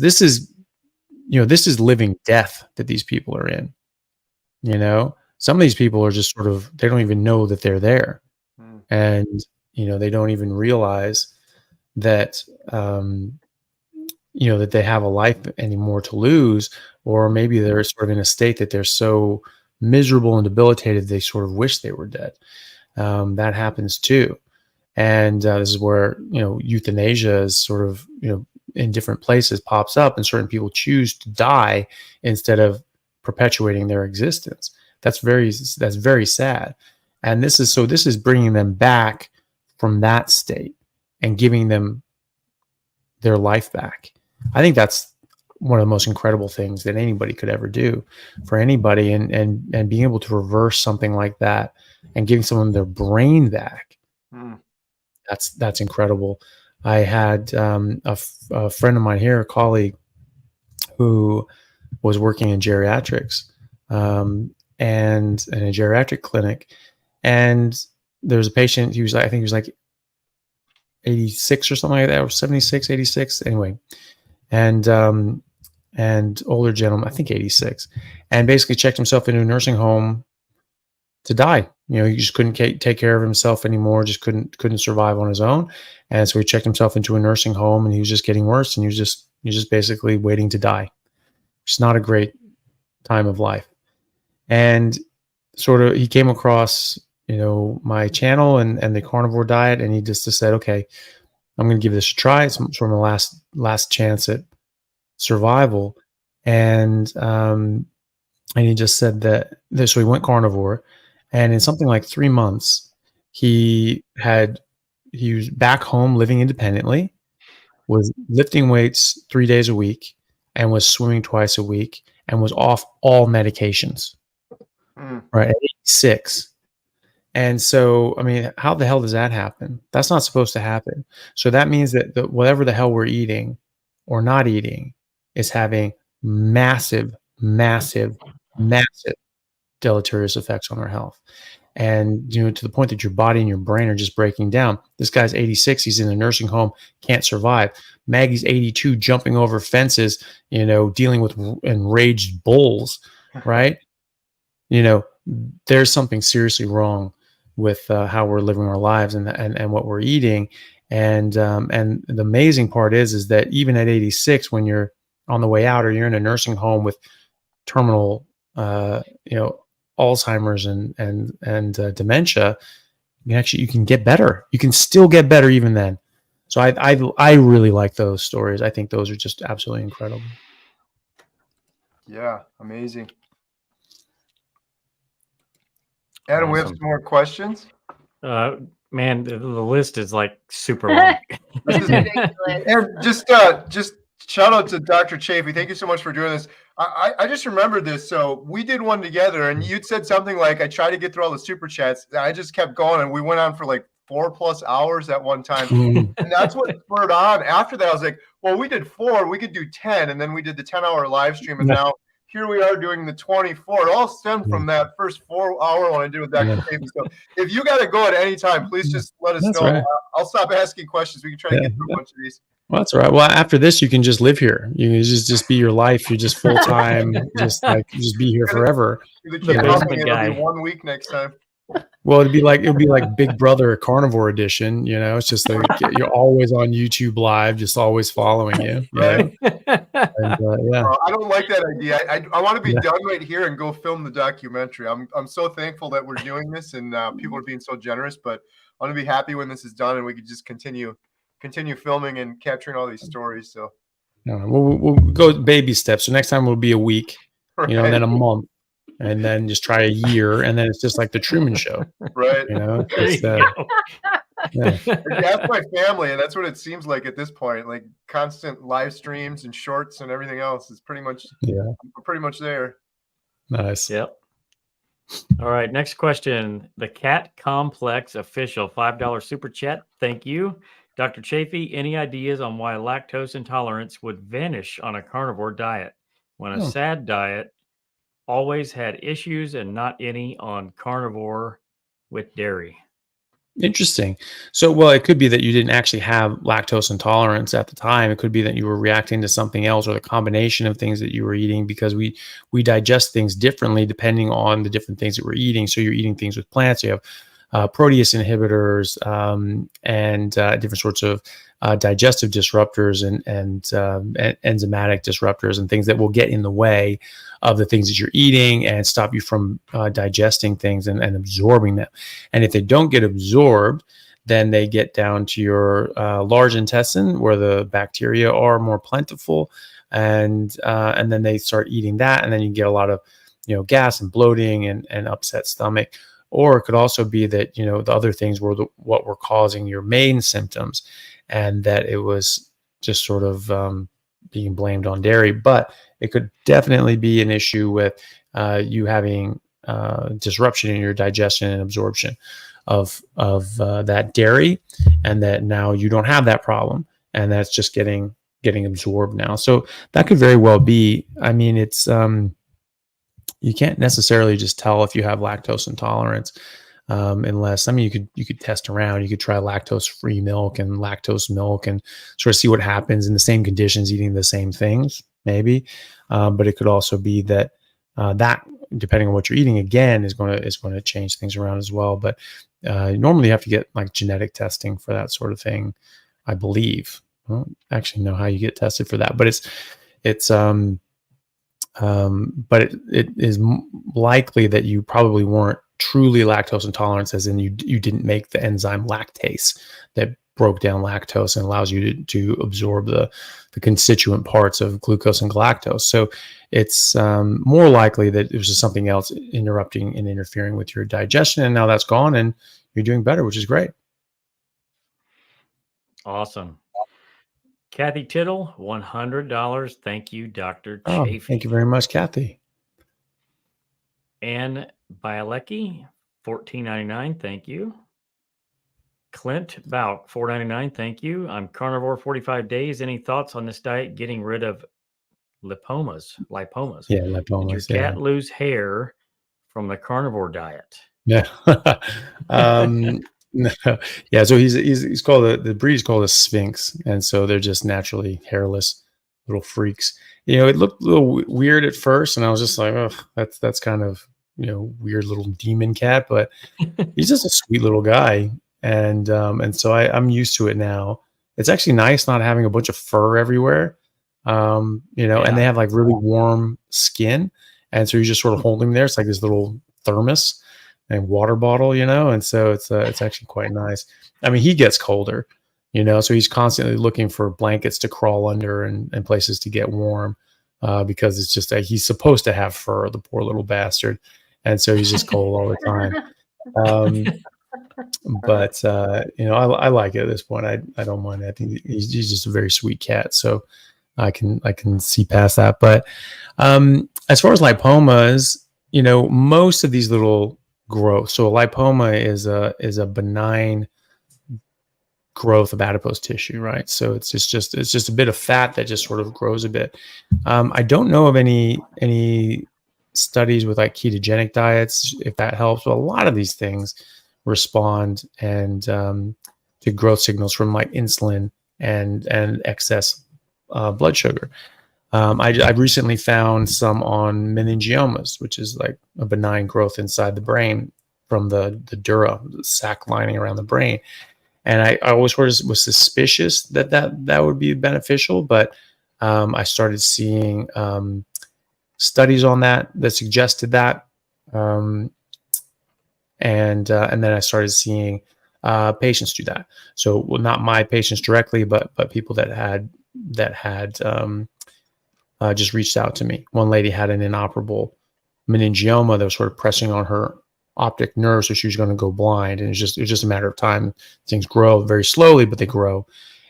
living death that these people are in. You know, some of these people are just sort of, they don't even know that they're there. And, you know, they don't even realize that, you know, that they have a life anymore to lose, or maybe they're sort of in a state that they're so miserable and debilitated, they sort of wish they were dead. That happens too. And this is where, you know, euthanasia is sort of, you know, in different places pops up, and certain people choose to die instead of perpetuating their existence. That's very sad. And this is bringing them back from that state and giving them their life back. I think that's one of the most incredible things that anybody could ever do for anybody, and being able to reverse something like that and giving someone their brain back. That's incredible. I had a friend of mine here, a colleague, who was working in geriatrics and in a geriatric clinic, and there was a patient. He was like, I think he was like 86 or something like that, or 76, 86. Anyway, and older gentleman, I think 86, and basically checked himself into a nursing home to die. You know, he just couldn't take care of himself anymore, just couldn't survive on his own. And so he checked himself into a nursing home, and he was just getting worse, and he was just basically waiting to die. It's not a great time of life. And sort of, he came across, you know, my channel and the carnivore diet, and he just said, okay, I'm going to give this a try. It's sort of my last chance at survival. And he just said that, so he went carnivore, and in something like 3 months, he was back home living independently, was lifting weights 3 days a week, and was swimming twice a week, and was off all medications. Right, at 86. And so, I mean, how the hell does that happen? That's not supposed to happen. So that means that whatever the hell we're eating or not eating is having massive, massive, massive deleterious effects on our health. And, you know, to the point that your body and your brain are just breaking down. This guy's 86. He's in a nursing home, can't survive. Maggie's 82, jumping over fences, you know, dealing with enraged bulls, right? You know, there's something seriously wrong with how we're living our lives and what we're eating. And the amazing part is that even at 86, when you're on the way out, or you're in a nursing home with terminal, you know, Alzheimer's and dementia, you can get better. You can still get better even then. So I really like those stories. I think those are just absolutely incredible. Yeah, amazing. Adam, we have some more questions. Man, the list is like super long. This is ridiculous. And just shout out to Dr. Chaffee. Thank you so much for doing this. I just remembered this. So we did one together, and you'd said something like, I tried to get through all the super chats. I just kept going, and we went on for like 4+ hours at one time. And that's what spurred on. After that, I was like, well, we did 4, we could do 10. And then we did the 10-hour live stream. And now here we are doing the 24. It all stemmed from that first 4-hour one I did with Dr. Chaffee. So if you got to go at any time, please just let us know. Right. I'll stop asking questions. We can try to get through a bunch of these. Well, that's all right. Well, after this, you can just live here. You can just be your life. You're just full time. just be here forever. It'll be 1 week next time. Well, it'll be like Big Brother Carnivore Edition. You know, it's just like you're always on YouTube Live, just always following you. Right. And, yeah. I don't like that idea. I want to be done right here and go film the documentary. I'm so thankful that we're doing this, and people are being so generous. But I want to be happy when this is done, and we can just continue filming and capturing all these stories. So we'll go baby steps. So next time will be a week, you know, and then a month, and then just try a year, and then it's just like the Truman Show, Right. you know? There It's, you go. yeah. That's my family, and that's what it seems like at this point. Like constant live streams and shorts and everything else is pretty much there. Nice. Yep. All right. Next question. The Cat Complex official $5 super chat. Thank you. Dr. Chaffee, any ideas on why lactose intolerance would vanish on a carnivore diet when a SAD diet always had issues and not any on carnivore with dairy? Interesting. So, well, it could be that you didn't actually have lactose intolerance at the time. It could be that you were reacting to something else, or the combination of things that you were eating, because we digest things differently depending on the different things that we're eating. So you're eating things with plants. You have protease inhibitors and different sorts of digestive disruptors and enzymatic disruptors and things that will get in the way of the things that you're eating and stop you from digesting things and absorbing them. And if they don't get absorbed, then they get down to your large intestine, where the bacteria are more plentiful, and then they start eating that, and then you get a lot of gas and bloating and upset stomach. Or it could also be that the other things were what were causing your main symptoms, and that it was just sort of being blamed on dairy. But it could definitely be an issue with you having disruption in your digestion and absorption of that dairy, and that now you don't have that problem, and that's just getting absorbed now. So that could very well be. I mean, it's you can't necessarily just tell if you have lactose intolerance unless, you could test around. You could try lactose-free milk and lactose milk and sort of see what happens in the same conditions, eating the same things, maybe. But it could also be that that, depending on what you're eating, again, is going to change things around as well. But normally you have to get like genetic testing for that sort of thing, I believe. I don't actually know how you get tested for that, but but it is likely that you probably weren't truly lactose intolerant, as in you didn't make the enzyme lactase that broke down lactose and allows you to absorb the constituent parts of glucose and galactose. So it's more likely that it was just something else interrupting and interfering with your digestion, and now that's gone and you're doing better, which is great. Awesome. Kathy Tittle, $100. Thank you, Dr. Oh, Chaffee. thank you very much, Kathy. Ann Bielecki, $14.99. Thank you. Clint Bauk, $4.99. Thank you. I'm carnivore 45 days. Any thoughts on this diet getting rid of lipomas? Yeah, lipomas. Did your cat lose hair from the carnivore diet? Yeah. No. Yeah. So he's called the breed is called a Sphinx, and so they're just naturally hairless little freaks. It looked a little weird at first, and I was just like, oh, that's kind of weird little demon cat, but he's just a sweet little guy, and so I'm used to it now. It's actually nice not having a bunch of fur everywhere, and they have like really warm skin, and so you just sort of hold him there. It's like this little thermos and water bottle, and so it's actually quite nice. I mean, he gets colder, so he's constantly looking for blankets to crawl under and places to get warm, because it's just he's supposed to have fur, the poor little bastard, and so he's just cold all the time. But I like it at this point. I don't mind. I think he's just a very sweet cat, so I can see past that. But as far as lipomas, most of these little growth. So a lipoma is a benign growth of adipose tissue, right? So it's just a bit of fat that just sort of grows a bit. I don't know of any studies with like ketogenic diets, if that helps. But a lot of these things respond and to growth signals from like insulin and excess blood sugar. I've recently found some on meningiomas, which is like a benign growth inside the brain from the dura, the sac lining around the brain. And I always was suspicious that would be beneficial, but I started seeing studies on that suggested that, and then I started seeing patients do that. So, well, not my patients directly, but people that had just reached out to me. One lady had an inoperable meningioma that was sort of pressing on her optic nerve, so she was going to go blind. And it's just a matter of time. Things grow very slowly, but they grow,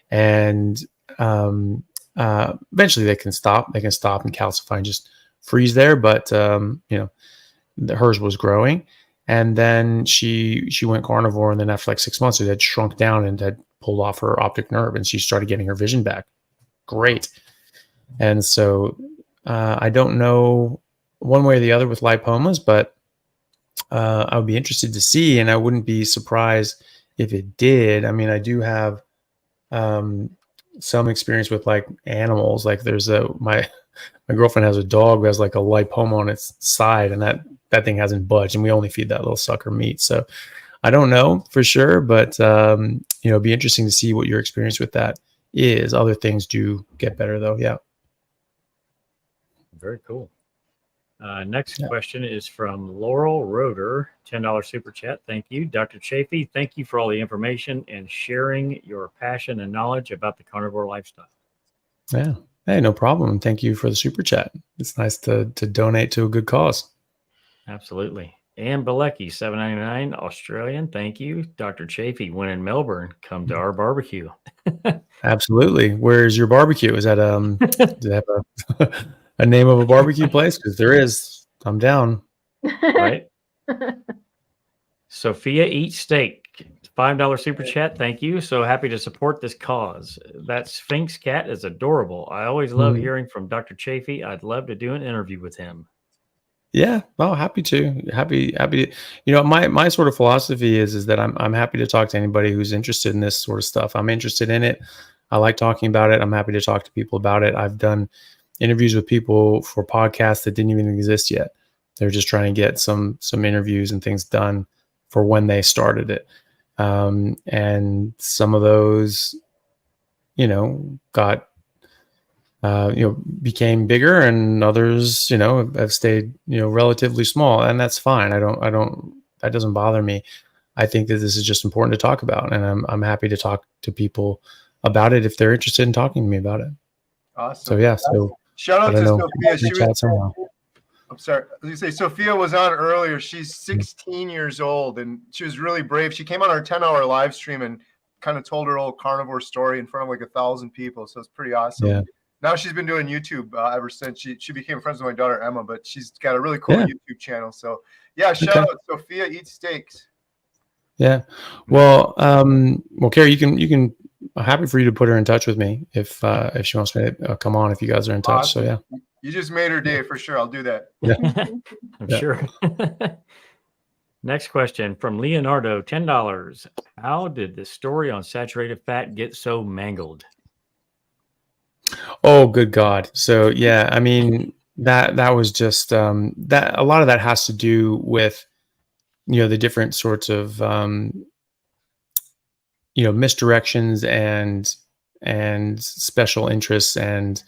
and eventually they can stop. They can stop and calcify and just freeze there. But hers was growing, and then she went carnivore, and then after like 6 months, it had shrunk down and had pulled off her optic nerve, and she started getting her vision back. Great. And so I don't know one way or the other with lipomas, but I would be interested to see, and I wouldn't be surprised if it did. I mean, I do have some experience with like animals. Like there's my girlfriend has a dog who has like a lipoma on its side, and that thing hasn't budged, and we only feed that little sucker meat. So I don't know for sure, but it'd be interesting to see what your experience with that is. Other things do get better though. Yeah. Very cool. Next question is from Laurel Roeder, $10 super chat. Thank you. Dr. Chaffee, thank you for all the information and sharing your passion and knowledge about the carnivore lifestyle. Yeah. Hey, no problem. Thank you for the super chat. It's nice to donate to a good cause. Absolutely. And Balecki, $7.99 Australian. Thank you. Dr. Chaffee, when in Melbourne, come to our barbecue. Absolutely. Where's your barbecue? Is that do they have a name of a barbecue place? Because there is. I'm down. Right. Sophia Eats Steak, $5 super chat. Thank you. So happy to support this cause. That Sphinx cat is adorable. I always love hearing from Dr. Chaffee. I'd love to do an interview with him. Yeah, well, happy to. Happy to. My sort of philosophy is that I'm happy to talk to anybody who's interested in this sort of stuff. I'm interested in it. I like talking about it. I'm happy to talk to people about it. I've done interviews with people for podcasts that didn't even exist yet. They're just trying to get some interviews and things done for when they started it. And some of those, got became bigger, and others, have stayed, relatively small, and that's fine. That doesn't bother me. I think that this is just important to talk about, and I'm happy to talk to people about it if they're interested in talking to me about it. Awesome. So yeah, shout out to Sophia. I'm sorry. As you say, Sophia was on earlier. She's 16 years old, and she was really brave. She came on our 10-hour live stream and kind of told her old carnivore story in front of like 1,000 people. So it's pretty awesome. Yeah. Now she's been doing YouTube ever since she became friends with my daughter Emma, but she's got a really cool YouTube channel. So yeah, shout out Sophia Eats Steaks. Yeah. Well, Carrie, you can. I'm happy for you to put her in touch with me if she wants me to come on, if you guys are in touch. Awesome. So yeah. You just made her day for sure. I'll do that. Yeah. I'm sure. Next question from Leonardo, $10. How did the story on saturated fat get so mangled? Oh, good God. So yeah, I mean, that was just that a lot of that has to do with the different sorts of misdirections and special interests and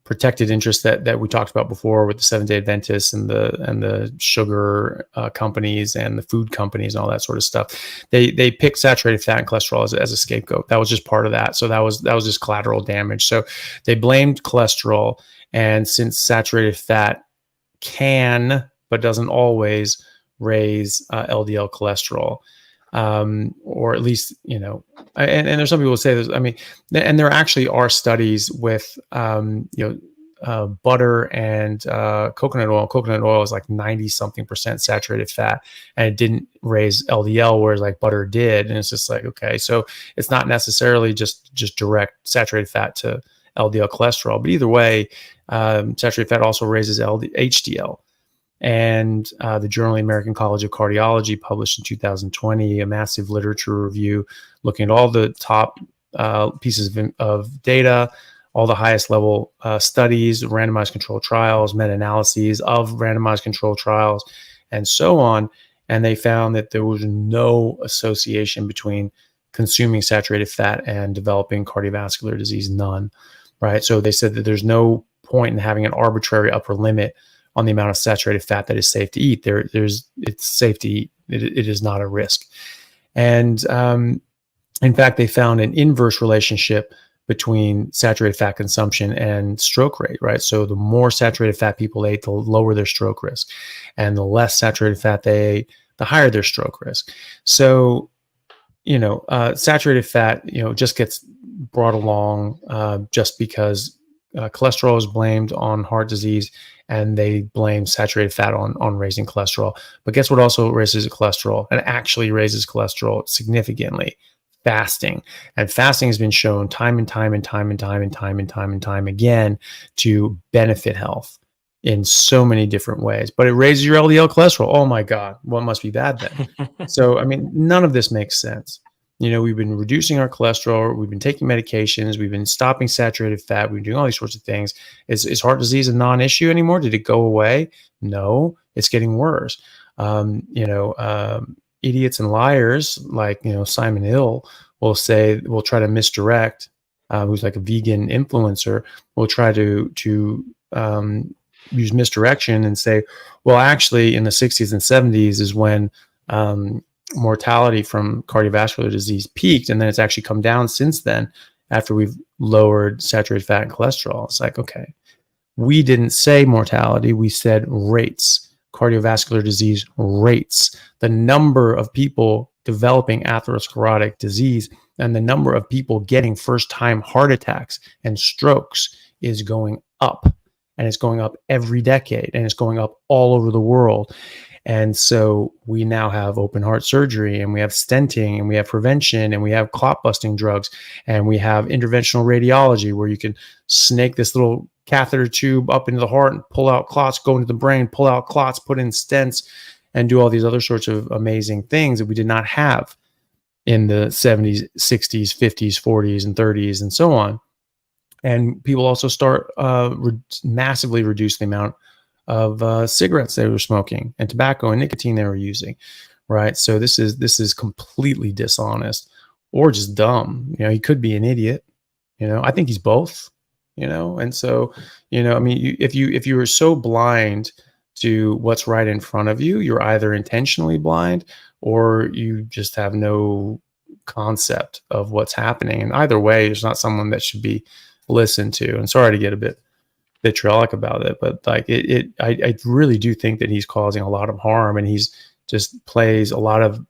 protected interests that we talked about before with the Seventh-day Adventists and the sugar companies and the food companies and all that sort of stuff. They picked saturated fat and cholesterol as a scapegoat. That was just part of that. So that was just collateral damage. So they blamed cholesterol, and since saturated fat can but doesn't always raise LDL cholesterol, or at least, and there's some people who say this, I mean, and there actually are studies with, butter and coconut oil. Coconut oil is like 90-something% saturated fat, and it didn't raise LDL, whereas like butter did. And it's just like, okay, so it's not necessarily just direct saturated fat to LDL cholesterol, but either way, saturated fat also raises HDL. And the Journal of the American College of Cardiology published in 2020 a massive literature review looking at all the top pieces of data, all the highest level studies, randomized controlled trials, meta-analyses of randomized controlled trials, and so on. And they found that there was no association between consuming saturated fat and developing cardiovascular disease, none, right? So they said that there's no point in having an arbitrary upper limit on the amount of saturated fat that is safe to eat. It's safe to eat. It is not a risk. And in fact, they found an inverse relationship between saturated fat consumption and stroke rate, right? So the more saturated fat people ate, the lower their stroke risk, and the less saturated fat they ate, the higher their stroke risk. So, saturated fat, just gets brought along just because cholesterol is blamed on heart disease, and they blame saturated fat on raising cholesterol. But guess what also raises cholesterol, and actually raises cholesterol significantly? Fasting. And fasting has been shown time and time again to benefit health in so many different ways. But it raises your LDL cholesterol. Oh my God, what must be bad then? So, I mean, none of this makes sense. We've been reducing our cholesterol, we've been taking medications, we've been stopping saturated fat, we've been doing all these sorts of things. Is heart disease a non-issue anymore? Did it go away? No, it's getting worse. Idiots and liars like, Simon Hill will try to misdirect, who's like a vegan influencer, will try to use misdirection and say, well, actually in the 60s and 70s is when mortality from cardiovascular disease peaked, and then it's actually come down since then after we've lowered saturated fat and cholesterol. It's like, okay, we didn't say mortality, we said rates. Cardiovascular disease rates, the number of people developing atherosclerotic disease and the number of people getting first-time heart attacks and strokes is going up, and it's going up every decade, and it's going up all over the world. And so we now have open heart surgery, and we have stenting, and we have prevention, and we have clot busting drugs, and we have interventional radiology where you can snake this little catheter tube up into the heart and pull out clots, go into the brain, pull out clots, put in stents, and do all these other sorts of amazing things that we did not have in the 70s, 60s, 50s, 40s, and 30s, and so on. And people also start massively reduce the amount of cigarettes they were smoking, and tobacco and nicotine they were using, right? So this is completely dishonest or just dumb. He could be an idiot. I think he's both. And so, I mean, if you are so blind to what's right in front of you, you're either intentionally blind or you just have no concept of what's happening. And either way, it's not someone that should be listened to. And sorry to get a bit vitriolic about it, but like I really do think that he's causing a lot of harm, and he's just plays a lot of,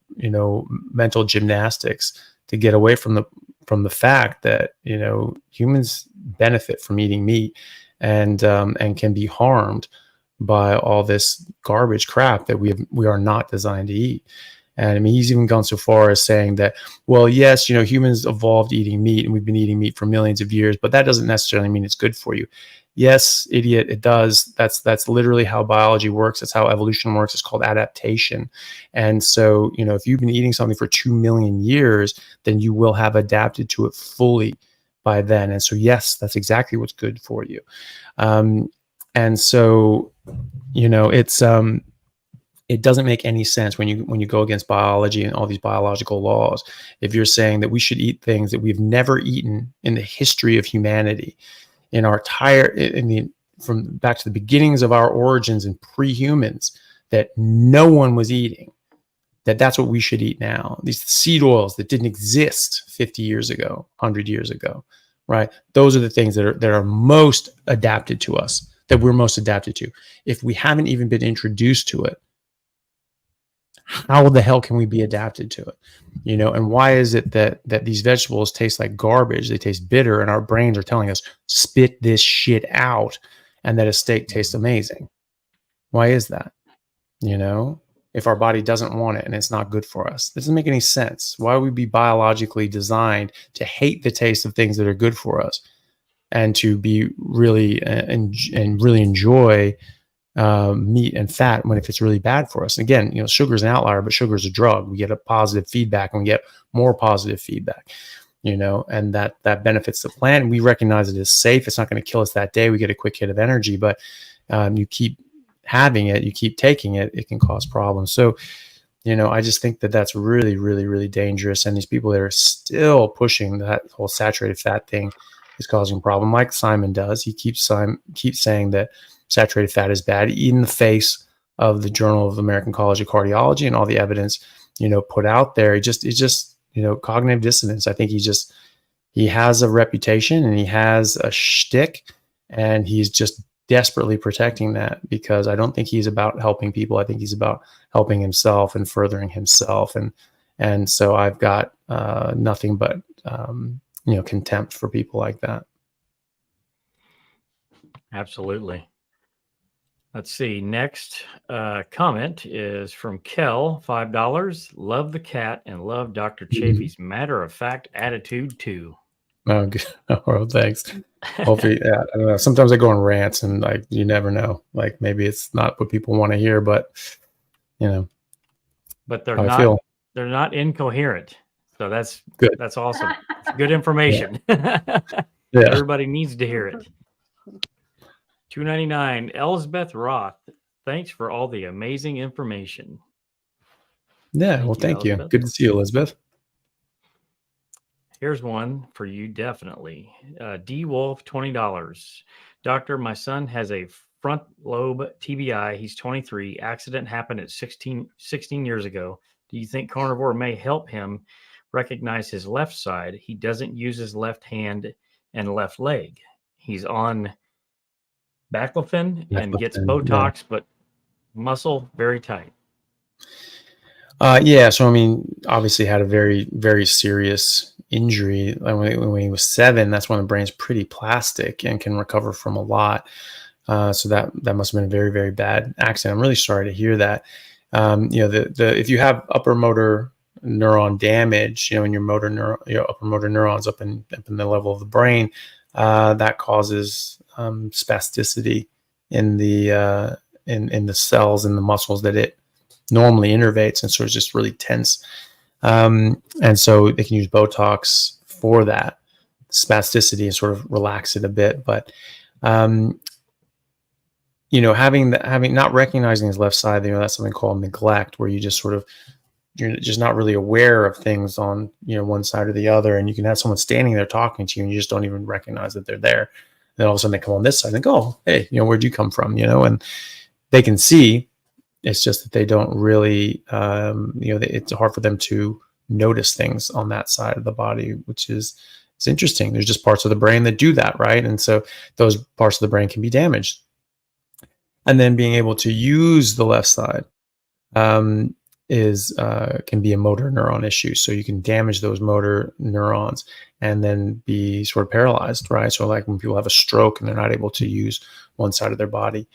mental gymnastics to get away from the fact that, humans benefit from eating meat and can be harmed by all this garbage crap that we are not designed to eat. And I mean, he's even gone so far as saying that, well, yes, humans evolved eating meat, and we've been eating meat for millions of years, but that doesn't necessarily mean it's good for you. Yes, idiot, it does. That's literally how biology works. That's how evolution works. It's called adaptation. And so, if you've been eating something for 2 million years, then you will have adapted to it fully by then. And so, yes, that's exactly what's good for you. And so, it doesn't make any sense when you go against biology and all these biological laws, if you're saying that we should eat things that we've never eaten in the history of humanity, from back to the beginnings of our origins and pre-humans, that no one was eating, that's what we should eat now. These seed oils that didn't exist 50 years ago, 100 years ago, right? Those are the things that are most adapted to us, that we're most adapted to. If we haven't even been introduced to it, how the hell can we be adapted to it? And why is it that these vegetables taste like garbage? They taste bitter, and our brains are telling us, spit this shit out, and that a steak tastes amazing. Why is that? If our body doesn't want it and it's not good for us, it doesn't make any sense. Why would we be biologically designed to hate the taste of things that are good for us, and to be really and really enjoy meat and fat if it's really bad for us? Again, sugar is an outlier, but sugar is a drug. We get a positive feedback, and we get more positive feedback, and that benefits the plant. And we recognize it as safe. It's not going to kill us that day. We get a quick hit of energy, but you keep having it, you keep taking it, it can cause problems. So, I just think that that's really, really, really dangerous. And these people that are still pushing that whole saturated fat thing is causing a problem, like Simon does. He keeps saying that saturated fat is bad, in the face of the Journal of the American College of Cardiology and all the evidence, put out there. It's just cognitive dissonance. I think he's just he has a reputation and he has a shtick, and he's just desperately protecting that, because I don't think he's about helping people. I think he's about helping himself and furthering himself. And so I've got nothing but contempt for people like that. Absolutely. Let's see. Next comment is from Kel, $5. Love the cat and love Dr. Chaffee's matter-of-fact attitude too. Oh, good. Oh, thanks. Hopefully, yeah, I don't know. Sometimes I go on rants, and like you never know. Like maybe it's not what people want to hear, but But they're how I not. feel. They're not incoherent. So that's Good. That's awesome. It's good information. Yeah. Everybody needs to hear it. $2.99. Elizabeth Roth. Thanks for all the amazing information. Yeah. Well, thank you. Elizabeth. Good to see you, Elizabeth. Here's one for you, definitely. D Wolf, $20. Doctor, my son has a front lobe TBI. He's 23. Accident happened at 16 years ago. Do you think carnivore may help him recognize his left side? He doesn't use his left hand and left leg. He's on baclofen and gets Botox, but muscle very tight. Yeah. So, I mean, obviously had a very, very serious injury. Like when he was 7, that's when the brain's pretty plastic and can recover from a lot. So that must have been a very, very bad accident. I'm really sorry to hear that. If you have upper motor neuron damage, in your upper motor neurons up in the level of the brain, that causes spasticity in the cells and the muscles that it normally innervates, and so it's just really tense. And so they can use Botox for that spasticity and sort of relax it a bit. But having not recognizing his left side, that's something called neglect, where you just sort of, you're just not really aware of things on one side or the other, and you can have someone standing there talking to you and you just don't even recognize that they're there. Then all of a sudden they come on this side and go, oh, hey, where'd you come from? And they can see. It's just that they don't really, it's hard for them to notice things on that side of the body, which is interesting. There's just parts of the brain that do that, right? And so those parts of the brain can be damaged. And then being able to use the left side can be a motor neuron issue. So you can damage those motor neurons and then be sort of paralyzed, right? So like when people have a stroke and they're not able to use one side of their body.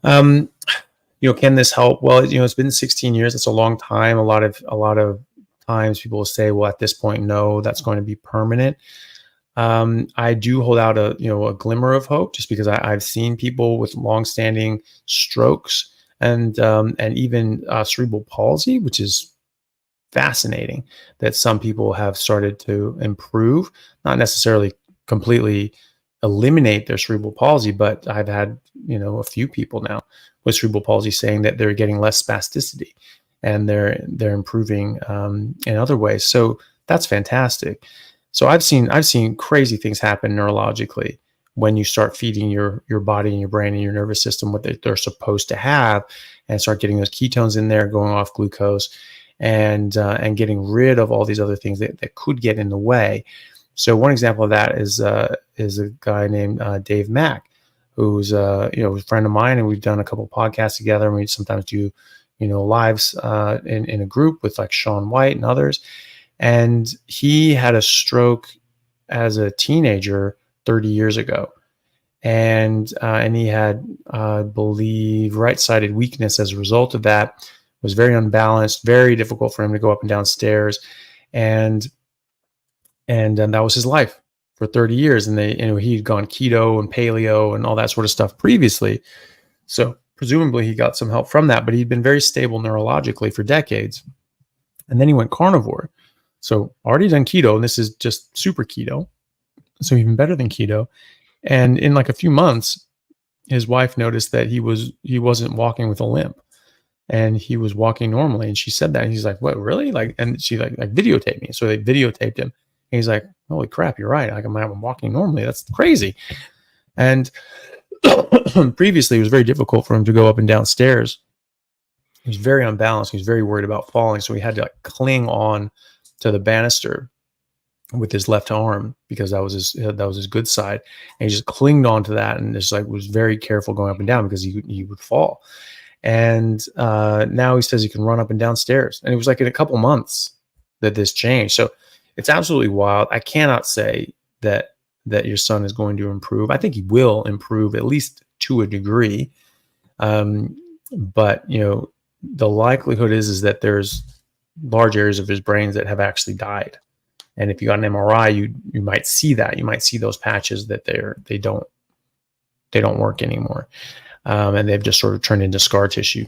Can this help? Well, it's been 16 years. It's a long time. A lot of times people will say, well, at this point, no, that's going to be permanent. I do hold out a glimmer of hope, just because I've seen people with longstanding strokes and even cerebral palsy, which is fascinating, that some people have started to improve, not necessarily completely eliminate their cerebral palsy, but I've had a few people now with cerebral palsy saying that they're getting less spasticity and they're improving in other ways. So that's fantastic. So I've seen crazy things happen neurologically when you start feeding your body and your brain and your nervous system what they're supposed to have, and start getting those ketones in there, going off glucose, and getting rid of all these other things that could get in the way. So one example of that is a guy named Dave Mack, who's a friend of mine, and we've done a couple podcasts together, and we sometimes do lives in a group with like Sean White and others. And he had a stroke as a teenager 30 years ago, and he had, I believe, right-sided weakness as a result of that. It was very unbalanced, very difficult for him to go up and down stairs, and that was his life for 30 years. And he'd gone keto and paleo and all that sort of stuff previously. So presumably he got some help from that, but he'd been very stable neurologically for decades. And then he went carnivore. So already done keto, and this is just super keto. So even better than keto. And in like a few months, his wife noticed that he wasn't walking with a limp, and he was walking normally. And she said that, and he's like, "What, really?" And she like videotaped me. So they videotaped him. And he's like, "Holy crap, you're right. Like I'm walking normally. That's crazy." And previously, it was very difficult for him to go up and down stairs. He was very unbalanced. He was very worried about falling. So he had to like cling on to the banister with his left arm because that was his good side, and he just clinged onto that and just like was very careful going up and down because he would fall. And now he says he can run up and down stairs, and it was like in a couple months that this changed. So it's absolutely wild. I cannot say that your son is going to improve. I think he will improve at least to a degree, but the likelihood is that there's large areas of his brains that have actually died. And if you got an MRI, you might see that. You might see those patches that they don't work anymore, and they've just sort of turned into scar tissue.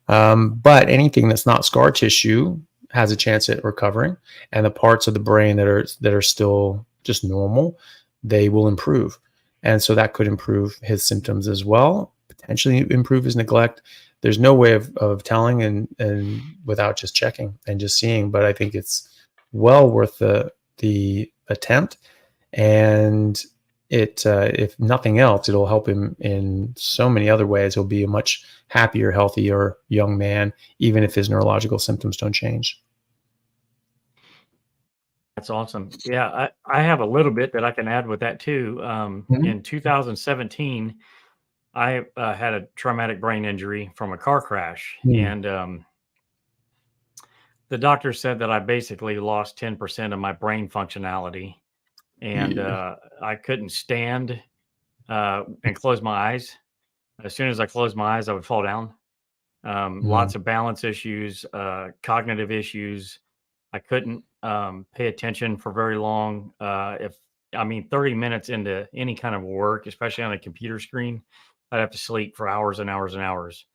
But anything that's not scar tissue has a chance at recovering, and the parts of the brain that are still just normal, they will improve, and so that could improve his symptoms as well. Potentially improve his neglect. There's no way of telling and without just checking and just seeing. But I think it's well worth the attempt, and if nothing else, it'll help him in so many other ways. He'll be a much happier, healthier young man, even if his neurological symptoms don't change. That's awesome. Yeah, I have a little bit that I can add with that too. In 2017, I had a traumatic brain injury from a car crash, and the doctor said that I basically lost 10% of my brain functionality, and I couldn't stand and close my eyes. As soon as I closed my eyes, I would fall down. Lots of balance issues, cognitive issues. I couldn't pay attention for very long. 30 minutes into any kind of work, especially on a computer screen, I'd have to sleep for hours and hours and hours.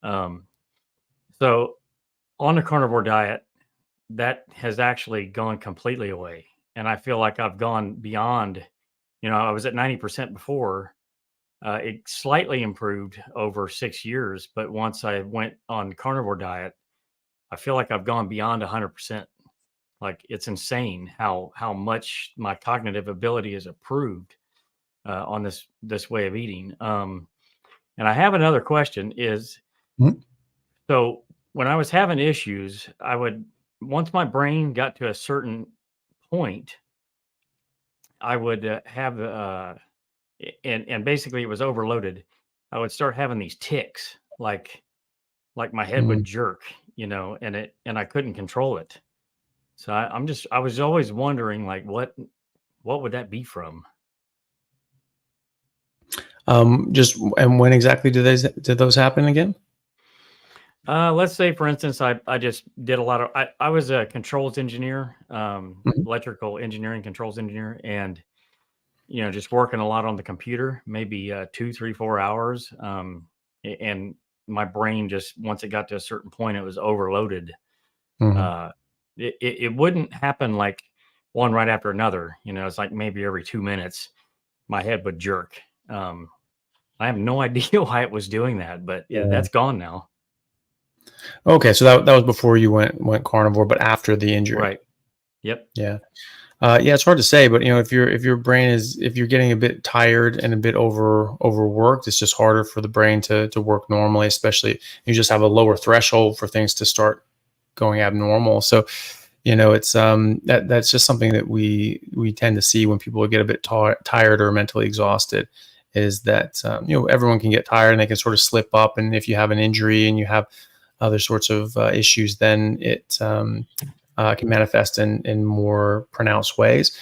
So on the carnivore diet, that has actually gone completely away. And I feel like I've gone beyond, I was at 90% before. It slightly improved over 6 years, but once I went on carnivore diet, I feel like I've gone beyond 100%. Like, it's insane how much my cognitive ability has improved on this way of eating. And I have another question is, so when I was having issues, once my brain got to a certain point, I would have, and basically it was overloaded. I would start having these tics, like my head would jerk, and I couldn't control it. So I was always wondering, like, what would that be from? And when exactly did those happen again? Let's say, for instance, I just did a lot of, I was a controls engineer, electrical engineering, controls engineer, and, just working a lot on the computer, maybe 2, 3, 4 hours. And my brain just, once it got to a certain point, it was overloaded. It wouldn't happen like one right after another. It's like maybe every 2 minutes, my head would jerk. I have no idea why it was doing that, but that's gone now. Okay, so that was before you went carnivore, but after the injury, right? Yep. Yeah. It's hard to say, but if your brain if you're getting a bit tired and a bit overworked, it's just harder for the brain to work normally. Especially you just have a lower threshold for things to start going abnormal. So, it's that's just something that we tend to see when people get a bit tired or mentally exhausted. Is that everyone can get tired and they can sort of slip up, and if you have an injury and you have other sorts of issues, then it can manifest in more pronounced ways.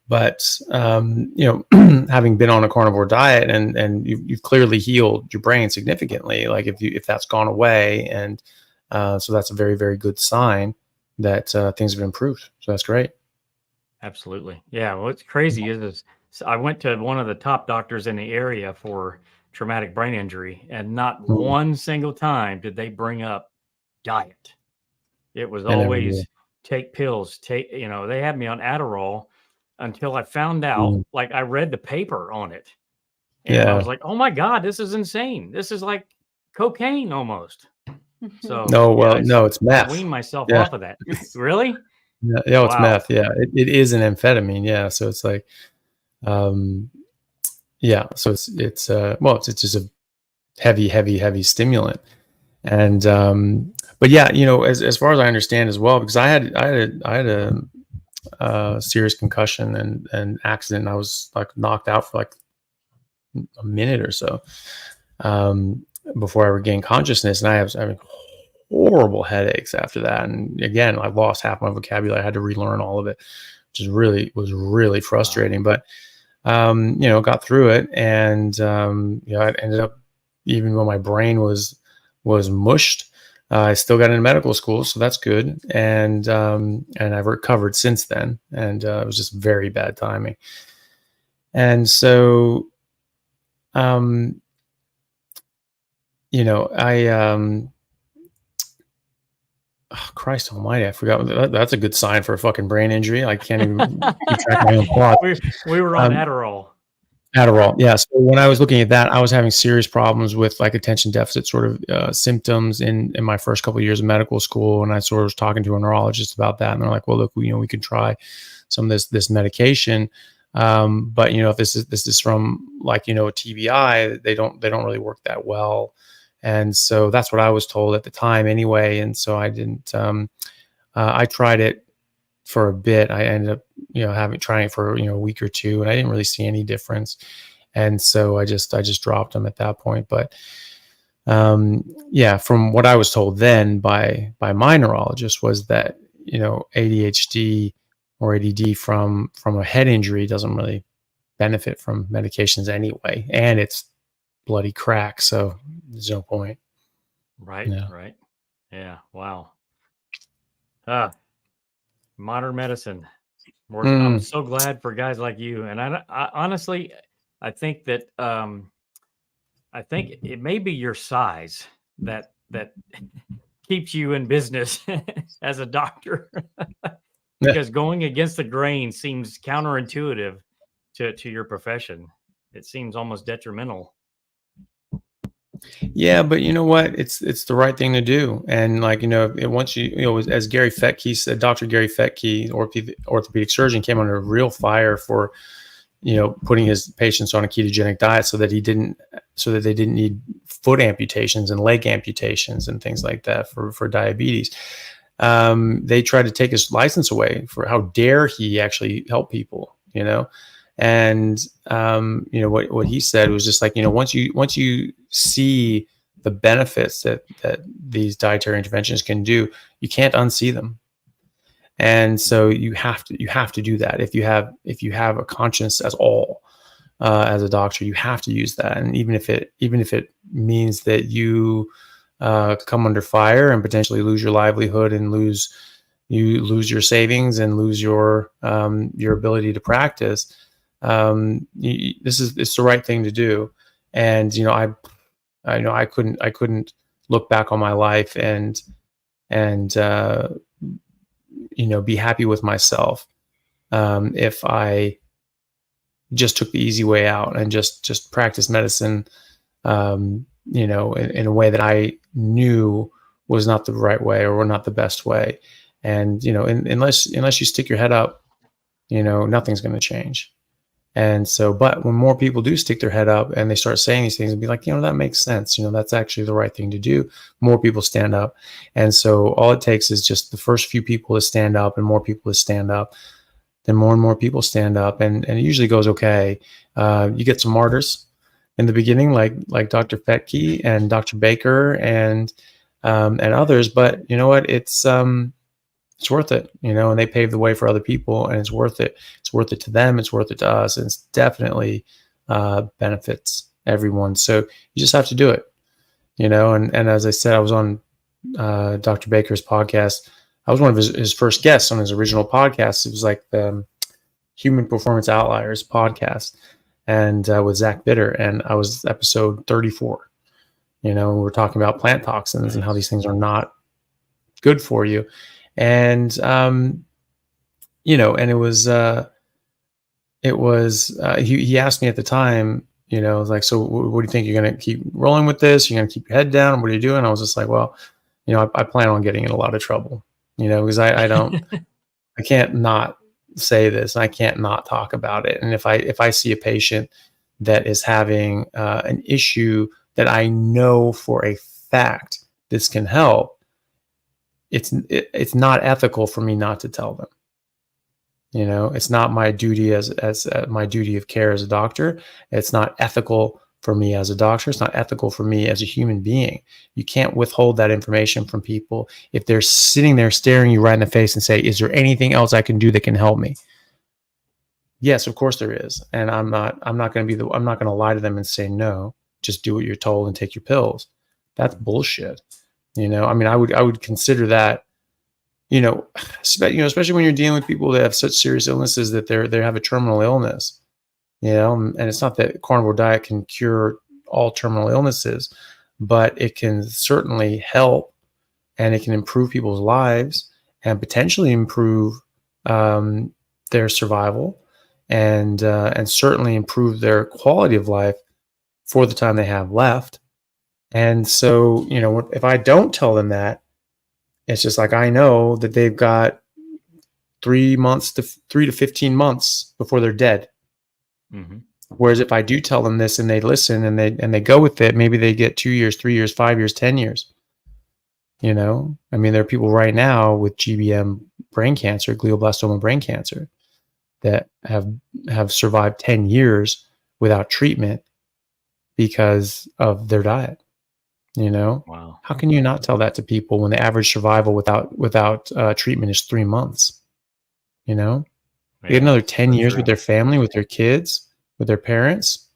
But having been on a carnivore diet and you've clearly healed your brain significantly, like if that's gone away, and so that's a very, very good sign that things have improved. So that's great. Absolutely. Yeah. What's crazy is I went to one of the top doctors in the area for traumatic brain injury, and not one single time did they bring up diet. It was always take pills, they had me on Adderall until I found out, like, I read the paper on it, and I was like, oh my God, this is insane. This is like cocaine almost. So no, it's meth. I weaned myself off of that. Really? Yeah, it's meth. Yeah, it is an amphetamine. Yeah, so it's like, so it's just a heavy stimulant, and but yeah, as far as I understand as well, because I had serious concussion and accident. I was like knocked out for like a minute or so before I regained consciousness, and I mean, horrible headaches after that. And again, I lost half my vocabulary. I had to relearn all of it, which was really frustrating. But got through it, and I ended up, even though my brain was mushed, I still got into medical school, so that's good. And I've recovered since then, and it was just very bad timing. And so, oh, Christ Almighty, I forgot. That's a good sign for a fucking brain injury. I can't even keep track of my own thoughts. We were on Adderall. Adderall, yeah. So when I was looking at that, I was having serious problems with like attention deficit sort of symptoms in my first couple of years of medical school, and I sort of was talking to a neurologist about that, and they're like, "Well, look, we could try some of this medication, but if this is from like a TBI, they don't really work that well." And so that's what I was told at the time anyway. And so I didn't, I tried it for a bit. I ended up, trying it for, a week or two, and I didn't really see any difference. And so I just dropped them at that point. But, from what I was told then by my neurologist was that, ADHD or ADD from a head injury doesn't really benefit from medications anyway. And it's bloody crack, so there's no point. Right. Yeah. Wow. Modern medicine. I'm so glad for guys like you. And I honestly, I think that I think it may be your size that keeps you in business as a doctor, because going against the grain seems counterintuitive to your profession. It seems almost detrimental. Yeah, but you know what? It's the right thing to do. And like, once as Gary Fettke said, Dr. Gary Fettke, orthopedic surgeon, came under real fire for, putting his patients on a ketogenic diet so that they didn't need foot amputations and leg amputations and things like that for diabetes. They tried to take his license away for how dare he actually help people, And what he said was just like, once you see the benefits that these dietary interventions can do, you can't unsee them. And so you have to do that. If you have a conscience at all, as a doctor, you have to use that. And even if it means that you come under fire and potentially lose your livelihood and lose your savings and lose your ability to practice, it's the right thing to do. And I couldn't look back on my life and be happy with myself if I just took the easy way out and just practiced medicine in a way that I knew was not the right way or not the best way. And unless you stick your head up, nothing's going to change. And so, but when more people do stick their head up and they start saying these things and be like, that makes sense. That's actually the right thing to do. More people stand up. And so all it takes is just the first few people to stand up and more people to stand up. Then more and more people stand up, and it usually goes okay. You get some martyrs in the beginning, like Dr. Fettke and Dr. Baker and others. But you know what? It's worth it, and they pave the way for other people, and it's worth it. It's worth it to them. It's worth it to us. And it's definitely benefits everyone. So you just have to do it, and as I said, I was on Dr. Baker's podcast. I was one of his first guests on his original podcast. It was like the Human Performance Outliers podcast, and with Zach Bitter. And I was episode 34, we're talking about plant toxins and how these things are not good for you. And, and it was, he asked me at the time, like, so what do you think? You're going to keep rolling with this? You're going to keep your head down? What are you doing? I was just like, well, I plan on getting in a lot of trouble, because I can't not say this, and I can't not talk about it. And if I see a patient that is having an issue that I know for a fact this can help, it's not ethical for me not to tell them. You know, it's not my duty as my duty of care as a doctor. It's not ethical for me as a doctor. It's not ethical for me as a human being. You can't withhold that information from people if they're sitting there staring you right in the face and say, is there anything else I can do that can help me? Yes, of course there is. And I'm not going to lie to them and say, no, just do what you're told and take your pills. That's bullshit. You know, I mean, I would consider that, you know, especially when you're dealing with people that have such serious illnesses that they have a terminal illness, you know, and it's not that carnivore diet can cure all terminal illnesses, but it can certainly help, and it can improve people's lives and potentially improve their survival, and certainly improve their quality of life for the time they have left. And so, you know, if I don't tell them that, it's just like, I know that they've got 3 to 15 months before they're dead. Mm-hmm. Whereas if I do tell them this and they listen and they go with it, maybe they get 2 years, 3 years, 5 years, 10 years. You know, I mean, there are people right now with GBM brain cancer, glioblastoma brain cancer, that have survived 10 years without treatment because of their diet. You know, wow. How can you not tell that to people when the average survival without treatment is 3 months? You know, they get another 10 years with their family, with their kids, with their parents,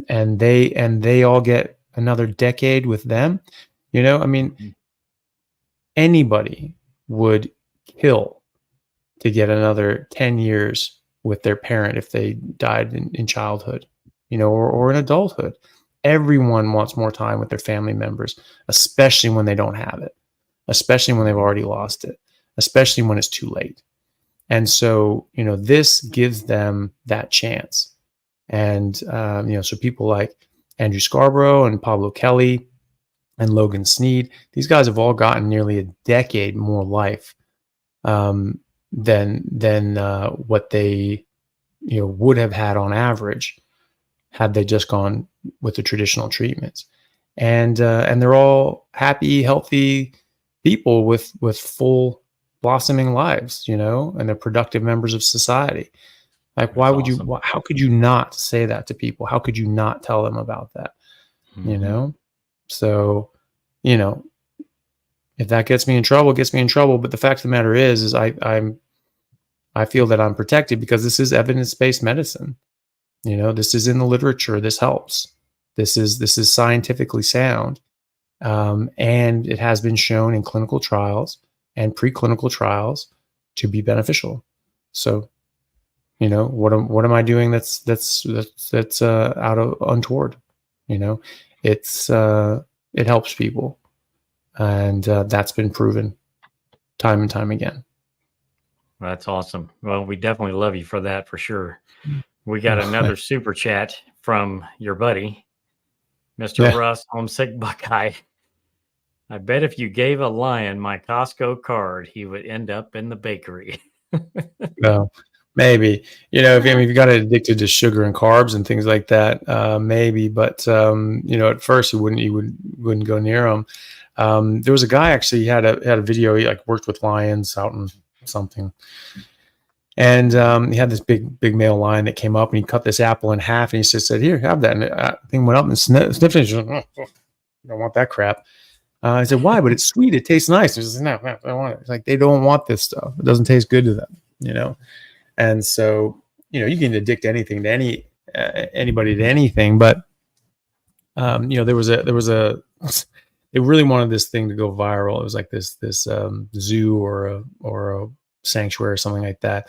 and they all get another decade with them. You know, I mean, anybody would kill to get another 10 years with their parent if they died in childhood, you know, or in adulthood. Everyone wants more time with their family members, especially when they don't have it, especially when they've already lost it, especially when it's too late. And so, you know, this gives them that chance. And, you know, so people like Andrew Scarborough and Pablo Kelly and Logan Sneed, these guys have all gotten nearly a decade more life than what they, you know, would have had on average had they just gone with the traditional treatments. And they're all happy, healthy people with full blossoming lives, you know, and they're productive members of society. Like, why would you, how could you not say that to people? How could you not tell them about that? Mm-hmm. You know? So, you know, if that gets me in trouble, it gets me in trouble. But the fact of the matter is I feel that I'm protected because this is evidence-based medicine. You know, this is in the literature. This helps. This is scientifically sound. And it has been shown in clinical trials and preclinical trials to be beneficial. So, you know, what am I doing that's out of untoward? You know, it helps people, and that's been proven time and time again. That's awesome. Well, we definitely love you for that, for sure. We got another super chat from your buddy, Mr. Russ, Homesick Buckeye. I bet if you gave a lion my Costco card, he would end up in the bakery. No, maybe. You know, if you got addicted to sugar and carbs and things like that, maybe. But you know, at first he wouldn't go near them. There was a guy actually, he had a video. He like worked with lions out in something. And he had this big male lion that came up, and he cut this apple in half, and he said, "Here, have that." And the thing went up and sniffed it. He's like, "Oh, I don't want that crap." I said, "Why? But it's sweet. It tastes nice." He says, "No, I don't want it." It's like, they don't want this stuff. It doesn't taste good to them, you know. And so, you know, you can addict anything to anybody to anything, but you know, there was a they really wanted this thing to go viral. It was like this zoo or a sanctuary or something like that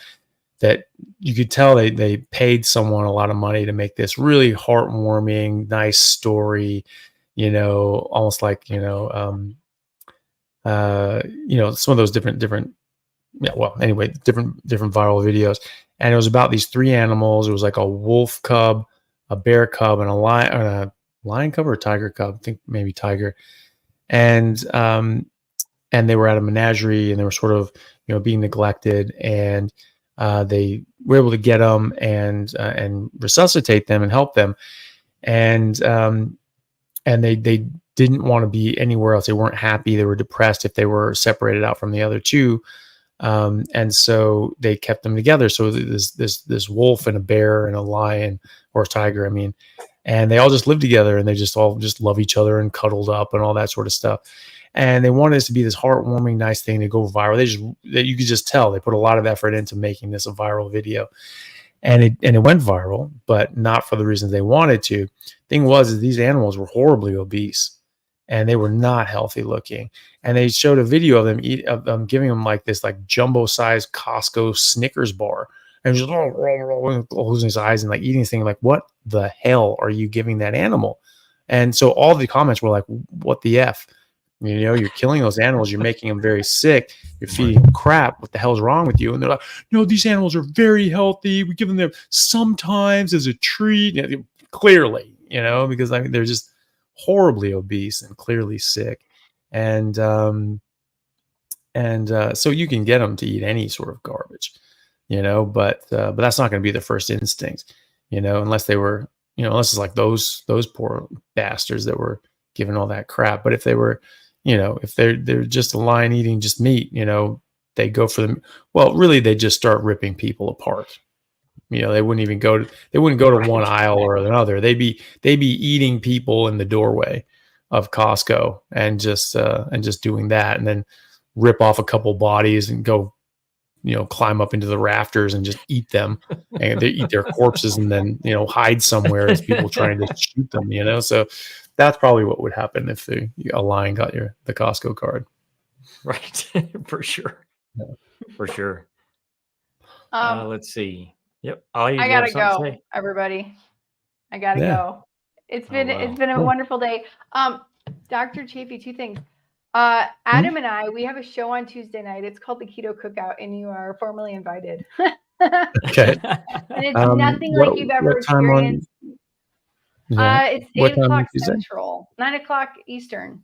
you could tell they paid someone a lot of money to make this really heartwarming, nice story, you know, almost like, you know, some of those different different viral videos. And it was about these three animals. It was like a wolf cub, a bear cub, and a lion cub or a tiger cub. I think maybe tiger. And they were at a menagerie, and they were sort of, you know, being neglected, and they were able to get them and resuscitate them and help them. And they didn't want to be anywhere else. They weren't happy. They were depressed if they were separated out from the other two. And so they kept them together. So this wolf and a bear and a lion or a tiger, I mean, and they all just lived together, and they just all just love each other and cuddled up and all that sort of stuff. And they wanted this to be this heartwarming, nice thing to go viral. You could just tell they put a lot of effort into making this a viral video, and it went viral, but not for the reasons they wanted to. Thing was, is these animals were horribly obese, and they were not healthy looking. And they showed a video of them giving them like this like jumbo sized Costco Snickers bar, and just closing his eyes and like eating this thing. Like, what the hell are you giving that animal? And so all the comments were like, what the F? You know, you're killing those animals. You're making them very sick. You're feeding them crap. What the hell's wrong with you? And they're like, no, these animals are very healthy. We give them sometimes as a treat. Clearly, you know, because I mean, they're just horribly obese and clearly sick. And so you can get them to eat any sort of garbage, you know, but that's not going to be their first instinct, you know, unless they were, you know, unless it's like those poor bastards that were given all that crap. But if they were, you know, if they're just a lion eating just meat, you know, they go for them. Well, really, they just start ripping people apart. You know, they wouldn't go to one aisle or another. They'd be eating people in the doorway of Costco and just doing that, and then rip off a couple bodies and go, you know, climb up into the rafters and just eat them, and they eat their corpses and then, you know, hide somewhere as people trying to shoot them, you know. So that's probably what would happen if a lion got the Costco card. Right. For sure. Yeah. For sure. Let's see. Yep. I gotta go, everybody. I gotta go. It's been a wonderful day. Dr. Chaffee, two things. Adam and I, we have a show on Tuesday night. It's called the Keto Cookout, and you are formally invited. Okay. And it's nothing like you've ever experienced. It's 8 o'clock Central, 9 o'clock Eastern.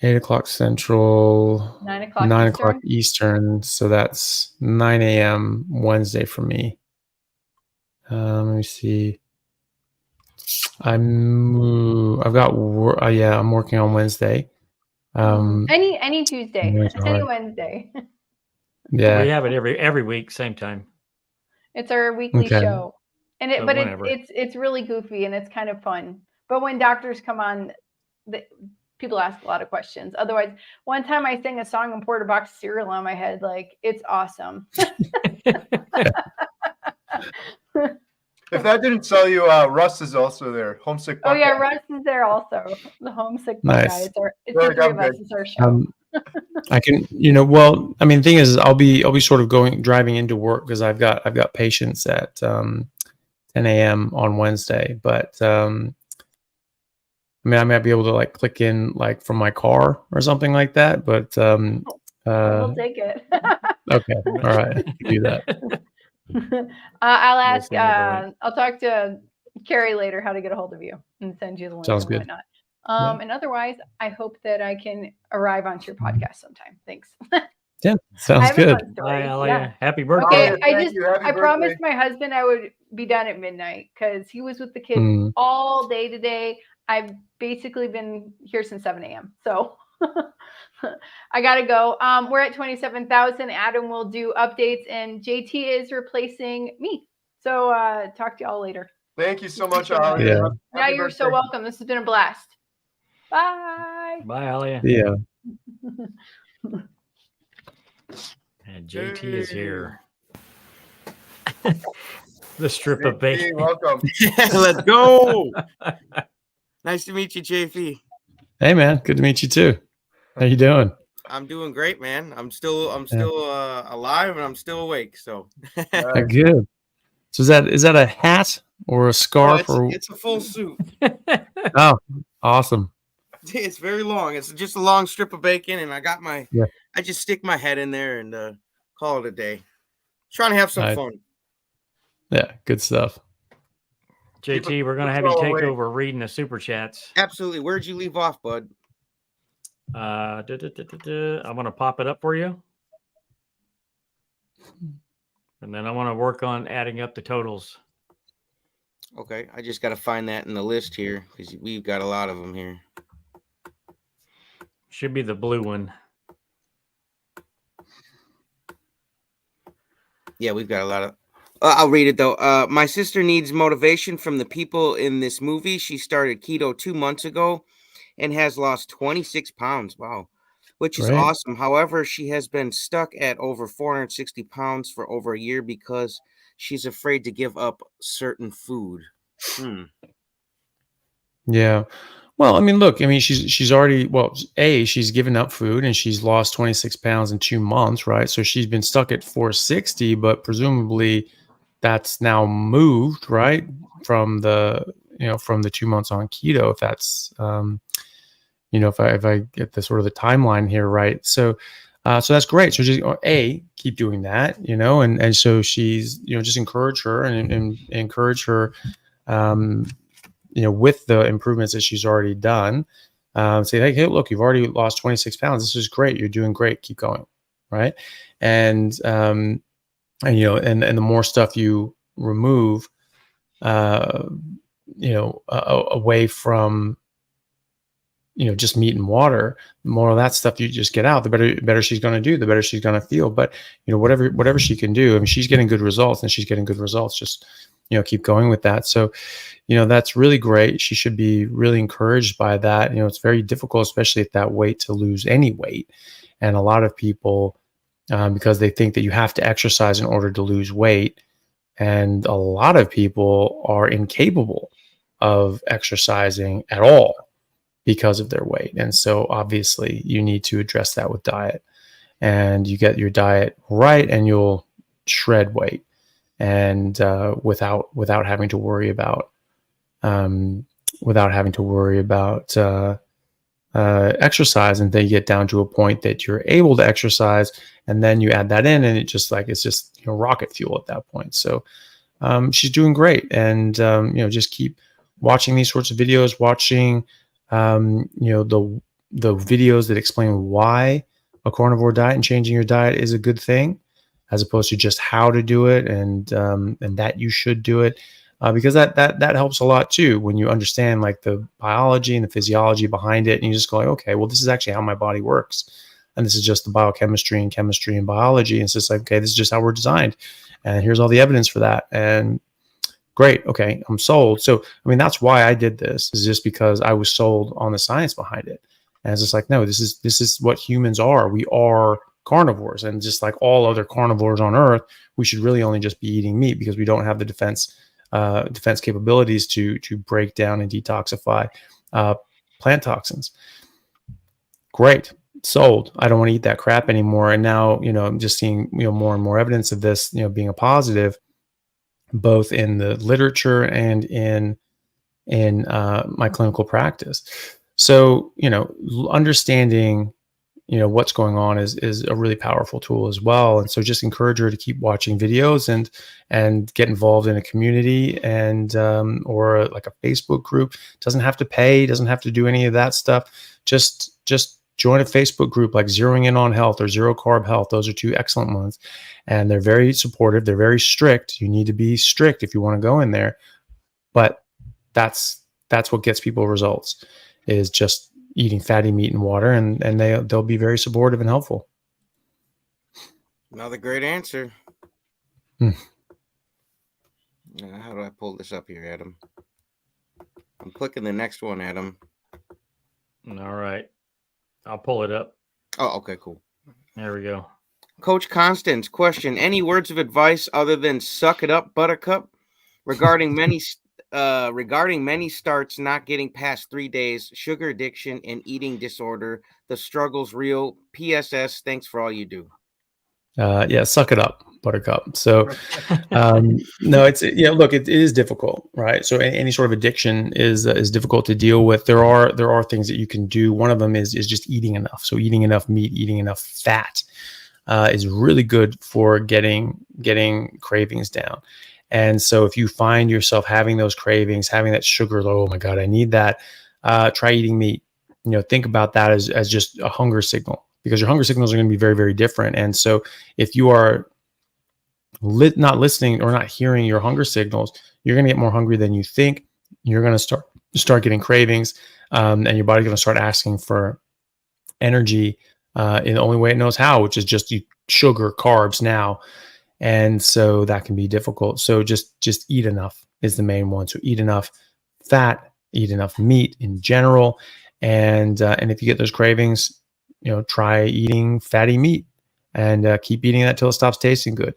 8 o'clock Central, 9 o'clock 9 Eastern. o'clock Eastern. So that's 9 a.m. Wednesday for me. Let me see. I'm working on Wednesday. Any Tuesday, any Wednesday. Yeah, we have it every week, same time. It's our weekly show, and So it's really goofy and it's kind of fun. But when doctors come on, people ask a lot of questions. Otherwise, one time I sang a song and poured a box of cereal on my head. Like, it's awesome. If that didn't sell you, Russ is also there. Homesick Buckeye. Oh yeah, Russ is there also. The Homesick Buckeye. Nice. It's the three of us. It's our show. I can, you know, well, I mean, the thing is, I'll be sort of driving into work because I've got patients at 10 a.m. on Wednesday, but I mean, I might be able to like click in like from my car or something like that, but we'll take it. Okay, all right, I can do that. I'll ask. I'll talk to Carrie later how to get a hold of you and send you the link. Sounds and good. Whatnot. And otherwise, I hope that I can arrive onto your podcast sometime. Thanks. Yeah, sounds good. Bye, Alia. Yeah. Happy birthday. Okay, I promised my husband I would be done at midnight because he was with the kids all day today. I've basically been here since 7 a.m. So I gotta go. We're at 27,000. Adam will do updates, and JT is replacing me. So talk to y'all later. Thank you so much, Alia. Yeah, you're so welcome. This has been a blast. Bye. Bye, Alia. Yeah. And JT is here. The strip of bacon. Welcome. Let's go. Nice to meet you, Chaffee. Hey, man. Good to meet you too. How you doing? I'm doing great, man. I'm still alive and I'm still awake. So Good. So is that a hat or a scarf? It's a full suit. Oh, awesome. It's very long. It's just a long strip of bacon, and I got I just stick my head in there and call it a day. Trying to have some fun. Yeah, good stuff. JT, we're gonna have you take over reading the super chats. Absolutely. Where'd you leave off, bud? I'm gonna pop it up for you, and then I want to work on adding up the totals. Okay, I just got to find that in the list here because we've got a lot of them here. Should be the blue one. Yeah, we've got a lot of. I'll read it though. My sister needs motivation from the people in this movie. She started keto 2 months ago and has lost 26 pounds. Wow, which is Great. awesome. However, she has been stuck at over 460 pounds for over a year because she's afraid to give up certain food. Yeah. Well, I mean, look, I mean, she's already, well, she's given up food and she's lost 26 pounds in 2 months, right? So she's been stuck at 460, but presumably that's now moved, right? From the, from the 2 months on keto, if that's, if I get the sort of the timeline here, right? So that's great. So just keep doing that, and so she's, just encourage her and encourage her, with the improvements that she's already done, say, hey, look, you've already lost 26 pounds. This is great. You're doing great. Keep going. Right. And the more stuff you remove, away from, just meat and water, the more of that stuff you just get out, the better she's going to do, the better she's going to feel. But, whatever she can do, I mean, she's getting good results and she's getting good results. Just, keep going with that. So, that's really great. She should be really encouraged by that. It's very difficult, especially at that weight, to lose any weight. And a lot of people, because they think that you have to exercise in order to lose weight. And a lot of people are incapable of exercising at all because of their weight. And so obviously you need to address that with diet, and you get your diet right and you'll shred weight, and without having to worry about exercise. And they get down to a point that you're able to exercise, and then you add that in, and it's just rocket fuel at that point. So she's doing great. And just keep watching these sorts of videos, watching the videos that explain why a carnivore diet and changing your diet is a good thing, as opposed to just how to do it and that you should do it, because that helps a lot too, when you understand like the biology and the physiology behind it, and you just go like, okay, well, this is actually how my body works, and this is just the biochemistry and chemistry and biology, and it's just like, okay, this is just how we're designed, and here's all the evidence for that. And great, okay, I'm sold. So I mean, that's why I did this, is just because I was sold on the science behind it. And it's just like, no, this is what humans are. We are carnivores, and just like all other carnivores on earth, we should really only just be eating meat, because we don't have the defense capabilities to break down and detoxify plant toxins. Great, sold. I don't want to eat that crap anymore. And now, I'm just seeing, more and more evidence of this, being a positive, both in the literature and in my clinical practice. So, understanding, what's going on is a really powerful tool as well. And so just encourage her to keep watching videos and get involved in a community and, or like a Facebook group. Doesn't have to pay, doesn't have to do any of that stuff. Just join a Facebook group like Zeroing In on Health or Zero Carb Health. Those are two excellent ones. And they're very supportive. They're very strict. You need to be strict if you want to go in there. But that's what gets people results, is just eating fatty meat and water, and they'll be very supportive and helpful. Another great answer. How do I pull this up here, Adam? I'm clicking the next one, Adam. All right. I'll pull it up. Oh, okay, cool. There we go. Coach Constance, question: any words of advice other than "suck it up, Buttercup," regarding many starts not getting past 3 days, sugar addiction, and eating disorder? The struggle's real. PSS. Thanks for all you do. Yeah, suck it up, Buttercup. So, no, look, it is difficult, right? So any sort of addiction is difficult to deal with. There are things that you can do. One of them is just eating enough. So eating enough meat, eating enough fat, is really good for getting cravings down. And so if you find yourself having those cravings, having that sugar, oh my God, I need that, try eating meat. Think about that as just a hunger signal, because your hunger signals are going to be very, very different. And so if you are not listening or not hearing your hunger signals, you're going to get more hungry than you think. You're going to start getting cravings, and your body's going to start asking for energy in the only way it knows how, which is just sugar, carbs now. And so that can be difficult. So just eat enough is the main one. So eat enough fat, eat enough meat in general. And if you get those cravings, try eating fatty meat and keep eating that till it stops tasting good.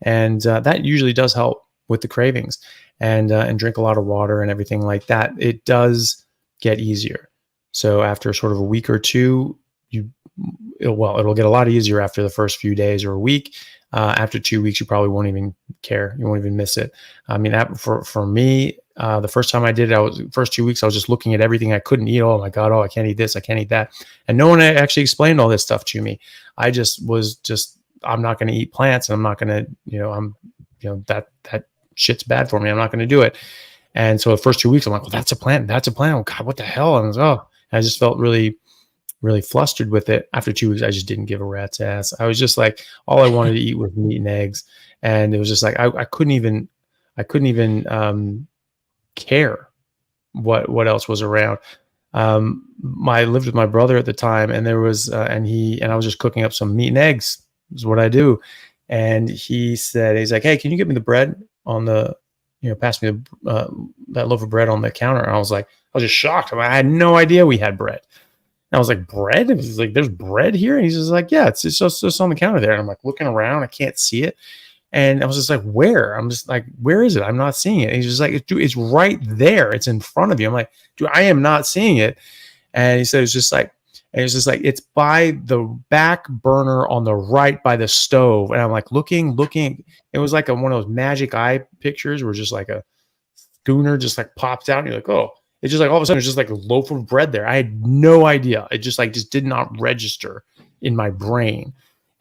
And that usually does help with the cravings. And drink a lot of water and everything like that. It does get easier. So after sort of a week or two, it'll get a lot easier after the first few days or a week. After 2 weeks, you probably won't even care. You won't even miss it. I mean, for me, the first time I did it, first 2 weeks, I was just looking at everything I couldn't eat. Oh my God, I can't eat this, I can't eat that. And no one actually explained all this stuff to me. I I'm not going to eat plants, and I'm not going to, that shit's bad for me. I'm not going to do it. And so the first 2 weeks, I'm like, well, that's a plant. That's a plant. Oh God, what the hell? And I just felt really, really flustered with it. After 2 weeks, I just didn't give a rat's ass. I was just like, all I wanted to eat was meat and eggs. And it was just like, I couldn't even care what else was around. I lived with my brother at the time, and there was, and I was just cooking up some meat and eggs is what I do. And he's like, hey, can you get me the bread on the, pass me that loaf of bread on the counter. And I was just shocked. I had no idea we had bread. And I was like, bread? And he's like, there's bread here? And he's just like, yeah, it's just on the counter there. And I'm like looking around, I can't see it. And I was just like, where? I'm just like, where is it? I'm not seeing it. And he's just like, dude, it's right there. It's in front of you. I'm like, dude, I am not seeing it. And he said, it's by the back burner on the right by the stove. And I'm like, looking. It was like one of those magic eye pictures where just like a schooner just like pops out. And you're like, oh, it's just like all of a sudden it's just like a loaf of bread there. I had no idea. It just did not register in my brain.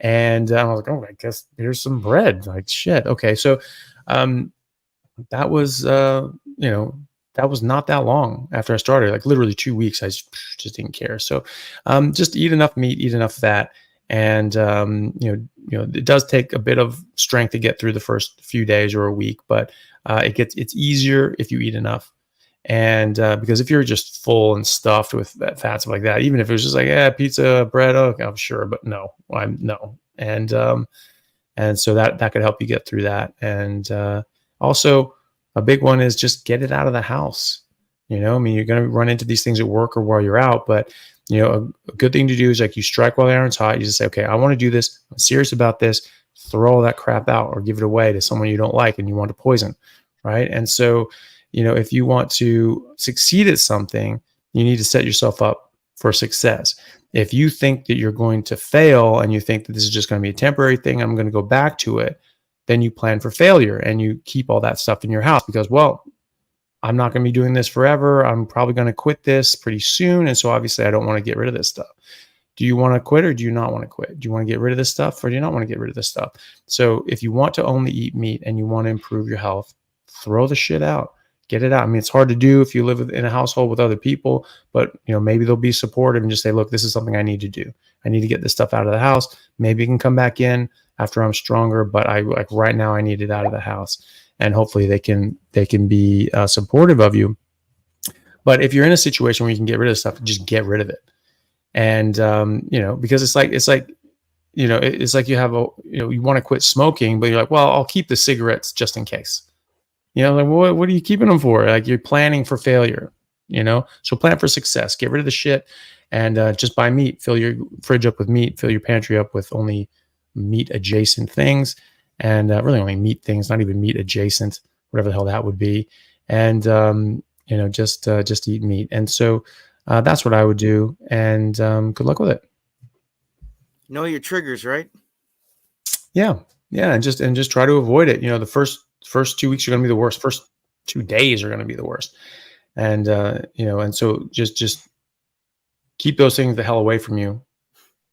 And I was like, oh, I guess here's some bread. Like, shit. Okay. So that was, that was not that long after I started, like literally 2 weeks. I just didn't care. So just eat enough meat, eat enough fat. And, it does take a bit of strength to get through the first few days or a week, but it's easier if you eat enough. And because if you're just full and stuffed with that fat, stuff like that, even if it was just like, pizza, bread, okay, I'm sure, but no. And so that could help you get through that. And also a big one is just get it out of the house. You're going to run into these things at work or while you're out, but a good thing to do is like you strike while the iron's hot. You just say, okay, I want to do this. I'm serious about this. Throw all that crap out or give it away to someone you don't like and you want to poison. Right. And so, if you want to succeed at something, you need to set yourself up for success. If you think that you're going to fail and you think that this is just going to be a temporary thing, I'm going to go back to it, then you plan for failure and you keep all that stuff in your house because, well, I'm not going to be doing this forever. I'm probably going to quit this pretty soon. And so obviously I don't want to get rid of this stuff. Do you want to quit or do you not want to quit? Do you want to get rid of this stuff or do you not want to get rid of this stuff? So if you want to only eat meat and you want to improve your health, throw the shit out. Get it out. I mean, it's hard to do if you live in a household with other people, but maybe they'll be supportive and just say, look, this is something I need to do. I need to get this stuff out of the house. Maybe it can come back in after I'm stronger, but right now I need it out of the house. And hopefully they can be supportive of you. But if you're in a situation where you can get rid of stuff, just get rid of it. And, because it's like you have you want to quit smoking, but you're like, well, I'll keep the cigarettes just in case. What are you keeping them for? Like you're planning for failure, so plan for success, get rid of the shit and just buy meat, fill your fridge up with meat, fill your pantry up with only meat adjacent things and really only meat things, not even meat adjacent, whatever the hell that would be. And, just eat meat. And so that's what I would do. And good luck with it. Know your triggers, right? Yeah. Yeah. And just try to avoid it. The first 2 weeks are going to be the worst. First 2 days are going to be the worst. And, and so just keep those things the hell away from you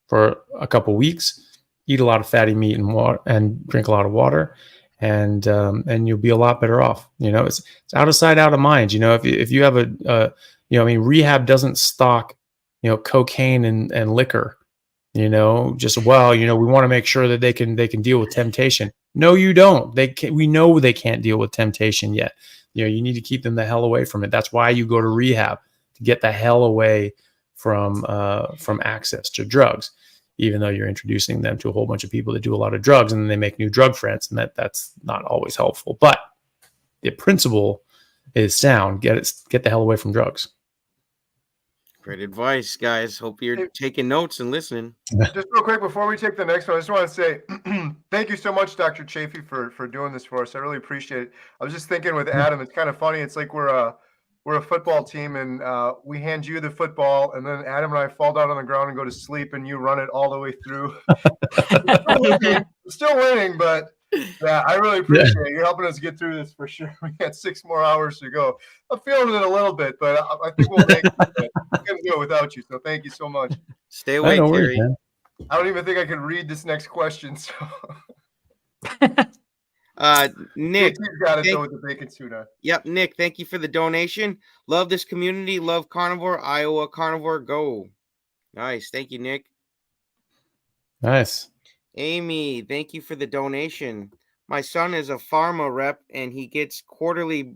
for a couple weeks, eat a lot of fatty meat and water and drink a lot of water. And you'll be a lot better off. It's out of sight, out of mind. If you have rehab doesn't stock, cocaine and liquor, we want to make sure that they can deal with temptation. No, you don't. We know they can't deal with temptation yet. You need to keep them the hell away from it. That's why you go to rehab, to get the hell away from access to drugs. even though you're introducing them to a whole bunch of people that do a lot of drugs, and then they make new drug friends, and that's not always helpful. But the principle is sound. Get the hell away from drugs. Great advice, guys. Hope you're taking notes and listening. Just real quick before we take the next one, I just want to say thank you so much, Dr. Chaffee, for doing this for us. I really appreciate it. I was just thinking with Adam, it's kind of funny. It's like we're a football team, and we hand you the football, and then Adam and I fall down on the ground and go to sleep, and you run it all the way through. We're still winning, but yeah, I really appreciate it. You're helping us get through this for sure. We got 6 more hours to go. I'm feeling it a little bit, but I think we'll make it. I couldn't do it without you, so thank you so much. Stay awake, Terry. I don't even think I can read this next question. So, Nick, you've got it though with the bacon tuna. Yep, Nick, thank you for the donation. Love this community. Love Carnivore. Iowa Carnivore. Go. Nice. Thank you, Nick. Nice. Amy, thank you for the donation. My son is a pharma rep, and he gets quarterly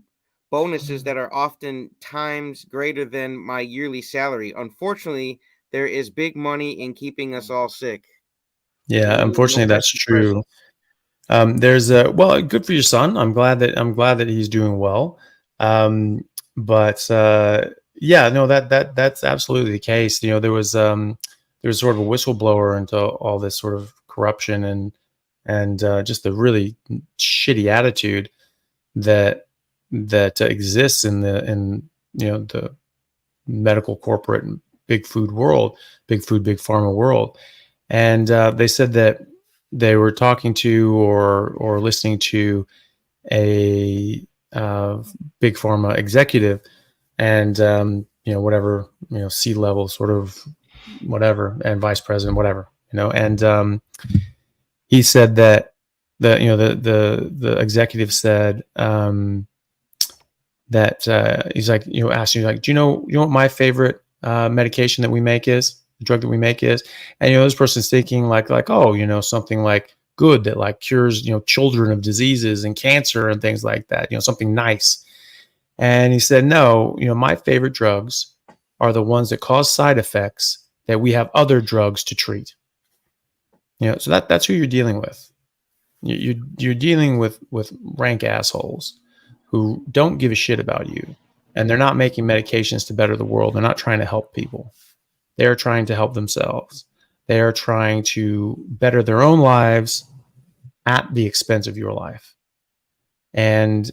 bonuses that are often times greater than my yearly salary. Unfortunately, there is big money in keeping us all sick. Yeah, unfortunately, that's true. There's well, good for your son. I'm glad that he's doing well. But yeah, no, that's absolutely the case. You know, there was sort of a whistleblower into all this sort of corruption and just the really shitty attitude that exists in the medical, corporate, and big food world, big pharma world. And they said that they were talking to or listening to a big pharma executive, and whatever, C-level sort of whatever, and vice president, whatever, and he said that the executive said that he's like, asking you, like, do you know what my favorite medication that we make is, the drug that we make is? And this person's thinking like oh, something like good that like cures children of diseases and cancer and things like that, something nice. And he said, no, my favorite drugs are the ones that cause side effects that we have other drugs to treat. So that's who you're dealing with. You're dealing with rank assholes who don't give a shit about you, and they're not making medications to better the world. They're not trying to help people. They're trying to help themselves. They are trying to better their own lives at the expense of your life. And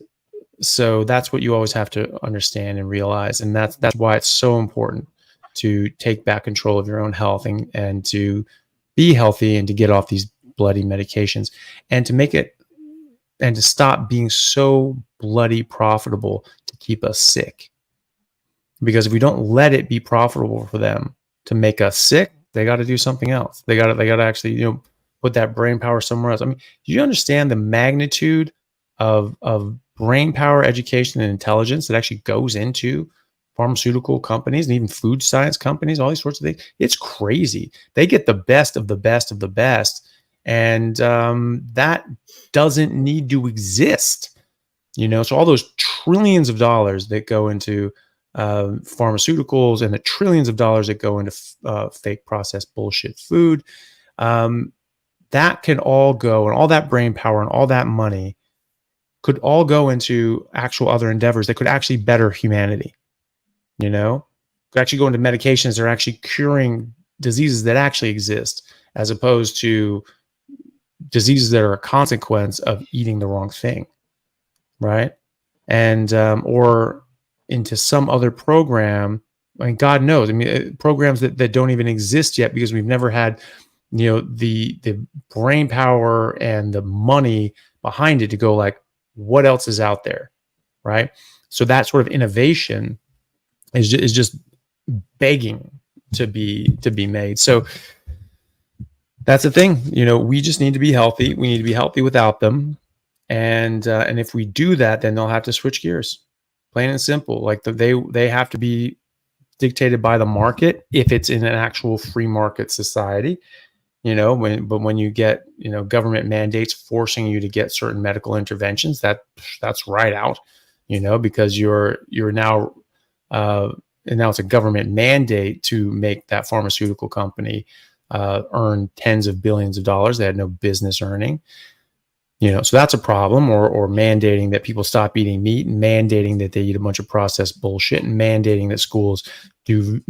so that's what you always have to understand and realize. And that's why it's so important to take back control of your own health and to be healthy and to get off these bloody medications and to make it and to stop being so bloody profitable to keep us sick. Because if we don't let it be profitable for them to make us sick, they got to do something else. They got to actually, put that brain power somewhere else. I mean, do you understand the magnitude of brain power, education, and intelligence that actually goes into pharmaceutical companies and even food science companies, all these sorts of things? It's crazy. They get the best of the best of the best. And that doesn't need to exist. So all those trillions of dollars that go into pharmaceuticals and the trillions of dollars that go into fake processed bullshit food, that can all go, and all that brain power and all that money could all go into actual other endeavors that could actually better humanity. Could actually go into medications that are actually curing diseases that actually exist, as opposed to diseases that are a consequence of eating the wrong thing, right? And or into some other program. I mean, God knows. I mean, programs that don't even exist yet because we've never had, the brain power and the money behind it to go like, what else is out there, right? So that sort of innovation is just begging to be made. So that's the thing. We just need to be healthy. We need to be healthy without them, and if we do that, then they'll have to switch gears, plain and simple. Like they have to be dictated by the market if it's in an actual free market society. When you get government mandates forcing you to get certain medical interventions, that's right out, because you're now and now it's a government mandate to make that pharmaceutical company earn tens of billions of dollars they had no business earning. So that's a problem. Or mandating that people stop eating meat, and mandating that they eat a bunch of processed bullshit, and mandating that schools do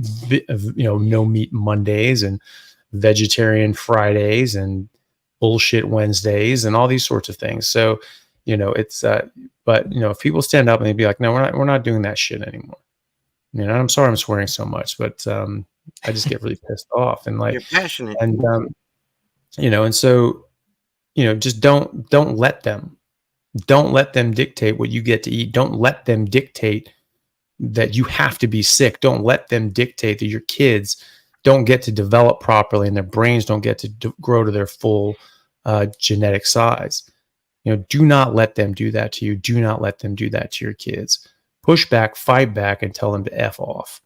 no meat Mondays and vegetarian Fridays and bullshit Wednesdays and all these sorts of things. So it's but if people stand up and they'd be like, no, we're not doing that shit anymore. I'm sorry I'm swearing so much, but I just get really pissed off, and You're passionate. and and so just don't let them dictate what you get to eat. Don't let them dictate that you have to be sick. Don't let them dictate that your kids don't get to develop properly and their brains don't get to grow to their full genetic size. Do not let them do that to you. Do not let them do that to your kids. Push back, fight back, and tell them to F off.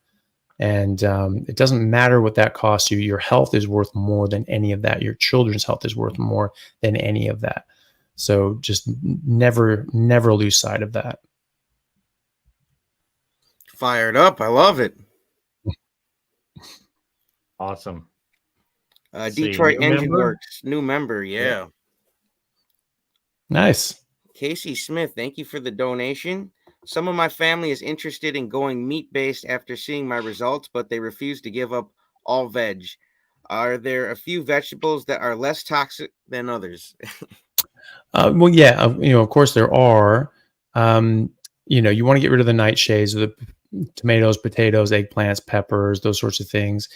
And it doesn't matter what that costs you. Your health is worth more than any of that. Your children's health is worth more than any of that. So just never lose sight of that. Fired up. I love it. Awesome. Detroit Engine Works, new member. Yeah. Nice. Casey Smith, thank you for the donation. Some of my family is interested in going meat-based after seeing my results, but they refuse to give up all veg. Are there a few vegetables that are less toxic than others? Well, yeah, of course there are. You want to get rid of the nightshades, the tomatoes, potatoes, eggplants, peppers, those sorts of things.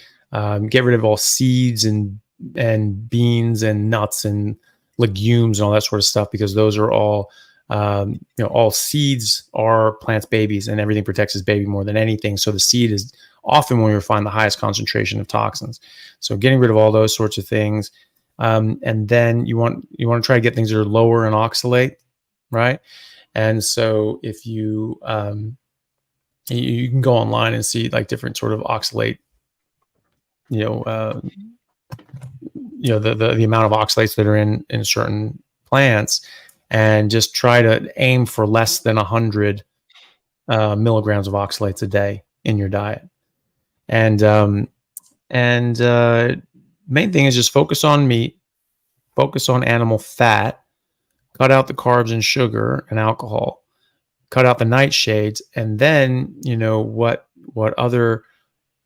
Get rid of all seeds and beans and nuts and legumes and all that sort of stuff, because those are all all seeds are plants' babies, and everything protects its baby more than anything. So the seed is often where you find the highest concentration of toxins. So getting rid of all those sorts of things. And then you want to try to get things that are lower in oxalate, right? And so if you you can go online and see like different sort of oxalate, the amount of oxalates that are in certain plants, and just try to aim for less than 100 milligrams of oxalates a day in your diet. And main thing is just focus on meat, focus on animal fat, cut out the carbs and sugar and alcohol, cut out the nightshades, and then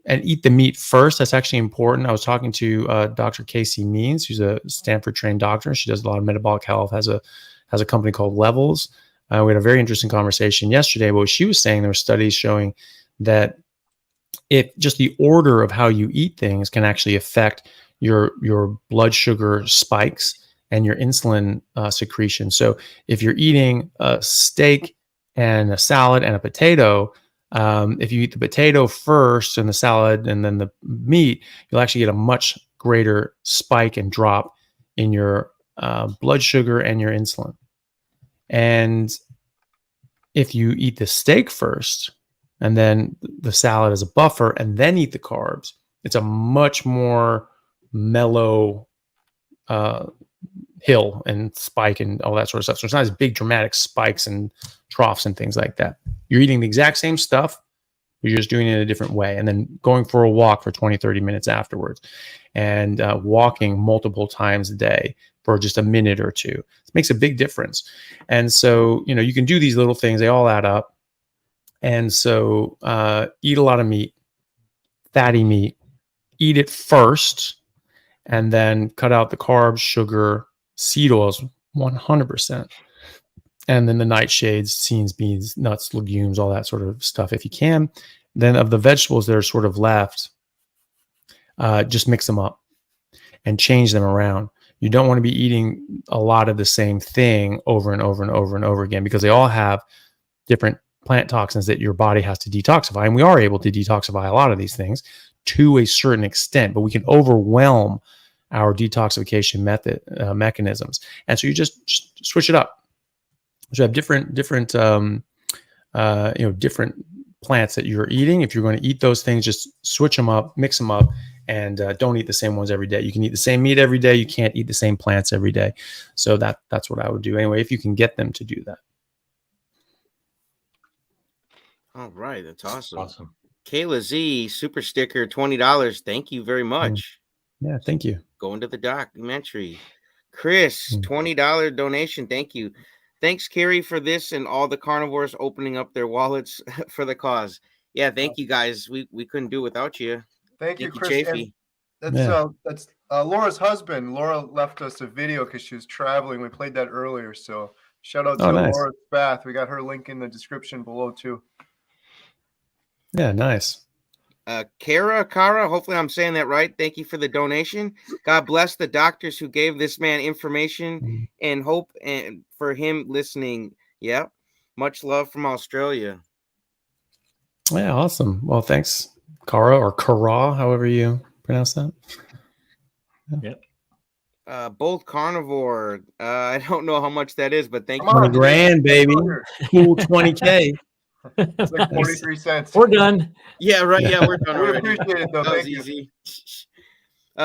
and eat the meat first. That's actually important. I was talking to Dr. Casey Means, who's a Stanford trained doctor. She does a lot of metabolic health, has a company called Levels. We had a very interesting conversation yesterday. But what she was saying, there were studies showing that if just the order of how you eat things can actually affect your blood sugar spikes and your insulin secretion. So if you're eating a steak and a salad and a potato, if you eat the potato first and the salad and then the meat, you'll actually get a much greater spike and drop in your blood sugar and your insulin. And if you eat the steak first and then the salad as a buffer and then eat the carbs, it's a much more mellow hill and spike and all that sort of stuff. So it's not as big dramatic spikes and troughs and things like that. You're eating the exact same stuff, you're just doing it in a different way. And then going for a walk for 20, 30 minutes afterwards, and walking multiple times a day for just a minute or two. It makes a big difference. And so, you can do these little things. They all add up. And so eat a lot of meat, fatty meat, eat it first, and then cut out the carbs, sugar, seed oils, 100%. And then the nightshades, seeds, beans, nuts, legumes, all that sort of stuff if you can. Then of the vegetables that are sort of left, just mix them up and change them around. You don't want to be eating a lot of the same thing over and over and over and over again, because they all have different plant toxins that your body has to detoxify. And we are able to detoxify a lot of these things to a certain extent, but we can overwhelm our detoxification mechanisms. And so you just switch it up. So you have different plants that you're eating. If you're going to eat those things, just switch them up, mix them up, and don't eat the same ones every day. You can eat the same meat every day. You can't eat the same plants every day. So that's what I would do anyway, if you can get them to do that. All right, that's awesome. Kayla Z, super sticker, $20. Thank you very much. Yeah, thank you. Going to the documentary. Chris, $20 donation. Thank you. Thanks, Carrie, for this and all the carnivores opening up their wallets for the cause. Yeah, thank you guys. We couldn't do it without you. Thank you, Chris. Chaffee. And that's Laura's husband. Laura left us a video because she was traveling. We played that earlier. So shout out to nice. Laura Spath. We got her link in the description below too. Yeah, nice. Kara, hopefully I'm saying that right. Thank you for the donation. God bless the doctors who gave this man information and hope and for him listening. Yep. Much love from Australia. Yeah, awesome. Well, thanks, Kara or Kara, however you pronounce that. Yep. Both carnivore. I don't know how much that is, but thank you. $20,000, baby. Cool 20K. It's like 43 cents. We're done. Yeah, right. Yeah, we're done We already. appreciate it, though. That was Thank you. easy.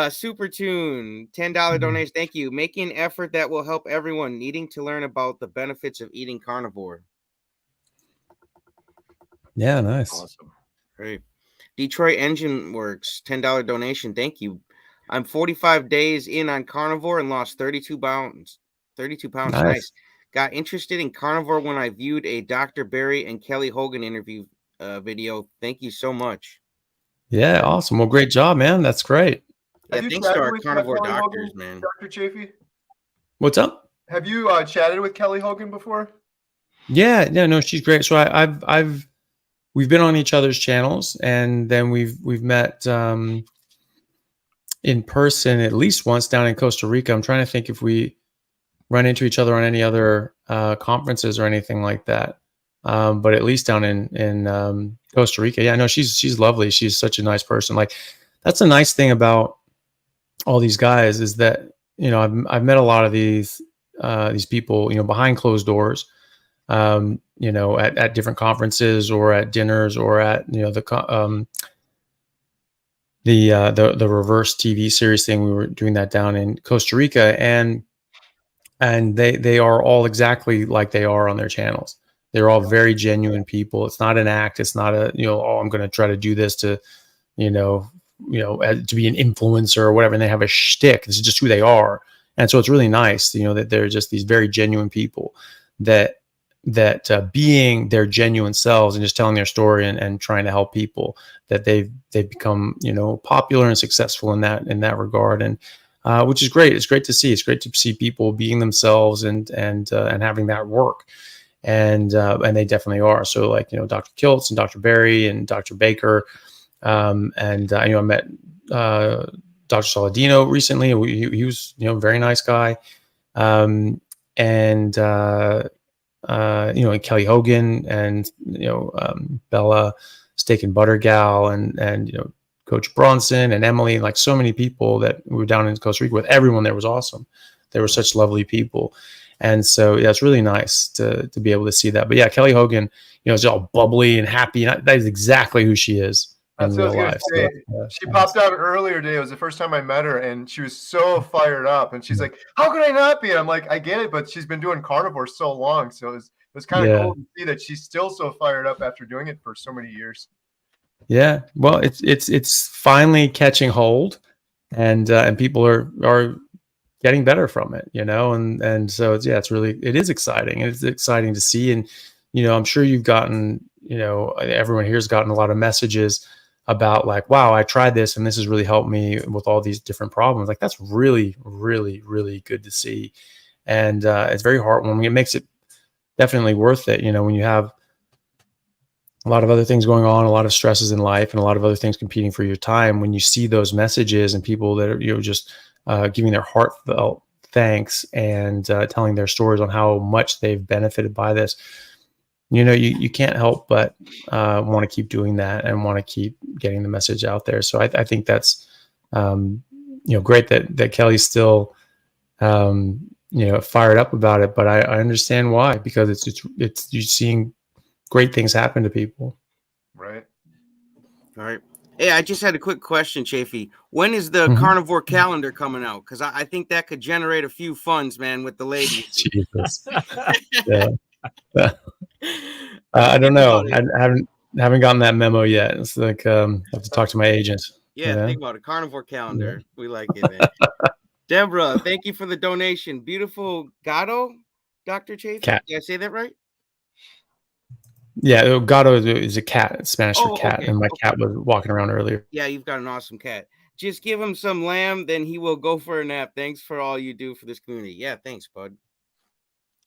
Super Tune, $10 donation. Thank you. Making an effort that will help everyone needing to learn about the benefits of eating carnivore. Yeah, nice. Awesome. Great. Detroit Engine Works, $10 donation. Thank you. I'm 45 days in on carnivore and lost 32 pounds. 32 pounds. Nice. Got interested in carnivore when I viewed a Dr. Barry and Kelly Hogan interview video. Thank you so much. Yeah, awesome. Well, great job, man. That's great. Yeah, thanks to our carnivore doctors, man. Dr. Chaffee? What's up? Have you chatted with Kelly Hogan before? Yeah, no, she's great. So we've been on each other's channels, and then we've met in person at least once down in Costa Rica. I'm trying to think if we run into each other on any other conferences or anything like that. But at least down in Costa Rica. Yeah, no, she's lovely. She's such a nice person. Like, that's a nice thing about all these guys is that, you know, I've met a lot of these people, you know, behind closed doors, you know, at different conferences or at dinners or at, you know, the reverse TV series thing. We were doing that down in Costa Rica, and they are all exactly like they are on their channels. They're all very genuine people. It's not an act. It's not a, you know, oh, I'm going to try to do this to, you know, to be an influencer or whatever. And they have a shtick. This is just who they are. And so it's really nice, you know, that they're just these very genuine people that being their genuine selves and just telling their story and trying to help people, that they've become, you know, popular and successful in that regard. And which is great. It's great to see. It's great to see people being themselves and having that work. And they definitely are. So, like, you know, Dr. Kiltz and Dr. Barry and Dr. Baker, and you know, I met Dr. Saladino recently. He was, you know, a very nice guy. And you know, and Kelly Hogan and, you know, Bella Steak and Butter Gal and you know, Coach Bronson and Emily, like so many people that we were down in Costa Rica with. Everyone there was awesome. They were such lovely people. And so, yeah, it's really nice to be able to see that. But yeah, Kelly Hogan, you know, is all bubbly and happy. And that is exactly who she is in real life. So, she popped out earlier today. It was the first time I met her, and she was so fired up. And she's like, "How could I not be?" And I'm like, "I get it, but she's been doing carnivore so long, so it was kind of cool to see that she's still so fired up after doing it for so many years." Yeah, well, it's finally catching hold, and people are getting better from it, you know, and so it is exciting. It's exciting to see. And, you know, I'm sure you've gotten, you know, everyone here's gotten a lot of messages about like, wow, I tried this and this has really helped me with all these different problems. Like, that's really, really, really good to see. And it's very heartwarming. It makes it definitely worth it. You know, when you have a lot of other things going on, a lot of stresses in life and a lot of other things competing for your time, when you see those messages and people that are, you know, just giving their heartfelt thanks and telling their stories on how much they've benefited by this, you know, you can't help but want to keep doing that and want to keep getting the message out there. So I think that's, you know, great that Kelly's still, you know, fired up about it. But I understand why, because it's you're seeing great things happen to people. Right. All right. Hey, I just had a quick question, Chaffee. When is the carnivore calendar coming out? Because I think that could generate a few funds, man, with the ladies. Jesus. Yeah. I don't know. I haven't gotten that memo yet. It's like I have to talk to my agent. Yeah, Yeah. think about it. Carnivore calendar. We like it, man. Deborah, thank you for the donation. Beautiful Gato, Dr. Chaffee. Cat. Did I say that right? Yeah, gato is a cat. It's Spanish for Oh, cat, okay. and my Okay. cat was walking around earlier. Yeah, you've got an awesome cat. Just give him some lamb, then he will go for a nap. Thanks for all you do for this community. Yeah, thanks, bud.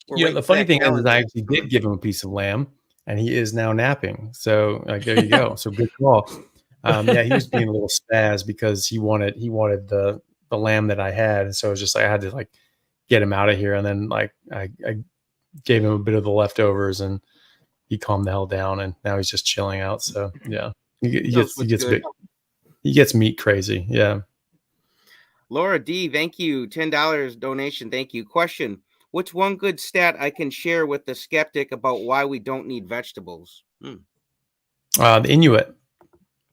The funny thing is I actually did give him a piece of lamb, and he is now napping. So like, there you go. So good call. Yeah, he was being a little spaz because he wanted the lamb that I had, and so it was just like I had to like get him out of here, and then like I gave him a bit of the leftovers, and he calmed the hell down, and now he's just chilling out. So yeah, he gets meat crazy. Yeah. Laura D, thank you. $10 donation. Thank you. Question: what's one good stat I can share with the skeptic about why we don't need vegetables? The Inuit.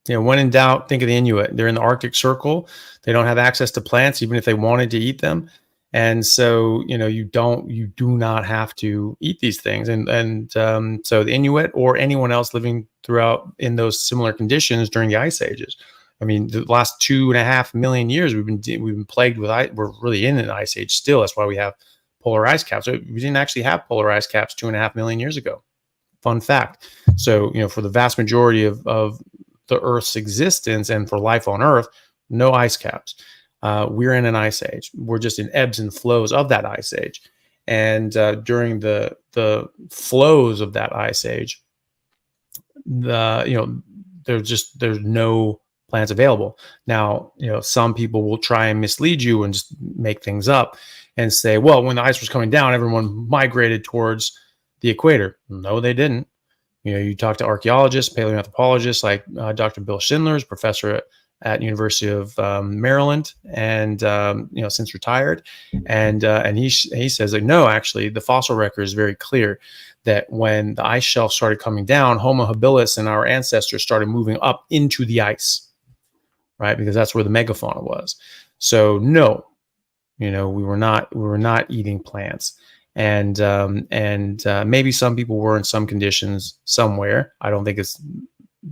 When in doubt, think of the Inuit. They're in the Arctic Circle. They don't have access to plants, even if they wanted to eat them. And so, you do not have to eat these things. And so the Inuit or anyone else living throughout in those similar conditions during the ice ages. I mean, the last 2.5 million years we've been plagued with ice. We're really in an ice age still. That's why we have polar ice caps. We didn't actually have polar ice caps 2.5 million years ago. Fun fact. So, for the vast majority of the Earth's existence and for life on Earth, no ice caps. We're in an ice age. We're just in ebbs and flows of that ice age. And during the flows of that ice age, there's no plants available. Now, some people will try and mislead you and just make things up and say, well, when the ice was coming down, everyone migrated towards the equator. No, they didn't. You talk to archaeologists, paleoanthropologists like Dr. Bill Schindler, professor at University of Maryland, and since retired, and he says like, no, actually, the fossil record is very clear that when the ice shelf started coming down, Homo habilis and our ancestors started moving up into the ice, right? Because that's where the megafauna was. So no, we were not eating plants. And maybe some people were in some conditions somewhere. I don't think it's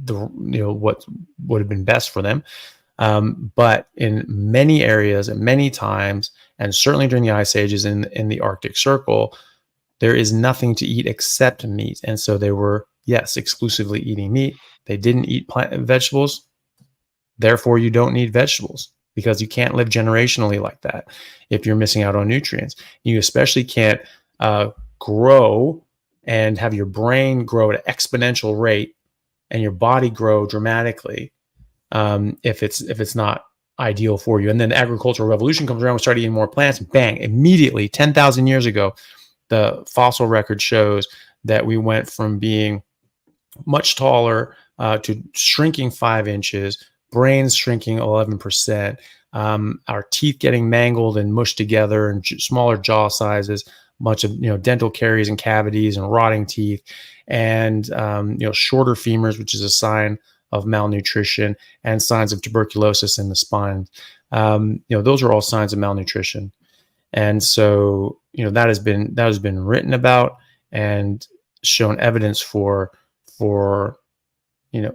what would have been best for them. But in many areas and many times, and certainly during the ice ages in the Arctic Circle, there is nothing to eat except meat. And so they were, yes, exclusively eating meat. They didn't eat vegetables. Therefore, you don't need vegetables, because you can't live generationally like that if you're missing out on nutrients. You especially can't grow and have your brain grow at an exponential rate and your body grow dramatically if it's not ideal for you. And then the agricultural revolution comes around, we start eating more plants, bang, immediately, 10,000 years ago, the fossil record shows that we went from being much taller to shrinking 5 inches, brains shrinking 11%, our teeth getting mangled and mushed together and smaller jaw sizes, much of dental caries and cavities and rotting teeth, and shorter femurs, which is a sign of malnutrition, and signs of tuberculosis in the spine. Those are all signs of malnutrition. And so that has been written about and shown evidence for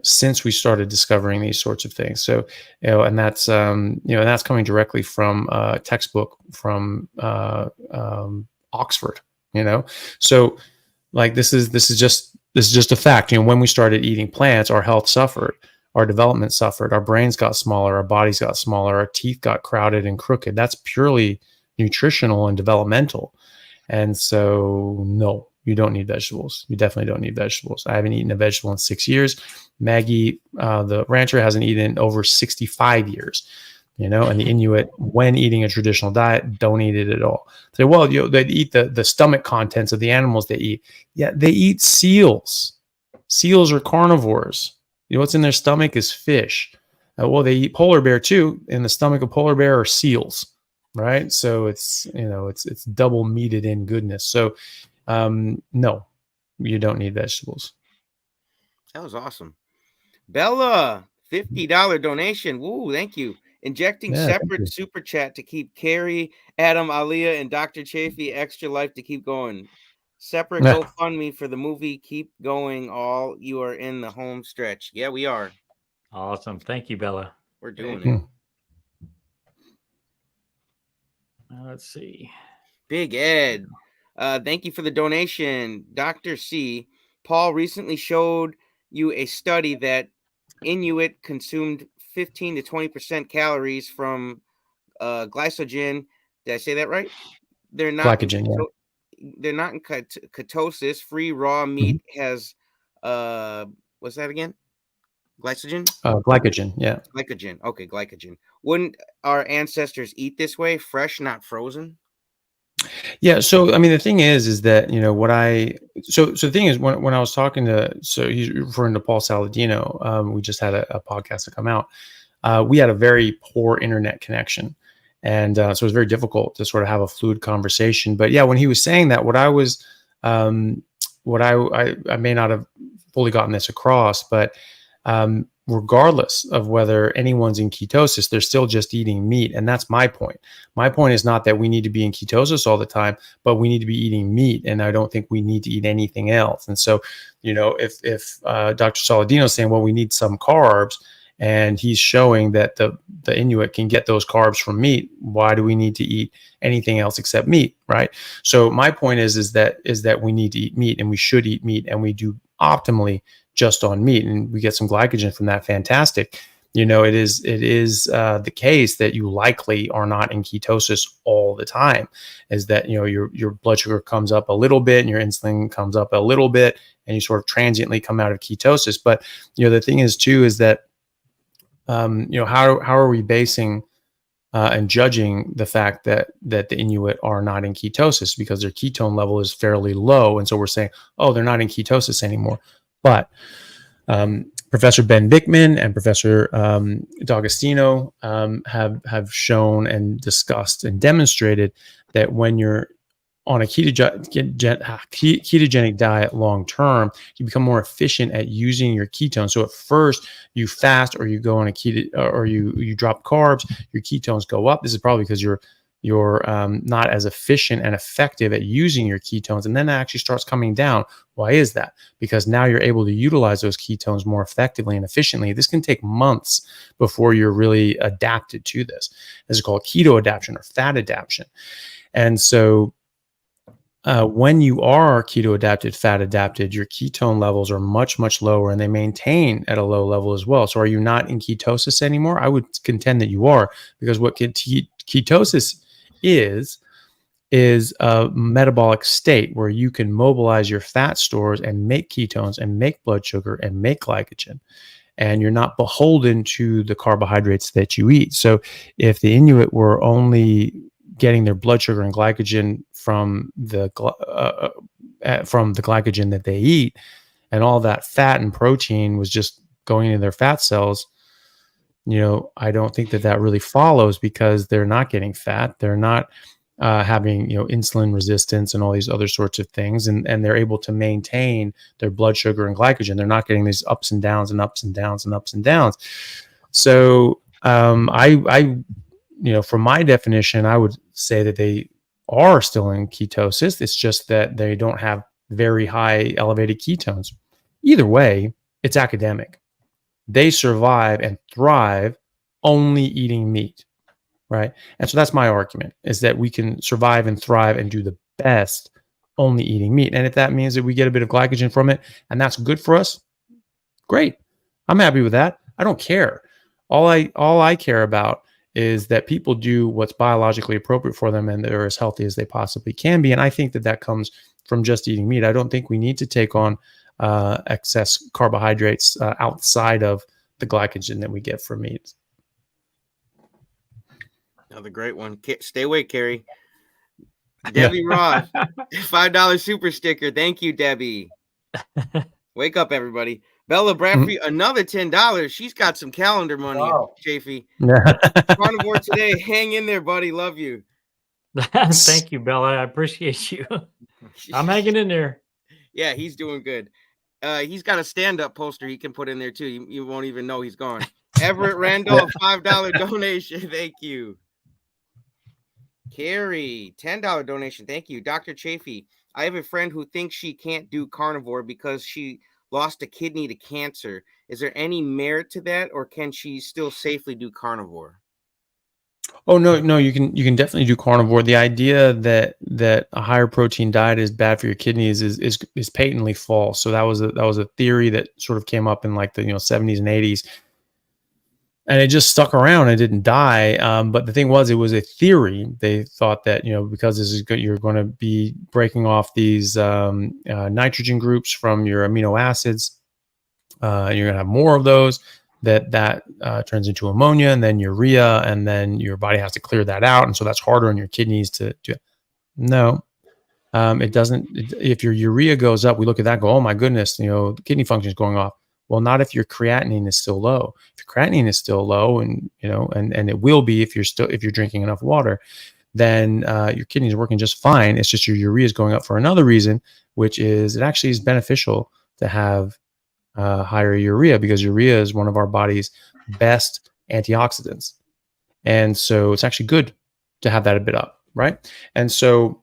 since we started discovering these sorts of things. So, and that's coming directly from a textbook from Oxford, so like, this is just a fact. When we started eating plants, our health suffered, our development suffered, our brains got smaller, our bodies got smaller, our teeth got crowded and crooked. That's purely nutritional and developmental. And so, no, you don't need vegetables. You definitely don't need vegetables. I haven't eaten a vegetable in 6 years. Maggie, the rancher, hasn't eaten in over 65 years. And the Inuit, when eating a traditional diet, don't eat it at all. Say, well, they eat the stomach contents of the animals they eat. Yeah, they eat seals. Seals are carnivores. What's in their stomach is fish. Well, they eat polar bear too. In the stomach of polar bear are seals, right? So it's double meated in goodness. So no, you don't need vegetables. That was awesome. Bella, $50 donation. Woo, thank you. Injecting separate super chat to keep Carrie, Adam, Aliyah, and Dr. Chaffee extra life to keep going. Separate GoFundMe for the movie. Keep going. All you are in the home stretch. Yeah, we are. Awesome. Thank you, Bella. We're doing Hmm. it. Let's see. Big Ed, thank you for the donation. Dr. C, Paul recently showed you a study that Inuit consumed 15 to 20% calories from glycogen. Did I say that right? They're not Glycogen, yeah. they're not in ketosis. Free raw meat has what's that again? Glycogen? Glycogen, yeah. Glycogen. Okay, glycogen. Wouldn't our ancestors eat this way, fresh, not frozen? Yeah. So, I mean, the thing is that, you know, so the thing is when I was talking to, so he's referring to Paul Saladino, we just had a podcast to come out. We had a very poor internet connection. And so it was very difficult to sort of have a fluid conversation. But yeah, when he was saying that, I may not have fully gotten this across, but regardless of whether anyone's in ketosis, they're still just eating meat. And that's my point. My point is not that we need to be in ketosis all the time, but we need to be eating meat. And I don't think we need to eat anything else. And so, you know, if Dr. Saladino is saying, well, we need some carbs, and he's showing that the Inuit can get those carbs from meat, why do we need to eat anything else except meat, right? So my point is that we need to eat meat, and we should eat meat, and we do optimally just on meat, and we get some glycogen from that. Fantastic. You know, it is the case that you likely are not in ketosis all the time. Is that, you know, your blood sugar comes up a little bit and your insulin comes up a little bit, and you sort of transiently come out of ketosis. But, you know, the thing is too is that you know, how are we basing and judging the fact that the Inuit are not in ketosis, because their ketone level is fairly low, and so we're saying, oh, they're not in ketosis anymore. But Professor Ben Bickman and Professor D'Agostino have shown and discussed and demonstrated that when you're on a ketogenic diet long term, you become more efficient at using your ketones. So at first you fast, or you go on a keto, or you drop carbs, your ketones go up. This is probably because you're not as efficient and effective at using your ketones, and then it actually starts coming down. Why is that? Because now you're able to utilize those ketones more effectively and efficiently. This can take months before you're really adapted to this. This is called keto adaptation or fat adaptation. And so when you are keto adapted, fat adapted, your ketone levels are much, much lower, and they maintain at a low level as well. So are you not in ketosis anymore? I would contend that you are, because what ketosis is a metabolic state where you can mobilize your fat stores and make ketones and make blood sugar and make glycogen, and you're not beholden to the carbohydrates that you eat. So if the Inuit were only getting their blood sugar and glycogen from the glycogen that they eat, and all that fat and protein was just going into their fat cells, you know, I don't think that really follows, because they're not getting fat. They're not having, you know, insulin resistance and all these other sorts of things. And they're able to maintain their blood sugar and glycogen. They're not getting these ups and downs and ups and downs and ups and downs. So I you know, from my definition, I would say that they are still in ketosis. It's just that they don't have very high elevated ketones. Either way, it's academic. They survive and thrive only eating meat, right? And so that's my argument, is that we can survive and thrive and do the best only eating meat. And if that means that we get a bit of glycogen from it, and that's good for us, great. I'm happy with that. I don't care. All I care about is that people do what's biologically appropriate for them, and they're as healthy as they possibly can be. And I think that comes from just eating meat. I don't think we need to take on excess carbohydrates outside of the glycogen that we get from meat. Another great one. Stay awake, Carrie. Debbie Roth, $5 super sticker. Thank you, Debbie. Wake up, everybody. Bella Bradford, another $10. She's got some calendar money, Chaffee. Carnivore today. Hang in there, buddy. Love you. Thank you, Bella. I appreciate you. I'm hanging in there. Yeah, he's doing good. He's got a stand-up poster he can put in there, too. You won't even know he's gone. Everett Randolph, $5 donation. Thank you. Carrie, $10 donation. Thank you. Dr. Chaffee, I have a friend who thinks she can't do carnivore because she lost a kidney to cancer. Is there any merit to that, or can she still safely do carnivore? Oh no, you can definitely do carnivore. The idea that a higher protein diet is bad for your kidneys is patently false. So that was a theory that sort of came up in like the 70s and 80s, and it just stuck around and didn't die. But the thing was, it was a theory. They thought that because this is good, you're going to be breaking off these nitrogen groups from your amino acids. You're going to have more of those. That turns into ammonia and then urea, and then your body has to clear that out, and so that's harder on your kidneys to do. No, it doesn't. If your urea goes up, we look at that and go, oh my goodness, kidney function is going off. Well, not if your creatinine is still low. If your creatinine is still low, and and it will be if you're drinking enough water, then your kidneys are working just fine. It's just your urea is going up for another reason, which is it actually is beneficial to have higher urea, because urea is one of our body's best antioxidants. And so it's actually good to have that a bit up, right? And so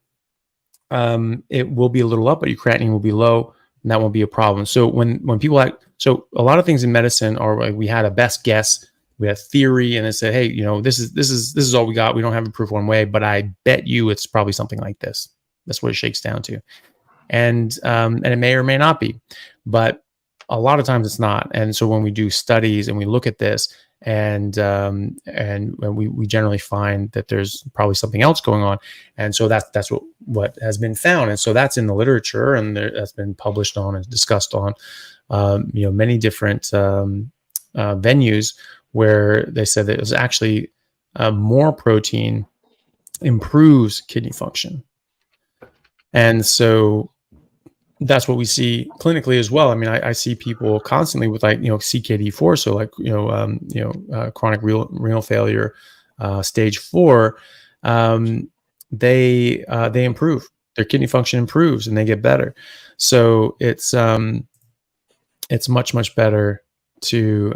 it will be a little up, but your creatinine will be low, and that won't be a problem. So when people so a lot of things in medicine are like, we had a best guess, we had theory, and they said, hey, this is all we got. We don't have a proof one way, but I bet you it's probably something like this. That's what it shakes down to. And it may or may not be, but a lot of times it's not. And so when we do studies and we look at this, and we generally find that there's probably something else going on. And so that's what has been found. And so that's in the literature, and that's been published on and discussed on many different venues, where they said that it was actually more protein improves kidney function. And so that's what we see clinically as well. I mean, I see people constantly with CKD4, so chronic renal failure, stage 4. They improve, their kidney function improves, and they get better. So it's much better to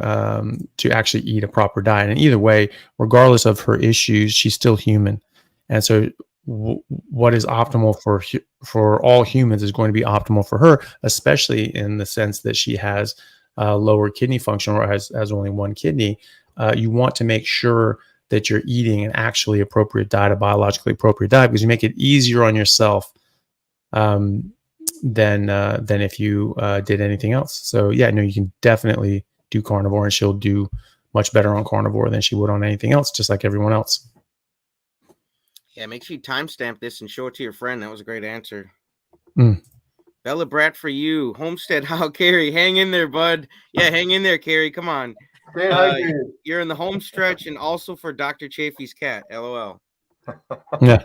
actually eat a proper diet. And either way, regardless of her issues, she's still human. And so what is optimal for all humans is going to be optimal for her, especially in the sense that she has lower kidney function, or has only one kidney. You want to make sure that you're eating an actually appropriate diet, a biologically appropriate diet, because you make it easier on yourself than if you did anything else. So yeah, no, you can definitely do carnivore, and she'll do much better on carnivore than she would on anything else, just like everyone else. Yeah, make sure you timestamp this and show it to your friend. That was a great answer. Mm. Bella Brat for you. Homestead, how Carrie? Hang in there, bud. Yeah, hang in there, Carrie. Come on. You're in the home stretch, and also for Dr. Chaffee's cat. LOL. Yeah.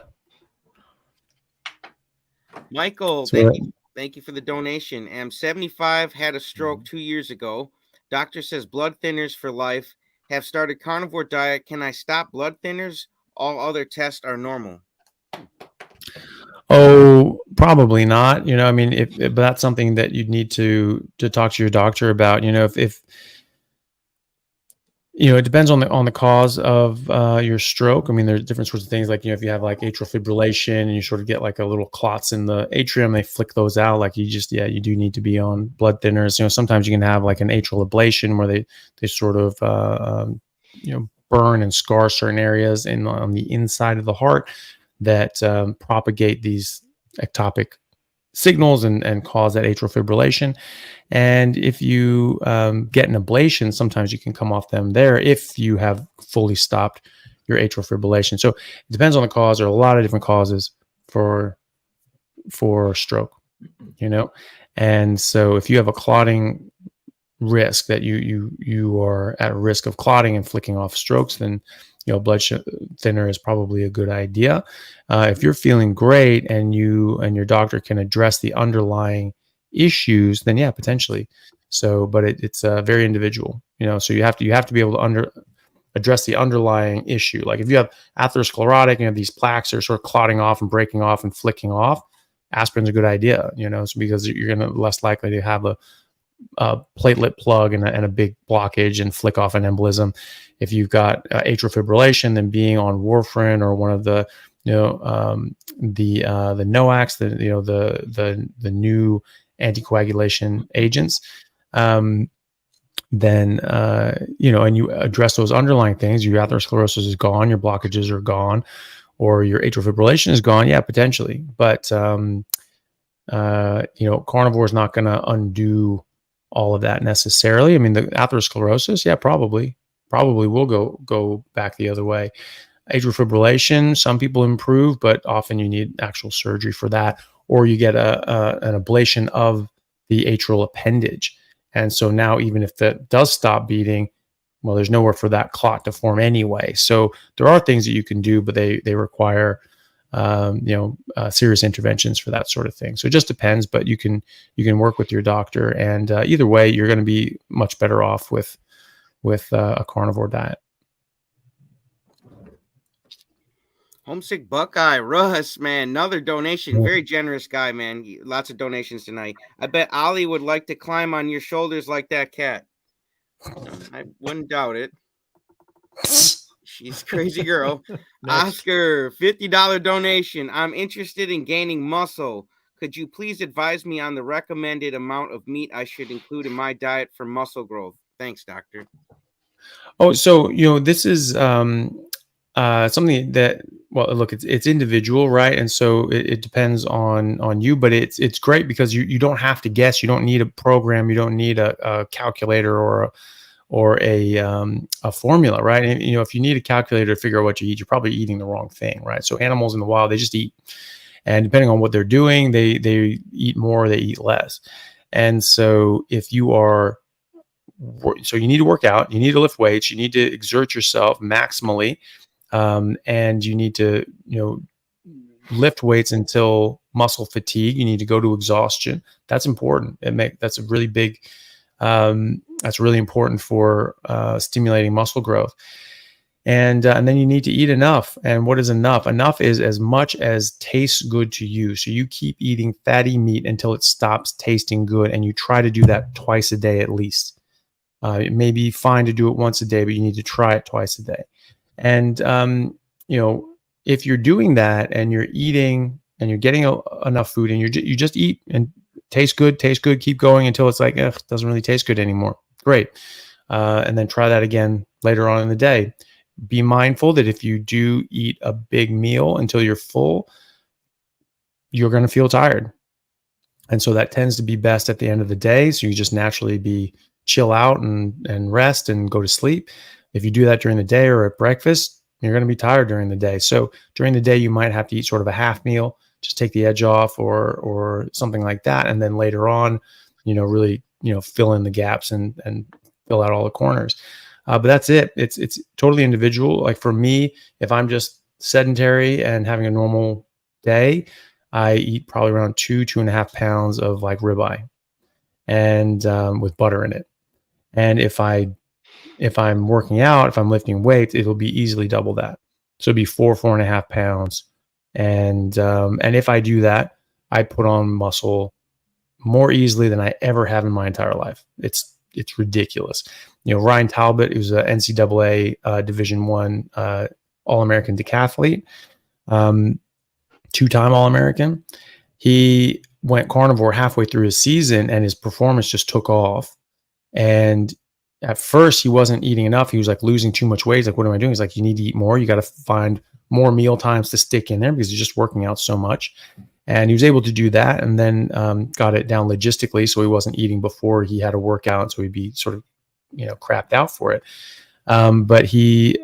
Michael, So, thank you for the donation. I'm 75, had a stroke 2 years ago. Doctor says blood thinners for life. Have started carnivore diet. Can I stop blood thinners? All other tests are normal. Oh, probably not. I mean, if that's something that you'd need to talk to your doctor about. If it depends on the cause of your stroke. I mean, there's different sorts of things, like if you have like atrial fibrillation and you sort of get like a little clots in the atrium, they flick those out. Like you do need to be on blood thinners. Sometimes you can have like an atrial ablation where they sort of burn and scar certain areas on the inside of the heart that propagate these ectopic signals and cause that atrial fibrillation. And if you get an ablation, sometimes you can come off them there if you have fully stopped your atrial fibrillation. So it depends on the cause. There are a lot of different causes for stroke, and so if you have a clotting risk, that you are at risk of clotting and flicking off strokes, then blood thinner is probably a good idea. If you're feeling great and you and your doctor can address the underlying issues, then yeah, potentially. So, but it's very individual, so you have to be able to address the underlying issue. Like if you have atherosclerotic and you have these plaques that are sort of clotting off and breaking off and flicking off, aspirin's a good idea, so because you're going to less likely to have a platelet plug and a big blockage and flick off an embolism. If you've got atrial fibrillation, then being on warfarin or one of the the NOACs, the new anticoagulation agents, then and you address those underlying things, your atherosclerosis is gone, your blockages are gone, or your atrial fibrillation is gone, yeah, potentially. But carnivore is not going to undo all of that necessarily. I mean, the atherosclerosis, yeah, probably will go back the other way. Atrial fibrillation, some people improve, but often you need actual surgery for that, or you get an ablation of the atrial appendage. And so now, even if that does stop beating, well, there's nowhere for that clot to form anyway. So there are things that you can do, but they require serious interventions for that sort of thing. So it just depends, but you can work with your doctor, and either way, you're going to be much better off with a carnivore diet. Homesick Buckeye, Russ, man, another donation. Very generous guy, man. Lots of donations tonight. I bet Ollie would like to climb on your shoulders like that cat. I wouldn't doubt it. She's a crazy girl. Oscar, $50 donation. I'm interested in gaining muscle. Could you please advise me on the recommended amount of meat I should include in my diet for muscle growth? Thanks, doctor. Oh, so, this is something that, well, look, it's individual, right? And so it depends on you, but it's great because you don't have to guess. You don't need a program. You don't need a calculator or a formula, right? And, if you need a calculator to figure out what you eat, you're probably eating the wrong thing, right? So animals in the wild, they just eat, and depending on what they're doing, they eat more, they eat less. And so if you are, so you need to work out, you need to lift weights, you need to exert yourself maximally, and you need to, lift weights until muscle fatigue. You need to go to exhaustion. That's important. That's a really big, that's really important for stimulating muscle growth. And then you need to eat enough. And what is enough? Enough is as much as tastes good to you. So you keep eating fatty meat until it stops tasting good, and you try to do that twice a day at least. It may be fine to do it once a day, but you need to try it twice a day. And if you're doing that and you're eating and you're getting enough food, and you just eat and tastes good, keep going until it's like, it doesn't really taste good anymore. Great. And then try that again later on in the day. Be mindful that if you do eat a big meal until you're full, you're going to feel tired. And so that tends to be best at the end of the day. So you just naturally chill out and rest and go to sleep. If you do that during the day or at breakfast, you're going to be tired during the day. So during the day, you might have to eat sort of a half meal, just take the edge off or something like that. And then later on, really, fill in the gaps and fill out all the corners. But that's it. It's totally individual. Like for me, if I'm just sedentary and having a normal day, I eat probably around 2.5 pounds of like ribeye and with butter in it. And if I'm working out, if I'm lifting weights, it'll be easily double that. So it'd be 4.5 pounds. And if I do that, I put on muscle more easily than I ever have in my entire life. It's ridiculous. Ryan Talbot, who's a NCAA Division I All-American decathlete, 2-time All-American. He went carnivore halfway through his season, and his performance just took off. And at first, he wasn't eating enough. He was like losing too much weight. He's like, what am I doing? He's like, you need to eat more. You got to find more meal times to stick in there because he's just working out so much. And he was able to do that, and then got it down logistically. So he wasn't eating before he had a workout. So he'd be sort of, crapped out for it. But he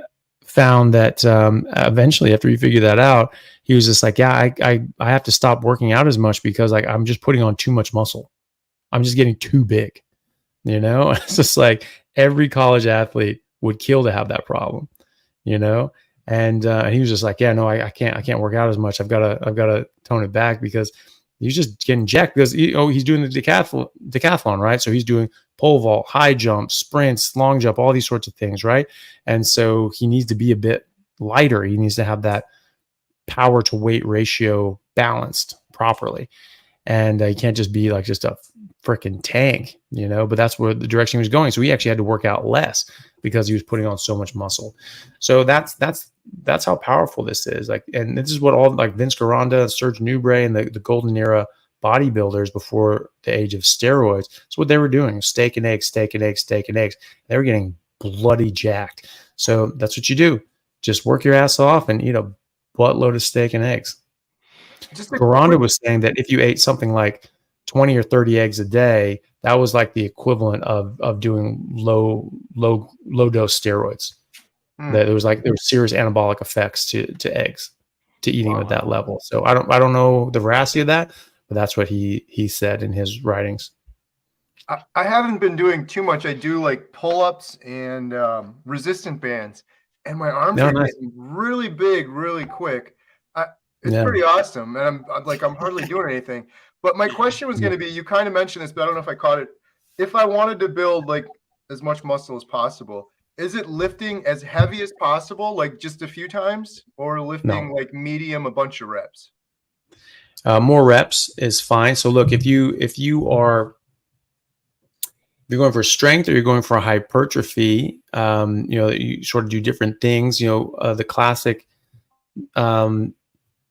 found that eventually, after he figured that out, he was just like, yeah, I have to stop working out as much because I'm just putting on too much muscle. I'm just getting too big. It's just like every college athlete would kill to have that problem, and he was just like, yeah, no, I can't work out as much. I've got to tone it back because he's just getting jacked because he's doing the decathlon, right? So he's doing pole vault, high jump, sprints, long jump, all these sorts of things, right? And so he needs to be a bit lighter. He needs to have that power to weight ratio balanced properly. And he can't just be like just a freaking tank, but that's where the direction he was going. So he actually had to work out less because he was putting on so much muscle. So that's how powerful this is. Like, and this is what all like Vince Gironda, Serge Nubret, and the golden era bodybuilders before the age of steroids. That's what they were doing: steak and eggs, steak and eggs, steak and eggs. They were getting bloody jacked. So that's what you do. Just work your ass off and eat a buttload of steak and eggs. Rhonda was saying that if you ate something like 20 or 30 eggs a day, that was like the equivalent of doing low dose steroids. That there were serious anabolic effects to eggs, to eating at that level. So I don't know the veracity of that, but that's what he said in his writings. I haven't been doing too much. I do like pull-ups and resistant bands, and my arms are getting really big, really quick. It's pretty awesome, and I'm hardly doing anything. But my question was going to be, you kind of mentioned this, but I don't know if I caught it. If I wanted to build like as much muscle as possible, is it lifting as heavy as possible, like just a few times, or lifting like medium, a bunch of reps? More reps is fine. So look, if you're going for strength or you're going for hypertrophy, you sort of do different things. The classic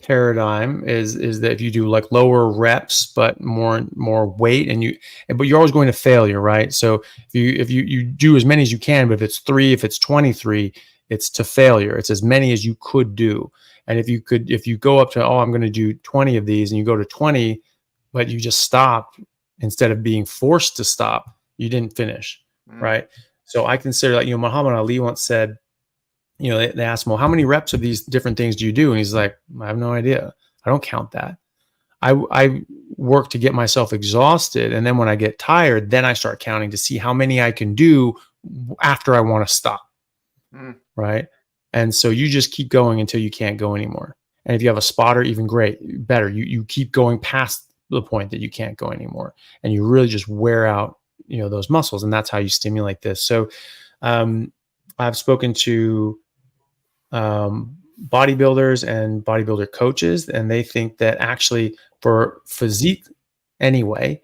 paradigm is that if you do like lower reps but more weight, but you're always going to failure, right? So if you do as many as you can, but if it's 3, if it's 23, it's to failure. It's as many as you could do. And if you go up to, I'm going to do 20 of these, and you go to 20, but you just stop instead of being forced to stop, you didn't finish, right? So I consider that, Muhammad Ali once said, they asked him, well, how many reps of these different things do you do? And he's like, I have no idea. I don't count that. I work to get myself exhausted. And then when I get tired, then I start counting to see how many I can do after I want to stop. Right. And so you just keep going until you can't go anymore. And if you have a spotter, even better. You keep going past the point that you can't go anymore. And you really just wear out, those muscles. And that's how you stimulate this. So I've spoken to bodybuilders and bodybuilder coaches, and they think that actually for physique anyway,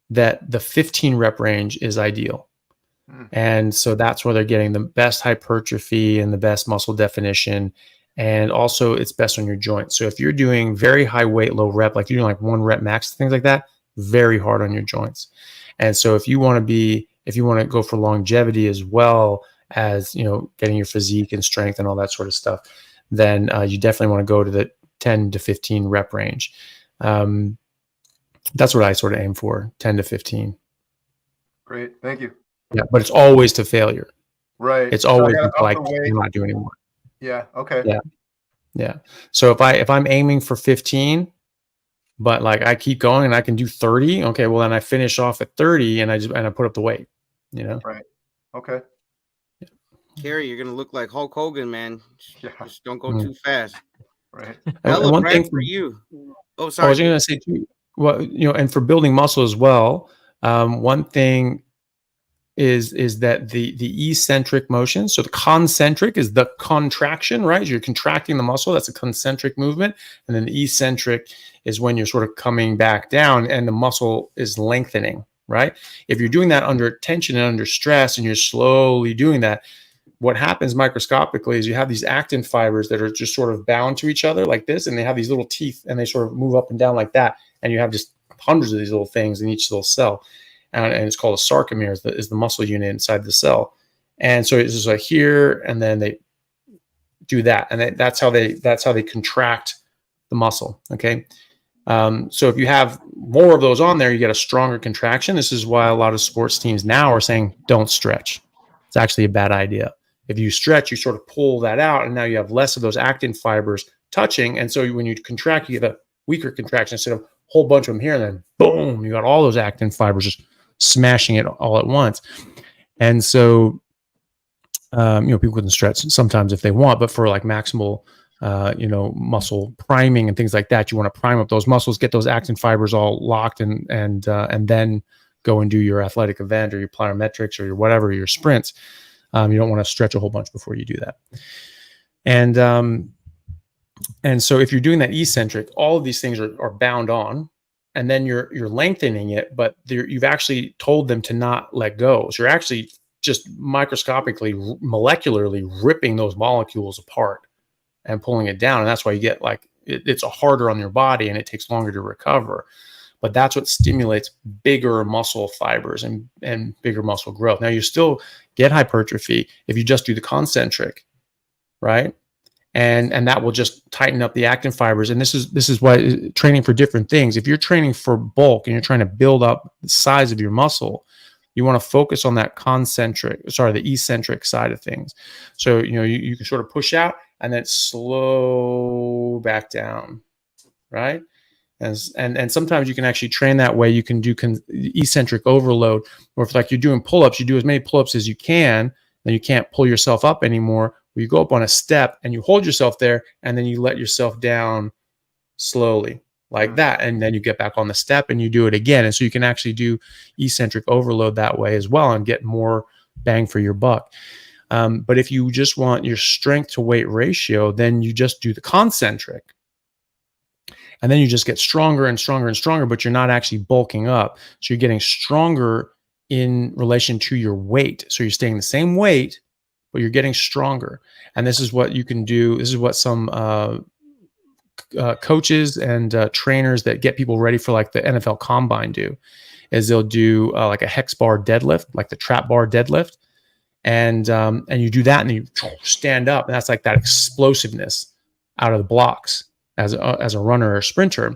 that the 15 rep range is ideal. And so that's where they're getting the best hypertrophy and the best muscle definition. And also it's best on your joints. So if you're doing very high weight, low rep, like you're doing like 1 rep max, things like that, very hard on your joints. And so if you want to go for longevity as well as, getting your physique and strength and all that sort of stuff, then you definitely want to go to the 10 to 15 rep range. That's what I sort of aim for, 10 to 15. Great. Thank you. Yeah, but it's always to failure. Right. It's always like you're not doing anymore. Yeah. Okay. Yeah. So if I'm aiming for 15, but like I keep going and I can do 30, okay, well then I finish off at 30 and I put up the weight, Right. Okay. Carrie, you're gonna look like Hulk Hogan, man. Just don't go too fast. Right. Bella, one Brad, thing for you. Oh, I sorry. was going to say too, well, and for building muscle as well, one thing is that the eccentric motion. So the concentric is the contraction, right? You're contracting the muscle. That's a concentric movement. And then the eccentric is when you're sort of coming back down and the muscle is lengthening, right? If you're doing that under tension and under stress and you're slowly doing that, what happens microscopically is you have these actin fibers that are just sort of bound to each other like this, and they have these little teeth and they sort of move up and down like that. And you have just hundreds of these little things in each little cell. And it's called a sarcomere, is the muscle unit inside the cell. And so it's just like here, and then they do that. And that's how they contract the muscle. Okay. So if you have more of those on there, you get a stronger contraction. This is why a lot of sports teams now are saying, don't stretch. It's actually a bad idea. If you stretch, you sort of pull that out, and now you have less of those actin fibers touching. And so when you contract, you get a weaker contraction instead of a whole bunch of them here, and then boom, you got all those actin fibers just smashing it all at once. And so, people can stretch sometimes if they want, but for like maximal, muscle priming and things like that, you want to prime up those muscles, get those actin fibers all locked, and then go and do your athletic event or your plyometrics or your whatever, your sprints. You don't want to stretch a whole bunch before you do that. And so if you're doing that eccentric, all of these things are bound on, and then you're lengthening it, but you've actually told them to not let go. So you're actually just microscopically, molecularly ripping those molecules apart and pulling it down. And that's why you get like, it's harder on your body and it takes longer to recover. but that's what stimulates bigger muscle fibers and bigger muscle growth. Now you still get hypertrophy if you just do the concentric, right? And that will just tighten up the actin fibers. And this is why training for different things. If you're training for bulk and you're trying to build up the size of your muscle, you want to focus on that the eccentric side of things. So, you can sort of push out and then slow back down, right? And sometimes you can actually train that way. You can do eccentric overload, or if like you're doing pull-ups, you do as many pull-ups as you can, then you can't pull yourself up anymore. You go up on a step and you hold yourself there, and then you let yourself down slowly like that. And then you get back on the step and you do it again. And so you can actually do eccentric overload that way as well and get more bang for your buck. But if you just want your strength to weight ratio, then you just do the concentric. And then you just get stronger and stronger and stronger, but you're not actually bulking up. So you're getting stronger in relation to your weight. So you're staying the same weight, but you're getting stronger. And this is what you can do. This is what some coaches and trainers that get people ready for like the NFL Combine do, is they'll do like a hex bar deadlift, like the trap bar deadlift. And you do that and you stand up, and that's like that explosiveness out of the blocks as a runner or a sprinter.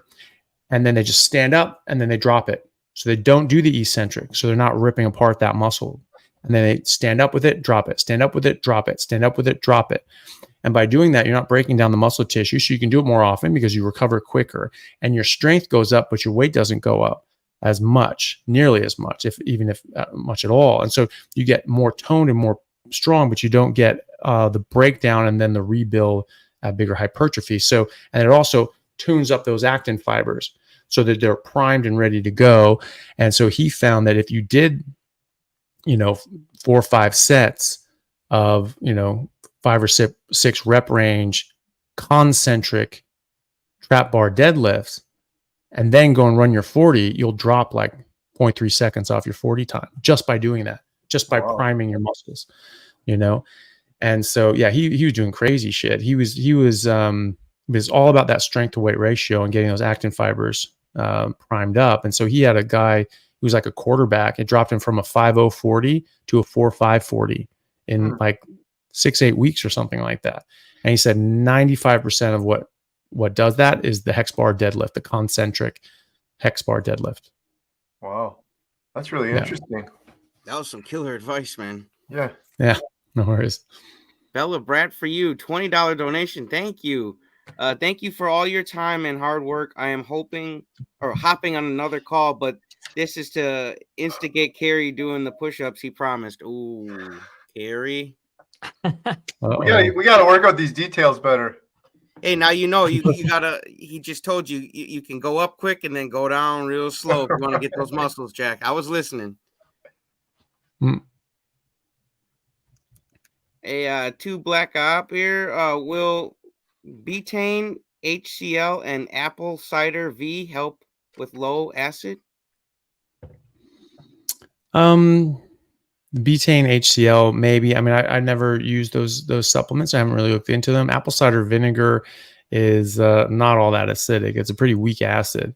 And then they just stand up and then they drop it. So they don't do the eccentric. So they're not ripping apart that muscle. And then they stand up with it, drop it, stand up with it, drop it, stand up with it, drop it. And by doing that, you're not breaking down the muscle tissue. So you can do it more often because you recover quicker and your strength goes up, but your weight doesn't go up as much, nearly as much, even if much at all. And so you get more toned and more strong, but you don't get the breakdown and then the rebuild at bigger hypertrophy. So, and it also tunes up those actin fibers so that they're primed and ready to go. And so he found that if you did, 4 or 5 sets of, 5 or 6 rep range concentric trap bar deadlifts, and then go and run your 40, you'll drop like 0.3 seconds off your 40 time just by doing that, just by priming your muscles, And so, yeah, he was doing crazy shit. He was all about that strength to weight ratio and getting those actin fibers primed up. And so he had a guy who was like a quarterback. It dropped him from a 5.040 to a 4.540 in like 6-8 weeks or something like that. And he said 95% of what does that is the hex bar deadlift, the concentric hex bar deadlift. Wow. That's really interesting. That was some killer advice, man. Yeah. Yeah. No worries. Bella Brad, for you, $20 donation. Thank you. Thank you for all your time and hard work. I am hopping on another call, but this is to instigate Carrie doing the push-ups he promised. Ooh, Carrie. We gotta work out these details better. Hey, now you gotta. He just told you you can go up quick and then go down real slow if you want to get those muscles, Jack. I was listening. Hey, 2 black up here. Will betaine, HCl, and apple cider V help with low acid? Betaine, HCl, maybe. I mean, I never used those supplements. I haven't really looked into them. Apple cider vinegar is not all that acidic. It's a pretty weak acid.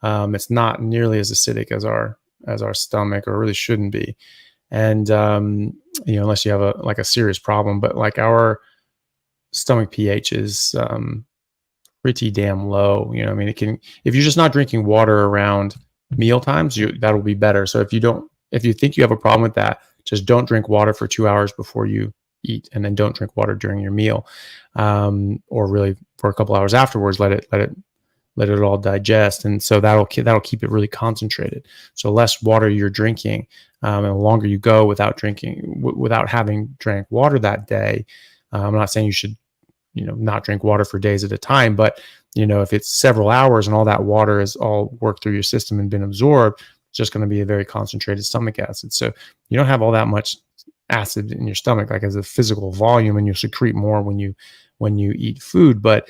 It's not nearly as acidic as our stomach, or really shouldn't be. And unless you have a serious problem, but like our stomach pH is pretty damn low. I mean, if you're just not drinking water around meal times, that'll be better. So if you think you have a problem with that, just don't drink water for 2 hours before you eat, and then don't drink water during your meal, or really for a couple hours afterwards. Let it all digest, and so that'll keep it really concentrated. So less water you're drinking, and the longer you go without having drank water that day. I'm not saying you should, not drink water for days at a time, but if it's several hours and all that water is all worked through your system and been absorbed, it's just going to be a very concentrated stomach acid. So you don't have all that much acid in your stomach, like as a physical volume, and you secrete more when you eat food. But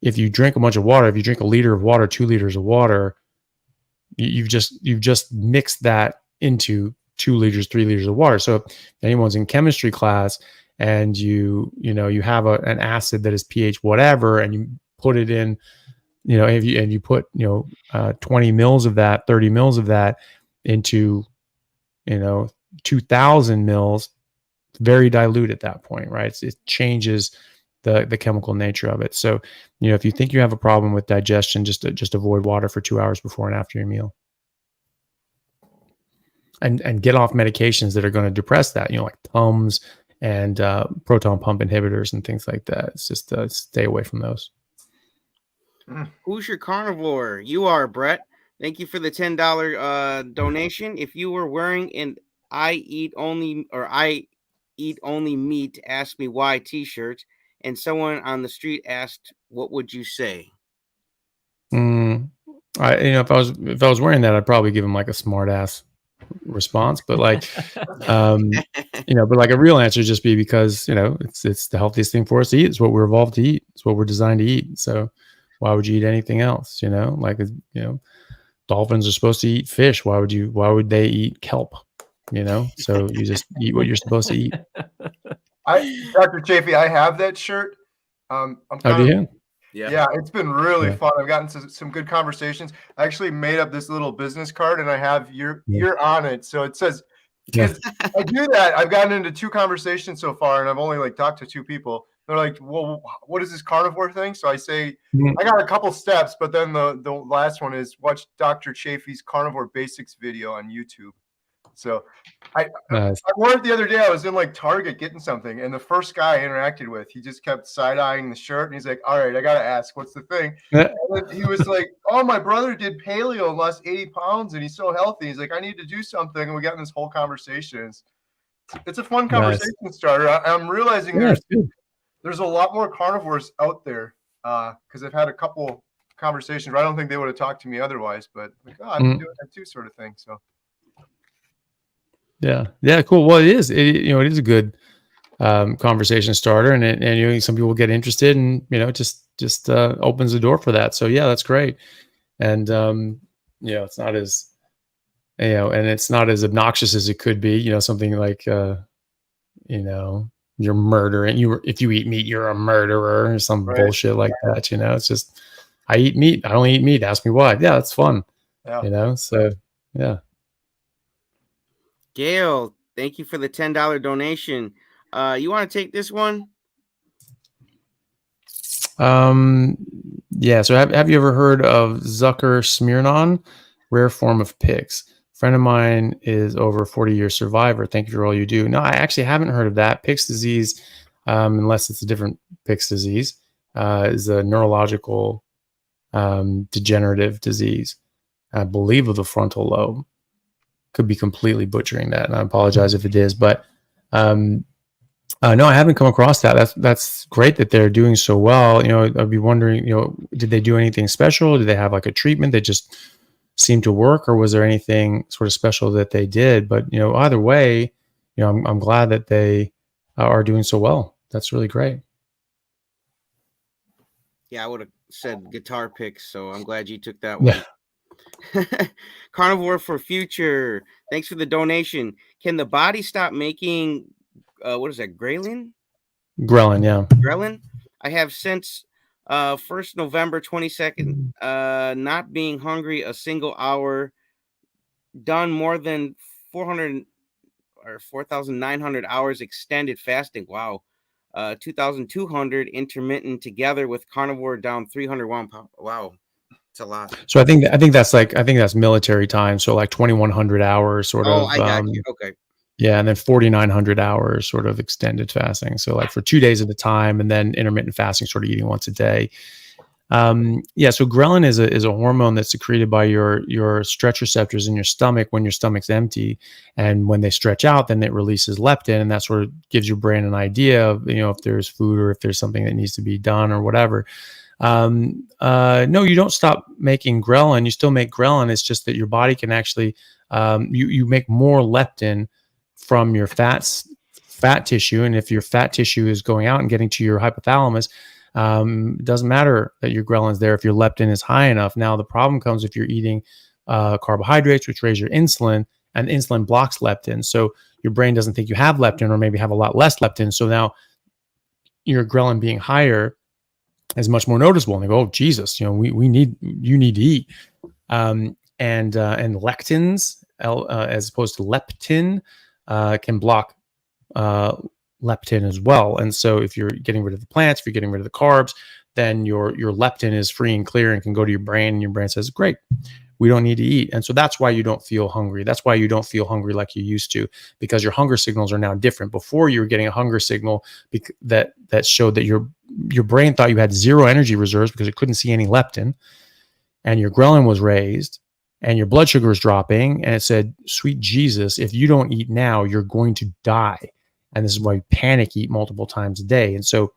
if you drink a bunch of water, if you drink 1 liter of water, 2 liters of water, you've just mixed that into 2 liters, 3 liters of water. So if anyone's in chemistry class and you have an acid that is pH whatever, and you put it in if you put 20 mils of that, 30 mils of that into 2,000 mils, very dilute at that point, right? It changes the chemical nature of it. So if you think you have a problem with digestion, just avoid water for 2 hours before and after your meal, and get off medications that are going to depress that, like Tums and proton pump inhibitors and things like that. It's just stay away from those. Who's your carnivore? You are, Brett. Thank you for the $10 donation. If you were wearing an I eat only meat, ask me why t-shirt, and someone on the street asked, what would you say? If I was wearing that, I'd probably give him like a smart ass response, but like but like a real answer just be because it's the healthiest thing for us to eat. It's what we're evolved to eat. It's what we're designed to eat. So why would you eat anything else? Dolphins are supposed to eat fish. Why would they eat kelp? So you just eat what you're supposed to eat. Dr. Chaffee, I have that shirt. Yeah, it's been really fun. I've gotten some good conversations. I actually made up this little business card, and I have you're on it. So it says, because I do that. I've gotten into 2 conversations so far, and I've only talked to 2 people. They're like, well, what is this carnivore thing? So I say, I got a couple steps, but then the last one is watch Dr. Chaffee's Carnivore Basics video on YouTube. So I wore it the other day. I was in Target getting something, and the first guy I interacted with, he just kept side-eyeing the shirt, and he's like, all right, I got to ask, what's the thing? And he was like, oh, my brother did paleo and lost 80 pounds, and he's so healthy. He's like, I need to do something. And we got in this whole conversation. It's a fun conversation starter. I'm realizing there's a lot more carnivores out there because I've had a couple conversations where I don't think they would have talked to me otherwise, but I've been doing that too, sort of thing. So. Yeah, cool. Well, it is a good conversation starter, and some people get interested, and just opens the door for that. So yeah, that's great. And it's not as and it's not as obnoxious as it could be. Something like you're murdering. If you eat meat, you're a murderer, or some bullshit like that. It's just I eat meat. I only eat meat. Ask me why. Yeah, that's fun. Yeah. So yeah. Gail, thank you for the $10 donation. You want to take this one? Yeah. So have you ever heard of Zucker Smirnon, rare form of PICS? A friend of mine is over a 40-year survivor. Thank you for all you do. No, I actually haven't heard of that. PICS disease, unless it's a different PICS disease, is a neurological degenerative disease, I believe, of the frontal lobe. Could be completely butchering that, and I apologize if it is, but no, I haven't come across that. That's great that they're doing so well. I'd be wondering, did they do anything special? Did they have like a treatment that just seemed to work, or was there anything sort of special that they did? But either way, I'm glad that they are doing so well. That's really great. Yeah, I would have said guitar picks, so I'm glad you took that one. Carnivore for Future, thanks for the donation. Can the body stop making what is that, ghrelin? Ghrelin, yeah. Ghrelin. I have since 1st November 22nd not being hungry a single hour, done more than 400 or 4,900 hours extended fasting. Wow. 2,200 intermittent together with carnivore, down 301 pounds. Wow. It's a lot. So I think that's military time. So like 2,100 hours sort of. Oh, I got you. Okay. Yeah. And then 4,900 hours sort of extended fasting. So like for 2 days at a time, and then intermittent fasting, sort of eating once a day. Yeah. So ghrelin is a hormone that's secreted by your stretch receptors in your stomach when your stomach's empty. And when they stretch out, then it releases leptin, and that sort of gives your brain an idea of, if there's food or if there's something that needs to be done or whatever. No, you don't stop making ghrelin. You still make ghrelin. It's just that your body can actually, you make more leptin from your fat tissue. And if your fat tissue is going out and getting to your hypothalamus, it doesn't matter that your ghrelin is there if your leptin is high enough. Now, the problem comes if you're eating carbohydrates, which raise your insulin, and insulin blocks leptin. So your brain doesn't think you have leptin, or maybe have a lot less leptin. So now your ghrelin being higher is much more noticeable. And they go, oh, Jesus, you need to eat. And lectins, as opposed to leptin, can block leptin as well. And so if you're getting rid of the plants, if you're getting rid of the carbs, then your leptin is free and clear and can go to your brain, and your brain says, great, we don't need to eat. And so that's why you don't feel hungry. That's why you don't feel hungry like you used to, because your hunger signals are now different. Before, you were getting a hunger signal that showed that your brain thought you had zero energy reserves because it couldn't see any leptin, and your ghrelin was raised and your blood sugar is dropping. And it said, sweet Jesus, if you don't eat now, you're going to die. And this is why you panic eat multiple times a day. And so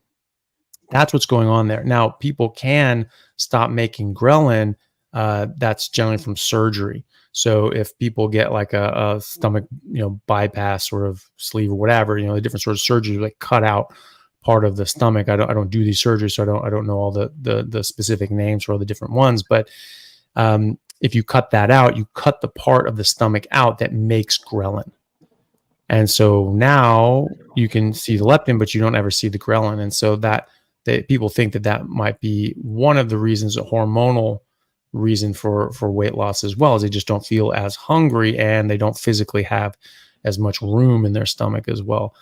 that's what's going on there. Now, people can stop making ghrelin. That's generally from surgery. So if people get like a stomach, bypass sort of sleeve or whatever, the different sort of surgery, like cut out part of the stomach. I don't do these surgeries, so I don't know all the specific names for all the different ones. But if you cut that out, you cut the part of the stomach out that makes ghrelin. And so now you can see the leptin, but you don't ever see the ghrelin. And so that people think that might be one of the reasons, a hormonal reason for weight loss as well, as they just don't feel as hungry and they don't physically have as much room in their stomach as well.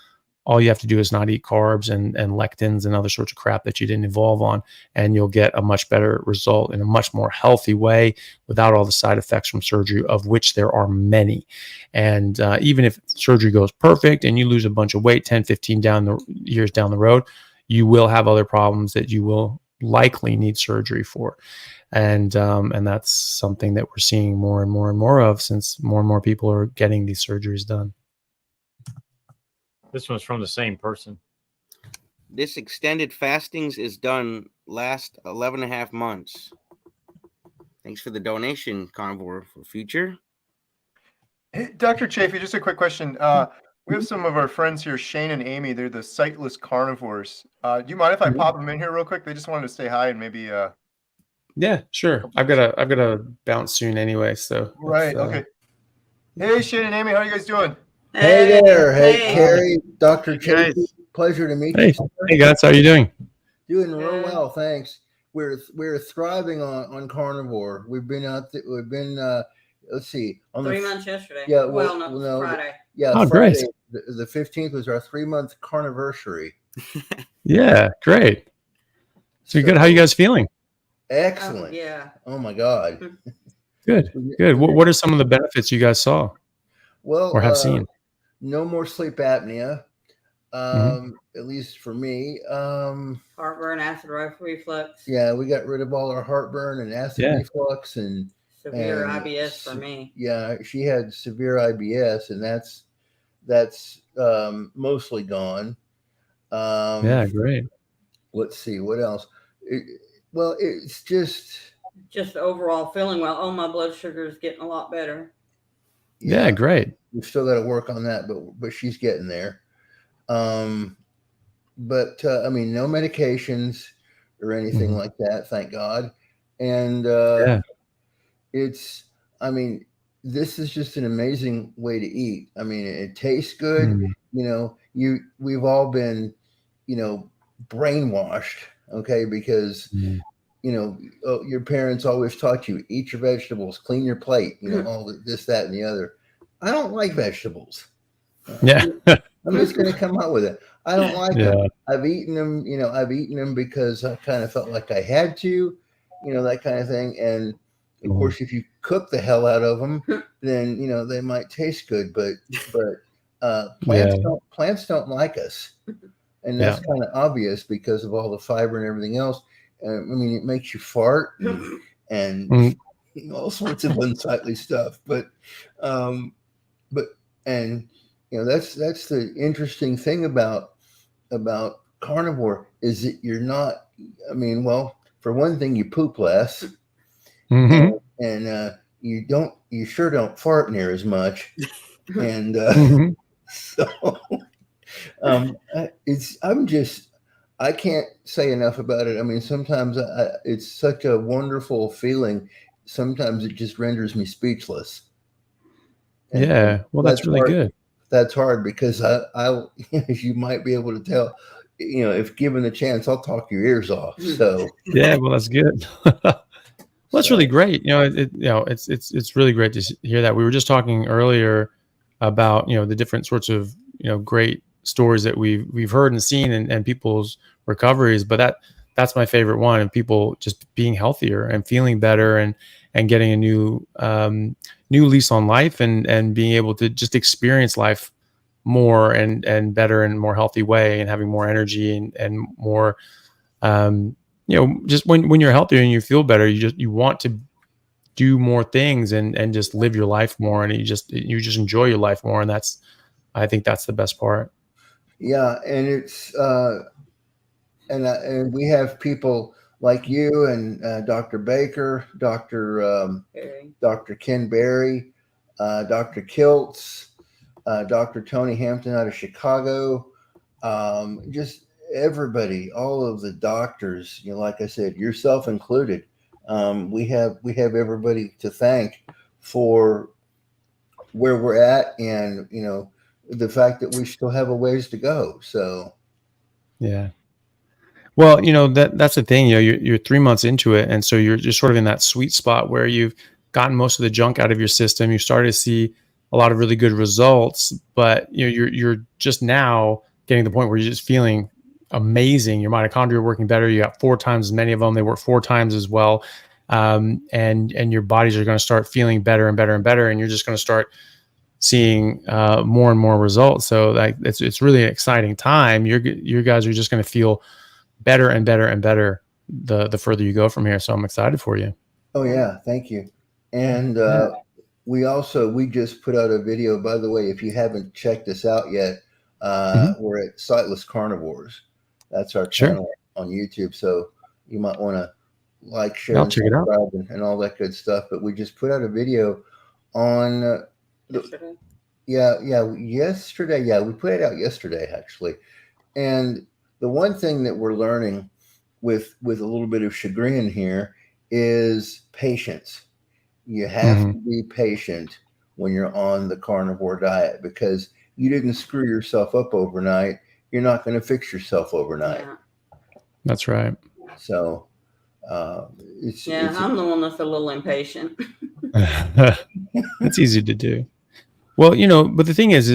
All you have to do is not eat carbs and lectins and other sorts of crap that you didn't evolve on, and you'll get a much better result in a much more healthy way without all the side effects from surgery, of which there are many. And even if surgery goes perfect and you lose a bunch of weight 10, 15 years down the road, you will have other problems that you will likely need surgery for. And that's something that we're seeing more and more and more of, since more and more people are getting these surgeries done. This one's from the same person. This extended fastings is done last 11 and a half months. Thanks for the donation, Carnivore, for future. Hey, Dr. Chaffee, just a quick question. We have some of our friends here, Shane and Amy. They're the Sightless Carnivores. Do you mind if I pop them in here real quick? They just wanted to say hi and maybe. Yeah, sure. I've got to bounce soon anyway. So right. Okay. Hey, Shane and Amy, how are you guys doing? Hey there. Hey, Carrie, Dr. Chaffee. Pleasure to meet you. Hey guys, how are you doing? Doing real well, thanks. We're thriving on carnivore. We've been let's see, on 3 months yesterday. Yeah, no, Friday. Yeah, oh, Friday, great. The 15th was our 3-month carniversary. Yeah, great. So good. How are you guys feeling? Excellent. Yeah. Oh my God. Good. What are some of the benefits you guys saw? Well, or have seen? No more sleep apnea. At least for me. Heartburn, acid reflux. Yeah, we got rid of all our heartburn and acid reflux and severe IBS for me. Yeah, she had severe IBS, and that's mostly gone. Yeah, great. Let's see what else. It's just overall feeling well. Oh, my blood sugar is getting a lot better. Yeah, great. We've still got to work on that, but she's getting there. I mean, no medications or anything like that, thank God. And this is just an amazing way to eat. I mean, it tastes good. We've all been, brainwashed, okay, because your parents always taught you, eat your vegetables, clean your plate, all this, that, and the other. I don't like vegetables. Yeah. I'm just going to come out with it. I don't like them. I've eaten them because I kind of felt like I had to, that kind of thing. And of course, if you cook the hell out of them, then, they might taste good, but plants don't like us. And that's kind of obvious because of all the fiber and everything else. I mean, it makes you fart and all sorts of unsightly stuff. That's the interesting thing about carnivore is that you're not. I mean, well, for one thing, you poop less, and you sure don't fart near as much, and so I can't say enough about it. I mean, sometimes it's such a wonderful feeling. Sometimes it just renders me speechless. Well, that's really good. That's hard because I as you might be able to tell, if given the chance, I'll talk your ears off. So Yeah, well, that's good. Well, that's really great. It's really great to hear that. We were just talking earlier about the different sorts of great stories that we've heard and seen, and people's recoveries. But that's my favorite one, and people just being healthier and feeling better, and getting a new lease on life, and being able to just experience life more and better and more healthy way, and having more energy and more. Just when you're healthier and you feel better, you want to do more things and just live your life more, and you just enjoy your life more, and I think that's the best part. Yeah, and it's and we have people like you and Dr. Baker, Dr. Ken Berry, Dr. Kiltz, Dr. Tony Hampton out of Chicago, just everybody, all of the doctors, like I said, yourself included. We have everybody to thank for where we're at, and the fact that we still have a ways to go. So yeah. Well, that's the thing. You're 3 months into it, and so you're just sort of in that sweet spot where you've gotten most of the junk out of your system. You started to see a lot of really good results, but you're just now getting to the point where you're just feeling amazing. Your mitochondria are working better. You got 4 times as many of them. They work 4 times as well, and your bodies are going to start feeling better and better and better, and you're just going to start seeing more and more results. So it's really an exciting time. You guys are just going to feel better and better and better the further you go from here. So I'm excited for you. Oh yeah, thank you. And we just put out a video, by the way, if you haven't checked us out yet, we're at Sightless Carnivores. That's our channel on YouTube. So you might want to like, share, and subscribe, and all that good stuff. But we just put out a video on yesterday. Yeah, we put it out yesterday, actually. And the one thing that we're learning with a little bit of chagrin here is patience. You have to be patient when you're on the carnivore diet, because you didn't screw yourself up overnight. You're not going to fix yourself overnight. That's right. So I'm the one that's a little impatient. It's easy to do. Well, but the thing is,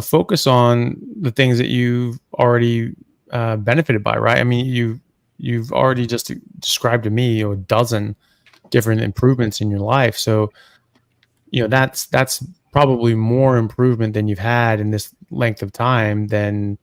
focus on the things that you've already benefited by, right? I mean, you've already just described to me a dozen different improvements in your life. So, that's probably more improvement than you've had in this length of time than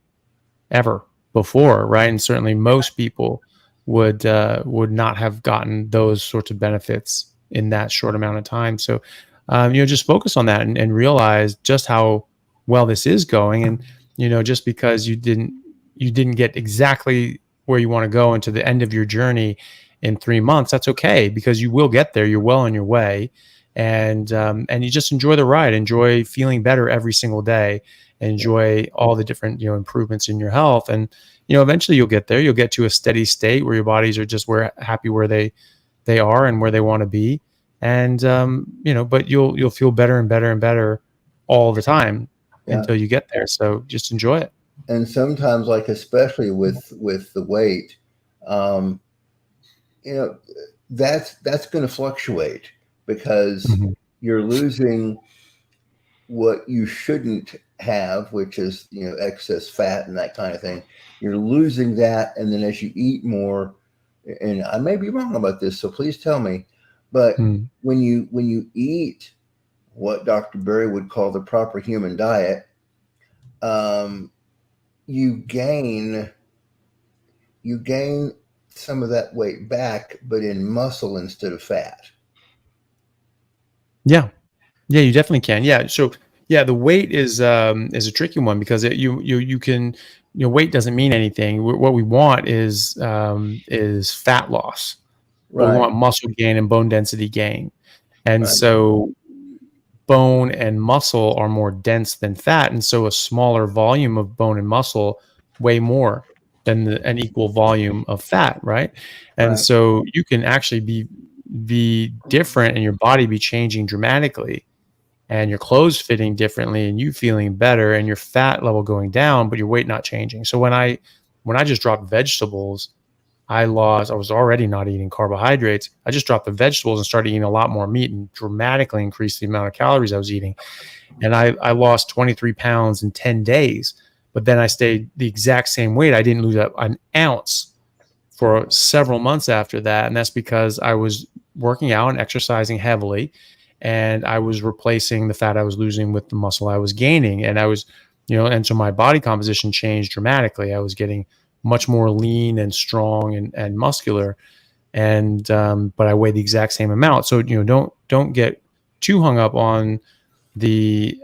ever before, right? And certainly most people would not have gotten those sorts of benefits in that short amount of time. So, just focus on that and realize just how well this is going. And, just because you didn't get exactly where you want to go into the end of your journey in 3 months, that's okay, because you will get there. You're well on your way, and you just enjoy the ride, enjoy feeling better every single day, enjoy all the different, improvements in your health. And, eventually you'll get there. You'll get to a steady state where your bodies are just happy where they are and where they want to be. And, but you'll feel better and better and better all the time until you get there. So just enjoy it. And sometimes, like, especially with the weight, that's going to fluctuate, because you're losing what you shouldn't have, which is, excess fat and that kind of thing. You're losing that. And then as you eat more, and I may be wrong about this, so please tell me, but when you eat what Dr. Berry would call the proper human diet, you gain some of that weight back, but in muscle instead of fat. Yeah, you definitely can. Yeah. So yeah, the weight is a tricky one, because you can, weight doesn't mean anything. What we want is fat loss. Right. We want muscle gain and bone density gain. And so bone and muscle are more dense than fat. And so a smaller volume of bone and muscle weigh more than an equal volume of fat, right? And so you can actually be different, and your body be changing dramatically, and your clothes fitting differently, and you feeling better, and your fat level going down, but your weight not changing. So when I when I just dropped vegetables, I was already not eating carbohydrates. I just dropped the vegetables and started eating a lot more meat and dramatically increased the amount of calories I was eating. And I lost 23 pounds in 10 days, but then I stayed the exact same weight. I didn't lose an ounce for several months after that. And that's because I was working out and exercising heavily, and I was replacing the fat I was losing with the muscle I was gaining. And I was, and so my body composition changed dramatically. I was getting much more lean and strong and muscular, and but I weighed the exact same amount. So don't get too hung up on the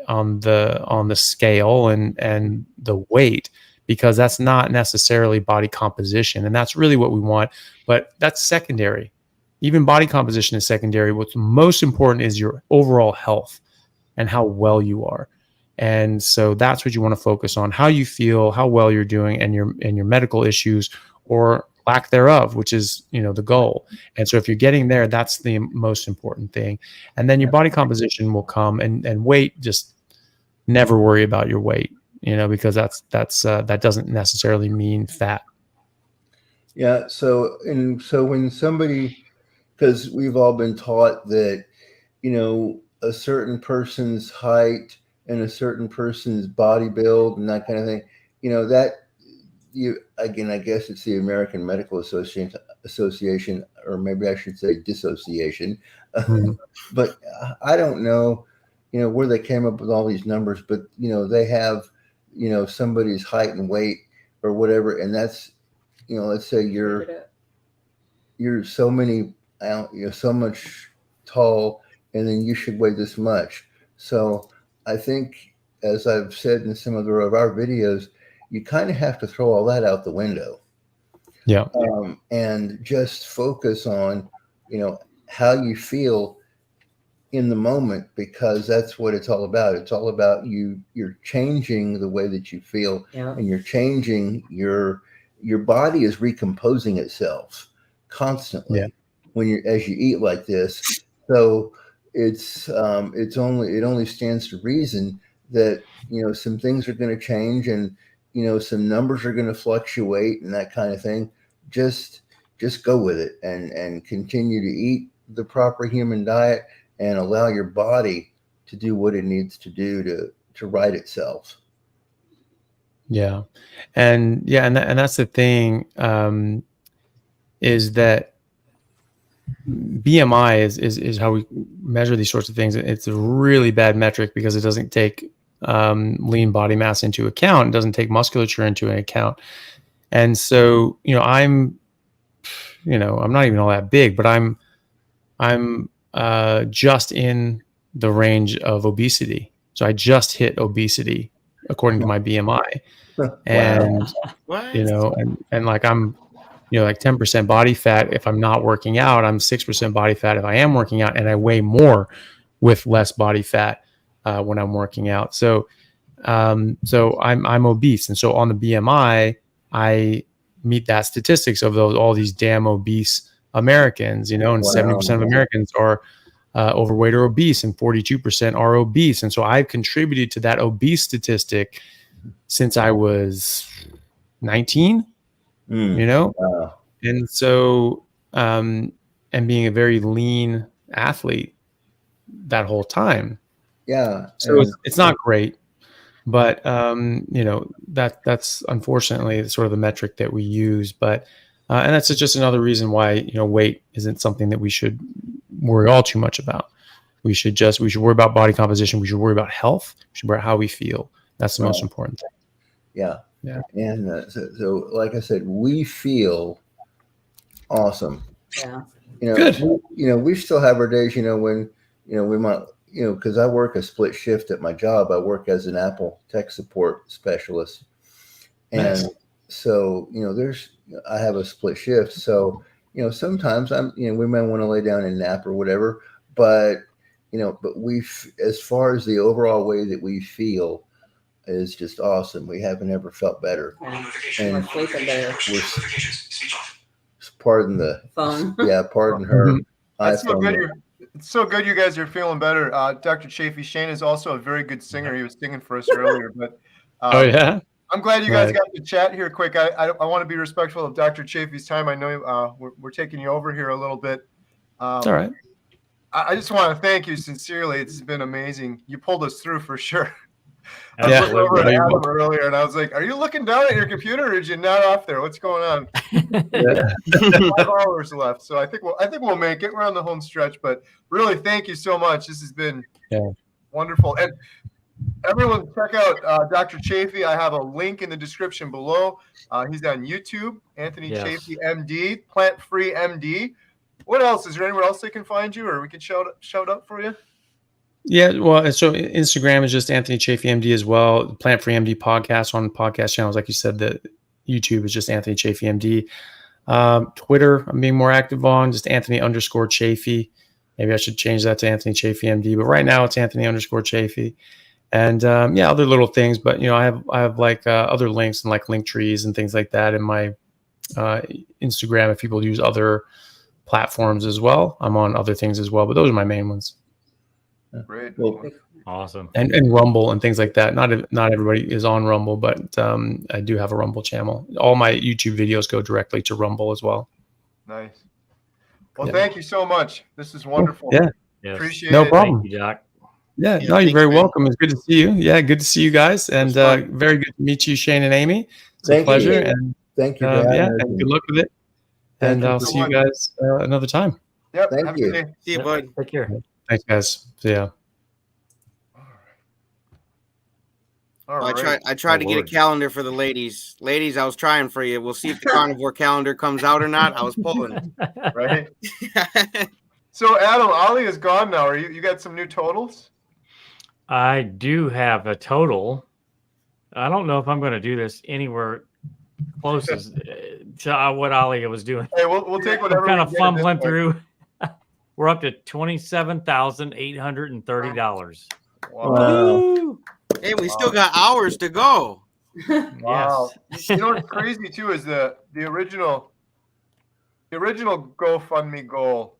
scale and the weight, because that's not necessarily body composition, and that's really what we want. But that's secondary. Even body composition is secondary. What's most important is your overall health and how well you are. And so that's what you want to focus on: how you feel, how well you're doing, and your medical issues or lack thereof, which is, the goal. And so if you're getting there, that's the most important thing. And then your body composition will come, and weight, just never worry about your weight, because that doesn't necessarily mean fat. Yeah. So when somebody, because we've all been taught that, a certain person's height and a certain person's body build and that kind of thing, again, I guess it's the American Medical Association, or maybe I should say dissociation. Mm-hmm. But I don't know, where they came up with all these numbers, but, they have, somebody's height and weight or whatever. And that's, let's say you're so many, so much tall, and then you should weigh this much. So I think, as I've said in some of our videos, you kind of have to throw all that out the window. Yeah. And just focus on, how you feel in the moment, because that's what it's all about. It's all about you're changing the way that you feel, and you're changing your body is recomposing itself constantly as you eat like this. So it only stands to reason that, some things are going to change, and, some numbers are going to fluctuate and that kind of thing. Just go with it and continue to eat the proper human diet and allow your body to do what it needs to do to right itself. Yeah. And that's the thing, is that BMI is how we measure these sorts of things. It's a really bad metric because it doesn't take lean body mass into account. It doesn't take musculature into account. And so, I'm not even all that big, but I'm just in the range of obesity. So I just hit obesity according to my BMI. And, and like I'm, like 10% body fat if I'm not working out. I'm 6% body fat if I am working out, and I weigh more with less body fat when I'm working out. So I'm obese, and so on the BMI, I meet that statistics of all these damn obese Americans, and 70% of Americans are overweight or obese, and 42% are obese. And so I've contributed to that obese statistic since I was 19. And so, and being a very lean athlete that whole time. Yeah. So it's not great, but, that's unfortunately sort of the metric that we use, but, and that's just another reason why, weight isn't something that we should worry all too much about. We should worry about body composition. We should worry about health. We should worry about how we feel. That's the most important thing. Yeah. Yeah. And so like I said, we feel awesome. Yeah. Good. We still have our days, when, we might, because I work a split shift at my job. I work as an Apple tech support specialist. And so, I have a split shift. So, sometimes we might want to lay down and nap or whatever, but, but as far as the overall way that we feel, is just awesome. We haven't ever felt better. And we're sleeping better. Pardon the phone. Yeah, pardon her. It's so good you guys are feeling better. Dr. Chaffee, Shane is also a very good singer. He was singing for us earlier, but oh yeah. I'm glad you guys Right. got to chat here quick. I want to be respectful of Dr. Chaffee's time. I know we're taking you over here a little bit. It's all right. I just want to thank you sincerely. It's been amazing. You pulled us through for sure. I was Yeah. looking over at No, you're Adam welcome. earlier, and I was like, "Are you looking down at your computer, or did you not off there? What's going on?" Yeah. 5 hours left, so I think we'll make it. We're on the home stretch, but really, thank you so much. This has been wonderful, and everyone, check out Dr. Chaffee. I have a link in the description below. He's on YouTube, Anthony Yes. Chaffee, MD, Plant Free MD. What else? Is there anywhere else they can find you, or we can shout up for you? Yeah, well, and so Instagram is just Anthony Chaffee MD as well. Plant Free MD podcast on podcast channels, like you said. The YouTube is just Anthony Chaffee MD. Twitter, I'm being more active on, just Anthony_Chaffee. Maybe I should change that to Anthony Chaffee MD, but right now it's Anthony_Chaffee. And other little things, but I have like other links and like link trees and things like that in my Instagram. If people use other platforms as well, I'm on other things as well, but those are my main ones. Great. Well, Awesome. And Rumble and things like that. Not everybody is on Rumble, but I do have a Rumble channel. All my YouTube videos go directly to Rumble as well. Nice. Well, Yeah. thank you so much. This is wonderful. Yeah. Yes. Appreciate No it. problem. Thank you, Doc. Yeah, Yeah, no, you're thanks, very man. welcome. It's good to see you. Yeah, good to see you guys, and fun. very good to meet you, Shane and Amy. It's Thank a pleasure, you. and Thank you, yeah, Diane. and good luck with it. Thank And you I'll so see you much. guys another time. Yep. Thank Have a you. good day. See you, Yep. bud. Take care. Thanks, guys. See ya. All Well, right. I tried to get a Lord. calendar for the ladies. Ladies, I was trying for you. We'll see if the carnivore calendar comes out or not. I was pulling. Right. So, Adam, Ollie is gone now. Are you got some new totals? I do have a total. I don't know if I'm going to do this anywhere close as to what Ollie was doing. Hey, we'll take whatever. I'm kind we of get at this fumbling point. through. We're up to $27,830. Wow. Hey, we still got hours to go. Wow. Yes. You know what's crazy too is the original GoFundMe goal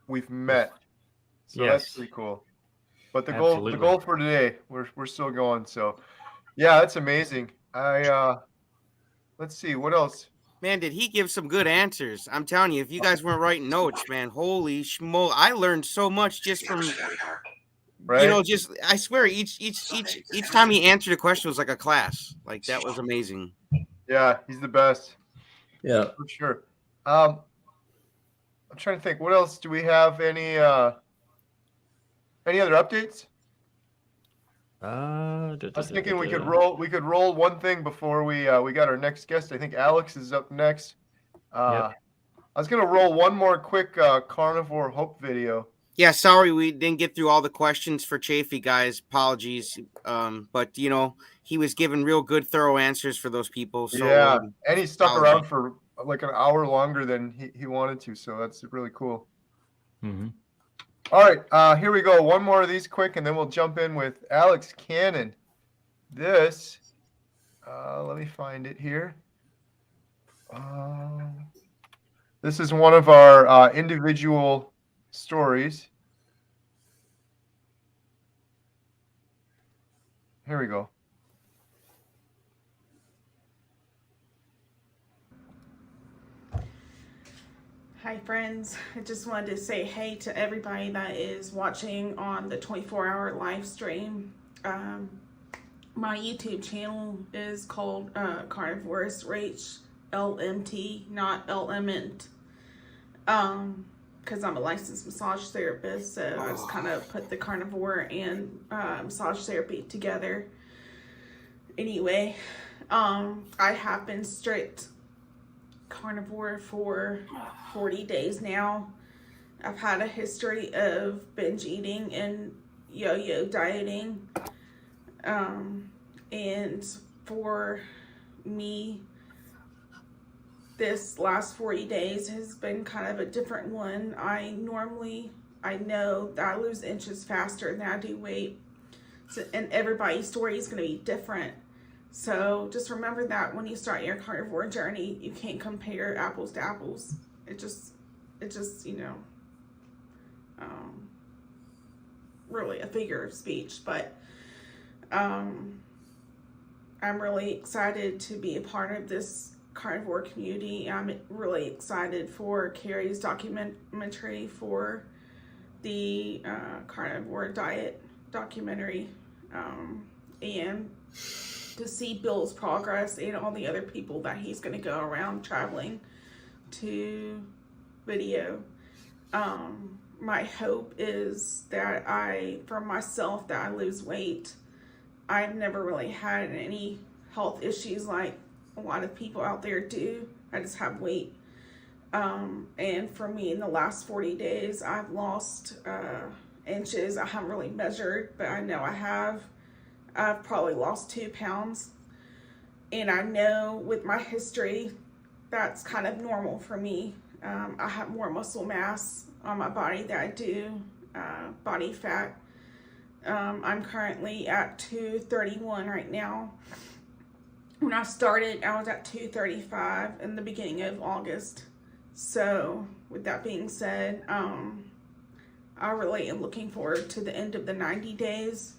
we've met. So that's Yes. pretty cool. But the Absolutely. goal for today, we're still going. So yeah, that's amazing. Let's see what else. Man, did he give some good answers? I'm telling you, if you guys weren't writing notes, man, holy schmo! I learned so much just from, Right? just I swear, each time he answered a question was like a class. Like that was amazing. Yeah, he's the best. Yeah. For sure. I'm trying to think. What else do we have? Any other updates? I was thinking we could roll one thing before we got our next guest. I think Alex is up next. I was gonna roll one more quick carnivore hope video. Yeah, sorry we didn't get through all the questions for Chaffee, guys. Apologies. But he was giving real good, thorough answers for those people. So Yeah, and he stuck apologies. around for like an hour longer than he wanted to, so that's really cool. Mm-hmm. All right, here we go. One more of these quick, and then we'll jump in with Alex Cannon. This, let me find it here. This is one of our individual stories. Here we go. Hi friends, I just wanted to say hey to everybody that is watching on the 24-hour live stream. My YouTube channel is called Carnivorous Rach LMT, not LMNT. Because I'm a licensed massage therapist, so I just kind of put the carnivore and massage therapy together. Anyway, I have been strict carnivore for 40 days now. I've had a history of binge eating and yo-yo dieting. And for me, this last 40 days has been kind of a different one. I know that I lose inches faster than I do weight. So, and everybody's story is going to be different. So just remember that when you start your carnivore journey, you can't compare apples to apples. It just, really a figure of speech. But I'm really excited to be a part of this carnivore community. I'm really excited for Carrie's documentary for the Carnivore Diet Documentary, and to see Bill's progress and all the other people that he's going to go around traveling to video. My hope is that for myself, that I lose weight. I've never really had any health issues like a lot of people out there do. I just have weight. And for me, in the last 40 days, I've lost inches. I haven't really measured, but I know I have. I've probably lost 2 pounds. And I know with my history, that's kind of normal for me. I have more muscle mass on my body than I do body fat. I'm currently at 231 right now. When I started, I was at 235 in the beginning of August. So with that being said, I really am looking forward to the end of the 90 days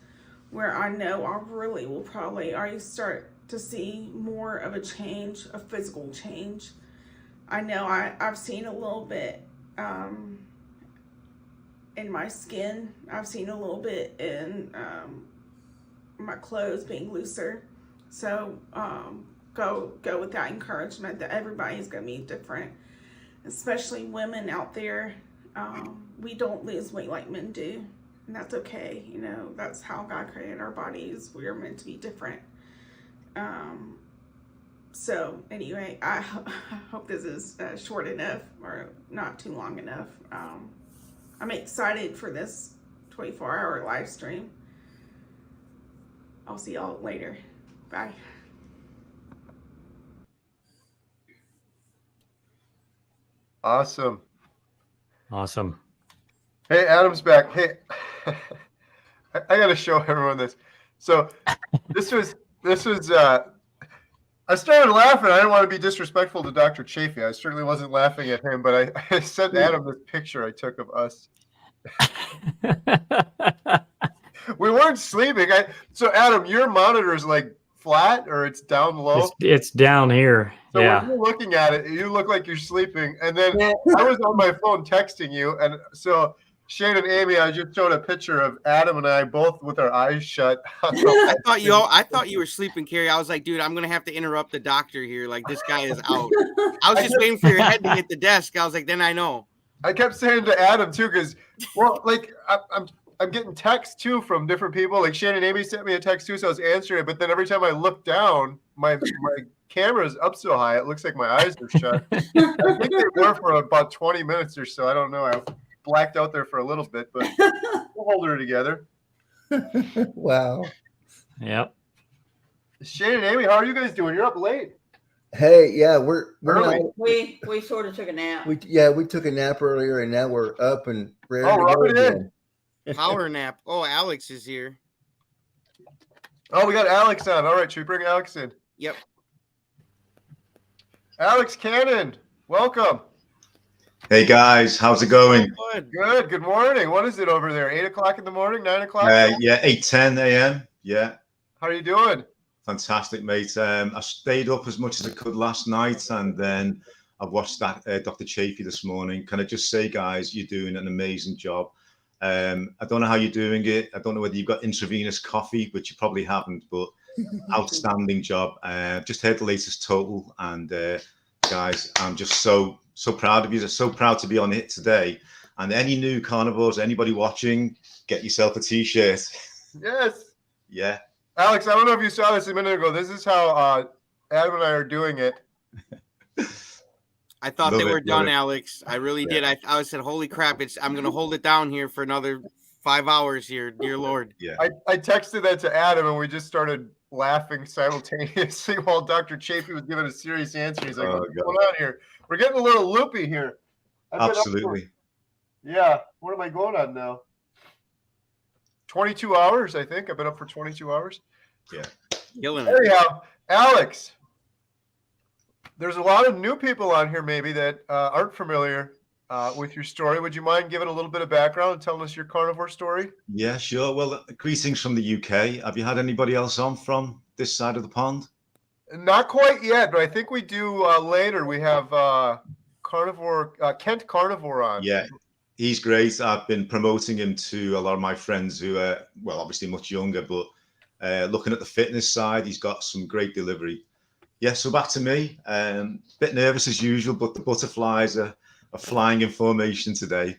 where I know I really will probably already start to see more of a change, a physical change. I know I've seen a little bit in my skin. I've seen a little bit in my clothes being looser. So go with that encouragement that everybody's going to be different, especially women out there. We don't lose weight like men do, and that's okay. You know, that's how God created our bodies. We are meant to be different. So anyway, I hope this is short enough or not too long enough. I'm excited for this 24-hour live stream. I'll see y'all later. Bye. Awesome. Awesome. Hey, Adam's back. Hey, I got to show everyone this. So this was I started laughing. I didn't want to be disrespectful to Dr. Chaffee. I certainly wasn't laughing at him, but I sent Adam this picture I took of us. We weren't sleeping. So Adam, your monitor is like flat or it's down low? It's down here. So yeah. when you're looking at it, you look like you're sleeping. And then I was on my phone texting you. And so Shane and Amy, I just showed a picture of Adam and I both with our eyes shut. I thought you were sleeping, Carrie. I was like, dude, I'm gonna have to interrupt the doctor here. Like, this guy is out. I was just waiting for your head to hit the desk. I was like, then I know. I kept saying to Adam too, because like I'm getting texts too from different people. Like Shane and Amy sent me a text too, so I was answering it. But then every time I look down, my camera is up so high, it looks like my eyes are shut. I think they were for about 20 minutes or so. I don't know. I blacked out there for a little bit, but we'll hold her together. Wow. Yep. Shane and Amy, how are you guys doing? You're up late. Hey, yeah, we're early. We sort of took a nap. We took a nap earlier, and now we're up and ready to rub go it again. Power nap. Oh, Alex is here. Oh, we got Alex on. All right, should we bring Alex in? Yep. Alex Cannon, welcome. Hey guys, how's it going? Good. Good morning. What is it over there? 8 o'clock in the morning? 9 o'clock? Yeah, 8:10 a.m. Yeah. How are you doing? Fantastic, mate. I stayed up as much as I could last night, and then I watched that Dr. Chaffee this morning. Can I just say, guys, you're doing an amazing job. I don't know how you're doing it. I don't know whether you've got intravenous coffee, which you probably haven't, but outstanding job. Just heard the latest total, and guys, I'm just so proud of you. So proud to be on it today. And any new carnivores, anybody watching, get yourself a t-shirt. Yes. Yeah. Alex, I don't know if you saw this a minute ago. This is how Adam and I are doing it. I thought they were done, Alex. I really did. I said, holy crap, I'm going to hold it down here for another 5 hours here, dear Lord. Yeah. I texted that to Adam, and we just started laughing simultaneously while Dr. Chaffee was giving a serious answer. He's like, what's going on here? We're getting a little loopy here. Absolutely. Yeah. What am I going on now? 22 hours, I think. I've been up for 22 hours. Yeah. Anyhow, Alex, there's a lot of new people on here maybe that aren't familiar with your story. Would you mind giving a little bit of background and telling us your carnivore story? Yeah, sure. Well, greetings from the UK. Have you had anybody else on from this side of the pond? Not quite yet, but I think we do later. We have Kent Carnivore on. Yeah, he's great. I've been promoting him to a lot of my friends who are, well, obviously much younger, but looking at the fitness side, he's got some great delivery. Yeah, so back to me. Bit nervous as usual, but the butterflies are flying in formation today.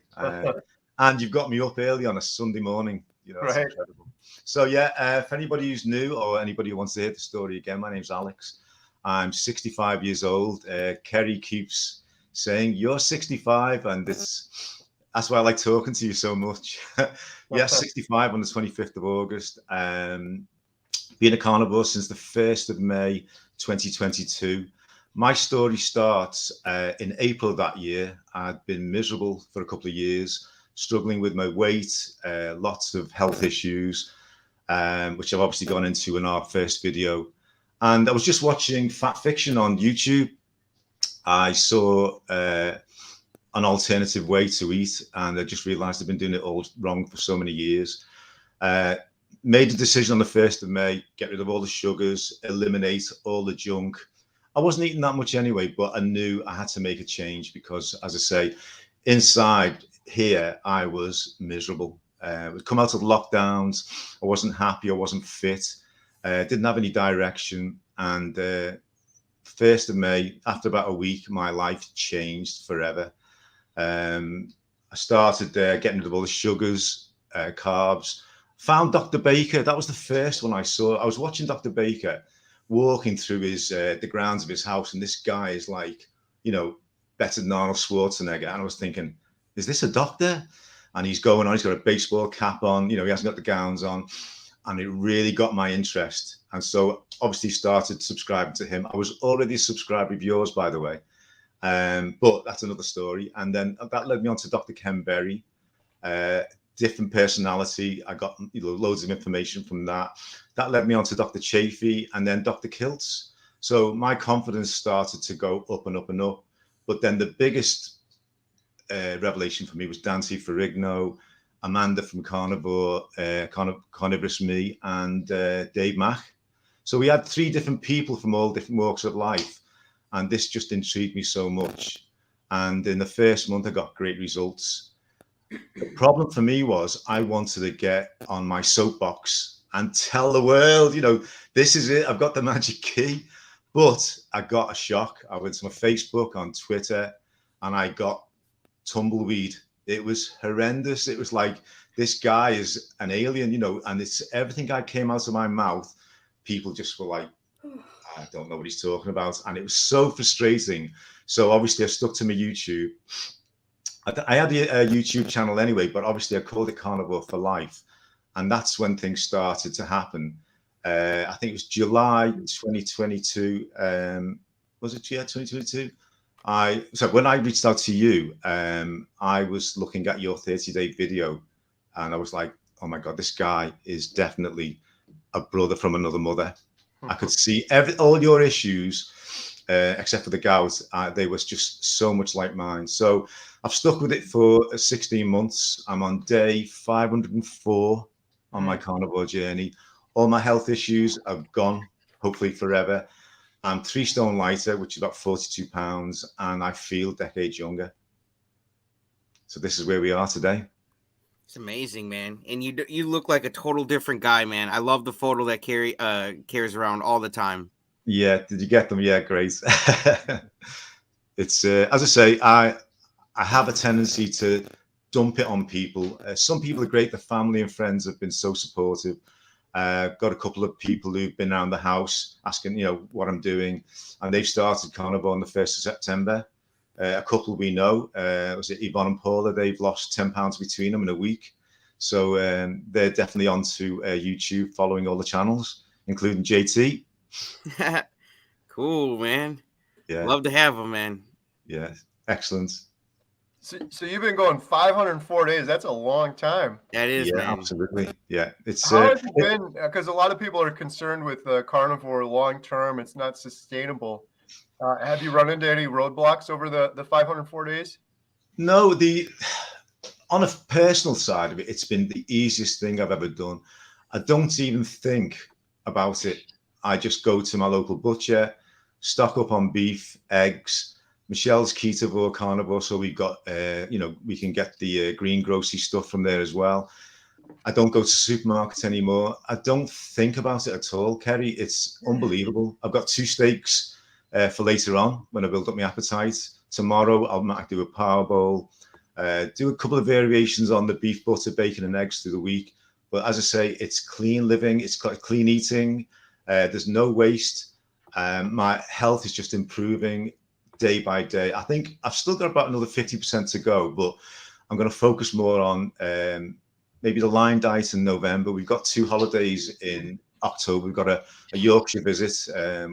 And you've got me up early on a Sunday morning. That's Right. incredible. So yeah, for anybody who's new or anybody who wants to hear the story again, my name's Alex. I'm 65 years old. Kerry keeps saying, you're 65, and that's why I like talking to you so much. Yeah, 65 on the 25th of August. Been a carnivore since the 1st of May 2022. My story starts in April of that year. I'd been miserable for a couple of years, struggling with my weight, lots of health issues, which I've obviously gone into in our first video. And I was just watching Fat Fiction on YouTube. I saw an alternative way to eat, and I just realized I've been doing it all wrong for so many years. Made a decision on the 1st of May, get rid of all the sugars, eliminate all the junk. I wasn't eating that much anyway, but I knew I had to make a change because, as I say, inside here, I was miserable. We'd come out of lockdowns. I wasn't happy. I wasn't fit. Didn't have any direction. And 1st of May, after about a week, my life changed forever. I started getting rid of all the sugars, carbs. Found Dr. Baker. That was the first one I saw. I was watching Dr. Baker walking through the grounds of his house, and this guy is like, better than Arnold Schwarzenegger. And I was thinking, is this a doctor? And he's going on. He's got a baseball cap on. He hasn't got the gowns on, and it really got my interest. And so, obviously, started subscribing to him. I was already a subscriber of yours, by the way, but that's another story. And then that led me on to Dr. Ken Berry. Different personality. I got loads of information from that. That led me on to Dr. Chaffee and then Dr. Kiltz. So my confidence started to go up and up and up. But then the biggest revelation for me was Dante Ferrigno, Amanda from Carnivore, Carnivorous Me, and Dave Mack. So we had 3 different people from all different walks of life. And this just intrigued me so much. And in the first month, I got great results. The problem for me was I wanted to get on my soapbox and tell the world, this is it. I've got the magic key. But I got a shock. I went to my Facebook, on Twitter, and I got tumbleweed. It was horrendous. It was like, this guy is an alien, and it's everything that came out of my mouth. People just were like, I don't know what he's talking about. And it was so frustrating. So obviously I stuck to my YouTube. I had a YouTube channel anyway, but obviously I called it Carnivore for Life. And that's when things started to happen. I think it was July 2022. Was it? Yeah, 2022. So when I reached out to you, I was looking at your 30-day video and I was like, oh my God, this guy is definitely a brother from another mother. I could see all your issues, except for the gout. They was just so much like mine. So I've stuck with it for 16 months. I'm on day 504 on my carnivore journey. All my health issues have gone, hopefully forever. I'm 3 stone lighter, which is about 42 pounds, and I feel decades younger. So this is where we are today. It's amazing, man. And you look like a total different guy, man. I love the photo that carries around all the time. Yeah, did you get them? Yeah, great. It's as I say, I have a tendency to dump it on people. Some people are great. The family and friends have been so supportive. Got a couple of people who've been around the house asking, what I'm doing, and they've started Carnivore on the 1st of September. A couple we know, was it Yvonne and Paula? They've lost 10 pounds between them in a week. So they're definitely onto YouTube, following all the channels, including JT. Cool, man. Yeah. Love to have them, man. Yeah. Excellent. So you've been going 504 days. That's a long time. That is, yeah, man. Absolutely. Yeah. It's how has it been? Because a lot of people are concerned with carnivore long term. It's not sustainable. Have you run into any roadblocks over the 504 days? No, on a personal side of it, it's been the easiest thing I've ever done. I don't even think about it. I just go to my local butcher, stock up on beef, eggs. Michelle's ketovore carnivore, so we've got, we can get the green grocery stuff from there as well. I don't go to supermarkets anymore. I don't think about it at all, Kerry. It's unbelievable. I've got 2 steaks for later on when I build up my appetite. Tomorrow, I might do a power bowl, do a couple of variations on the beef, butter, bacon, and eggs through the week. But as I say, it's clean living. It's clean eating. There's no waste. My health is just improving day by day. I think I've still got about another 50% to go, but I'm going to focus more on maybe the line diet in November. We've got 2 holidays in October. We've got a Yorkshire visit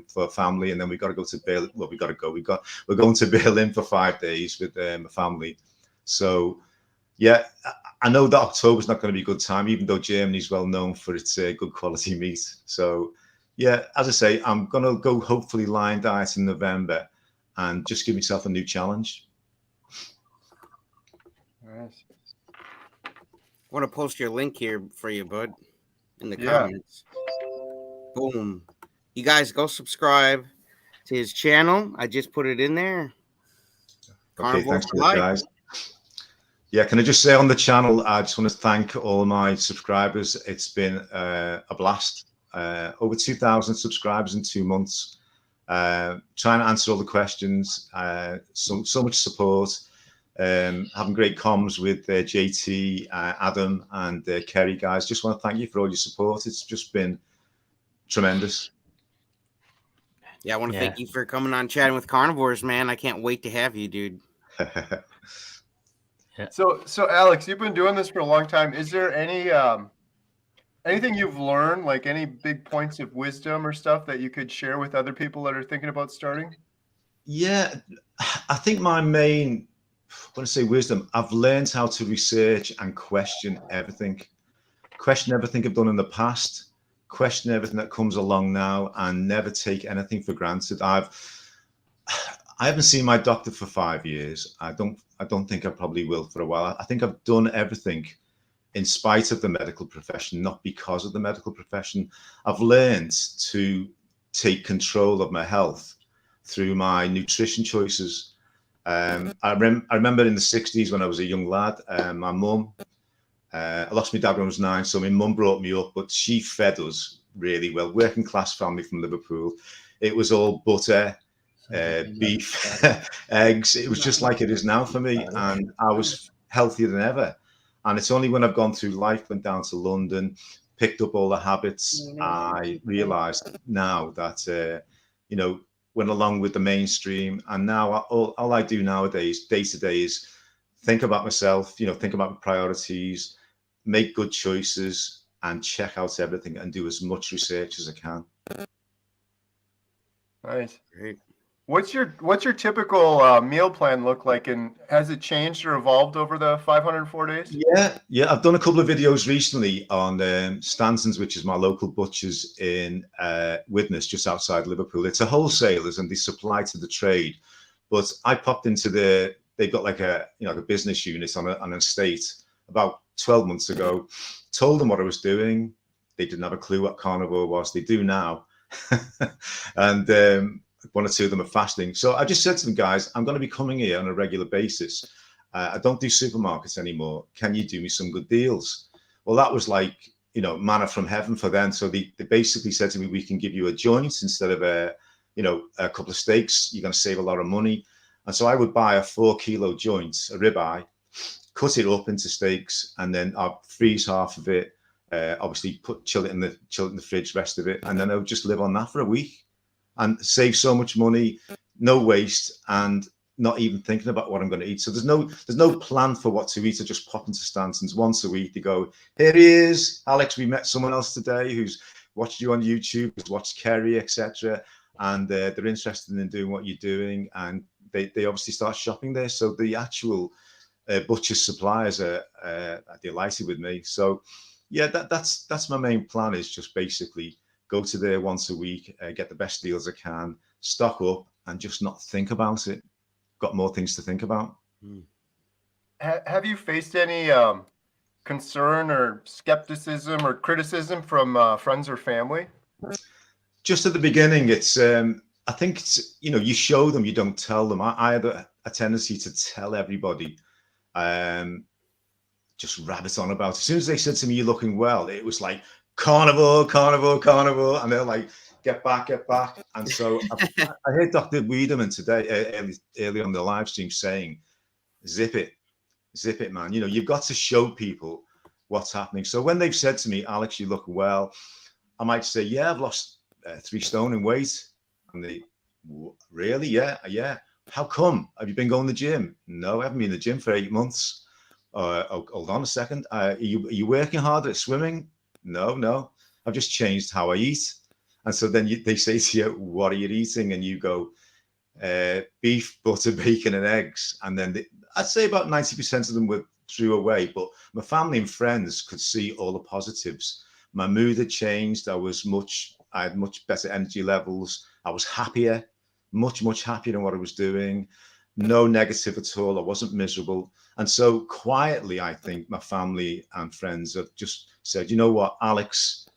for family, and then we've got to go to Berlin. Well, we're going to Berlin for 5 days with my family. So, yeah, I know that October's not going to be a good time, even though Germany's well known for its good quality meat. So, yeah, as I say, I'm going to go hopefully line diet in November and just give myself a new challenge. Nice. I want to post your link here for you, bud, in the comments. Boom. You guys go subscribe to his channel. I just put it in there. Okay, thanks for that, guys. Yeah, can I just say on the channel, I just want to thank all my subscribers. It's been a blast. Over 2,000 subscribers in 2 months. Trying to answer all the questions. So much support. Having great comms with JT, Adam, and Kerry, guys. Just want to thank you for all your support. It's just been tremendous. Yeah, I want to thank you for coming on Chatting with Carnivores, man. I can't wait to have you, dude. So Alex, you've been doing this for a long time. Is there any anything you've learned, like any big points of wisdom or stuff that you could share with other people that are thinking about starting? Yeah, I think my main, when I say wisdom, I've learned how to research and question everything. Question everything I've done in the past, question everything that comes along now, and never take anything for granted. I haven't seen my doctor for 5 years. I don't think I probably will for a while. I think I've done everything in spite of the medical profession, not because of the medical profession. I've learned to take control of my health through my nutrition choices. I remember in the 60s when I was a young lad, my mum, I lost my dad when I was 9, so my mum brought me up, but she fed us really well. Working class family from Liverpool. It was all butter, beef, eggs. It was just like it is now for me, and I was healthier than ever. And it's only when I've gone through life, went down to London, picked up all the habits, I realized now that, went along with the mainstream. And now all I do nowadays, day to day, is think about myself, think about my priorities, make good choices, and check out everything and do as much research as I can. Nice. Great. What's your typical meal plan look like, and has it changed or evolved over the 504 days? Yeah. I've done a couple of videos recently on Stanson's, which is my local butcher's in Widnes, just outside Liverpool. It's a wholesalers and they supply to the trade. But I popped into they've got like a business unit on an estate about 12 months ago. Told them what I was doing. They didn't have a clue what carnivore was. They do now. And 1 or 2 of them are fasting. So I just said to them, guys, I'm going to be coming here on a regular basis. I don't do supermarkets anymore. Can you do me some good deals? Well, that was like, manna from heaven for them. So they basically said to me, we can give you a joint instead of a couple of steaks. You're going to save a lot of money. And so I would buy a 4-kilo joint, a ribeye, cut it up into steaks, and then I'll freeze half of it. Obviously chill it in the fridge, rest of it. And then I would just live on that for a week and save so much money, no waste, and not even thinking about what I'm going to eat. So there's no plan for what to eat. I just pop into Stanson's once a week. They go, here he is, Alex. We met someone else today who's watched you on YouTube, who's watched Kerry, etc. And they're interested in doing what you're doing, and they obviously start shopping there. So the actual butcher suppliers are delighted with me. So yeah, that's my main plan, is just basically go to there once a week, get the best deals I can, stock up, and just not think about it. Got more things to think about. have you faced any concern or skepticism or criticism from friends or family? Just at the beginning, it's I think it's, you show them, you don't tell them. I had a tendency to tell everybody, just rabbit on about. As soon as they said to me, "You're looking well," it was like carnivore, carnivore, carnivore, and they're like, "Get back, get back." And so I heard Dr. Wiedemann today, early on the live stream, saying, "Zip it, man. You've got to show people what's happening." So when they've said to me, "Alex, you look well," I might say, "Yeah, I've lost 3 stone in weight." And they, "Really? Yeah. How come? Have you been going to the gym?" "No, I haven't been in the gym for 8 months." Hold on a second. Are you working hard at swimming?" No. I've just changed how I eat." And so then they say to you, "What are you eating?" And you go, "Beef, butter, bacon, and eggs." And then I'd say about 90% of them threw away. But my family and friends could see all the positives. My mood had changed. I had much better energy levels. I was happier, much happier than what I was doing. No negative at all. I wasn't miserable. And so quietly, I think my family and friends have just said, "You know what, Alex,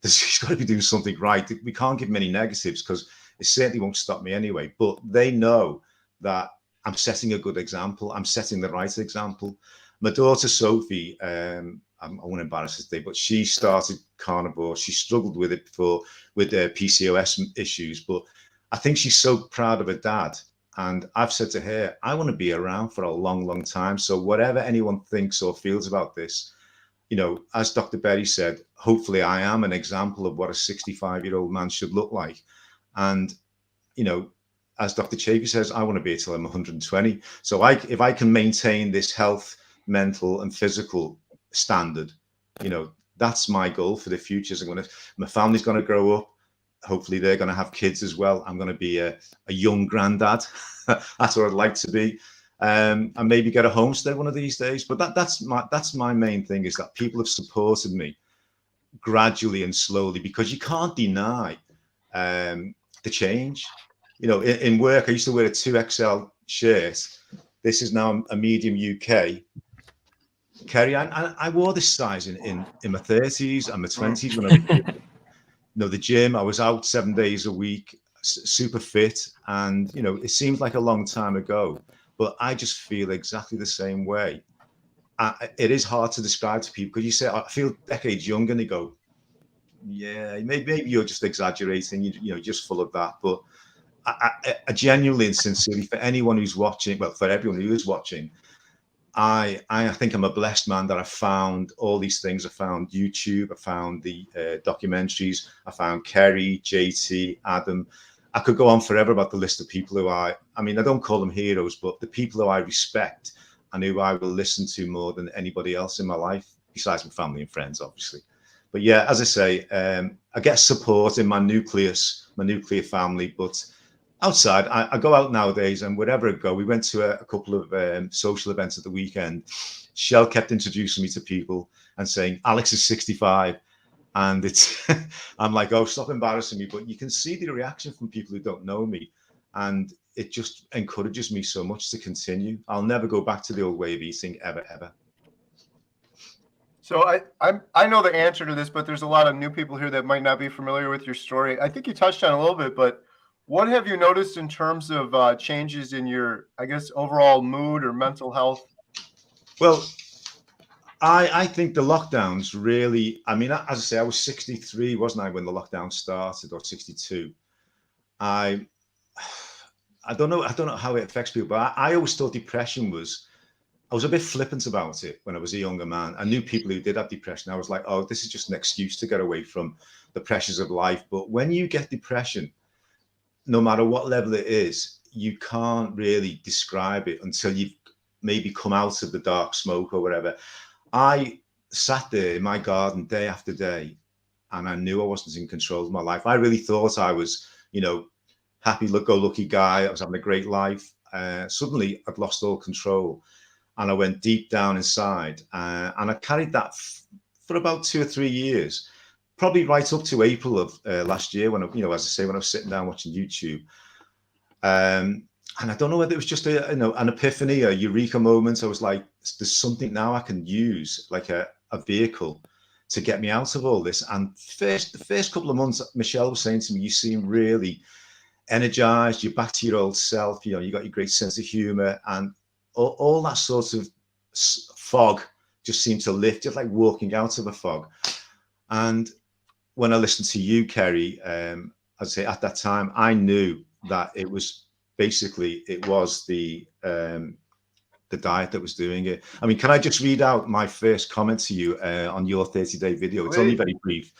he's got to be doing something right. We can't give him any negatives because it certainly won't stop me anyway." But they know that I'm setting a good example. I'm setting the right example. My daughter, Sophie, I won't embarrass her today, but she started carnivore. She struggled with it before with PCOS issues, but I think she's so proud of her dad. And I've said to her, I want to be around for a long, long time. So whatever anyone thinks or feels about this, as Dr. Berry said, hopefully I am an example of what a 65-year-old man should look like. And, as Dr. Chaffee says, I want to be till I'm 120. So if I can maintain this health, mental and physical standard, that's my goal for the future. My family's going to grow up. Hopefully they're going to have kids as well. I'm going to be a young granddad. That's what I'd like to be. And maybe get a homestead one of these days. But that's my main thing, is that people have supported me gradually and slowly, because you can't deny the change. In work, I used to wear a 2XL shirt. This is now a medium UK. Kerry, I wore this size in my 30s and my 20s when I was the gym. I was out 7 days a week, super fit. And, it seems like a long time ago, but I just feel exactly the same way. It is hard to describe to people, because you say, I feel decades younger, and they go, yeah, maybe you're just exaggerating, you're just full of that. But I genuinely and sincerely, for anyone who's watching, well, for everyone who is watching, I think I'm a blessed man that I found all these things. I found YouTube, I found the documentaries, I found Kerry, JT, Adam. I could go on forever about the list of people who I don't call them heroes, but the people who I respect and who I will listen to more than anybody else in my life, besides my family and friends, obviously. But yeah, as I say, I get support in my nuclear family, but outside, I go out nowadays, and wherever I go, we went to a couple of social events at the weekend. Shell kept introducing me to people and saying, Alex is 65. And it's, I'm like, oh, stop embarrassing me. But you can see the reaction from people who don't know me. And it just encourages me so much to continue. I'll never go back to the old way of eating, ever, ever. So I know the answer to this, but there's a lot of new people here that might not be familiar with your story. I think you touched on it a little bit, but what have you noticed in terms of changes in your, I guess, overall mood or mental health? Well, I think the lockdowns really, as I say, I was 63, wasn't I, when the lockdown started, or 62. I don't know how it affects people, but I always thought depression I was a bit flippant about it when I was a younger man. I knew people who did have depression. I was like, oh, this is just an excuse to get away from the pressures of life. But when you get depression, no matter what level it is, you can't really describe it until you've maybe come out of the dark smoke or whatever. I sat there in my garden day after day, and I knew I wasn't in control of my life. I really thought I was, happy-go-lucky guy. I was having a great life. Suddenly, I'd lost all control, and I went deep down inside, and I carried that for about 2 or 3 years, probably right up to April of last year, when I was sitting down watching YouTube. And I don't know whether it was just an epiphany, a eureka moment. I was like, there's something now I can use, like a vehicle to get me out of all this. And the first couple of months, Michelle was saying to me, you seem really energized, you're back to your old self, you got your great sense of humor, and all that sort of fog just seemed to lift, just like walking out of a fog. And when I listened to you, Kerry, I'd say at that time, I knew that it was basically, it was the diet that was doing it. I mean, can I just read out my first comment to you on your 30-day video? It's only very brief.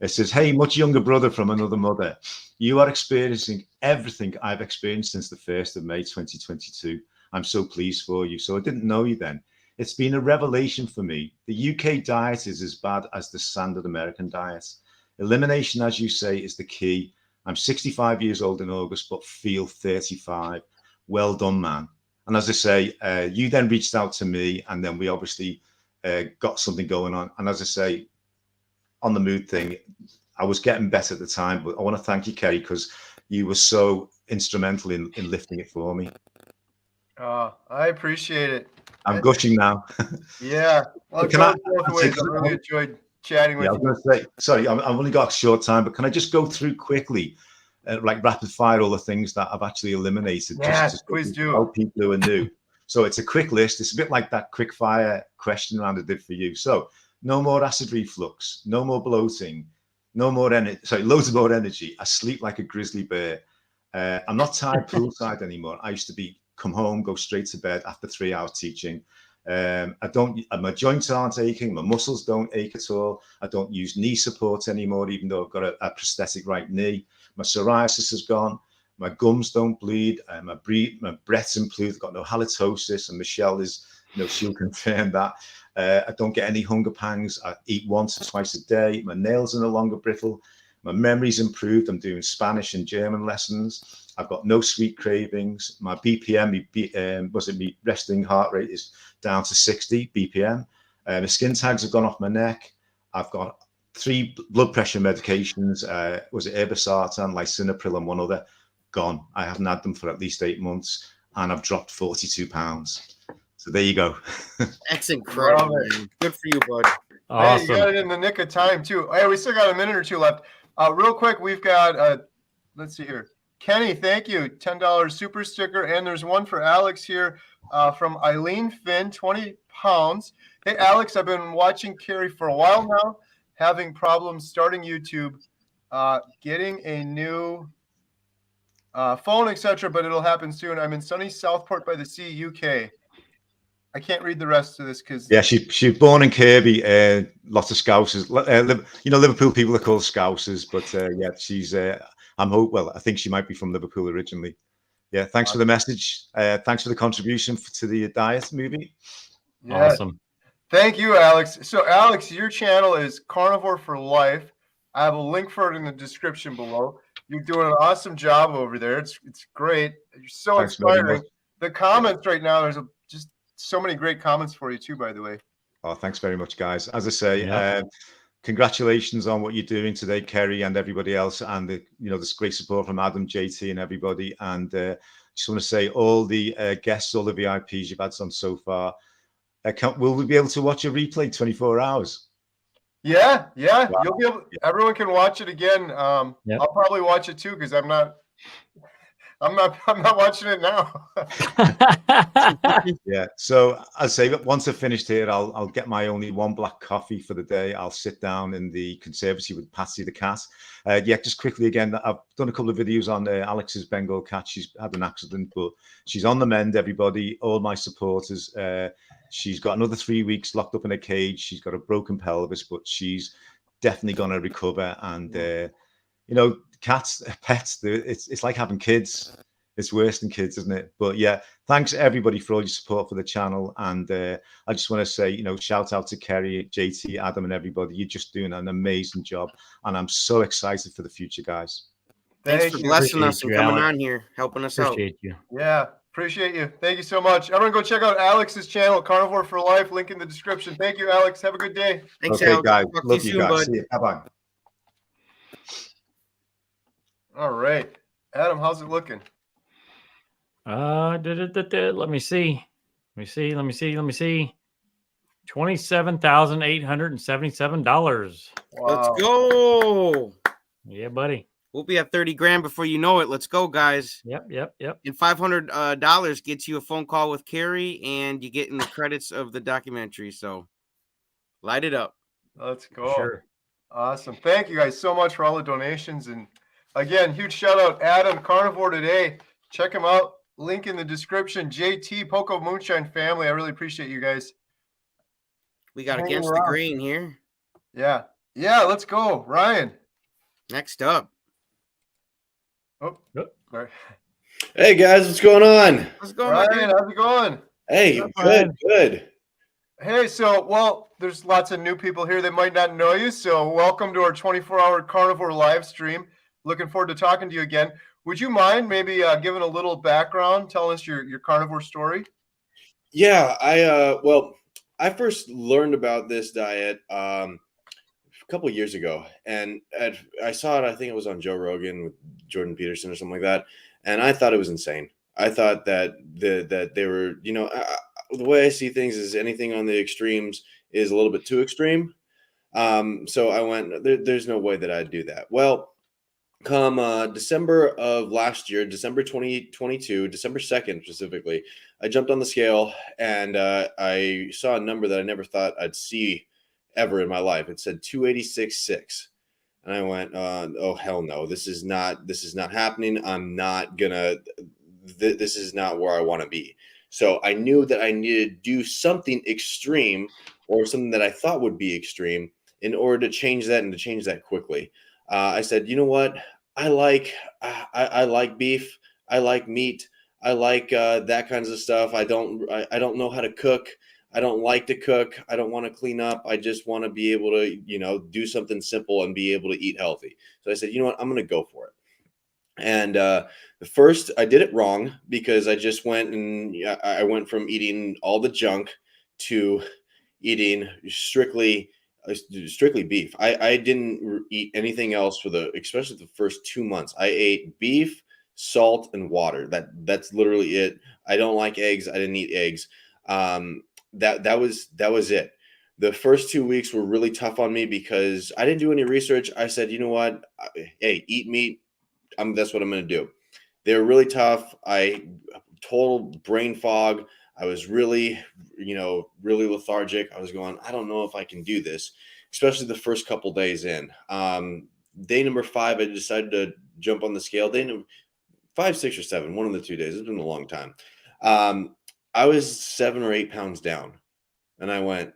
It says, hey, much younger brother from another mother, you are experiencing everything I've experienced since the 1st of May, 2022. I'm so pleased for you. So I didn't know you then. It's been a revelation for me. The UK diet is as bad as the standard American diet. Elimination, as you say, is the key. I'm 65 years old in August, but feel 35. Well done, man. And as I say, you then reached out to me, and then we obviously got something going on. And as I say, on the mood thing, I was getting better at the time, but I want to thank you, Kerry, because you were so instrumental in lifting it for me. I appreciate it. I'm gushing now. Yeah. Well, Can I really enjoyed chatting with you. I was going to say, sorry, I've only got a short time, but can I just go through quickly, like rapid fire, all the things that I've actually eliminated? Yes, just please do. Help people who are new. So it's a quick list. It's a bit like that quick fire question round I did for you. So no more acid reflux, no more bloating, no more energy. Sorry, loads of more energy. I sleep like a grizzly bear. I'm not tired poolside anymore. I used to come home, go straight to bed after 3 hours teaching. My joints aren't aching, my muscles don't ache at all. I don't use knee support anymore, even though I've got a prosthetic right knee. My psoriasis has gone, my gums don't bleed, my breath's improved, I've got no halitosis, and Michelle she'll confirm that. I don't get any hunger pangs. I eat once or twice a day. My nails are no longer brittle. My memory's improved. I'm doing Spanish and German lessons. I've got no sweet cravings. My BPM, my resting heart rate is down to 60 BPM. The skin tags have gone off my neck. I've got 3 blood pressure medications. Was it irbesartan, lisinopril, and one other? Gone. I haven't had them for at least 8 months, and I've dropped 42 pounds. So there you go. That's incredible, man. Good for you, bud. Awesome. Hey, you got it in the nick of time, too. Hey, we still got a minute or two left. Real quick, we've got, let's see here. Kenny, thank you. $10 super sticker. And there's one for Alex here from Eileen Finn, 20 pounds. Hey, Alex, I've been watching Kerry for a while now, having problems starting YouTube, getting a new phone, etc., but it'll happen soon. I'm in sunny Southport by the Sea, UK. I can't read the rest of this because she was born in Kirby. Lots of Scousers. Liverpool people are called Scousers, but yeah, she's. I think she might be from Liverpool originally. Yeah, thanks for the message. Thanks for the contribution to the diet movie. Yeah. Awesome. Thank you, Alex. So, Alex, your channel is Carnivore for Life. I have a link for it in the description below. You're doing an awesome job over there. It's great. You're so inspiring. The comments right now, there's just so many great comments for you too, by the way. Oh, thanks very much, guys. As I say, congratulations on what you're doing today, Kerry, and everybody else, and this great support from Adam, JT, and everybody. And just want to say, all the guests, all the VIPs you've had on so far, will we be able to watch a replay 24 hours? Yeah. Wow. You'll be able. Everyone can watch it again. I'll probably watch it too because I'm not watching it now. Yeah. So I'll say that once I've finished here, I'll get my only one black coffee for the day. I'll sit down in the conservatory with Patsy the cat. Just quickly again, I've done a couple of videos on Alex's Bengal cat. She's had an accident, but she's on the mend, everybody, all my supporters. She's got another 3 weeks locked up in a cage. She's got a broken pelvis, but she's definitely going to recover. And, cats, pets, it's like having kids. It's worse than kids, isn't it? But yeah, thanks everybody for all your support for the channel. And I just want to say, shout out to Kerry, JT, Adam, and everybody. You're just doing an amazing job. And I'm so excited for the future, guys. Thanks for blessing us and coming on here, helping us out. Appreciate you. Yeah, appreciate you. Thank you so much. Everyone go check out Alex's channel, Carnivore for Life. Link in the description. Thank you, Alex. Have a good day. Thanks, okay, Alex. guys. Talk Love to you soon, guys. bud. See you. Bye-bye. All right. Adam, how's it looking? Let me see. Let me see. $27,877. Let's go. Yeah, buddy. We'll be at 30 grand before you know it. Let's go, guys. Yep. And $500 gets you a phone call with Carrie, and you get in the credits of the documentary. So light it up. Let's go. Sure. Awesome. Thank you guys so much for all the donations. And again, huge shout out Adam, Carnivore Today. Check him out. Link in the description. JT, Poco, Moonshine family. I really appreciate you guys. We got Hanging Against the around. Grain here. Yeah. Let's go. Ryan. Next up. Oh, sorry. Hey guys, what's going on? How's it going, my Ryan, dude? how's it going? Hey, What's up, good, Ryan? good. Hey, so, there's lots of new people here that might not know you. So welcome to our 24-hour carnivore live stream. Looking forward to talking to you again. Would you mind maybe giving a little background, telling us your carnivore story? Yeah, I first learned about this diet a couple years ago, and I saw it. I think it was on Joe Rogan with Jordan Peterson or something like that, and I thought it was insane. I thought that that they were, the way I see things is anything on the extremes is a little bit too extreme. So I went, there's no way that I'd do that. Well, come December of last year, December 2022, December 2nd specifically, I jumped on the scale and I saw a number that I never thought I'd see ever in my life. It said 286.6. And I went, oh, hell no, this is not happening. I'm not gonna, this is not where I want to be. So I knew that I needed to do something extreme or something that I thought would be extreme in order to change that and to change that quickly. I said, you know what? I like beef. I like meat. I like that kinds of stuff. I don't know how to cook. I don't like to cook. I don't want to clean up. I just want to be able to, do something simple and be able to eat healthy. So I said, you know what? I'm going to go for it. And the first, I did it wrong because I just went and I went from eating all the junk to eating strictly beef. I didn't eat anything else especially the first 2 months. I ate beef, salt, and water. That's literally it. I don't like eggs. I didn't eat eggs. That was it. The first 2 weeks were really tough on me because I didn't do any research. I said, you know what? Hey, eat meat. That's what I'm going to do. They were really tough. Total brain fog. I was really, really lethargic. I was going, I don't know if I can do this, especially the first couple days in. Day number 5, I decided to jump on the scale. Day number 5, 6, or 7, one of the 2 days. It's been a long time. I was 7 or 8 pounds down. And I went,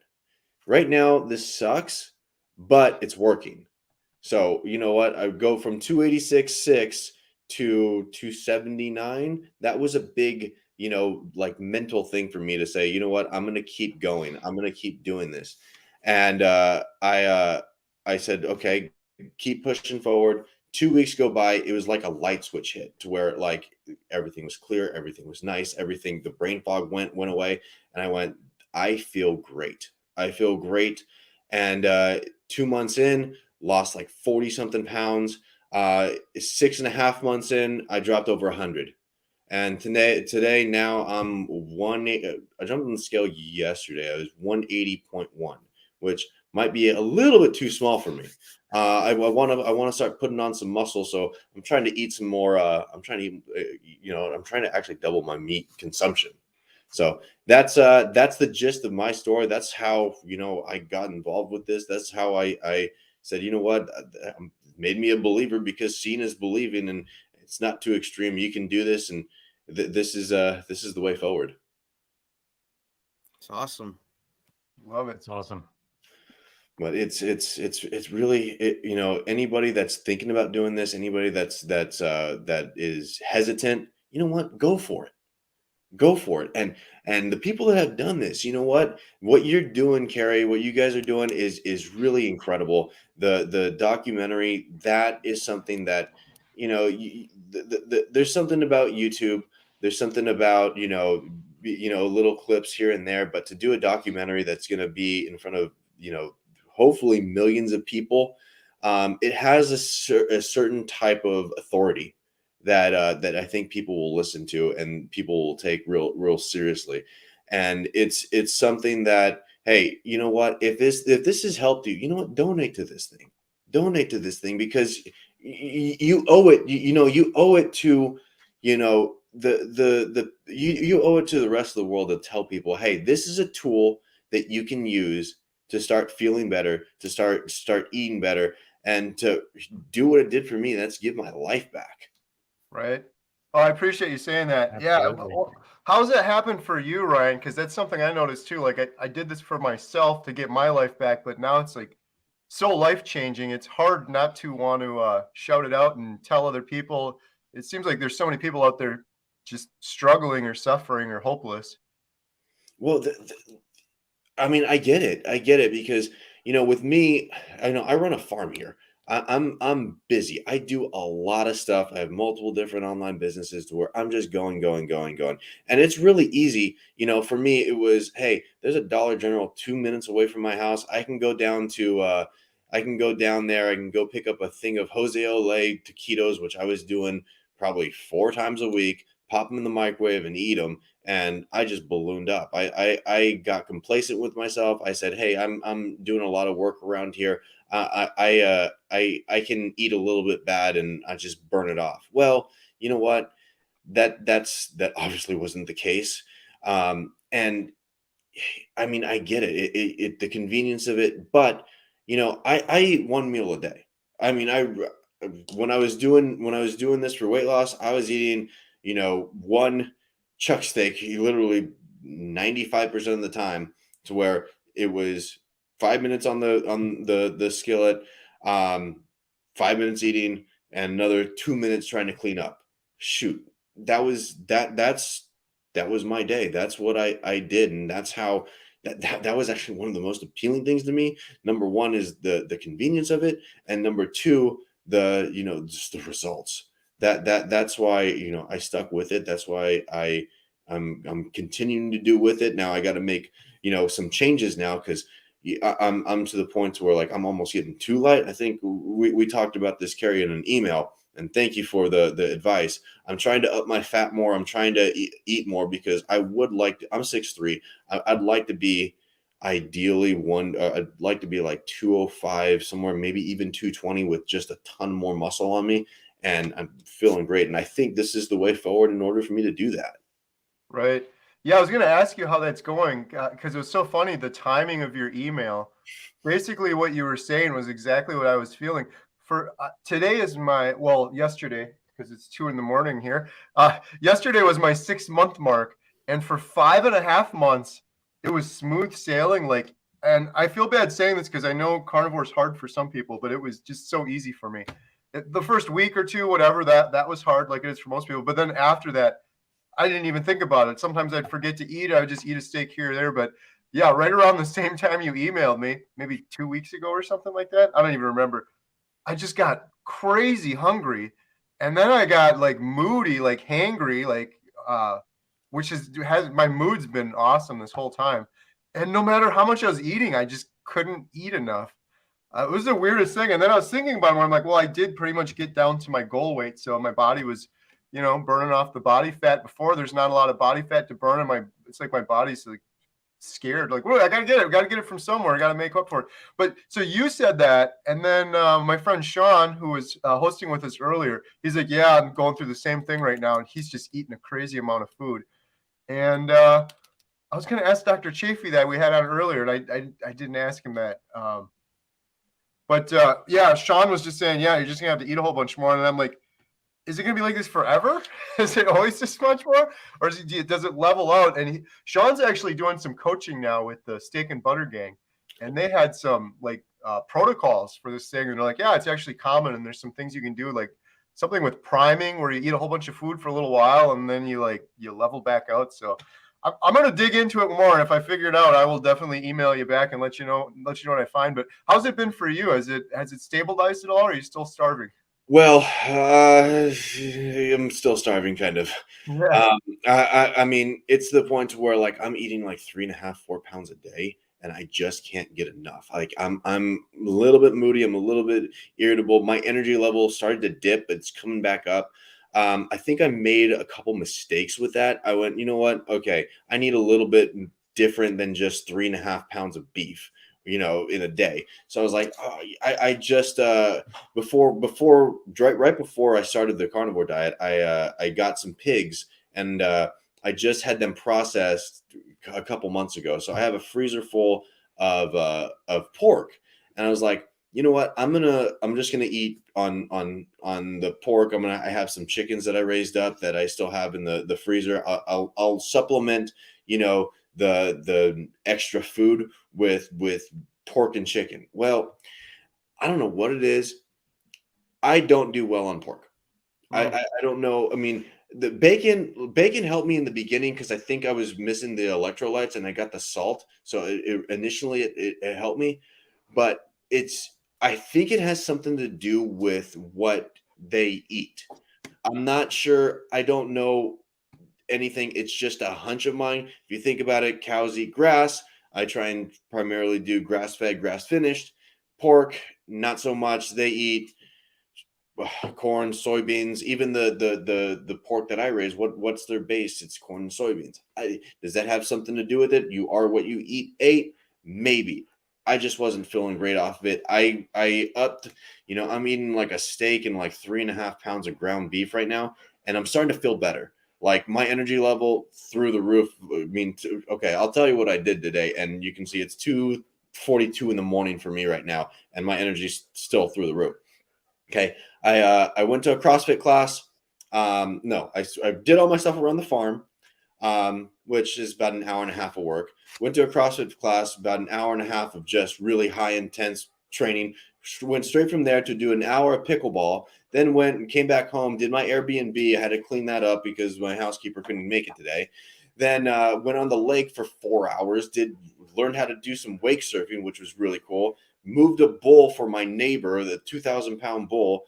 right now, this sucks, but it's working. So, you know what? I go from 286.6 to 279. That was a big, mental thing for me to say, you know what? I'm going to keep going. I'm going to keep doing this. And I said, okay, keep pushing forward. 2 weeks go by. It was like a light switch hit to where everything was clear. Everything was nice. The brain fog went away. And I went, I feel great. And 2 months in, lost 40 something pounds. 6.5 months in, I dropped over 100. And today now I'm I jumped on the scale yesterday. I was 180.1, which might be a little bit too small for me. I want to start putting on some muscle. So I'm trying to eat some more. I'm trying to actually double my meat consumption. So that's the gist of my story. That's how, I got involved with this. That's how I said, you know what, made me a believer because seeing is believing, and it's not too extreme. You can do this, and this is the way forward. It's awesome. Love it. It's awesome. But it's really, anybody that's thinking about doing this, anybody that is hesitant, you know what, go for it. Go for it. And the people that have done this, you know what you're doing, Carrie, what you guys are doing is really incredible. The documentary, that is something that, there's something about YouTube. There's something about, little clips here and there, but to do a documentary that's going to be in front of, hopefully millions of people, it has a certain type of authority. that I think people will listen to and people will take real seriously. And it's something that, hey, you know what? If this has helped you, you know what? Donate to this thing. Donate to this thing, because you owe it. You owe it to, you owe it to the rest of the world to tell people, hey, this is a tool that you can use to start feeling better, to start eating better, and to do what it did for me. That's give my life back. Right. Oh, I appreciate you saying that. Yeah. Absolutely. How's that happen for you, Ryan? Because that's something I noticed too. Like I did this for myself to get my life back, but now it's like so life changing. It's hard not to want to shout it out and tell other people. It seems like there's so many people out there just struggling or suffering or hopeless. Well, I mean, I get it because, with me, I know I run a farm here. I'm busy. I do a lot of stuff. I have multiple different online businesses to where I'm just going. And it's really easy. For me, it was, hey, there's a Dollar General 2 minutes away from my house. I can go down there. I can go pick up a thing of Jose Olay taquitos, which I was doing probably 4 times a week, pop them in the microwave and eat them. And I just ballooned up. I got complacent with myself. I said, hey, I'm doing a lot of work around here. I can eat a little bit bad and I just burn it off. Well, you know what? That obviously wasn't the case. And I mean, I get it. The convenience of it, but I eat 1 meal a day. I mean, when I was doing this for weight loss, I was eating, 1 chuck steak, literally 95% of the time, to where it was 5 minutes on the skillet, 5 minutes eating, and another 2 minutes trying to clean up. Shoot, that was my day. That's what I did, and that's how that was actually one of the most appealing things to me. Number one is the convenience of it, and number two, just the results. That's why I stuck with it. That's why I'm continuing to do with it. Now I got to make some changes now, because I'm to the point to where, like, I'm almost getting too light. I think we talked about this, Carrie, in an email, and thank you for the advice. I'm trying to up my fat more. I'm trying to eat more, because I would like to. I'm 6'3". I'd like to be ideally I'd like to be like 205 somewhere, maybe even 220, with just a ton more muscle on me, and I'm feeling great. And I think this is the way forward in order for me to do that. Right. Yeah, I was going to ask you how that's going, because it was so funny, the timing of your email. Basically, what you were saying was exactly what I was feeling. For today is yesterday, because it's 2 a.m. here. Yesterday was my 6-month mark, and for 5.5 months, it was smooth sailing. Like, and I feel bad saying this because I know carnivore is hard for some people, but it was just so easy for me. The first week or two, whatever, that was hard, like it is for most people. But then after that, I didn't even think about it. Sometimes I'd forget to eat. I would just eat a steak here or there. But yeah, right around the same time you emailed me, maybe 2 weeks ago or something like that, I don't even remember, I just got crazy hungry. And then I got like moody, like hangry, like which has my mood's been awesome this whole time. And no matter how much I was eating, I just couldn't eat enough. It was the weirdest thing. And then I was thinking about it, where I'm like, well, I did pretty much get down to my goal weight. So my body was, burning off the body fat before. There's not a lot of body fat to burn. And it's like my body's like scared. Like, whoa, I got to get it. I got to get it from somewhere. I got to make up for it. But so you said that. And then my friend Sean, who was hosting with us earlier, he's like, yeah, I'm going through the same thing right now. And he's just eating a crazy amount of food. And I was going to ask Dr. Chaffee that we had on earlier, and I didn't ask him that. But yeah, Sean was just saying, yeah, you're just going to have to eat a whole bunch more. And I'm like, is it going to be like this forever? Is it always this much more? Or does it level out? And Sean's actually doing some coaching now with the Steak and Butter Gang. And they had some like protocols for this thing. And they're like, yeah, it's actually common. And there's some things you can do, like something with priming, where you eat a whole bunch of food for a little while and then you level back out. So I'm going to dig into it more. And if I figure it out, I will definitely email you back and let you know what I find. But how's it been for you? Has it stabilized at all? Or are you still starving? Well, I'm still starving, kind of. Yeah. I mean, it's the point to where, like, I'm eating like 3.5, 4 pounds a day, and I just can't get enough. Like, I'm a little bit moody. I'm a little bit irritable. My energy level started to dip. It's coming back up. I think I made a couple mistakes with that. I went, you know what? Okay, I need a little bit different than just 3.5 pounds of beef, in a day. So I was like, oh, I just right before I started the carnivore diet, I got some pigs, and I just had them processed a couple months ago. So I have a freezer full of pork, and I was like, you know what? I'm just gonna eat on the pork. I have some chickens that I raised up that I still have in the freezer. I'll supplement, the extra food with pork and chicken. Well, I don't know what it is. I don't do well on pork. I don't know. I mean, the bacon helped me in the beginning because I think I was missing the electrolytes and I got the salt. So initially it helped me, but I think it has something to do with what they eat. I'm not sure. I don't know anything. It's just a hunch of mine. If you think about it, cows eat grass. I try and primarily do grass-fed, grass-finished. Pork, not so much. They eat corn, soybeans, even the pork that I raise. What's their base? It's corn and soybeans. Does that have something to do with it? You are what you ate, maybe. I just wasn't feeling great off of it. I upped, I'm eating like a steak and like 3.5 pounds of ground beef right now, and I'm starting to feel better. Like my energy level through the roof. I mean, okay, I'll tell you what I did today, and you can see it's 2:42 in the morning for me right now, and my energy's still through the roof. Okay, I went to a CrossFit class. No, I did all my stuff around the farm, which is about an hour and a half of work. Went to a CrossFit class, about an hour and a half of just really high intense training. Went straight from there to do an hour of pickleball. Then went and came back home, did my Airbnb. I had to clean that up because my housekeeper couldn't make it today. Then went on the lake for 4 hours, learned how to do some wake surfing, which was really cool. Moved a bull for my neighbor, the 2,000-pound bull,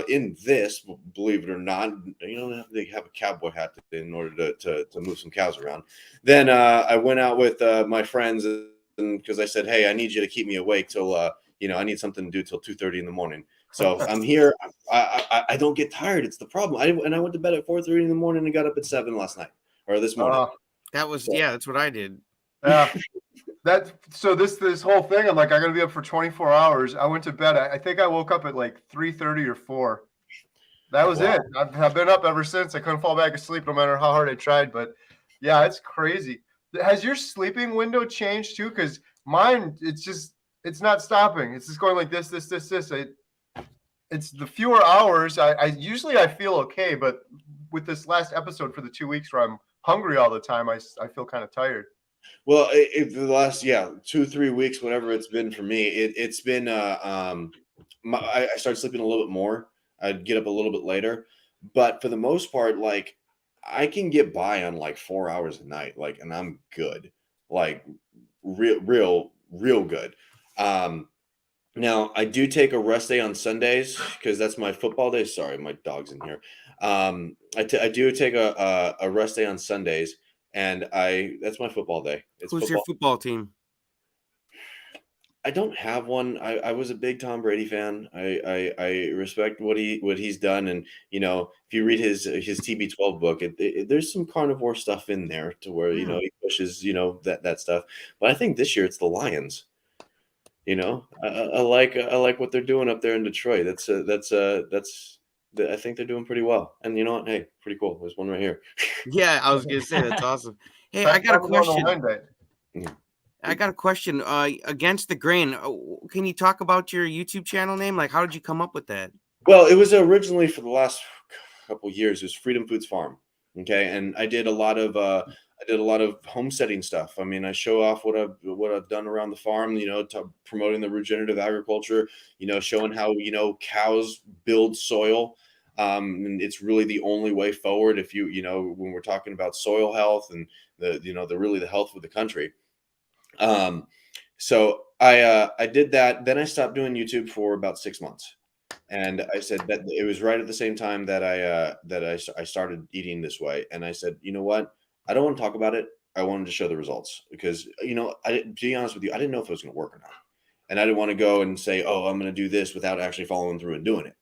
in this, believe it or not. You don't have to have a cowboy hat in order to move some cows around. Then I went out with my friends, and because I said, hey, I need you to keep me awake till, I need something to do till 2:30 in the morning. So I'm here. I don't get tired. It's the problem. I went to bed at 4:30 in the morning and got up at 7 last night or this morning. That's what I did. Yeah. So this whole thing, I'm like, I'm gonna be up for 24 hours. I went to bed. I think I woke up at like 3:30 or 4. That was it. I've been up ever since. I couldn't fall back asleep no matter how hard I tried. But yeah, it's crazy. Has your sleeping window changed too? Because mine, it's not stopping. It's just going like this. It's the fewer hours. I usually I feel okay, but with this last episode for the 2 weeks where I'm hungry all the time, I feel kind of tired. Well, the last 2-3 weeks, whatever it's been for me, it's been I started sleeping a little bit more. I'd get up a little bit later, but for the most part, like I can get by on like 4 hours a night, like, and I'm good, like real good. Now I do take a rest day on Sundays because that's my football day. Sorry, my dog's in here. I do take a rest day on Sundays. And that's my football day. Who's your football team? I don't have one. I was a big Tom Brady fan. I respect what he's done, and if you read his TB12 book, there's some carnivore stuff in there to where he pushes that stuff. But I think this year it's the Lions. I like what they're doing up there in Detroit. I think they're doing pretty well. And you know what? Hey, pretty cool. There's one right here. Yeah, I was gonna say that's awesome. Hey, I got a question. Against the grain. Can you talk about your YouTube channel name? Like, how did you come up with that? Well, it was originally for the last couple of years. It was Freedom Foods Farm. Okay, and I did a lot of homesteading stuff. I mean, I show off what I've done around the farm. Promoting the regenerative agriculture. Showing how cows build soil. And it's really the only way forward if when we're talking about soil health and the health of the country. So I did that. Then I stopped doing YouTube for about 6 months. And I said that it was right at the same time that I started eating this way. And I said, you know what? I don't want to talk about it. I wanted to show the results because, to be honest with you, I didn't know if it was going to work or not. And I didn't want to go and say, oh, I'm going to do this without actually following through and doing it.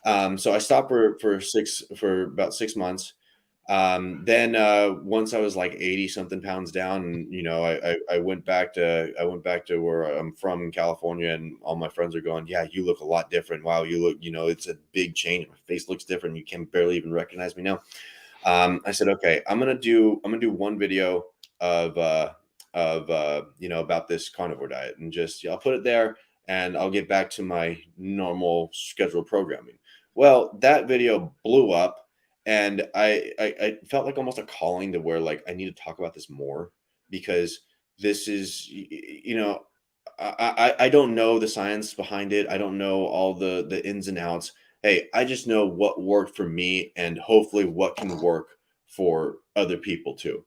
So I stopped for about 6 months. Then once I was like 80 something pounds down, and you know, I went back to where I'm from in California, and all my friends are going, yeah, you look a lot different. Wow, you look, you know, it's a big change. My face looks different. You can barely even recognize me now. I said, okay, I'm gonna do one video of you know, about this carnivore diet, and just I'll put it there, and I'll get back to my normal scheduled programming. Well, that video blew up, and I felt like almost a calling to where like I need to talk about this more, because this is, you know, I don't know the science behind it. I don't know all the ins and outs. Hey, I just know what worked for me, and hopefully what can work for other people too.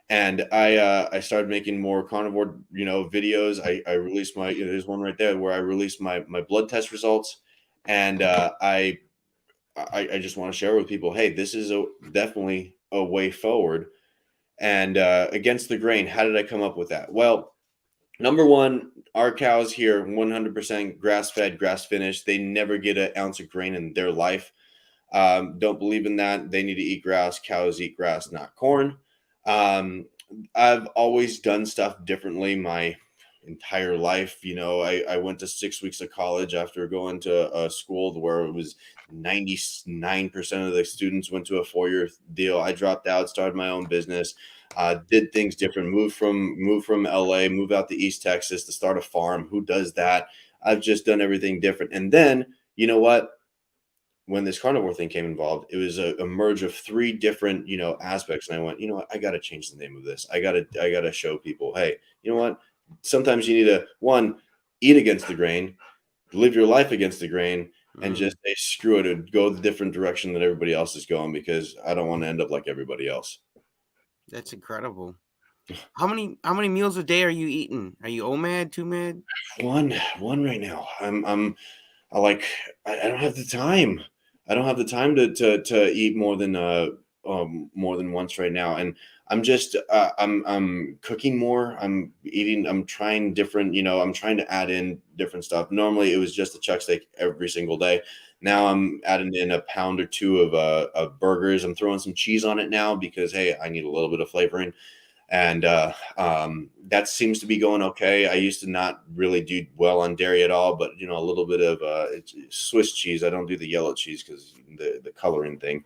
And I started making more carnivore, you know, videos. I released my, you know, there's one right there where I released my blood test results, and I just want to share with people, hey, this is definitely a way forward. And against the grain, how did I come up with that? Well, number one, our cows here, 100% grass-fed, grass-finished. They never get an ounce of grain in their life. Don't believe in that. They need to eat grass. Cows eat grass, not corn. I've always done stuff differently my entire life. You know, I went to 6 weeks of college after going to a school where it was 99% of the students went to a 4-year deal. I dropped out, started my own business, did things different, moved from LA, moved out to East Texas to start a farm. Who does that? I've just done everything different. And then, you know what? When this carnivore thing came involved, it was a merge of 3 different, you know, aspects. And I went, you know what, I got to change the name of this. I got to show people, hey, you know what? Sometimes you need to, one, eat against the grain, live your life against the grain, and just say, screw it, and go the different direction that everybody else is going, because I don't want to end up like everybody else. That's incredible. How many meals a day are you eating? Are you OMAD, 2MAD? One right now. I don't have the time. I don't have the time to eat more than once right now. And I'm just I'm cooking more. I'm trying different, you know, I'm trying to add in different stuff. Normally it was just a chuck steak every single day. Now I'm adding in a pound or 2 of burgers. I'm throwing some cheese on it now because, hey, I need a little bit of flavoring. And that seems to be going okay. I used to not really do well on dairy at all, but you know, a little bit of Swiss cheese. I don't do the yellow cheese because the coloring thing.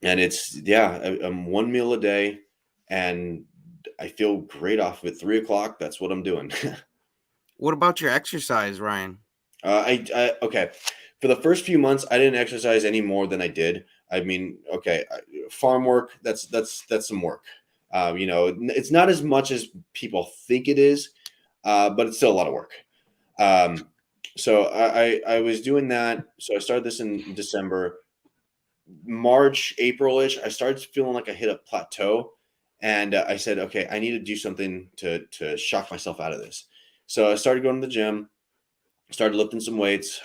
And it's, yeah, I'm 1 meal a day, and I feel great off of it. 3 o'clock, that's what I'm doing. What about your exercise, Ryan? Okay. For the first few months, I didn't exercise any more than I did. I mean, okay, farm work, that's some work. You know, it's not as much as people think it is, but it's still a lot of work. So I was doing that. So I started this in December. March, April-ish, I started feeling like I hit a plateau, and I said, okay, I need to do something to shock myself out of this. So I started going to the gym, started lifting some weights,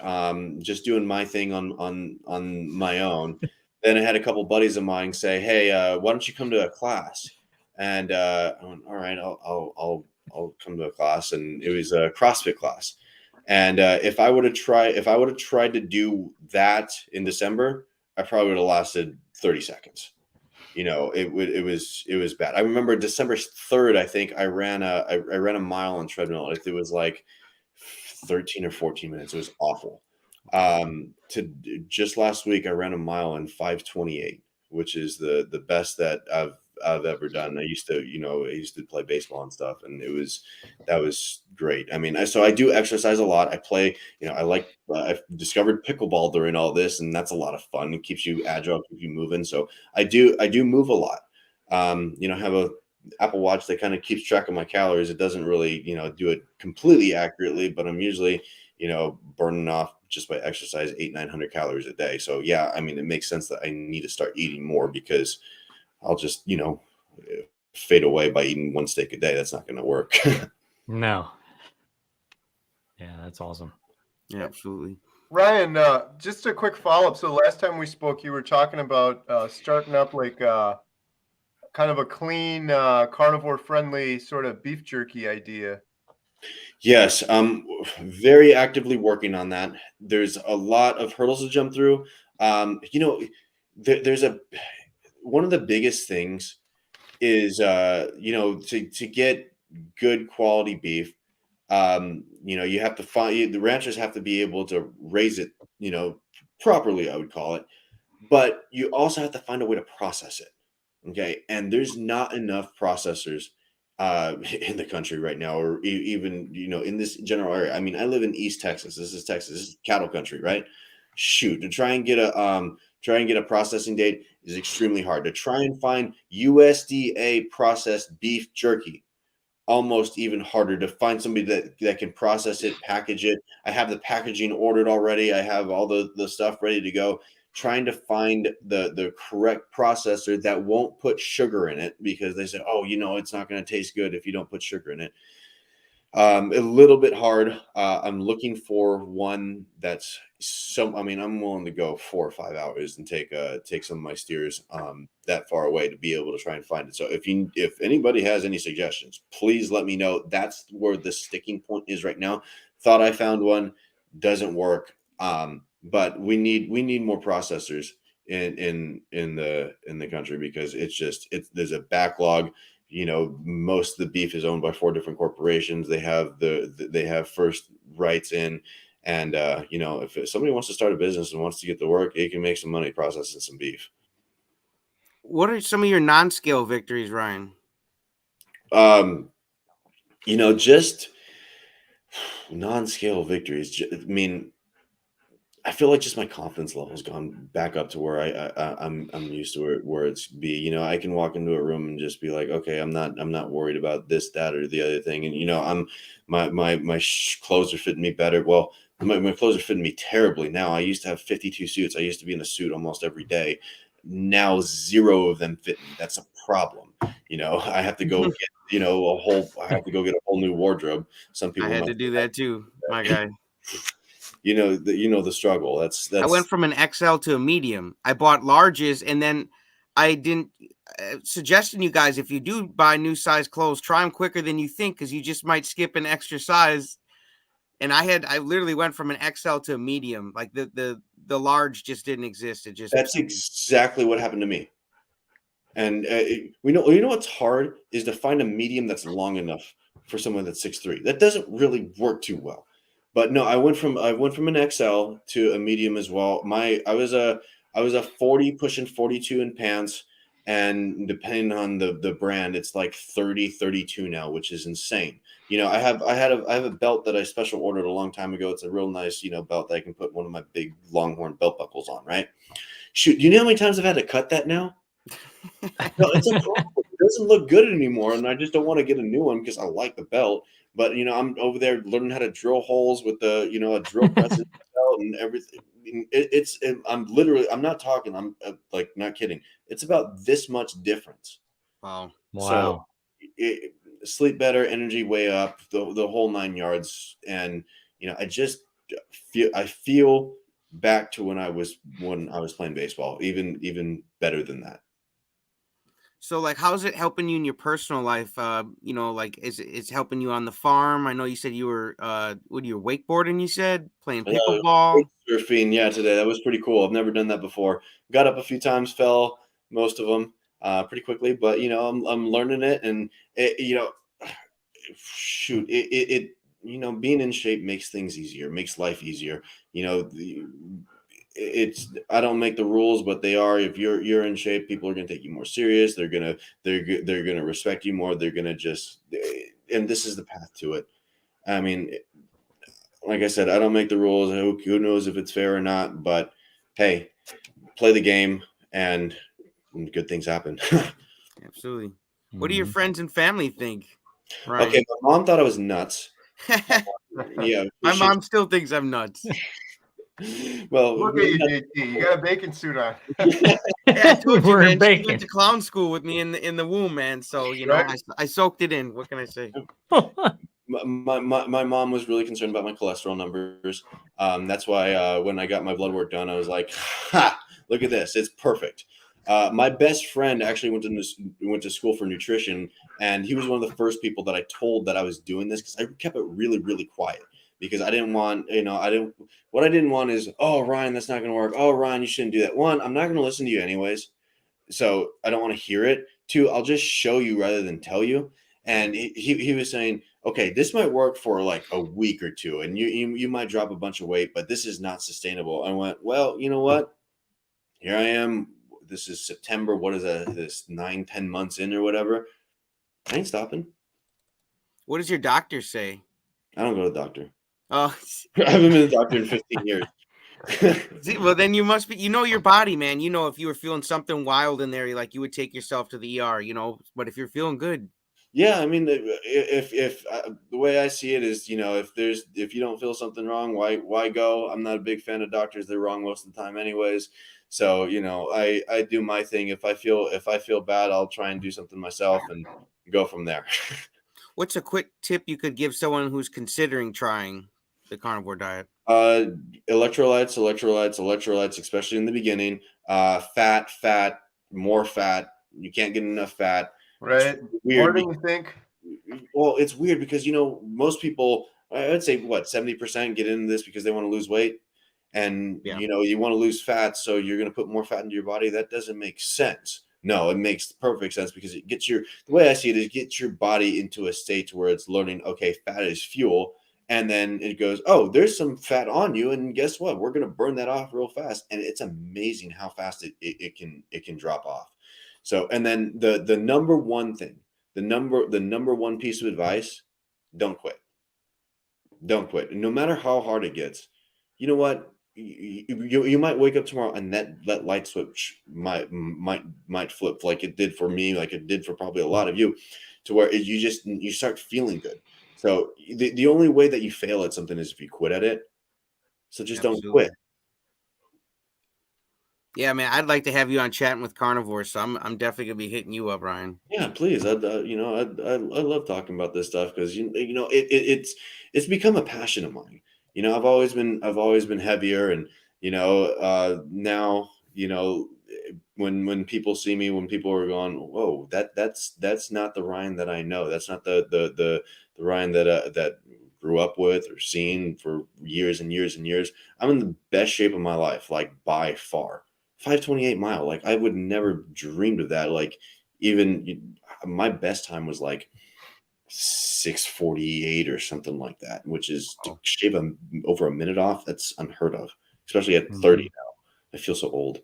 just doing my thing on my own. Then I had a couple buddies of mine say, hey, why don't you come to a class? And I went, all right, I'll come to a class. And it was a CrossFit class. And if I would have tried to do that in December, I probably would have lasted 30 seconds. You know, it was bad. I remember December 3rd, I think I ran a mile on treadmill. It was like 13 or 14 minutes. It was awful. Just last week, I ran a mile in 5:28, which is the best that I've ever done. I used to play baseball and stuff, and that was great. I mean, so I do exercise a lot. I play, you know, I've discovered pickleball during all this, and that's a lot of fun. It keeps you agile, keeps you moving. So I do move a lot. You know, I have a Apple Watch that kind of keeps track of my calories. It doesn't really, you know, do it completely accurately, but I'm usually, you know, burning off just by exercise 800-900 calories a day. So yeah, I mean, it makes sense that I need to start eating more, because I'll just, you know, fade away by eating 1 steak a day. That's not going to work. No. Yeah, that's awesome. Yeah, absolutely. Ryan, just a quick follow-up. So last time we spoke, you were talking about starting up like kind of a clean, carnivore-friendly sort of beef jerky idea. Yes, I'm very actively working on that. There's a lot of hurdles to jump through. You know, there's one of the biggest things is you know, to get good quality beef. You know, you have to find the ranchers have to be able to raise it, you know, properly, I would call it. But you also have to find a way to process it. Okay, and there's not enough processors in the country right now, or even you know in this general area. I mean, I live in East Texas. This is Texas. This is cattle country, right? Shoot, to try and get a processing date is extremely hard. To try and find USDA processed beef jerky, almost even harder. To find somebody that can process it, package it. I have the packaging ordered already. I have all the stuff ready to go. Trying to find the correct processor that won't put sugar in it, because they say, oh, you know, it's not going to taste good if you don't put sugar in it. A little bit hard. I'm looking for one that's I mean, I'm willing to go 4 or 5 hours and take some of my steers that far away to be able to try and find it. So if anybody has any suggestions, please let me know. That's where the sticking point is right now. Thought I found one, doesn't work. But we need more processors in the country, because there's a backlog. You know, most of the beef is owned by 4 different corporations. They have first rights in, and you know, if somebody wants to start a business and wants to get to work, they can make some money processing some beef. What are some of your non-scale victories, Ryan? You know, just non-scale victories. I mean, I feel like just my confidence level has gone back up to where I'm used to where it's be. You know, I can walk into a room and just be like, okay, I'm not worried about this, that, or the other thing. And you know, my clothes are fitting me better. Well, my clothes are fitting me terribly now. I used to have 52 suits. I used to be in a suit almost every day. Now 0 of them fit me. That's a problem. You know, I have to go get I have to go get a whole new wardrobe. Some people I had to do that too, my guy. You know the struggle. That's I went from an XL to a medium. I bought larges, and then I didn't suggesting you guys, if you do buy new size clothes, try them quicker than you think, because you just might skip an extra size. And I literally went from an XL to a medium. Like the large just didn't exist. That's exactly what happened to me. And you know what's hard is to find a medium that's long enough for someone that's 6'3". That doesn't really work too well. But no, I went from an XL to a medium as well. I was a 40 pushing 42 in pants, and depending on the brand, it's like 30, 32 now, which is insane. You know, I have a belt that I special ordered a long time ago. It's a real nice, you know, belt that I can put one of my big Longhorn belt buckles on, right? Shoot, you know how many times I've had to cut that now? No, it's a problem. It doesn't look good anymore, and I just don't want to get a new one because I like the belt. But you know, I'm over there learning how to drill holes with a drill press in the belt and everything. I'm not talking. I'm like not kidding. It's about this much difference. Wow. So sleep better, energy way up, the whole 9 yards, and you know, I feel back to when I was playing baseball, even better than that. So, like, how's it helping you in your personal life? You know, like, it's helping you on the farm? I know you said you were, you were wakeboarding, you said? Playing pickleball? Surfing, yeah, today. That was pretty cool. I've never done that before. Got up a few times, fell most of them pretty quickly, but, you know, I'm learning it. And, you know, shoot, you know, being in shape makes things easier, makes life easier. You know, I don't make the rules, but they are. If you're in shape, people are going to take you more serious. They're gonna respect you more. They're gonna and this is the path to it. I mean, like I said, I don't make the rules. Who knows if it's fair or not? But hey, play the game, and good things happen. Absolutely. What do your friends and family think, Ryan? Okay, my mom thought I was nuts. Yeah, my mom still thinks I'm nuts. Well, look at you, JT. You got a baking suit on. Yeah, I told you, We're man. baking. She went to clown school with me in the womb, man. So you know, Right. I soaked it in. What can I say? My mom was really concerned about my cholesterol numbers. That's why when I got my blood work done, I was like, "Ha! Look at this. It's perfect." My best friend actually went to school for nutrition, and he was one of the first people that I told that I was doing this, because I kept it really, really quiet, because I didn't want, what I didn't want is, oh, Ryan, that's not going to work. Oh, Ryan, you shouldn't do that. One, I'm not going to listen to you anyways, so I don't want to hear it. Two, I'll just show you rather than tell you. And he was saying, okay, this might work for like a week or two, and you might drop a bunch of weight, but this is not sustainable. I went, well, you know what? Here I am. This is September. What is that? This 9-10 months in or whatever. I ain't stopping. What does your doctor say? I don't go to the doctor. Oh, I haven't been to the doctor in 15 years. See, well, then you must be, your body, man. If you were feeling something wild in there, you would take yourself to the ER, but if you're feeling good. Yeah. I mean, if the way I see it is, if you don't feel something wrong, why go? I'm not a big fan of doctors. They're wrong most of the time anyways. So, I do my thing. If I feel bad, I'll try and do something myself and go from there. What's a quick tip you could give someone who's considering trying the carnivore diet? Electrolytes, especially in the beginning. Fat, more fat. You can't get enough fat. Right. More than you think. Well, it's weird because, most people, I would say 70% get into this because they want to lose weight. And, you want to lose fat, so you're going to put more fat into your body. That doesn't make sense. No, it makes perfect sense, because it gets the way I see it is, get your body into a state where it's learning, okay, fat is fuel. And then it goes, oh, there's some fat on you. And guess what? We're going to burn that off real fast. And it's amazing how fast it can drop off. So, and then the number one thing, the number one piece of advice, don't quit. Don't quit. No matter how hard it gets. You know what? You might wake up tomorrow and that light switch might flip, like it did for me, like it did for probably a lot of you, to where you start feeling good. So the only way that you fail at something is if you quit at it. So just don't quit. Yeah, man, I'd like to have you on Chatting with Carnivores, so I'm definitely gonna be hitting you up, Ryan. Yeah, please. I love talking about this stuff, because it's become a passion of mine. I've always been heavier, and now when people see me, when people are going, whoa, that's not the Ryan that I know. That's not the Ryan that grew up with or seen for years and years and years. I'm in the best shape of my life, like by far. 528 mile, like I would never dreamed of that. Like even my best time was like 6:48 or something like that, which is to shave over a minute off. That's unheard of, especially at 30 now. I feel so old.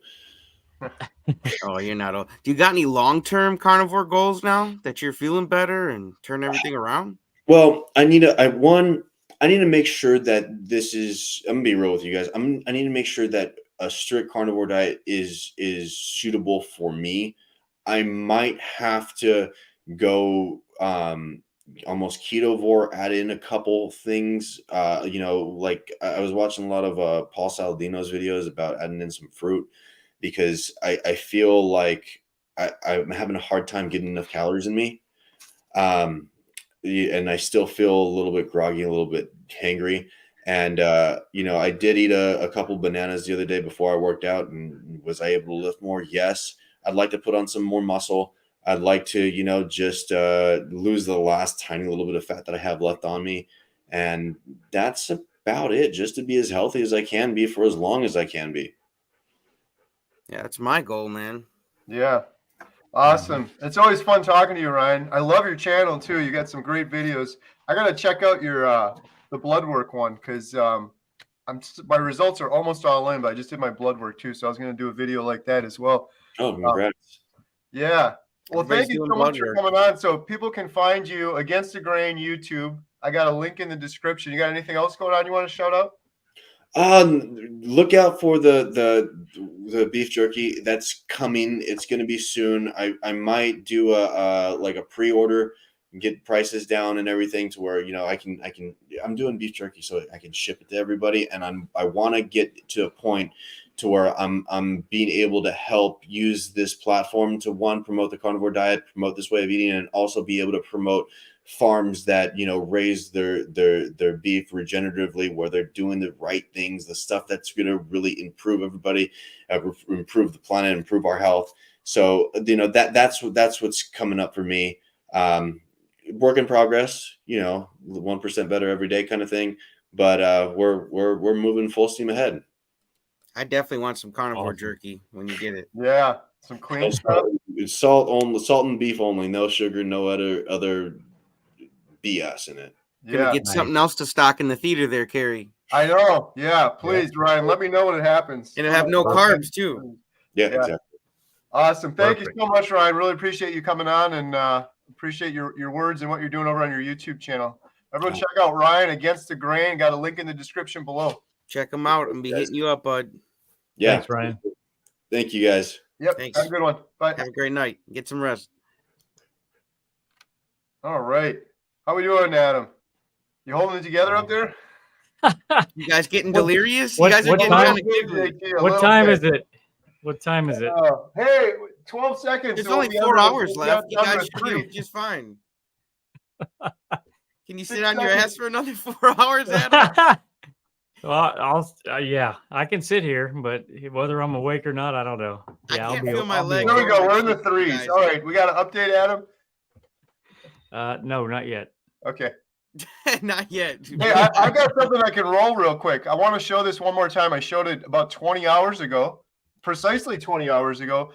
Oh, you're not old. Do you got any long-term carnivore goals now that you're feeling better and turn everything around? Well, I need to make sure that this is, I'm gonna be real with you guys. I need to make sure that a strict carnivore diet is suitable for me. I might have to go almost ketovore, add in a couple things. Like I was watching a lot of Paul Saladino's videos about adding in some fruit, because I feel like I'm having a hard time getting enough calories in me. And I still feel a little bit groggy, a little bit hangry. And, I did eat a couple bananas the other day before I worked out. And was I able to lift more? Yes. I'd like to put on some more muscle. I'd like to, just lose the last tiny little bit of fat that I have left on me. And that's about it, just to be as healthy as I can be for as long as I can be. Yeah, that's my goal, man. Yeah. Awesome. It's always fun talking to you, Ryan. I love your channel too. You got some great videos. I got to check out your the blood work one, because my results are almost all in, but I just did my blood work too. So I was going to do a video like that as well. Oh, congrats. Yeah. Well, Everybody's thank you doing so much blood for work. coming on. So people can find you Against the Grain YouTube. I got a link in the description. You got anything else going on you want to shout out? Look out for the beef jerky that's coming. It's going to be soon. I might do a pre-order, get prices down and everything, to where I'm doing beef jerky so I can ship it to everybody, and I want to get to a point to where I'm being able to help use this platform to, one, promote the carnivore diet, promote this way of eating, and also be able to promote farms that raise their beef regeneratively, where they're doing the right things, the stuff that's going to really improve everybody, improve the planet, improve our health. So, that's what's coming up for me. Work in progress, 1% better every day kind of thing. But we're moving full steam ahead. I definitely want some carnivore jerky when you get it. Yeah, some clean stuff. It's salt and beef only, no sugar, no other BS in it. Gonna get something else to stock in the theater there, Carrie. I know. Yeah, please, Ryan, let me know when it happens. And it'll have no carbs too. Yeah, exactly. Awesome. Thank you so much, Ryan. Really appreciate you coming on, and appreciate your words and what you're doing over on your YouTube channel. Everyone check out Ryan Against the Grain. Got a link in the description below. Check him out and be hitting you up, bud. Yeah. Thanks, Ryan. Thank you, guys. Yep. Thanks. Have a good one. Bye. Have a great night. Get some rest. All right. How we doing, Adam? You holding it together up there? You guys getting delirious? What- You guys are what getting time- kind of giggly. What time is it? What time is it? Hey, 12 seconds. There's so only we'll be 4 under- hours we'll be left. You under guys should be 3. doing just fine. Can you sit 6 on your seconds. ass for another 4 hours, Adam? Well, yeah, I can sit here, but whether I'm awake or not, I don't know. Yeah, can't feel my I'll be legs. There we go. We're in the Guys. 3s. All right. We got an update, Adam? No, not yet. Okay. Not yet. Hey, I got something I can roll real quick. I want to show this one more time. I showed it about 20 hours ago, precisely 20 hours ago.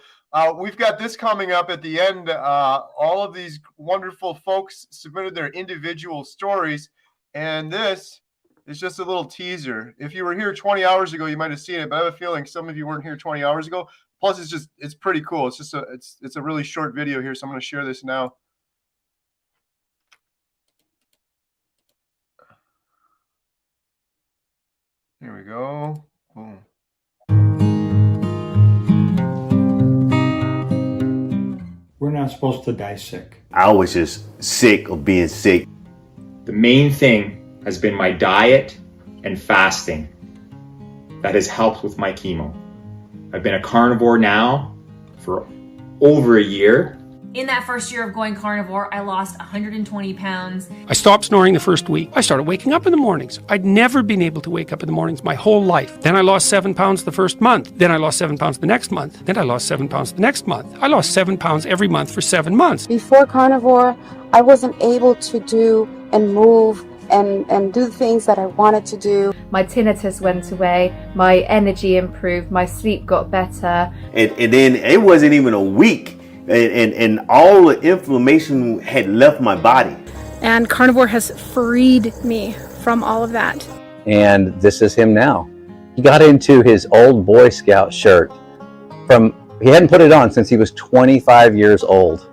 We've got this coming up at the end. All of these wonderful folks submitted their individual stories, and this is just a little teaser. If you were here 20 hours ago, you might have seen it, but I have a feeling some of you weren't here 20 hours ago. Plus, it's pretty cool. It's just it's a really short video here, so I'm going to share this now. Here we go. Boom. We're not supposed to die sick. I was just sick of being sick. The main thing has been my diet and fasting that has helped with my chemo. I've been a carnivore now for over a year. In that first year of going carnivore, I lost 120 pounds. I stopped snoring the first week. I started waking up in the mornings. I'd never been able to wake up in the mornings my whole life. Then I lost 7 pounds the first month. Then I lost 7 pounds the next month. Then I lost 7 pounds the next month. I lost 7 pounds every month for 7 months. Before carnivore, I wasn't able to do and move and do the things that I wanted to do. My tinnitus went away, my energy improved, my sleep got better. And then it wasn't even a week. And all the inflammation had left my body. And carnivore has freed me from all of that. And this is him now. He got into his old Boy Scout shirt he hadn't put it on since he was 25 years old.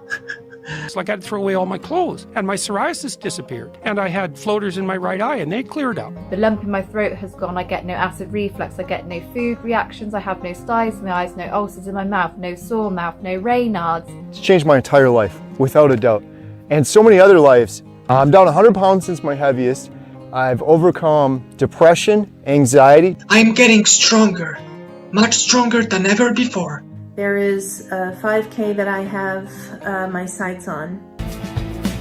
It's like I had to throw away all my clothes, and my psoriasis disappeared, and I had floaters in my right eye, and they cleared up. The lump in my throat has gone. I get no acid reflux. I get no food reactions. I have no styes in my eyes, no ulcers in my mouth, no sore mouth, no Raynaud's. It's changed my entire life, without a doubt. And so many other lives. I'm down 100 pounds since my heaviest. I've overcome depression, anxiety. I'm getting stronger, much stronger than ever before. There is a 5K that I have my sights on.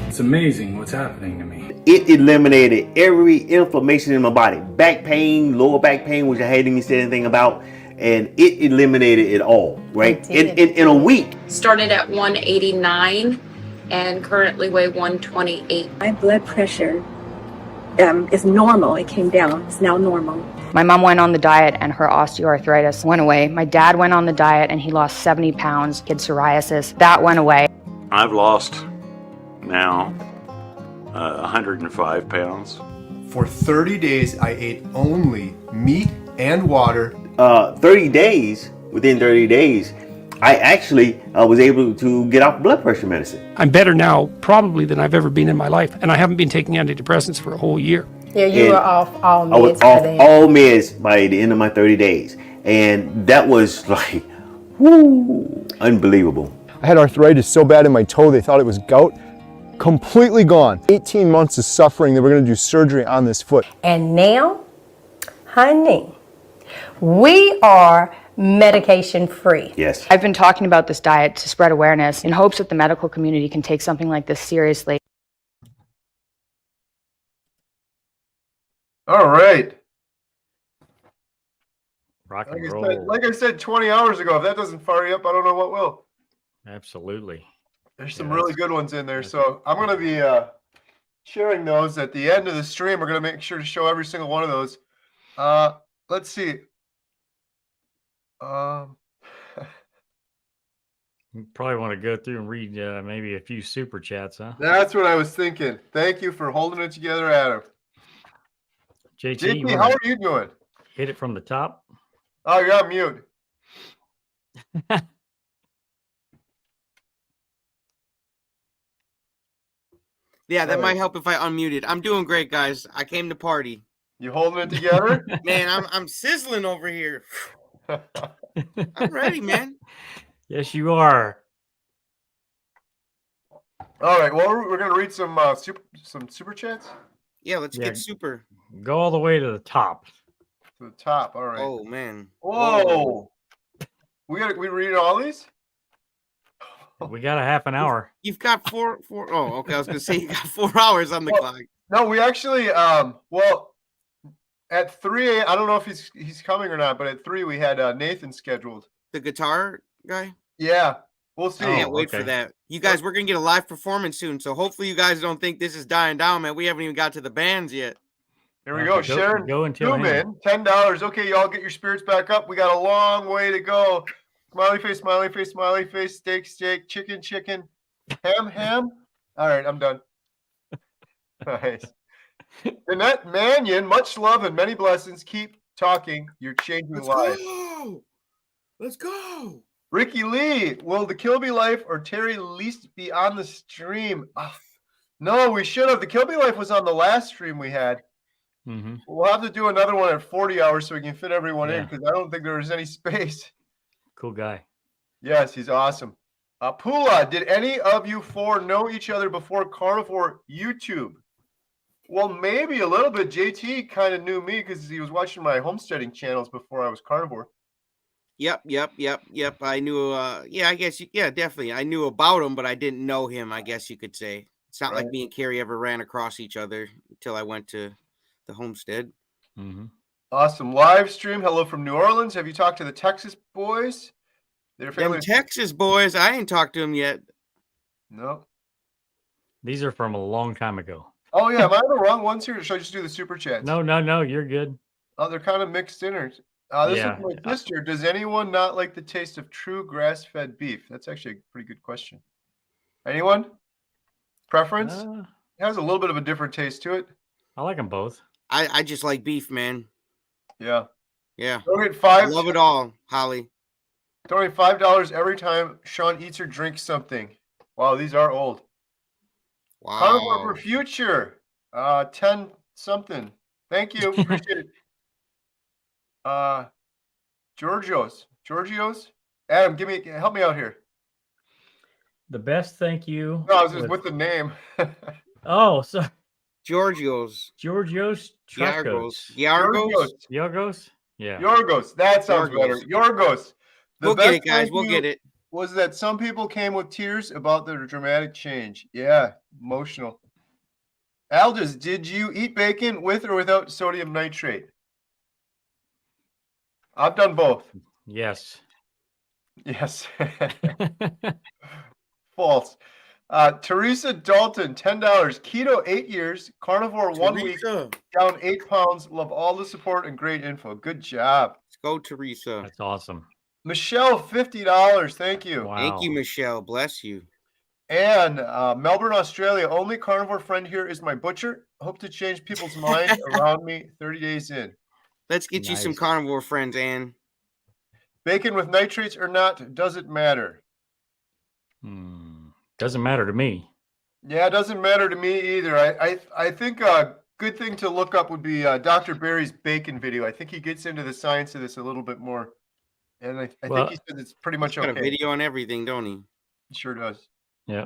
It's amazing what's happening to me. It eliminated every inflammation in my body. Back pain, lower back pain, which I hadn't even said anything about. And it eliminated it all, right? In a week. Started at 189 and currently weigh 128. My blood pressure is normal. It came down. It's now normal. My mom went on the diet and her osteoarthritis went away. My dad went on the diet and he lost 70 pounds. He had psoriasis. That went away. I've lost now 105 pounds. For 30 days, I ate only meat and water. 30 days, within 30 days, I actually was able to get off blood pressure medicine. I'm better now, probably, than I've ever been in my life, and I haven't been taking antidepressants for a whole year. Yeah, you were off all meds. I was off all meds by the end of my 30 days. And that was like, whoo, unbelievable. I had arthritis so bad in my toe, they thought it was gout. Completely gone. 18 months of suffering. They were going to do surgery on this foot. And now, honey, we are medication free. Yes. I've been talking about this diet to spread awareness in hopes that the medical community can take something like this seriously. All right. Rock and Like roll. I said 20 hours ago. If that doesn't fire you up, I don't know what will. Absolutely. There's some really good ones in there. So I'm going to be sharing those at the end of the stream. We're going to make sure to show every single one of those. Let's see. You probably want to go through and read maybe a few super chats, huh? That's what I was thinking. Thank you for holding it together, Adam. JT, how are you doing? Hit it from the top. Oh, you're on mute. Yeah, that might help if I unmuted. I'm doing great, guys. I came to party. You holding it together? Man, I'm sizzling over here. I'm ready, man. Yes, you are. All right. Well, we're going to read some super chats. Yeah, let's get super. Go all the way to the top. To the top. All right. Oh man. Whoa. We read all these? We got a half an hour. You've got four. Oh, okay. I was going to say you got 4 hours on the clock. No, we actually well, at 3 I don't know if he's coming or not, but at 3 we had Nathan scheduled. The guitar guy? Yeah. We'll see. I can't wait for that. You guys, we're going to get a live performance soon, so hopefully you guys don't think this is dying down, man. We haven't even got to the bands yet. Here we go. Sharon Newman, $10. Okay, y'all get your spirits back up. We got a long way to go. Smiley face, smiley face, smiley face, steak, steak, chicken, chicken, ham. All right, I'm done. Nice. Annette Mannion, much love and many blessings. Keep talking. You're changing lives. Let's go. Ricky Lee, will the Kilby Life or Terry Least be on the stream? Oh, no, we should have. The Kilby Life was on the last stream we had. Mm-hmm. We'll have to do another one at 40 hours so we can fit everyone in because I don't think there was any space. Cool guy. Yes, he's awesome. Pula, did any of you four know each other before Carnivore YouTube? Well, maybe a little bit. JT kind of knew me because he was watching my homesteading channels before I was carnivore. Yep. I knew. I guess. Definitely. I knew about him, but I didn't know him. I guess you could say. It's not like me and Carrie ever ran across each other until I went to the homestead. Mm-hmm. Awesome live stream. Hello from New Orleans. Have you talked to the Texas boys? Them Texas boys. I ain't talked to them yet. No. These are from a long time ago. Oh yeah, am I the wrong ones here? Or should I just do the super chats? No, you're good. Oh, they're kind of mixed in. This is my sister. Does anyone not like the taste of true grass-fed beef? That's actually a pretty good question. Anyone? Preference? It has a little bit of a different taste to it. I like them both. I just like beef, man. Yeah. Donate $5. I love it all, Holly. Donate $5 every time Sean eats or drinks something. Wow, these are old. Wow. Carnivore for future. 10 something. Thank you. Appreciate it. Georgios. Adam, help me out here. The best thank you. No, I was just with the name. Oh, so Georgios. Yargos. Yeah. Yorgos. That sounds better. Yorgos. We'll get it, guys. We'll get it. Was that some people came with tears about the dramatic change? Yeah, emotional. Aldous, did you eat bacon with or without sodium nitrate? I've done both. Yes. False. Teresa Dalton, $10. Keto 8 years, carnivore 1 week, down 8 pounds. Love all the support and great info. Good job. Let's go, Teresa. That's awesome. Michelle, $50. Thank you. Wow. Thank you, Michelle. Bless you. And Melbourne, Australia. Only carnivore friend here is my butcher. Hope to change people's mind around me 30 days in. Let's get you some carnivore friends, Ann. Bacon with nitrates or not, doesn't matter. Doesn't matter to me. Yeah, it doesn't matter to me either. I think a good thing to look up would be Dr. Barry's bacon video. I think he gets into the science of this a little bit more. And I think he said it's pretty much got okay. A video on everything, don't he? He sure does. Yeah.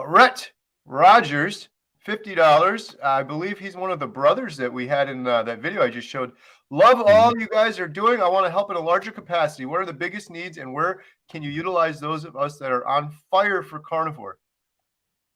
Rhett Rogers, $50. I believe he's one of the brothers that we had in that video I just showed. Love all you guys are doing. I want to help in a larger capacity. What are the biggest needs and where can you utilize those of us that are on fire for carnivore?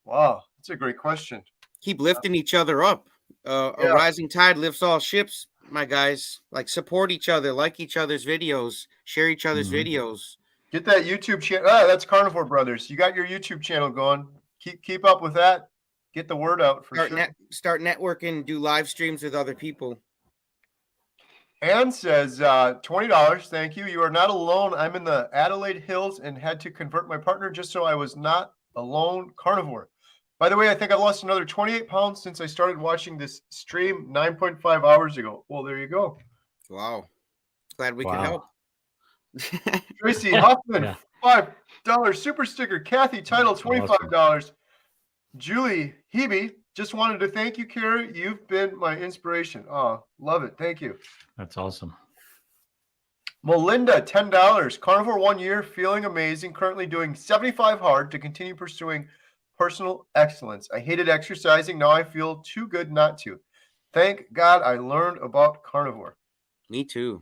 Wow, that's a great question. Keep lifting each other up. A rising tide lifts all ships, my guys. Like, support each other, like each other's videos, share each other's videos. Get that YouTube channel. That's Carnivore Brothers. You got your YouTube channel going. Keep up with that. Get the word out for sure. Start networking, do live streams with other people. Ann says, $20. Thank you. You are not alone. I'm in the Adelaide Hills and had to convert my partner just so I was not a lone carnivore. By the way, I think I've lost another 28 pounds since I started watching this stream 9.5 hours ago. Well, there you go. Wow. Glad we could help. Tracy Huffman, $5 super sticker. Kathy Title, $25. Awesome. Julie Hebe, just wanted to thank you, Carrie. You've been my inspiration. Oh, love it. Thank you. That's awesome. Melinda, $10. Carnivore 1 year, feeling amazing. Currently doing 75 hard to continue pursuing personal excellence. I hated exercising. Now I feel too good not to. Thank God I learned about carnivore. Me too.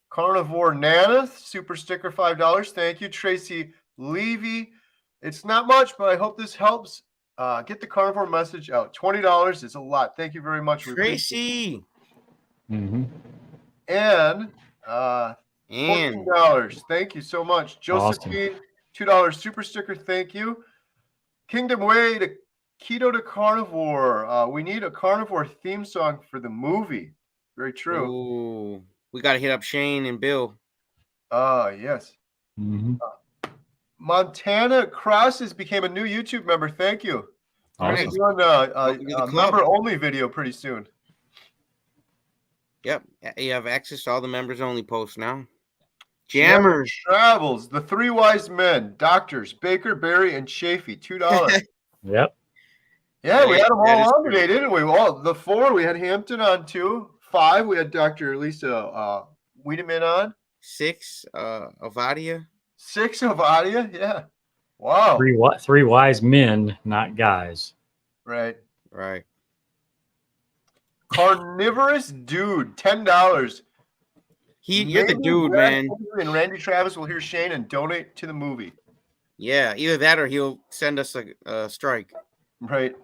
Carnivore Nana, super sticker, $5. Thank you. Tracy Levy, it's not much, but I hope this helps. Get the carnivore message out. $20 is a lot. Thank you very much, Tracy. Mm-hmm. And $14. Thank you so much. Josephine, $2 super sticker. Thank you. Kingdom Way to Keto to Carnivore. We need a carnivore theme song for the movie. Very true. Ooh, we got to hit up Shane and Bill. Yes. Mm-hmm. Montana Crosses became a new YouTube member. Thank you. Awesome. We're doing a member-only video pretty soon. Yep. You have access to all the members-only posts now. Jammers. Travels. The Three Wise Men. Doctors. Baker, Barry, and Chaffee. $2. Yep. Yeah, we had them all on today, didn't we? Well, the 4, we had Hampton on 2. 5, we had Dr. Lisa Wiedemann on. 6, Ovadia. 6, Ovadia, yeah. Wow. Three wise men, not guys. Right. Right. Carnivorous Dude, $10. You're the dude, man. And Randy Travis will hear Shane and donate to the movie. Yeah, either that or he'll send us a strike. Right.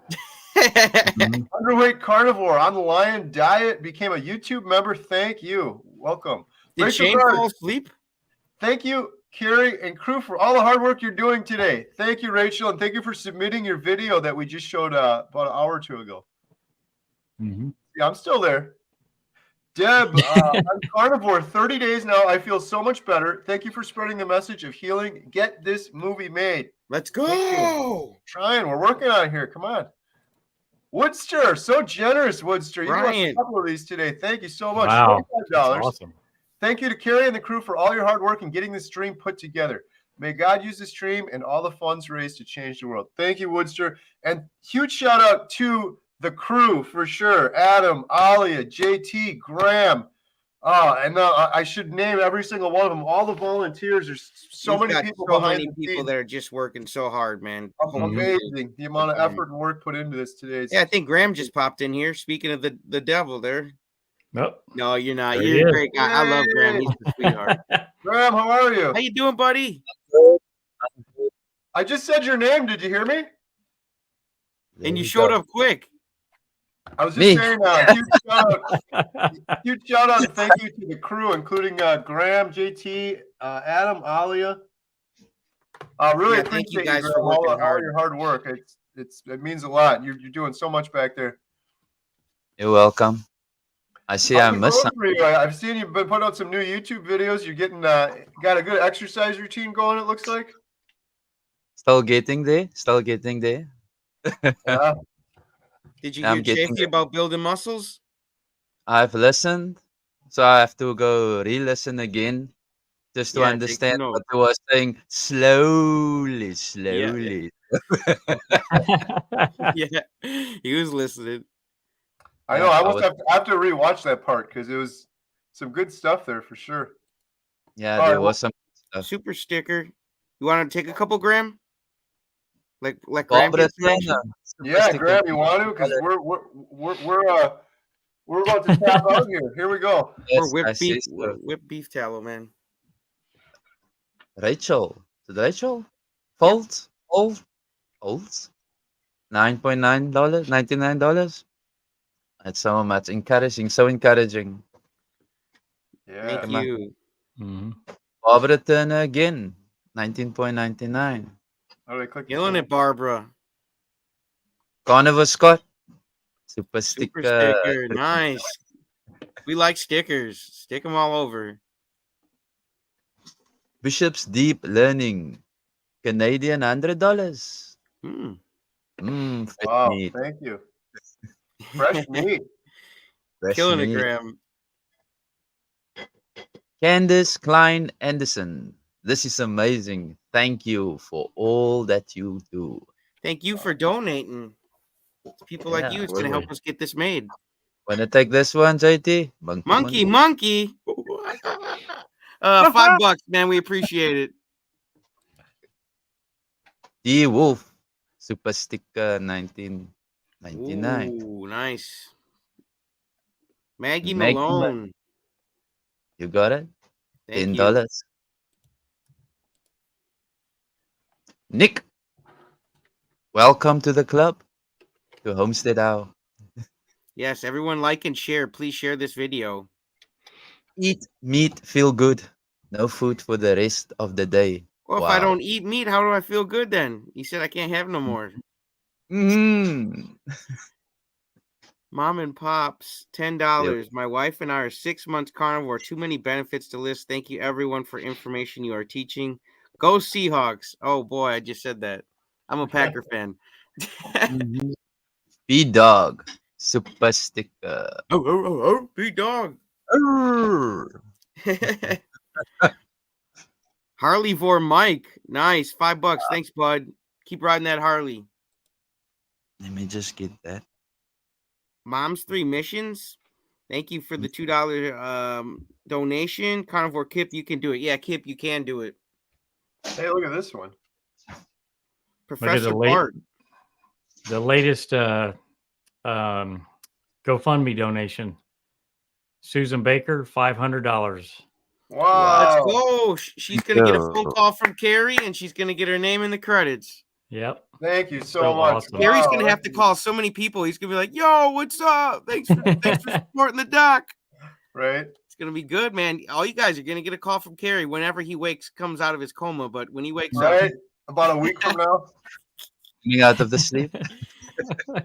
Underweight Carnivore on the Lion Diet became a YouTube member. Thank you. Welcome. Did Rachel Shane Carter, fall asleep? Thank you, Carrie and crew, for all the hard work you're doing today. Thank you, Rachel, and thank you for submitting your video that we just showed about an hour or two ago. Mm-hmm. Yeah, I'm still there. Deb, I'm carnivore 30 days now. I feel so much better. Thank you for spreading the message of healing. Get this movie made. Let's go. Trying. We're working on it here. Come on. Woodster, so generous, Woodster. You got a couple of these today. Thank you so much. Wow. $25. Awesome. Thank you to Carrie and the crew for all your hard work in getting this stream put together. May God use this stream and all the funds raised to change the world. Thank you, Woodster. And huge shout out to the crew for sure. Adam, Alia, JT, Graham. And I should name every single one of them. All the volunteers. There's so many people behind the scenes that are just working so hard, man. Amazing. The amount of effort and work put into this today. Yeah, I think Graham just popped in here. Speaking of the devil there. Nope. No, you're not. You're a great guy. I love Graham. He's a sweetheart. Graham, how are you? How you doing, buddy? I just said your name. Did you hear me? And you showed up quick. I was just saying, huge shout out and thank you to the crew, including Graham, JT, Adam, Alia. Really appreciate thank you guys Graham, for working all hard. your hard work. It means a lot. You're doing so much back there. You're welcome. I see I missed something. I've seen you've been putting out some new YouTube videos. You're getting got a good exercise routine going, it looks like. Still getting there. Yeah. Did you hear Chaffee about building muscles? I've listened, so I have to go re-listen again just to understand what he was saying slowly. Yeah, he was listening. I know. I have to rewatch that part because it was some good stuff there for sure. Yeah, there was some stuff. Super sticker. You want to take a couple, Graham? Like Graham? Yeah, Graham, you want to? Because we're about to tap out here. Here we go. We're whipped beef tallow, man. Rachel. Did Rachel? Folds? $99. That's so much encouraging. So encouraging. Yeah. Thank you. Barbara Turner again. 19.99. How do I click? Killing it, Barbara. Carnivore Scott. Super Super sticker. sticker. Nice. We like stickers. Stick them all over. Bishop's Deep Learning. Canadian $100. Fresh Wow, meat. thank you. Fresh meat. Fresh Killing it, meat. Graham. Candice Klein Anderson. This is amazing. Thank you for all that you do. Thank you for donating. It's people like you. It's going to help us get this made. Wanna take this one, JT? Monkey. $5, man. We appreciate it. D Wolf. Super sticker 19.99. Ooh, nice. Maggie Maggie Malone. You got it? Thank $10. Nick. Welcome to the club. To Homestead Owl. Yes, everyone like and share. Please share this video. Eat meat, feel good. No food for the rest of the day. Well, if I don't eat meat, how do I feel good then? You said I can't have no more. Mom and Pops, $10. Yep. My wife and I are 6 months carnivore. Too many benefits to list. Thank you, everyone, for information you are teaching. Go Seahawks. Oh, boy, I just said that. I'm a Packer fan. B-Dog. Super sticker. Oh, B-Dog. Harley-Vor Mike. Nice. $5. Thanks, bud. Keep riding that Harley. Let me just get that. Mom's 3 Missions. Thank you for the $2 donation. Carnivore Kip, you can do it. Yeah, Kip, you can do it. Hey, look at this one. Professor Bart. The latest GoFundMe donation. Susan Baker, $500. Wow. Let's go. She's going to get a phone call from Carrie, and she's going to get her name in the credits. Yep. Thank you so much. Awesome. Carrie's going to have to call so many people. He's going to be like, yo, what's up? Thanks for supporting the doc. Right. It's going to be good, man. All you guys are going to get a call from Carrie whenever he comes out of his coma. But when he wakes up. About a week from now. Coming out of the sleep.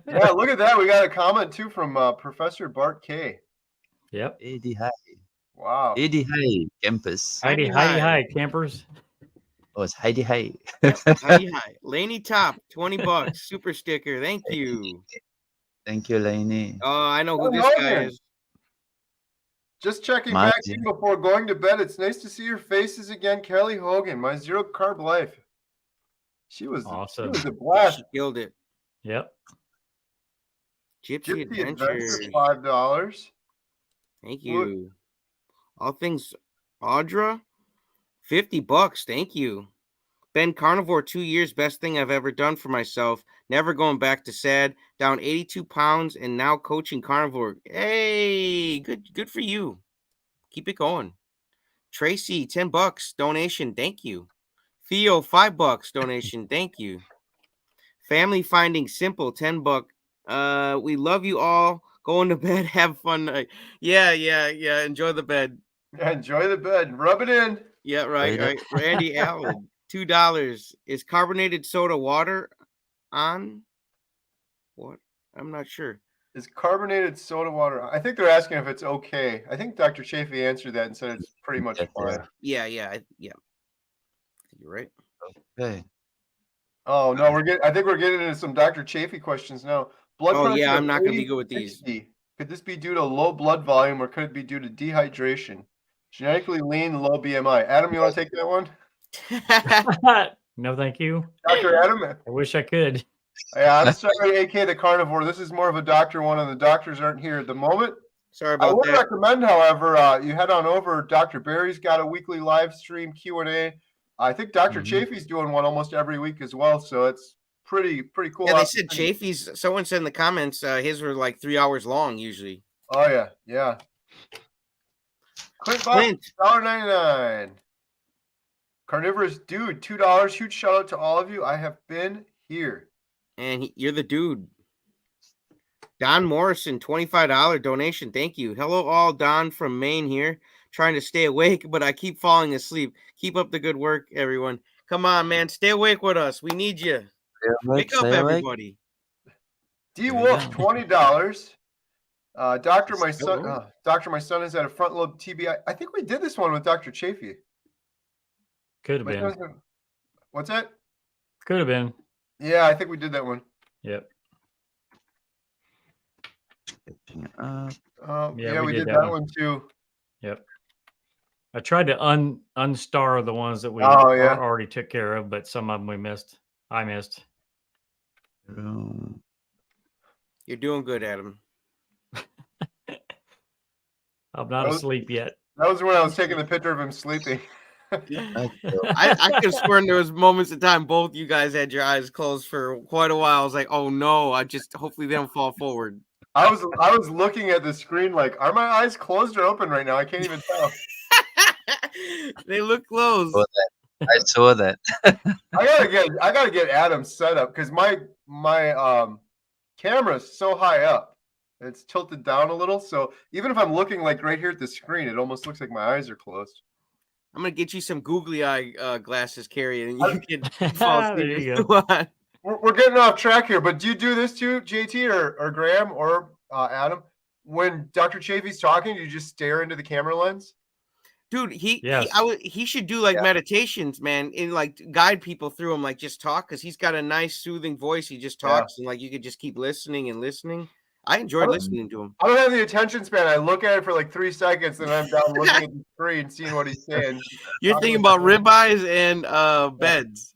Yeah, look at that. We got a comment too from Professor Bart K. Yep. Eddie hi. Wow. Eddie hi, campus. Heidi hi, campers. Oh, it's Heidi hi. Heidi hi. Laney Top, $20. Super sticker. Thank you. Thank you, Laney. Oh, I know who this guy is. Just checking back in before going to bed. It's nice to see your faces again, Kelly Hogan. My zero carb life. She was awesome. She was a blast. She killed it. Yep. Gypsy Adventures. $5. Thank you. All things Audra. $50. Thank you. Been carnivore 2 years. Best thing I've ever done for myself. Never going back to sad. Down 82 pounds and now coaching carnivore. Hey, good for you. Keep it going. Tracy, $10 donation. Thank you. Theo, $5 donation. Thank you. Family Finding Simple, $10. We love you all. Going to bed. Have fun night. Yeah. Enjoy the bed. Yeah, enjoy the bed. Rub it in. Yeah, right. Randy Allen, $2. Is carbonated soda water on? What? I'm not sure. Is carbonated soda water? I think they're asking if it's okay. I think Dr. Chaffee answered that and said it's pretty much fine. Yeah. You're right. Okay. Oh no, I think we're getting into some Dr. Chaffee questions now. Blood pressure. Yeah, I'm not going to be good with these. 60. Could this be due to low blood volume or could it be due to dehydration? Genetically lean, low BMI. Adam, you want to take that one? No, thank you. Dr. Adam? I wish I could. Yeah, I'm sorry, AK the Carnivore. This is more of a doctor one, and the doctors aren't here at the moment. Sorry about that. I would recommend, however, you head on over. Dr. Barry's got a weekly live stream Q&A. I think Dr. Chaffee's doing one almost every week as well, so it's pretty cool. Yeah, they said Chaffee's. Someone said in the comments his were like 3 hours long usually. Oh yeah. Clint, $1.99. Carnivorous Dude, $2. Huge shout out to all of you. I have been here. And you're the dude. Don Morrison, $25 donation. Thank you. Hello all, Don from Maine here. Trying to stay awake, but I keep falling asleep. Keep up the good work, everyone. Come on, man. Stay awake with us. We need you. Wake up, everybody. D Wolf, $20. Doctor, my son has had a front lobe TBI. I think we did this one with Dr. Chaffee. Could have been. What's that? Could have been. Yeah, I think we did that one. Yep. Yeah, we did that one too. Yep. I tried to unstar the ones that we already took care of, but some of them we missed. I missed. You're doing good, Adam. I'm not asleep yet. That was when I was taking the picture of him sleeping. I could have sworn there was moments of time both you guys had your eyes closed for quite a while. I was like, oh no, hopefully they don't fall forward. I was looking at the screen like, are my eyes closed or open right now? I can't even tell. They look closed. I saw that. I gotta get Adam set up because my camera is so high up. It's tilted down a little. So even if I'm looking like right here at the screen, it almost looks like my eyes are closed. I'm gonna get you some googly eye glasses, Carrie, and you can fall asleep. We're getting off track here, but do you do this too, JT or Graham or Adam? When Dr. Chaffee's talking, do you just stare into the camera lens? Dude, he should do like meditations, man, and like guide people through them, like just talk, because he's got a nice soothing voice. He just talks and like you could just keep listening and listening. I enjoyed listening to him. I don't have the attention span. I look at it for like 3 seconds and I'm down looking at the screen, seeing what he's saying. You're thinking about ribeyes and beds.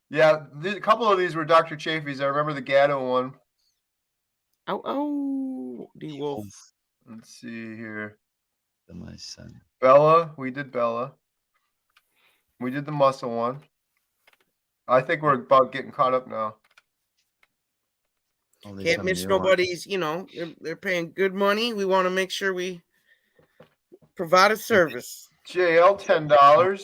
Yeah, a couple of these were Dr. Chaffee's. I remember the Gatto one. Oh, D Wolf. Let's see here. My son. Bella, we did Bella. We did the muscle one. I think we're about getting caught up now. Can't miss nobody's, they're paying good money. We want to make sure we provide a service. JL, $10.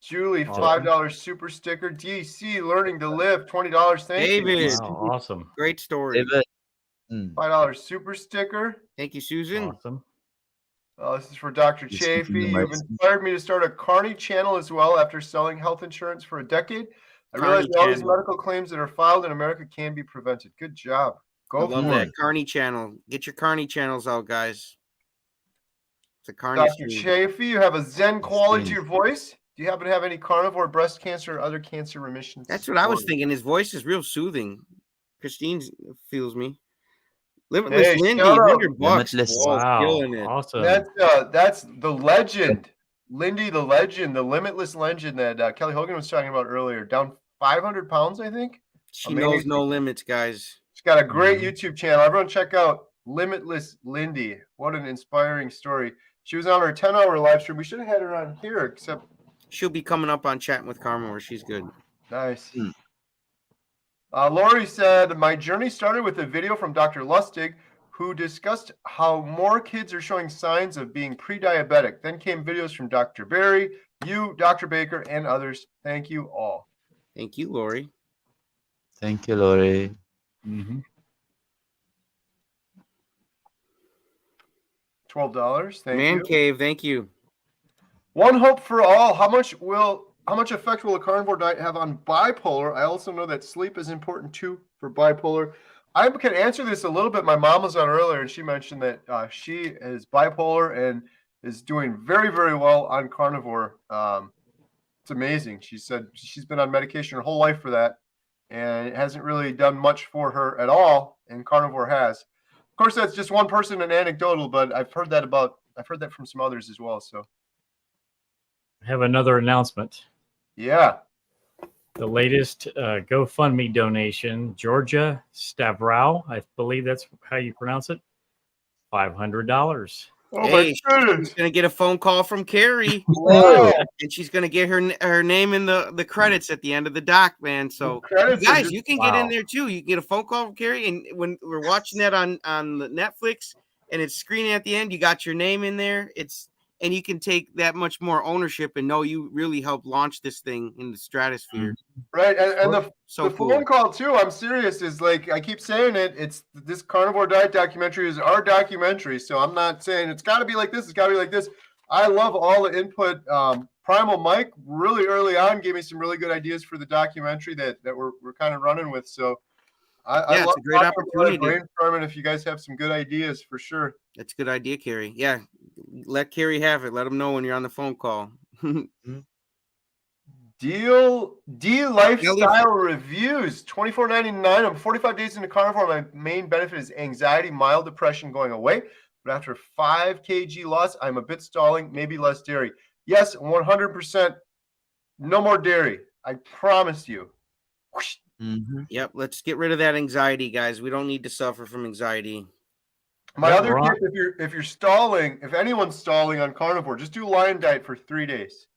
Julie, $5 super sticker. DC, Learning to Live, $20. Thank you. David. Wow, awesome. Great story. David. $5 super sticker. Thank you, Susan. Awesome. This is for Dr. Chaffee. You've inspired me to start a Carney channel as well after selling health insurance for a decade. I realize all these medical claims that are filed in America can be prevented. Good job. I love that. Carney channel. Get your Carney channels out, guys. It's a Carney Dr. Chaffee, you have a Zen quality to your voice. Do you happen to have any carnivore, breast cancer, or other cancer remissions? That's what I was thinking. His voice is real soothing. Christine feels me. Limitless Lindy, $100. Wow, killing it. Awesome. That's the legend. Lindy, the legend, the limitless legend that Kelly Hogan was talking about earlier. Down 500 pounds, I think. She knows no limits, guys. She's got a great YouTube channel. Everyone check out Limitless Lindy. What an inspiring story. She was on her 10-hour live stream. We should have had her on here, except she'll be coming up on Chatting with Carnivore. She's good. Nice. Lori said, my journey started with a video from Dr. Lustig, who discussed how more kids are showing signs of being pre-diabetic. Then came videos from Dr. Berry, you, Dr. Baker, and others. Thank you all. Thank you, Lori. Thank you, Lori. $12. Thank you. Man Cave, thank you. One hope for all. How much effect will a carnivore diet have on bipolar? I also know that sleep is important too for bipolar. I can answer this a little bit. My mom was on earlier and she mentioned that she is bipolar and is doing very, very well on carnivore. It's amazing. She said she's been on medication her whole life for that, and it hasn't really done much for her at all, and carnivore has. Of course, that's just one person and anecdotal, but I've heard that from some others as well. So I have another announcement. Yeah. The latest GoFundMe donation, Georgia Stavrow, I believe that's how you pronounce it, $500. Oh hey, she's gonna get a phone call from Carrie. Wow. And she's gonna get her name in the credits at the end of the doc, man. So guys, you can get in there too. You can get a phone call from Carrie, and when we're watching that on Netflix and it's screening at the end, you got your name in there. And you can take that much more ownership and know you really helped launch this thing in the stratosphere. Right. And the phone call too, I'm serious, is like, I keep saying it, it's this Carnivore Diet Documentary is our documentary. So I'm not saying it's got to be like this. It's got to be like this. I love all the input Primal Mike, really early on, gave me some really good ideas for the documentary that we're kind of running with. So I Yeah, love it's a great talking about it, opportunity. brainstorming if you guys have some good ideas for sure. That's a good idea, Carrie. Yeah, let Carrie have it. Let him know when you're on the phone call. D lifestyle reviews, $24.99. I'm 45 days into carnivore. My main benefit is anxiety, mild depression going away. But after 5 kg loss, I'm a bit stalling, maybe less dairy. Yes, 100%. No more dairy. I promise you. Yep, let's get rid of that anxiety, guys. We don't need to suffer from anxiety. My other tip, if you're stalling, if anyone's stalling on carnivore, just do lion diet for 3 days.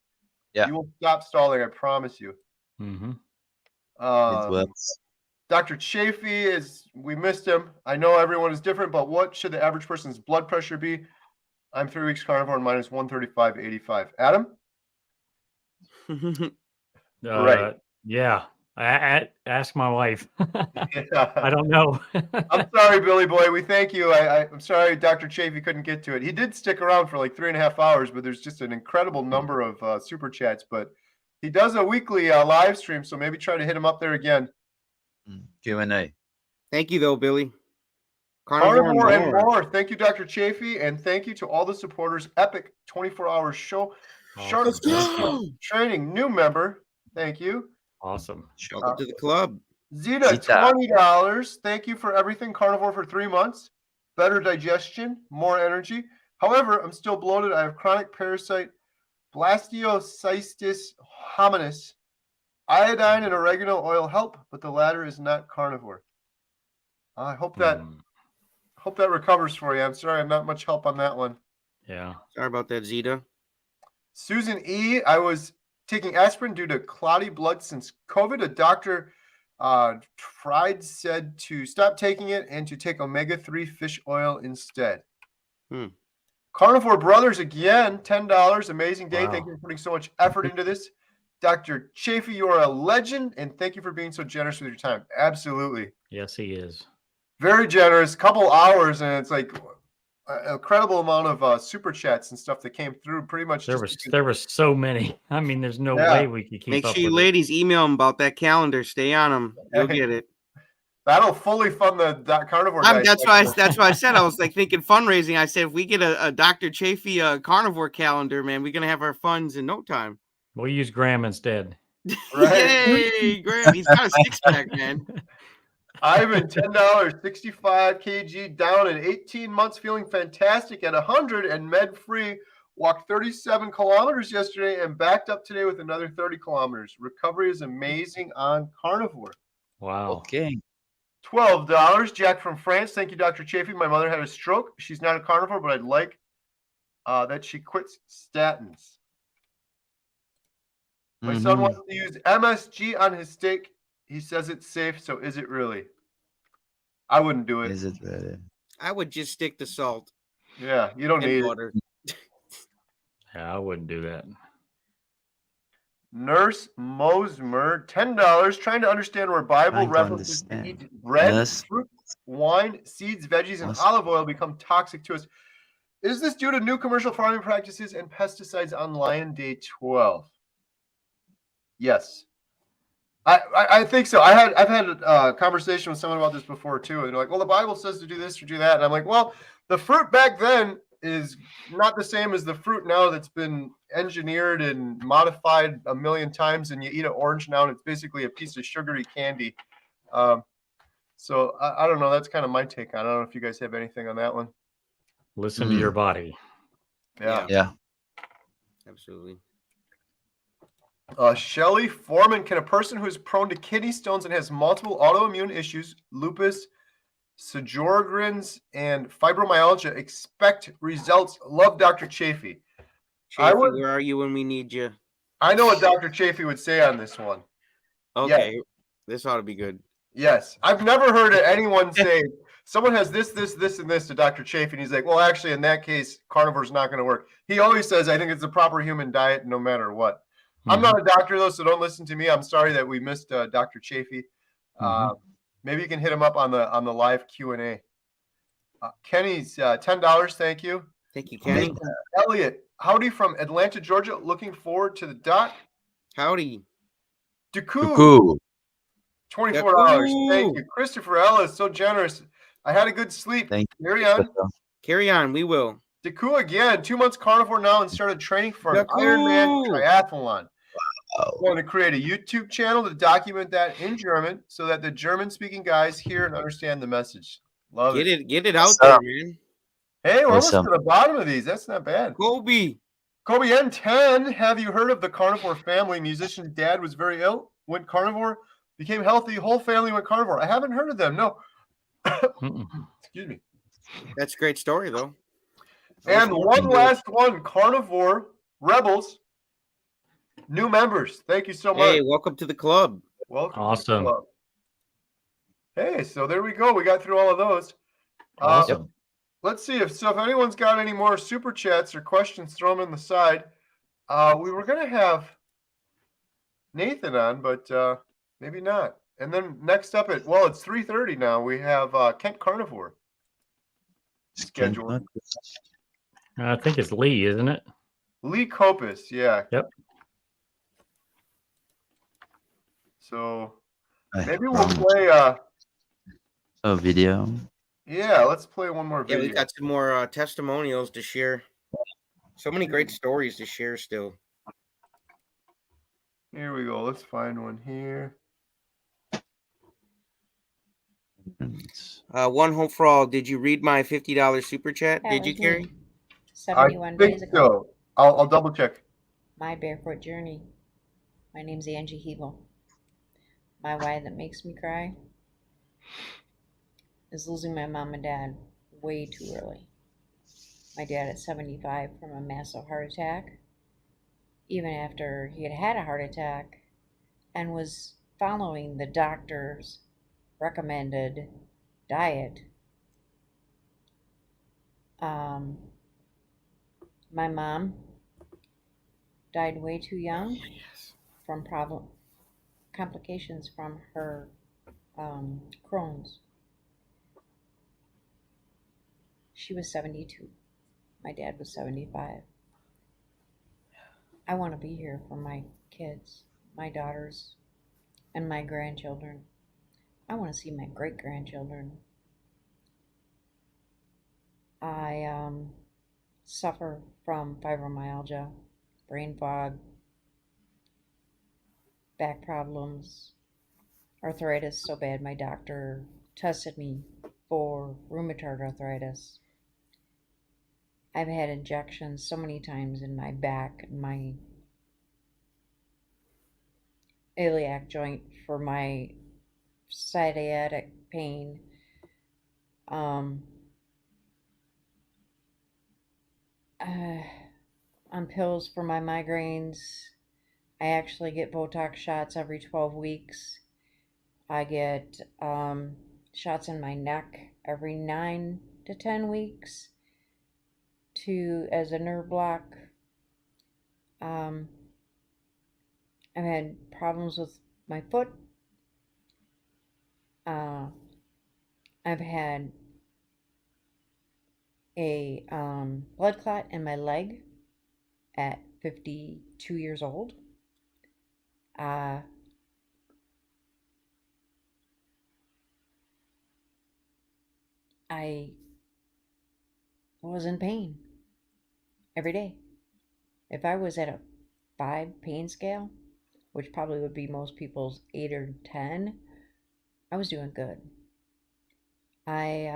Yeah. You will stop stalling, I promise you. It Um, works. Dr. Chaffee we missed him. I know everyone is different, but what should the average person's blood pressure be? I'm 3 weeks carnivore and mine is 135/85. Adam? Right. Yeah. Ask my wife. I don't know. I'm sorry, Billy Boy. We thank you. I'm sorry Dr. Chaffee couldn't get to it. He did stick around for like 3.5 hours, but there's just an incredible number of super chats. But he does a weekly live stream, so maybe try to hit him up there again. Q&A. Thank you, though, Billy. Carnivore and more. Thank you, Dr. Chaffee, and thank you to all the supporters. Epic 24-hour show. Shark training new member. Thank you. Awesome. Welcome to the club. Zeta, $20. Thank you for everything. Carnivore for 3 months. Better digestion, more energy. However, I'm still bloated. I have chronic parasite, Blastocystis hominis. Iodine and oregano oil help, but the latter is not carnivore. I hope that recovers for you. I'm sorry, I'm not much help on that one. Yeah. Sorry about that, Zeta. Susan E. I was taking aspirin due to cloudy blood since COVID. A doctor said to stop taking it and to take omega-3 fish oil instead. Carnivore Brothers again, $10. Amazing day. Wow. Thank you for putting so much effort into this. Dr. Chaffee, you are a legend, and thank you for being so generous with your time. Absolutely. Yes, he is. Very generous. Couple hours, and it's like an incredible amount of super chats and stuff that came through. Pretty much There was so many. I mean, there's no Yeah. way we could keep Make up sure you with it. ladies email them about that calendar. Stay on them. You'll get it. That'll fully fund the carnivore diet. That's why I said I was like thinking fundraising. I said if we get a Dr. Chaffee carnivore calendar, man, we're gonna have our funds in no time. We'll use Graham instead. Yay, Graham! He's got a 6-pack, man. Ivan, $10, 65 kg down in 18 months, feeling fantastic at 100 and med free. Walked 37 kilometers yesterday and backed up today with another 30 kilometers. Recovery is amazing on carnivore. Wow. Okay. $12. Jack from France. Thank you, Dr. Chaffee. My mother had a stroke. She's not a carnivore, but I'd like that she quits statins. My son wants to use MSG on his steak. He says it's safe, so is it really? I wouldn't do it. Is it really? I would just stick to salt. Yeah, you don't need water. Yeah, I wouldn't do that. Nurse Mosmer, $10. Trying to understand where Bible references to eat bread, fruit, wine, seeds, veggies, and olive oil become toxic to us. Is this due to new commercial farming practices and pesticides on Lion Day 12? Yes. I think so. I've had a conversation with someone about this before too, and they're like, "Well, the Bible says to do this or do that," and I'm like, "Well, the fruit back then is not the same as the fruit now that's been engineered and modified a million times, and you eat an orange now, and it's basically a piece of sugary candy." So I don't know. That's kind of my take on it. I don't know if you guys have anything on that one. Listen to your body. Yeah. Absolutely. Shelley Foreman, can a person who is prone to kidney stones and has multiple autoimmune issues, lupus, Sjogren's, and fibromyalgia expect results? Love Dr. Chaffee. Where are you when we need you? I know what Dr. Chaffee would say on this one. Okay, this ought to be good. Yes. I've never heard anyone say, someone has this, and this to Dr. Chaffee, and he's like, well, actually, in that case, carnivore is not going to work. He always says, I think it's a proper human diet no matter what. I'm not a doctor, though, so don't listen to me. I'm sorry that we missed Dr. Chaffee. Maybe you can hit him up on the live Q&A. Kenny's $10. Thank you. Thank you, Kenny. Elliot, Howdy from Atlanta, Georgia. Looking forward to the doc. Howdy. Duku. $24. Duku. Thank you. Christopher Ellis, so generous. I had a good sleep. Thank you. Carry on. Carry on. We will. Duku again. 2 months carnivore now and started training for an Ironman triathlon. Want to create a YouTube channel to document that in German so that the German-speaking guys hear and understand the message. Love it. Get it out there, man. Hey, we're almost Awesome. to the bottom of these. That's not bad. Kobe N10, have you heard of the carnivore family? Musician dad was very ill, went carnivore, became healthy, whole family went carnivore. I haven't heard of them, no. Excuse me. That's a great story, though. And one last one, Carnivore Rebels, new members. Thank you so much. Hey, welcome to the club. Welcome. Awesome. To the club. Hey, so there we go. We got through all of those. Awesome. Let's see if anyone's got any more super chats or questions, throw them in the side. We were going to have Nathan on, but maybe not. And then next up it's 3:30 now. We have Kent Carnivore scheduled. I think it's Lee, isn't it? Lee Copus, yeah. Yep. So maybe we'll play a video. Yeah, let's play one more video. Yeah, we got some more testimonials to share. So many great stories to share still. Here we go. Let's find one here. One Hope for All. Did you read my $50 super chat? That Did you, was Carrie? me. 71 I think days ago. so. I'll double check. My barefoot journey. My name's Angie Hebel. My why that makes me cry is losing my mom and dad way too early. My dad at 75 from a massive heart attack, even after he had had a heart attack and was following the doctor's recommended diet. My mom died way too young from complications from her Crohn's. She was 72. My dad was 75. I want to be here for my kids, my daughters, and my grandchildren. I want to see my great-grandchildren. I suffer from fibromyalgia, brain fog, back problems, arthritis so bad my doctor tested me for rheumatoid arthritis. I've had injections so many times in my back and my iliac joint for my sciatic pain. On pills for my migraines. I actually get Botox shots every 12 weeks. I get shots in my neck every 9 to 10 weeks as a nerve block. I've had problems with my foot. I've had a blood clot in my leg at 52 years old. I was in pain every day. If I was at a 5 pain scale, which probably would be most people's 8 or 10, I was doing good. I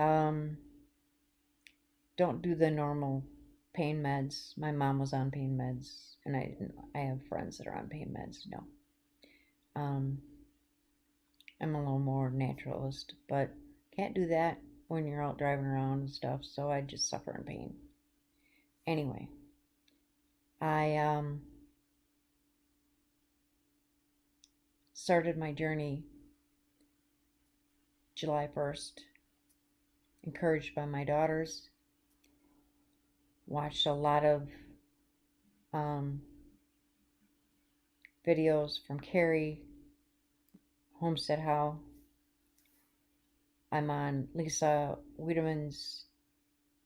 don't do the normal pain meds. My mom was on pain meds, and I have friends that are on pain meds. No. I'm a little more naturalist, but can't do that when you're out driving around and stuff, so I just suffer in pain. Anyway, I started my journey July 1st, encouraged by my daughters. Watched a lot of videos from Carrie, Homestead How. I'm on Lisa Wiedemann's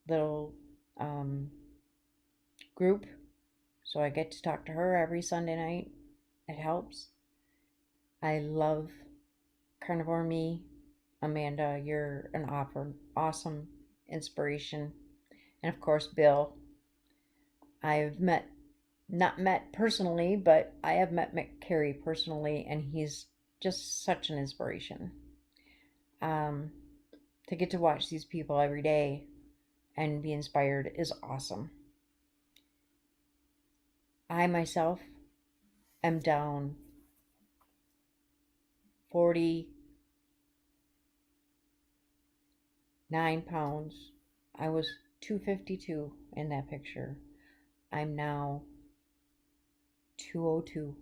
little group So I get to talk to her every Sunday night. It helps. I love Carnivore Me. Amanda, you're an awesome inspiration. And of course, Bill. I've not met personally, but I have met Carrie personally, and he's just such an inspiration. To get to watch these people every day and be inspired is awesome. I myself am down 49 pounds. I was 252 in that picture. I'm now 202.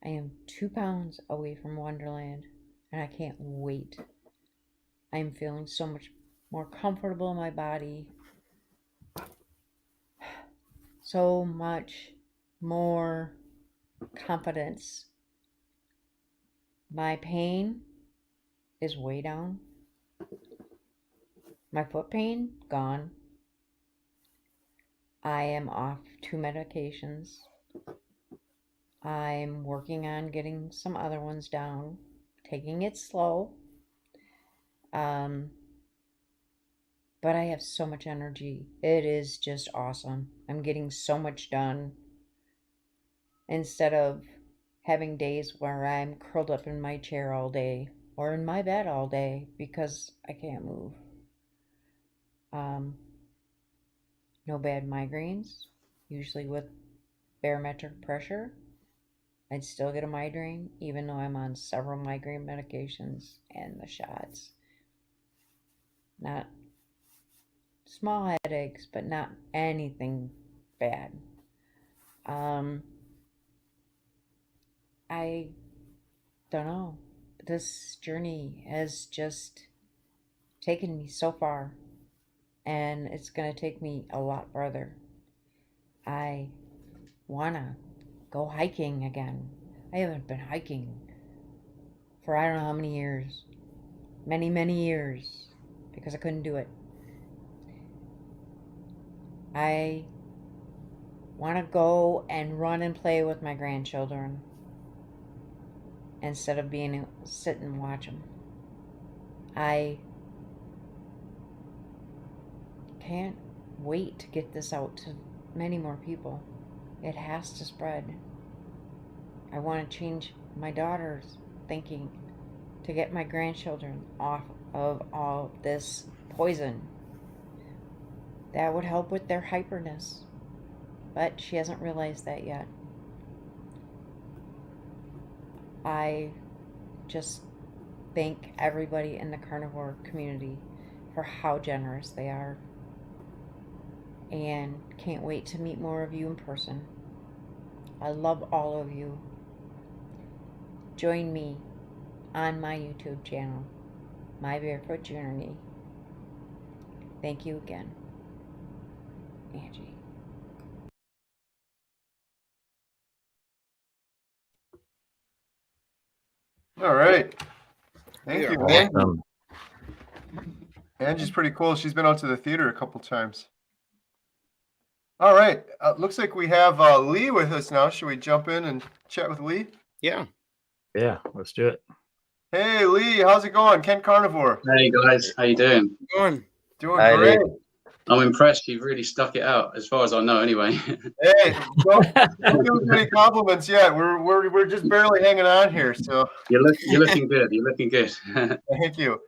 I am 2 pounds away from Wonderland, and I can't wait. I'm feeling so much more comfortable in my body. So much more confidence. My pain is way down. My foot pain, gone. I am off 2 medications. I'm working on getting some other ones down, taking it slow. But I have so much energy. It is just awesome. I'm getting so much done instead of having days where I'm curled up in my chair all day or in my bed all day because I can't move. No bad migraines, usually with barometric pressure. I'd still get a migraine even though I'm on several migraine medications and the shots. Not small headaches, but not anything bad. I don't know. This journey has just taken me so far, and it's going to take me a lot further. I want to go hiking again. I haven't been hiking for I don't know how many years. Many, many years, because I couldn't do it. I want to go and run and play with my grandchildren instead of sit and watch them. I can't wait to get this out to many more people. It has to spread. I want to change my daughter's thinking to get my grandchildren off of all this poison. That would help with their hyperness, but she hasn't realized that yet. I just thank everybody in the carnivore community for how generous they are, and can't wait to meet more of you in person. I love all of you. Join me on my YouTube channel, My Barefoot Journey. Thank you again. Angie. All right. Thank you, man. Awesome. Angie's pretty cool. She's been out to the theater a couple times. All right. Looks like we have Lee with us now. Should we jump in and chat with Lee? Yeah. Yeah, let's do it. Hey, Lee. How's it going? Kent Carnivore. Hey, guys. How you doing? Doing great. I'm impressed. You've really stuck it out, as far as I know, anyway. Hey, don't give us any compliments yet. We're just barely hanging on here. So You're looking good. You're looking good. Thank you.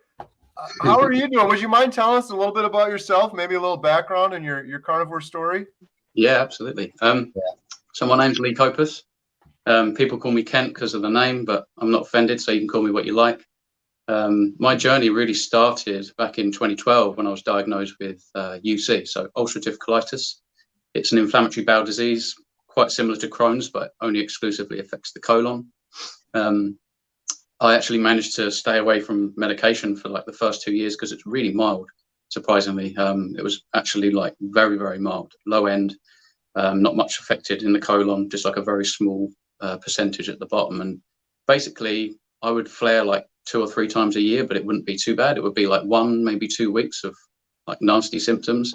How are you doing? Would you mind telling us a little bit about yourself, maybe a little background and your carnivore story? Yeah, absolutely. So my name's Lee Copus. People call me Kent because of the name, but I'm not offended, so you can call me what you like. My journey really started back in 2012 when I was diagnosed with UC, so ulcerative colitis. It's an inflammatory bowel disease, quite similar to Crohn's, but only exclusively affects the colon. I actually managed to stay away from medication for like the first 2 years because it's really mild, surprisingly. It was actually like very, very mild, low end, not much affected in the colon, just like a very small percentage at the bottom. And basically, I would flare like 2 or 3 times a year, but it wouldn't be too bad. It would be like 1, maybe 2 weeks of like nasty symptoms.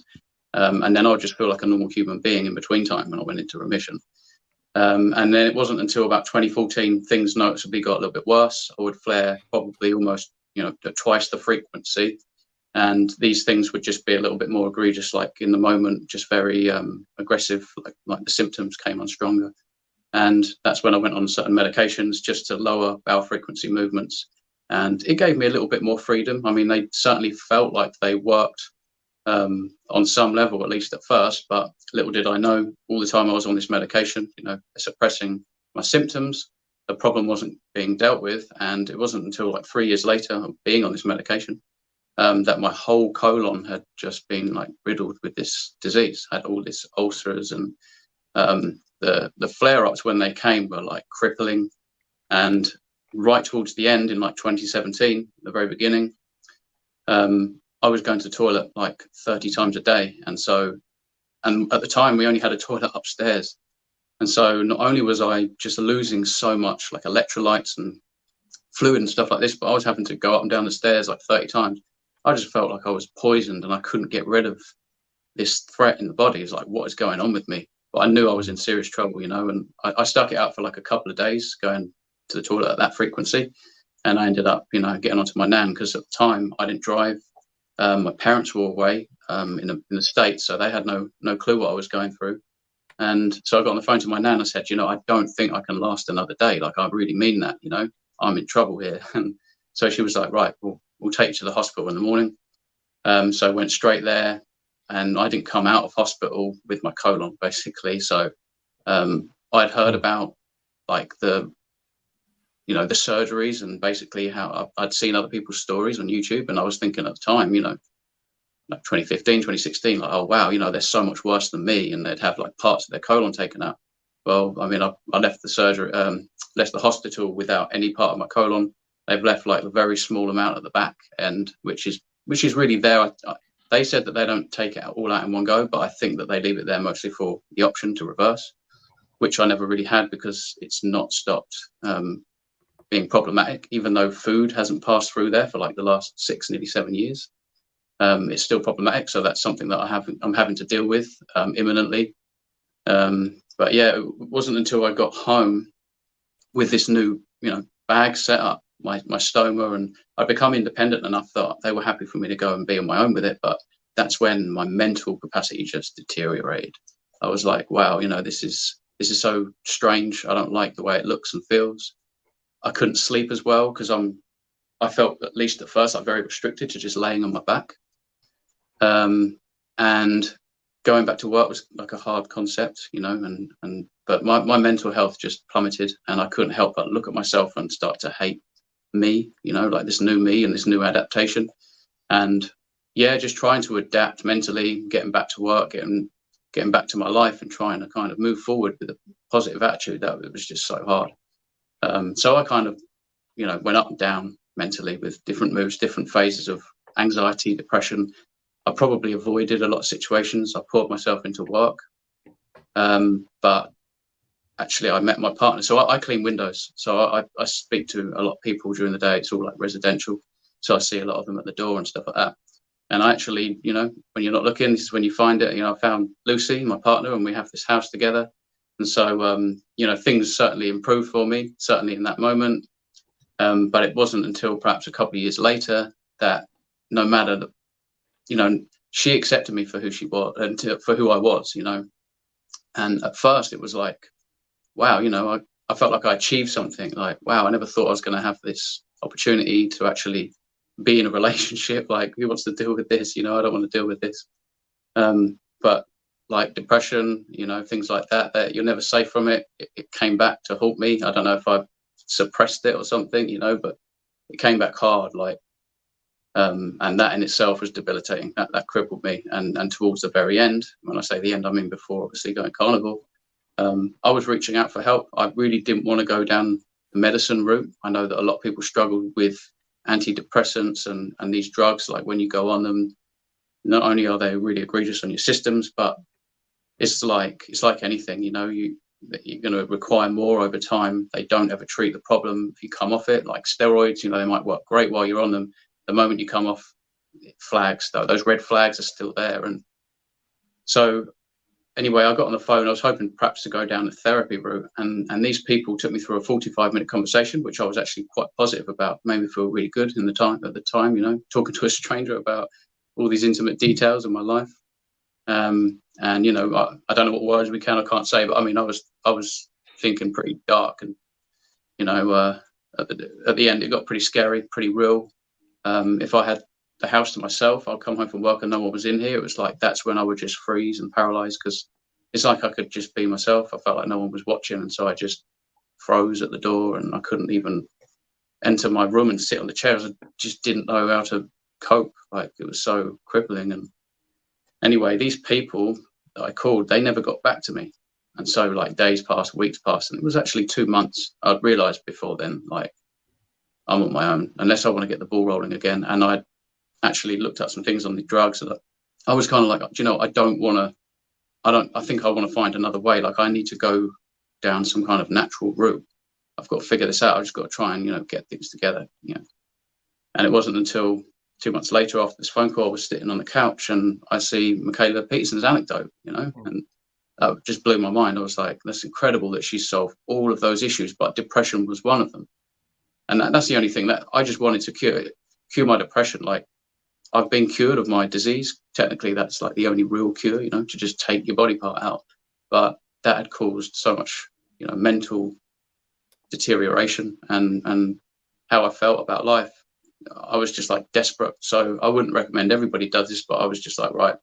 And then I would just feel like a normal human being in between time when I went into remission. And then it wasn't until about 2014 things noticeably got a little bit worse. I would flare probably almost, twice the frequency. And these things would just be a little bit more egregious, like in the moment, just very aggressive, like the symptoms came on stronger. And that's when I went on certain medications just to lower bowel frequency movements. And it gave me a little bit more freedom. I mean, they certainly felt like they worked on some level, at least at first, but little did I know all the time I was on this medication, suppressing my symptoms. The problem wasn't being dealt with. And it wasn't until like 3 years later of being on this medication that my whole colon had just been like riddled with this disease. I had all this ulcers, and the flare-ups when they came were like crippling. And right towards the end in like 2017, the very beginning, I was going to the toilet like 30 times a day. And at the time we only had a toilet upstairs. And so not only was I just losing so much like electrolytes and fluid and stuff like this, but I was having to go up and down the stairs like 30 times. I just felt like I was poisoned and I couldn't get rid of this threat in the body. It's like, what is going on with me? But I knew I was in serious trouble, and I stuck it out for like a couple of days going to the toilet at that frequency. And I ended up, getting onto my nan, because at the time I didn't drive. My parents were away in the States, so they had no clue what I was going through. And so I got on the phone to my nan. I said, I don't think I can last another day. Like, I really mean that, I'm in trouble here. And so she was like, right, we'll take you to the hospital in the morning. So I went straight there, and I didn't come out of hospital with my colon, basically. So I'd heard about like the surgeries, and basically how I'd seen other people's stories on YouTube. And I was thinking at the time, like 2015, 2016, like, oh, wow, they're so much worse than me, and they'd have like parts of their colon taken out. Well, I mean, I left the surgery, left the hospital without any part of my colon. They've left like a very small amount at the back, and which is really there. They said that they don't take it all out in one go, but I think that they leave it there mostly for the option to reverse, which I never really had, because it's not stopped being problematic, even though food hasn't passed through there for like the last 6, nearly 7 years. It's still problematic. So that's something that I'm having to deal with imminently. But yeah, it wasn't until I got home with this new, bag set up, my stoma, and I'd become independent enough that they were happy for me to go and be on my own with it. But that's when my mental capacity just deteriorated. I was like, wow, this is so strange. I don't like the way it looks and feels. I couldn't sleep as well, because I felt, at least at first, like very restricted to just laying on my back. And going back to work was like a hard concept, but my mental health just plummeted, and I couldn't help but look at myself and start to hate me, like this new me and this new adaptation. And yeah, just trying to adapt mentally, getting back to work, getting back to my life, and trying to kind of move forward with a positive attitude. That it was just so hard. So I kind of, went up and down mentally with different moves, different phases of anxiety, depression. I probably avoided a lot of situations. I poured myself into work. But actually I met my partner. So I clean windows. So I speak to a lot of people during the day. It's all like residential. So I see a lot of them at the door and stuff like that. And I actually, when you're not looking, this is when you find it. I found Lucy, my partner, and we have this house together. And so, things certainly improved for me, certainly in that moment. But it wasn't until perhaps a couple of years later that, no matter the, she accepted me for who she was and for who I was, And at first it was like, wow, I felt like I achieved something. Like, wow, I never thought I was going to have this opportunity to actually be in a relationship. Like, who wants to deal with this? I don't want to deal with this. But like depression, things like that you're never safe from it. It came back to haunt me. I don't know if I suppressed it or something, but it came back hard, like, and that in itself was debilitating. That crippled me. And towards the very end, when I say the end, I mean before obviously going carnivore, I was reaching out for help. I really didn't want to go down the medicine route. I know that a lot of people struggle with antidepressants and these drugs. Like, when you go on them, not only are they really egregious on your systems, but it's like anything, you're going to require more over time. They don't ever treat the problem. If you come off it, like steroids, they might work great while you're on them. The moment you come off, it flags, though. Those red flags are still there. And So anyway, I got on the phone. I was hoping perhaps to go down the therapy route, and these people took me through a 45-minute conversation, which I was actually quite positive about. Made me feel really good at the time, you know, talking to a stranger about all these intimate details of my life. And you know, I don't know what words I can't say, but I mean, I was thinking pretty dark, and you know, at the end, it got pretty scary, pretty real. If I had the house to myself, I'd come home from work and no one was in here. It was like, that's when I would just freeze and paralyze, because it's like I could just be myself. I felt like no one was watching, and so I just froze at the door, and I couldn't even enter my room and sit on the chairs. I just didn't know how to cope. Like, it was so crippling. And anyway, these people that I called, they never got back to me. And so like days passed, weeks passed, and it was actually 2 months. I'd realized before then, like, I'm on my own unless I want to get the ball rolling again. And I actually looked at some things on the drugs, and I was kind of like, do you know, I think I want to find another way. Like, I need to go down some kind of natural route. I've got to figure this out. I just got to try and, you know, get things together, you know. And it wasn't until 2 months later, after this phone call, I was sitting on the couch and I see Michaela Peterson's anecdote, you know, and that just blew my mind. I was like, that's incredible that she solved all of those issues, but depression was one of them. And that's the only thing that I just wanted to cure my depression. Like, I've been cured of my disease. Technically, that's like the only real cure, you know, to just take your body part out. But that had caused so much, you know, mental deterioration and how I felt about life. I was just like desperate. So I wouldn't recommend everybody does this, but I was just like, right,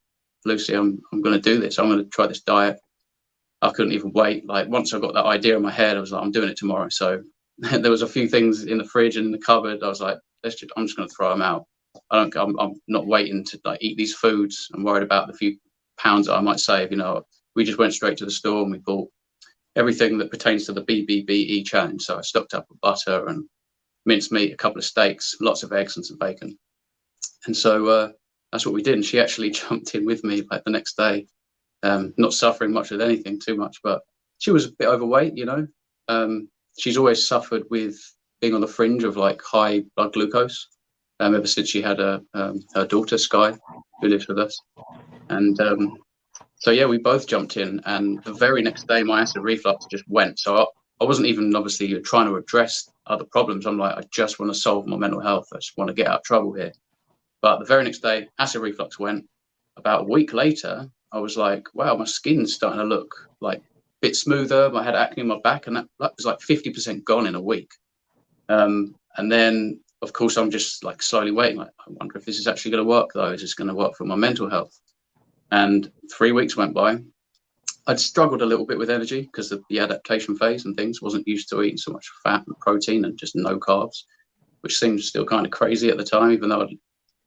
Lucy, I'm going to do this. I'm going to try this diet. I couldn't even wait. Like, once I got that idea in my head, I was like, I'm doing it tomorrow. So there was a few things in the fridge and in the cupboard. I was like, I'm just going to throw them out. I'm not waiting to like eat these foods. I'm worried about the few pounds that I might save. You know, we just went straight to the store and we bought everything that pertains to the BBBE challenge. So I stocked up with butter and minced meat, a couple of steaks, lots of eggs and some bacon. And so that's what we did. And she actually jumped in with me like the next day, not suffering much with anything too much, but she was a bit overweight, you know. She's always suffered with being on the fringe of like high blood glucose ever since she had her daughter, Sky, who lives with us. And so, yeah, we both jumped in. And the very next day, my acid reflux just went. So I wasn't even obviously trying to address other problems. I'm like, I just want to solve my mental health. I just want to get out of trouble here. But the very next day, acid reflux went. About a week later, I was like, wow, my skin's starting to look like a bit smoother. I had acne on my back, and that was like 50% gone in a week. And then, of course, I'm just like slowly waiting. Like, I wonder if this is actually going to work, though. Is this going to work for my mental health? And 3 weeks went by. I'd struggled a little bit with energy because of the adaptation phase and things. Wasn't used to eating so much fat and protein and just no carbs, which seemed still kind of crazy at the time, even though I'd,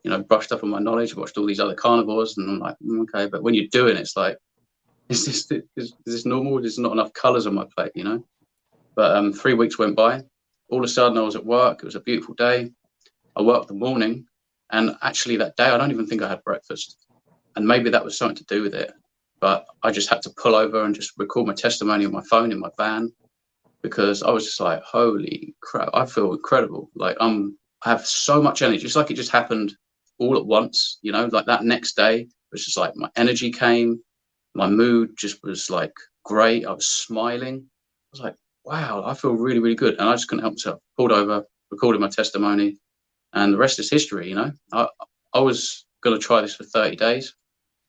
you know, brushed up on my knowledge, watched all these other carnivores, and I'm like, okay. But when you're doing it, it's like, is this normal? There's not enough colors on my plate, you know? But 3 weeks went by. All of a sudden, I was at work. It was a beautiful day. I worked the morning, and actually that day, I don't even think I had breakfast. And maybe that was something to do with it. But I just had to pull over and just record my testimony on my phone in my van, because I was just like, holy crap, I feel incredible. Like, I have so much energy. It's like it just happened all at once, you know, like that next day, it was just like my energy came, my mood just was like great. I was smiling. I was like, wow, I feel really, really good. And I just couldn't help myself. Pulled over, recorded my testimony, and the rest is history, you know. I was going to try this for 30 days.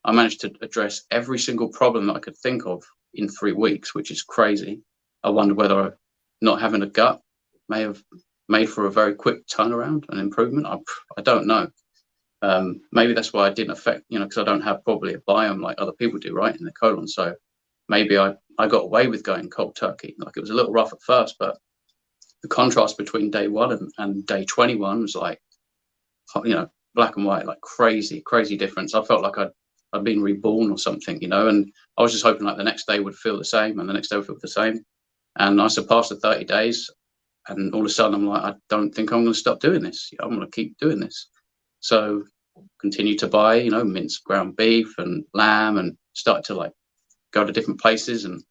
I managed to address every single problem that I could think of in 3 weeks, which is crazy. I wonder whether not having a gut may have made for a very quick turnaround and improvement. I don't know. Maybe that's why I didn't affect, you know, because I don't have probably a biome like other people do, right, in the colon. So maybe I got away with going cold turkey. Like, it was a little rough at first, but the contrast between day 1 and day 21 was like, you know, black and white, like crazy difference. I felt like I'd been reborn or something, you know, and I was just hoping like the next day would feel the same and the next day would feel the same. And I surpassed the 30 days, and all of a sudden I'm like, I don't think I'm going to stop doing this. You know, I'm going to keep doing this. So continue to buy, you know, minced ground beef and lamb, and started to like go to different places and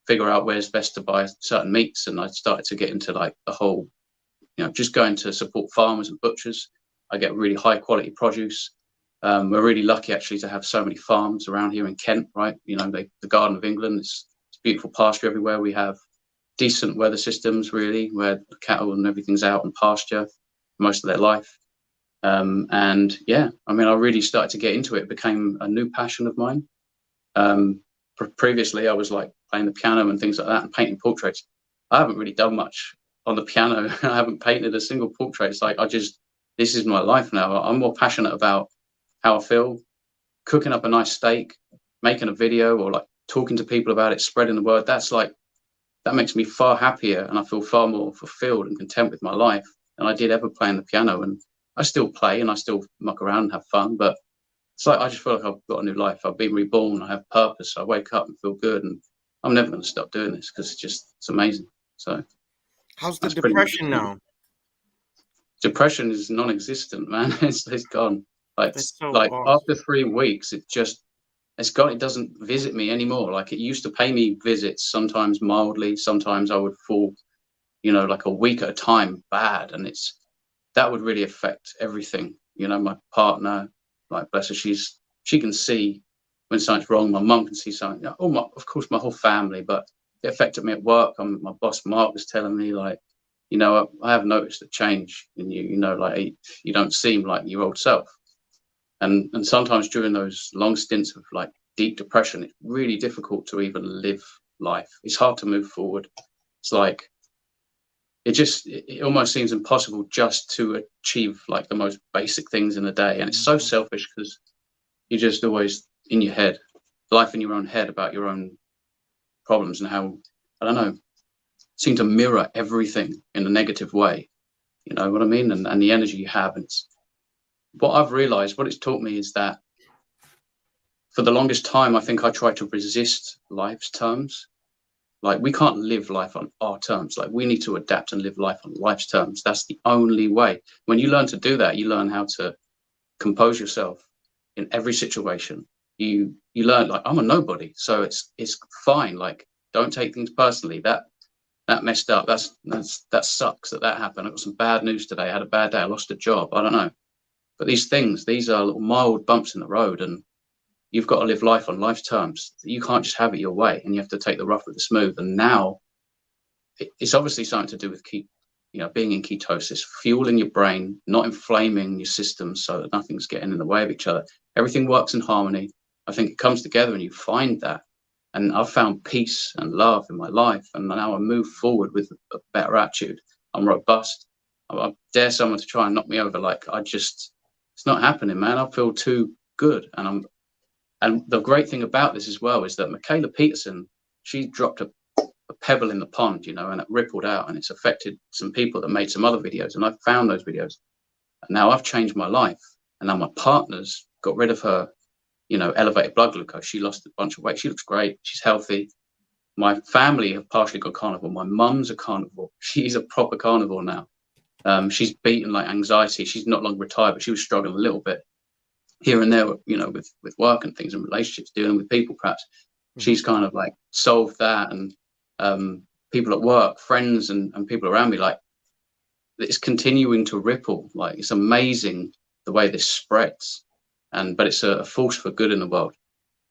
figure out where's best to buy certain meats. And I started to get into like the whole, you know, just going to support farmers and butchers. I get really high quality produce. We're really lucky actually to have so many farms around here in Kent, right? You know, the Garden of England, it's beautiful pasture everywhere. We have decent weather systems, really, where the cattle and everything's out in pasture most of their life. And yeah, I mean, I really started to get into it. It became a new passion of mine. Previously, I was like playing the piano and things like that and painting portraits. I haven't really done much on the piano. I haven't painted a single portrait. It's like, this is my life now. I'm more passionate about how I feel, cooking up a nice steak, making a video, or like talking to people about it, spreading the word. That makes me far happier, and I feel far more fulfilled and content with my life than I did ever playing the piano. And I still play and I still muck around and have fun, but it's like I just feel like I've got a new life. I've been reborn. I have purpose. I wake up and feel good, and I'm never going to stop doing this because it's amazing. So, how's the depression now? Depression is non-existent, man. It's gone. Like so awesome. After 3 weeks, it's gone. It doesn't visit me anymore. Like it used to pay me visits, sometimes mildly, sometimes I would fall, you know, like a week at a time bad, and that would really affect everything. You know, my partner, like bless her, she can see when something's wrong. My mum can see something. Of course, my whole family, but it affected me at work. My boss Mark was telling me, like, you know, I have noticed a change in you. You know, like you don't seem like your old self. And sometimes during those long stints of like deep depression, it's really difficult to even live life. It's hard to move forward. It's like it almost seems impossible just to achieve like the most basic things in a day. And it's so selfish because you're just always in your head, life in your own head about your own problems and how, I don't know, seem to mirror everything in a negative way. You know what I mean? And the energy you have. And what I've realized, what it's taught me is that for the longest time, I think I tried to resist life's terms. Like we can't live life on our terms. Like we need to adapt and live life on life's terms. That's the only way. When you learn to do that, you learn how to compose yourself in every situation. You learn like I'm a nobody, so it's fine. Like don't take things personally. That messed up. That sucks that happened. I got some bad news today. I had a bad day. I lost a job. I don't know. But these are little mild bumps in the road, and you've got to live life on life's terms. You can't just have it your way, and you have to take the rough with the smooth. And now it's obviously something to do with being in ketosis, fueling your brain, not inflaming your system so that nothing's getting in the way of each other. Everything works in harmony. I think it comes together and you find that. And I've found peace and love in my life. And now I move forward with a better attitude. I'm robust. I dare someone to try and knock me over. Like it's not happening, man. I feel too good. And the great thing about this as well is that Michaela Peterson, she dropped a pebble in the pond, you know, and it rippled out, and it's affected some people that made some other videos. And I found those videos. And now I've changed my life. And now my partner's got rid of her, you know, elevated blood glucose. She lost a bunch of weight. She looks great. She's healthy. My family have partially got carnivore. My mum's a carnivore. She's a proper carnivore now. She's beaten like anxiety. She's not long retired, but she was struggling a little bit here and there, you know, with work and things and relationships, dealing with people perhaps. She's kind of like solved that. And people at work, friends and people around me, like it's continuing to ripple. Like it's amazing the way this spreads. But it's a force for good in the world,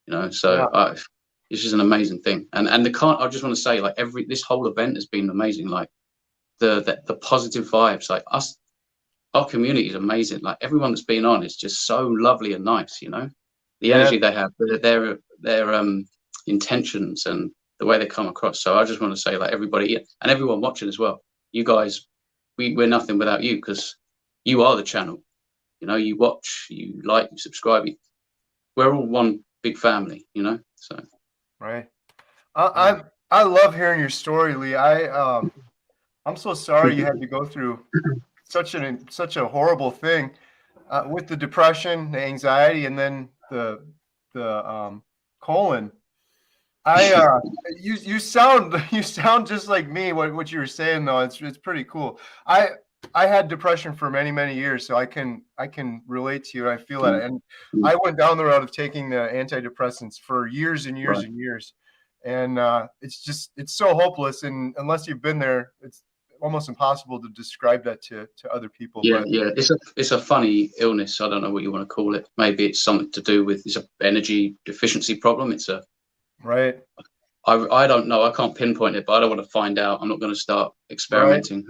you know. So it's just an amazing thing. And I just want to say, like this whole event has been amazing. Like the positive vibes, like our community is amazing. Like everyone that's been on is just so lovely and nice, you know. The energy they have, their intentions and the way they come across. So I just want to say, like everybody and everyone watching as well, you guys, we're nothing without you because you are the channel. You know, you watch, you like, you subscribe. We're all one big family, you know. So, right. I love hearing your story, Lee. I'm so sorry you had to go through such a horrible thing with the depression, the anxiety, and then the colon. You sound just like me. What you were saying though, it's pretty cool. I had depression for many, many years, so I can relate to you. I feel that, and I went down the road of taking the antidepressants for years and years and years, and it's so hopeless. And unless you've been there, it's almost impossible to describe that to other people. Yeah, but yeah. It's a funny illness. I don't know what you want to call it. Maybe it's something to do with, it's an energy deficiency problem. It's a, right. I don't know. I can't pinpoint it, but I don't want to find out. I'm not going to start experimenting.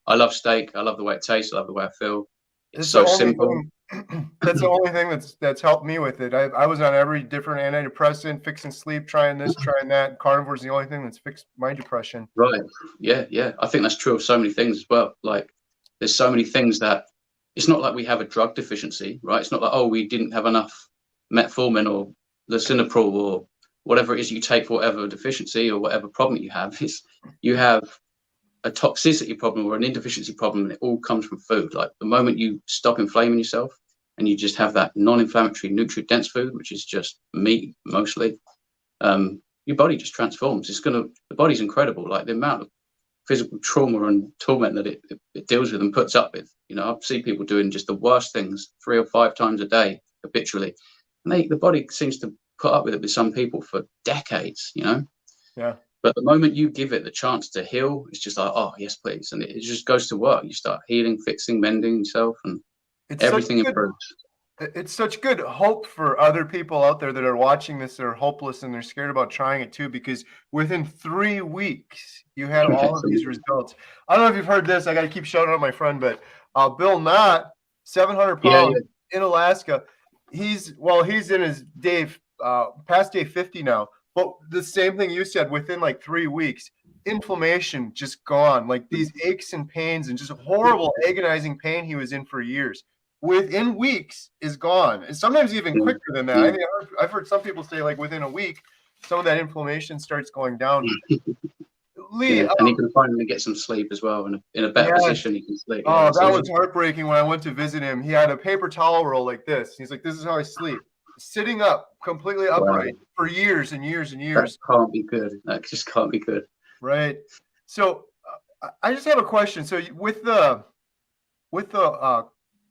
I love steak. I love the way it tastes. I love the way I feel. It's so simple. That's the only thing that's helped me with it. I was on every different antidepressant, fixing sleep, trying this, trying that. Carnivore is the only thing that's fixed my depression. Right. Yeah, yeah. I think that's true of so many things as well. Like, there's so many things that it's not like we have a drug deficiency, right? It's not like, oh, we didn't have enough metformin or lisinopril or whatever it is you take for whatever deficiency or whatever problem you have. Is you have a toxicity problem or an insufficiency problem, and it all comes from food. Like, the moment you stop inflaming yourself and you just have that non-inflammatory, nutrient-dense food, which is just meat mostly, your body just transforms. The body's incredible. Like, the amount of physical trauma and torment that it deals with and puts up with. You know, I see people doing just the worst things 3 or 5 times a day habitually, and the body seems to put up with it with some people for decades. You know. Yeah. But the moment you give it the chance to heal, it's just like, oh, yes, please. And it just goes to work. You start healing, fixing, mending yourself, and everything improves. It's such good hope for other people out there that are watching this, that are hopeless and they're scared about trying it too, because within 3 weeks, you had all of these results. I don't know if you've heard this. I got to keep shouting out my friend, but Bill Knott, 700 pounds in Alaska. He's in his past day 50 now. But the same thing you said, within like 3 weeks, inflammation just gone. Like, these aches and pains and just horrible agonizing pain he was in for years, within weeks is gone. And sometimes even quicker than that. I mean, I've heard some people say like within a week, some of that inflammation starts going down. Lee, and you can finally get some sleep as well. And in a better position, you can sleep. Oh, that was heartbreaking when I went to visit him. He had a paper towel roll like this. He's like, this is how I sleep. Sitting up, completely upright for years and years and years. That can't be good. That just can't be good. Right. So I just have a question. So with the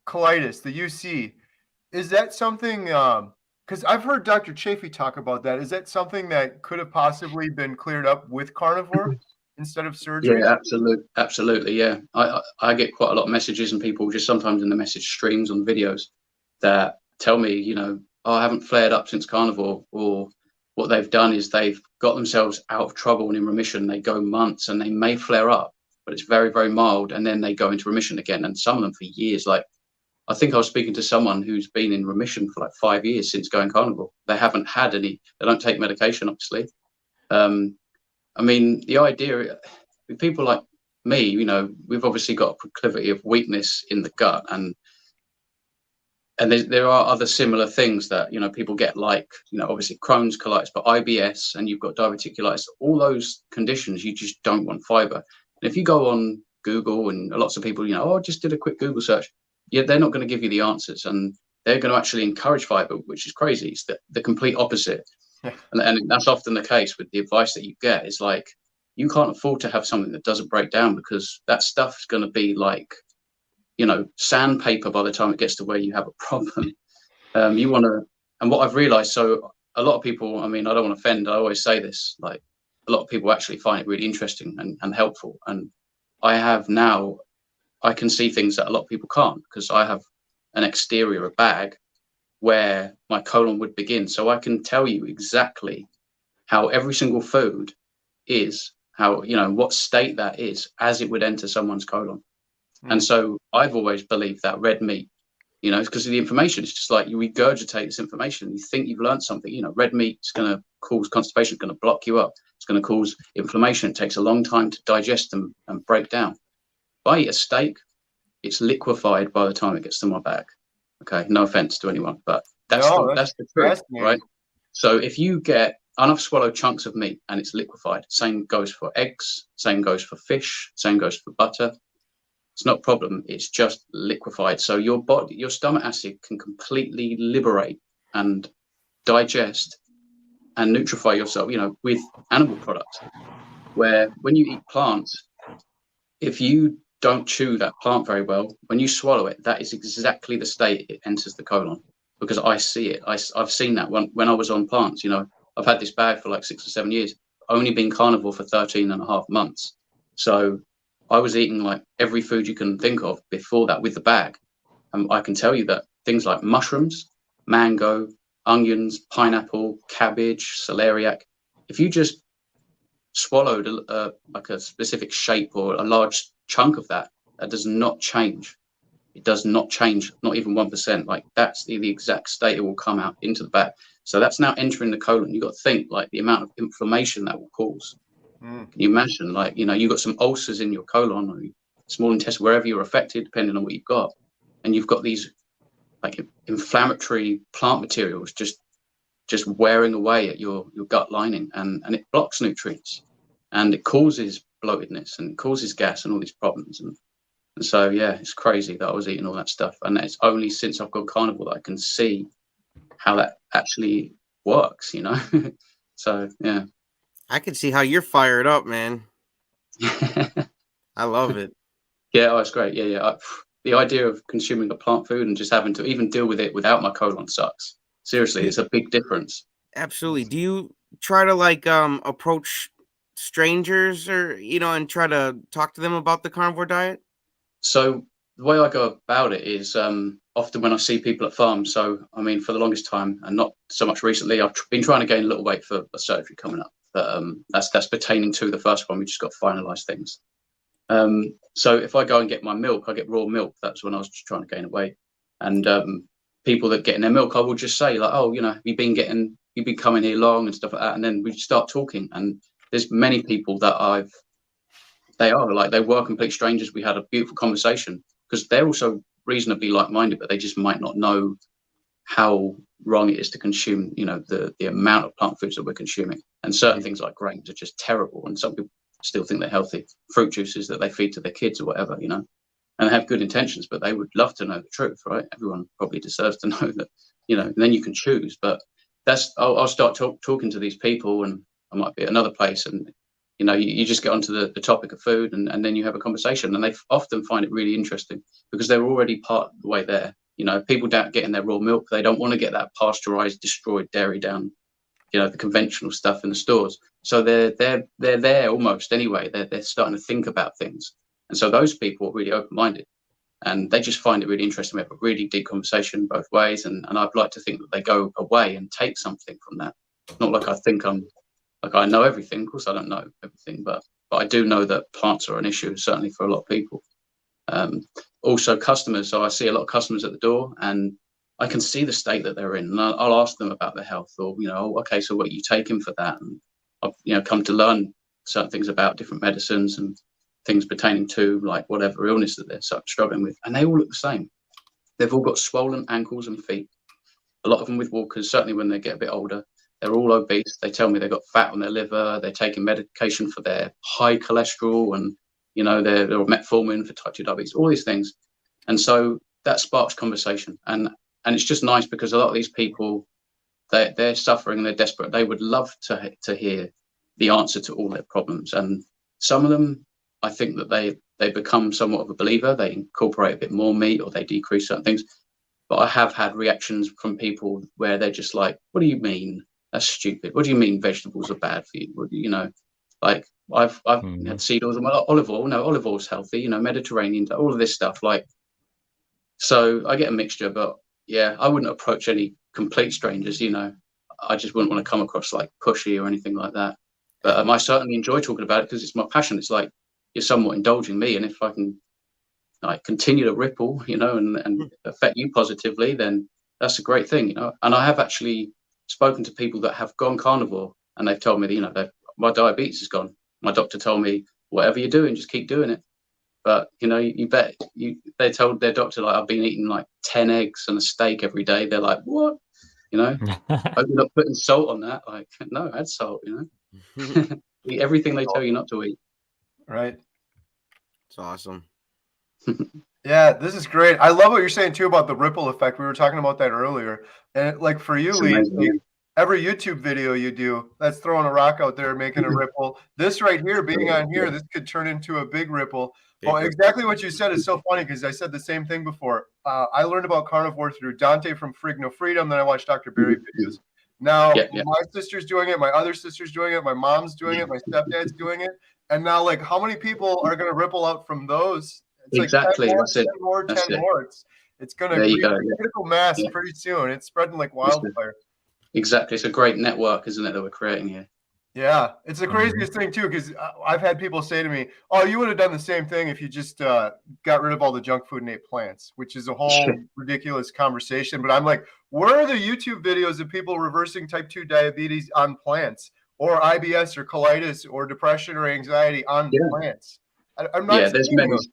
colitis, the UC, is that something? Because I've heard Dr. Chaffee talk about that. Is that something that could have possibly been cleared up with carnivore instead of surgery? Yeah, absolutely. Yeah, I get quite a lot of messages, and people just sometimes in the message streams on videos that tell me, you know, oh, I haven't flared up since carnivore, or what they've done is they've got themselves out of trouble and in remission. They go months and they may flare up, but it's very, very mild, and then they go into remission again. And some of them for years. Like, I think I was speaking to someone who's been in remission for like 5 years since going carnivore. They haven't had any. They don't take medication, obviously. I mean, the idea with people like me, you know, we've obviously got a proclivity of weakness in the gut, and there are other similar things that, you know, people get, like, you know, obviously Crohn's, colitis, but IBS, and you've got diverticulitis. All those conditions, you just don't want fiber. And if you go on Google, and lots of people, you know, oh, I just did a quick Google search. Yeah, they're not going to give you the answers, and they're going to actually encourage fiber, which is crazy. It's the complete opposite. And that's often the case with the advice that you get. Is like, you can't afford to have something that doesn't break down, because that stuff is going to be like, you know, sandpaper by the time it gets to where you have a problem. You want to, and what I've realized, so a lot of people, I mean, I don't want to offend, I always say this, like, a lot of people actually find it really interesting and helpful. And I can see things that a lot of people can't, because I have an exterior, a bag, where my colon would begin. So I can tell you exactly how every single food is, how, you know, what state that is as it would enter someone's colon. And so I've always believed that red meat, you know, because of the information. It's just like you regurgitate this information. You think you've learned something. You know, red meat is going to cause constipation, it's going to block you up. It's going to cause inflammation. It takes a long time to digest and break down. If I eat a steak, it's liquefied by the time it gets to my bag. Okay, no offense to anyone, but that's the truth, right? So if you get enough swallowed chunks of meat and it's liquefied, same goes for eggs, same goes for fish, same goes for butter. It's not a problem. It's just liquefied. So your body, your stomach acid can completely liberate and digest and nutrify yourself, you know, with animal products. Where when you eat plants, if you don't chew that plant very well, when you swallow it, that is exactly the state it enters the colon. Because I see it. I've seen that when I was on plants. You know, I've had this bag for like 6 or 7 years, only been carnivore for 13 and a half months. So I was eating like every food you can think of before that with the bag. And I can tell you that things like mushrooms, mango, onions, pineapple, cabbage, celeriac, if you just swallowed like a specific shape or a large chunk of that, that does not change. It does not change, not even 1%. Like that's the exact state it will come out into the bag. So that's now entering the colon. You got to think like the amount of inflammation that will cause. Can you imagine, like, you got some ulcers in your colon or small intestine, wherever you're affected, depending on what you've got, and you've got these like inflammatory plant materials just wearing away at your gut lining, and it blocks nutrients, and it causes bloatedness and it causes gas and all these problems. And so, yeah, it's crazy that I was eating all that stuff, and it's only since I've gone carnivore that I can see how that actually works, So, yeah. I can see how you're fired up, man. I love it. Yeah, it's great. Yeah. The idea of consuming a plant food and just having to even deal with it without my colon sucks. Seriously, it's a big difference. Absolutely. Do you try to like approach strangers or and try to talk to them about the carnivore diet? So the way I go about it is often when I see people at farms. So I mean, for the longest time, and not so much recently, I've been trying to gain a little weight for a surgery coming up. But that's pertaining to the first one. We just got to finalize things. So if I go and get my milk, I get raw milk. That's when I was just trying to gain weight. And people that get in their milk, I will just say like, oh, you've been coming here long and stuff like that. And then we start talking. And there's many people that they were complete strangers. We had a beautiful conversation because they're also reasonably like-minded, but they just might not know how wrong it is to consume, the amount of plant foods that we're consuming. And certain things like grains are just terrible. And some people still think they're healthy. Fruit juices that they feed to their kids or whatever, and they have good intentions, but they would love to know the truth, right? Everyone probably deserves to know that, and then you can choose. But I'll start talking to these people, and I might be at another place, and you just get onto the topic of food, and then you have a conversation, and they often find it really interesting because they're already part of the way there. People don't get in their raw milk. They don't want to get that pasteurized, destroyed dairy down, the conventional stuff in the stores. So they're there almost anyway. They're starting to think about things. And so those people are really open-minded, and they just find it really interesting. We have a really deep conversation both ways. And I'd like to think that they go away and take something from that. Not like I think I know everything. Of course I don't know everything, but I do know that plants are an issue, certainly for a lot of people. Also customers. So I see a lot of customers at the door, and I can see the state that they're in, and I'll ask them about their health, or okay, so what are you taking for that? And I've come to learn certain things about different medicines and things pertaining to like whatever illness that they're struggling with, and they all look the same. They've all got swollen ankles and feet. A lot of them with walkers, certainly when they get a bit older. They're all obese. They tell me they've got fat on their liver. They're taking medication for their high cholesterol, and they're metformin for type 2 diabetes. All these things, and so that sparks conversation. And it's just nice because a lot of these people, they're suffering and they're desperate. They would love to hear the answer to all their problems. And some of them, I think that they become somewhat of a believer. They incorporate a bit more meat, or they decrease certain things. But I have had reactions from people where they're just like, what do you mean? That's stupid. What do you mean vegetables are bad for you? Like I've had seed oils, olive oil. No, olive oil's healthy. Mediterranean, all of this stuff. Like, so I get a mixture, but yeah, I wouldn't approach any complete strangers. I just wouldn't want to come across like pushy or anything like that. But I certainly enjoy talking about it because it's my passion. It's like you're somewhat indulging me, and if I can like continue to ripple, and affect you positively, then that's a great thing, And I have actually spoken to people that have gone carnivore, and they've told me, my diabetes is gone. My doctor told me, whatever you're doing, just keep doing it. But they told their doctor, like, I've been eating like 10 eggs and a steak every day. They're like, what? Hope you're not putting salt on that. Like, no, add salt. Eat everything they tell you not to eat. Right. It's awesome. Yeah, this is great. I love what you're saying too about the ripple effect. We were talking about that earlier. And like for you, Lee, every YouTube video you do, that's throwing a rock out there, making a ripple. This right here, being on here, this could turn into a big ripple. Well, exactly what you said is so funny because I said the same thing before. I learned about carnivore through Dante from Frig No Freedom. Then I watched Dr. Berry videos. Now my sister's doing it. My other sister's doing it. My mom's doing it. My stepdad's doing it. And now, like, how many people are going to ripple out from those? It's Exactly. Like 10 more, That's it. 10 more, That's 10 it. more. It's going to There you reach go. Yeah. critical mass Yeah. pretty soon. It's spreading like wildfire. Exactly. It's a great network, isn't it, that we're creating here? Yeah, it's the craziest thing too, because I've had people say to me, "Oh, you would have done the same thing if you just got rid of all the junk food and ate plants," which is a whole ridiculous conversation. But I'm like, where are the YouTube videos of people reversing type 2 diabetes on plants, or IBS or colitis or depression or anxiety on plants? I'm not Yeah, there's seeing many. those.